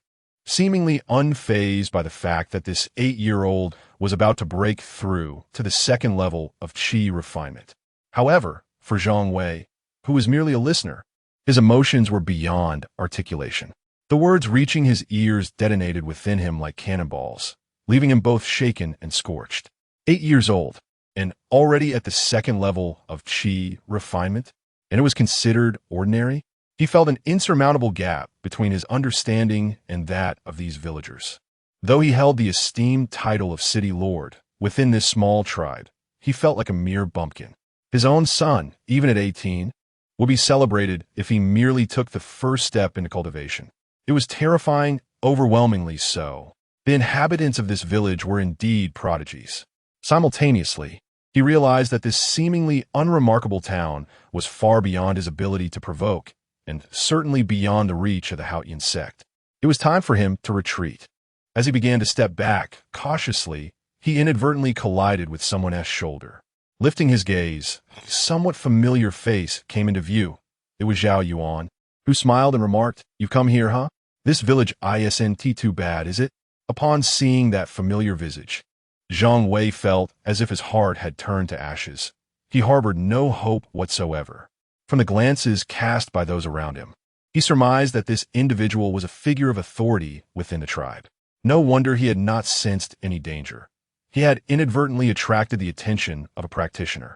seemingly unfazed by the fact that this 8-year-old was about to break through to the second level of qi refinement. However, for Zhang Wei, who was merely a listener, his emotions were beyond articulation. The words reaching his ears detonated within him like cannonballs, leaving him both shaken and scorched. 8 years old, and already at the second level of qi refinement, and it was considered ordinary? He felt an insurmountable gap between his understanding and that of these villagers. Though he held the esteemed title of city lord within this small tribe, he felt like a mere bumpkin. His own son, even at 18, would be celebrated if he merely took the first step into cultivation. It was terrifying, overwhelmingly so. The inhabitants of this village were indeed prodigies. Simultaneously, he realized that this seemingly unremarkable town was far beyond his ability to provoke, and certainly beyond the reach of the Haotian sect. It was time for him to retreat. As he began to step back, cautiously, he inadvertently collided with someone's shoulder. Lifting his gaze, a somewhat familiar face came into view. It was Zhao Yuan, who smiled and remarked, "You've come here, huh? This village isn't too bad, is it?" Upon seeing that familiar visage, Zhang Wei felt as if his heart had turned to ashes. He harbored no hope whatsoever. From the glances cast by those around him, he surmised that this individual was a figure of authority within the tribe. No wonder he had not sensed any danger. He had inadvertently attracted the attention of a practitioner.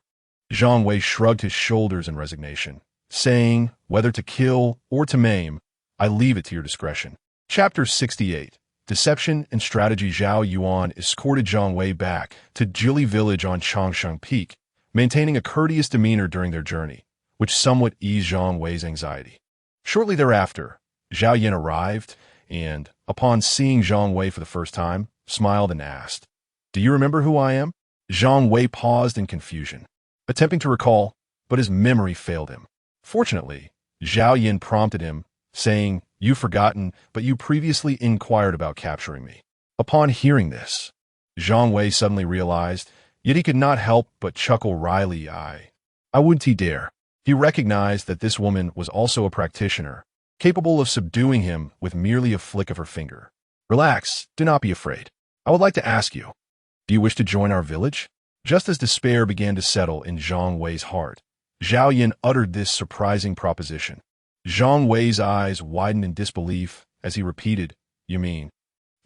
Zhang Wei shrugged his shoulders in resignation, saying, "Whether to kill or to maim, I leave it to your discretion." Chapter 68. Deception and Strategy. Zhao Yuan escorted Zhang Wei back to Jili village on Changsheng Peak, maintaining a courteous demeanor during their journey, which somewhat eased Zhang Wei's anxiety. Shortly thereafter, Zhao Yin arrived and, upon seeing Zhang Wei for the first time, smiled and asked, "Do you remember who I am?" Zhang Wei paused in confusion, attempting to recall, but his memory failed him. Fortunately, Zhao Yin prompted him, saying, "You've forgotten, but you previously inquired about capturing me." Upon hearing this, Zhang Wei suddenly realized, yet he could not help but chuckle wryly. I wouldn't he dare. He recognized that this woman was also a practitioner, capable of subduing him with merely a flick of her finger. "Relax, do not be afraid. I would like to ask you, do you wish to join our village?" Just as despair began to settle in Zhang Wei's heart, Zhao Yin uttered this surprising proposition. Zhang Wei's eyes widened in disbelief as he repeated, "You mean?"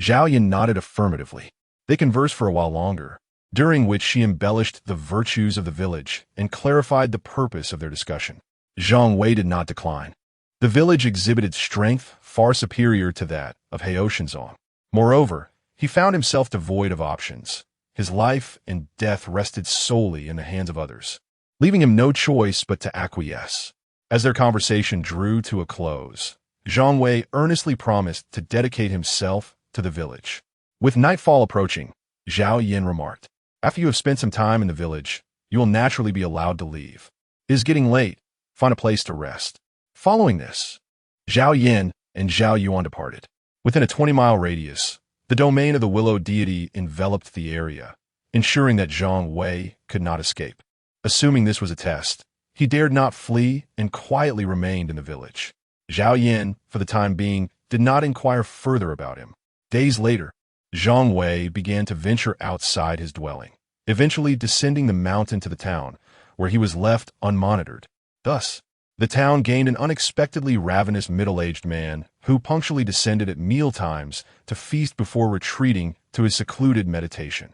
Zhao Yin nodded affirmatively. They conversed for a while longer, during which she embellished the virtues of the village and clarified the purpose of their discussion. Zhang Wei did not decline. The village exhibited strength far superior to that of Heoshenzong. Moreover, he found himself devoid of options. His life and death rested solely in the hands of others, leaving him no choice but to acquiesce. As their conversation drew to a close, Zhang Wei earnestly promised to dedicate himself to the village. With nightfall approaching, Zhao Yin remarked, "After you have spent some time in the village, you will naturally be allowed to leave. It is getting late. Find a place to rest. Following this, Zhao Yin and Zhao Yuan departed. Within a 20-mile radius, the domain of the willow deity enveloped the area, ensuring that Zhang Wei could not escape. Assuming this was a test, he dared not flee and quietly remained in the village. Zhao Yin, for the time being, did not inquire further about him. Days later, Zhang Wei began to venture outside his dwelling, eventually descending the mountain to the town, where he was left unmonitored. Thus, the town gained an unexpectedly ravenous middle-aged man who punctually descended at meal times to feast before retreating to his secluded meditation,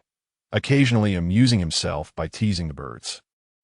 occasionally amusing himself by teasing the birds.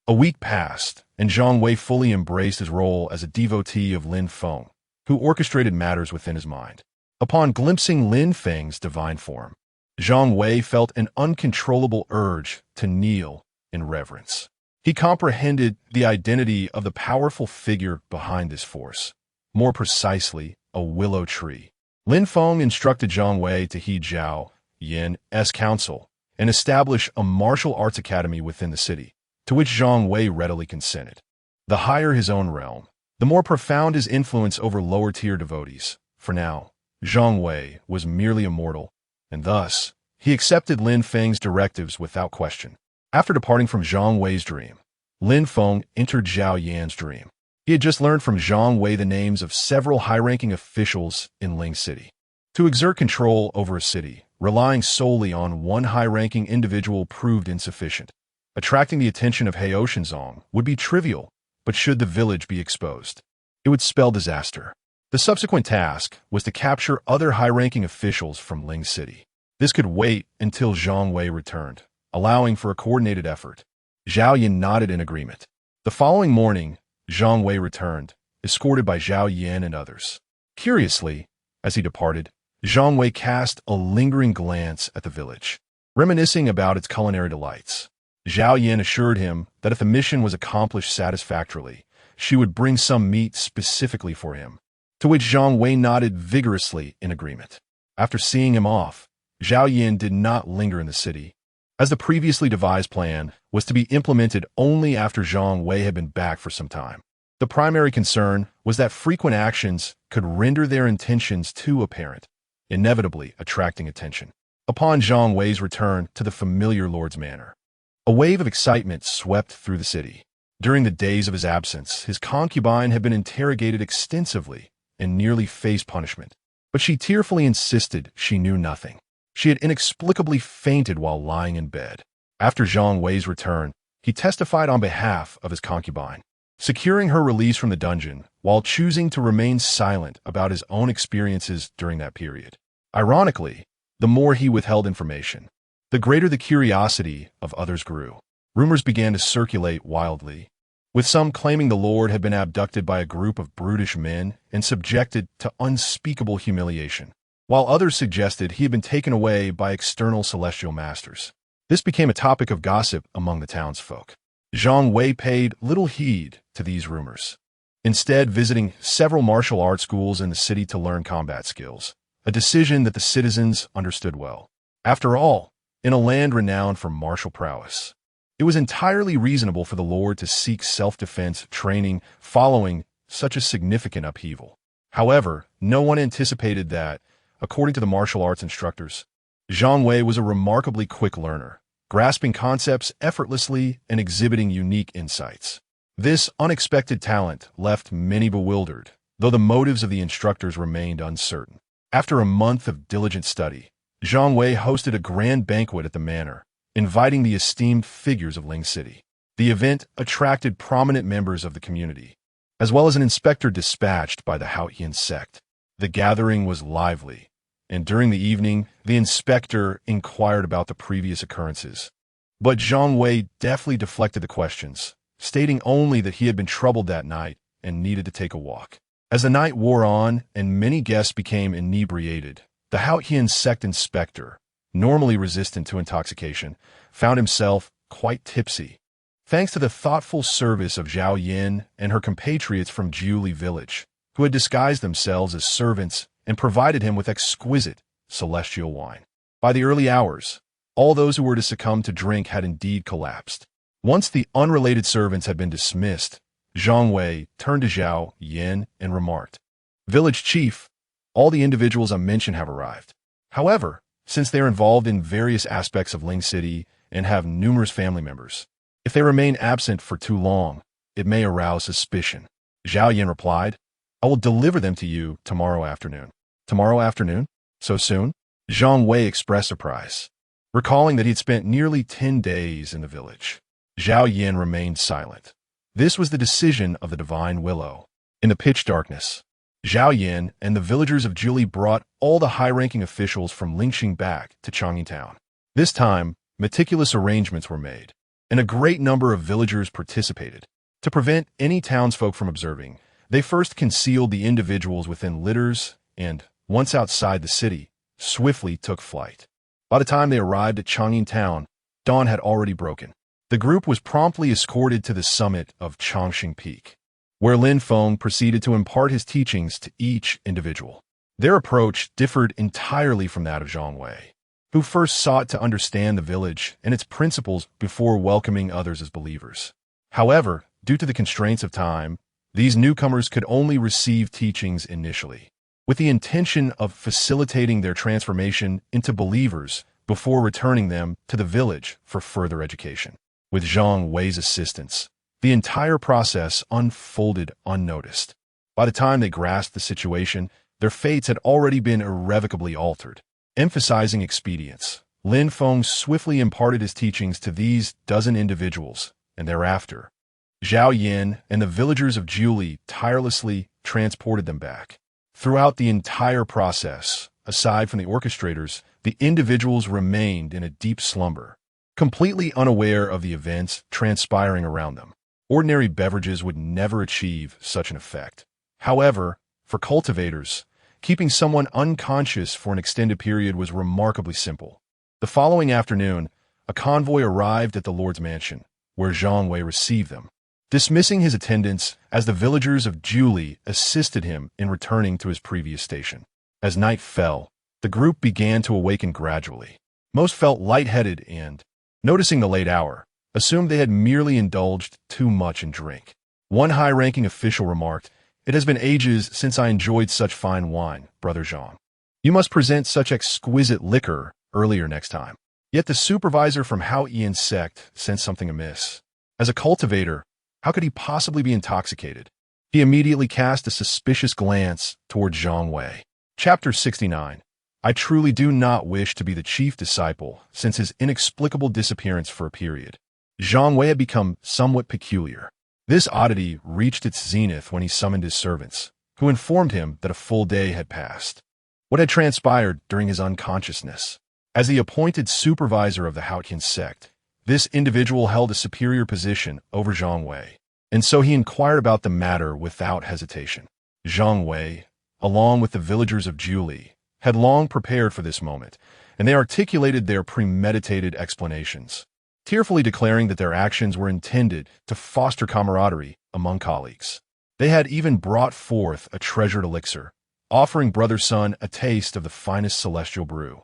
A week passed, and Zhang Wei fully embraced his role as a devotee of Lin Feng, who orchestrated matters within his mind. Upon glimpsing Lin Feng's divine form, Zhang Wei felt an uncontrollable urge to kneel in reverence. He comprehended the identity of the powerful figure behind this force, more precisely, a willow tree. Lin Feng instructed Zhang Wei to heed Zhao Yin's counsel and establish a martial arts academy within the city, to which Zhang Wei readily consented. The higher his own realm, the more profound his influence over lower-tier devotees. For now, Zhang Wei was merely a mortal, and thus, he accepted Lin Feng's directives without question. After departing from Zhang Wei's dream, Lin Feng entered Zhao Yan's dream. He had just learned from Zhang Wei the names of several high-ranking officials in Ling City. To exert control over a city, relying solely on one high-ranking individual proved insufficient. Attracting the attention of Heoshenzong would be trivial, but should the village be exposed, it would spell disaster. The subsequent task was to capture other high-ranking officials from Ling City. This could wait until Zhang Wei returned, allowing for a coordinated effort. Zhao Yin nodded in agreement. The following morning, Zhang Wei returned, escorted by Zhao Yin and others. Curiously, as he departed, Zhang Wei cast a lingering glance at the village, reminiscing about its culinary delights. Zhao Yin assured him that if the mission was accomplished satisfactorily, she would bring some meat specifically for him, to which Zhang Wei nodded vigorously in agreement. After seeing him off, Zhao Yin did not linger in the city, as the previously devised plan was to be implemented only after Zhang Wei had been back for some time. The primary concern was that frequent actions could render their intentions too apparent, inevitably attracting attention. Upon Zhang Wei's return to the familiar Lord's manor, a wave of excitement swept through the city. During the days of his absence, his concubine had been interrogated extensively and nearly faced punishment, but she tearfully insisted she knew nothing. She had inexplicably fainted while lying in bed. After Zhang Wei's return, he testified on behalf of his concubine, securing her release from the dungeon while choosing to remain silent about his own experiences during that period. Ironically, the more he withheld information, the greater the curiosity of others grew. Rumors began to circulate wildly, with some claiming the Lord had been abducted by a group of brutish men and subjected to unspeakable humiliation, while others suggested he had been taken away by external celestial masters. This became a topic of gossip among the townsfolk. Zhang Wei paid little heed to these rumors, instead visiting several martial arts schools in the city to learn combat skills, a decision that the citizens understood well. After all, in a land renowned for martial prowess, it was entirely reasonable for the Lord to seek self-defense training following such a significant upheaval. However, no one anticipated that, according to the martial arts instructors, Zhang Wei was a remarkably quick learner, grasping concepts effortlessly and exhibiting unique insights. This unexpected talent left many bewildered, though the motives of the instructors remained uncertain. After a month of diligent study, Zhang Wei hosted a grand banquet at the manor, inviting the esteemed figures of Ling City. The event attracted prominent members of the community, as well as an inspector dispatched by the Haotian sect. The gathering was lively, and during the evening, the inspector inquired about the previous occurrences. But Zhang Wei deftly deflected the questions, stating only that he had been troubled that night and needed to take a walk. As the night wore on and many guests became inebriated, the Haotian sect inspector, normally resistant to intoxication, found himself quite tipsy, thanks to the thoughtful service of Zhao Yin and her compatriots from Jiuli village, who had disguised themselves as servants and provided him with exquisite celestial wine. By the early hours, all those who were to succumb to drink had indeed collapsed, Once the unrelated servants had been dismissed, Zhang Wei turned to Zhao Yin and remarked, "Village chief, all the individuals I mentioned have arrived. However, since they are involved in various aspects of Ling City and have numerous family members, if they remain absent for too long, it may arouse suspicion." Zhao Yin replied, "I will deliver them to you tomorrow afternoon." "Tomorrow afternoon? So soon?" Zhang Wei expressed surprise, recalling that he had spent nearly 10 days in the village. Zhao Yin remained silent. This was the decision of the divine willow. In the pitch darkness, Zhao Yin and the villagers of Juli brought all the high-ranking officials from Lingxing back to Chang'an town. This time, meticulous arrangements were made, and a great number of villagers participated. To prevent any townsfolk from observing, they first concealed the individuals within litters and, once outside the city, swiftly took flight. By the time they arrived at Chang'an town, dawn had already broken. The group was promptly escorted to the summit of Changxing Peak, where Lin Feng proceeded to impart his teachings to each individual. Their approach differed entirely from that of Zhang Wei, who first sought to understand the village and its principles before welcoming others as believers. However, due to the constraints of time, these newcomers could only receive teachings initially, with the intention of facilitating their transformation into believers before returning them to the village for further education. With Zhang Wei's assistance, the entire process unfolded unnoticed. By the time they grasped the situation, their fates had already been irrevocably altered. Emphasizing expedience, Lin Feng swiftly imparted his teachings to these dozen individuals, and thereafter, Zhao Yin and the villagers of Juli tirelessly transported them back. Throughout the entire process, aside from the orchestrators, the individuals remained in a deep slumber, completely unaware of the events transpiring around them. Ordinary beverages would never achieve such an effect. However, for cultivators, keeping someone unconscious for an extended period was remarkably simple. The following afternoon, a convoy arrived at the Lord's mansion, where Zhang Wei received them, dismissing his attendants as the villagers of Juli assisted him in returning to his previous station. As night fell, the group began to awaken gradually. Most felt lightheaded and, noticing the late hour, assumed they had merely indulged too much in drink. One high-ranking official remarked, "It has been ages since I enjoyed such fine wine, Brother Zhang. You must present such exquisite liquor earlier next time." Yet the supervisor from Hao Ian's sect sensed something amiss. As a cultivator, how could he possibly be intoxicated? He immediately cast a suspicious glance toward Zhang Wei. Chapter 69. I truly do not wish to be the chief disciple since his inexplicable disappearance for a period. Zhang Wei had become somewhat peculiar. This oddity reached its zenith when he summoned his servants, who informed him that a full day had passed. What had transpired during his unconsciousness? As the appointed supervisor of the Haotian sect, this individual held a superior position over Zhang Wei, and so he inquired about the matter without hesitation. Zhang Wei, along with the villagers of Juli, had long prepared for this moment, and they articulated their premeditated explanations, tearfully declaring that their actions were intended to foster camaraderie among colleagues. They had even brought forth a treasured elixir, offering Brother Sun a taste of the finest celestial brew.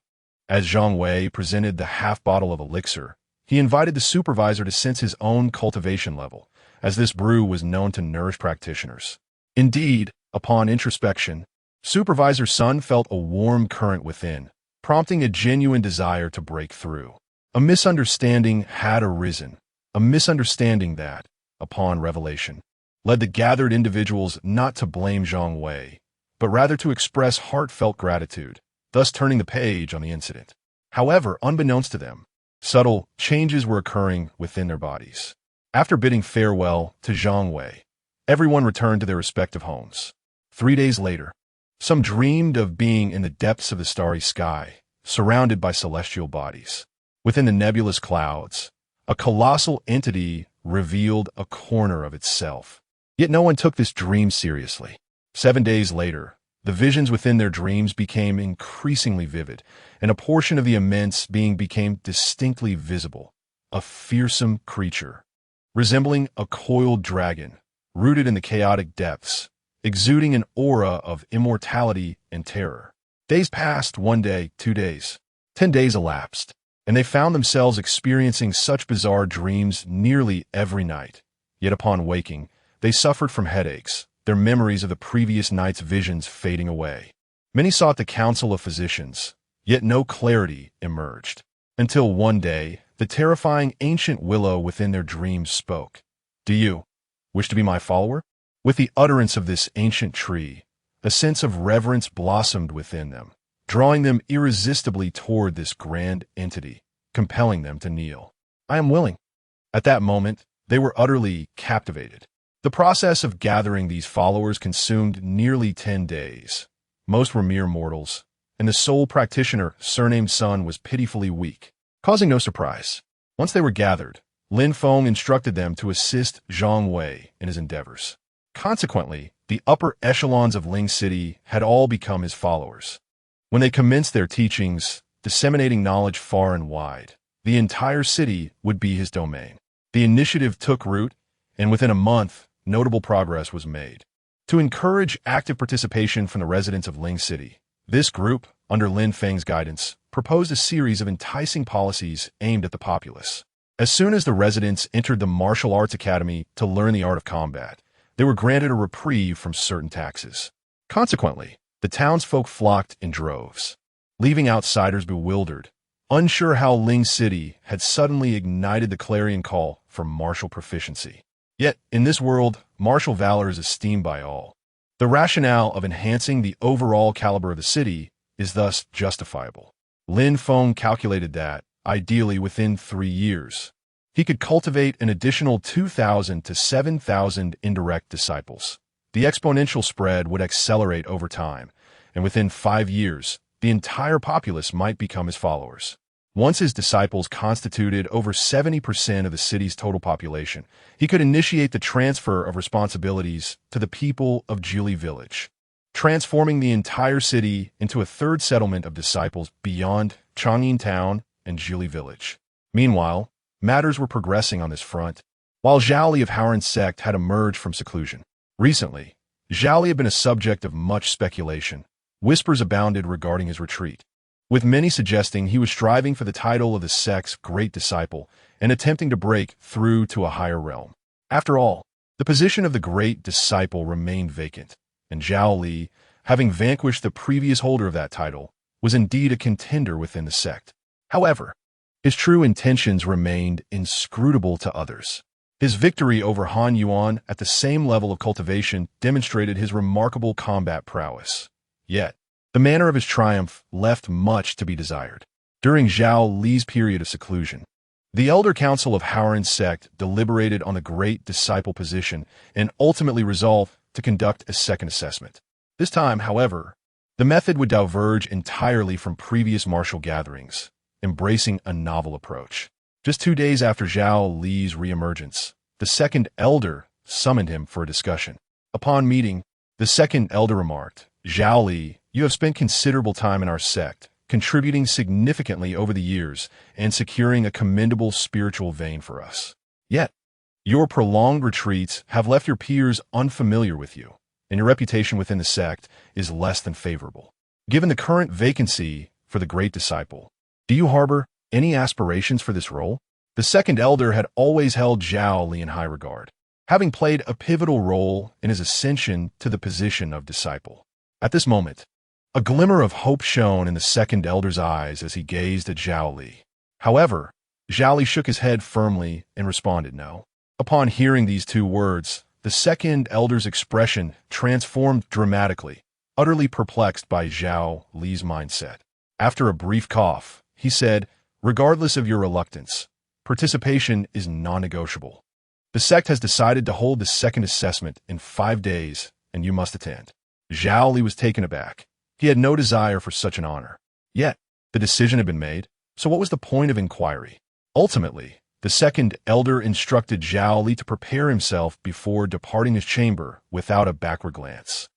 As Zhang Wei presented the half-bottle of elixir, he invited the supervisor to sense his own cultivation level, as this brew was known to nourish practitioners. Indeed, upon introspection, Supervisor Sun felt a warm current within, prompting a genuine desire to break through. A misunderstanding had arisen, a misunderstanding that, upon revelation, led the gathered individuals not to blame Zhang Wei, but rather to express heartfelt gratitude, thus turning the page on the incident. However, unbeknownst to them, subtle changes were occurring within their bodies. After bidding farewell to Zhang Wei, everyone returned to their respective homes. 3 days later, some dreamed of being in the depths of the starry sky, surrounded by celestial bodies. Within the nebulous clouds, a colossal entity revealed a corner of itself. Yet no one took this dream seriously. 7 days later, the visions within their dreams became increasingly vivid, and a portion of the immense being became distinctly visible. A fearsome creature, resembling a coiled dragon, rooted in the chaotic depths, exuding an aura of immortality and terror. Days passed, 1 day, 2 days. 10 days elapsed. and they found themselves experiencing such bizarre dreams nearly every night. Yet upon waking, they suffered from headaches, their memories of the previous night's visions fading away. Many sought the counsel of physicians, yet no clarity emerged. Until one day, the terrifying ancient willow within their dreams spoke. "Do you wish to be my follower?" With the utterance of this ancient tree, a sense of reverence blossomed within them, drawing them irresistibly toward this grand entity, compelling them to kneel. "I am willing." At that moment, they were utterly captivated. The process of gathering these followers consumed nearly 10 days. Most were mere mortals, and the sole practitioner, surnamed Sun, was pitifully weak, causing no surprise. Once they were gathered, Lin Feng instructed them to assist Zhang Wei in his endeavors. Consequently, the upper echelons of Ling City had all become his followers. When they commenced their teachings, disseminating knowledge far and wide, the entire city would be his domain. The initiative took root, and within a month, notable progress was made. To encourage active participation from the residents of Ling City, this group, under Lin Feng's guidance, proposed a series of enticing policies aimed at the populace. As soon as the residents entered the martial arts academy to learn the art of combat, they were granted a reprieve from certain taxes. Consequently, the townsfolk flocked in droves, leaving outsiders bewildered, unsure how Ling City had suddenly ignited the clarion call for martial proficiency. Yet, in this world, martial valor is esteemed by all. The rationale of enhancing the overall caliber of the city is thus justifiable. Lin Feng calculated that, ideally within 3 years, he could cultivate an additional 2,000 to 7,000 indirect disciples. The exponential spread would accelerate over time, and within 5 years, the entire populace might become his followers. Once his disciples constituted over 70% of the city's total population, he could initiate the transfer of responsibilities to the people of Jili Village, transforming the entire city into a third settlement of disciples beyond Changyin Town and Jili Village. Meanwhile, matters were progressing on this front, while Zhao Li of Haoran's sect had emerged from seclusion. Recently, Zhao Li had been a subject of much speculation. Whispers abounded regarding his retreat, with many suggesting he was striving for the title of the sect's great disciple and attempting to break through to a higher realm. After all, the position of the great disciple remained vacant, and Zhao Li, having vanquished the previous holder of that title, was indeed a contender within the sect. However, his true intentions remained inscrutable to others. His victory over Han Yuan at the same level of cultivation demonstrated his remarkable combat prowess. Yet, the manner of his triumph left much to be desired. During Zhao Li's period of seclusion, the Elder Council of Haoran's sect deliberated on the great disciple position and ultimately resolved to conduct a second assessment. This time, however, the method would diverge entirely from previous martial gatherings, embracing a novel approach. Just 2 days after Zhao Li's reemergence, the second elder summoned him for a discussion. Upon meeting, the second elder remarked, "Zhao Li, you have spent considerable time in our sect, contributing significantly over the years and securing a commendable spiritual vein for us. Yet, your prolonged retreats have left your peers unfamiliar with you, and your reputation within the sect is less than favorable. Given the current vacancy for the great disciple, do you harbor any aspirations for this role?" The second elder had always held Zhao Li in high regard, having played a pivotal role in his ascension to the position of disciple. At this moment, a glimmer of hope shone in the second elder's eyes as he gazed at Zhao Li. However, Zhao Li shook his head firmly and responded no. Upon hearing these 2 words, the second elder's expression transformed dramatically, utterly perplexed by Zhao Li's mindset. After a brief cough, he said, "Regardless of your reluctance, participation is non-negotiable. The sect has decided to hold the second assessment in 5 days, and you must attend." Zhao Li was taken aback. He had no desire for such an honor. Yet, the decision had been made, so what was the point of inquiry? Ultimately, the second elder instructed Zhao Li to prepare himself before departing his chamber without a backward glance,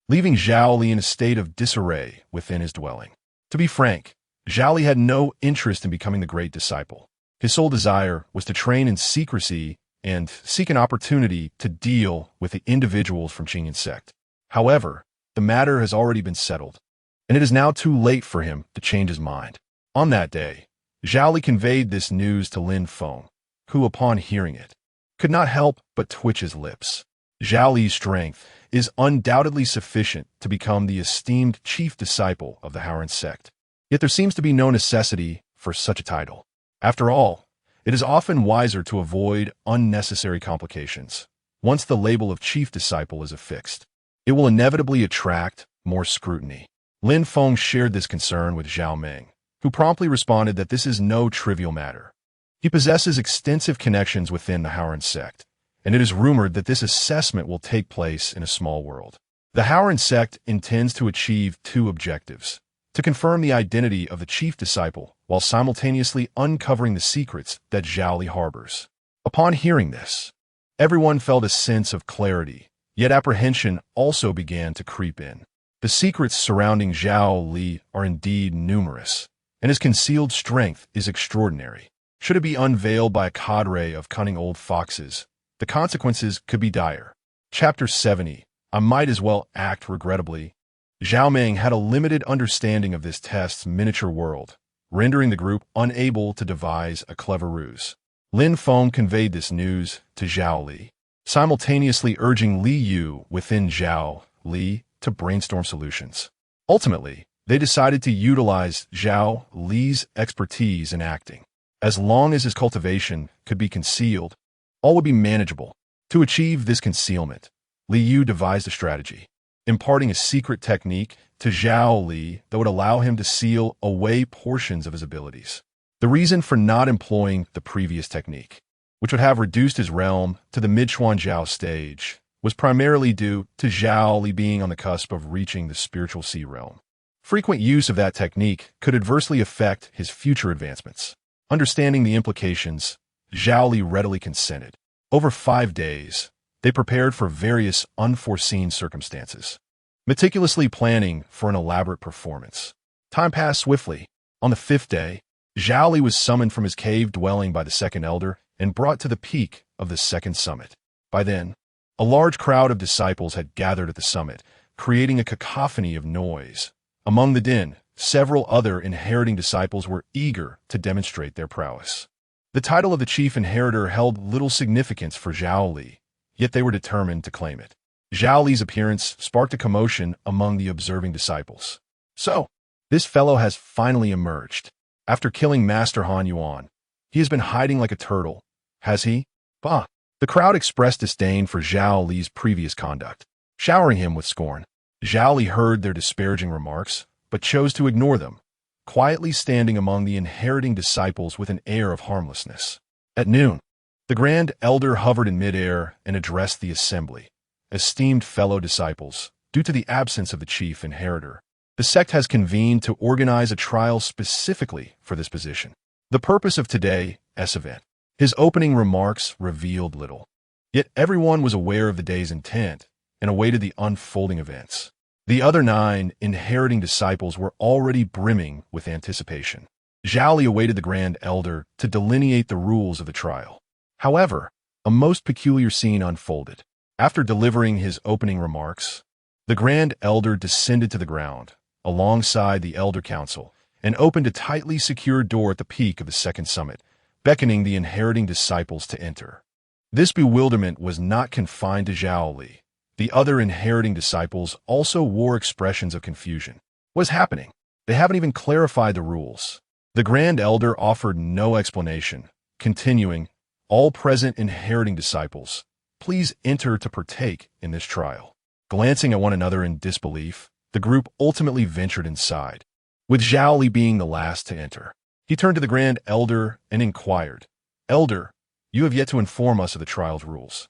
leaving Zhao Li in a state of disarray within his dwelling. To be frank, Zhao Li had no interest in becoming the great disciple. His sole desire was to train in secrecy and seek an opportunity to deal with the individuals from Qingyin's sect. However, the matter has already been settled, and it is now too late for him to change his mind. On that day, Zhao Li conveyed this news to Lin Feng, who, upon hearing it, could not help but twitch his lips. Zhao Li's strength is undoubtedly sufficient to become the esteemed chief disciple of the Haoran sect. Yet there seems to be no necessity for such a title. After all, it is often wiser to avoid unnecessary complications. Once the label of chief disciple is affixed, it will inevitably attract more scrutiny. Lin Feng shared this concern with Zhao Meng, who promptly responded that this is no trivial matter. He possesses extensive connections within the Haoran sect, and it is rumored that this assessment will take place in a small world. The Haoran sect intends to achieve two objectives: to confirm the identity of the chief disciple while simultaneously uncovering the secrets that Zhao Li harbors. Upon hearing this, everyone felt a sense of clarity, yet apprehension also began to creep in. The secrets surrounding Zhao Li are indeed numerous, and his concealed strength is extraordinary. Should it be unveiled by a cadre of cunning old foxes, the consequences could be dire. Chapter 70. I might as well act regrettably. Zhao Meng had a limited understanding of this test's miniature world, rendering the group unable to devise a clever ruse. Lin Feng conveyed this news to Zhao Li, simultaneously urging Li Yu within Zhao Li to brainstorm solutions. Ultimately, they decided to utilize Zhao Li's expertise in acting. As long as his cultivation could be concealed, all would be manageable. To achieve this concealment, Li Yu devised a strategy, imparting a secret technique to Zhao Li that would allow him to seal away portions of his abilities. The reason for not employing the previous technique, which would have reduced his realm to the mid-Xuanjiao stage, was primarily due to Zhao Li being on the cusp of reaching the spiritual sea realm. Frequent use of that technique could adversely affect his future advancements. Understanding the implications, Zhao Li readily consented. Over 5 days, they prepared for various unforeseen circumstances, meticulously planning for an elaborate performance. Time passed swiftly. On the 5th day, Zhao Li was summoned from his cave dwelling by the second elder and brought to the peak of the second summit. By then, a large crowd of disciples had gathered at the summit, creating a cacophony of noise. Among the din, several other inheriting disciples were eager to demonstrate their prowess. The title of the chief inheritor held little significance for Zhao Li, yet they were determined to claim it. Zhao Li's appearance sparked a commotion among the observing disciples. So, this fellow has finally emerged. After killing Master Han Yuan, he has been hiding like a turtle, has he? Bah! The crowd expressed disdain for Zhao Li's previous conduct, showering him with scorn. Zhao Li heard their disparaging remarks, but chose to ignore them, quietly standing among the inheriting disciples with an air of harmlessness. At noon, the Grand Elder hovered in midair and addressed the assembly. Esteemed fellow disciples, due to the absence of the chief inheritor, the sect has convened to organize a trial specifically for this position. The purpose of today's event. His opening remarks revealed little. Yet everyone was aware of the day's intent and awaited the unfolding events. The other 9 inheriting disciples were already brimming with anticipation. Zhao Li awaited the Grand Elder to delineate the rules of the trial. However, a most peculiar scene unfolded. After delivering his opening remarks, the Grand Elder descended to the ground, alongside the Elder Council, and opened a tightly secured door at the peak of the second summit, beckoning the inheriting disciples to enter. This bewilderment was not confined to Zhao Li. The other inheriting disciples also wore expressions of confusion. What is happening? They haven't even clarified the rules. The Grand Elder offered no explanation, continuing, all present inheriting disciples, please enter to partake in this trial. Glancing at one another in disbelief, the group ultimately ventured inside, with Zhao Li being the last to enter. He turned to the Grand Elder and inquired, Elder, you have yet to inform us of the trial's rules.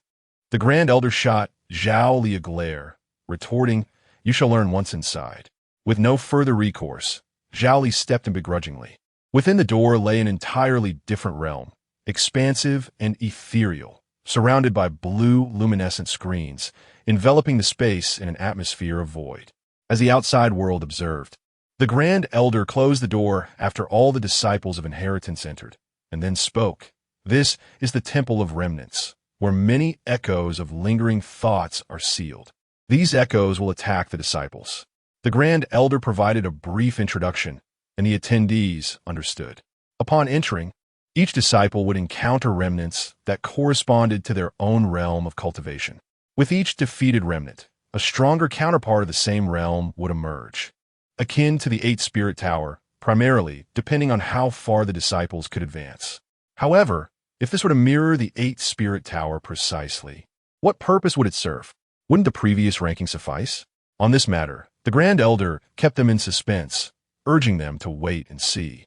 The Grand Elder shot Zhao Li a glare, retorting, you shall learn once inside. With no further recourse, Zhao Li stepped in begrudgingly. Within the door lay an entirely different realm, expansive and ethereal, surrounded by blue luminescent screens, enveloping the space in an atmosphere of void. As the outside world observed, the Grand Elder closed the door after all the disciples of inheritance entered, and then spoke. This is the Temple of Remnants, where many echoes of lingering thoughts are sealed. These echoes will attack the disciples. The Grand Elder provided a brief introduction, and the attendees understood. Upon entering, each disciple would encounter remnants that corresponded to their own realm of cultivation. With each defeated remnant, a stronger counterpart of the same realm would emerge, akin to the Eight Spirit Tower, primarily depending on how far the disciples could advance. However, if this were to mirror the Eight Spirit Tower precisely, what purpose would it serve? Wouldn't the previous ranking suffice? On this matter, the Grand Elder kept them in suspense, urging them to wait and see.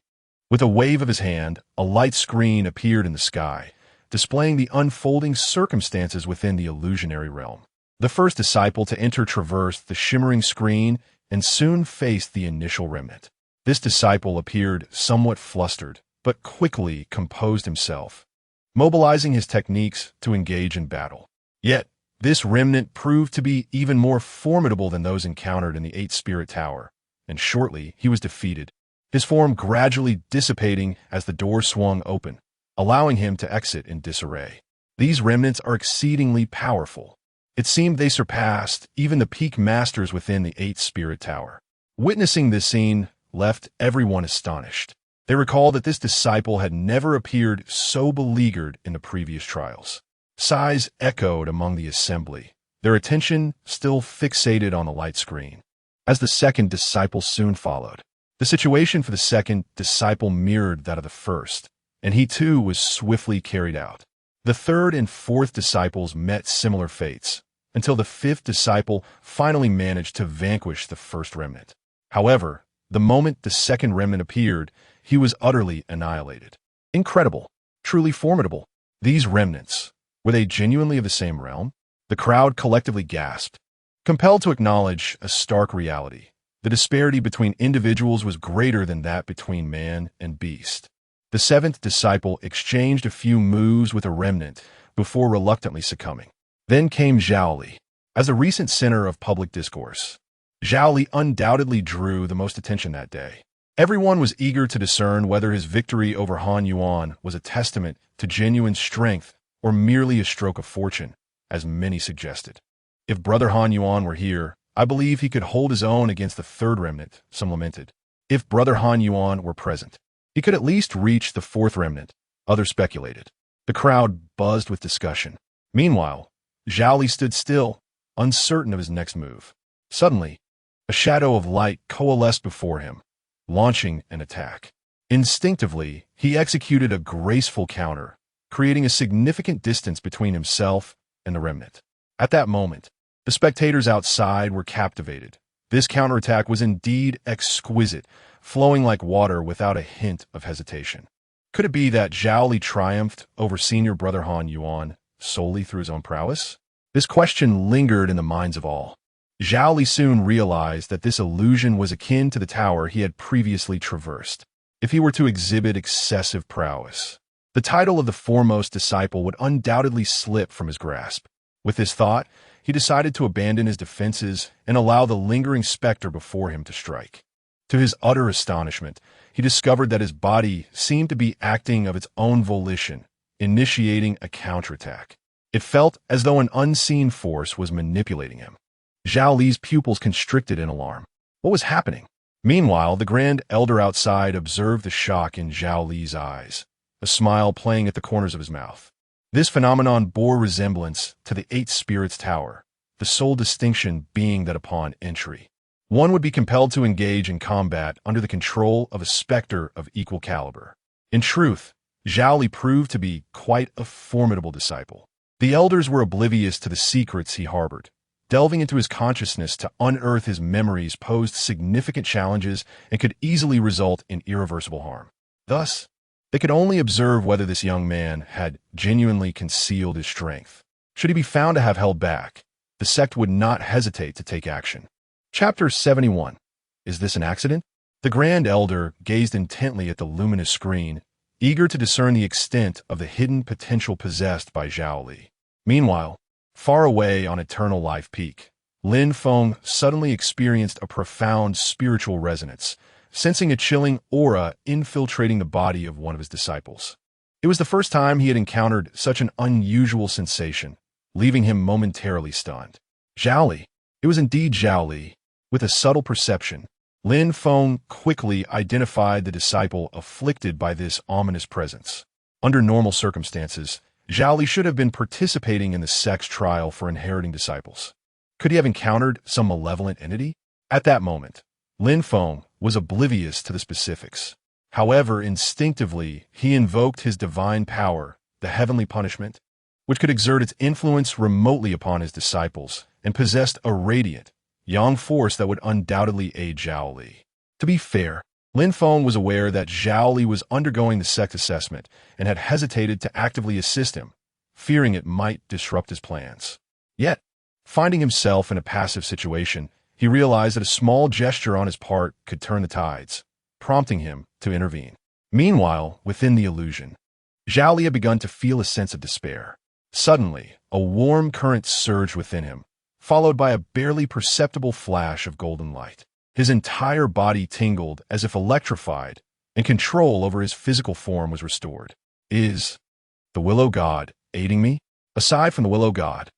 With a wave of his hand, a light screen appeared in the sky, displaying the unfolding circumstances within the illusionary realm. The first disciple to enter traversed the shimmering screen and soon faced the initial remnant. This disciple appeared somewhat flustered, but quickly composed himself, mobilizing his techniques to engage in battle. Yet, this remnant proved to be even more formidable than those encountered in the Eight Spirit Tower, and shortly he was defeated, his form gradually dissipating as the door swung open, allowing him to exit in disarray. These remnants are exceedingly powerful. It seemed they surpassed even the peak masters within the Eight Spirit Tower. Witnessing this scene left everyone astonished. They recalled that this disciple had never appeared so beleaguered in the previous trials. Sighs echoed among the assembly, their attention still fixated on the light screen. As the second disciple soon followed, the situation for the second disciple mirrored that of the first, and he too was swiftly carried out. The third and fourth disciples met similar fates, until the fifth disciple finally managed to vanquish the first remnant. However, the moment the second remnant appeared, he was utterly annihilated. Incredible, truly formidable. These remnants, were they genuinely of the same realm? The crowd collectively gasped, compelled to acknowledge a stark reality. The disparity between individuals was greater than that between man and beast. The seventh disciple exchanged a few moves with a remnant before reluctantly succumbing. Then came Zhao Li. As a recent center of public discourse, Zhao Li undoubtedly drew the most attention that day. Everyone was eager to discern whether his victory over Han Yuan was a testament to genuine strength or merely a stroke of fortune, as many suggested. If Brother Han Yuan were here, I believe he could hold his own against the third remnant, some lamented. If Brother Han Yuan were present, he could at least reach the fourth remnant, others speculated. The crowd buzzed with discussion. Meanwhile, Zhao Li stood still, uncertain of his next move. Suddenly, a shadow of light coalesced before him, launching an attack. Instinctively, he executed a graceful counter, creating a significant distance between himself and the remnant. At that moment, the spectators outside were captivated. This counterattack was indeed exquisite, flowing like water without a hint of hesitation. Could it be that Zhao Li triumphed over senior brother Han Yuan solely through his own prowess? This question lingered in the minds of all. Zhao Li soon realized that this illusion was akin to the tower he had previously traversed. If he were to exhibit excessive prowess, the title of the foremost disciple would undoubtedly slip from his grasp. With this thought, he decided to abandon his defenses and allow the lingering specter before him to strike. To his utter astonishment, he discovered that his body seemed to be acting of its own volition, initiating a counterattack. It felt as though an unseen force was manipulating him. Zhao Li's pupils constricted in alarm. What was happening? Meanwhile, the Grand Elder outside observed the shock in Zhao Li's eyes, a smile playing at the corners of his mouth. This phenomenon bore resemblance to the Eight Spirits Tower, the sole distinction being that upon entry, one would be compelled to engage in combat under the control of a specter of equal caliber. In truth, Zhao Li proved to be quite a formidable disciple. The elders were oblivious to the secrets he harbored. Delving into his consciousness to unearth his memories posed significant challenges and could easily result in irreversible harm. Thus, they could only observe whether this young man had genuinely concealed his strength. Should he be found to have held back, the sect would not hesitate to take action. Chapter 71. Is this an accident? The Grand Elder gazed intently at the luminous screen, eager to discern the extent of the hidden potential possessed by Zhao Li. Meanwhile, far away on Eternal Life Peak, Lin Feng suddenly experienced a profound spiritual resonance, sensing a chilling aura infiltrating the body of one of his disciples. It was the first time he had encountered such an unusual sensation, leaving him momentarily stunned. Zhao Li. It was indeed Zhao Li. With a subtle perception, Lin Feng quickly identified the disciple afflicted by this ominous presence. Under normal circumstances, Zhao Li should have been participating in the sect's trial for inheriting disciples. Could he have encountered some malevolent entity? At that moment, Lin Feng was oblivious to the specifics. However, instinctively, he invoked his divine power, the heavenly punishment, which could exert its influence remotely upon his disciples and possessed a radiant, yang force that would undoubtedly aid Zhao Li. To be fair, Lin Feng was aware that Zhao Li was undergoing the sect assessment and had hesitated to actively assist him, fearing it might disrupt his plans. Yet, finding himself in a passive situation, he realized that a small gesture on his part could turn the tides, prompting him to intervene. Meanwhile, within the illusion, Zhao Li had begun to feel a sense of despair. Suddenly, a warm current surged within him, followed by a barely perceptible flash of golden light. His entire body tingled as if electrified, and control over his physical form was restored. Is the willow god aiding me? Aside from the willow god,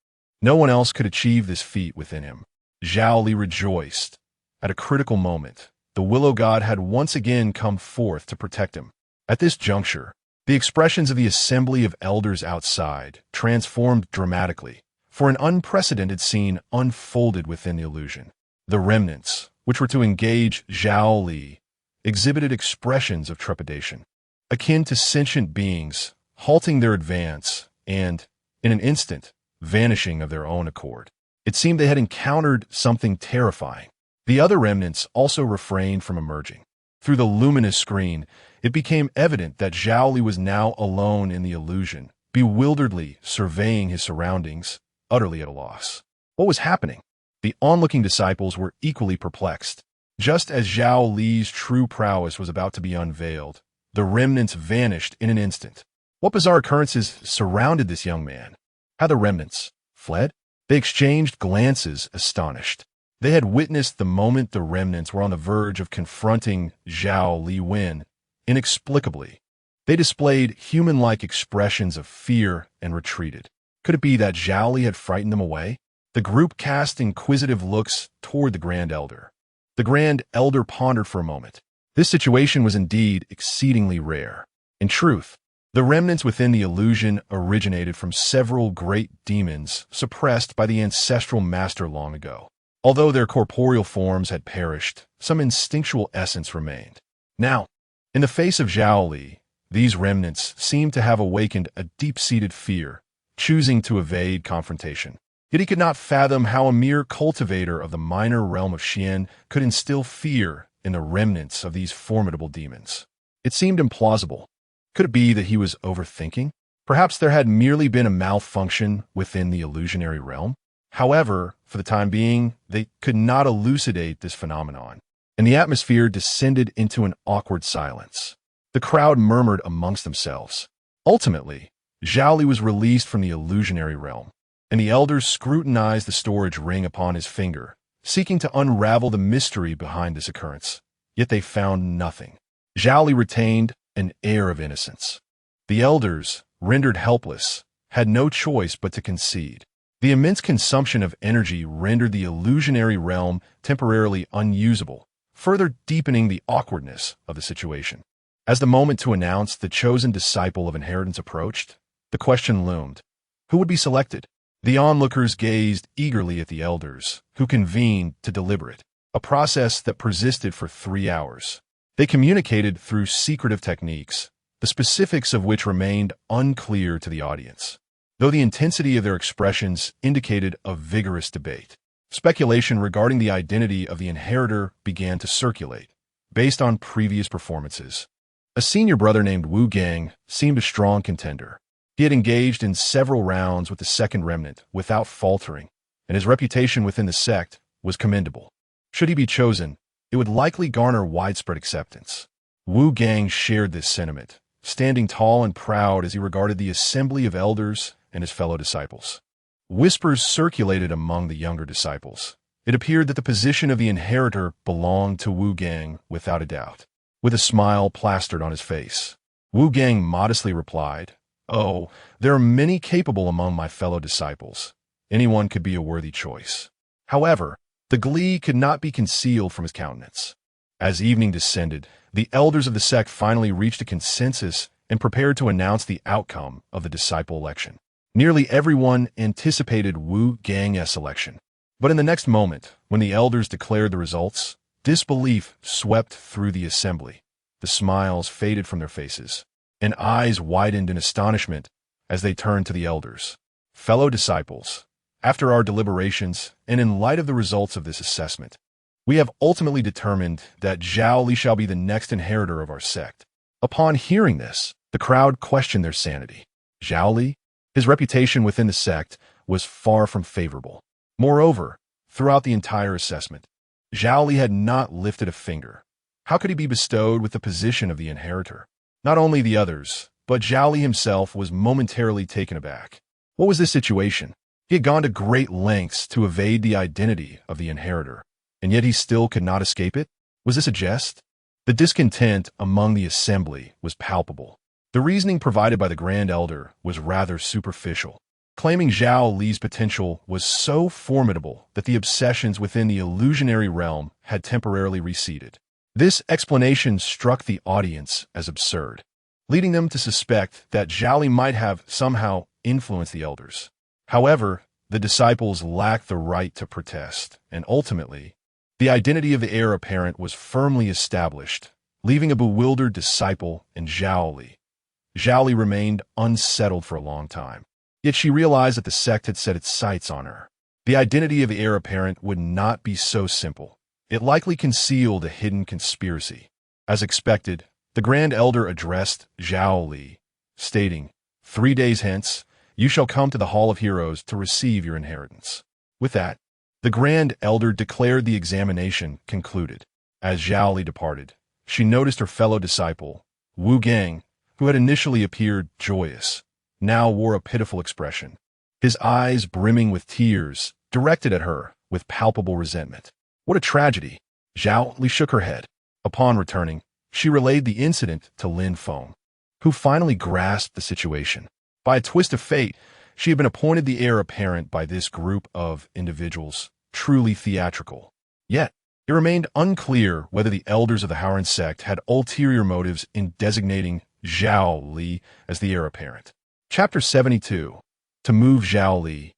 no one else could achieve this feat within him. Zhao Li rejoiced. At a critical moment, the willow god had once again come forth to protect him. At this juncture, the expressions of the assembly of elders outside transformed dramatically, for an unprecedented scene unfolded within the illusion. The remnants, which were to engage Zhao Li, exhibited expressions of trepidation, akin to sentient beings, halting their advance and, in an instant, vanishing of their own accord. It seemed they had encountered something terrifying. The other remnants also refrained from emerging. Through the luminous screen, it became evident that Zhao Li was now alone in the illusion, bewilderedly surveying his surroundings, utterly at a loss. What was happening? The onlooking disciples were equally perplexed. Just as Zhao Li's true prowess was about to be unveiled, the remnants vanished in an instant. What bizarre occurrences surrounded this young man? Had the remnants fled? They exchanged glances, astonished. They had witnessed the moment the remnants were on the verge of confronting Zhao Li when, inexplicably, they displayed human-like expressions of fear and retreated. Could it be that Zhao Li had frightened them away? The group cast inquisitive looks toward the Grand Elder. The Grand Elder pondered for a moment. This situation was indeed exceedingly rare. In truth, the remnants within the illusion originated from several great demons suppressed by the ancestral master long ago. Although their corporeal forms had perished, some instinctual essence remained. Now, in the face of Zhao Li, these remnants seemed to have awakened a deep-seated fear, choosing to evade confrontation. Yet he could not fathom how a mere cultivator of the minor realm of Xian could instill fear in the remnants of these formidable demons. It seemed implausible. Could it be that he was overthinking? Perhaps there had merely been a malfunction within the illusionary realm? However, for the time being, they could not elucidate this phenomenon, and the atmosphere descended into an awkward silence. The crowd murmured amongst themselves. Ultimately, Zhao Li was released from the illusionary realm, and the elders scrutinized the storage ring upon his finger, seeking to unravel the mystery behind this occurrence. Yet they found nothing. Zhao Li retained an air of innocence. The elders, rendered helpless, had no choice but to concede. The immense consumption of energy rendered the illusionary realm temporarily unusable, further deepening the awkwardness of the situation. As the moment to announce the chosen disciple of inheritance approached, the question loomed: who would be selected? The onlookers gazed eagerly at the elders, who convened to deliberate, a process that persisted for 3 hours. They communicated through secretive techniques, the specifics of which remained unclear to the audience, though the intensity of their expressions indicated a vigorous debate. Speculation regarding the identity of the inheritor began to circulate, based on previous performances. A senior brother named Wu Gang seemed a strong contender. He had engaged in several rounds with the second remnant without faltering, and his reputation within the sect was commendable. Should he be chosen, it would likely garner widespread acceptance. Wu Gang shared this sentiment, standing tall and proud as he regarded the assembly of elders and his fellow disciples. Whispers circulated among the younger disciples. It appeared that the position of the inheritor belonged to Wu Gang without a doubt. With a smile plastered on his face, Wu Gang modestly replied, "Oh, there are many capable among my fellow disciples. Anyone could be a worthy choice." However, the glee could not be concealed from his countenance. As evening descended, the elders of the sect finally reached a consensus and prepared to announce the outcome of the disciple election. Nearly everyone anticipated Wu Gang's election. But in the next moment, when the elders declared the results, disbelief swept through the assembly. The smiles faded from their faces, and eyes widened in astonishment as they turned to the elders. Fellow disciples, after our deliberations and in light of the results of this assessment, we have ultimately determined that Zhao Li shall be the next inheritor of our sect. Upon hearing this, the crowd questioned their sanity. Zhao Li? His reputation within the sect was far from favorable. Moreover, throughout the entire assessment, Zhao Li had not lifted a finger. How could he be bestowed with the position of the inheritor? Not only the others, but Zhao Li himself was momentarily taken aback. What was this situation? He had gone to great lengths to evade the identity of the inheritor, and yet he still could not escape it? Was this a jest? The discontent among the assembly was palpable. The reasoning provided by the Grand Elder was rather superficial, claiming Zhao Li's potential was so formidable that the obsessions within the illusionary realm had temporarily receded. This explanation struck the audience as absurd, leading them to suspect that Zhao Li might have somehow influenced the elders. However, the disciples lacked the right to protest, and ultimately, the identity of the heir apparent was firmly established, leaving a bewildered disciple in Zhao Li. Zhao Li remained unsettled for a long time, yet she realized that the sect had set its sights on her. The identity of the heir apparent would not be so simple. It likely concealed a hidden conspiracy. As expected, the Grand Elder addressed Zhao Li, stating, 3 days hence, you shall come to the Hall of Heroes to receive your inheritance. With that, the Grand Elder declared the examination concluded. As Zhao Li departed, she noticed her fellow disciple, Wu Gang, who had initially appeared joyous, now wore a pitiful expression, his eyes brimming with tears, directed at her with palpable resentment. What a tragedy! Zhao Li shook her head. Upon returning, she relayed the incident to Lin Feng, who finally grasped the situation. By a twist of fate, she had been appointed the heir apparent by this group of individuals, truly theatrical. Yet, it remained unclear whether the elders of the Haoran sect had ulterior motives in designating Zhao Li as the heir apparent. Chapter 72. To move Zhao Li.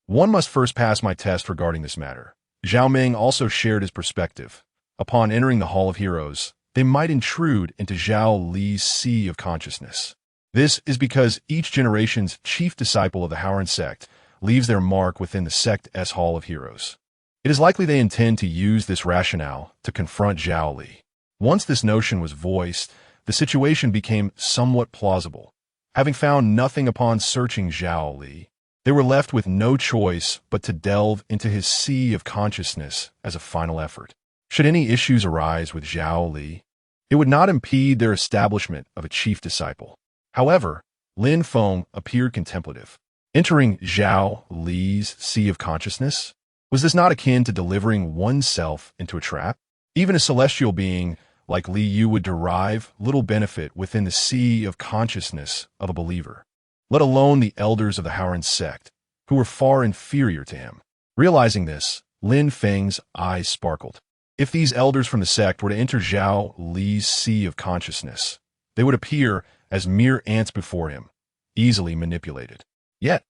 One must first pass my test regarding this matter. Zhao Ming also shared his perspective. Upon entering the Hall of Heroes, they might intrude into Zhao Li's sea of consciousness. This is because each generation's chief disciple of the Haoran sect leaves their mark within the sect's Hall of Heroes. It is likely they intend to use this rationale to confront Zhao Li. Once this notion was voiced, the situation became somewhat plausible. Having found nothing upon searching Zhao Li, they were left with no choice but to delve into his sea of consciousness as a final effort. Should any issues arise with Zhao Li, it would not impede their establishment of a chief disciple. However, Lin Feng appeared contemplative. Entering Zhao Li's sea of consciousness? Was this not akin to delivering oneself into a trap? Even a celestial being like Li Yu would derive little benefit within the sea of consciousness of a believer, let alone the elders of the Haoran sect, who were far inferior to him. Realizing this, Lin Feng's eyes sparkled. If these elders from the sect were to enter Zhao Li's sea of consciousness, they would appear as mere ants before him, easily manipulated. Yet,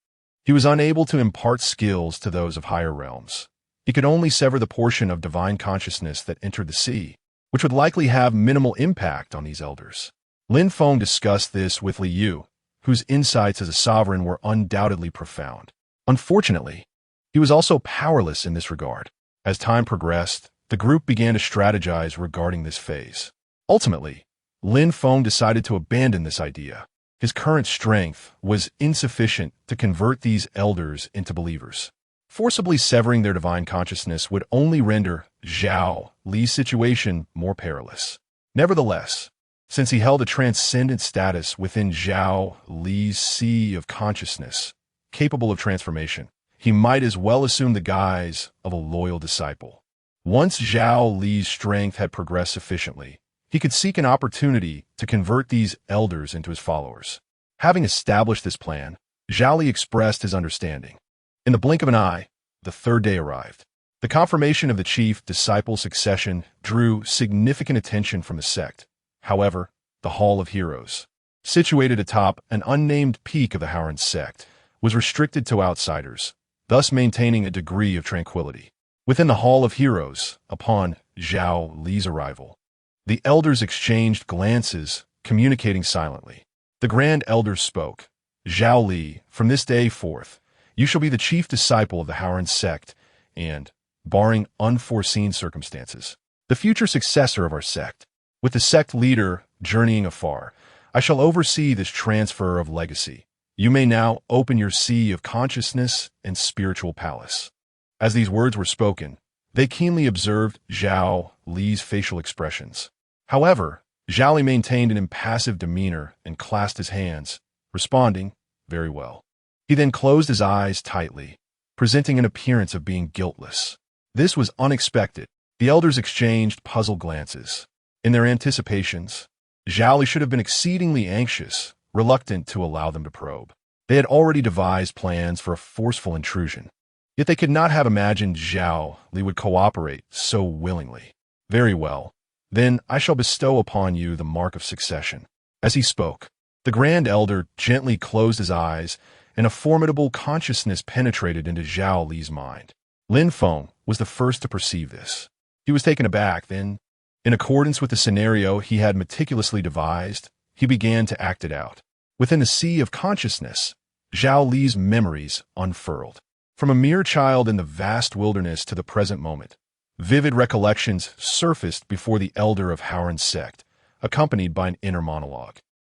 he was unable to impart skills to those of higher realms. He could only sever the portion of divine consciousness that entered the sea, which would likely have minimal impact on these elders. Lin Feng discussed this with Li Yu, whose insights as a sovereign were undoubtedly profound. Unfortunately, he was also powerless in this regard. As time progressed, the group began to strategize regarding this phase. Ultimately, Lin Feng decided to abandon this idea. His current strength was insufficient to convert these elders into believers. Forcibly severing their divine consciousness would only render Zhao Li's situation more perilous. Nevertheless, since he held a transcendent status within Zhao Li's sea of consciousness, capable of transformation, he might as well assume the guise of a loyal disciple. Once Zhao Li's strength had progressed sufficiently, he could seek an opportunity to convert these elders into his followers. Having established this plan, Zhao Li expressed his understanding. In the blink of an eye, the third day arrived. The confirmation of the chief-disciple succession drew significant attention from the sect. However, the Hall of Heroes, situated atop an unnamed peak of the Howard sect, was restricted to outsiders, thus maintaining a degree of tranquility. Within the Hall of Heroes, upon Zhao Li's arrival, the elders exchanged glances, communicating silently. The Grand Elder spoke. Zhao Li, from this day forth, you shall be the chief disciple of the Howard sect and, barring unforeseen circumstances, the future successor of our sect. With the sect leader journeying afar, I shall oversee this transfer of legacy. You may now open your sea of consciousness and spiritual palace. As these words were spoken, they keenly observed Zhao Li's facial expressions. However, Zhao Li maintained an impassive demeanor and clasped his hands, responding, very well. He then closed his eyes tightly, presenting an appearance of being guiltless. This was unexpected. The elders exchanged puzzled glances. In their anticipations, Zhao Li should have been exceedingly anxious, reluctant to allow them to probe. They had already devised plans for a forceful intrusion, yet they could not have imagined Zhao Li would cooperate so willingly. Very well, then I shall bestow upon you the mark of succession. As he spoke, the Grand Elder gently closed his eyes, and a formidable consciousness penetrated into Zhao Li's mind. Lin Feng was the first to perceive this. He was taken aback. Then, in accordance with the scenario he had meticulously devised, he began to act it out. Within the sea of consciousness, Zhao Li's memories unfurled. From a mere child in the vast wilderness to the present moment, vivid recollections surfaced before the elder of Howard sect, accompanied by an inner monologue.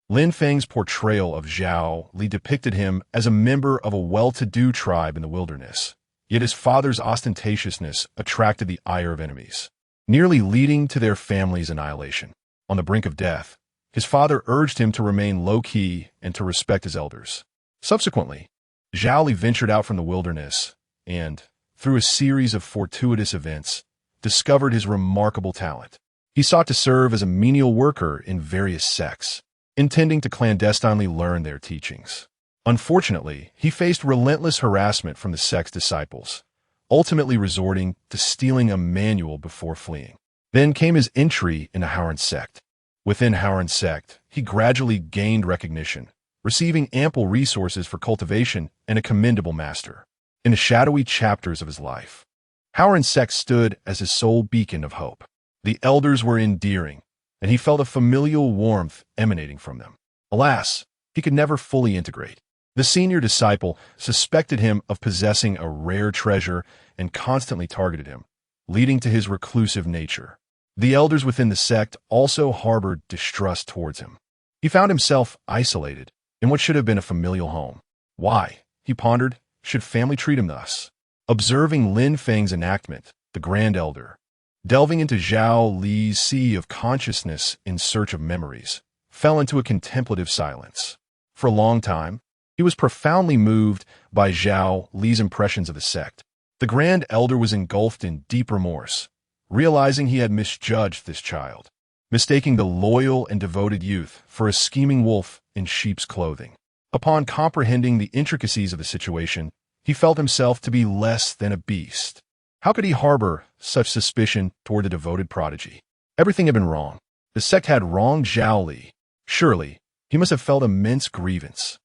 Lin Feng's portrayal of Zhao Li depicted him as a member of a well-to-do tribe in the wilderness, yet his father's ostentatiousness attracted the ire of enemies, nearly leading to their family's annihilation. On the brink of death, his father urged him to remain low-key and to respect his elders. Subsequently, Zhao Li ventured out from the wilderness and, through a series of fortuitous events, discovered his remarkable talent. He sought to serve as a menial worker in various sects, intending to clandestinely learn their teachings. Unfortunately, he faced relentless harassment from the sect's disciples, ultimately resorting to stealing a manual before fleeing. Then came his entry into Howard sect. Within Howard sect, he gradually gained recognition, receiving ample resources for cultivation and a commendable master. In the shadowy chapters of his life, Howard sect stood as his sole beacon of hope. The elders were endearing, and he felt a familial warmth emanating from them. Alas, he could never fully integrate. The senior disciple suspected him of possessing a rare treasure and constantly targeted him, leading to his reclusive nature. The elders within the sect also harbored distrust towards him. He found himself isolated in what should have been a familial home. Why, he pondered, should family treat him thus? Observing Lin Feng's enactment, the Grand Elder, delving into Zhao Li's sea of consciousness in search of memories, fell into a contemplative silence. For a long time, he was profoundly moved by Zhao Li's impressions of the sect. The Grand Elder was engulfed in deep remorse, realizing he had misjudged this child, mistaking the loyal and devoted youth for a scheming wolf in sheep's clothing. Upon comprehending the intricacies of the situation, he felt himself to be less than a beast. How could he harbor such suspicion toward the devoted prodigy? Everything had been wrong. The sect had wronged Zhao Li. Surely, he must have felt immense grievance.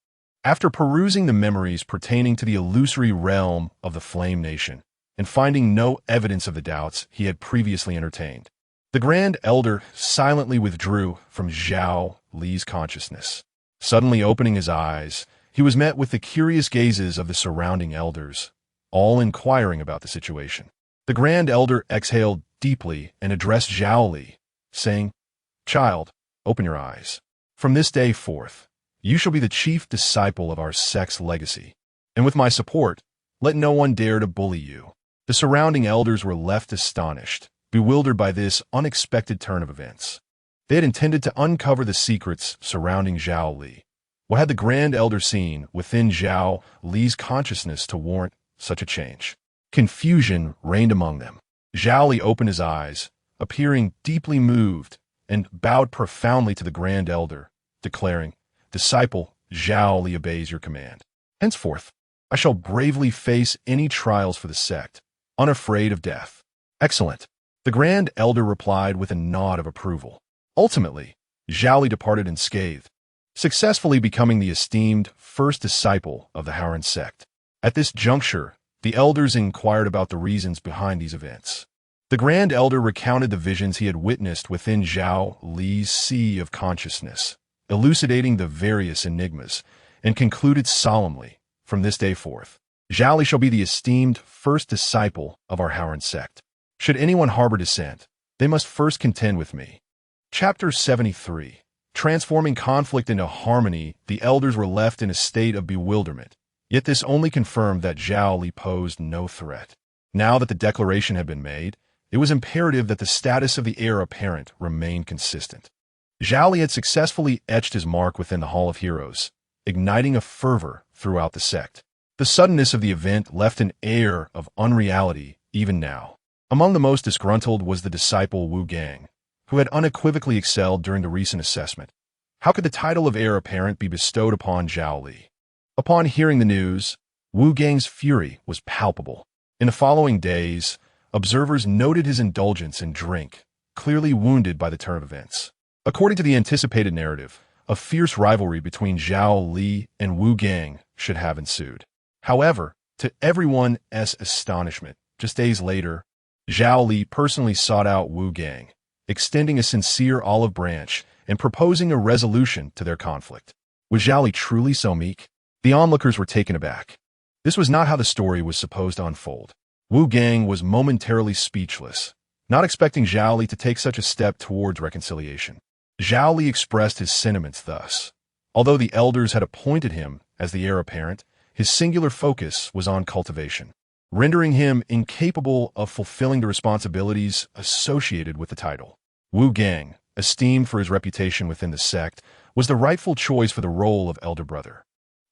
After perusing the memories pertaining to the illusory realm of the Flame Nation, and finding no evidence of the doubts he had previously entertained, the Grand Elder silently withdrew from Zhao Li's consciousness. Suddenly opening his eyes, he was met with the curious gazes of the surrounding elders, all inquiring about the situation. The Grand Elder exhaled deeply and addressed Zhao Li, saying, "Child, open your eyes. From this day forth, you shall be the chief disciple of our sect's legacy, and with my support, let no one dare to bully you." The surrounding elders were left astonished, bewildered by this unexpected turn of events. They had intended to uncover the secrets surrounding Zhao Li. What had the Grand Elder seen within Zhao Li's consciousness to warrant such a change? Confusion reigned among them. Zhao Li opened his eyes, appearing deeply moved, and bowed profoundly to the Grand Elder, declaring, "Disciple, Zhao Li obeys your command. Henceforth, I shall bravely face any trials for the sect, unafraid of death. Excellent. The Grand Elder replied with a nod of approval. Ultimately, Zhao Li departed unscathed, successfully becoming the esteemed first disciple of the Haoran sect. At this juncture, the elders inquired about the reasons behind these events. The Grand Elder recounted the visions he had witnessed within Zhao Li's sea of consciousness, elucidating the various enigmas, and concluded solemnly, from this day forth, Zhao Li shall be the esteemed first disciple of our Haoran sect. Should anyone harbor dissent, they must first contend with me. Chapter 73. Transforming conflict into harmony, the elders were left in a state of bewilderment, yet this only confirmed that Zhao Li posed no threat. Now that the declaration had been made, it was imperative that the status of the heir apparent remain consistent. Zhao Li had successfully etched his mark within the Hall of Heroes, igniting a fervor throughout the sect. The suddenness of the event left an air of unreality even now. Among the most disgruntled was the disciple Wu Gang, who had unequivocally excelled during the recent assessment. How could the title of heir apparent be bestowed upon Zhao Li? Upon hearing the news, Wu Gang's fury was palpable. In the following days, observers noted his indulgence in drink, clearly wounded by the turn of events. According to the anticipated narrative, a fierce rivalry between Zhao Li and Wu Gang should have ensued. However, to everyone's astonishment, just days later, Zhao Li personally sought out Wu Gang, extending a sincere olive branch and proposing a resolution to their conflict. Was Zhao Li truly so meek? The onlookers were taken aback. This was not how the story was supposed to unfold. Wu Gang was momentarily speechless, not expecting Zhao Li to take such a step towards reconciliation. Zhao Li expressed his sentiments thus. Although the elders had appointed him as the heir apparent, his singular focus was on cultivation, rendering him incapable of fulfilling the responsibilities associated with the title. Wu Gang, esteemed for his reputation within the sect, was the rightful choice for the role of elder brother.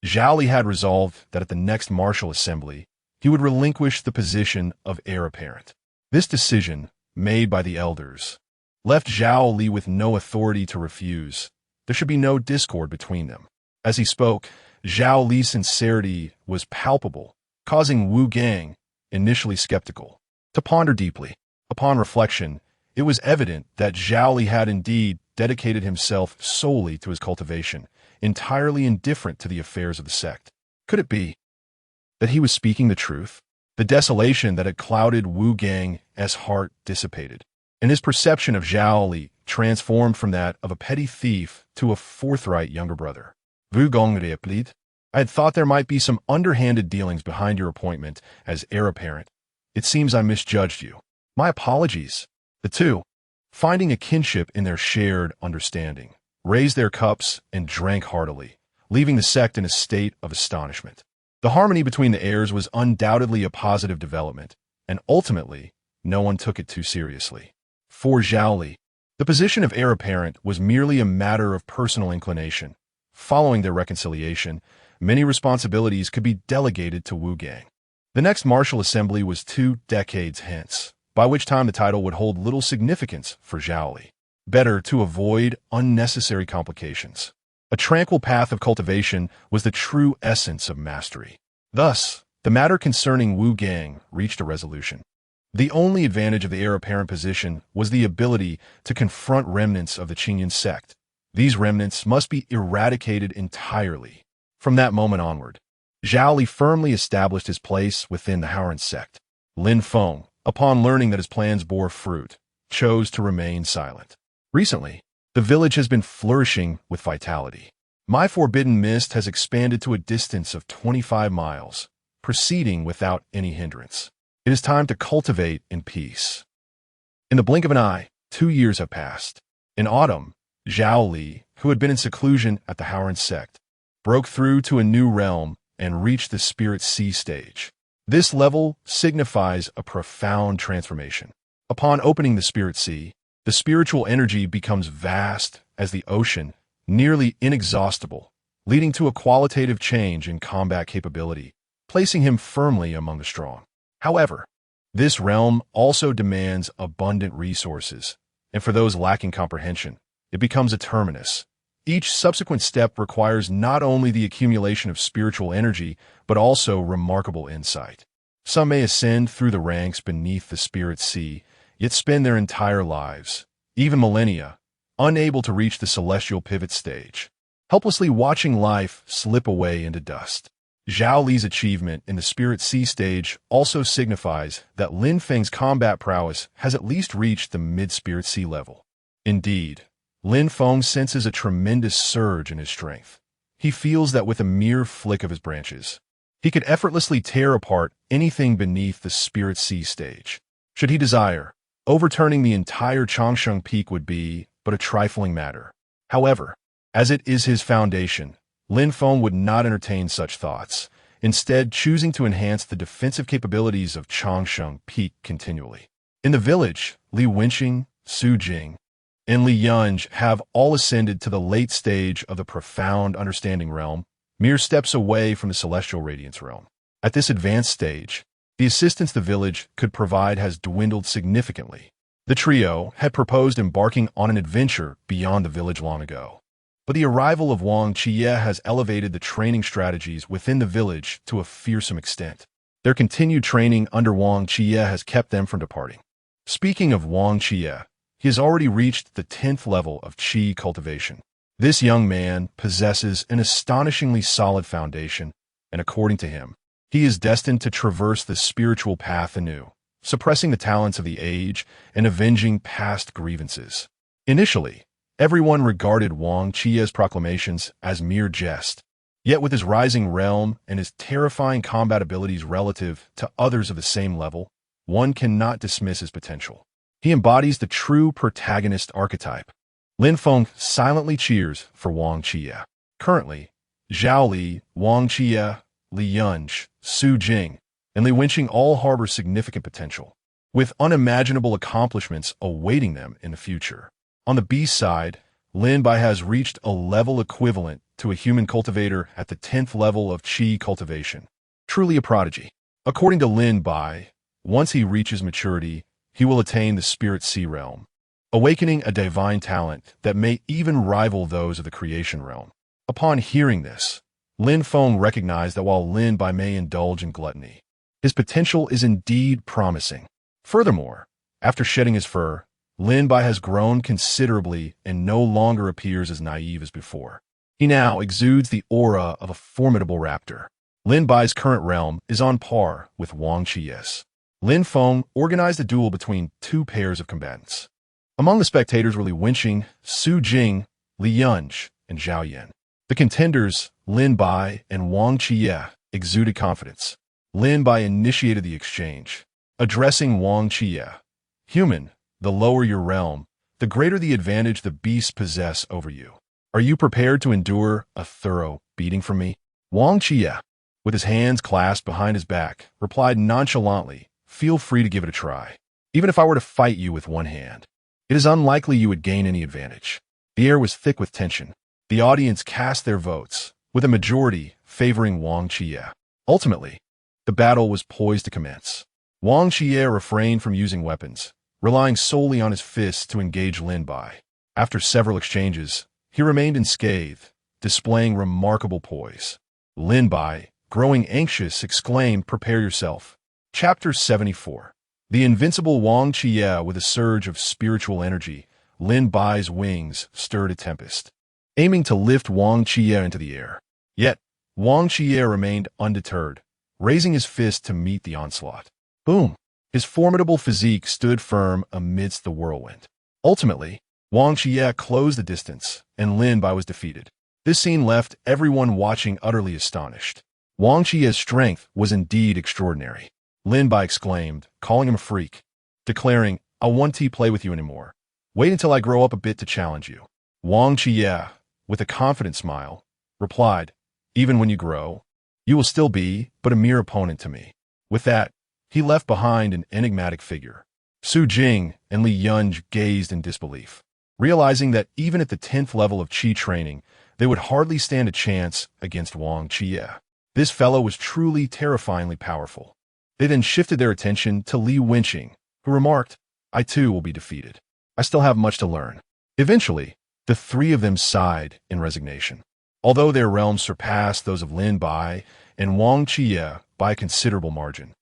Zhao Li had resolved that at the next martial assembly, he would relinquish the position of heir apparent. This decision, made by the elders, left Zhao Li with no authority to refuse. There should be no discord between them. As he spoke, Zhao Li's sincerity was palpable, causing Wu Gang, initially skeptical, to ponder deeply. Upon reflection, it was evident that Zhao Li had indeed dedicated himself solely to his cultivation, entirely indifferent to the affairs of the sect. Could it be that he was speaking the truth? The desolation that had clouded Wu Gang's heart dissipated, and his perception of Zhao Li transformed from that of a petty thief to a forthright younger brother. Wu Gong replied, I had thought there might be some underhanded dealings behind your appointment as heir apparent. It seems I misjudged you. My apologies. The two, finding a kinship in their shared understanding, raised their cups and drank heartily, leaving the sect in a state of astonishment. The harmony between the heirs was undoubtedly a positive development, and ultimately, no one took it too seriously. For Zhao Li, the position of heir apparent was merely a matter of personal inclination. Following their reconciliation, many responsibilities could be delegated to Wu Gang. The next martial assembly was 2 decades hence, by which time the title would hold little significance for Zhao Li. Better to avoid unnecessary complications. A tranquil path of cultivation was the true essence of mastery. Thus, the matter concerning Wu Gang reached a resolution. The only advantage of the heir apparent position was the ability to confront remnants of the Qingyan sect. These remnants must be eradicated entirely. From that moment onward, Zhao Li firmly established his place within the Haoran sect. Lin Feng, upon learning that his plans bore fruit, chose to remain silent. Recently, the village has been flourishing with vitality. My forbidden mist has expanded to a distance of 25 miles, proceeding without any hindrance. It is time to cultivate in peace. In the blink of an eye, 2 years have passed. In autumn, Zhao Li, who had been in seclusion at the Haoran sect, broke through to a new realm and reached the Spirit Sea stage. This level signifies a profound transformation. Upon opening the Spirit Sea, the spiritual energy becomes vast as the ocean, nearly inexhaustible, leading to a qualitative change in combat capability, placing him firmly among the strong. However, this realm also demands abundant resources, and for those lacking comprehension, it becomes a terminus. Each subsequent step requires not only the accumulation of spiritual energy, but also remarkable insight. Some may ascend through the ranks beneath the spirit sea, yet spend their entire lives, even millennia, unable to reach the celestial pivot stage, helplessly watching life slip away into dust. Zhao Li's achievement in the Spirit Sea stage also signifies that Lin Feng's combat prowess has at least reached the mid-Spirit Sea level. Indeed, Lin Feng senses a tremendous surge in his strength. He feels that with a mere flick of his branches, he could effortlessly tear apart anything beneath the Spirit Sea stage. Should he desire, overturning the entire Changsheng Peak would be but a trifling matter. However, as it is his foundation, Lin Feng would not entertain such thoughts, instead choosing to enhance the defensive capabilities of Changsheng Peak continually. In the village, Li Wenqing, Su Jing, and Li Yunj have all ascended to the late stage of the profound understanding realm, mere steps away from the celestial radiance realm. At this advanced stage, the assistance the village could provide has dwindled significantly. The trio had proposed embarking on an adventure beyond the village long ago. But the arrival of Wang Qiye has elevated the training strategies within the village to a fearsome extent. Their continued training under Wang Qiye has kept them from departing. Speaking of Wang Qiye, he has already reached the 10th level of Qi cultivation. This young man possesses an astonishingly solid foundation, and according to him, he is destined to traverse the spiritual path anew, suppressing the talents of the age and avenging past grievances. Initially, everyone regarded Wang Qiye's proclamations as mere jest. Yet with his rising realm and his terrifying combat abilities relative to others of the same level, one cannot dismiss his potential. He embodies the true protagonist archetype. Lin Feng silently cheers for Wang Qiye. Currently, Zhao Li, Wang Qiye, Li Yunj, Su Jing, and Li Wenqing all harbor significant potential, with unimaginable accomplishments awaiting them in the future. On the beast side, Lin Bai has reached a level equivalent to a human cultivator at the 10th level of Qi cultivation. Truly a prodigy. According to Lin Bai, once he reaches maturity, he will attain the Spirit Sea realm, awakening a divine talent that may even rival those of the creation realm. Upon hearing this, Lin Feng recognized that while Lin Bai may indulge in gluttony, his potential is indeed promising. Furthermore, after shedding his fur, Lin Bai has grown considerably and no longer appears as naive as before. He now exudes the aura of a formidable raptor. Lin Bai's current realm is on par with Wang Qiye's. Lin Feng organized a duel between two pairs of combatants. Among the spectators were Li Wenqing, Su Jing, Li Yunj, and Zhao Yan. The contenders, Lin Bai and Wang Qiye, exuded confidence. Lin Bai initiated the exchange, addressing Wang Qiye. Human, the lower your realm, the greater the advantage the beasts possess over you. Are you prepared to endure a thorough beating from me? Wang Qiye, with his hands clasped behind his back, replied nonchalantly, "Feel free to give it a try. Even if I were to fight you with one hand, it is unlikely you would gain any advantage." The air was thick with tension. The audience cast their votes, with a majority favoring Wang Qiye. Ultimately, the battle was poised to commence. Wang Qiye refrained from using weapons, relying solely on his fists to engage Lin Bai. After several exchanges, he remained unscathed, displaying remarkable poise. Lin Bai, growing anxious, exclaimed, "Prepare yourself." Chapter 74. The invincible Wang Qiye with a surge of spiritual energy, Lin Bai's wings stirred a tempest, aiming to lift Wang Qiye into the air. Yet, Wang Qiye remained undeterred, raising his fist to meet the onslaught. Boom! His formidable physique stood firm amidst the whirlwind. Ultimately, Wang Qiye closed the distance, and Lin Bai was defeated. This scene left everyone watching utterly astonished. Wang Qiye's strength was indeed extraordinary. Lin Bai exclaimed, calling him a freak, declaring, "I won't play with you anymore. Wait until I grow up a bit to challenge you." Wang Qiye, with a confident smile, replied, "Even when you grow, you will still be but a mere opponent to me." With that, he left behind an enigmatic figure. Su Jing and Li Yunj gazed in disbelief, realizing that even at the 10th level of Qi training, they would hardly stand a chance against Wang Qiye. This fellow was truly terrifyingly powerful. They then shifted their attention to Li Wenqing, who remarked, "I too will be defeated. I still have much to learn." Eventually, the three of them sighed in resignation. Although their realms surpassed those of Lin Bai and Wang Qiye by a considerable margin,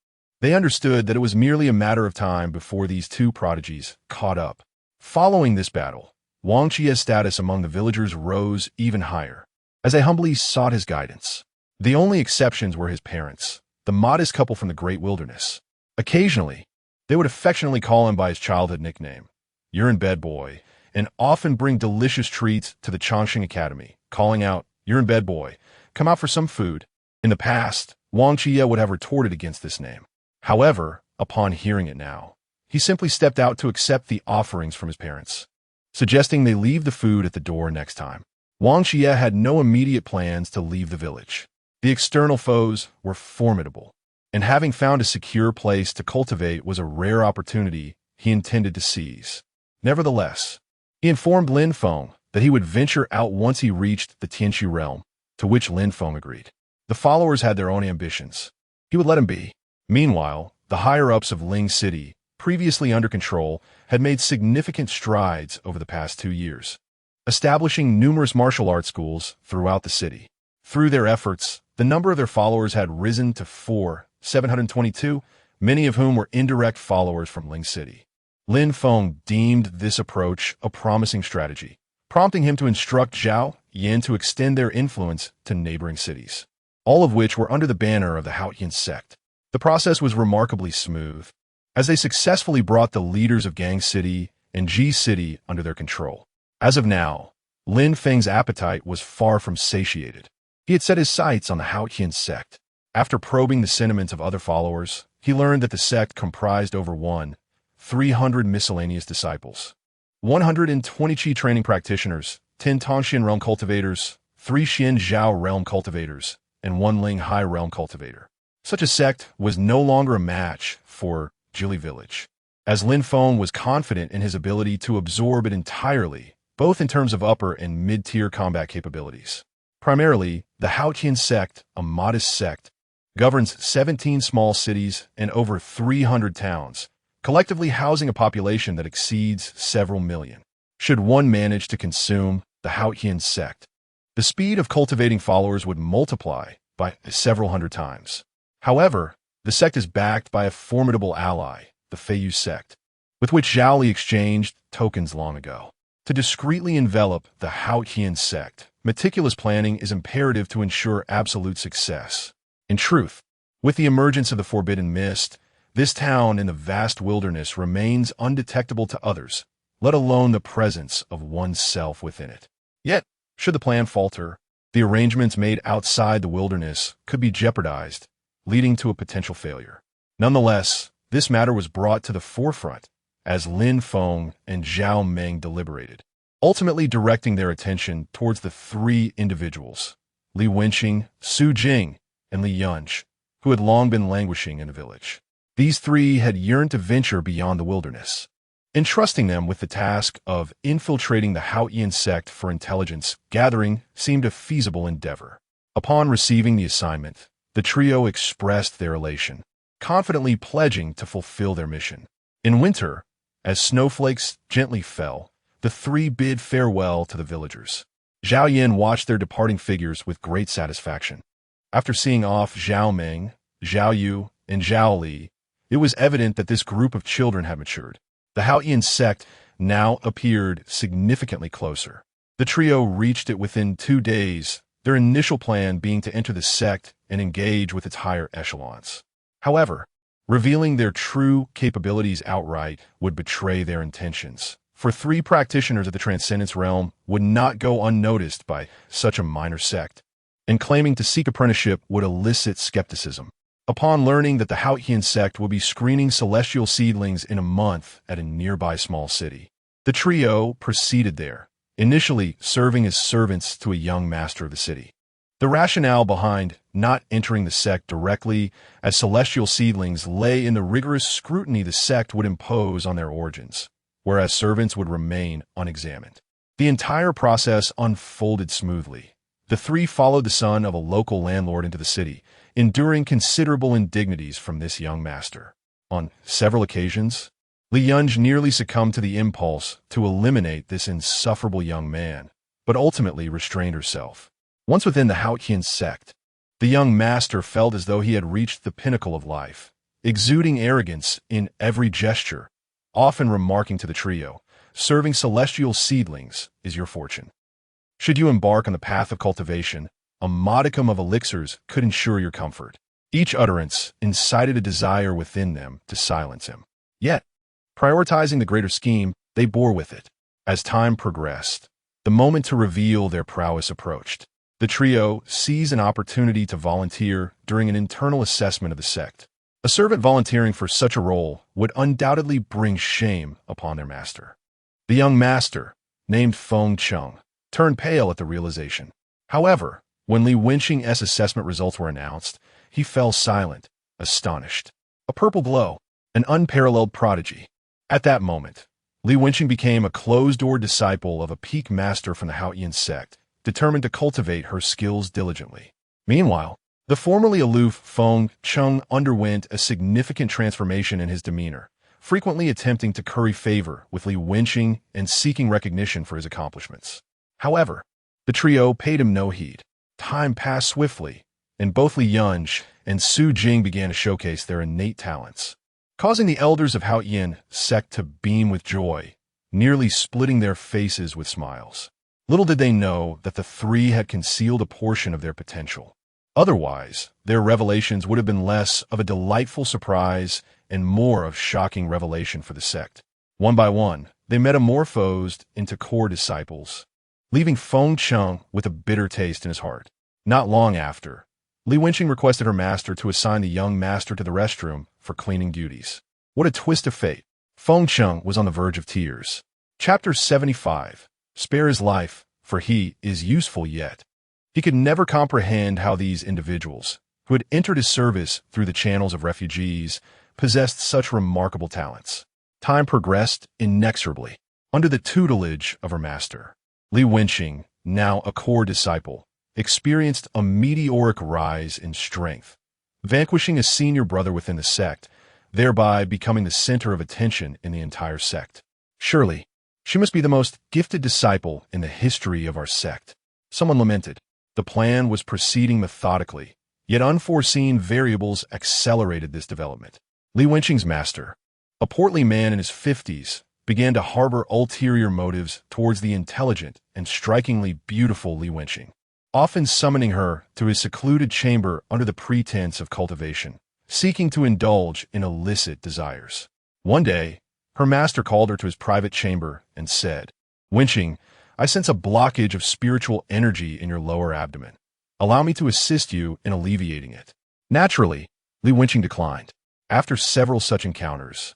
They understood that it was merely a matter of time before these two prodigies caught up. Following this battle, Wang Qi's status among the villagers rose even higher, as they humbly sought his guidance. The only exceptions were his parents, the modest couple from the great wilderness. Occasionally, they would affectionately call him by his childhood nickname, "You're in bed, boy," and often bring delicious treats to the Changxing Academy, calling out, "You're in bed, boy. Come out for some food." In the past, Wang Qie would have retorted against this name. However, upon hearing it now, he simply stepped out to accept the offerings from his parents, suggesting they leave the food at the door next time. Wang Qie had no immediate plans to leave the village. The external foes were formidable, and having found a secure place to cultivate was a rare opportunity he intended to seize. Nevertheless, he informed Lin Feng that he would venture out once he reached the Tianqu realm, to which Lin Feng agreed. The followers had their own ambitions. He would let him be. Meanwhile, the higher-ups of Ling City, previously under control, had made significant strides over the past 2 years, establishing numerous martial arts schools throughout the city. Through their efforts, the number of their followers had risen to 722, many of whom were indirect followers from Ling City. Lin Feng deemed this approach a promising strategy, prompting him to instruct Zhao Yan to extend their influence to neighboring cities, all of which were under the banner of the Haotian sect. The process was remarkably smooth, as they successfully brought the leaders of Gang City and Ji City under their control. As of now, Lin Feng's appetite was far from satiated. He had set his sights on the Haotian sect. After probing the sentiments of other followers, he learned that the sect comprised over 300 miscellaneous disciples, 120 Qi training practitioners, 10 Tongxian realm cultivators, 3 Xian Zhao realm cultivators, and 1 Ling Hai realm cultivator. Such a sect was no longer a match for Jili village, as Lin Feng was confident in his ability to absorb it entirely, both in terms of upper and mid-tier combat capabilities. Primarily, the Haotian sect, a modest sect, governs 17 small cities and over 300 towns, collectively housing a population that exceeds several million. Should one manage to consume the Haotian sect, the speed of cultivating followers would multiply by several hundred times. However, the sect is backed by a formidable ally, the Feiyu sect, with which Zhao Li exchanged tokens long ago. To discreetly envelop the Haotian sect, meticulous planning is imperative to ensure absolute success. In truth, with the emergence of the Forbidden Mist, this town in the vast wilderness remains undetectable to others, let alone the presence of oneself within it. Yet, should the plan falter, the arrangements made outside the wilderness could be jeopardized, leading to a potential failure. Nonetheless, this matter was brought to the forefront as Lin Feng and Zhao Meng deliberated, ultimately directing their attention towards the 3 individuals, Li Wenqing, Su Jing, and Li Yunj, who had long been languishing in the village. These 3 had yearned to venture beyond the wilderness, entrusting them with the task of infiltrating the Haotian sect for intelligence gathering seemed a feasible endeavor. Upon receiving the assignment, the trio expressed their elation, confidently pledging to fulfill their mission. In winter, as snowflakes gently fell, the 3 bid farewell to the villagers. Zhao Yan watched their departing figures with great satisfaction. After seeing off Zhao Meng, Zhao Yu, and Zhao Li, it was evident that this group of children had matured. The Haotian sect now appeared significantly closer. The trio reached it within 2 days, their initial plan being to enter the sect and engage with its higher echelons. However, revealing their true capabilities outright would betray their intentions, for 3 practitioners of the Transcendence realm would not go unnoticed by such a minor sect, and claiming to seek apprenticeship would elicit skepticism. Upon learning that the Haotian sect would be screening celestial seedlings in a month at a nearby small city, the trio proceeded there, initially serving as servants to a young master of the city. The rationale behind not entering the sect directly as celestial seedlings lay in the rigorous scrutiny the sect would impose on their origins, whereas servants would remain unexamined. The entire process unfolded smoothly. The 3 followed the son of a local landlord into the city, enduring considerable indignities from this young master. On several occasions, Li Yunj nearly succumbed to the impulse to eliminate this insufferable young man, but ultimately restrained herself. Once within the Haotian sect, the young master felt as though he had reached the pinnacle of life, exuding arrogance in every gesture, often remarking to the trio, "Serving celestial seedlings is your fortune. Should you embark on the path of cultivation, a modicum of elixirs could ensure your comfort." Each utterance incited a desire within them to silence him. Yet, prioritizing the greater scheme, they bore with it. As time progressed, the moment to reveal their prowess approached. The trio seized an opportunity to volunteer during an internal assessment of the sect. A servant volunteering for such a role would undoubtedly bring shame upon their master. The young master, named Feng Chung, turned pale at the realization. However, when Li Wenqing's assessment results were announced, he fell silent, astonished. A purple glow, an unparalleled prodigy. At that moment, Li Wenqing became a closed-door disciple of a peak master from the Haotian sect, determined to cultivate her skills diligently. Meanwhile, the formerly aloof Feng Chung underwent a significant transformation in his demeanor, frequently attempting to curry favor with Li Wenqing and seeking recognition for his accomplishments. However, the trio paid him no heed. Time passed swiftly, and both Li Yunj and Su Jing began to showcase their innate talents, causing the elders of Haotian sect to beam with joy, nearly splitting their faces with smiles. Little did they know that the three had concealed a portion of their potential. Otherwise, their revelations would have been less of a delightful surprise and more of shocking revelation for the sect. One by one, they metamorphosed into core disciples, leaving Feng Chung with a bitter taste in his heart. Not long after, Li Wenqing requested her master to assign the young master to the restroom for cleaning duties. What a twist of fate. Feng Chung was on the verge of tears. Chapter 75. Spare his life, for he is useful yet. He could never comprehend how these individuals, who had entered his service through the channels of refugees, possessed such remarkable talents. Time progressed inexorably. Under the tutelage of her master, Li Wenqing, now a core disciple, experienced a meteoric rise in strength, vanquishing a senior brother within the sect, thereby becoming the center of attention in the entire sect. Surely, she must be the most gifted disciple in the history of our sect. Someone lamented. The plan was proceeding methodically, yet unforeseen variables accelerated this development. Li Wenqing's master, a portly man in his 50s, began to harbor ulterior motives towards the intelligent and strikingly beautiful Li Wenqing, often summoning her to his secluded chamber under the pretense of cultivation, seeking to indulge in illicit desires. One day, her master called her to his private chamber and said, "Wenqing, I sense a blockage of spiritual energy in your lower abdomen. Allow me to assist you in alleviating it." Naturally, Li Wenqing declined. After several such encounters,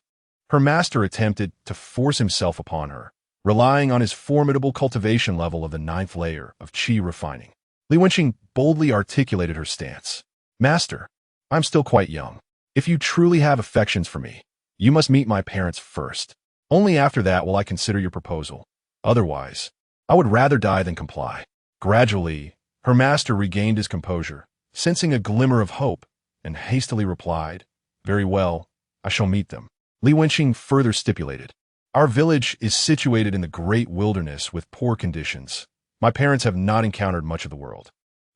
her master attempted to force himself upon her, relying on his formidable cultivation level of the 9th layer of qi refining. Li Wenqing boldly articulated her stance. "Master, I'm still quite young. If you truly have affections for me, you must meet my parents first. Only after that will I consider your proposal. Otherwise, I would rather die than comply." Gradually, her master regained his composure, sensing a glimmer of hope, and hastily replied, "Very well, I shall meet them." Li Wenqing further stipulated, "Our village is situated in the great wilderness with poor conditions. My parents have not encountered much of the world.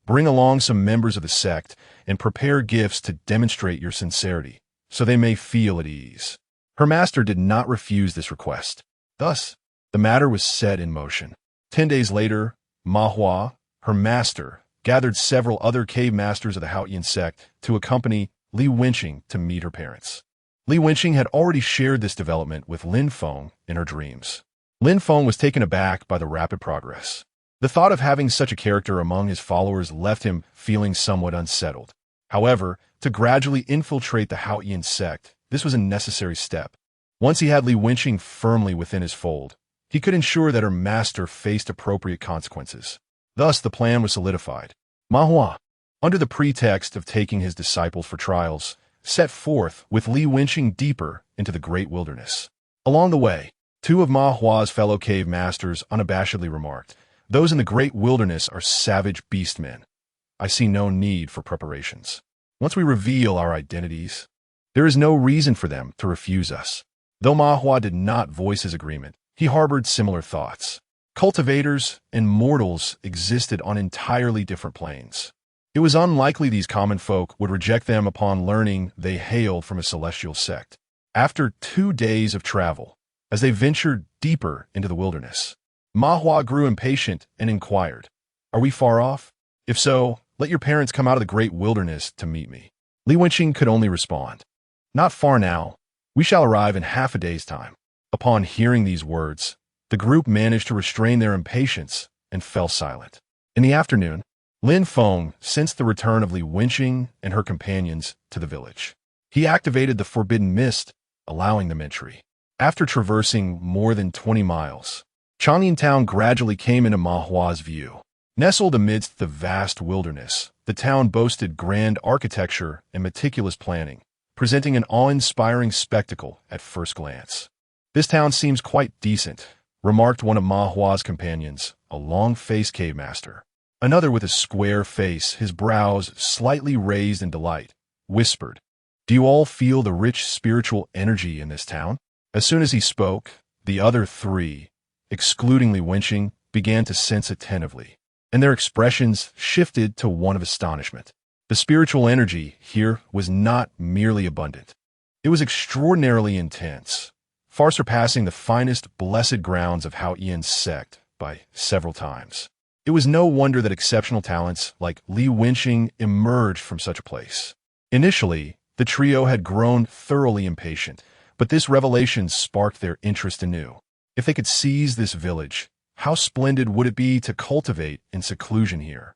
Bring along some members of the sect and prepare gifts to demonstrate your sincerity, so they may feel at ease." Her master did not refuse this request. Thus, the matter was set in motion. 10 days later, Ma Hua, her master, gathered several other cave masters of the Haotian sect to accompany Li Wenqing to meet her parents. Li Wenqing had already shared this development with Lin Feng in her dreams. Lin Feng was taken aback by the rapid progress. The thought of having such a character among his followers left him feeling somewhat unsettled. However, to gradually infiltrate the Haotian sect, this was a necessary step. Once he had Li Wenqing firmly within his fold, he could ensure that her master faced appropriate consequences. Thus, the plan was solidified. Ma Hua, under the pretext of taking his disciples for trials, set forth with Li Wenqing deeper into the great wilderness. Along the way, 2 of Ma Hua's fellow cave masters unabashedly remarked, "Those in the great wilderness are savage beastmen. I see no need for preparations. Once we reveal our identities, there is no reason for them to refuse us." Though Ma Hua did not voice his agreement, he harbored similar thoughts. Cultivators and mortals existed on entirely different planes. It was unlikely these common folk would reject them upon learning they hailed from a celestial sect. After 2 days of travel, as they ventured deeper into the wilderness, Ma Hua grew impatient and inquired, "Are we far off? If so, let your parents come out of the great wilderness to meet me." Li Wenqing could only respond, "Not far now. We shall arrive in half a day's time." Upon hearing these words, the group managed to restrain their impatience and fell silent. In the afternoon, Lin Feng sensed the return of Li Wenqing and her companions to the village. He activated the forbidden mist, allowing them entry. After traversing more than 20 miles, Chang'an town gradually came into Ma Hua's view. Nestled amidst the vast wilderness, the town boasted grand architecture and meticulous planning, presenting an awe-inspiring spectacle at first glance. "This town seems quite decent," remarked one of Ma Hua's companions, a long-faced cave master. Another with a square face, his brows slightly raised in delight, whispered, "Do you all feel the rich spiritual energy in this town?" As soon as he spoke, the other 3, excluding Li Wenqing, began to sense attentively, and their expressions shifted to one of astonishment. The spiritual energy here was not merely abundant. It was extraordinarily intense, far surpassing the finest blessed grounds of Hao Yian's sect by several times. It was no wonder that exceptional talents like Li Wenqing emerged from such a place. Initially, the trio had grown thoroughly impatient, but this revelation sparked their interest anew. If they could seize this village, how splendid would it be to cultivate in seclusion here?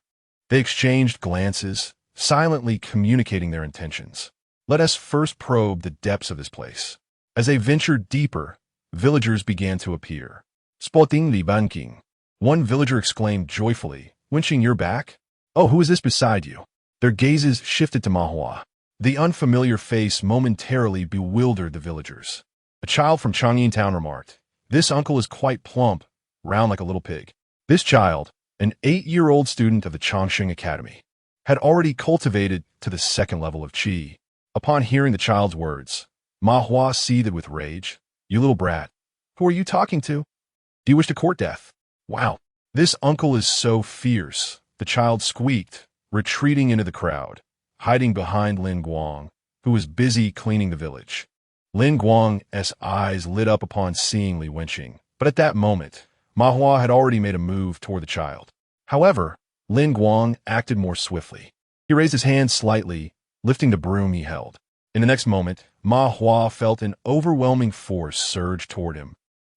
They exchanged glances, silently communicating their intentions. "Let us first probe the depths of this place." As they ventured deeper, villagers began to appear. "Spotting Li Banking." One villager exclaimed joyfully, "Wenqing, you're back? Oh, who is this beside you?" Their gazes shifted to Ma Hua. The unfamiliar face momentarily bewildered the villagers. A child from Chang'an town remarked, "This uncle is quite plump, round like a little pig." This child, an 8-year-old student of the Changsheng Academy, had already cultivated to the 2nd level of Qi. Upon hearing the child's words, Ma Hua seethed with rage. "You little brat, who are you talking to? Do you wish to court death?" "Wow, this uncle is so fierce," the child squeaked, retreating into the crowd, hiding behind Lin Guang, who was busy cleaning the village. Lin Guang's eyes lit up upon seeing Li Wenqing, but at that moment, Ma Hua had already made a move toward the child. However, Lin Guang acted more swiftly. He raised his hand slightly, lifting the broom he held. In the next moment, Ma Hua felt an overwhelming force surge toward him.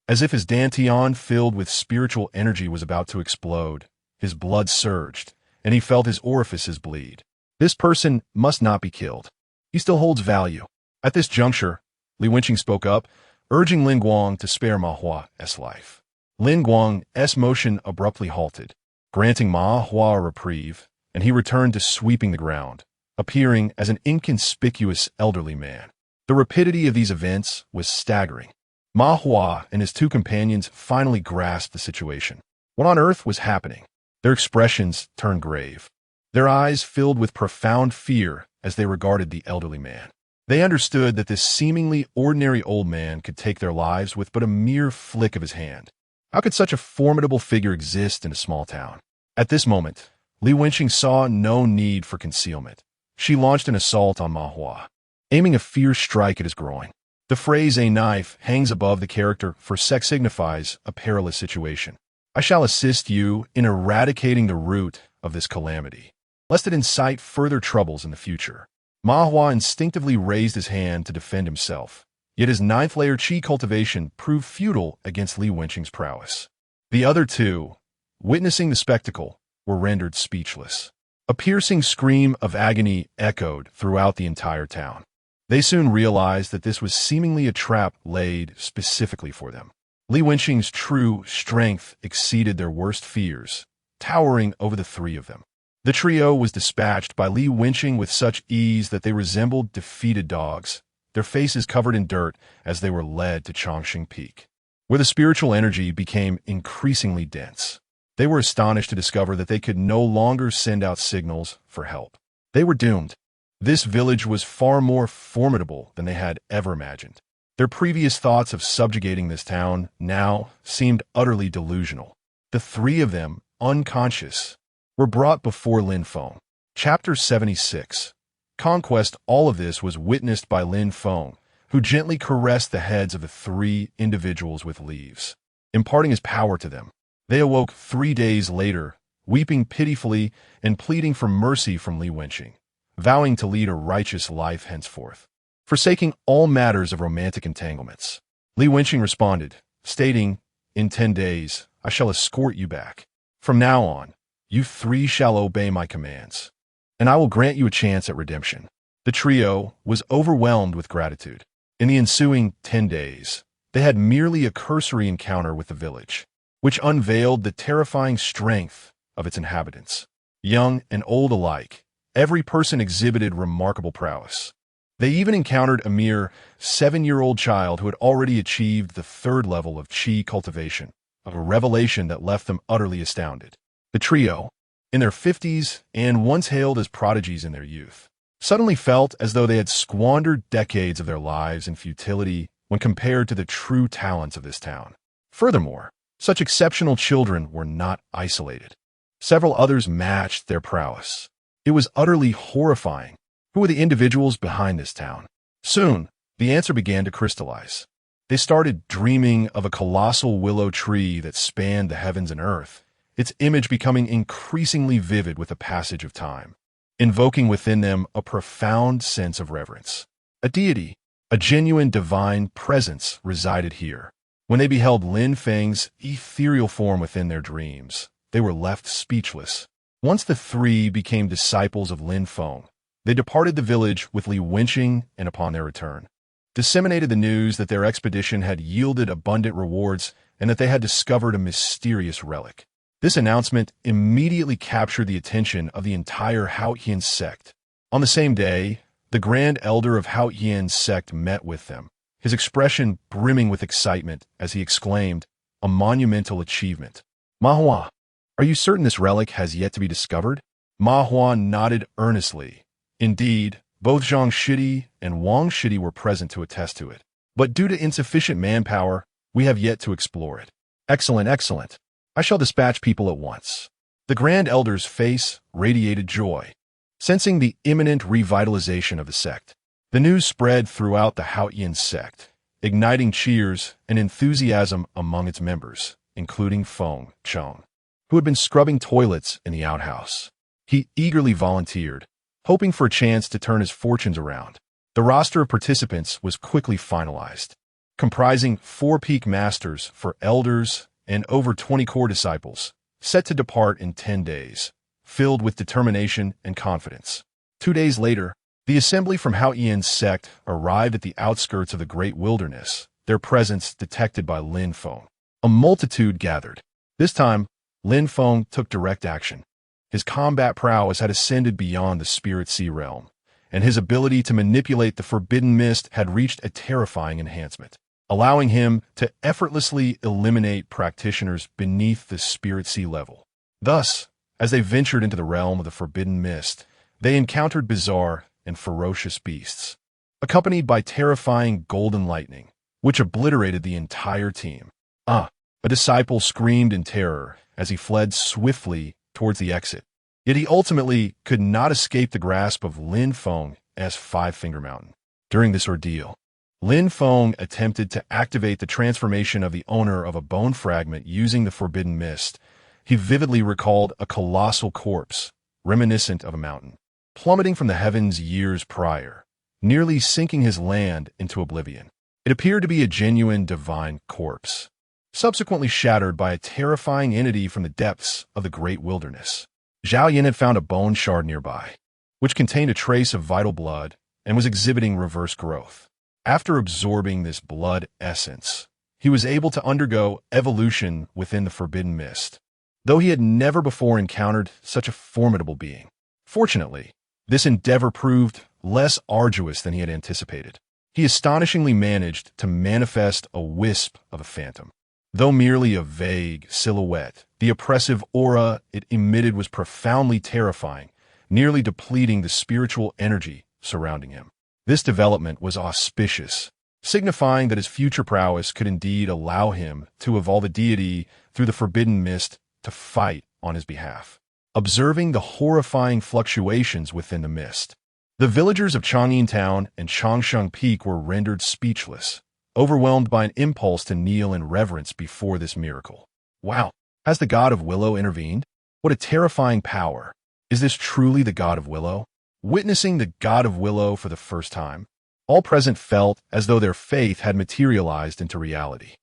As if his dantian filled with spiritual energy was about to explode, his blood surged, and he felt his orifices bleed. This person must not be killed. He still holds value. At this juncture, Li Wenqing spoke up, urging Lin Guang to spare Ma Hua's life. Lin Guang's motion abruptly halted, granting Ma Hua a reprieve, and he returned to sweeping the ground, appearing as an inconspicuous elderly man. The rapidity of these events was staggering. Ma Hua and his 2 companions finally grasped the situation. What on earth was happening? Their expressions turned grave. Their eyes filled with profound fear as they regarded the elderly man. They understood that this seemingly ordinary old man could take their lives with but a mere flick of his hand. How could such a formidable figure exist in a small town? At this moment, Li Wenqing saw no need for concealment. She launched an assault on Ma Hua, aiming a fierce strike at his groin. The phrase "a knife" hangs above the character for sex signifies a peerless situation. "I shall assist you in eradicating the root of this calamity, lest it incite further troubles in the future." Ma Hua instinctively raised his hand to defend himself, yet his 9th-layer Qi cultivation proved futile against Li Wenqing's prowess. The other 2, witnessing the spectacle, were rendered speechless. A piercing scream of agony echoed throughout the entire town. They soon realized that this was seemingly a trap laid specifically for them. Li Wenqing's true strength exceeded their worst fears, towering over the 3 of them. The trio was dispatched by Li Wenqing with such ease that they resembled defeated dogs, their faces covered in dirt as they were led to Changsheng Peak, where the spiritual energy became increasingly dense. They were astonished to discover that they could no longer send out signals for help. They were doomed. This village was far more formidable than they had ever imagined. Their previous thoughts of subjugating this town now seemed utterly delusional. The 3 of them, unconscious, were brought before Lin Feng. Chapter 76. Conquest. All of this was witnessed by Lin Feng, who gently caressed the heads of the three individuals with leaves, imparting his power to them. They awoke 3 days later, weeping pitifully and pleading for mercy from Li Wenqing, vowing to lead a righteous life henceforth, forsaking all matters of romantic entanglements. Li Wenqing responded, stating, "In 10 days, I shall escort you back. From now on, you three shall obey my commands, and I will grant you a chance at redemption." The trio was overwhelmed with gratitude. In the ensuing 10 days, they had merely a cursory encounter with the village, which unveiled the terrifying strength of its inhabitants. Young and old alike, every person exhibited remarkable prowess. They even encountered a mere 7-year-old child who had already achieved the 3rd level of qi cultivation, a revelation that left them utterly astounded. The trio, in their 50s and once hailed as prodigies in their youth, suddenly felt as though they had squandered decades of their lives in futility when compared to the true talents of this town. Furthermore, such exceptional children were not isolated. Several others matched their prowess. It was utterly horrifying. Who were the individuals behind this town? Soon, the answer began to crystallize. They started dreaming of a colossal willow tree that spanned the heavens and earth, its image becoming increasingly vivid with the passage of time, invoking within them a profound sense of reverence. A deity, a genuine divine presence resided here. When they beheld Lin Feng's ethereal form within their dreams, they were left speechless. Once the three became disciples of Lin Feng, they departed the village with Li Wenqing, and upon their return, disseminated the news that their expedition had yielded abundant rewards and that they had discovered a mysterious relic. This announcement immediately captured the attention of the entire Haotian sect. On the same day, the Grand Elder of Haotian's sect met with them, his expression brimming with excitement as he exclaimed, "A monumental achievement. Ma Hua, are you certain this relic has yet to be discovered?" Ma Hua nodded earnestly. Indeed, both Zhang Shidi and Wang Shidi were present to attest to it. But due to insufficient manpower, we have yet to explore it. Excellent, excellent. I shall dispatch people at once. The Grand Elder's face radiated joy, sensing the imminent revitalization of the sect. The news spread throughout the Haotian sect, igniting cheers and enthusiasm among its members, including Feng Cheng, who had been scrubbing toilets in the outhouse. He eagerly volunteered, hoping for a chance to turn his fortunes around. The roster of participants was quickly finalized, comprising 4 peak masters for elders and over 20 core disciples, set to depart in 10 days, filled with determination and confidence. 2 days later, the assembly from Haotian's sect arrived at the outskirts of the great wilderness, their presence detected by Lin Feng. A multitude gathered. This time, Lin Feng took direct action. His combat prowess had ascended beyond the spirit sea realm, and his ability to manipulate the forbidden mist had reached a terrifying enhancement, allowing him to effortlessly eliminate practitioners beneath the spirit sea level. Thus, as they ventured into the realm of the forbidden mist, they encountered bizarre and ferocious beasts, accompanied by terrifying golden lightning, which obliterated the entire team. A disciple screamed in terror as he fled swiftly towards the exit. Yet he ultimately could not escape the grasp of Lin Feng as Five-Finger Mountain. During this ordeal, Lin Feng attempted to activate the transformation of the owner of a bone fragment using the forbidden mist. He vividly recalled a colossal corpse, reminiscent of a mountain, plummeting from the heavens years prior, nearly sinking his land into oblivion. It appeared to be a genuine divine corpse, subsequently shattered by a terrifying entity from the depths of the great wilderness. Zhao Yin had found a bone shard nearby, which contained a trace of vital blood and was exhibiting reverse growth. After absorbing this blood essence, he was able to undergo evolution within the forbidden mist, though he had never before encountered such a formidable being. Fortunately, this endeavor proved less arduous than he had anticipated. He astonishingly managed to manifest a wisp of a phantom. Though merely a vague silhouette, the oppressive aura it emitted was profoundly terrifying, nearly depleting the spiritual energy surrounding him. This development was auspicious, signifying that his future prowess could indeed allow him to evolve a deity through the forbidden mist to fight on his behalf. observing the horrifying fluctuations within the mist. The villagers of Chang'an Town and Changsheng Peak were rendered speechless, overwhelmed by an impulse to kneel in reverence before this miracle. Wow! Has the god of Willow intervened? What a terrifying power! Is this truly the god of Willow? Witnessing the god of Willow for the first time, all present felt as though their faith had materialized into reality.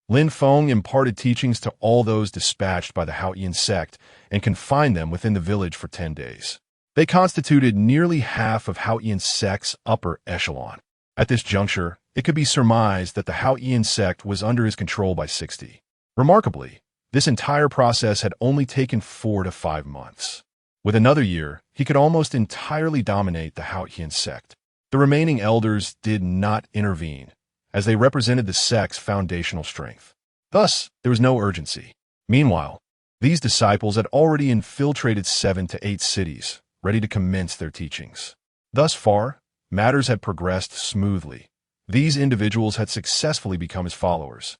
Lin Feng imparted teachings to all those dispatched by the Haotian sect and confined them within the village for 10 days. They constituted nearly half of Haotian sect's upper echelon. At this juncture, it could be surmised that the Haotian sect was under his control by 60. Remarkably, this entire process had only taken 4 to 5 months. With another year, he could almost entirely dominate the Haotian sect. The remaining elders did not intervene, as they represented the sect's foundational strength. Thus, there was no urgency. Meanwhile, these disciples had already infiltrated 7 to 8 cities, ready to commence their teachings. Thus far, matters had progressed smoothly. These individuals had successfully become his followers,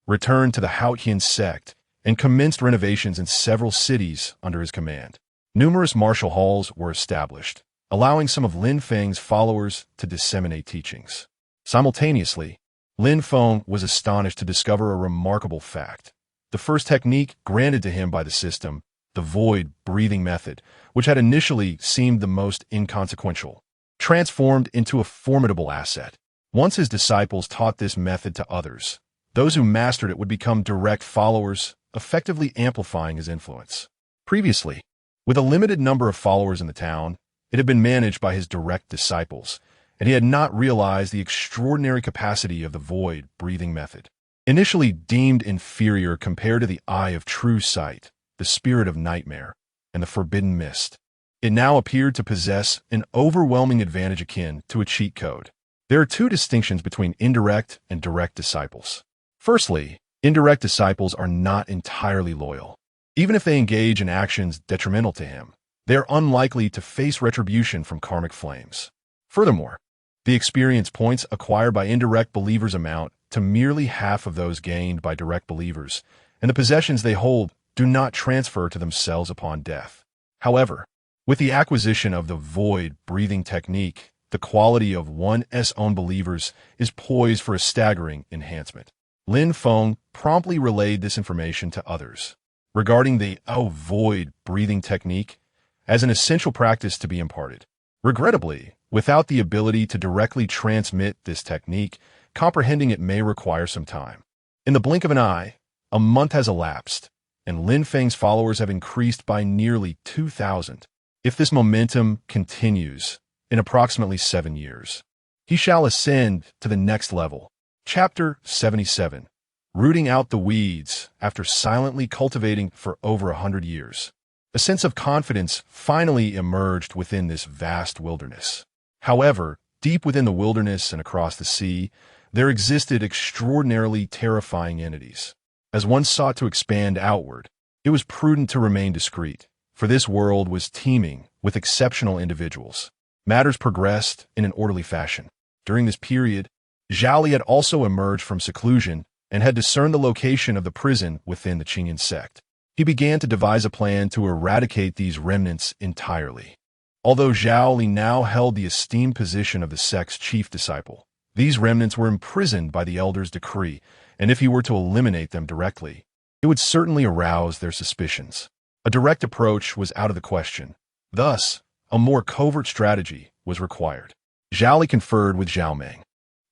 returned to the Haotian sect, and commenced renovations in several cities under his command. Numerous martial halls were established, allowing some of Lin Feng's followers to disseminate teachings. Simultaneously, Lin Feng was astonished to discover a remarkable fact. The first technique granted to him by the system, the void breathing method, which had initially seemed the most inconsequential, transformed into a formidable asset. Once his disciples taught this method to others, those who mastered it would become direct followers, effectively amplifying his influence. Previously, with a limited number of followers in the town, it had been managed by his direct disciples, and he had not realized the extraordinary capacity of the void breathing method. Initially deemed inferior compared to the eye of true sight, the spirit of nightmare, and the forbidden mist, it now appeared to possess an overwhelming advantage akin to a cheat code. There are 2 distinctions between indirect and direct disciples. Firstly, indirect disciples are not entirely loyal. Even if they engage in actions detrimental to him, they are unlikely to face retribution from karmic flames. Furthermore, the experience points acquired by indirect believers amount to merely half of those gained by direct believers, and the possessions they hold do not transfer to themselves upon death. However, with the acquisition of the void breathing technique, the quality of one's own believers is poised for a staggering enhancement. Lin Feng promptly relayed this information to others regarding the void breathing technique as an essential practice to be imparted. Regrettably, without the ability to directly transmit this technique, comprehending it may require some time. In the blink of an eye, a month has elapsed, and Lin Feng's followers have increased by nearly 2,000. If this momentum continues, in approximately 7 years, he shall ascend to the next level. Chapter 77. Rooting out the weeds after silently cultivating for over 100 years. A sense of confidence finally emerged within this vast wilderness. However, deep within the wilderness and across the sea, there existed extraordinarily terrifying entities. As one sought to expand outward, it was prudent to remain discreet, for this world was teeming with exceptional individuals. Matters progressed in an orderly fashion. During this period, Zhao Li had also emerged from seclusion and had discerned the location of the prison within the Qingyan sect. He began to devise a plan to eradicate these remnants entirely. Although Zhao Li now held the esteemed position of the sect's chief disciple, these remnants were imprisoned by the elder's decree, and if he were to eliminate them directly, it would certainly arouse their suspicions. A direct approach was out of the question. Thus, a more covert strategy was required. Zhao Li conferred with Zhao Meng.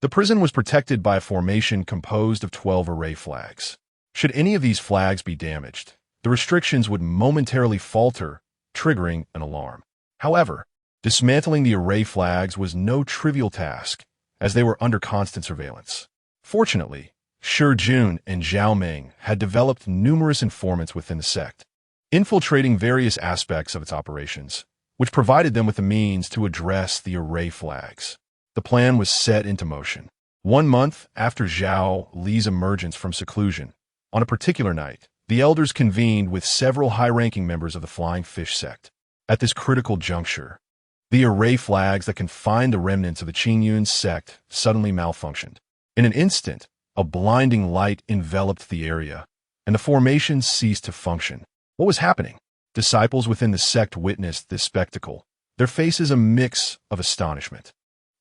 The prison was protected by a formation composed of 12 array flags. Should any of these flags be damaged, the restrictions would momentarily falter, triggering an alarm. However, dismantling the array flags was no trivial task, as they were under constant surveillance. Fortunately, Shi Jun and Zhao Meng had developed numerous informants within the sect, infiltrating various aspects of its operations, which provided them with the means to address the array flags. The plan was set into motion. 1 month after Zhao Li's emergence from seclusion, on a particular night, the elders convened with several high-ranking members of the Flying Fish sect. At this critical juncture, the array flags that confined the remnants of the Qingyun sect suddenly malfunctioned. In an instant, a blinding light enveloped the area, and the formation ceased to function. What was happening? Disciples within the sect witnessed this spectacle, their faces a mix of astonishment.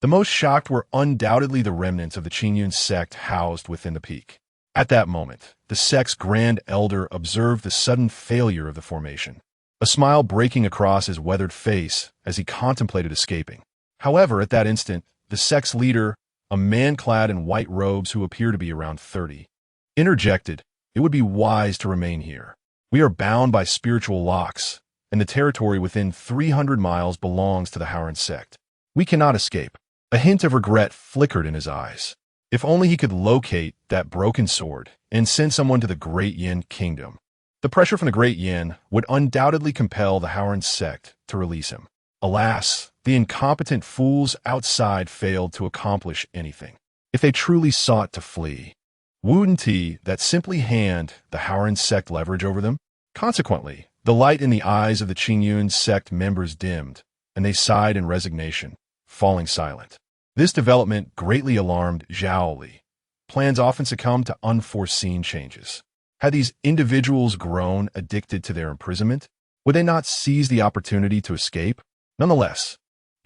The most shocked were undoubtedly the remnants of the Qingyun sect housed within the peak. At that moment, the sect's grand elder observed the sudden failure of the formation, a smile breaking across his weathered face as he contemplated escaping. However, at that instant, the sect's leader, a man clad in white robes who appeared to be around 30, interjected, "It would be wise to remain here. We are bound by spiritual locks, and the territory within 300 miles belongs to the Howren sect. We cannot escape." A hint of regret flickered in his eyes. If only he could locate that broken sword and send someone to the Great Yin Kingdom. The pressure from the Great Yin would undoubtedly compel the Howren sect to release him. Alas, the incompetent fools outside failed to accomplish anything. If they truly sought to flee, wouldn't that simply hand the Howren sect leverage over them? Consequently, the light in the eyes of the Qingyun sect members dimmed, and they sighed in resignation, falling silent. This development greatly alarmed Zhao Li. Plans often succumb to unforeseen changes. Had these individuals grown addicted to their imprisonment? Would they not seize the opportunity to escape? Nonetheless,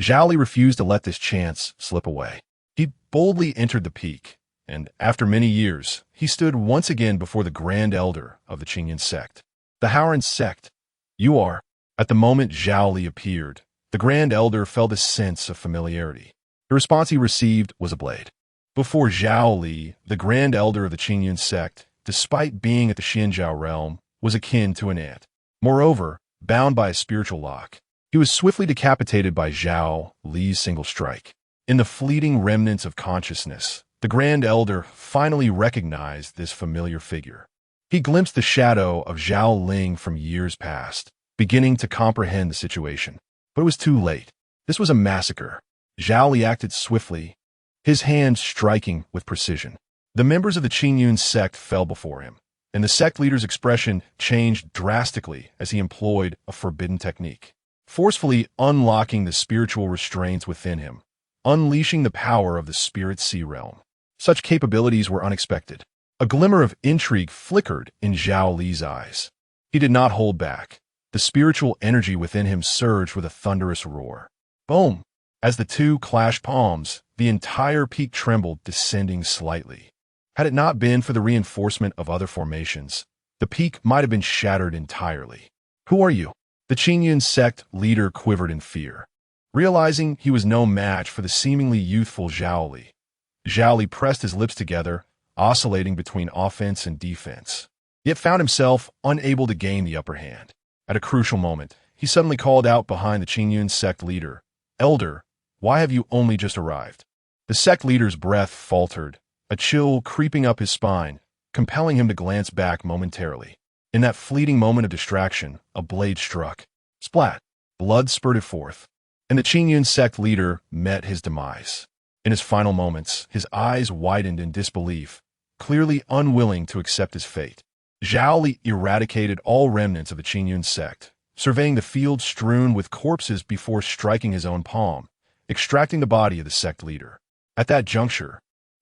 Zhao Li refused to let this chance slip away. He boldly entered the peak, and after many years, he stood once again before the Grand Elder of the Qingyun sect. "The Howren sect, you are." At the moment Zhao Li appeared, the Grand Elder felt a sense of familiarity. The response he received was a blade. Before Zhao Li, the Grand Elder of the Qingyun sect, despite being at the Xianzhou realm, was akin to an ant. Moreover, bound by a spiritual lock, he was swiftly decapitated by Zhao Li's single strike. In the fleeting remnants of consciousness, the Grand Elder finally recognized this familiar figure. He glimpsed the shadow of Zhao Ling from years past, beginning to comprehend the situation. But it was too late. This was a massacre. Zhao Li acted swiftly, his hand striking with precision. The members of the Qingyun sect fell before him, and the sect leader's expression changed drastically as he employed a forbidden technique, forcefully unlocking the spiritual restraints within him, unleashing the power of the spirit sea realm. Such capabilities were unexpected. A glimmer of intrigue flickered in Zhao Li's eyes. He did not hold back. The spiritual energy within him surged with a thunderous roar. Boom! As the two clashed palms, the entire peak trembled, descending slightly. Had it not been for the reinforcement of other formations, the peak might have been shattered entirely. "Who are you?" The Qingyun sect leader quivered in fear. Realizing he was no match for the seemingly youthful Zhao Li, Zhao Li pressed his lips together, oscillating between offense and defense, yet found himself unable to gain the upper hand. At a crucial moment, he suddenly called out behind the Qingyun sect leader, "Elder, why have you only just arrived?" The sect leader's breath faltered, a chill creeping up his spine, compelling him to glance back momentarily. In that fleeting moment of distraction, a blade struck. Splat! Blood spurted forth, and the Qingyun sect leader met his demise. In his final moments, his eyes widened in disbelief, clearly unwilling to accept his fate. Zhao Li eradicated all remnants of the Qingyun sect, surveying the field strewn with corpses before striking his own palm, extracting the body of the sect leader. At that juncture,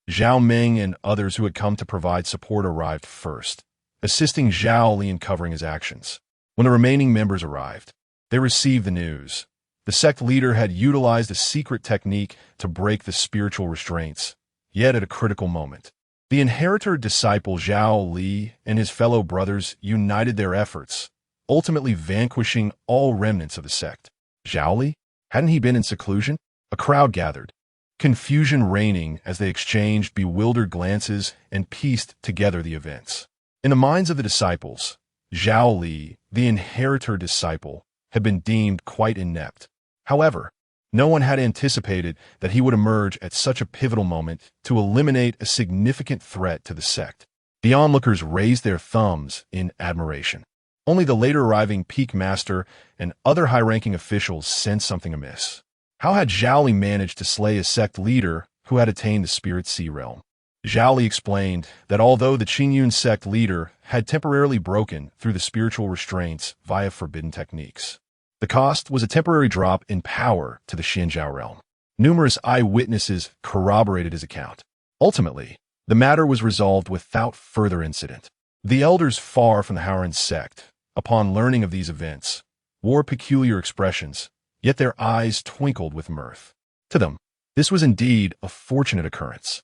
Zhao Meng and others who had come to provide support arrived first, assisting Zhao Li in covering his actions. When the remaining members arrived, they received the news. The sect leader had utilized a secret technique to break the spiritual restraints, yet at a critical moment. The inheritor disciple Zhao Li and his fellow brothers united their efforts, ultimately vanquishing all remnants of the sect. Zhao Li? Hadn't he been in seclusion? A crowd gathered, confusion reigning as they exchanged bewildered glances and pieced together the events. In the minds of the disciples, Zhao Li, the inheritor disciple, had been deemed quite inept. However, no one had anticipated that he would emerge at such a pivotal moment to eliminate a significant threat to the sect. The onlookers raised their thumbs in admiration. Only the later arriving peak master and other high-ranking officials sensed something amiss. How had Zhao Li managed to slay a sect leader who had attained the spirit sea realm? Zhao Li explained that although the Qingyun sect leader had temporarily broken through the spiritual restraints via forbidden techniques, the cost was a temporary drop in power to the Xianzhou realm. Numerous eyewitnesses corroborated his account. Ultimately, the matter was resolved without further incident. The elders far from the Howren sect, upon learning of these events, wore peculiar expressions, yet their eyes twinkled with mirth. To them, this was indeed a fortunate occurrence.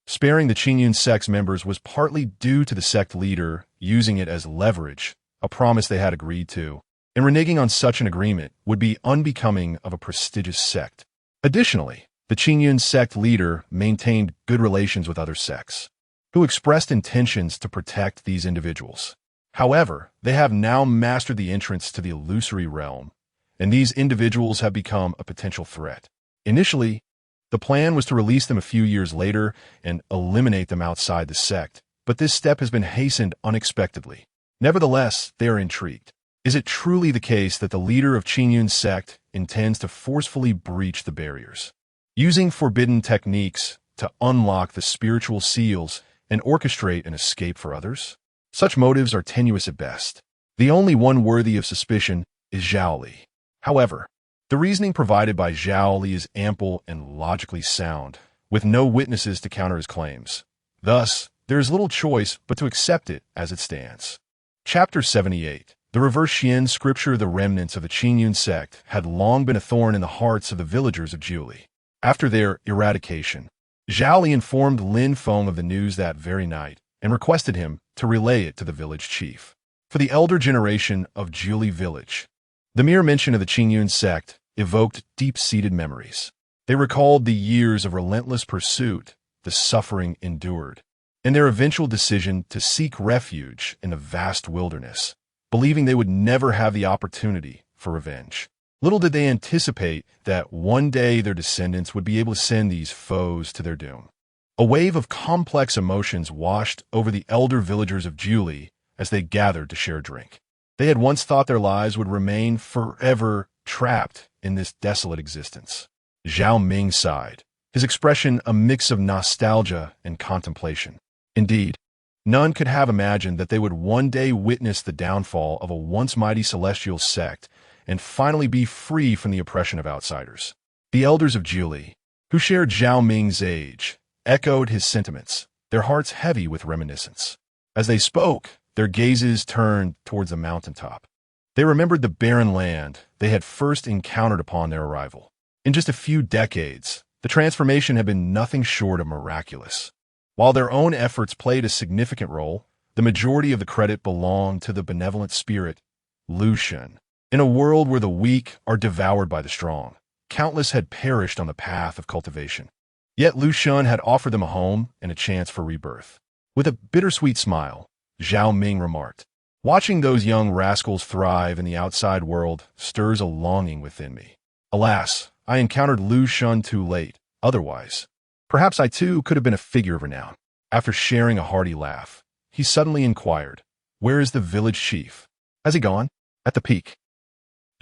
Sparing the Qingyun sect's members was partly due to the sect leader using it as leverage, a promise they had agreed to, and reneging on such an agreement would be unbecoming of a prestigious sect. Additionally, the Qingyun sect leader maintained good relations with other sects, who expressed intentions to protect these individuals. However, they have now mastered the entrance to the illusory realm, and these individuals have become a potential threat. Initially, the plan was to release them a few years later and eliminate them outside the sect, but this step has been hastened unexpectedly. Nevertheless, they are intrigued. Is it truly the case that the leader of Qingyun's sect intends to forcefully breach the barriers, using forbidden techniques to unlock the spiritual seals and orchestrate an escape for others? Such motives are tenuous at best. The only one worthy of suspicion is Zhao Li. However, the reasoning provided by Zhao Li is ample and logically sound, with no witnesses to counter his claims. Thus, there is little choice but to accept it as it stands. Chapter 78. The reverse Xian scripture. The remnants of the Qingyun sect had long been a thorn in the hearts of the villagers of Jiuli. After their eradication, Zhao Li informed Lin Feng of the news that very night and requested him to relay it to the village chief. For the elder generation of Jiuli village, the mere mention of the Qingyun sect evoked deep-seated memories. They recalled the years of relentless pursuit, the suffering endured, and their eventual decision to seek refuge in the vast wilderness, believing they would never have the opportunity for revenge. Little did they anticipate that one day their descendants would be able to send these foes to their doom. A wave of complex emotions washed over the elder villagers of Jiuli as they gathered to share a drink. They had once thought their lives would remain forever trapped in this desolate existence. Zhao Ming sighed, his expression a mix of nostalgia and contemplation. Indeed, none could have imagined that they would one day witness the downfall of a once mighty celestial sect and finally be free from the oppression of outsiders. The elders of Jiuli, who shared Zhao Ming's age, echoed his sentiments, their hearts heavy with reminiscence. As they spoke, their gazes turned towards the mountaintop. They remembered the barren land they had first encountered upon their arrival. In just a few decades, the transformation had been nothing short of miraculous. While their own efforts played a significant role, the majority of the credit belonged to the benevolent spirit, Lu Shen. In a world where the weak are devoured by the strong, countless had perished on the path of cultivation. Yet Lu Shen had offered them a home and a chance for rebirth. With a bittersweet smile, Zhao Ming remarked, "Watching those young rascals thrive in the outside world stirs a longing within me. Alas, I encountered Lu Shen too late. Otherwise, perhaps I too could have been a figure of renown." After sharing a hearty laugh, he suddenly inquired, "Where is the village chief? Has he gone?" At the peak.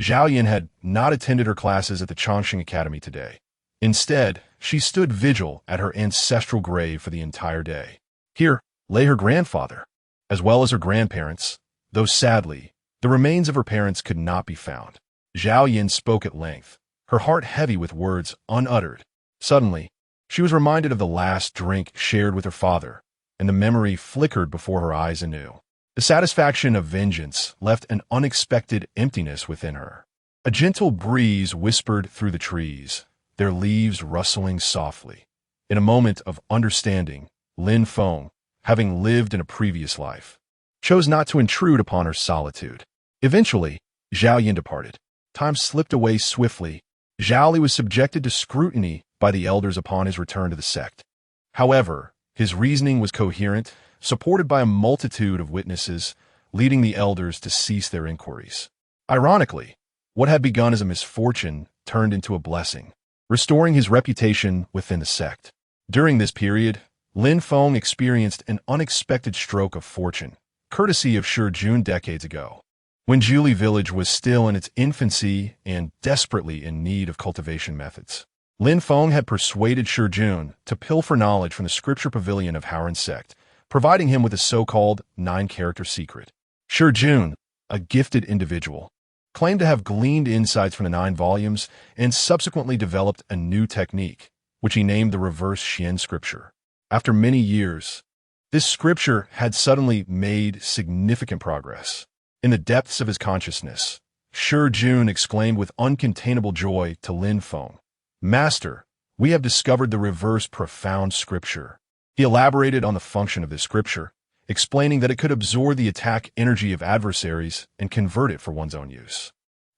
Zhao Yan had not attended her classes at the Chongqing Academy today. Instead, she stood vigil at her ancestral grave for the entire day. Here lay her grandfather, as well as her grandparents, though sadly, the remains of her parents could not be found. Zhao Yan spoke at length, her heart heavy with words unuttered. Suddenly, she was reminded of the last drink shared with her father, and the memory flickered before her eyes anew. The satisfaction of vengeance left an unexpected emptiness within her. A gentle breeze whispered through the trees, their leaves rustling softly. In a moment of understanding, Lin Feng, having lived in a previous life, chose not to intrude upon her solitude. Eventually, Zhao Yan departed. Time slipped away swiftly. Zhao Li was subjected to scrutiny by the elders upon his return to the sect. However, his reasoning was coherent, supported by a multitude of witnesses, leading the elders to cease their inquiries. Ironically, what had begun as a misfortune turned into a blessing, restoring his reputation within the sect. During this period, Lin Feng experienced an unexpected stroke of fortune, courtesy of Shi Jun decades ago. When Jiuli village was still in its infancy and desperately in need of cultivation methods, Lin Feng had persuaded Shi Jun to pilfer knowledge from the scripture pavilion of Haoran sect, providing him with a so-called 9-character secret. Shi Jun, a gifted individual, claimed to have gleaned insights from the 9 volumes and subsequently developed a new technique, which he named the reverse Xian scripture. After many years, this scripture had suddenly made significant progress. In the depths of his consciousness, Shi Jun exclaimed with uncontainable joy to Lin Feng, "Master, we have discovered the reverse profound scripture." He elaborated on the function of this scripture, explaining that it could absorb the attack energy of adversaries and convert it for one's own use.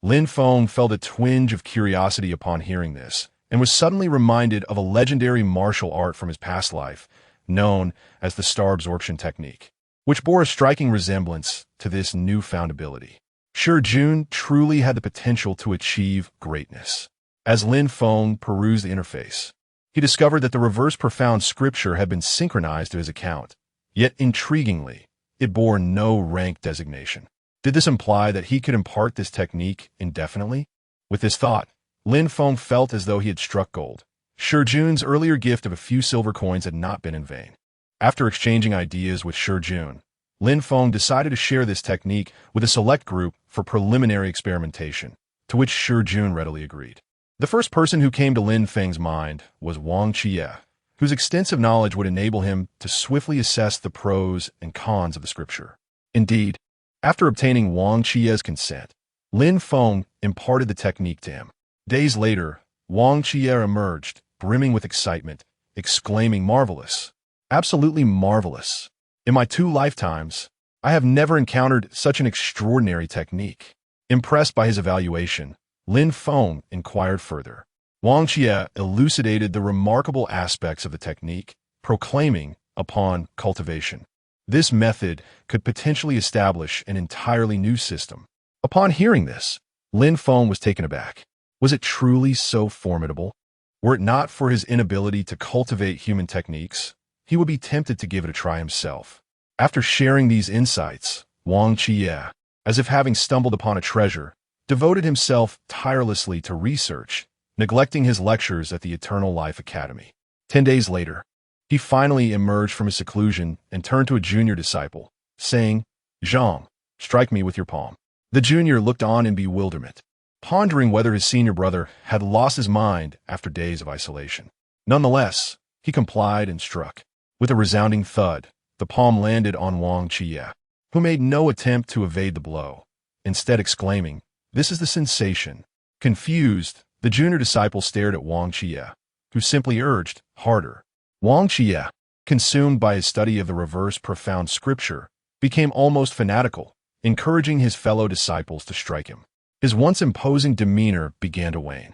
Lin Feng felt a twinge of curiosity upon hearing this, and was suddenly reminded of a legendary martial art from his past life, known as the star absorption technique, which bore a striking resemblance to this newfound ability. Shi Jun truly had the potential to achieve greatness. As Lin Feng perused the interface, he discovered that the reverse profound scripture had been synchronized to his account, yet intriguingly, it bore no rank designation. Did this imply that he could impart this technique indefinitely? With this thought, Lin Feng felt as though he had struck gold. Shi Jun's earlier gift of a few silver coins had not been in vain. After exchanging ideas with Shi Jun, Lin Feng decided to share this technique with a select group for preliminary experimentation, to which Shi Jun readily agreed. The first person who came to Lin Feng's mind was Wang Qie, whose extensive knowledge would enable him to swiftly assess the pros and cons of the scripture. Indeed, after obtaining Wang Qie's consent, Lin Feng imparted the technique to him. Days later, Wang Qie emerged, brimming with excitement, exclaiming, "Marvelous! Absolutely marvelous! In my 2 lifetimes, I have never encountered such an extraordinary technique." Impressed by his evaluation, Lin Feng inquired further. Wang Qie elucidated the remarkable aspects of the technique, proclaiming upon cultivation. This method could potentially establish an entirely new system. Upon hearing this, Lin Feng was taken aback. Was it truly so formidable? Were it not for his inability to cultivate human techniques, he would be tempted to give it a try himself. After sharing these insights, Wang Qie, as if having stumbled upon a treasure, devoted himself tirelessly to research, neglecting his lectures at the Eternal Life Academy. 10 days later, he finally emerged from his seclusion and turned to a junior disciple, saying, "Zhang, strike me with your palm." The junior looked on in bewilderment, pondering whether his senior brother had lost his mind after days of isolation. Nonetheless, he complied and struck. With a resounding thud, the palm landed on Wang Qie, who made no attempt to evade the blow, instead exclaiming, "This is the sensation." Confused, the junior disciple stared at Wang Qie, who simply urged, "Harder." Wang Qie, consumed by his study of the reverse profound scripture, became almost fanatical, encouraging his fellow disciples to strike him. His once imposing demeanor began to wane.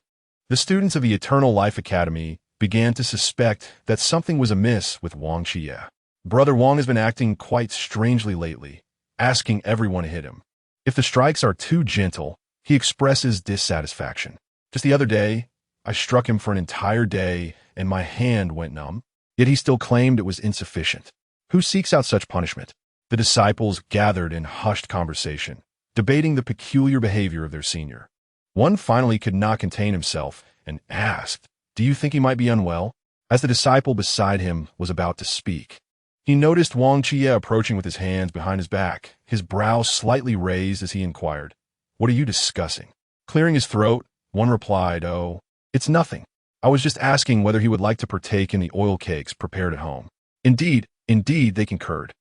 The students of the Eternal Life Academy began to suspect that something was amiss with Wang Qie. "Brother Wang has been acting quite strangely lately, asking everyone to hit him. If the strikes are too gentle, he expresses dissatisfaction. Just the other day, I struck him for an entire day and my hand went numb, yet he still claimed it was insufficient. Who seeks out such punishment?" The disciples gathered in hushed conversation, debating the peculiar behavior of their senior. One finally could not contain himself and asked, "Do you think he might be unwell?" As the disciple beside him was about to speak, he noticed Wang Qie approaching with his hands behind his back, his brows slightly raised as he inquired, "What are you discussing?" Clearing his throat, one replied, "Oh, it's nothing. I was just asking whether he would like to partake in the oil cakes prepared at home." Indeed, they concurred.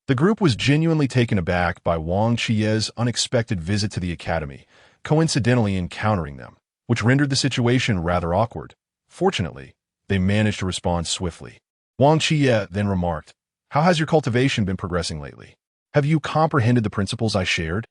The group was genuinely taken aback by Wang Qie's unexpected visit to the academy, coincidentally encountering them, which rendered the situation rather awkward. Fortunately, they managed to respond swiftly. Wang Qie then remarked, "How has your cultivation been progressing lately? Have you comprehended the principles I shared?"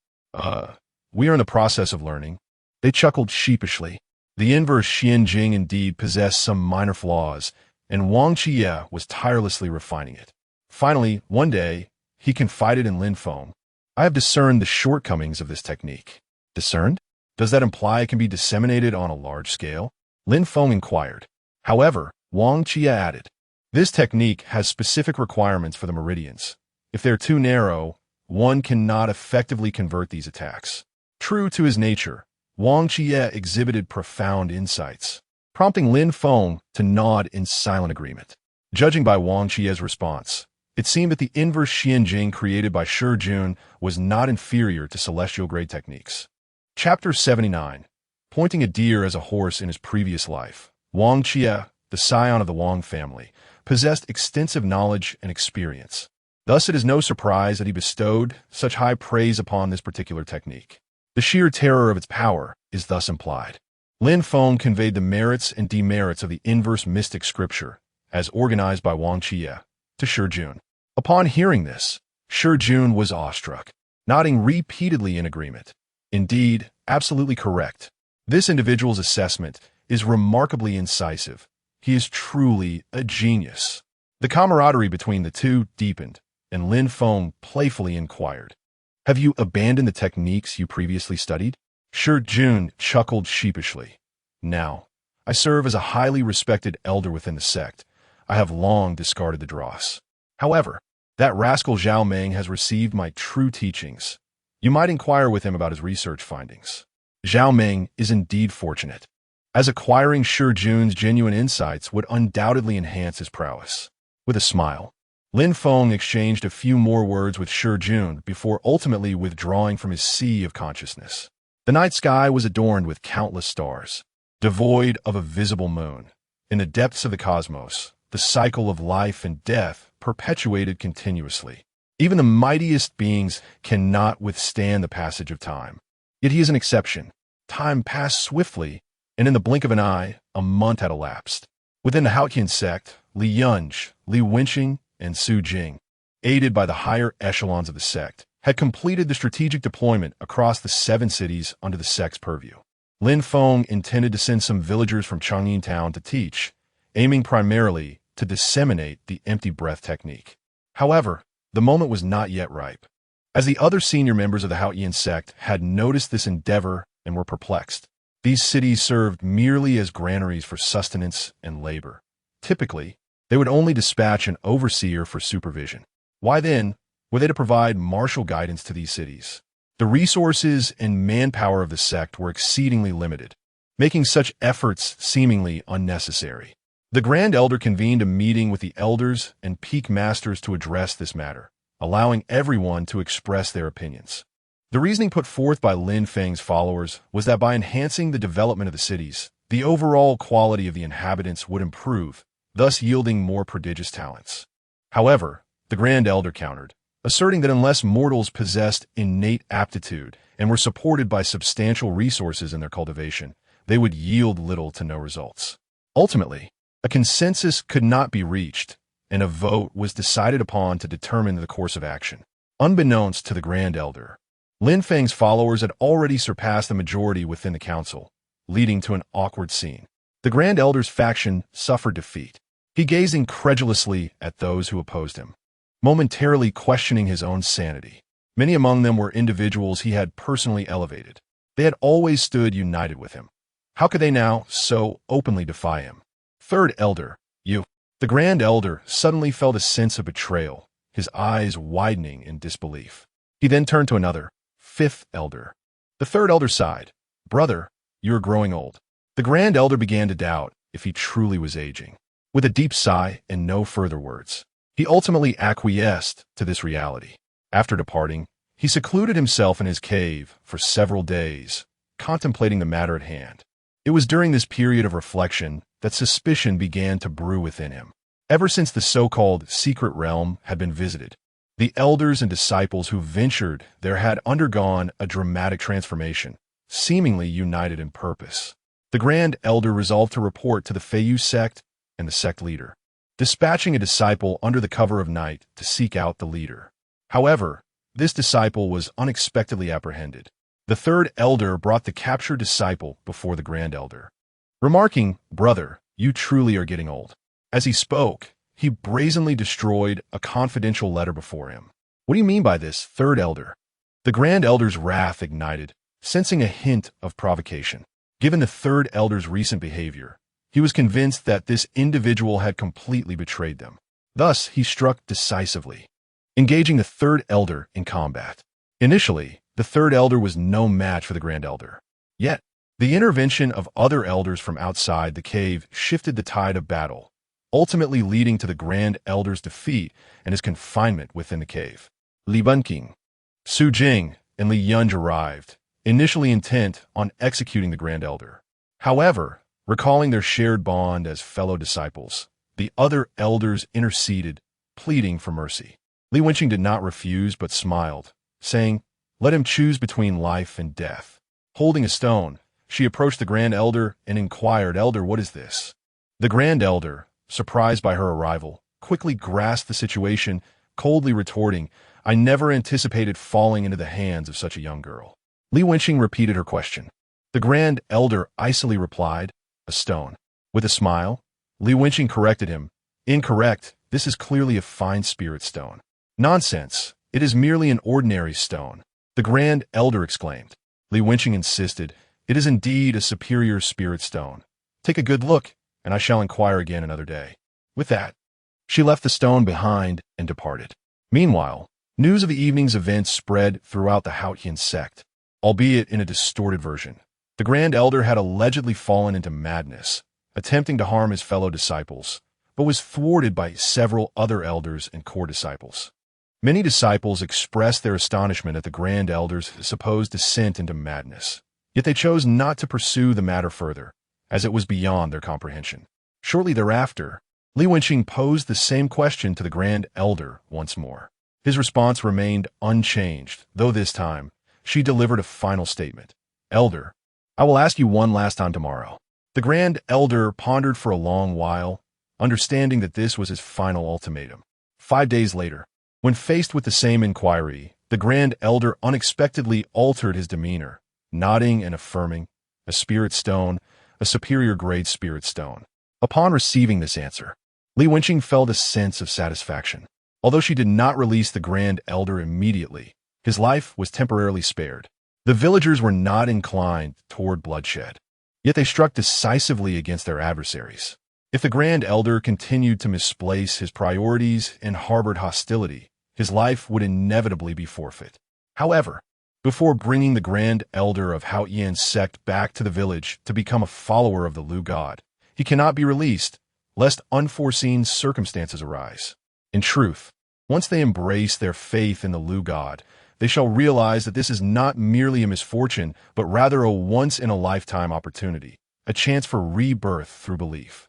We are in the process of learning." They chuckled sheepishly. The inverse Xianjing indeed possessed some minor flaws, and Wang Qie was tirelessly refining it. Finally, one day, he confided in Lin Feng, "I have discerned the shortcomings of this technique." "Discerned? Does that imply it can be disseminated on a large scale?" Lin Feng inquired. However, Wang Qie added, "This technique has specific requirements for the meridians. If they're too narrow, one cannot effectively convert these attacks." True to his nature, Wang Qie exhibited profound insights, prompting Lin Feng to nod in silent agreement. Judging by Wang Qie's response, it seemed that the inverse Xianjing created by Shi Jun was not inferior to celestial grade techniques. Chapter 79. Pointing a deer as a horse in his previous life, Wang Qie, the scion of the Wang family, possessed extensive knowledge and experience. Thus, it is no surprise that he bestowed such high praise upon this particular technique. The sheer terror of its power is thus implied. Lin Feng conveyed the merits and demerits of the inverse mystic scripture, as organized by Wang Qie, to Shi Jun. Upon hearing this, Shi Jun was awestruck, nodding repeatedly in agreement. Indeed, absolutely correct. This individual's assessment is remarkably incisive. He is truly a genius. The camaraderie between the two deepened, and Lin Feng playfully inquired, "Have you abandoned the techniques you previously studied?" Shi Jun chuckled sheepishly. "Now, I serve as a highly respected elder within the sect. I have long discarded the dross. However, that rascal Zhao Meng has received my true teachings. You might inquire with him about his research findings." Zhao Meng is indeed fortunate, as acquiring Shi Jun's genuine insights would undoubtedly enhance his prowess. With a smile, Lin Feng exchanged a few more words with Shi Jun before ultimately withdrawing from his sea of consciousness. The night sky was adorned with countless stars, devoid of a visible moon. In the depths of the cosmos, the cycle of life and death perpetuated continuously. Even the mightiest beings cannot withstand the passage of time. Yet he is an exception. Time passed swiftly, and in the blink of an eye, a month had elapsed. Within the Haotian sect, Li Yunj, Li Wenqing, and Su Jing, aided by the higher echelons of the sect, had completed the strategic deployment across the 7 cities under the sect's purview. Lin Feng intended to send some villagers from Changyin Town to teach, aiming primarily to disseminate the empty breath technique. However, the moment was not yet ripe, as the other senior members of the Haotian sect had noticed this endeavor and were perplexed. These cities served merely as granaries for sustenance and labor. Typically, they would only dispatch an overseer for supervision. Why then were they to provide martial guidance to these cities? The resources and manpower of the sect were exceedingly limited, making such efforts seemingly unnecessary. The Grand Elder convened a meeting with the elders and peak masters to address this matter, allowing everyone to express their opinions. The reasoning put forth by Lin Feng's followers was that by enhancing the development of the cities, the overall quality of the inhabitants would improve, thus yielding more prodigious talents. However, the Grand Elder countered, asserting that unless mortals possessed innate aptitude and were supported by substantial resources in their cultivation, they would yield little to no results. Ultimately, a consensus could not be reached, and a vote was decided upon to determine the course of action. Unbeknownst to the Grand Elder, Lin Feng's followers had already surpassed the majority within the council, leading to an awkward scene. The Grand Elder's faction suffered defeat. He gazed incredulously at those who opposed him, momentarily questioning his own sanity. Many among them were individuals he had personally elevated. They had always stood united with him. How could they now so openly defy him? Third Elder, you. The Grand Elder suddenly felt a sense of betrayal, his eyes widening in disbelief. He then turned to another, Fifth Elder. The Third Elder sighed. Brother, you are growing old. The Grand Elder began to doubt if he truly was aging. With a deep sigh and no further words, he ultimately acquiesced to this reality. After departing, he secluded himself in his cave for several days, contemplating the matter at hand. It was during this period of reflection that suspicion began to brew within him. Ever since the so-called secret realm had been visited, the elders and disciples who ventured there had undergone a dramatic transformation, seemingly united in purpose. The Grand Elder resolved to report to the Feiyu sect and the sect leader, dispatching a disciple under the cover of night to seek out the leader. However, this disciple was unexpectedly apprehended. The Third Elder brought the captured disciple before the Grand Elder, remarking, Brother, you truly are getting old. As he spoke, he brazenly destroyed a confidential letter before him. What do you mean by this, Third Elder? The Grand Elder's wrath ignited, sensing a hint of provocation. Given the Third Elder's recent behavior, he was convinced that this individual had completely betrayed them. Thus, he struck decisively, engaging the Third Elder in combat. Initially, the Third Elder was no match for the Grand Elder. Yet, the intervention of other elders from outside the cave shifted the tide of battle, ultimately leading to the Grand Elder's defeat and his confinement within the cave. Li Wenqing, Su Jing, and Li Yunj arrived, initially intent on executing the Grand Elder. However, recalling their shared bond as fellow disciples, the other elders interceded, pleading for mercy. Li Wenqing did not refuse but smiled, saying, "Let him choose between life and death." Holding a stone, she approached the Grand Elder and inquired, "Elder, what is this?" The Grand Elder, surprised by her arrival, quickly grasped the situation, coldly retorting, "I never anticipated falling into the hands of such a young girl." Li Wenqing repeated her question. The Grand Elder icily replied, "A stone." With a smile, Li Wenqing corrected him, "Incorrect, this is clearly a fine spirit stone." "Nonsense, it is merely an ordinary stone," the Grand Elder exclaimed. Li Wenqing insisted, "It is indeed a superior spirit stone. Take a good look, and I shall inquire again another day." With that, she left the stone behind and departed. Meanwhile, news of the evening's events spread throughout the Haotian sect, albeit in a distorted version. The Grand Elder had allegedly fallen into madness, attempting to harm his fellow disciples, but was thwarted by several other elders and core disciples. Many disciples expressed their astonishment at the Grand Elder's supposed descent into madness, yet they chose not to pursue the matter further, as it was beyond their comprehension. Shortly thereafter, Li Wenqing posed the same question to the Grand Elder once more. His response remained unchanged, though this time, she delivered a final statement. "Elder, I will ask you one last time tomorrow." The Grand Elder pondered for a long while, understanding that this was his final ultimatum. 5 days later, when faced with the same inquiry, the Grand Elder unexpectedly altered his demeanor, nodding and affirming, "A spirit stone, a superior grade spirit stone." Upon receiving this answer, Li Wenqing felt a sense of satisfaction. Although she did not release the Grand Elder immediately, his life was temporarily spared. The villagers were not inclined toward bloodshed, yet they struck decisively against their adversaries. If the Grand Elder continued to misplace his priorities and harbored hostility, his life would inevitably be forfeit. However, before bringing the Grand Elder of Haotian's sect back to the village to become a follower of the Lu God, he cannot be released, lest unforeseen circumstances arise. In truth, once they embrace their faith in the Lu God, they shall realize that this is not merely a misfortune, but rather a once-in-a-lifetime opportunity, a chance for rebirth through belief.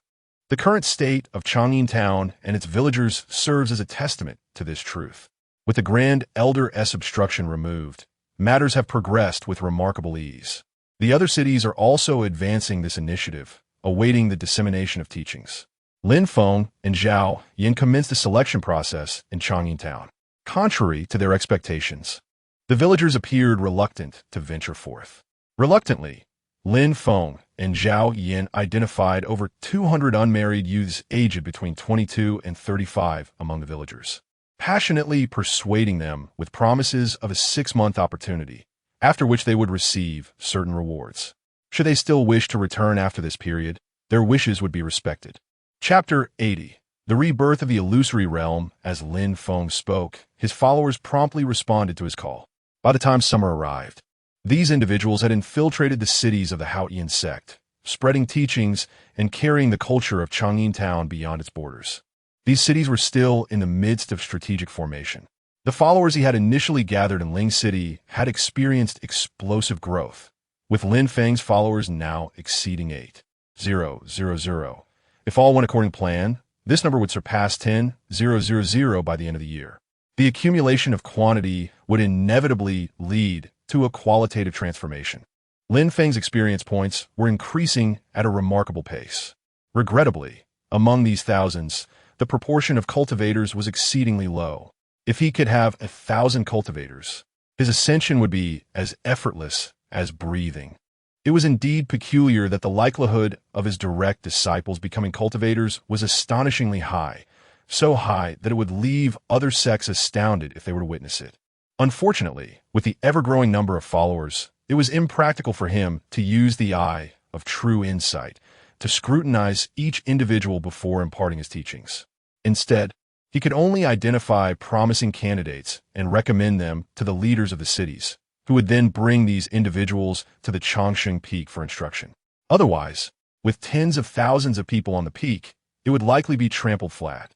The current state of Changyin Town and its villagers serves as a testament to this truth. With the Grand Elder's obstruction removed, matters have progressed with remarkable ease. The other cities are also advancing this initiative, awaiting the dissemination of teachings. Lin Feng and Zhao Yin commenced the selection process in Changyin Town. Contrary to their expectations, the villagers appeared reluctant to venture forth. Reluctantly, Lin Feng and Zhao Yin identified over 200 unmarried youths aged between 22 and 35 among the villagers, passionately persuading them with promises of a 6-month opportunity, after which they would receive certain rewards. Should they still wish to return after this period, their wishes would be respected. Chapter 80. The rebirth of the illusory realm. As Lin Feng spoke, his followers promptly responded to his call. By the time summer arrived, these individuals had infiltrated the cities of the Haotian sect, spreading teachings and carrying the culture of Changyin Town beyond its borders. These cities were still in the midst of strategic formation. The followers he had initially gathered in Ling City had experienced explosive growth, with Lin Feng's followers now exceeding 8,000. If all went according to plan, this number would surpass 10,000 by the end of the year. The accumulation of quantity would inevitably lead to a qualitative transformation. Lin Feng's experience points were increasing at a remarkable pace. Regrettably, among these thousands, the proportion of cultivators was exceedingly low. If he could have 1,000 cultivators, his ascension would be as effortless as breathing. It was indeed peculiar that the likelihood of his direct disciples becoming cultivators was astonishingly high, so high that it would leave other sects astounded if they were to witness it. Unfortunately, with the ever-growing number of followers, it was impractical for him to use the eye of true insight to scrutinize each individual before imparting his teachings. Instead, he could only identify promising candidates and recommend them to the leaders of the cities, who would then bring these individuals to the Changsheng Peak for instruction. Otherwise, with tens of thousands of people on the peak, it would likely be trampled flat.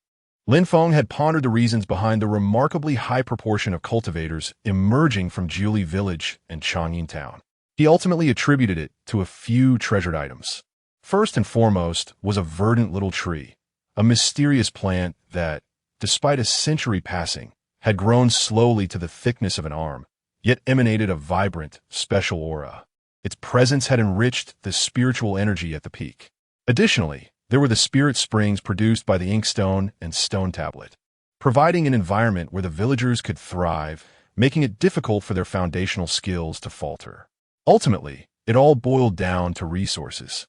Lin Feng had pondered the reasons behind the remarkably high proportion of cultivators emerging from Jiuli Village and Changyin Town. He ultimately attributed it to a few treasured items. First and foremost was a verdant little tree, a mysterious plant that, despite a century passing, had grown slowly to the thickness of an arm, yet emanated a vibrant, special aura. Its presence had enriched the spiritual energy at the peak. Additionally, there were the spirit springs produced by the inkstone and stone tablet, providing an environment where the villagers could thrive, making it difficult for their foundational skills to falter. Ultimately, it all boiled down to resources.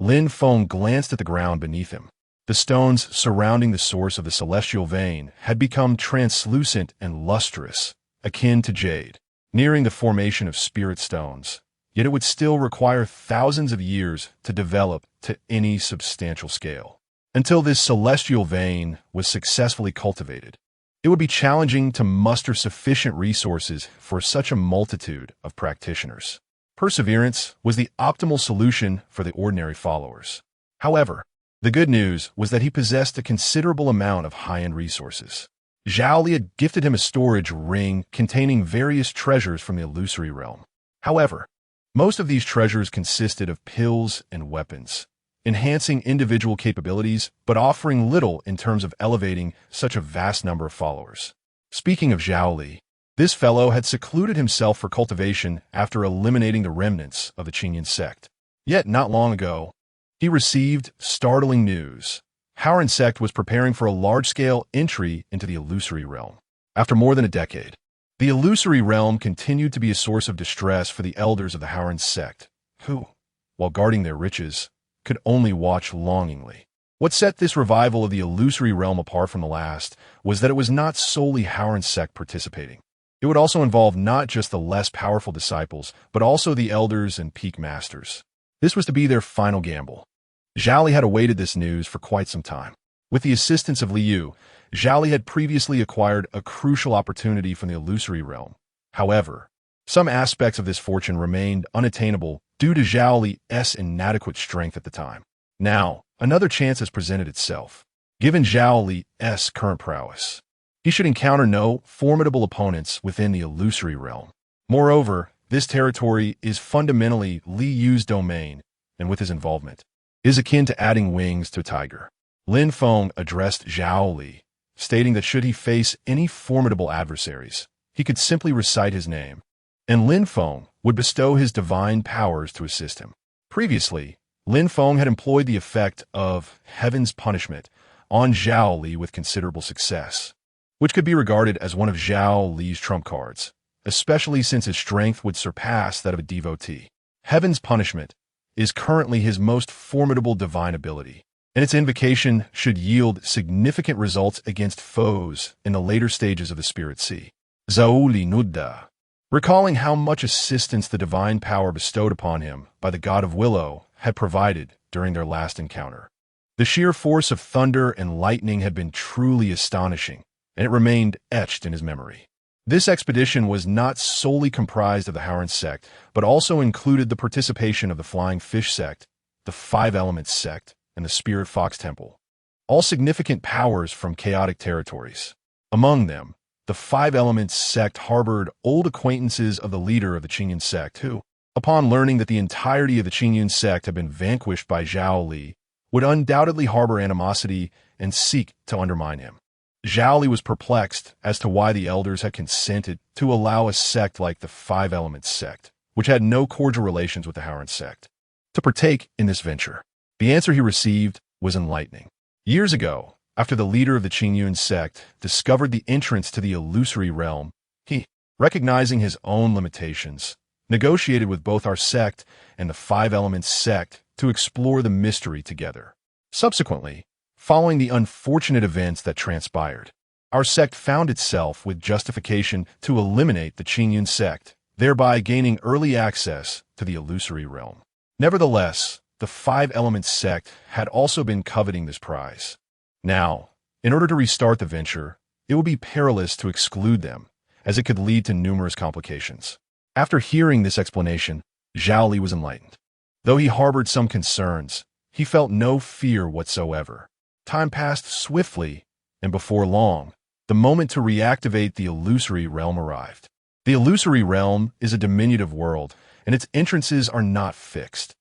Lin Feng glanced at the ground beneath him. The stones surrounding the source of the celestial vein had become translucent and lustrous, akin to jade, nearing the formation of spirit stones. Yet it would still require thousands of years to develop to any substantial scale. Until this celestial vein was successfully cultivated, it would be challenging to muster sufficient resources for such a multitude of practitioners. Perseverance was the optimal solution for the ordinary followers. However, the good news was that he possessed a considerable amount of high-end resources. Zhao Li had gifted him a storage ring containing various treasures from the illusory realm. However, most of these treasures consisted of pills and weapons, enhancing individual capabilities but offering little in terms of elevating such a vast number of followers. Speaking of Zhao Li, this fellow had secluded himself for cultivation after eliminating the remnants of the Qingyan sect. Yet not long ago, he received startling news. Howren sect was preparing for a large-scale entry into the illusory realm. After more than a decade, the illusory realm continued to be a source of distress for the elders of the Howren sect, who, while guarding their riches, could only watch longingly. What set this revival of the illusory realm apart from the last was that it was not solely Howren sect participating. It would also involve not just the less powerful disciples, but also the elders and peak masters. This was to be their final gamble. Zhao Li had awaited this news for quite some time. With the assistance of Liu, Zhao Li had previously acquired a crucial opportunity from the illusory realm. However, some aspects of this fortune remained unattainable due to Zhao Li's inadequate strength at the time. Now, another chance has presented itself. Given Zhao Li's current prowess, he should encounter no formidable opponents within the illusory realm. Moreover, this territory is fundamentally Liu's domain, and with his involvement, is akin to adding wings to a tiger. Lin Feng addressed Zhao Li, stating that should he face any formidable adversaries, he could simply recite his name, and Lin Feng would bestow his divine powers to assist him. Previously, Lin Feng had employed the effect of heaven's punishment on Zhao Li with considerable success, which could be regarded as one of Zhao Li's trump cards, especially since his strength would surpass that of a devotee. Heaven's punishment is currently his most formidable divine ability, and its invocation should yield significant results against foes in the later stages of the Spirit Sea. Zauli Nudda. Recalling how much assistance the divine power bestowed upon him by the god of Willow had provided during their last encounter, the sheer force of thunder and lightning had been truly astonishing, and it remained etched in his memory. This expedition was not solely comprised of the Howren sect, but also included the participation of the Flying Fish sect, the Five Elements sect, and the Spirit Fox Temple, all significant powers from chaotic territories. Among them, the Five Elements sect harbored old acquaintances of the leader of the Qingyan sect who, upon learning that the entirety of the Qingyan sect had been vanquished by Zhao Li, would undoubtedly harbor animosity and seek to undermine him. Zhao Li was perplexed as to why the elders had consented to allow a sect like the Five Elements sect, which had no cordial relations with the Howren sect, to partake in this venture. The answer he received was enlightening. Years ago, after the leader of the Qingyun sect discovered the entrance to the illusory realm, he, recognizing his own limitations, negotiated with both our sect and the Five Elements sect to explore the mystery together. Subsequently, following the unfortunate events that transpired, our sect found itself with justification to eliminate the Qingyun sect, thereby gaining early access to the illusory realm. Nevertheless, the Five Elements sect had also been coveting this prize. Now, in order to restart the venture, it would be perilous to exclude them, as it could lead to numerous complications. After hearing this explanation, Zhao Li was enlightened. Though he harbored some concerns, he felt no fear whatsoever. Time passed swiftly, and before long, the moment to reactivate the illusory realm arrived. The illusory realm is a diminutive world, and its entrances are not fixed.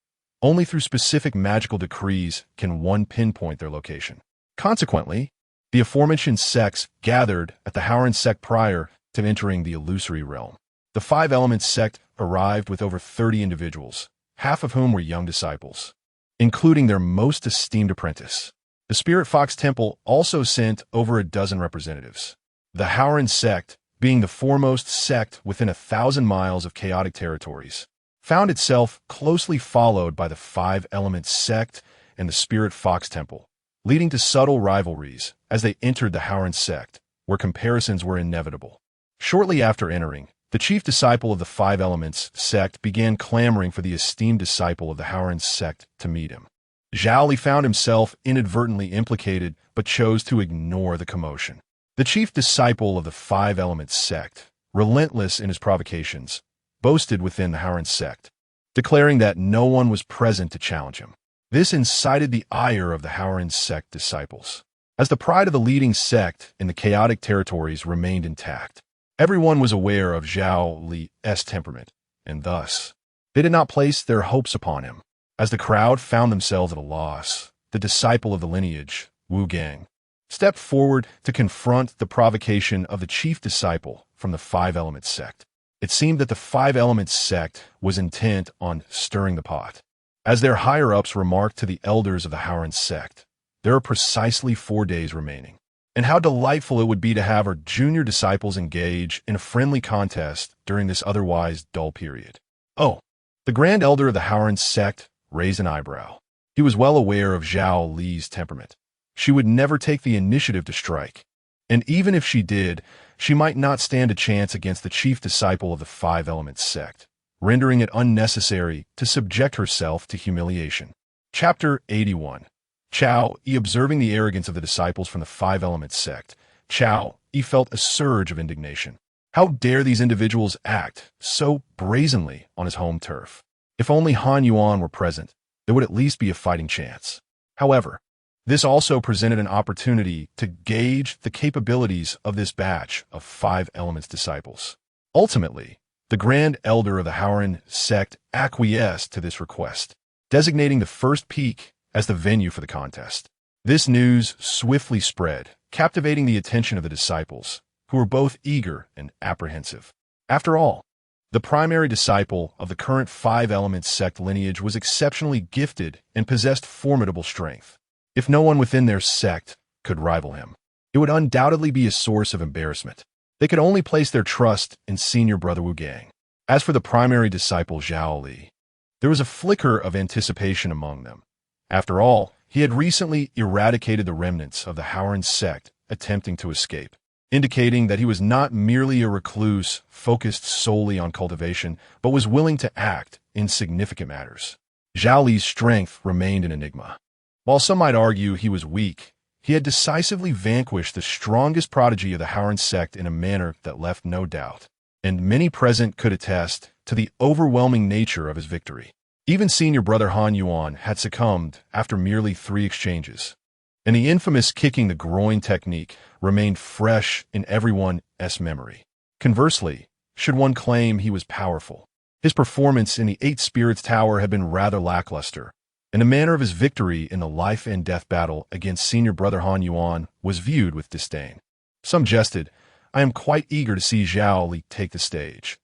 Only through specific magical decrees can one pinpoint their location. Consequently, The aforementioned sects gathered at the Howren sect prior to entering the illusory realm. The Five Elements sect arrived with over 30 individuals, half of whom were young disciples, including their most esteemed apprentice. The Spirit Fox Temple also sent over a dozen representatives. The Howren sect, being the foremost sect within 1,000 miles of chaotic territories, found itself closely followed by the Five Elements sect and the Spirit Fox Temple, leading to subtle rivalries as they entered the Howren sect, where comparisons were inevitable. Shortly after entering, the chief disciple of the Five Elements sect began clamoring for the esteemed disciple of the Howren sect to meet him. Zhao Li found himself inadvertently implicated but chose to ignore the commotion. The chief disciple of the Five Elements sect, relentless in his provocations, boasted within the Howren sect, declaring that no one was present to challenge him. This incited the ire of the Howren sect disciples. As the pride of the leading sect in the chaotic territories remained intact, everyone was aware of Zhao Li's temperament, and thus, they did not place their hopes upon him. As the crowd found themselves at a loss, the disciple of the lineage, Wu Gang, stepped forward to confront the provocation of the chief disciple from the Five Elements sect. It seemed that the Five Elements sect was intent on stirring the pot. As their higher-ups remarked to the elders of the Howren sect, there are precisely 4 days remaining. And how delightful it would be to have our junior disciples engage in a friendly contest during this otherwise dull period. Oh, the Grand Elder of the Howren sect raised an eyebrow. He was well aware of Zhao Li's temperament. She would never take the initiative to strike. And even if she did, she might not stand a chance against the chief disciple of the Five Elements sect, rendering it unnecessary to subject herself to humiliation. Chapter 81. Chao Yi. Observing the arrogance of the disciples from the Five Elements sect, Chao Yi felt a surge of indignation. How dare these individuals act so brazenly on his home turf? If only Han Yuan were present, there would at least be a fighting chance. However, this also presented an opportunity to gauge the capabilities of this batch of Five Elements disciples. Ultimately, the Grand Elder of the Howren sect acquiesced to this request, designating the first peak as the venue for the contest. This news swiftly spread, captivating the attention of the disciples, who were both eager and apprehensive. After all, the primary disciple of the current Five Elements sect lineage was exceptionally gifted and possessed formidable strength. If no one within their sect could rival him, it would undoubtedly be a source of embarrassment. They could only place their trust in senior brother Wu Gang. As for the primary disciple Zhao Li, there was a flicker of anticipation among them. After all, he had recently eradicated the remnants of the Howren sect attempting to escape, indicating that he was not merely a recluse focused solely on cultivation, but was willing to act in significant matters. Zhao Li's strength remained an enigma. While some might argue he was weak, he had decisively vanquished the strongest prodigy of the Howren sect in a manner that left no doubt, and many present could attest to the overwhelming nature of his victory. Even senior brother Han Yuan had succumbed after merely 3 exchanges, and the infamous kicking the groin technique remained fresh in everyone's memory. Conversely, should one claim he was powerful, his performance in the Eight Spirits Tower had been rather lackluster, and the manner of his victory in the life and death battle against senior brother Han Yuan was viewed with disdain. Some jested, "I am quite eager to see Zhao Li take the stage.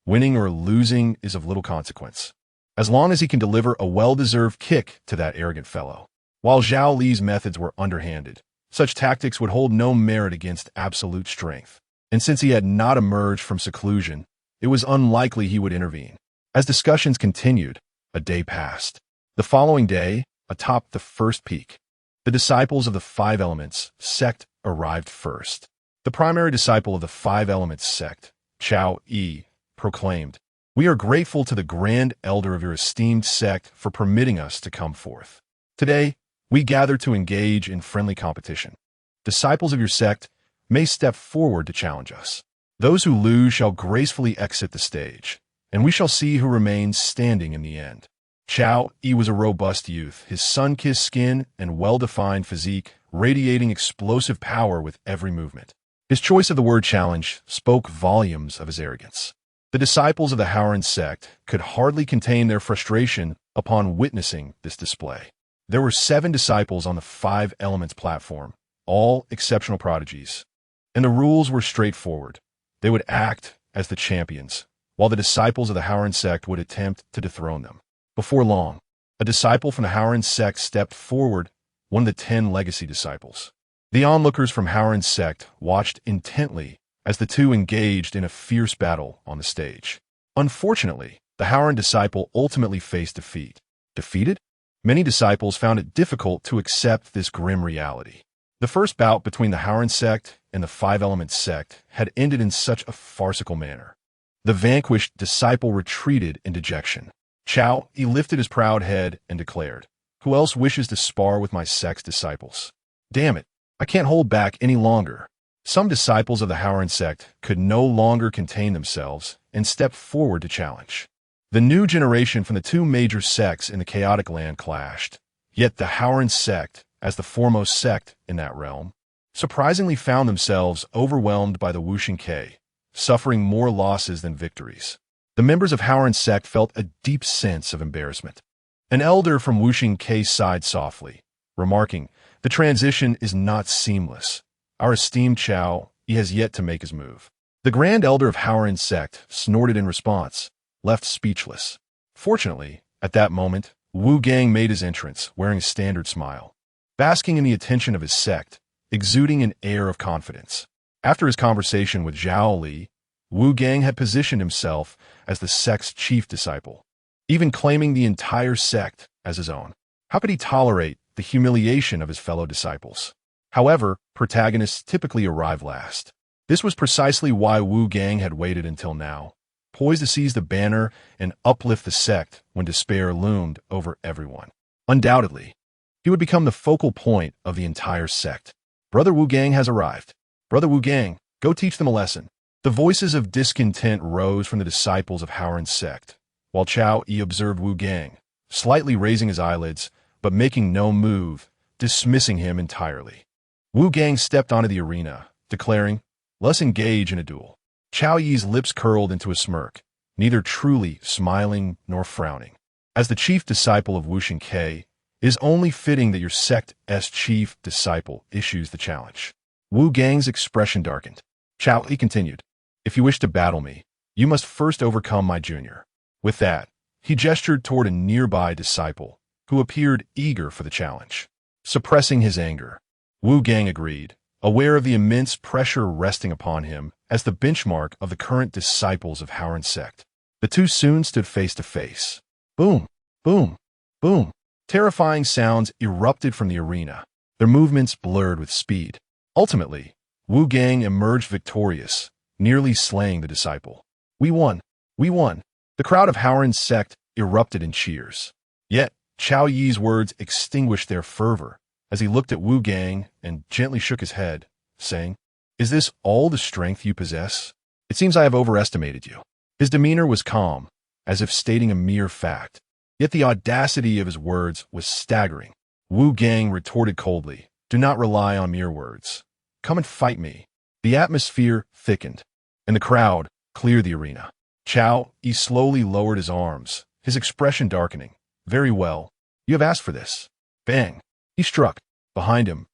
Winning or losing is of little consequence, as long as he can deliver a well-deserved kick to that arrogant fellow." While Zhao Li's methods were underhanded, such tactics would hold no merit against absolute strength, and since he had not emerged from seclusion, it was unlikely he would intervene. As discussions continued, a day passed. The following day, atop the first peak, the disciples of the Five Elements sect arrived first. The primary disciple of the Five Elements sect, Chao Yi, proclaimed, "We are grateful to the Grand Elder of your esteemed sect for permitting us to come forth. Today, we gather to engage in friendly competition. Disciples of your sect may step forward to challenge us. Those who lose shall gracefully exit the stage, and we shall see who remains standing in the end." Chao Yi was a robust youth, his sun-kissed skin and well-defined physique radiating explosive power with every movement. His choice of the word challenge spoke volumes of his arrogance. The disciples of the Howren sect could hardly contain their frustration upon witnessing this display. There were 7 disciples on the Five Elements platform, all exceptional prodigies. And the rules were straightforward. They would act as the champions, while the disciples of the Howard sect would attempt to dethrone them. Before long, a disciple from the Howard sect stepped forward, one of the 10 legacy disciples. The onlookers from Howard sect watched intently as the two engaged in a fierce battle on the stage. Unfortunately, the Howard disciple ultimately faced defeat. Defeated? Many disciples found it difficult to accept this grim reality. The first bout between the Howard sect and the Five-Element sect had ended in such a farcical manner. The vanquished disciple retreated in dejection. Chao, he lifted his proud head and declared, "Who else wishes to spar with my sect's disciples? Damn it, I can't hold back any longer." Some disciples of the Howard sect could no longer contain themselves and stepped forward to challenge. The new generation from the two major sects in the chaotic land clashed, yet the Howard sect, as the foremost sect in that realm, surprisingly found themselves overwhelmed by the Wuxing Ke, suffering more losses than victories. The members of Howard sect felt a deep sense of embarrassment. An elder from Wuxing Ke sighed softly, remarking, "The transition is not seamless. Our esteemed Chao, he has yet to make his move." The Grand Elder of Howard sect snorted in response, left speechless. Fortunately, at that moment, Wu Gang made his entrance, wearing a standard smile, basking in the attention of his sect, exuding an air of confidence. After his conversation with Zhao Li, Wu Gang had positioned himself as the sect's chief disciple, even claiming the entire sect as his own. How could he tolerate the humiliation of his fellow disciples? However, protagonists typically arrive last. This was precisely why Wu Gang had waited until now, poised to seize the banner and uplift the sect when despair loomed over everyone. Undoubtedly, he would become the focal point of the entire sect. "Brother Wu Gang has arrived. Brother Wu Gang, go teach them a lesson." The voices of discontent rose from the disciples of Howard sect, while Chao Yi observed Wu Gang, slightly raising his eyelids, but making no move, dismissing him entirely. Wu Gang stepped onto the arena, declaring, "Let's engage in a duel." Chao Yi's lips curled into a smirk, neither truly smiling nor frowning. As the chief disciple of Wuxing Ke, it is only fitting that your sect's chief disciple issues the challenge. Wu Gang's expression darkened. Chao Yi continued, "If you wish to battle me, you must first overcome my junior." With that, he gestured toward a nearby disciple, who appeared eager for the challenge. Suppressing his anger, Wu Gang agreed, aware of the immense pressure resting upon him as the benchmark of the current disciples of Howard sect. The two soon stood face to face. Boom, boom, boom. Terrifying sounds erupted from the arena, their movements blurred with speed. Ultimately, Wu Gang emerged victorious, nearly slaying the disciple. "We won! We won!" The crowd of Howard sect erupted in cheers. Yet, Chao Yi's words extinguished their fervor as he looked at Wu Gang and gently shook his head, saying, "Is this all the strength you possess? It seems I have overestimated you." His demeanor was calm, as if stating a mere fact. Yet the audacity of his words was staggering. Wu Gang retorted coldly, "Do not rely on mere words. Come and fight me." The atmosphere thickened, and the crowd cleared the arena. Chao Yi slowly lowered his arms, his expression darkening. "Very well. You have asked for this." Bang! He struck. Behind him,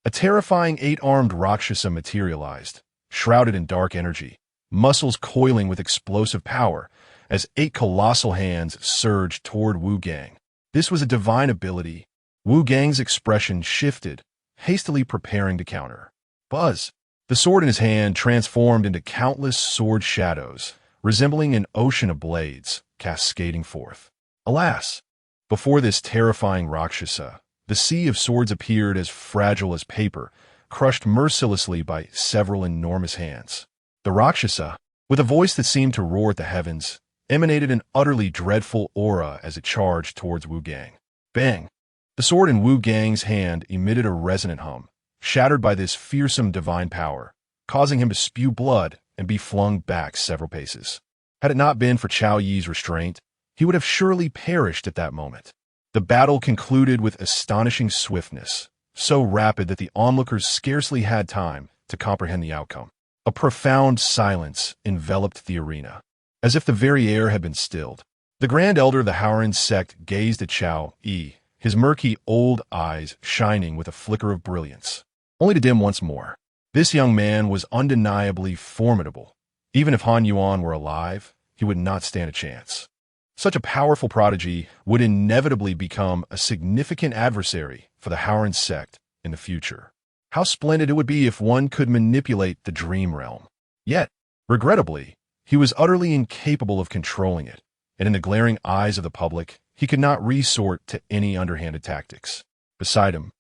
a terrifying 8-armed Rakshasa materialized, shrouded in dark energy, muscles coiling with explosive power as 8 colossal hands surged toward Wu Gang. This was a divine ability. Wu Gang's expression shifted, hastily preparing to counter. Buzz! The sword in his hand transformed into countless sword shadows, resembling an ocean of blades, cascading forth. Alas! Before this terrifying Rakshasa, the sea of swords appeared as fragile as paper, crushed mercilessly by several enormous hands. The Rakshasa, with a voice that seemed to roar at the heavens, emanated an utterly dreadful aura as it charged towards Wu Gang. Bang! The sword in Wu Gang's hand emitted a resonant hum, shattered by this fearsome divine power, causing him to spew blood and be flung back several paces. Had it not been for Chao Yi's restraint, he would have surely perished at that moment. The battle concluded with astonishing swiftness, so rapid that the onlookers scarcely had time to comprehend the outcome. A profound silence enveloped the arena, as if the very air had been stilled. The Grand Elder of the Howard sect gazed at Chao Yi, his murky old eyes shining with a flicker of brilliance. only to dim once more. This young man was undeniably formidable. Even if Han Yuan were alive, he would not stand a chance. Such a powerful prodigy would inevitably become a significant adversary for the Howren sect in the future. How splendid it would be if one could manipulate the dream realm. Yet, regrettably, he was utterly incapable of controlling it, and in the glaring eyes of the public, he could not resort to any underhanded tactics. Beside him,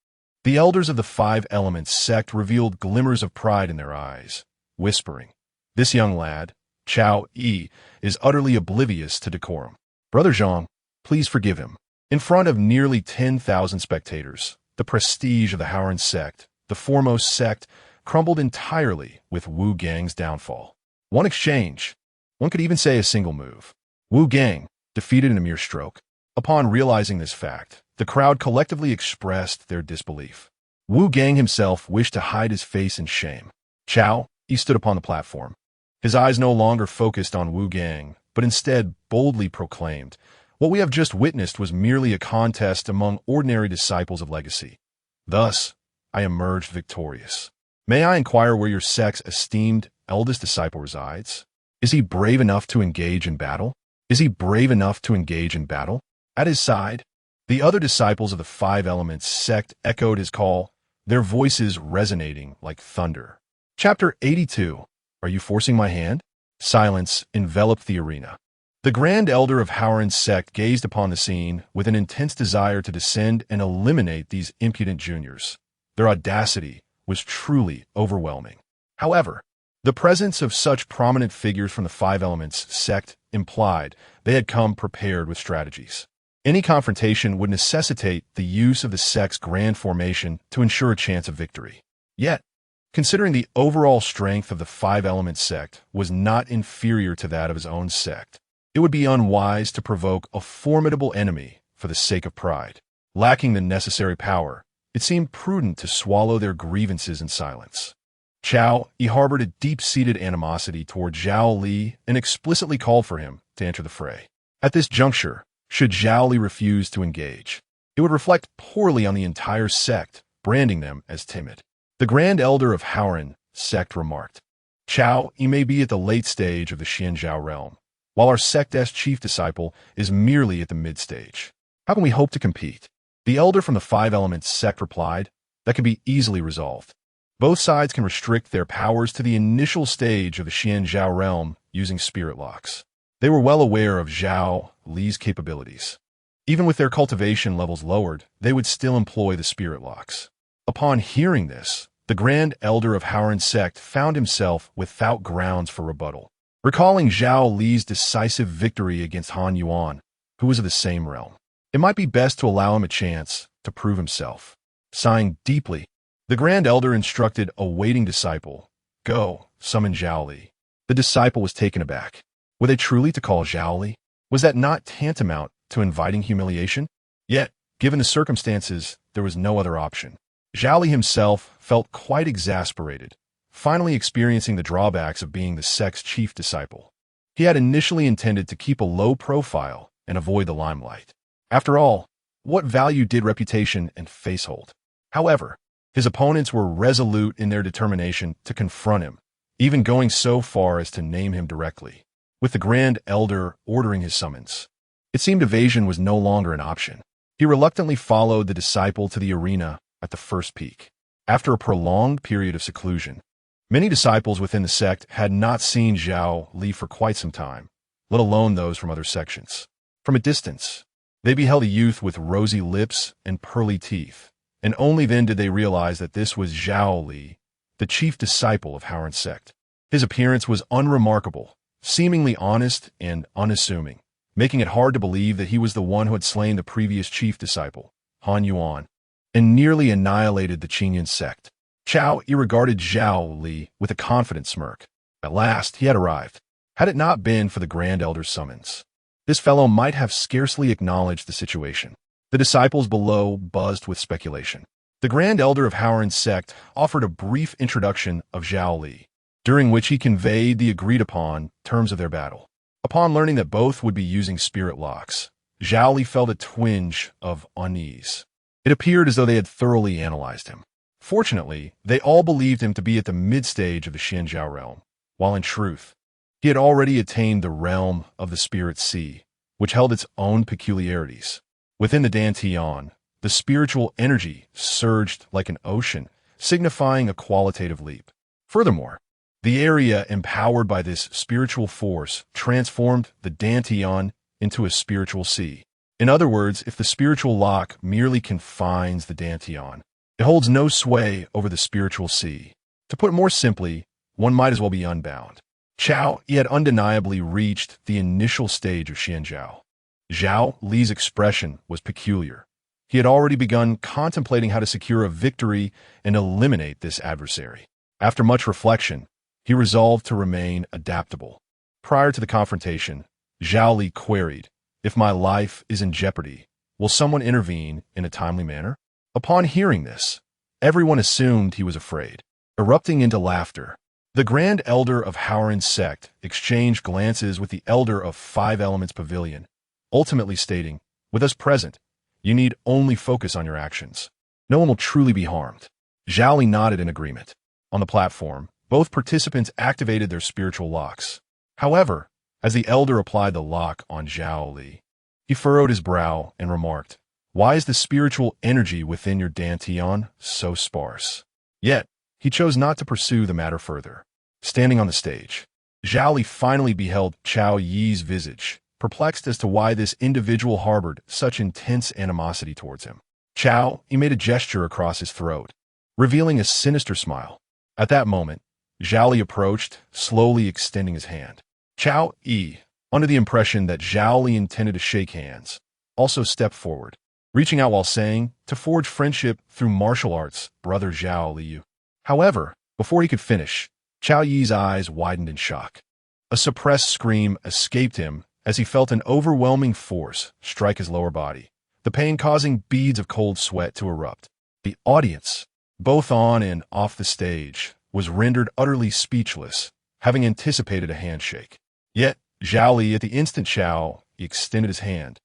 the elders of the Five Elements sect revealed glimmers of pride in their eyes, whispering, "This young lad, Chao Yi, is utterly oblivious to decorum. Brother Zhang, please forgive him." In front of nearly 10,000 spectators, the prestige of the Howren sect, the foremost sect, crumbled entirely with Wu Gang's downfall. One exchange, one could even say a single move. Wu Gang, defeated in a mere stroke. Upon realizing this fact, the crowd collectively expressed their disbelief. Wu Gang himself wished to hide his face in shame. Chao, he stood upon the platform. His eyes no longer focused on Wu Gang, but instead boldly proclaimed, "What we have just witnessed was merely a contest among ordinary disciples of legacy. Thus, I emerged victorious. May I inquire where your sect's esteemed eldest disciple resides? Is he brave enough to engage in battle? Is he brave enough to engage in battle?" At his side, the other disciples of the Five Elements sect echoed his call, their voices resonating like thunder. Chapter 82. Are you forcing my hand? Silence enveloped the arena. The Grand Elder of Howren's sect gazed upon the scene with an intense desire to descend and eliminate these impudent juniors. Their audacity was truly overwhelming. However, the presence of such prominent figures from the Five Elements sect implied they had come prepared with strategies. Any confrontation would necessitate the use of the sect's grand formation to ensure a chance of victory. Yet, considering the overall strength of the Five Elements sect was not inferior to that of his own sect, it would be unwise to provoke a formidable enemy for the sake of pride. Lacking the necessary power, it seemed prudent to swallow their grievances in silence. Chao, he harbored a deep-seated animosity toward Zhao Li and explicitly called for him to enter the fray. At this juncture, should Zhao Li refuse to engage, it would reflect poorly on the entire sect, branding them as timid. The Grand Elder of Howren sect remarked, "Chao, he may be at the late stage of the Xianzhao realm, while our sect's chief disciple is merely at the mid-stage. How can we hope to compete?" The elder from the Five Elements sect replied, "That can be easily resolved. Both sides can restrict their powers to the initial stage of the Xianzhao realm using spirit locks." They were well aware of Zhao Li's capabilities. Even with their cultivation levels lowered, they would still employ the spirit locks. Upon hearing this, the Grand Elder of Howren's sect found himself without grounds for rebuttal. Recalling Zhao Li's decisive victory against Han Yuan, who was of the same realm, it might be best to allow him a chance to prove himself. Sighing deeply, the Grand Elder instructed a waiting disciple, "Go, summon Zhao Li." The disciple was taken aback. Were they truly to call Zhao Li? Was that not tantamount to inviting humiliation? Yet, given the circumstances, there was no other option. Zhao Li himself felt quite exasperated, finally experiencing the drawbacks of being the sect's chief disciple. He had initially intended to keep a low profile and avoid the limelight. After all, what value did reputation and face hold? However, his opponents were resolute in their determination to confront him, even going so far as to name him directly. With the Grand Elder ordering his summons, it seemed evasion was no longer an option. He reluctantly followed the disciple to the arena at the first peak. After a prolonged period of seclusion, many disciples within the sect had not seen Zhao Li for quite some time, let alone those from other sections. From a distance, they beheld a youth with rosy lips and pearly teeth, and only then did they realize that this was Zhao Li, the chief disciple of Howren's sect. His appearance was unremarkable, seemingly honest and unassuming, making it hard to believe that he was the one who had slain the previous chief disciple, Han Yuan, and nearly annihilated the Qingyan sect. Chao regarded Zhao Li with a confident smirk. At last, he had arrived. Had it not been for the Grand Elder's summons, this fellow might have scarcely acknowledged the situation. The disciples below buzzed with speculation. The Grand Elder of Howren's sect offered a brief introduction of Zhao Li, during which he conveyed the agreed-upon terms of their battle. Upon learning that both would be using spirit locks, Zhao Li felt a twinge of unease. It appeared as though they had thoroughly analyzed him. Fortunately, they all believed him to be at the mid-stage of the Xianzhao realm, while in truth, he had already attained the realm of the spirit sea, which held its own peculiarities. Within the Dantian, the spiritual energy surged like an ocean, signifying a qualitative leap. Furthermore, the area empowered by this spiritual force transformed the Dantian into a spiritual sea. In other words, if the spiritual lock merely confines the Dantian, it holds no sway over the spiritual sea. To put it more simply, one might as well be unbound. Chao Yi had undeniably reached the initial stage of Xianzhao. Zhao Li's expression was peculiar. He had already begun contemplating how to secure a victory and eliminate this adversary. After much reflection, he resolved to remain adaptable. Prior to the confrontation, Zhao Li queried, "If my life is in jeopardy, will someone intervene in a timely manner?" Upon hearing this, everyone assumed he was afraid, erupting into laughter. The Grand Elder of Howren's sect exchanged glances with the Elder of Five Elements Pavilion, ultimately stating, "With us present, you need only focus on your actions. No one will truly be harmed." Zhao Li nodded in agreement. On the platform, both participants activated their spiritual locks. However, as the Elder applied the lock on Zhao Li, he furrowed his brow and remarked, "Why is the spiritual energy within your Dantian so sparse?" Yet, he chose not to pursue the matter further. Standing on the stage, Zhao Li finally beheld Chao Yi's visage, perplexed as to why this individual harbored such intense animosity towards him. Chao Yi made a gesture across his throat, revealing a sinister smile. At that moment, Zhao Li approached, slowly extending his hand. Chao Yi, under the impression that Zhao Li intended to shake hands, also stepped forward, reaching out while saying, "To forge friendship through martial arts, brother Zhao Liu." However, before he could finish, Chao Yi's eyes widened in shock. A suppressed scream escaped him as he felt an overwhelming force strike his lower body, the pain causing beads of cold sweat to erupt. The audience, both on and off the stage, was rendered utterly speechless, having anticipated a handshake. Yet, Zhao Li, at the instant Chao Yi extended his hand,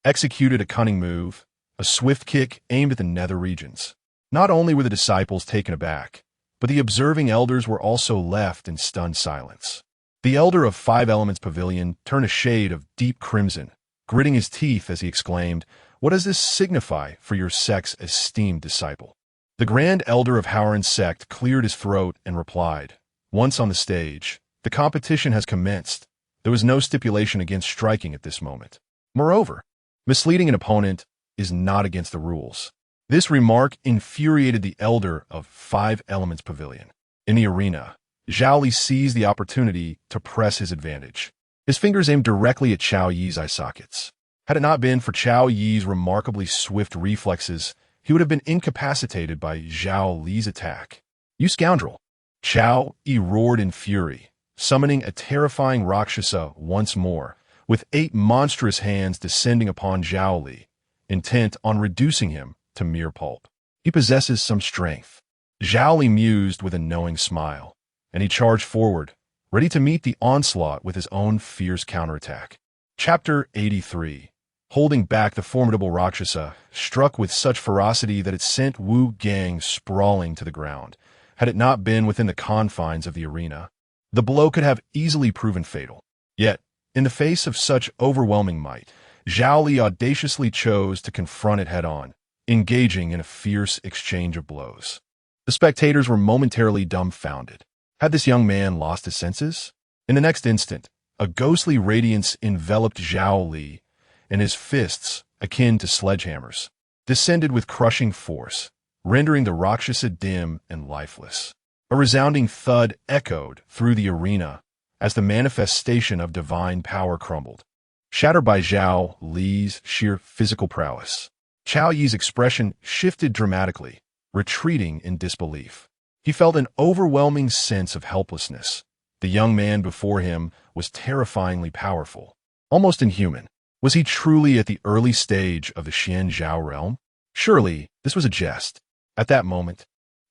executed a cunning move, a swift kick aimed at the nether regions. Not only were the disciples taken aback, but the observing elders were also left in stunned silence. The Elder of Five Elements Pavilion turned a shade of deep crimson, gritting his teeth as he exclaimed, "What does this signify for your sect's esteemed disciple?" The Grand Elder of Howren's sect cleared his throat and replied, "Once on the stage, the competition has commenced. There was no stipulation against striking at this moment. Moreover, misleading an opponent is not against the rules." This remark infuriated the Elder of Five Elements Pavilion. In the arena, Zhao Li seized the opportunity to press his advantage. His fingers aimed directly at Chao Yi's eye sockets. Had it not been for Chao Yi's remarkably swift reflexes, he would have been incapacitated by Zhao Li's attack. "You scoundrel!" Chao Yi roared in fury, summoning a terrifying Rakshasa once more, with 8 monstrous hands descending upon Zhao Li, intent on reducing him to mere pulp. "He possesses some strength," Zhao Li mused with a knowing smile, and he charged forward, ready to meet the onslaught with his own fierce counterattack. Chapter 83. Holding back the formidable Rakshasa, struck with such ferocity that it sent Wu Gang sprawling to the ground. Had it not been within the confines of the arena, the blow could have easily proven fatal. Yet, in the face of such overwhelming might, Zhao Li audaciously chose to confront it head-on, engaging in a fierce exchange of blows. The spectators were momentarily dumbfounded. Had this young man lost his senses? In the next instant, a ghostly radiance enveloped Zhao Li, and his fists, akin to sledgehammers, descended with crushing force, rendering the Rakshasa dim and lifeless. A resounding thud echoed through the arena as the manifestation of divine power crumbled, shattered by Zhao Li's sheer physical prowess. Chao Yi's expression shifted dramatically, retreating in disbelief. He felt an overwhelming sense of helplessness. The young man before him was terrifyingly powerful, almost inhuman. Was he truly at the early stage of the Xianzhao realm? Surely, this was a jest. At that moment,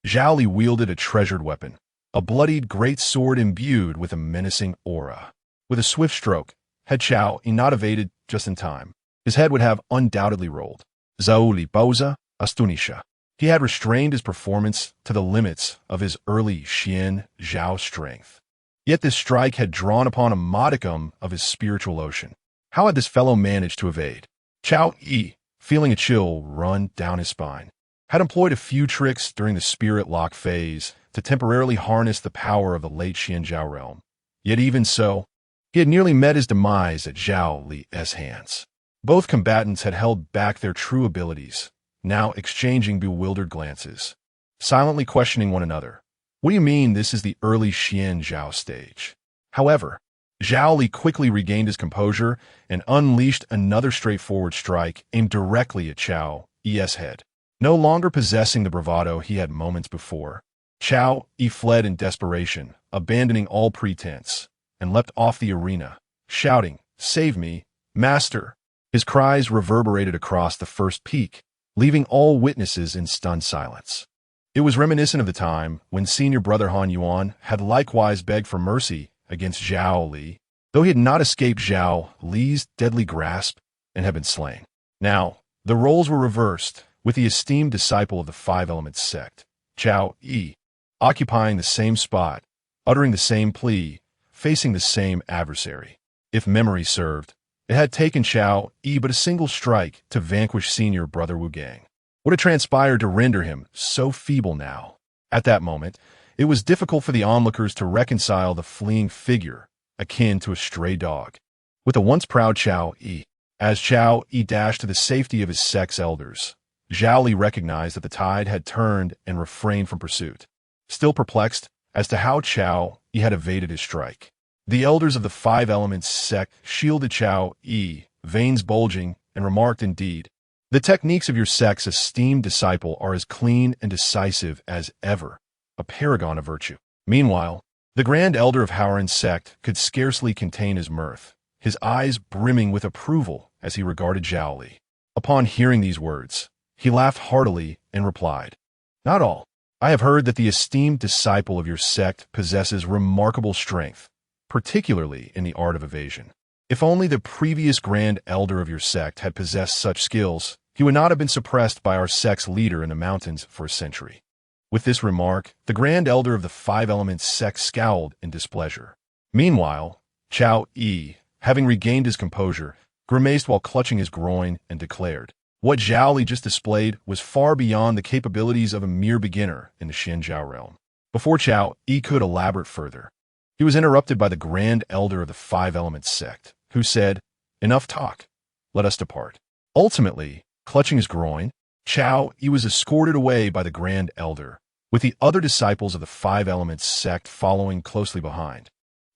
Zhao Li wielded a treasured weapon, a bloodied great sword imbued with a menacing aura. With a swift stroke, had Chao Yi not evaded just in time, his head would have undoubtedly rolled. Zauli Boza, Astunisha. He had restrained his performance to the limits of his early Xian Zhao strength. Yet this strike had drawn upon a modicum of his spiritual ocean. How had this fellow managed to evade? Chao Yi, feeling a chill run down his spine, had employed a few tricks during the spirit lock phase to temporarily harness the power of the late Xian Zhao realm. Yet even so, he had nearly met his demise at Zhao Li's hands. Both combatants had held back their true abilities, now exchanging bewildered glances, silently questioning one another. What do you mean this is the early Xian Zhao stage? However, Zhao Li quickly regained his composure and unleashed another straightforward strike aimed directly at Chao Yi's head. No longer possessing the bravado he had moments before, Chao Yi fled in desperation, abandoning all pretense, and leapt off the arena, shouting, "Save me, master!" His cries reverberated across the first peak, leaving all witnesses in stunned silence. It was reminiscent of the time when senior brother Han Yuan had likewise begged for mercy against Zhao Li, though he had not escaped Zhao Li's deadly grasp and had been slain. Now, the roles were reversed, with the esteemed disciple of the Five Elements sect, Chao Yi, occupying the same spot, uttering the same plea, facing the same adversary. If memory served, it had taken Chao Yi but a single strike to vanquish senior brother Wu Gang. What had transpired to render him so feeble now? At that moment, it was difficult for the onlookers to reconcile the fleeing figure, akin to a stray dog, with the once proud Chao Yi. As Chao Yi dashed to the safety of his sect's elders, Zhao Li recognized that the tide had turned and refrained from pursuit, still perplexed as to how Chao Yi had evaded his strike. The elders of the Five Elements sect shielded Chao Yi, veins bulging, and remarked, "Indeed, the techniques of your sect's esteemed disciple are as clean and decisive as ever, a paragon of virtue." Meanwhile, the Grand Elder of Howren's sect could scarcely contain his mirth, his eyes brimming with approval as he regarded Zhao Li. Upon hearing these words, he laughed heartily and replied, "Not all. I have heard that the esteemed disciple of your sect possesses remarkable strength, particularly in the art of evasion. If only the previous Grand Elder of your sect had possessed such skills, he would not have been suppressed by our sect's leader in the mountains for a century." With this remark, the Grand Elder of the Five Elements sect scowled in displeasure. Meanwhile, Chao Yi, having regained his composure, grimaced while clutching his groin and declared, "What Zhao Li just displayed was far beyond the capabilities of a mere beginner in the Xian Zhao realm." Before Chao Yi could elaborate further, he was interrupted by the Grand Elder of the Five Elements sect, who said, "Enough talk. Let us depart." Ultimately, clutching his groin, Chao Yi was escorted away by the Grand Elder, with the other disciples of the Five Elements sect following closely behind.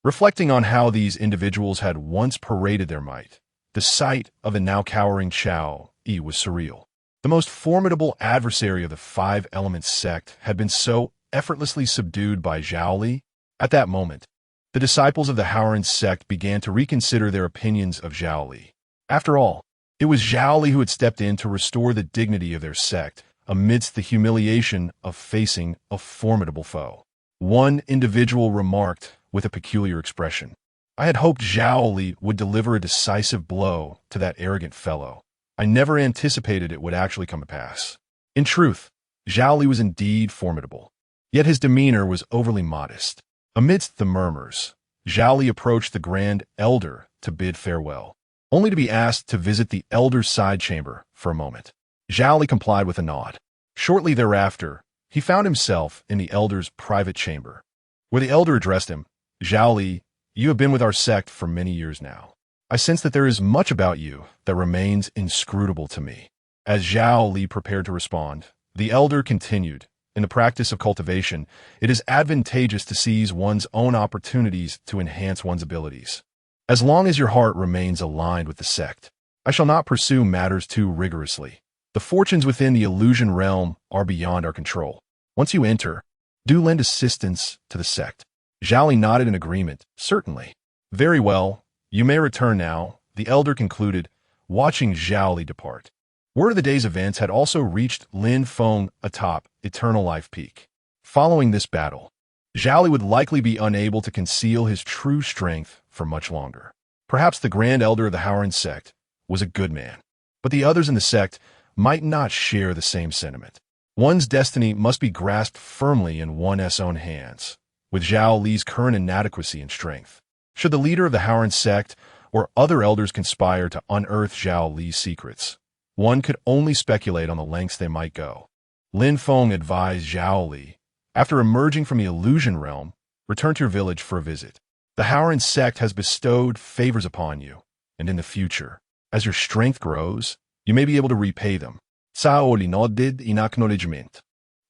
Reflecting on how these individuals had once paraded their might, the sight of the now cowering Chao Yi was surreal. The most formidable adversary of the Five Elements sect had been so effortlessly subdued by Zhao Li. At that moment, the disciples of the Howren sect began to reconsider their opinions of Zhao Li. After all, it was Zhao Li who had stepped in to restore the dignity of their sect amidst the humiliation of facing a formidable foe. One individual remarked with a peculiar expression, "I had hoped Zhao Li would deliver a decisive blow to that arrogant fellow. I never anticipated it would actually come to pass." In truth, Zhao Li was indeed formidable, yet his demeanor was overly modest. Amidst the murmurs, Zhao Li approached the Grand Elder to bid farewell, only to be asked to visit the Elder's side chamber for a moment. Zhao Li complied with a nod. Shortly thereafter, he found himself in the Elder's private chamber, where the Elder addressed him, "Zhao Li, you have been with our sect for many years now. I sense that there is much about you that remains inscrutable to me." As Zhao Li prepared to respond, the Elder continued, "In the practice of cultivation, it is advantageous to seize one's own opportunities to enhance one's abilities. As long as your heart remains aligned with the sect, I shall not pursue matters too rigorously. The fortunes within the illusion realm are beyond our control. Once you enter, do lend assistance to the sect." Zhao Li nodded in agreement. "Certainly." "Very well. You may return now," the Elder concluded, watching Zhao Li depart. Word of the day's events had also reached Lin Feng atop Eternal Life Peak. Following this battle, Zhao Li would likely be unable to conceal his true strength for much longer. Perhaps the Grand Elder of the Howren sect was a good man, but the others in the sect might not share the same sentiment. One's destiny must be grasped firmly in one's own hands, with Zhao Li's current inadequacy and strength. Should the leader of the Haoran sect or other elders conspire to unearth Zhao Li's secrets, one could only speculate on the lengths they might go. Lin Feng advised Zhao Li, after emerging from the illusion realm, return to your village for a visit. The Haoran sect has bestowed favors upon you, and in the future, as your strength grows, you may be able to repay them. Cao Li nodded in acknowledgement.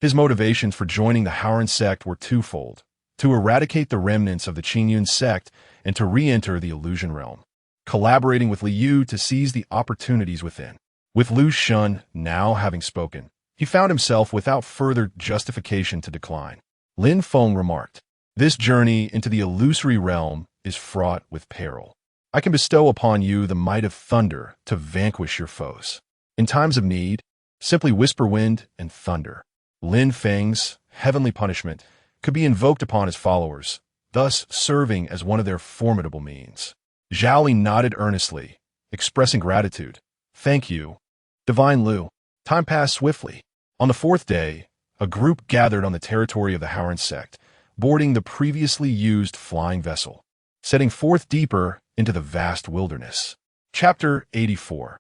His motivations for joining the Haoran sect were twofold: to eradicate the remnants of the Qingyun sect and to re-enter the illusion realm, collaborating with Liu to seize the opportunities within. With Lu Shun now having spoken, he found himself without further justification to decline. Lin Feng remarked, "This journey into the illusory realm is fraught with peril. I can bestow upon you the might of thunder to vanquish your foes. In times of need, simply whisper wind and thunder." Lin Feng's heavenly punishment could be invoked upon his followers, thus serving as one of their formidable means. Zhao Li nodded earnestly, expressing gratitude. "Thank you, Divine Lu." Time passed swiftly. On the fourth day, a group gathered on the territory of the Haoran sect, boarding the previously used flying vessel, setting forth deeper into the vast wilderness. Chapter 84.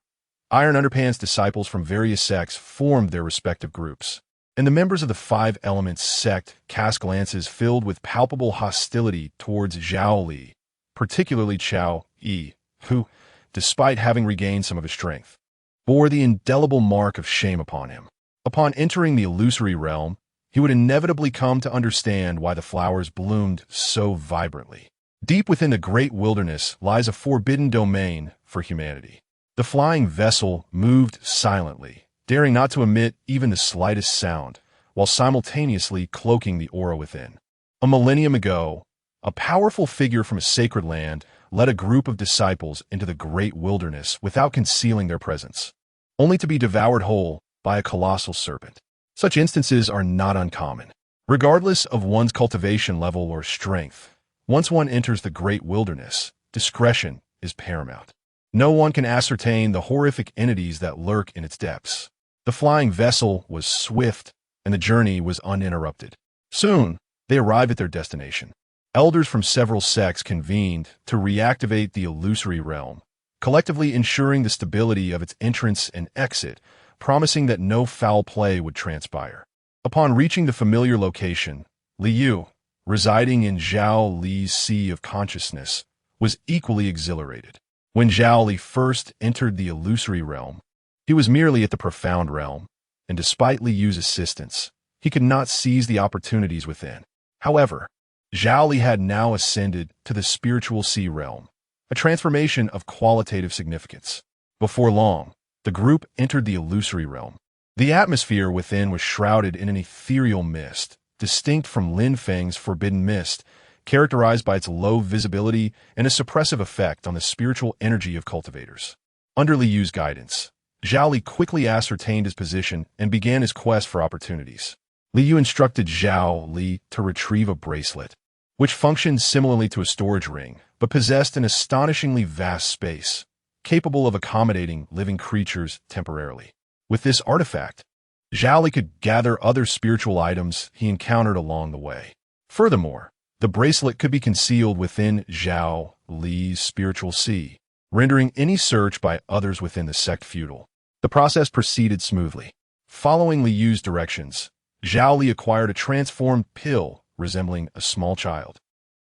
Iron Underpan's disciples from various sects formed their respective groups, and the members of the Five Elements sect cast glances filled with palpable hostility towards Zhao Li, particularly Chao Yi, who, despite having regained some of his strength, bore the indelible mark of shame upon him. Upon entering the illusory realm, he would inevitably come to understand why the flowers bloomed so vibrantly. Deep within the great wilderness lies a forbidden domain for humanity. The flying vessel moved silently, daring not to emit even the slightest sound, while simultaneously cloaking the aura within. A millennium ago, a powerful figure from a sacred land led a group of disciples into the great wilderness without concealing their presence, only to be devoured whole by a colossal serpent. Such instances are not uncommon. Regardless of one's cultivation level or strength, once one enters the great wilderness, discretion is paramount. No one can ascertain the horrific entities that lurk in its depths. The flying vessel was swift, and the journey was uninterrupted. Soon, they arrived at their destination. Elders from several sects convened to reactivate the illusory realm, collectively ensuring the stability of its entrance and exit, promising that no foul play would transpire. Upon reaching the familiar location, Liu, residing in Zhao Li's sea of consciousness, was equally exhilarated. When Zhao Li first entered the illusory realm, he was merely at the profound realm, and despite Liu's assistance, he could not seize the opportunities within. However, Zhao Li had now ascended to the spiritual sea realm, a transformation of qualitative significance. Before long, the group entered the illusory realm. The atmosphere within was shrouded in an ethereal mist, distinct from Lin Feng's forbidden mist, characterized by its low visibility and a suppressive effect on the spiritual energy of cultivators. Under Liu's guidance, Zhao Li quickly ascertained his position and began his quest for opportunities. Liu instructed Zhao Li to retrieve a bracelet, which functioned similarly to a storage ring, but possessed an astonishingly vast space, capable of accommodating living creatures temporarily. With this artifact, Zhao Li could gather other spiritual items he encountered along the way. Furthermore, the bracelet could be concealed within Zhao Li's spiritual sea, rendering any search by others within the sect futile. The process proceeded smoothly. Following Liu's directions, Zhao Li acquired a transformed pill resembling a small child,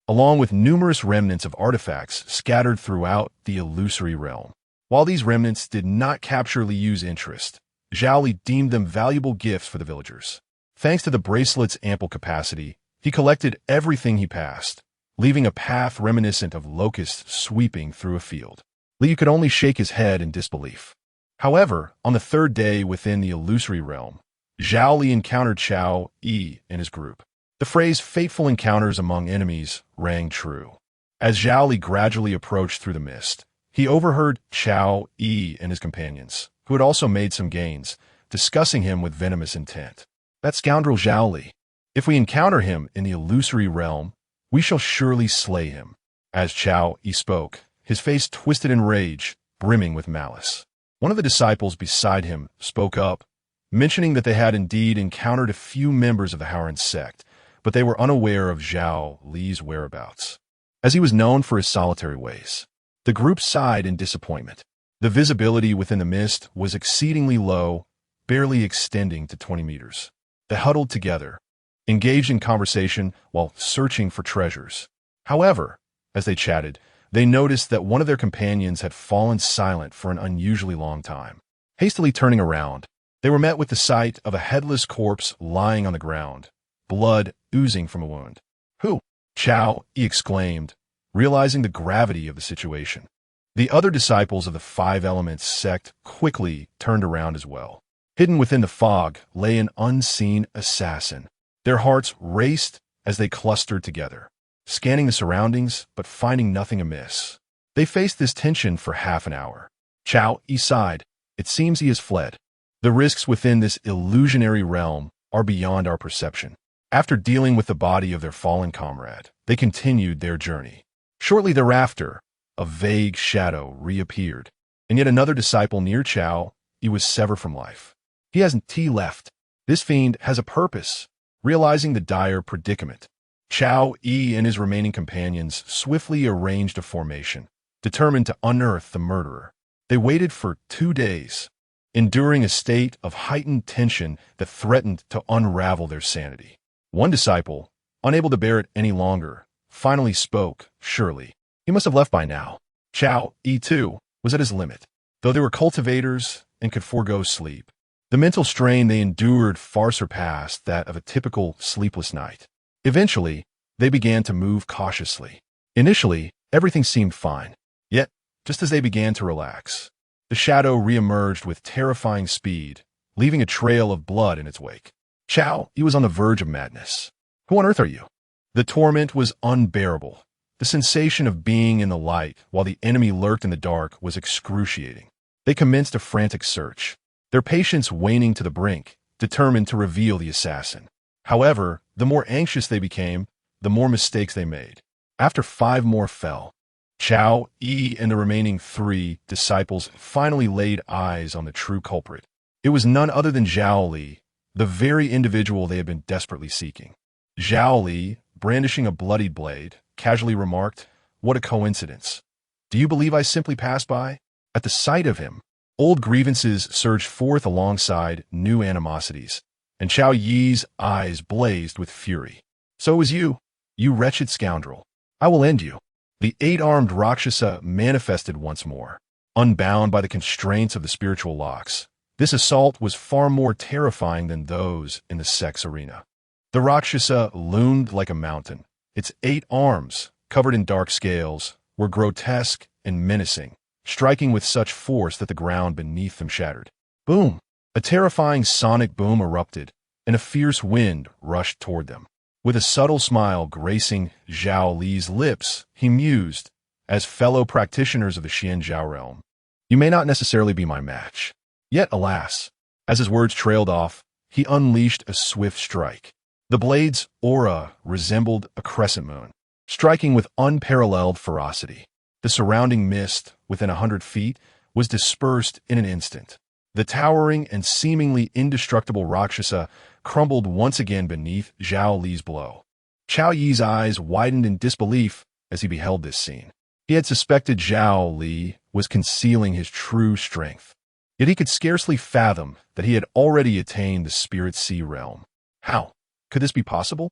along with numerous remnants of artifacts scattered throughout the illusory realm. While these remnants did not capture Liu's interest, Zhao Li deemed them valuable gifts for the villagers. Thanks to the bracelet's ample capacity, he collected everything he passed, leaving a path reminiscent of locusts sweeping through a field. Liu could only shake his head in disbelief. However, on the third day within the illusory realm, Zhao Li encountered Chao Yi and his group. The phrase "fateful encounters among enemies" rang true. As Zhao Li gradually approached through the mist, he overheard Chao Yi and his companions, who had also made some gains, discussing him with venomous intent. "That scoundrel Zhao Li. If we encounter him in the illusory realm, we shall surely slay him." As Chao Yi spoke, his face twisted in rage, brimming with malice. One of the disciples beside him spoke up, mentioning that they had indeed encountered a few members of the Howren sect, but they were unaware of Zhao Li's whereabouts, as he was known for his solitary ways. The group sighed in disappointment. The visibility within the mist was exceedingly low, barely extending to 20 meters. They huddled together, engaged in conversation while searching for treasures. However, as they chatted, they noticed that one of their companions had fallen silent for an unusually long time. Hastily turning around, they were met with the sight of a headless corpse lying on the ground, blood oozing from a wound. "Who?" Chao Yi exclaimed, realizing the gravity of the situation. The other disciples of the Five Elements sect quickly turned around as well. Hidden within the fog lay an unseen assassin. Their hearts raced as they clustered together, scanning the surroundings but finding nothing amiss. They faced this tension for half an hour. Chao Yi sighed. It seems he has fled. The risks within this illusionary realm are beyond our perception. After dealing with the body of their fallen comrade, they continued their journey. Shortly thereafter, a vague shadow reappeared, and yet another disciple near Chao Yi was severed from life. He hasn't left. This fiend has a purpose. Realizing the dire predicament, Chao Yi and his remaining companions swiftly arranged a formation, determined to unearth the murderer. They waited for 2 days, enduring a state of heightened tension that threatened to unravel their sanity. One disciple, unable to bear it any longer, finally spoke, surely. He must have left by now. Chao Yi, too, was at his limit. Though they were cultivators and could forego sleep, the mental strain they endured far surpassed that of a typical sleepless night. Eventually, they began to move cautiously. Initially, everything seemed fine. Yet, just as they began to relax, the shadow reemerged with terrifying speed, leaving a trail of blood in its wake. Chao Yi was on the verge of madness. Who on earth are you? The torment was unbearable. The sensation of being in the light while the enemy lurked in the dark was excruciating. They commenced a frantic search, their patience waning to the brink, determined to reveal the assassin. However, the more anxious they became, the more mistakes they made. After 5 more fell, Chao Yi and the remaining 3 disciples finally laid eyes on the true culprit. It was none other than Zhao Li, the very individual they had been desperately seeking. Zhao Li, brandishing a bloodied blade, casually remarked, "What a coincidence. Do you believe I simply passed by?" At the sight of him, old grievances surged forth alongside new animosities, and Chao Yi's eyes blazed with fury. "So it was you wretched scoundrel. I will end you." The 8-armed Rakshasa manifested once more. Unbound by the constraints of the spiritual locks, this assault was far more terrifying than those in the sex arena. The Rakshasa loomed like a mountain. Its 8 arms, covered in dark scales, were grotesque and menacing, striking with such force that the ground beneath them shattered. Boom! A terrifying sonic boom erupted, and a fierce wind rushed toward them. With a subtle smile gracing Zhao Li's lips, he mused, as fellow practitioners of the Xianzhao realm, "You may not necessarily be my match." Yet, alas, as his words trailed off, he unleashed a swift strike. The blade's aura resembled a crescent moon, striking with unparalleled ferocity. The surrounding mist, within 100 feet, was dispersed in an instant. The towering and seemingly indestructible Rakshasa crumbled once again beneath Zhao Li's blow. Chao Yi's eyes widened in disbelief as he beheld this scene. He had suspected Zhao Li was concealing his true strength, yet he could scarcely fathom that he had already attained the Spirit Sea realm. How could this be possible?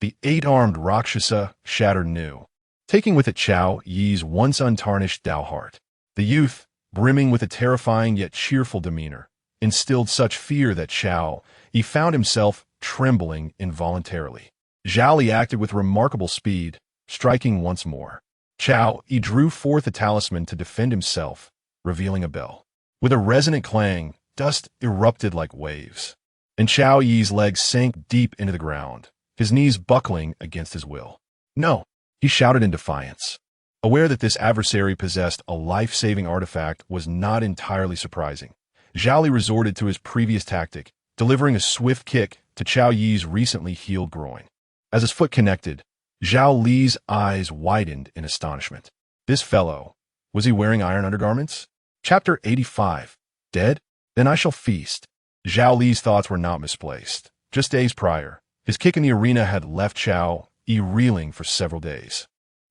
The 8-armed Rakshasa shattered anew, taking with it Chao Yi's once untarnished Dao heart. The youth, brimming with a terrifying yet cheerful demeanor, instilled such fear that Chao Yi found himself trembling involuntarily. Zhao Li acted with remarkable speed, striking once more. Chao Yi drew forth a talisman to defend himself, revealing a bell. With a resonant clang, dust erupted like waves, and Chao Yi's legs sank deep into the ground, his knees buckling against his will. "No!" he shouted in defiance. Aware that this adversary possessed a life-saving artifact was not entirely surprising. Zhao Li resorted to his previous tactic, delivering a swift kick to Chao Yi's recently healed groin. As his foot connected, Zhao Li's eyes widened in astonishment. This fellow, was he wearing iron undergarments? Chapter 85. Dead? Then I shall feast. Zhao Li's thoughts were not misplaced. Just days prior, his kick in the arena had left Zhao Yi reeling for several days,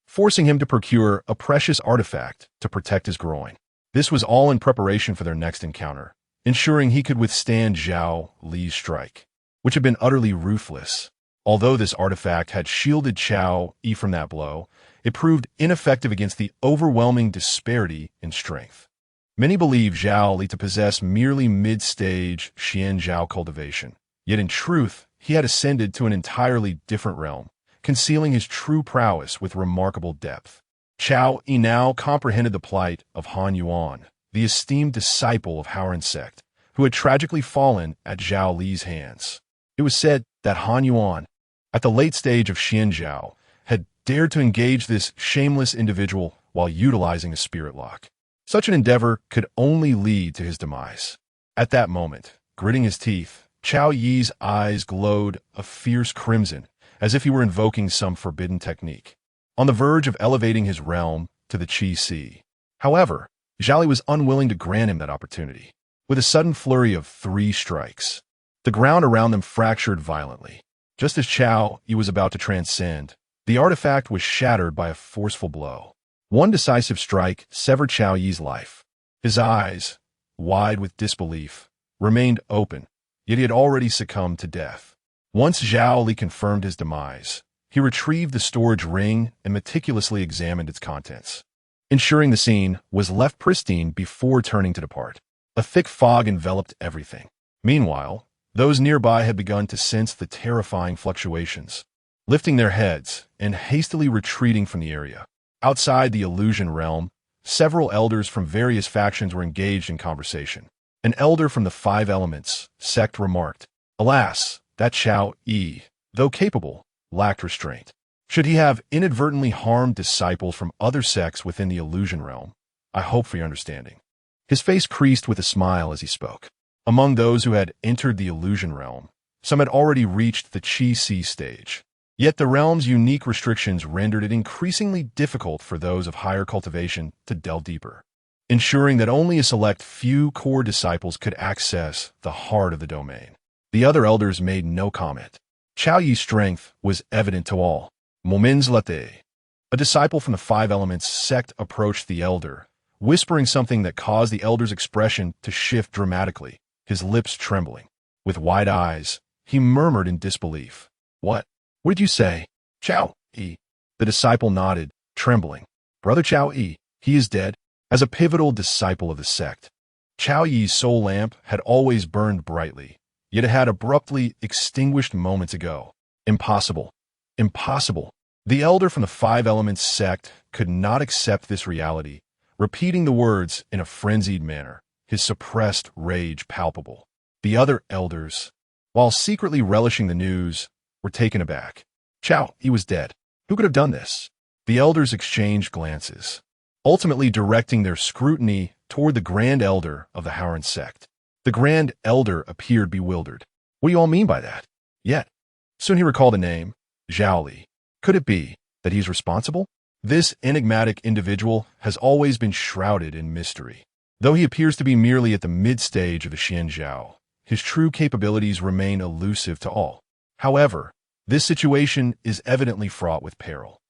forcing him to procure a precious artifact to protect his groin. This was all in preparation for their next encounter, ensuring he could withstand Zhao Li's strike, which had been utterly ruthless. Although this artifact had shielded Zhao Yi from that blow, it proved ineffective against the overwhelming disparity in strength. Many believe Zhao Li to possess merely mid-stage Xian Zhao cultivation, yet in truth, he had ascended to an entirely different realm, concealing his true prowess with remarkable depth. Zhao Yi now comprehended the plight of Han Yuan, the esteemed disciple of Haoran sect, who had tragically fallen at Zhao Li's hands. It was said that Han Yuan, at the late stage of Xian Zhao, had dared to engage this shameless individual while utilizing a spirit lock. Such an endeavor could only lead to his demise. At that moment, gritting his teeth, Zhao Yi's eyes glowed a fierce crimson, as if he were invoking some forbidden technique, on the verge of elevating his realm to the Qi Sea. However, Zhao Li was unwilling to grant him that opportunity. With a sudden flurry of 3 strikes, the ground around them fractured violently. Just as Zhao Yi was about to transcend, the artifact was shattered by a forceful blow. One decisive strike severed Zhao Yi's life. His eyes, wide with disbelief, remained open, yet he had already succumbed to death. Once Zhao Li confirmed his demise, he retrieved the storage ring and meticulously examined its contents, ensuring the scene was left pristine before turning to depart. A thick fog enveloped everything. Meanwhile, those nearby had begun to sense the terrifying fluctuations, lifting their heads and hastily retreating from the area. Outside the illusion realm, several elders from various factions were engaged in conversation. An elder from the 5 Elements sect remarked, "Alas, that Zhao Yi, though capable, lacked restraint. Should he have inadvertently harmed disciples from other sects within the illusion realm? I hope for your understanding." His face creased with a smile as he spoke. Among those who had entered the illusion realm, some had already reached the Qi Sea stage. Yet the realm's unique restrictions rendered it increasingly difficult for those of higher cultivation to delve deeper, ensuring that only a select few core disciples could access the heart of the domain. The other elders made no comment. Zhao Yi's strength was evident to all. Momins Late, a disciple from the 5 Elements sect, approached the elder, whispering something that caused the elder's expression to shift dramatically, his lips trembling. With wide eyes, he murmured in disbelief, What did you say?" "Zhao Yi." The disciple nodded, trembling. "Brother Zhao Yi, he is dead." As a pivotal disciple of the sect, Zhao Yi's soul lamp had always burned brightly, yet it had abruptly extinguished moments ago. Impossible. Impossible. The elder from the 5 Elements sect could not accept this reality, repeating the words in a frenzied manner, his suppressed rage palpable. The other elders, while secretly relishing the news, were taken aback. Zhao, he was dead. Who could have done this? The elders exchanged glances, ultimately directing their scrutiny toward the Grand Elder of the Haoran sect. The Grand Elder appeared bewildered. What do you all mean by that? Yet, soon he recalled the name, Zhao Li. Could it be that he's responsible? This enigmatic individual has always been shrouded in mystery. Though he appears to be merely at the mid-stage of the Xian Zhao, his true capabilities remain elusive to all. However, this situation is evidently fraught with peril.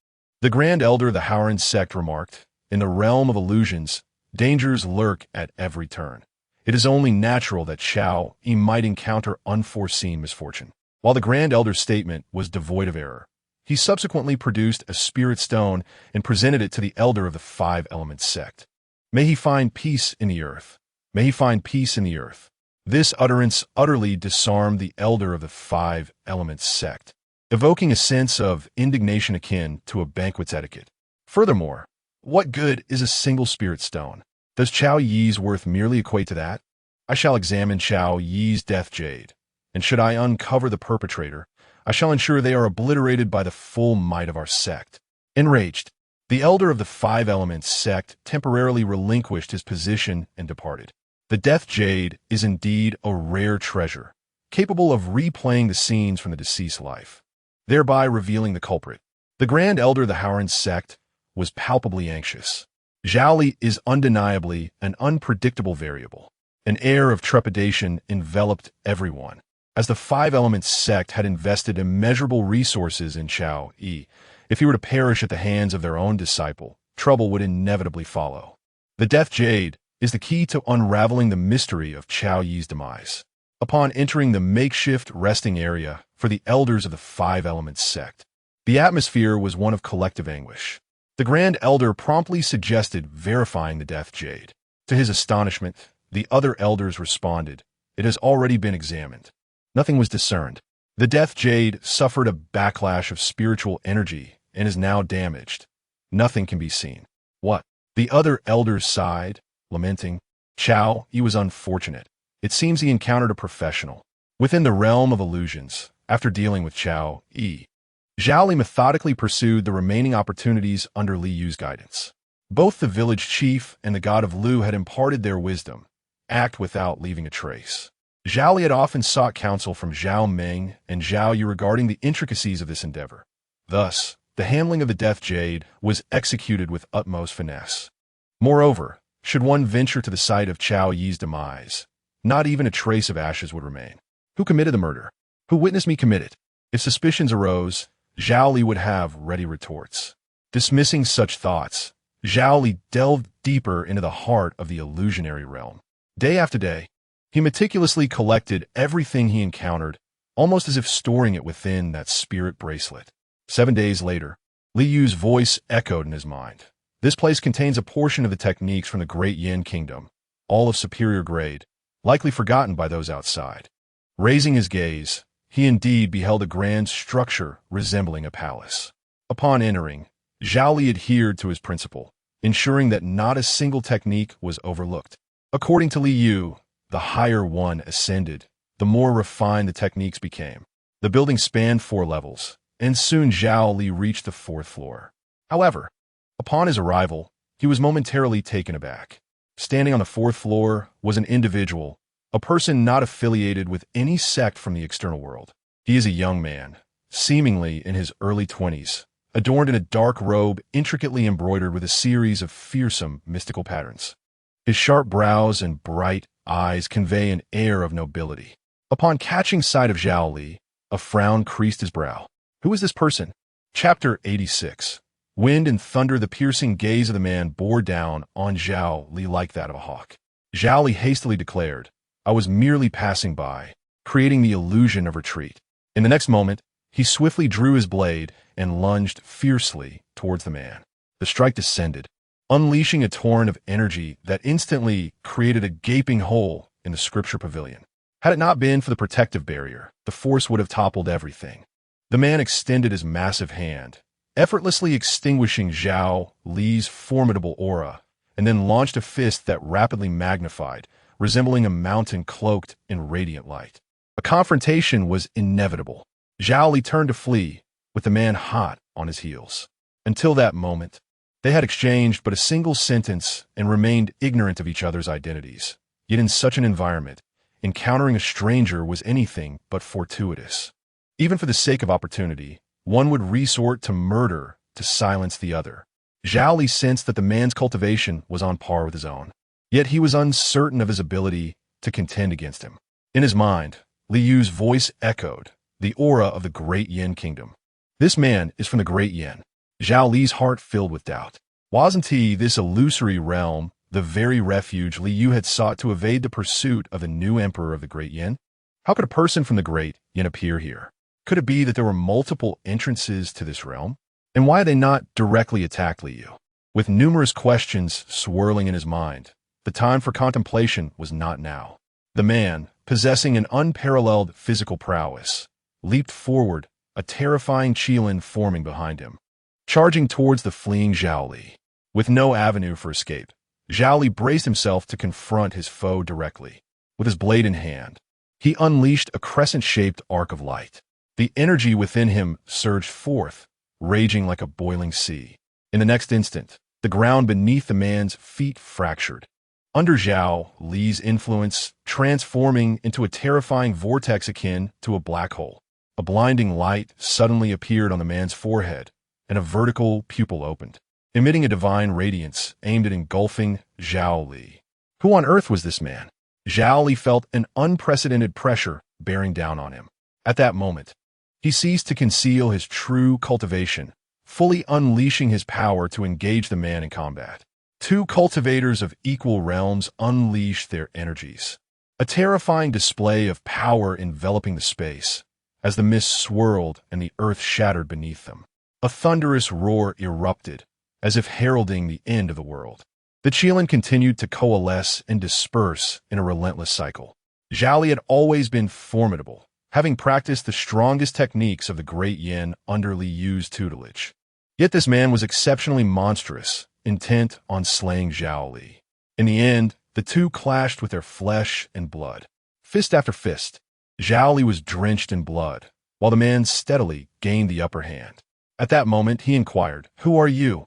The Grand Elder of the Haoran sect remarked, "In the realm of illusions, dangers lurk at every turn. It is only natural that Zhao Yi might encounter unforeseen misfortune." While the Grand Elder's statement was devoid of error, he subsequently produced a spirit stone and presented it to the Elder of the 5 Elements sect. "May he find peace in the earth. May he find peace in the earth." This utterance utterly disarmed the Elder of the 5 Elements sect, evoking a sense of indignation akin to a banquet's etiquette. Furthermore, what good is a single spirit stone? Does Zhao Yi's worth merely equate to that? I shall examine Zhao Yi's death jade, and should I uncover the perpetrator, I shall ensure they are obliterated by the full might of our sect. Enraged, the Elder of the 5 Elements sect temporarily relinquished his position and departed. The death jade is indeed a rare treasure, capable of replaying the scenes from the deceased life, thereby revealing the culprit. The Grand Elder of the Haoran sect was palpably anxious. Zhao Li is undeniably an unpredictable variable. An air of trepidation enveloped everyone, as the Five Elements sect had invested immeasurable resources in Chao Yi. If he were to perish at the hands of their own disciple, trouble would inevitably follow. The Death Jade is the key to unraveling the mystery of Chao Yi's demise. Upon entering the makeshift resting area for the elders of the Five Elements sect, the atmosphere was one of collective anguish. The Grand Elder promptly suggested verifying the Death Jade. To his astonishment, the other elders responded, "It has already been examined." Nothing was discerned. The Death Jade suffered a backlash of spiritual energy and is now damaged. Nothing can be seen. What? The other elders sighed, lamenting. Chao Yi was unfortunate. It seems he encountered a professional. Within the realm of illusions, after dealing with Chao Yi, Zhao Li methodically pursued the remaining opportunities under Li Yu's guidance. Both the village chief and the god of Lu had imparted their wisdom. Act without leaving a trace. Zhao Li had often sought counsel from Zhao Meng and Zhao Yu regarding the intricacies of this endeavor. Thus, the handling of the Death Jade was executed with utmost finesse. Moreover, should one venture to the site of Chao Yi's demise, not even a trace of ashes would remain. Who committed the murder? Who witnessed me commit it? If suspicions arose, Zhao Li would have ready retorts. Dismissing such thoughts, Zhao Li delved deeper into the heart of the illusionary realm. Day after day, he meticulously collected everything he encountered, almost as if storing it within that spirit bracelet. 7 days later, Li Yu's voice echoed in his mind. This place contains a portion of the techniques from the Great Yin Kingdom, all of superior grade, likely forgotten by those outside. Raising his gaze, he indeed beheld a grand structure resembling a palace. Upon entering, Zhao Li adhered to his principle, ensuring that not a single technique was overlooked. According to Li Yu, the higher one ascended, the more refined the techniques became. The building spanned 4 levels, and soon Zhao Li reached the 4th floor. However, upon his arrival, he was momentarily taken aback. Standing on the 4th floor was an individual, a person not affiliated with any sect from the external world. He is a young man, seemingly in his early 20s, adorned in a dark robe intricately embroidered with a series of fearsome mystical patterns. His sharp brows and bright eyes convey an air of nobility. Upon catching sight of Zhao Li, a frown creased his brow. Who is this person? Chapter 86. Wind and thunder. The piercing gaze of the man bore down on Zhao Li like that of a hawk. Zhao Li hastily declared, "I was merely passing by," creating the illusion of retreat. In the next moment, he swiftly drew his blade and lunged fiercely towards the man. The strike descended, unleashing a torrent of energy that instantly created a gaping hole in the scripture pavilion. Had it not been for the protective barrier, the force would have toppled everything. The man extended his massive hand, effortlessly extinguishing Zhao Li's formidable aura, and then launched a fist that rapidly magnified, resembling a mountain cloaked in radiant light. A confrontation was inevitable. Zhao Li turned to flee, with the man hot on his heels. Until that moment, they had exchanged but a single sentence and remained ignorant of each other's identities. Yet in such an environment, encountering a stranger was anything but fortuitous. Even for the sake of opportunity, one would resort to murder to silence the other. Zhao Li sensed that the man's cultivation was on par with his own, yet he was uncertain of his ability to contend against him. In his mind, Li Yu's voice echoed, the aura of the Great Yin Kingdom. This man is from the Great Yin. Zhao Li's heart filled with doubt. Wasn't he, this illusory realm, the very refuge Li Yu had sought to evade the pursuit of the new emperor of the Great Yin? How could a person from the Great Yin appear here? Could it be that there were multiple entrances to this realm? And why had they not directly attacked Li Yu? With numerous questions swirling in his mind, the time for contemplation was not now. The man, possessing an unparalleled physical prowess, leaped forward, a terrifying qilin forming behind him, charging towards the fleeing Zhao Li. With no avenue for escape, Zhao Li braced himself to confront his foe directly. With his blade in hand, he unleashed a crescent-shaped arc of light. The energy within him surged forth, raging like a boiling sea. In the next instant, the ground beneath the man's feet fractured, under Zhao Li's influence transforming into a terrifying vortex akin to a black hole. A blinding light suddenly appeared on the man's forehead, and a vertical pupil opened, emitting a divine radiance aimed at engulfing Zhao Li. Who on earth was this man? Zhao Li felt an unprecedented pressure bearing down on him. At that moment, he ceased to conceal his true cultivation, fully unleashing his power to engage the man in combat. Two cultivators of equal realms unleashed their energies. A terrifying display of power enveloping the space, as the mist swirled and the earth shattered beneath them. A thunderous roar erupted, as if heralding the end of the world. The Qilin continued to coalesce and disperse in a relentless cycle. Zhao Li had always been formidable, having practiced the strongest techniques of the great Yin under Li Yu's tutelage. Yet this man was exceptionally monstrous, intent on slaying Zhao Li. In the end, the two clashed with their flesh and blood. Fist after fist, Zhao Li was drenched in blood, while the man steadily gained the upper hand. At that moment, he inquired, "Who are you?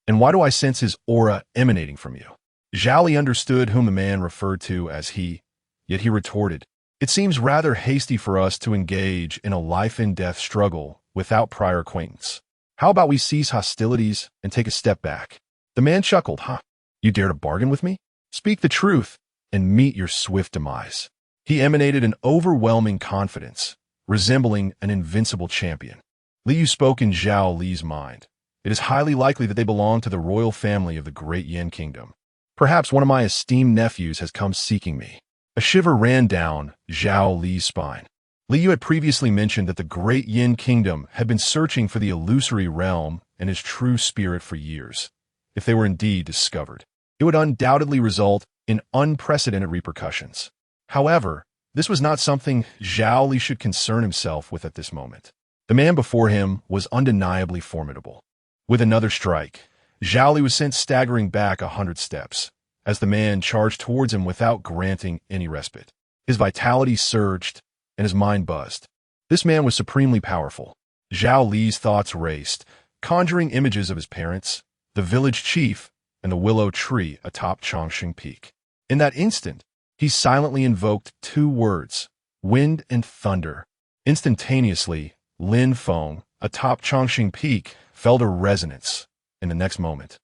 And why do I sense his aura emanating from you?" Zhao Li understood whom the man referred to as he, yet he retorted, "It seems rather hasty for us to engage in a life-and-death struggle without prior acquaintance. How about we cease hostilities and take a step back?" The man chuckled, "Huh? You dare to bargain with me? Speak the truth and meet your swift demise." He emanated an overwhelming confidence, resembling an invincible champion. Li Yu spoke in Zhao Li's mind. "It is highly likely that they belong to the royal family of the great Yin kingdom. Perhaps one of my esteemed nephews has come seeking me." A shiver ran down Zhao Li's spine. Li Yu had previously mentioned that the great Yin kingdom had been searching for the illusory realm and his true spirit for years. If they were indeed discovered, it would undoubtedly result in unprecedented repercussions. However, this was not something Zhao Li should concern himself with at this moment. The man before him was undeniably formidable. With another strike, Zhao Li was sent staggering back 100 steps, as the man charged towards him without granting any respite. His vitality surged, and his mind buzzed. This man was supremely powerful. Zhao Li's thoughts raced, conjuring images of his parents, the village chief, and the willow tree atop Chongqing Peak. In that instant, he silently invoked two words, wind and thunder. Instantaneously, Lin Feng, atop Chongqing Peak, fell to resonance. In the next moment,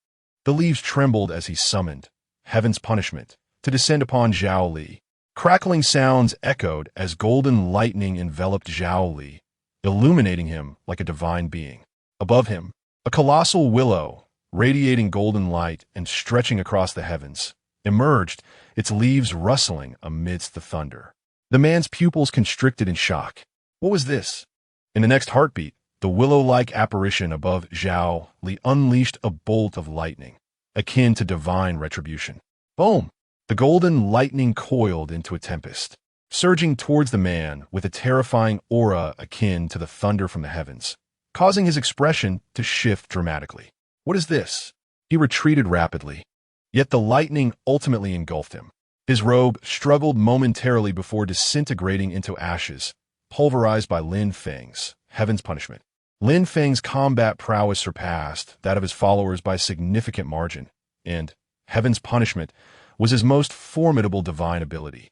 the leaves trembled as he summoned heaven's punishment to descend upon Zhao Li. Crackling sounds echoed as golden lightning enveloped Zhao Li, illuminating him like a divine being. Above him, a colossal willow, radiating golden light and stretching across the heavens, emerged, its leaves rustling amidst the thunder. The man's pupils constricted in shock. What was this? In the next heartbeat, the willow-like apparition above Zhao Li unleashed a bolt of lightning, akin to divine retribution. Boom! The golden lightning coiled into a tempest, surging towards the man with a terrifying aura akin to the thunder from the heavens, causing his expression to shift dramatically. What is this? He retreated rapidly, yet the lightning ultimately engulfed him. His robe struggled momentarily before disintegrating into ashes, pulverized by Lin Feng's heaven's punishment. Lin Feng's combat prowess surpassed that of his followers by a significant margin, and heaven's punishment was his most formidable divine ability,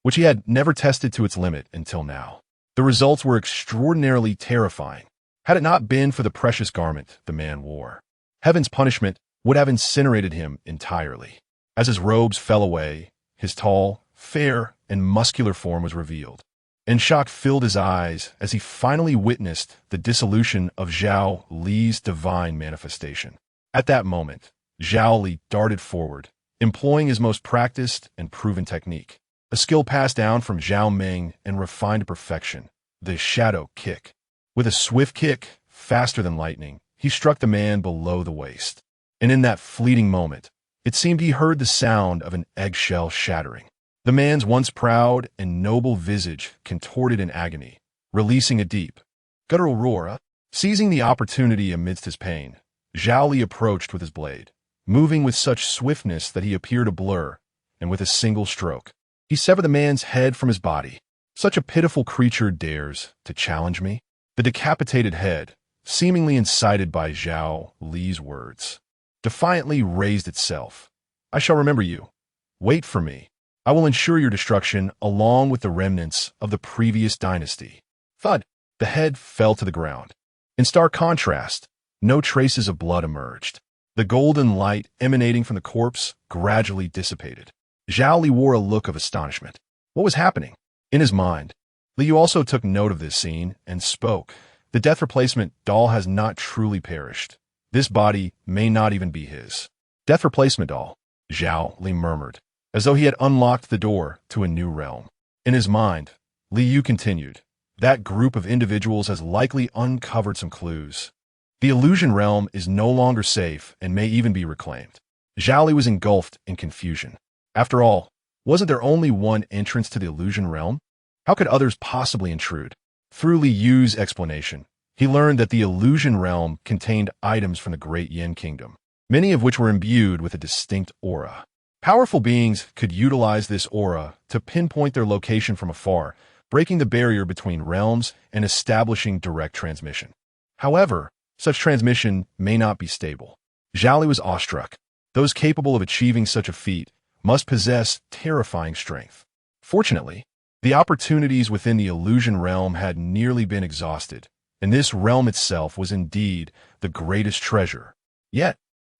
which he had never tested to its limit until now. The results were extraordinarily terrifying. Had it not been for the precious garment the man wore, heaven's punishment would have incinerated him entirely. As his robes fell away, his tall, fair, and muscular form was revealed, and shock filled his eyes as he finally witnessed the dissolution of Zhao Li's divine manifestation. At that moment, Zhao Li darted forward, employing his most practiced and proven technique, a skill passed down from Zhao Meng and refined to perfection, the shadow kick. With a swift kick, faster than lightning, he struck the man below the waist. And in that fleeting moment, it seemed he heard the sound of an eggshell shattering. The man's once proud and noble visage contorted in agony, releasing a deep, guttural roar. Seizing the opportunity amidst his pain, Zhao Li approached with his blade, moving with such swiftness that he appeared a blur, and with a single stroke, he severed the man's head from his body. Such a pitiful creature dares to challenge me? The decapitated head, seemingly incited by Zhao Li's words, defiantly raised itself. "I shall remember you. Wait for me. I will ensure your destruction along with the remnants of the previous dynasty." Thud! The head fell to the ground. In stark contrast, no traces of blood emerged. The golden light emanating from the corpse gradually dissipated, Zhao Li wore a look of astonishment. What was happening? In his mind, Liu also took note of this scene and spoke. The death replacement doll has not truly perished. This body may not even be his. Death replacement doll, Zhao Li murmured, as though he had unlocked the door to a new realm. In his mind, Liu continued. That group of individuals has likely uncovered some clues. The illusion realm is no longer safe and may even be reclaimed. Zhao Li was engulfed in confusion. After all, wasn't there only one entrance to the illusion realm? How could others possibly intrude? Through Liu's explanation, he learned that the illusion realm contained items from the Great Yin Kingdom, many of which were imbued with a distinct aura. Powerful beings could utilize this aura to pinpoint their location from afar, breaking the barrier between realms and establishing direct transmission. However, such transmission may not be stable. Zhao Li was awestruck. Those capable of achieving such a feat must possess terrifying strength. Fortunately, the opportunities within the illusion realm had nearly been exhausted, and this realm itself was indeed the greatest treasure. Yet,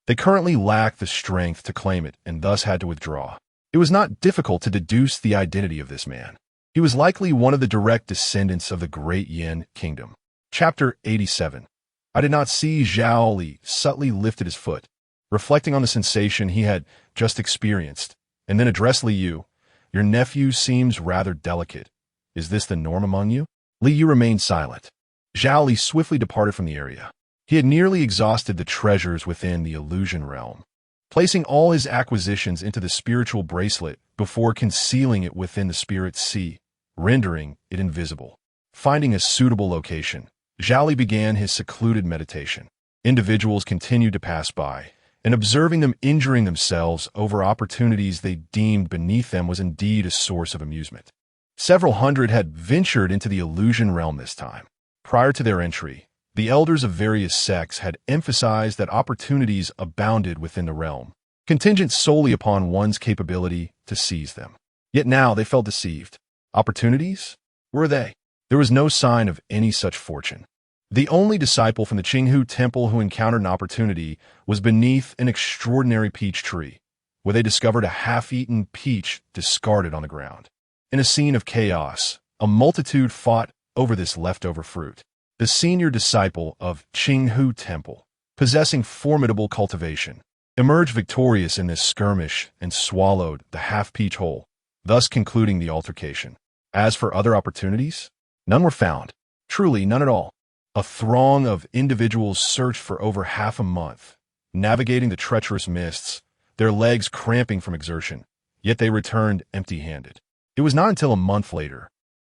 they currently lacked the strength to claim it and thus had to withdraw. It was not difficult to deduce the identity of this man. He was likely one of the direct descendants of the Great Yin Kingdom. Chapter 87. I did not see. Zhao Li subtly lifted his foot, reflecting on the sensation he had just experienced, and then addressed Liu. Your nephew seems rather delicate. Is this the norm among you? Liu remained silent. Zhao Li swiftly departed from the area. He had nearly exhausted the treasures within the illusion realm, placing all his acquisitions into the spiritual bracelet before concealing it within the spirit sea, rendering it invisible. Finding a suitable location, Zhao Li began his secluded meditation. Individuals continued to pass by, and observing them injuring themselves over opportunities they deemed beneath them was indeed a source of amusement. Several hundred had ventured into the illusion realm this time. Prior to their entry, the elders of various sects had emphasized that opportunities abounded within the realm, contingent solely upon one's capability to seize them. Yet now they felt deceived. Opportunities? Where were they? There was no sign of any such fortune. The only disciple from the Qinghu temple who encountered an opportunity was beneath an extraordinary peach tree, where they discovered a half-eaten peach discarded on the ground. In a scene of chaos, a multitude fought over this leftover fruit. The senior disciple of Qinghu temple, possessing formidable cultivation, emerged victorious in this skirmish and swallowed the half-peach whole, thus concluding the altercation. As for other opportunities, none were found. Truly, none at all. A throng of individuals searched for over half a month, navigating the treacherous mists, their legs cramping from exertion, yet they returned empty-handed. It was not until a month later,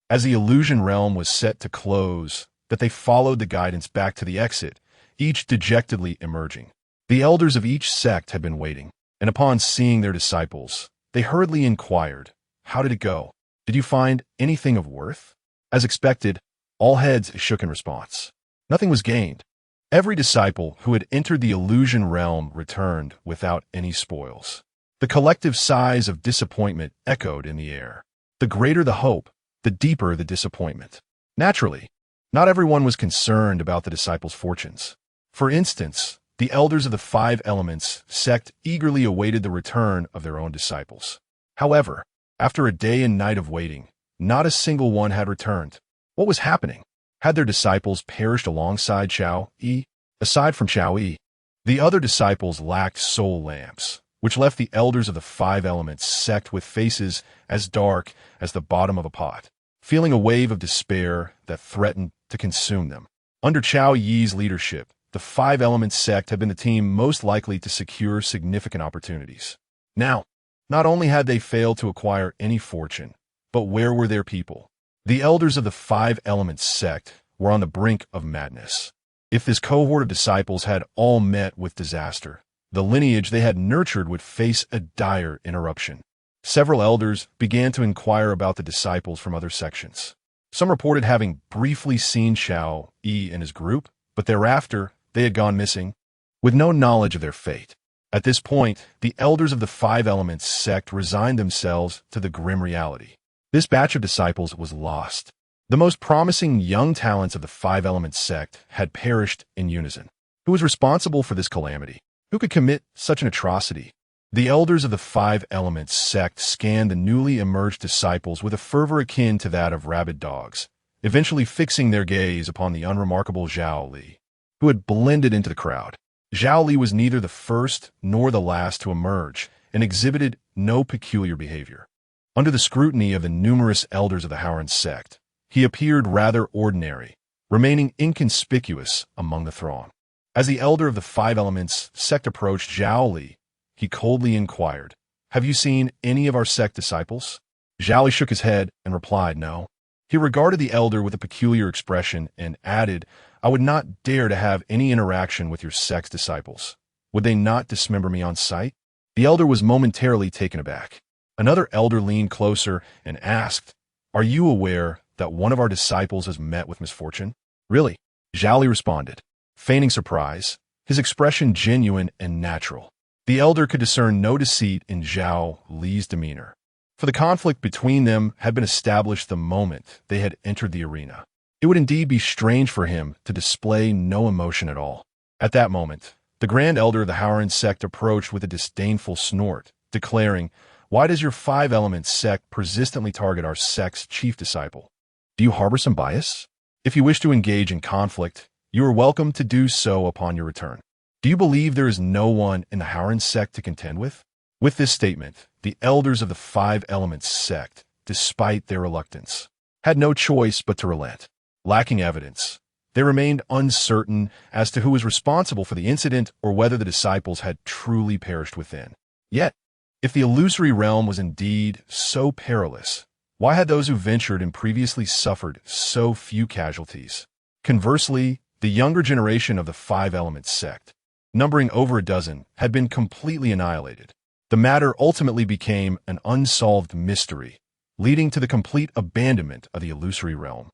as the illusion realm was set to close, that they followed the guidance back to the exit, each dejectedly emerging. The elders of each sect had been waiting, and upon seeing their disciples, they hurriedly inquired, "How did it go? Did you find anything of worth?" As expected, all heads shook in response. Nothing was gained. Every disciple who had entered the illusion realm returned without any spoils. The collective sighs of disappointment echoed in the air. The greater the hope, the deeper the disappointment. Naturally, not everyone was concerned about the disciples' fortunes. For instance, the elders of the 5 elements sect eagerly awaited the return of their own disciples. However, after a day and night of waiting, not a single one had returned. What was happening? Had their disciples perished alongside Xiao Yi? Aside from Xiao Yi, the other disciples lacked soul lamps, which left the elders of the 5 elements sect with faces as dark as the bottom of a pot, feeling a wave of despair that threatened to consume them. Under Xiao Yi's leadership, the 5 elements sect had been the team most likely to secure significant opportunities. Now, not only had they failed to acquire any fortune, but where were their people? The elders of the 5 elements sect were on the brink of madness. If this cohort of disciples had all met with disaster, the lineage they had nurtured would face a dire interruption. Several elders began to inquire about the disciples from other sections. Some reported having briefly seen Xiao Yi and his group, but thereafter they had gone missing, with no knowledge of their fate. At this point, the elders of the 5 elements sect resigned themselves to the grim reality. This batch of disciples was lost. The most promising young talents of the 5 elements sect had perished in unison. Who was responsible for this calamity? Who could commit such an atrocity? The elders of the Five Elements sect scanned the newly emerged disciples with a fervor akin to that of rabid dogs, eventually fixing their gaze upon the unremarkable Zhao Li, who had blended into the crowd. Zhao Li was neither the first nor the last to emerge and exhibited no peculiar behavior. Under the scrutiny of the numerous elders of the Haoran sect, he appeared rather ordinary, remaining inconspicuous among the throng. As the elder of the Five Elements sect approached Zhao Li, he coldly inquired, "Have you seen any of our sect disciples?" Zhao Li shook his head and replied, "No." He regarded the elder with a peculiar expression and added, "I would not dare to have any interaction with your sect's disciples. Would they not dismember me on sight?" The elder was momentarily taken aback. Another elder leaned closer and asked, "Are you aware that one of our disciples has met with misfortune?" "Really?" Zhao Li responded, feigning surprise, his expression genuine and natural. The elder could discern no deceit in Zhao Li's demeanor, for the conflict between them had been established the moment they had entered the arena. It would indeed be strange for him to display no emotion at all. At that moment, the grand elder of the Haoran sect approached with a disdainful snort, declaring, "Why does your Five Elements sect persistently target our sect's chief disciple? Do you harbor some bias? If you wish to engage in conflict, you are welcome to do so upon your return. Do you believe there is no one in the Haoran sect to contend with?" With this statement, the elders of the Five Elements sect, despite their reluctance, had no choice but to relent. Lacking evidence, they remained uncertain as to who was responsible for the incident or whether the disciples had truly perished within. Yet, if the illusory realm was indeed so perilous, why had those who ventured and previously suffered so few casualties? Conversely, the younger generation of the Five Elements sect, numbering over a dozen, had been completely annihilated. The matter ultimately became an unsolved mystery, leading to the complete abandonment of the illusory realm.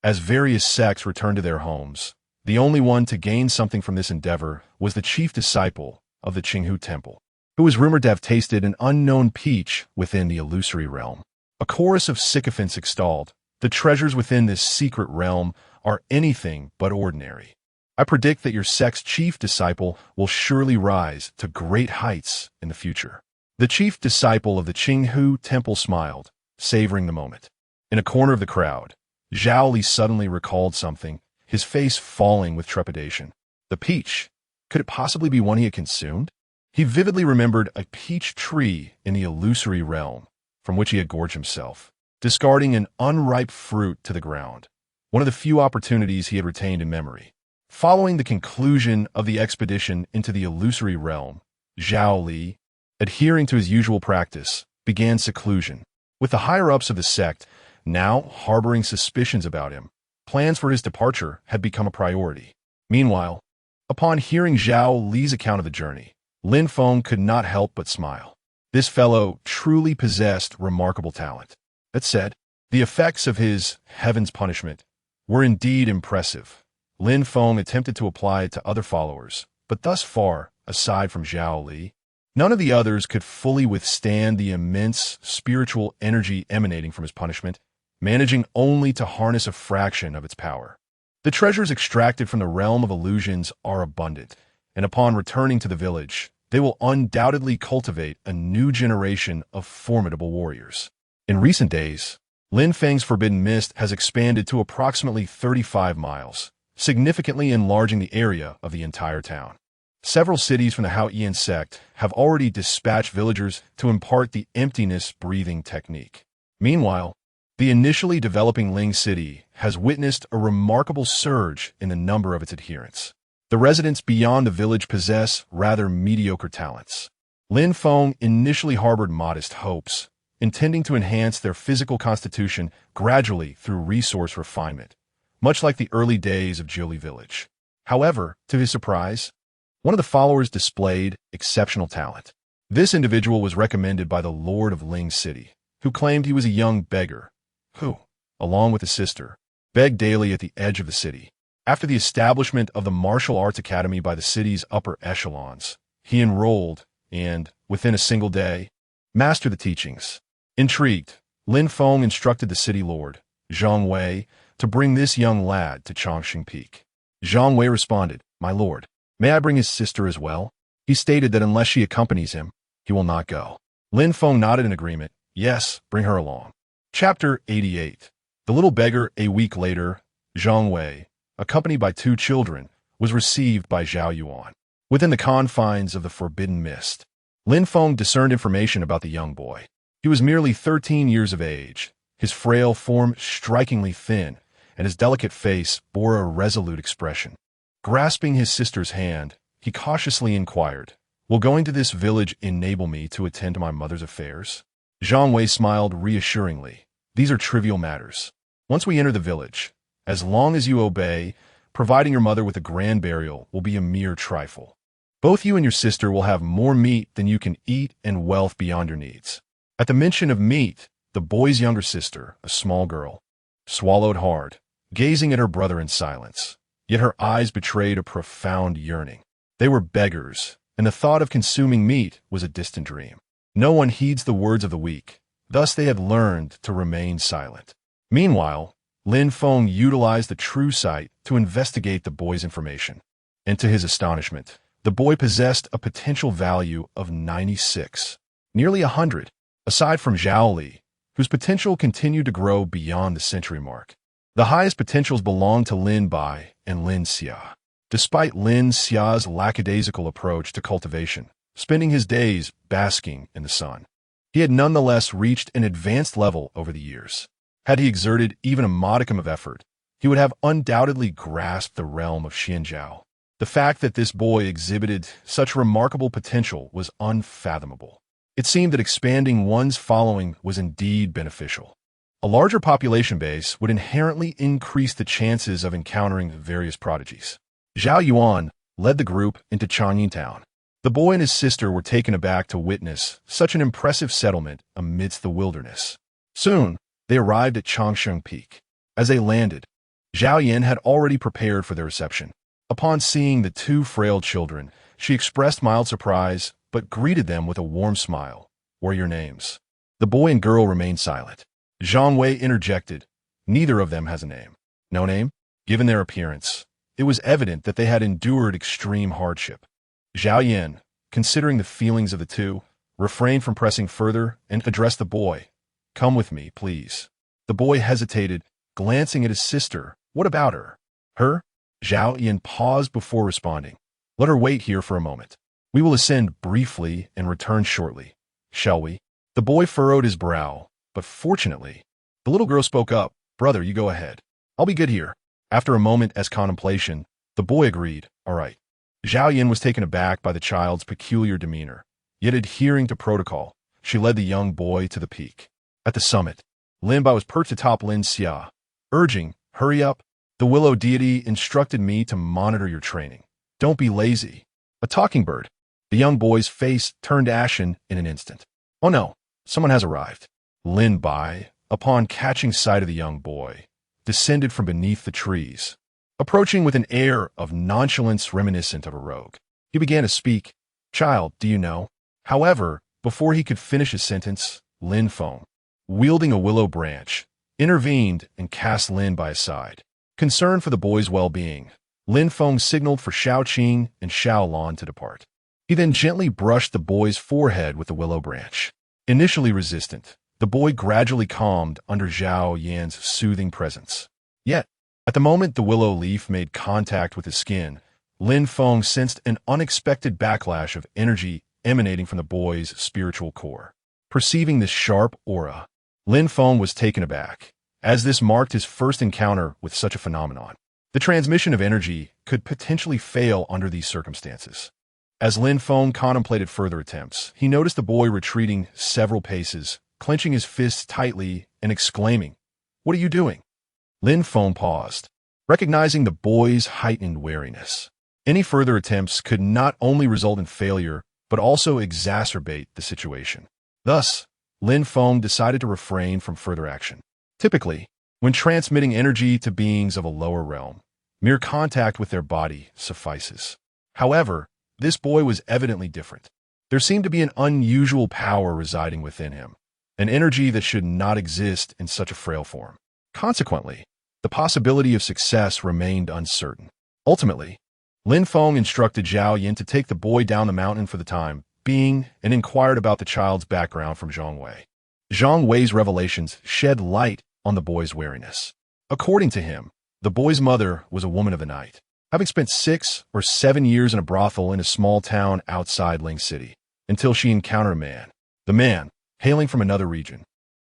As various sects returned to their homes, the only one to gain something from this endeavor was the chief disciple of the Qinghu Temple, who was rumored to have tasted an unknown peach within the illusory realm. A chorus of sycophants extolled, "The treasures within this secret realm are anything but ordinary. I predict that your sect's chief disciple will surely rise to great heights in the future." The chief disciple of the Qinghu Temple smiled, savoring the moment. In a corner of the crowd, Zhao Li suddenly recalled something, his face falling with trepidation. The peach. Could it possibly be one he had consumed? He vividly remembered a peach tree in the illusory realm, from which he had gorged himself, discarding an unripe fruit to the ground, one of the few opportunities he had retained in memory. Following the conclusion of the expedition into the illusory realm, Zhao Li, adhering to his usual practice, began seclusion. With the higher-ups of the sect now harboring suspicions about him, plans for his departure had become a priority. Meanwhile, upon hearing Zhao Li's account of the journey, Lin Feng could not help but smile. This fellow truly possessed remarkable talent. That said, the effects of his heaven's punishment were indeed impressive. Lin Feng attempted to apply it to other followers, but thus far, aside from Zhao Li, none of the others could fully withstand the immense spiritual energy emanating from his punishment, managing only to harness a fraction of its power. The treasures extracted from the realm of illusions are abundant, and upon returning to the village, they will undoubtedly cultivate a new generation of formidable warriors. In recent days, Lin Feng's Forbidden Mist has expanded to approximately 35 miles, significantly enlarging the area of the entire town. Several cities from the Haoyan sect have already dispatched villagers to impart the emptiness-breathing technique. Meanwhile, the initially developing Ling City has witnessed a remarkable surge in the number of its adherents. The residents beyond the village possess rather mediocre talents. Lin Feng initially harbored modest hopes, intending to enhance their physical constitution gradually through resource refinement, much like the early days of Jiuli Village. However, to his surprise, one of the followers displayed exceptional talent. This individual was recommended by the Lord of Ling City, who claimed he was a young beggar, who, along with his sister, begged daily at the edge of the city. After the establishment of the martial arts academy by the city's upper echelons, he enrolled and, within a single day, mastered the teachings. Intrigued, Lin Feng instructed the city lord, Zhang Wei, to bring this young lad to Chongqing Peak. Zhang Wei responded, "My lord, may I bring his sister as well?" He stated that unless she accompanies him, He will not go. Lin Feng nodded in agreement. Yes, bring her along. Chapter 88. The little beggar, a week later, Zhang Wei, accompanied by 2 children, was received by Zhao Yuan. Within the confines of the Forbidden Mist, Lin Feng discerned information about the young boy. He was merely 13 years of age, his frail form strikingly thin, and his delicate face bore a resolute expression. Grasping his sister's hand, he cautiously inquired, "Will going to this village enable me to attend to my mother's affairs?" Zhang Wei smiled reassuringly. "These are trivial matters. Once we enter the village, as long as you obey, providing your mother with a grand burial will be a mere trifle. Both you and your sister will have more meat than you can eat and wealth beyond your needs." At the mention of meat, the boy's younger sister, a small girl, swallowed hard, gazing at her brother in silence. Yet her eyes betrayed a profound yearning. They were beggars, and the thought of consuming meat was a distant dream. No one heeds the words of the weak. Thus they had learned to remain silent. Meanwhile, Lin Feng utilized the true sight to investigate the boy's information. And to his astonishment, the boy possessed a potential value of 96, nearly 100, aside from Zhao Li, whose potential continued to grow beyond the century mark. The highest potentials belonged to Lin Bai and Lin Xia. Despite Lin Xia's lackadaisical approach to cultivation, spending his days basking in the sun, he had nonetheless reached an advanced level over the years. Had he exerted even a modicum of effort, he would have undoubtedly grasped the realm of Xianzhao. The fact that this boy exhibited such remarkable potential was unfathomable. It seemed that expanding one's following was indeed beneficial. A larger population base would inherently increase the chances of encountering various prodigies. Zhao Yuan led the group into Changyin Town. The boy and his sister were taken aback to witness such an impressive settlement amidst the wilderness. Soon, they arrived at Changsheng Peak. As they landed, Zhao Yan had already prepared for their reception. Upon seeing the 2 frail children, she expressed mild surprise, but greeted them with a warm smile. "What are your names?" The boy and girl remained silent. Zhang Wei interjected, "Neither of them has a name." "No name?" Given their appearance, it was evident that they had endured extreme hardship. Zhao Yan, considering the feelings of the 2, refrained from pressing further and addressed the boy. "Come with me, please." The boy hesitated, glancing at his sister. "What about her?" "Her?" Zhao Yan paused before responding. "Let her wait here for a moment. We will ascend briefly and return shortly. Shall we?" The boy furrowed his brow, but fortunately, the little girl spoke up. "Brother, you go ahead. I'll be good here." After a moment as contemplation, the boy agreed. "All right." Zhao Yan was taken aback by the child's peculiar demeanor. Yet adhering to protocol, she led the young boy to the peak. At the summit, Lin Bai was perched atop Lin Xia, urging, "Hurry up. The willow deity instructed me to monitor your training. Don't be lazy." A talking bird. The young boy's face turned ashen in an instant. "Oh no, someone has arrived." Lin Bai, upon catching sight of the young boy, descended from beneath the trees, approaching with an air of nonchalance reminiscent of a rogue. He began to speak. "Child, do you know?" However, before he could finish his sentence, Lin Feng, wielding a willow branch, intervened and cast Lin Bai aside. Concerned for the boy's well-being, Lin Feng signaled for Shao Qing and Shao Lan to depart. He then gently brushed the boy's forehead with the willow branch. Initially resistant, the boy gradually calmed under Zhao Yan's soothing presence. Yet, at the moment the willow leaf made contact with his skin, Lin Feng sensed an unexpected backlash of energy emanating from the boy's spiritual core. Perceiving this sharp aura, Lin Feng was taken aback, as this marked his first encounter with such a phenomenon. The transmission of energy could potentially fail under these circumstances. As Lin Feng contemplated further attempts, he noticed the boy retreating several paces, clenching his fists tightly and exclaiming, "What are you doing?" Lin Feng paused, recognizing the boy's heightened wariness. Any further attempts could not only result in failure, but also exacerbate the situation. Thus, Lin Feng decided to refrain from further action. Typically, when transmitting energy to beings of a lower realm, mere contact with their body suffices. However, this boy was evidently different. There seemed to be an unusual power residing within him, an energy that should not exist in such a frail form. Consequently, the possibility of success remained uncertain. Ultimately, Lin Feng instructed Zhao Yan to take the boy down the mountain for the time being and inquired about the child's background from Zhang Wei. Zhang Wei's revelations shed light on the boy's wariness. According to him, the boy's mother was a woman of the night, having spent 6 or 7 years in a brothel in a small town outside Ling City, until she encountered a man. The man, hailing from another region,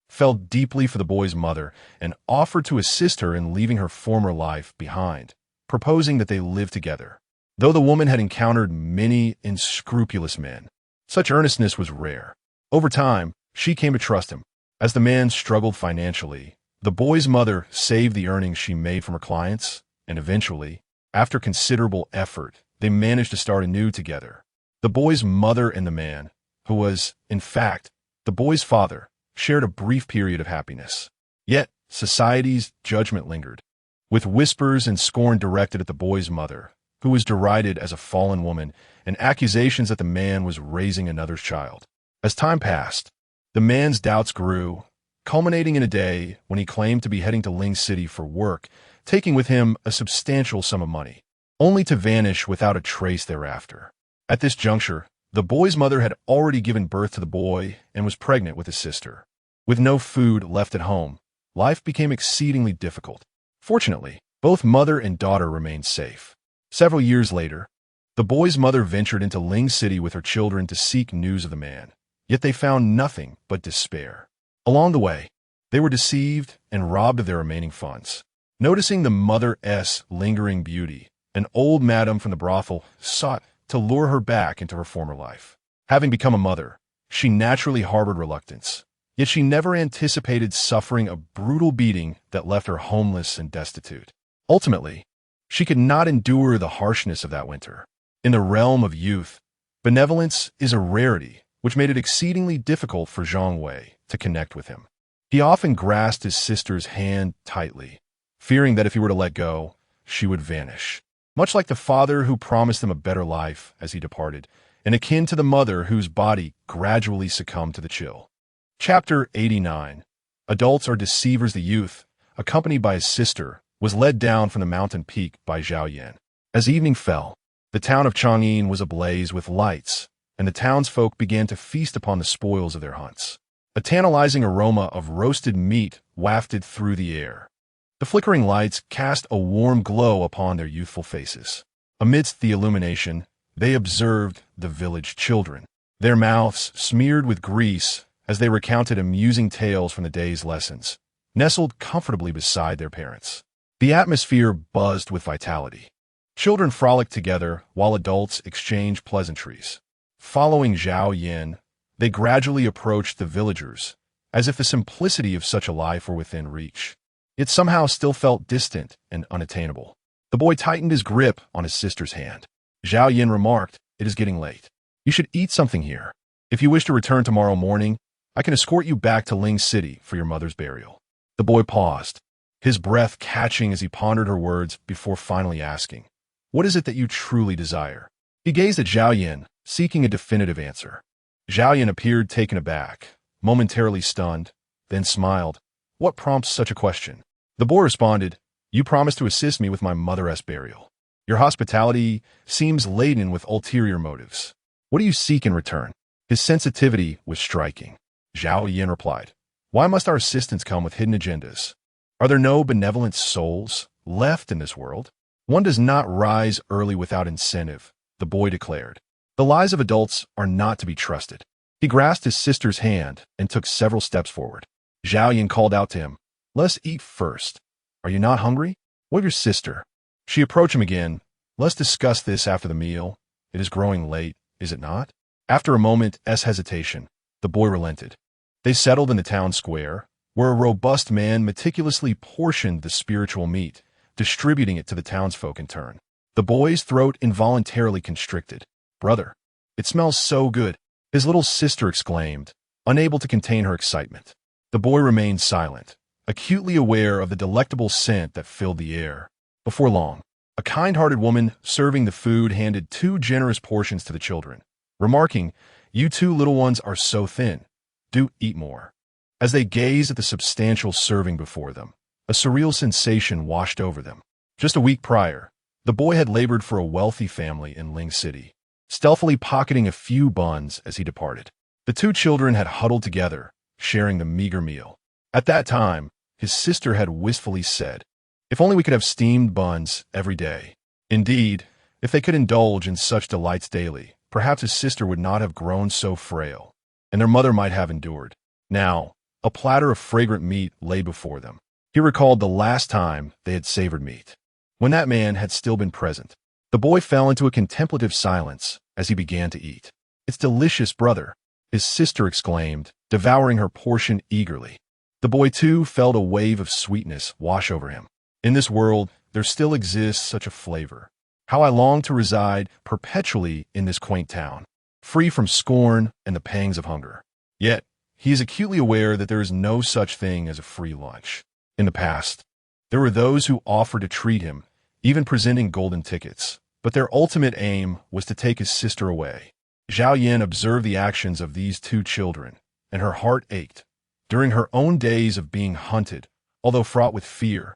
felt deeply for the boy's mother and offered to assist her in leaving her former life behind, proposing that they live together. Though the woman had encountered many unscrupulous men, such earnestness was rare. Over time, she came to trust him. As the man struggled financially, the boy's mother saved the earnings she made from her clients, and eventually, after considerable effort, they managed to start anew together. The boy's mother and the man, who was, in fact, the boy's father, shared a brief period of happiness. Yet, society's judgment lingered, with whispers and scorn directed at the boy's mother, who was derided as a fallen woman, and accusations that the man was raising another's child. As time passed, the man's doubts grew, culminating in a day when he claimed to be heading to Ling City for work, taking with him a substantial sum of money, only to vanish without a trace thereafter. At this juncture, the boy's mother had already given birth to the boy and was pregnant with his sister. With no food left at home, life became exceedingly difficult. Fortunately, both mother and daughter remained safe. Several years later, the boy's mother ventured into Ling City with her children to seek news of the man, yet they found nothing but despair. Along the way, they were deceived and robbed of their remaining funds. Noticing the mother's lingering beauty, an old madam from the brothel sought to lure her back into her former life. Having become a mother, she naturally harbored reluctance, yet she never anticipated suffering a brutal beating that left her homeless and destitute. Ultimately, she could not endure the harshness of that winter. In the realm of youth, benevolence is a rarity, which made it exceedingly difficult for Zhang Wei to connect with him. He often grasped his sister's hand tightly, fearing that if he were to let go, she would vanish. Much like the father who promised them a better life as he departed, and akin to the mother whose body gradually succumbed to the chill. Chapter 89. Adults are deceivers. The youth, accompanied by his sister, was led down from the mountain peak by Zhao Yan. As evening fell, the town of Chang'an was ablaze with lights, and the townsfolk began to feast upon the spoils of their hunts. A tantalizing aroma of roasted meat wafted through the air. The flickering lights cast a warm glow upon their youthful faces. Amidst the illumination, they observed the village children, their mouths smeared with grease as they recounted amusing tales from the day's lessons, nestled comfortably beside their parents. The atmosphere buzzed with vitality. Children frolicked together while adults exchanged pleasantries. Following Zhao Yan, they gradually approached the villagers, as if the simplicity of such a life were within reach. It somehow still felt distant and unattainable. The boy tightened his grip on his sister's hand. Zhao Yan remarked, "It is getting late. You should eat something here. If you wish to return tomorrow morning, I can escort you back to Ling City for your mother's burial." The boy paused, his breath catching as he pondered her words before finally asking, "What is it that you truly desire?" He gazed at Zhao Yan, seeking a definitive answer. Zhao Yan appeared taken aback, momentarily stunned, then smiled. "What prompts such a question?" The boy responded, "You promised to assist me with my mother's burial. Your hospitality seems laden with ulterior motives. What do you seek in return?" His sensitivity was striking. Zhao Yan replied, "Why must our assistance come with hidden agendas? Are there no benevolent souls left in this world? One does not rise early without incentive," the boy declared. "The lies of adults are not to be trusted." He grasped his sister's hand and took several steps forward. Zhao Yan called out to him, "Let us eat first. Are you not hungry? What of your sister?" She approached him again. "Let's discuss this after the meal. It is growing late, is it not?" After a moment's hesitation, the boy relented. They settled in the town square, where a robust man meticulously portioned the spiritual meat, distributing it to the townsfolk in turn. The boy's throat involuntarily constricted. "Brother, it smells so good," his little sister exclaimed, unable to contain her excitement. The boy remained silent, acutely aware of the delectable scent that filled the air. Before long, a kind-hearted woman serving the food handed 2 generous portions to the children, remarking, "You 2 little ones are so thin. Do eat more." As they gazed at the substantial serving before them, a surreal sensation washed over them. Just a week prior, the boy had labored for a wealthy family in Ling City. stealthily pocketing a few buns as he departed. The two children had huddled together, sharing the meager meal. At that time, his sister had wistfully said, "If only we could have steamed buns every day." Indeed, if they could indulge in such delights daily, perhaps his sister would not have grown so frail, and their mother might have endured. Now, a platter of fragrant meat lay before them. He recalled the last time they had savored meat, when that man had still been present. The boy fell into a contemplative silence as he began to eat. "It's delicious, brother," his sister exclaimed, devouring her portion eagerly. The boy, too, felt a wave of sweetness wash over him. In this world, there still exists such a flavor. How I long to reside perpetually in this quaint town, free from scorn and the pangs of hunger. Yet, he is acutely aware that there is no such thing as a free lunch. In the past, there were those who offered to treat him, even presenting golden tickets, but their ultimate aim was to take his sister away. Zhao Yin observed the actions of these two children, and her heart ached. During her own days of being hunted, although fraught with fear,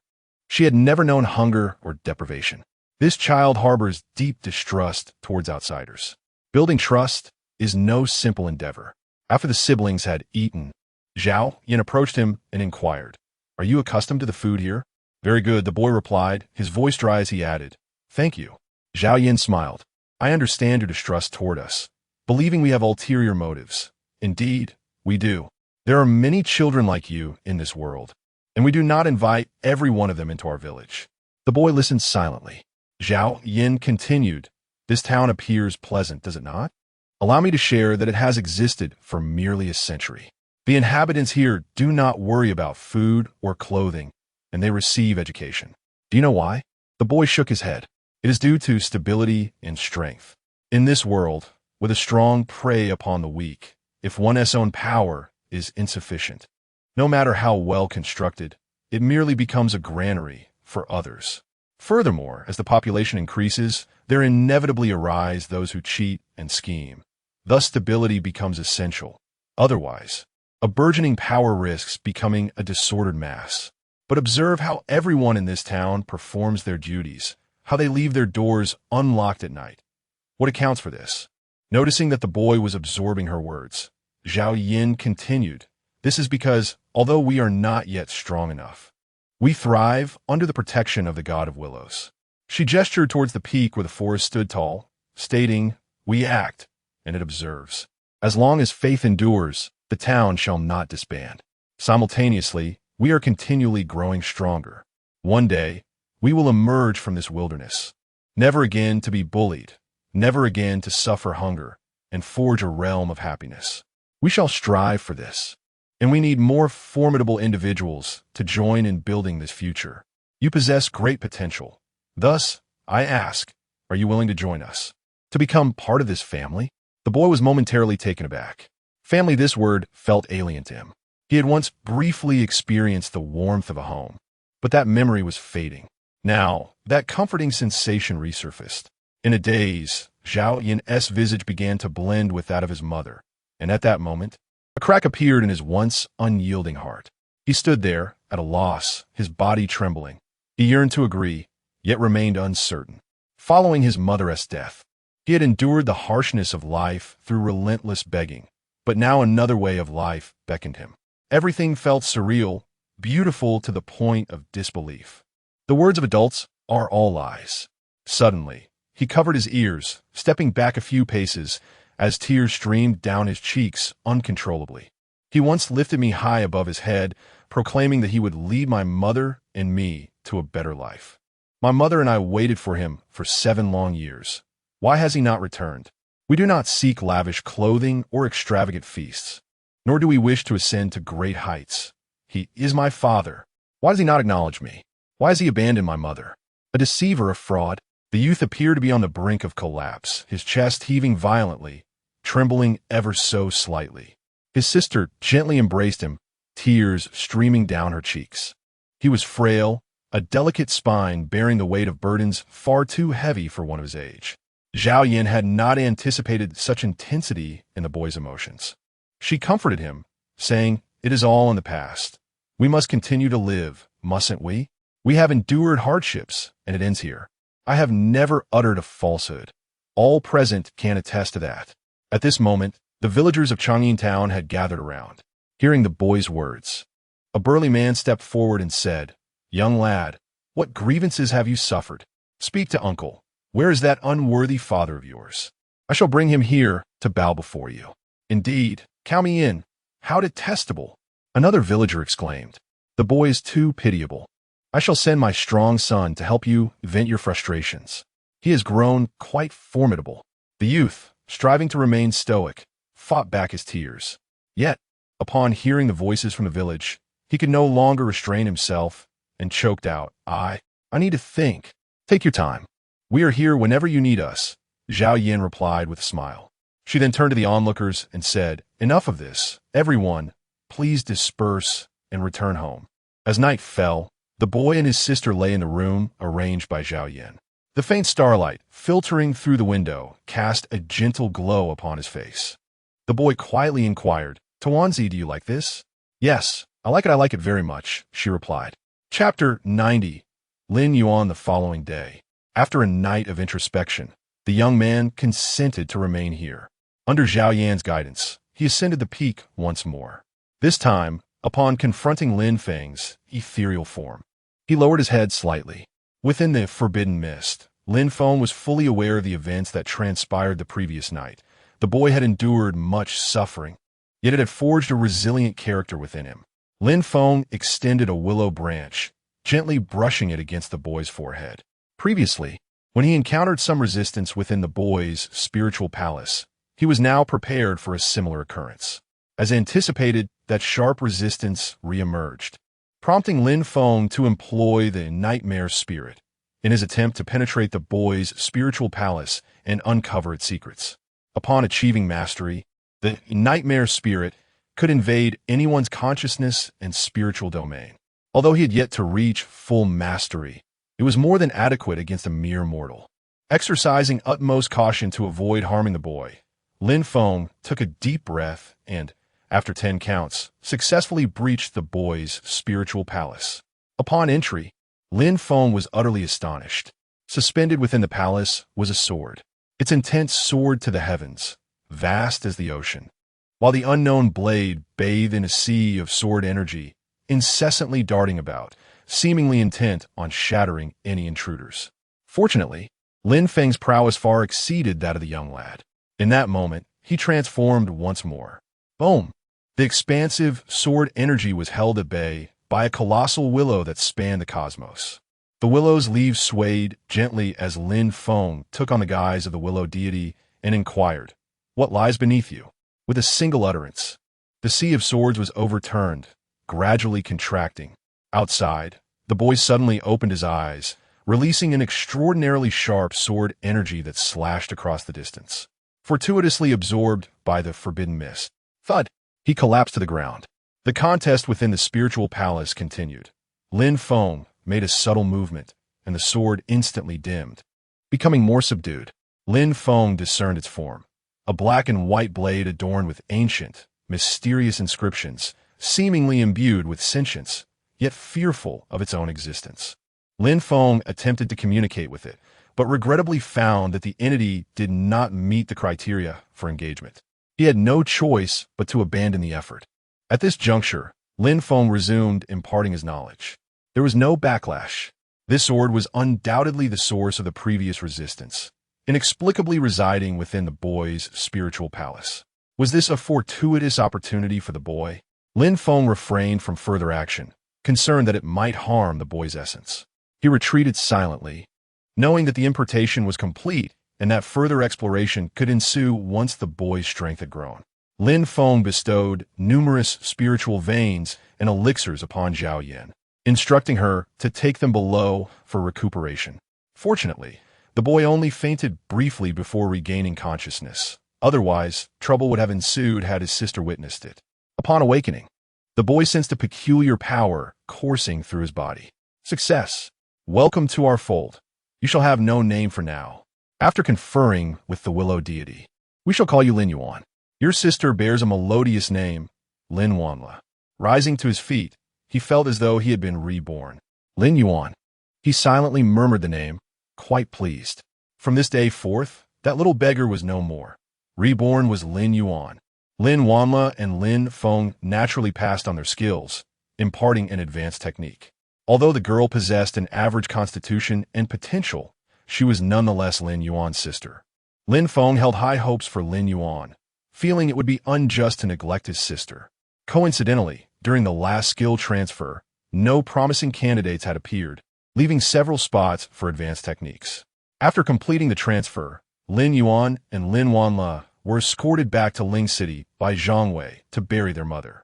she had never known hunger or deprivation. This child harbors deep distrust towards outsiders. Building trust is no simple endeavor. After the siblings had eaten, Zhao Yin approached him and inquired, "Are you accustomed to the food here?" "Very good," the boy replied, his voice dry as he added, "Thank you." Zhao Yin smiled. "I understand your distrust toward us, believing we have ulterior motives. Indeed, we do. There are many children like you in this world, and we do not invite every one of them into our village." The boy listened silently. Zhao Yin continued, "This town appears pleasant, does it not? Allow me to share that it has existed for merely a century. The inhabitants here do not worry about food or clothing, and they receive education. Do you know why?" The boy shook his head. "It is due to stability and strength. In this world, with a strong prey upon the weak, if one's own power is insufficient, no matter how well constructed, it merely becomes a granary for others. Furthermore, as the population increases, there inevitably arise those who cheat and scheme. Thus stability becomes essential. Otherwise, a burgeoning power risks becoming a disordered mass. But observe how everyone in this town performs their duties, how they leave their doors unlocked at night. What accounts for this?" Noticing that the boy was absorbing her words, Zhao Yin continued, "This is because, although we are not yet strong enough, we thrive under the protection of the god of willows." She gestured towards the peak where the forest stood tall, stating, "We act, and it observes. As long as faith endures, the town shall not disband. Simultaneously, we are continually growing stronger. One day, we will emerge from this wilderness, never again to be bullied, never again to suffer hunger, and forge a realm of happiness. We shall strive for this, and we need more formidable individuals to join in building this future. You possess great potential. Thus, I ask, are you willing to join us? To become part of this family?" The boy was momentarily taken aback. Family, this word felt alien to him. He had once briefly experienced the warmth of a home, but that memory was fading. Now, that comforting sensation resurfaced. In a daze, Zhao Yin's visage began to blend with that of his mother, and at that moment, a crack appeared in his once unyielding heart. He stood there, at a loss, his body trembling. He yearned to agree, yet remained uncertain. Following his mother's death, he had endured the harshness of life through relentless begging, but now another way of life beckoned him. Everything felt surreal, beautiful to the point of disbelief. The words of adults are all lies. Suddenly, he covered his ears, stepping back a few paces as tears streamed down his cheeks uncontrollably. He once lifted me high above his head, proclaiming that he would lead my mother and me to a better life. My mother and I waited for him for 7 long years. Why has he not returned? We do not seek lavish clothing or extravagant feasts, nor do we wish to ascend to great heights. He is my father. Why does he not acknowledge me? Why has he abandoned my mother? A deceiver, a fraud. The youth appeared to be on the brink of collapse, his chest heaving violently, trembling ever so slightly. His sister gently embraced him, tears streaming down her cheeks. He was frail, a delicate spine bearing the weight of burdens far too heavy for one of his age. Zhao Yin had not anticipated such intensity in the boy's emotions. She comforted him, saying, "It is all in the past. We must continue to live, mustn't we? We have endured hardships, and it ends here. I have never uttered a falsehood. All present can attest to that. At this moment, the villagers of Changyin Town had gathered around. Hearing the boy's words, a burly man stepped forward and said, "Young lad, what grievances have you suffered? Speak to uncle. Where is that unworthy father of yours? I shall bring him here to bow before you." "Indeed, count me in. How detestable!" Another villager exclaimed. "The boy is too pitiable. I shall send my strong son to help you vent your frustrations. He has grown quite formidable." The youth, striving to remain stoic, fought back his tears. Yet, upon hearing the voices from the village, he could no longer restrain himself and choked out, I need to think." "Take your time. We are here whenever you need us," Zhao Yin replied with a smile. She then turned to the onlookers and said, "Enough of this. Everyone, please disperse and return home." As night fell, the boy and his sister lay in the room arranged by Zhao Yin. The faint starlight, filtering through the window, cast a gentle glow upon his face. The boy quietly inquired, "Tuanzi, do you like this?" "Yes, I like it very much," she replied. Chapter 90. Lin Yuan the following day. After a night of introspection, the young man consented to remain here. Under Zhao Yan's guidance, he ascended the peak once more. This time, upon confronting Lin Feng's ethereal form, he lowered his head slightly. Within the forbidden mist, Lin Feng was fully aware of the events that transpired the previous night. The boy had endured much suffering, yet it had forged a resilient character within him. Lin Feng extended a willow branch, gently brushing it against the boy's forehead. Previously, when he encountered some resistance within the boy's spiritual palace, he was now prepared for a similar occurrence. As anticipated, that sharp resistance re-emerged, prompting Lin Feng to employ the nightmare spirit in his attempt to penetrate the boy's spiritual palace and uncover its secrets. Upon achieving mastery, the nightmare spirit could invade anyone's consciousness and spiritual domain. Although he had yet to reach full mastery, it was more than adequate against a mere mortal. Exercising utmost caution to avoid harming the boy, Lin Feng took a deep breath and, after 10 counts, successfully breached the boy's spiritual palace. Upon entry, Lin Feng was utterly astonished. Suspended within the palace was a sword. Its intent soared to the heavens, vast as the ocean, while the unknown blade bathed in a sea of sword energy, incessantly darting about, seemingly intent on shattering any intruders. Fortunately, Lin Feng's prowess far exceeded that of the young lad. In that moment, he transformed once more. Boom! The expansive sword energy was held at bay by a colossal willow that spanned the cosmos. The willow's leaves swayed gently as Lin Feng took on the guise of the willow deity and inquired, "What lies beneath you?" With a single utterance, the sea of swords was overturned, gradually contracting. Outside, the boy suddenly opened his eyes, releasing an extraordinarily sharp sword energy that slashed across the distance. Fortuitously absorbed by the forbidden mist, thud! He collapsed to the ground. The contest within the spiritual palace continued. Lin Feng made a subtle movement, and the sword instantly dimmed. Becoming more subdued, Lin Feng discerned its form. A black and white blade adorned with ancient, mysterious inscriptions, seemingly imbued with sentience, yet fearful of its own existence. Lin Feng attempted to communicate with it, but regrettably found that the entity did not meet the criteria for engagement. He had no choice but to abandon the effort. At this juncture, Lin Feng resumed imparting his knowledge. There was no backlash. This sword was undoubtedly the source of the previous resistance, inexplicably residing within the boy's spiritual palace. Was this a fortuitous opportunity for the boy? Lin Feng refrained from further action, concerned that it might harm the boy's essence. He retreated silently, knowing that the importation was complete and that further exploration could ensue once the boy's strength had grown. Lin Feng bestowed numerous spiritual veins and elixirs upon Zhao Yan, instructing her to take them below for recuperation. Fortunately, the boy only fainted briefly before regaining consciousness. Otherwise, trouble would have ensued had his sister witnessed it. Upon awakening, the boy sensed a peculiar power coursing through his body. Success! Welcome to our fold. You shall have no name for now. After conferring with the willow deity, we shall call you Lin Yuan. Your sister bears a melodious name, Lin Wanla. Rising to his feet, he felt as though he had been reborn. Lin Yuan. He silently murmured the name, quite pleased. From this day forth, That little beggar was no more. Reborn was Lin Yuan. Lin Wanla and Lin Feng naturally passed on their skills, imparting an advanced technique. Although the girl possessed an average constitution and potential, she was nonetheless Lin Yuan's sister. Lin Feng held high hopes for Lin Yuan, feeling it would be unjust to neglect his sister. Coincidentally, during the last skill transfer, no promising candidates had appeared, leaving several spots for advanced techniques. After completing the transfer, Lin Yuan and Lin Wanla were escorted back to Ling City by Zhang Wei to bury their mother.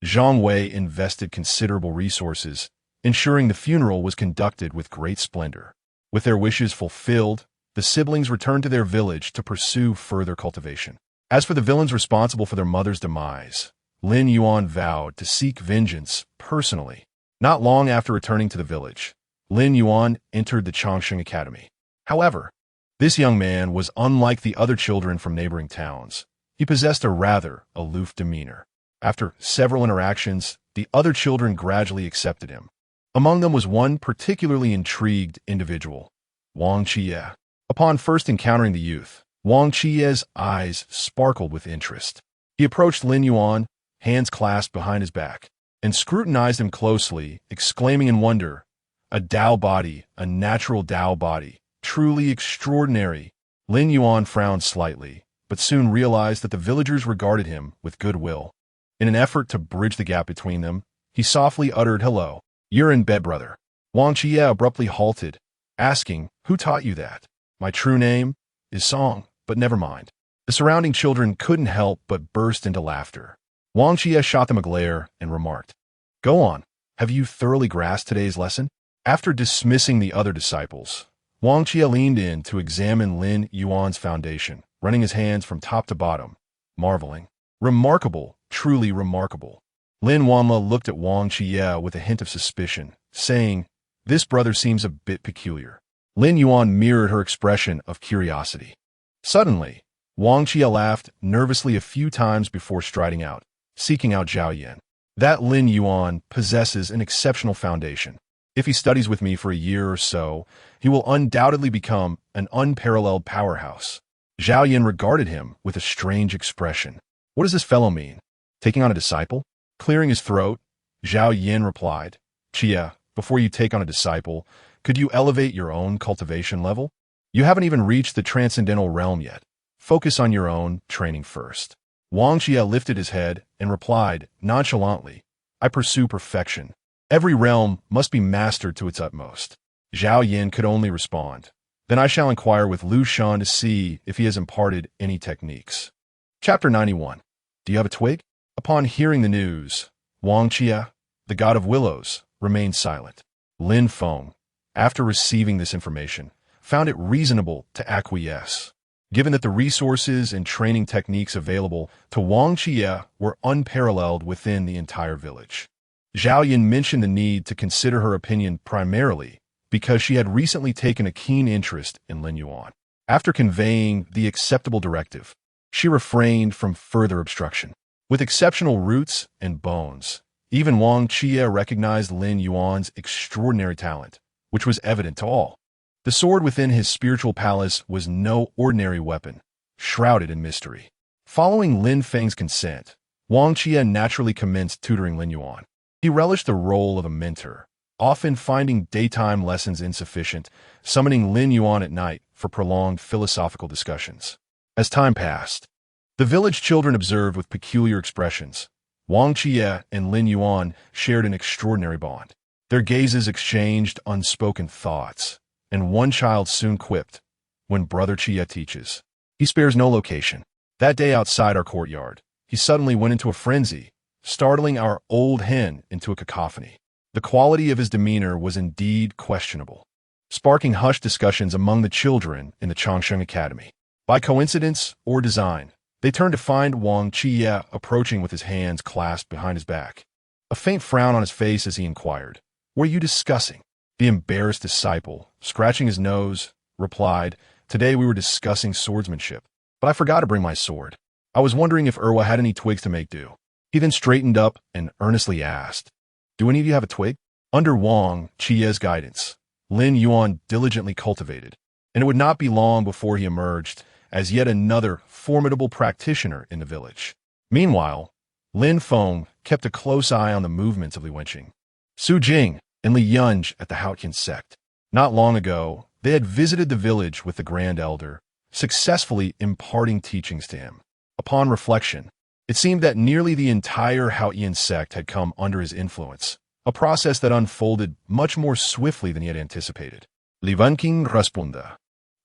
Zhang Wei invested considerable resources, ensuring the funeral was conducted with great splendor. With their wishes fulfilled, the siblings returned to their village to pursue further cultivation. As for the villains responsible for their mother's demise, Lin Yuan vowed to seek vengeance personally. Not long after returning to the village, Lin Yuan entered the Changsheng Academy. However, this young man was unlike the other children from neighboring towns. He possessed a rather aloof demeanor. After several interactions, the other children gradually accepted him. Among them was one particularly intrigued individual, Wang Qiye. Upon first encountering the youth, Wang Qiye's eyes sparkled with interest. He approached Lin Yuan, hands clasped behind his back, and scrutinized him closely, exclaiming in wonder, "A Dao body, a natural Dao body. Truly extraordinary." Lin Yuan frowned slightly, but soon realized that the villagers regarded him with goodwill. In an effort to bridge the gap between them, he softly uttered, "Hello. You're in bed, brother." Wang Qiye abruptly halted, asking, "Who taught you that?" "My true name is Song, but never mind." The surrounding children couldn't help but burst into laughter. Wang Qiye shot them a glare and remarked, "Go on. Have you thoroughly grasped today's lesson?" After dismissing the other disciples, Wang Qiye leaned in to examine Lin Yuan's foundation, running his hands from top to bottom, marveling. "Remarkable, truly remarkable." Lin Wanla looked at Wang Qiye with a hint of suspicion, saying, "This brother seems a bit peculiar." Lin Yuan mirrored her expression of curiosity. Suddenly, Wang Qiye laughed nervously a few times before striding out, seeking out Zhao Yan. "That Lin Yuan possesses an exceptional foundation. If he studies with me for a year or so, he will undoubtedly become an unparalleled powerhouse." Zhao Yan regarded him with a strange expression. What does this fellow mean? Taking on a disciple? Clearing his throat, Zhao Yan replied, "Qiye, before you take on a disciple, could you elevate your own cultivation level? You haven't even reached the transcendental realm yet. Focus on your own training first." Wang Qiye lifted his head and replied nonchalantly, "I pursue perfection. Every realm must be mastered to its utmost." Zhao Yan could only respond, "Then I shall inquire with Lu Shan to see if he has imparted any techniques." Chapter 91. Do you have a twig? Upon hearing the news, Wang Qiye, the god of willows, remained silent. Lin Feng, after receiving this information, found it reasonable to acquiesce, given that the resources and training techniques available to Wang Qiye were unparalleled within the entire village. Zhao Yan mentioned the need to consider her opinion primarily because she had recently taken a keen interest in Lin Yuan. After conveying the acceptable directive, she refrained from further obstruction. With exceptional roots and bones, even Wang Qiye recognized Lin Yuan's extraordinary talent, which was evident to all. The sword within his spiritual palace was no ordinary weapon, shrouded in mystery. Following Lin Feng's consent, Wang Qiye naturally commenced tutoring Lin Yuan. He relished the role of a mentor, often finding daytime lessons insufficient, summoning Lin Yuan at night for prolonged philosophical discussions. As time passed, the village children observed with peculiar expressions. Wang Qiye and Lin Yuan shared an extraordinary bond. Their gazes exchanged unspoken thoughts, and one child soon quipped, "When Brother Qiye teaches, he spares no location." That day outside our courtyard, he suddenly went into a frenzy, startling our old hen into a cacophony. The quality of his demeanor was indeed questionable, sparking hushed discussions among the children in the Changsheng Academy. By coincidence or design, they turned to find Wang Qiye approaching with his hands clasped behind his back, a faint frown on his face as he inquired, "What are you discussing?" The embarrassed disciple, scratching his nose, replied, "Today we were discussing swordsmanship, but I forgot to bring my sword. I was wondering if Erwa had any twigs to make do." He then straightened up and earnestly asked, "Do any of you have a twig?" Under Wang Qiye's guidance, Lin Yuan diligently cultivated, and it would not be long before he emerged as yet another formidable practitioner in the village. Meanwhile, Lin Feng kept a close eye on the movements of Li Wenqing, Su Jing, and Li Yunj at the Haotian sect. Not long ago, they had visited the village with the Grand Elder, successfully imparting teachings to him. Upon reflection, it seemed that nearly the entire Haotian sect had come under his influence, a process that unfolded much more swiftly than he had anticipated. Li Wenqing responda.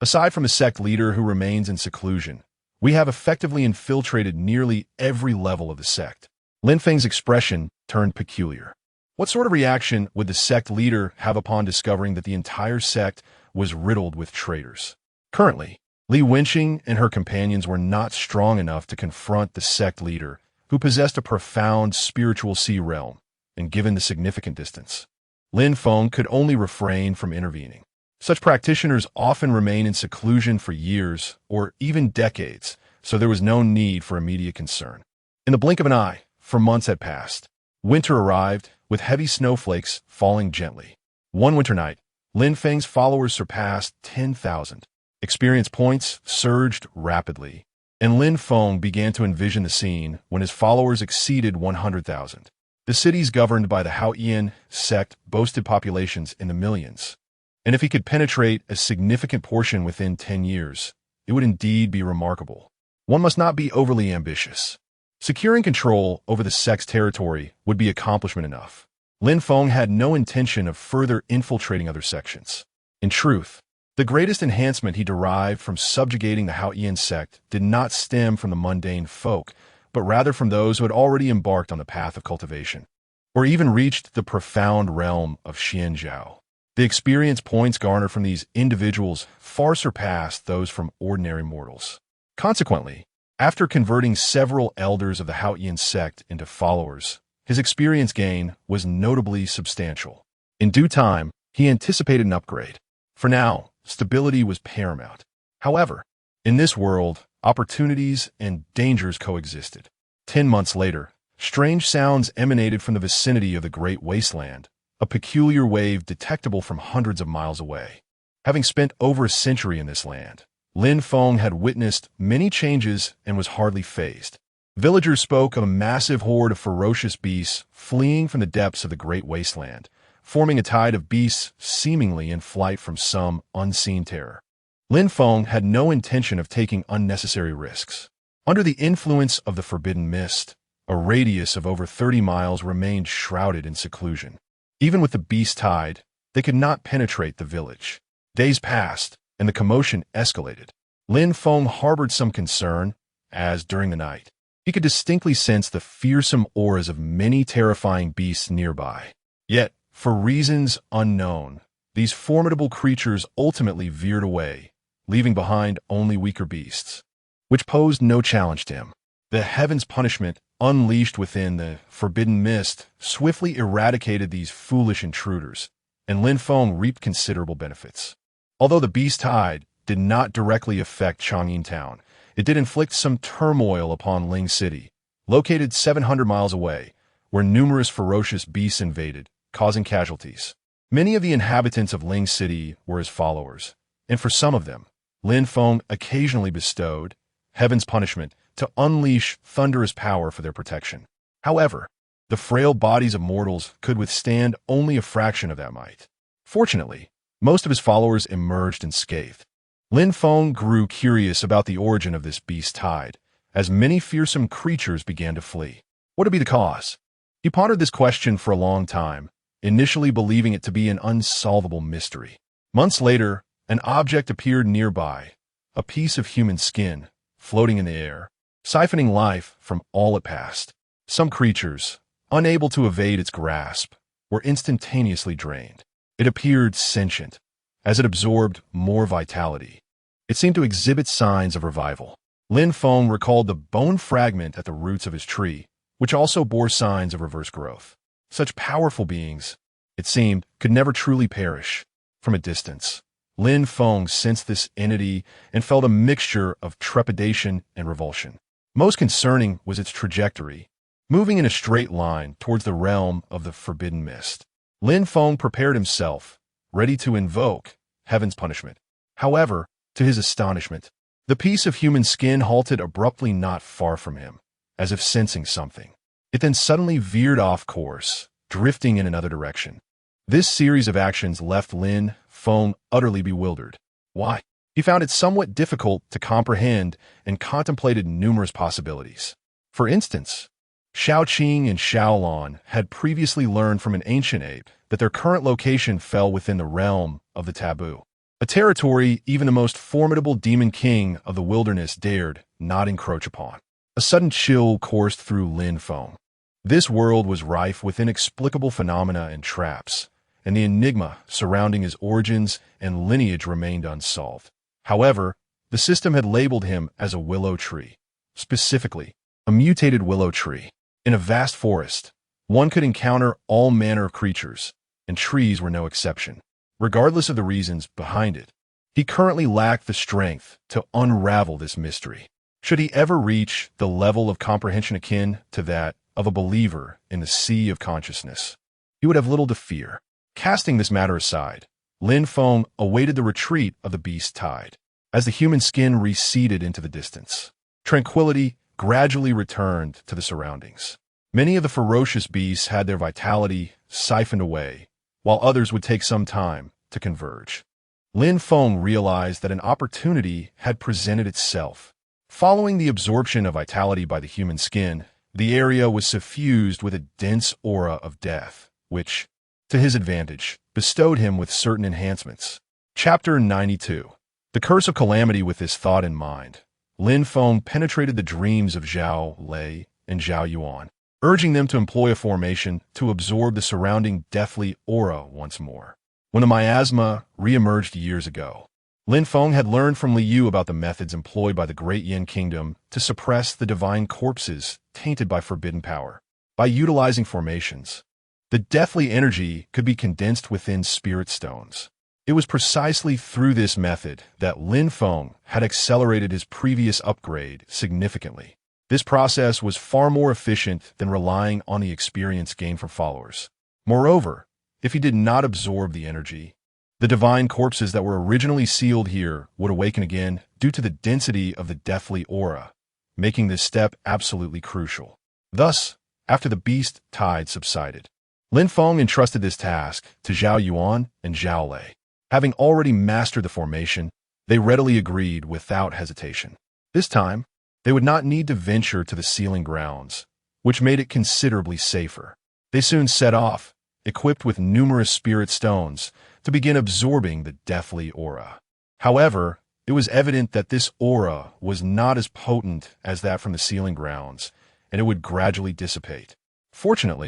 Aside from a sect leader who remains in seclusion, we have effectively infiltrated nearly every level of the sect. Lin Feng's expression turned peculiar. What sort of reaction would the sect leader have upon discovering that the entire sect was riddled with traitors? Currently, Li Wenqing and her companions were not strong enough to confront the sect leader, who possessed a profound spiritual sea realm, and given the significant distance, Lin Feng could only refrain from intervening. Such practitioners often remain in seclusion for years or even decades, so there was no need for immediate concern. In the blink of an eye, for months had passed. Winter arrived, with heavy snowflakes falling gently. One winter night, Lin Feng's followers surpassed 10,000. Experience points surged rapidly, and Lin Feng began to envision the scene when his followers exceeded 100,000. The cities governed by the Haotian sect boasted populations in the millions, and if he could penetrate a significant portion within 10 years, it would indeed be remarkable. One must not be overly ambitious. Securing control over the sect's territory would be accomplishment enough. Lin Feng had no intention of further infiltrating other sections. In truth, the greatest enhancement he derived from subjugating the Haotian sect did not stem from the mundane folk, but rather from those who had already embarked on the path of cultivation, or even reached the profound realm of Xianzhao. The experience points garnered from these individuals far surpassed those from ordinary mortals. Consequently, after converting several elders of the Haotian sect into followers, his experience gain was notably substantial. In due time, he anticipated an upgrade. For now, stability was paramount. However, in this world, opportunities and dangers coexisted. 10 months later, strange sounds emanated from the vicinity of the Great Wasteland, a peculiar wave detectable from hundreds of miles away. Having spent over a century in this land, Lin Feng had witnessed many changes and was hardly fazed. Villagers spoke of a massive horde of ferocious beasts fleeing from the depths of the Great Wasteland, forming a tide of beasts seemingly in flight from some unseen terror. Lin Feng had no intention of taking unnecessary risks. Under the influence of the forbidden mist, a radius of over 30 miles remained shrouded in seclusion. Even with the beast tide, they could not penetrate the village. Days passed, and the commotion escalated. Lin Feng harbored some concern, as, during the night, he could distinctly sense the fearsome auras of many terrifying beasts nearby. Yet, for reasons unknown, these formidable creatures ultimately veered away, leaving behind only weaker beasts, which posed no challenge to him. The heaven's punishment, unleashed within the forbidden mist, swiftly eradicated these foolish intruders, and Lin Feng reaped considerable benefits. Although the beast tide did not directly affect Chang'an town, it did inflict some turmoil upon Ling City, located 700 miles away, where numerous ferocious beasts invaded, causing casualties. Many of the inhabitants of Ling City were his followers, and for some of them, Lin Feng occasionally bestowed heaven's punishment to unleash thunderous power for their protection. However, the frail bodies of mortals could withstand only a fraction of that might. Fortunately, most of his followers emerged unscathed. Lin Feng grew curious about the origin of this beast tide, as many fearsome creatures began to flee. What would be the cause? He pondered this question for a long time, initially believing it to be an unsolvable mystery. Months later, an object appeared nearby, a piece of human skin, floating in the air, siphoning life from all it passed. Some creatures, unable to evade its grasp, were instantaneously drained. It appeared sentient, as it absorbed more vitality. It seemed to exhibit signs of revival. Lin Feng recalled the bone fragment at the roots of his tree, which also bore signs of reverse growth. Such powerful beings, it seemed, could never truly perish. From a distance, Lin Feng sensed this entity and felt a mixture of trepidation and revulsion. Most concerning was its trajectory, moving in a straight line towards the realm of the forbidden mist. Lin Feng prepared himself, ready to invoke heaven's punishment. However, to his astonishment, The piece of human skin halted abruptly not far from him, as if sensing something. It then suddenly veered off course, drifting in another direction. This series of actions left Lin Feng utterly bewildered. Why? He found it somewhat difficult to comprehend and contemplated numerous possibilities. For instance, Shaoqing and Shaolon had previously learned from an ancient ape that their current location fell within the realm of the taboo, a territory even the most formidable demon king of the wilderness dared not encroach upon. A sudden chill coursed through Lin Feng. This world was rife with inexplicable phenomena and traps, and the enigma surrounding his origins and lineage remained unsolved. However, the system had labeled him as a willow tree, specifically, a mutated willow tree. In a vast forest, one could encounter all manner of creatures, and trees were no exception. Regardless of the reasons behind it, he currently lacked the strength to unravel this mystery. Should he ever reach the level of comprehension akin to that of a believer in the sea of consciousness, he would have little to fear. Casting this matter aside, Lin Feng awaited the retreat of the beast tide. As the human skin receded into the distance, tranquility gradually returned to the surroundings. Many of the ferocious beasts had their vitality siphoned away, while others would take some time to converge. Lin Feng realized that an opportunity had presented itself. Following the absorption of vitality by the human skin, the area was suffused with a dense aura of death, which, to his advantage, bestowed him with certain enhancements. Chapter 92. The Curse of Calamity. With this thought in mind, Lin Feng penetrated the dreams of Zhao Lei and Zhao Yuan, urging them to employ a formation to absorb the surrounding deathly aura once more. When the miasma re-emerged years ago, Lin Feng had learned from Liu about the methods employed by the Great Yin Kingdom to suppress the divine corpses tainted by forbidden power. By utilizing formations, the deathly energy could be condensed within spirit stones. It was precisely through this method that Lin Feng had accelerated his previous upgrade significantly. This process was far more efficient than relying on the experience gained from followers. Moreover, if he did not absorb the energy, the divine corpses that were originally sealed here would awaken again due to the density of the deathly aura, making this step absolutely crucial. Thus, after the beast tide subsided, Lin Feng entrusted this task to Zhao Yuan and Zhao Lei. Having already mastered the formation, they readily agreed without hesitation. This time, they would not need to venture to the sealing grounds, which made it considerably safer. They soon set off, equipped with numerous spirit stones, to begin absorbing the deathly aura. However, it was evident that this aura was not as potent as that from the sealing grounds, and it would gradually dissipate. Fortunately,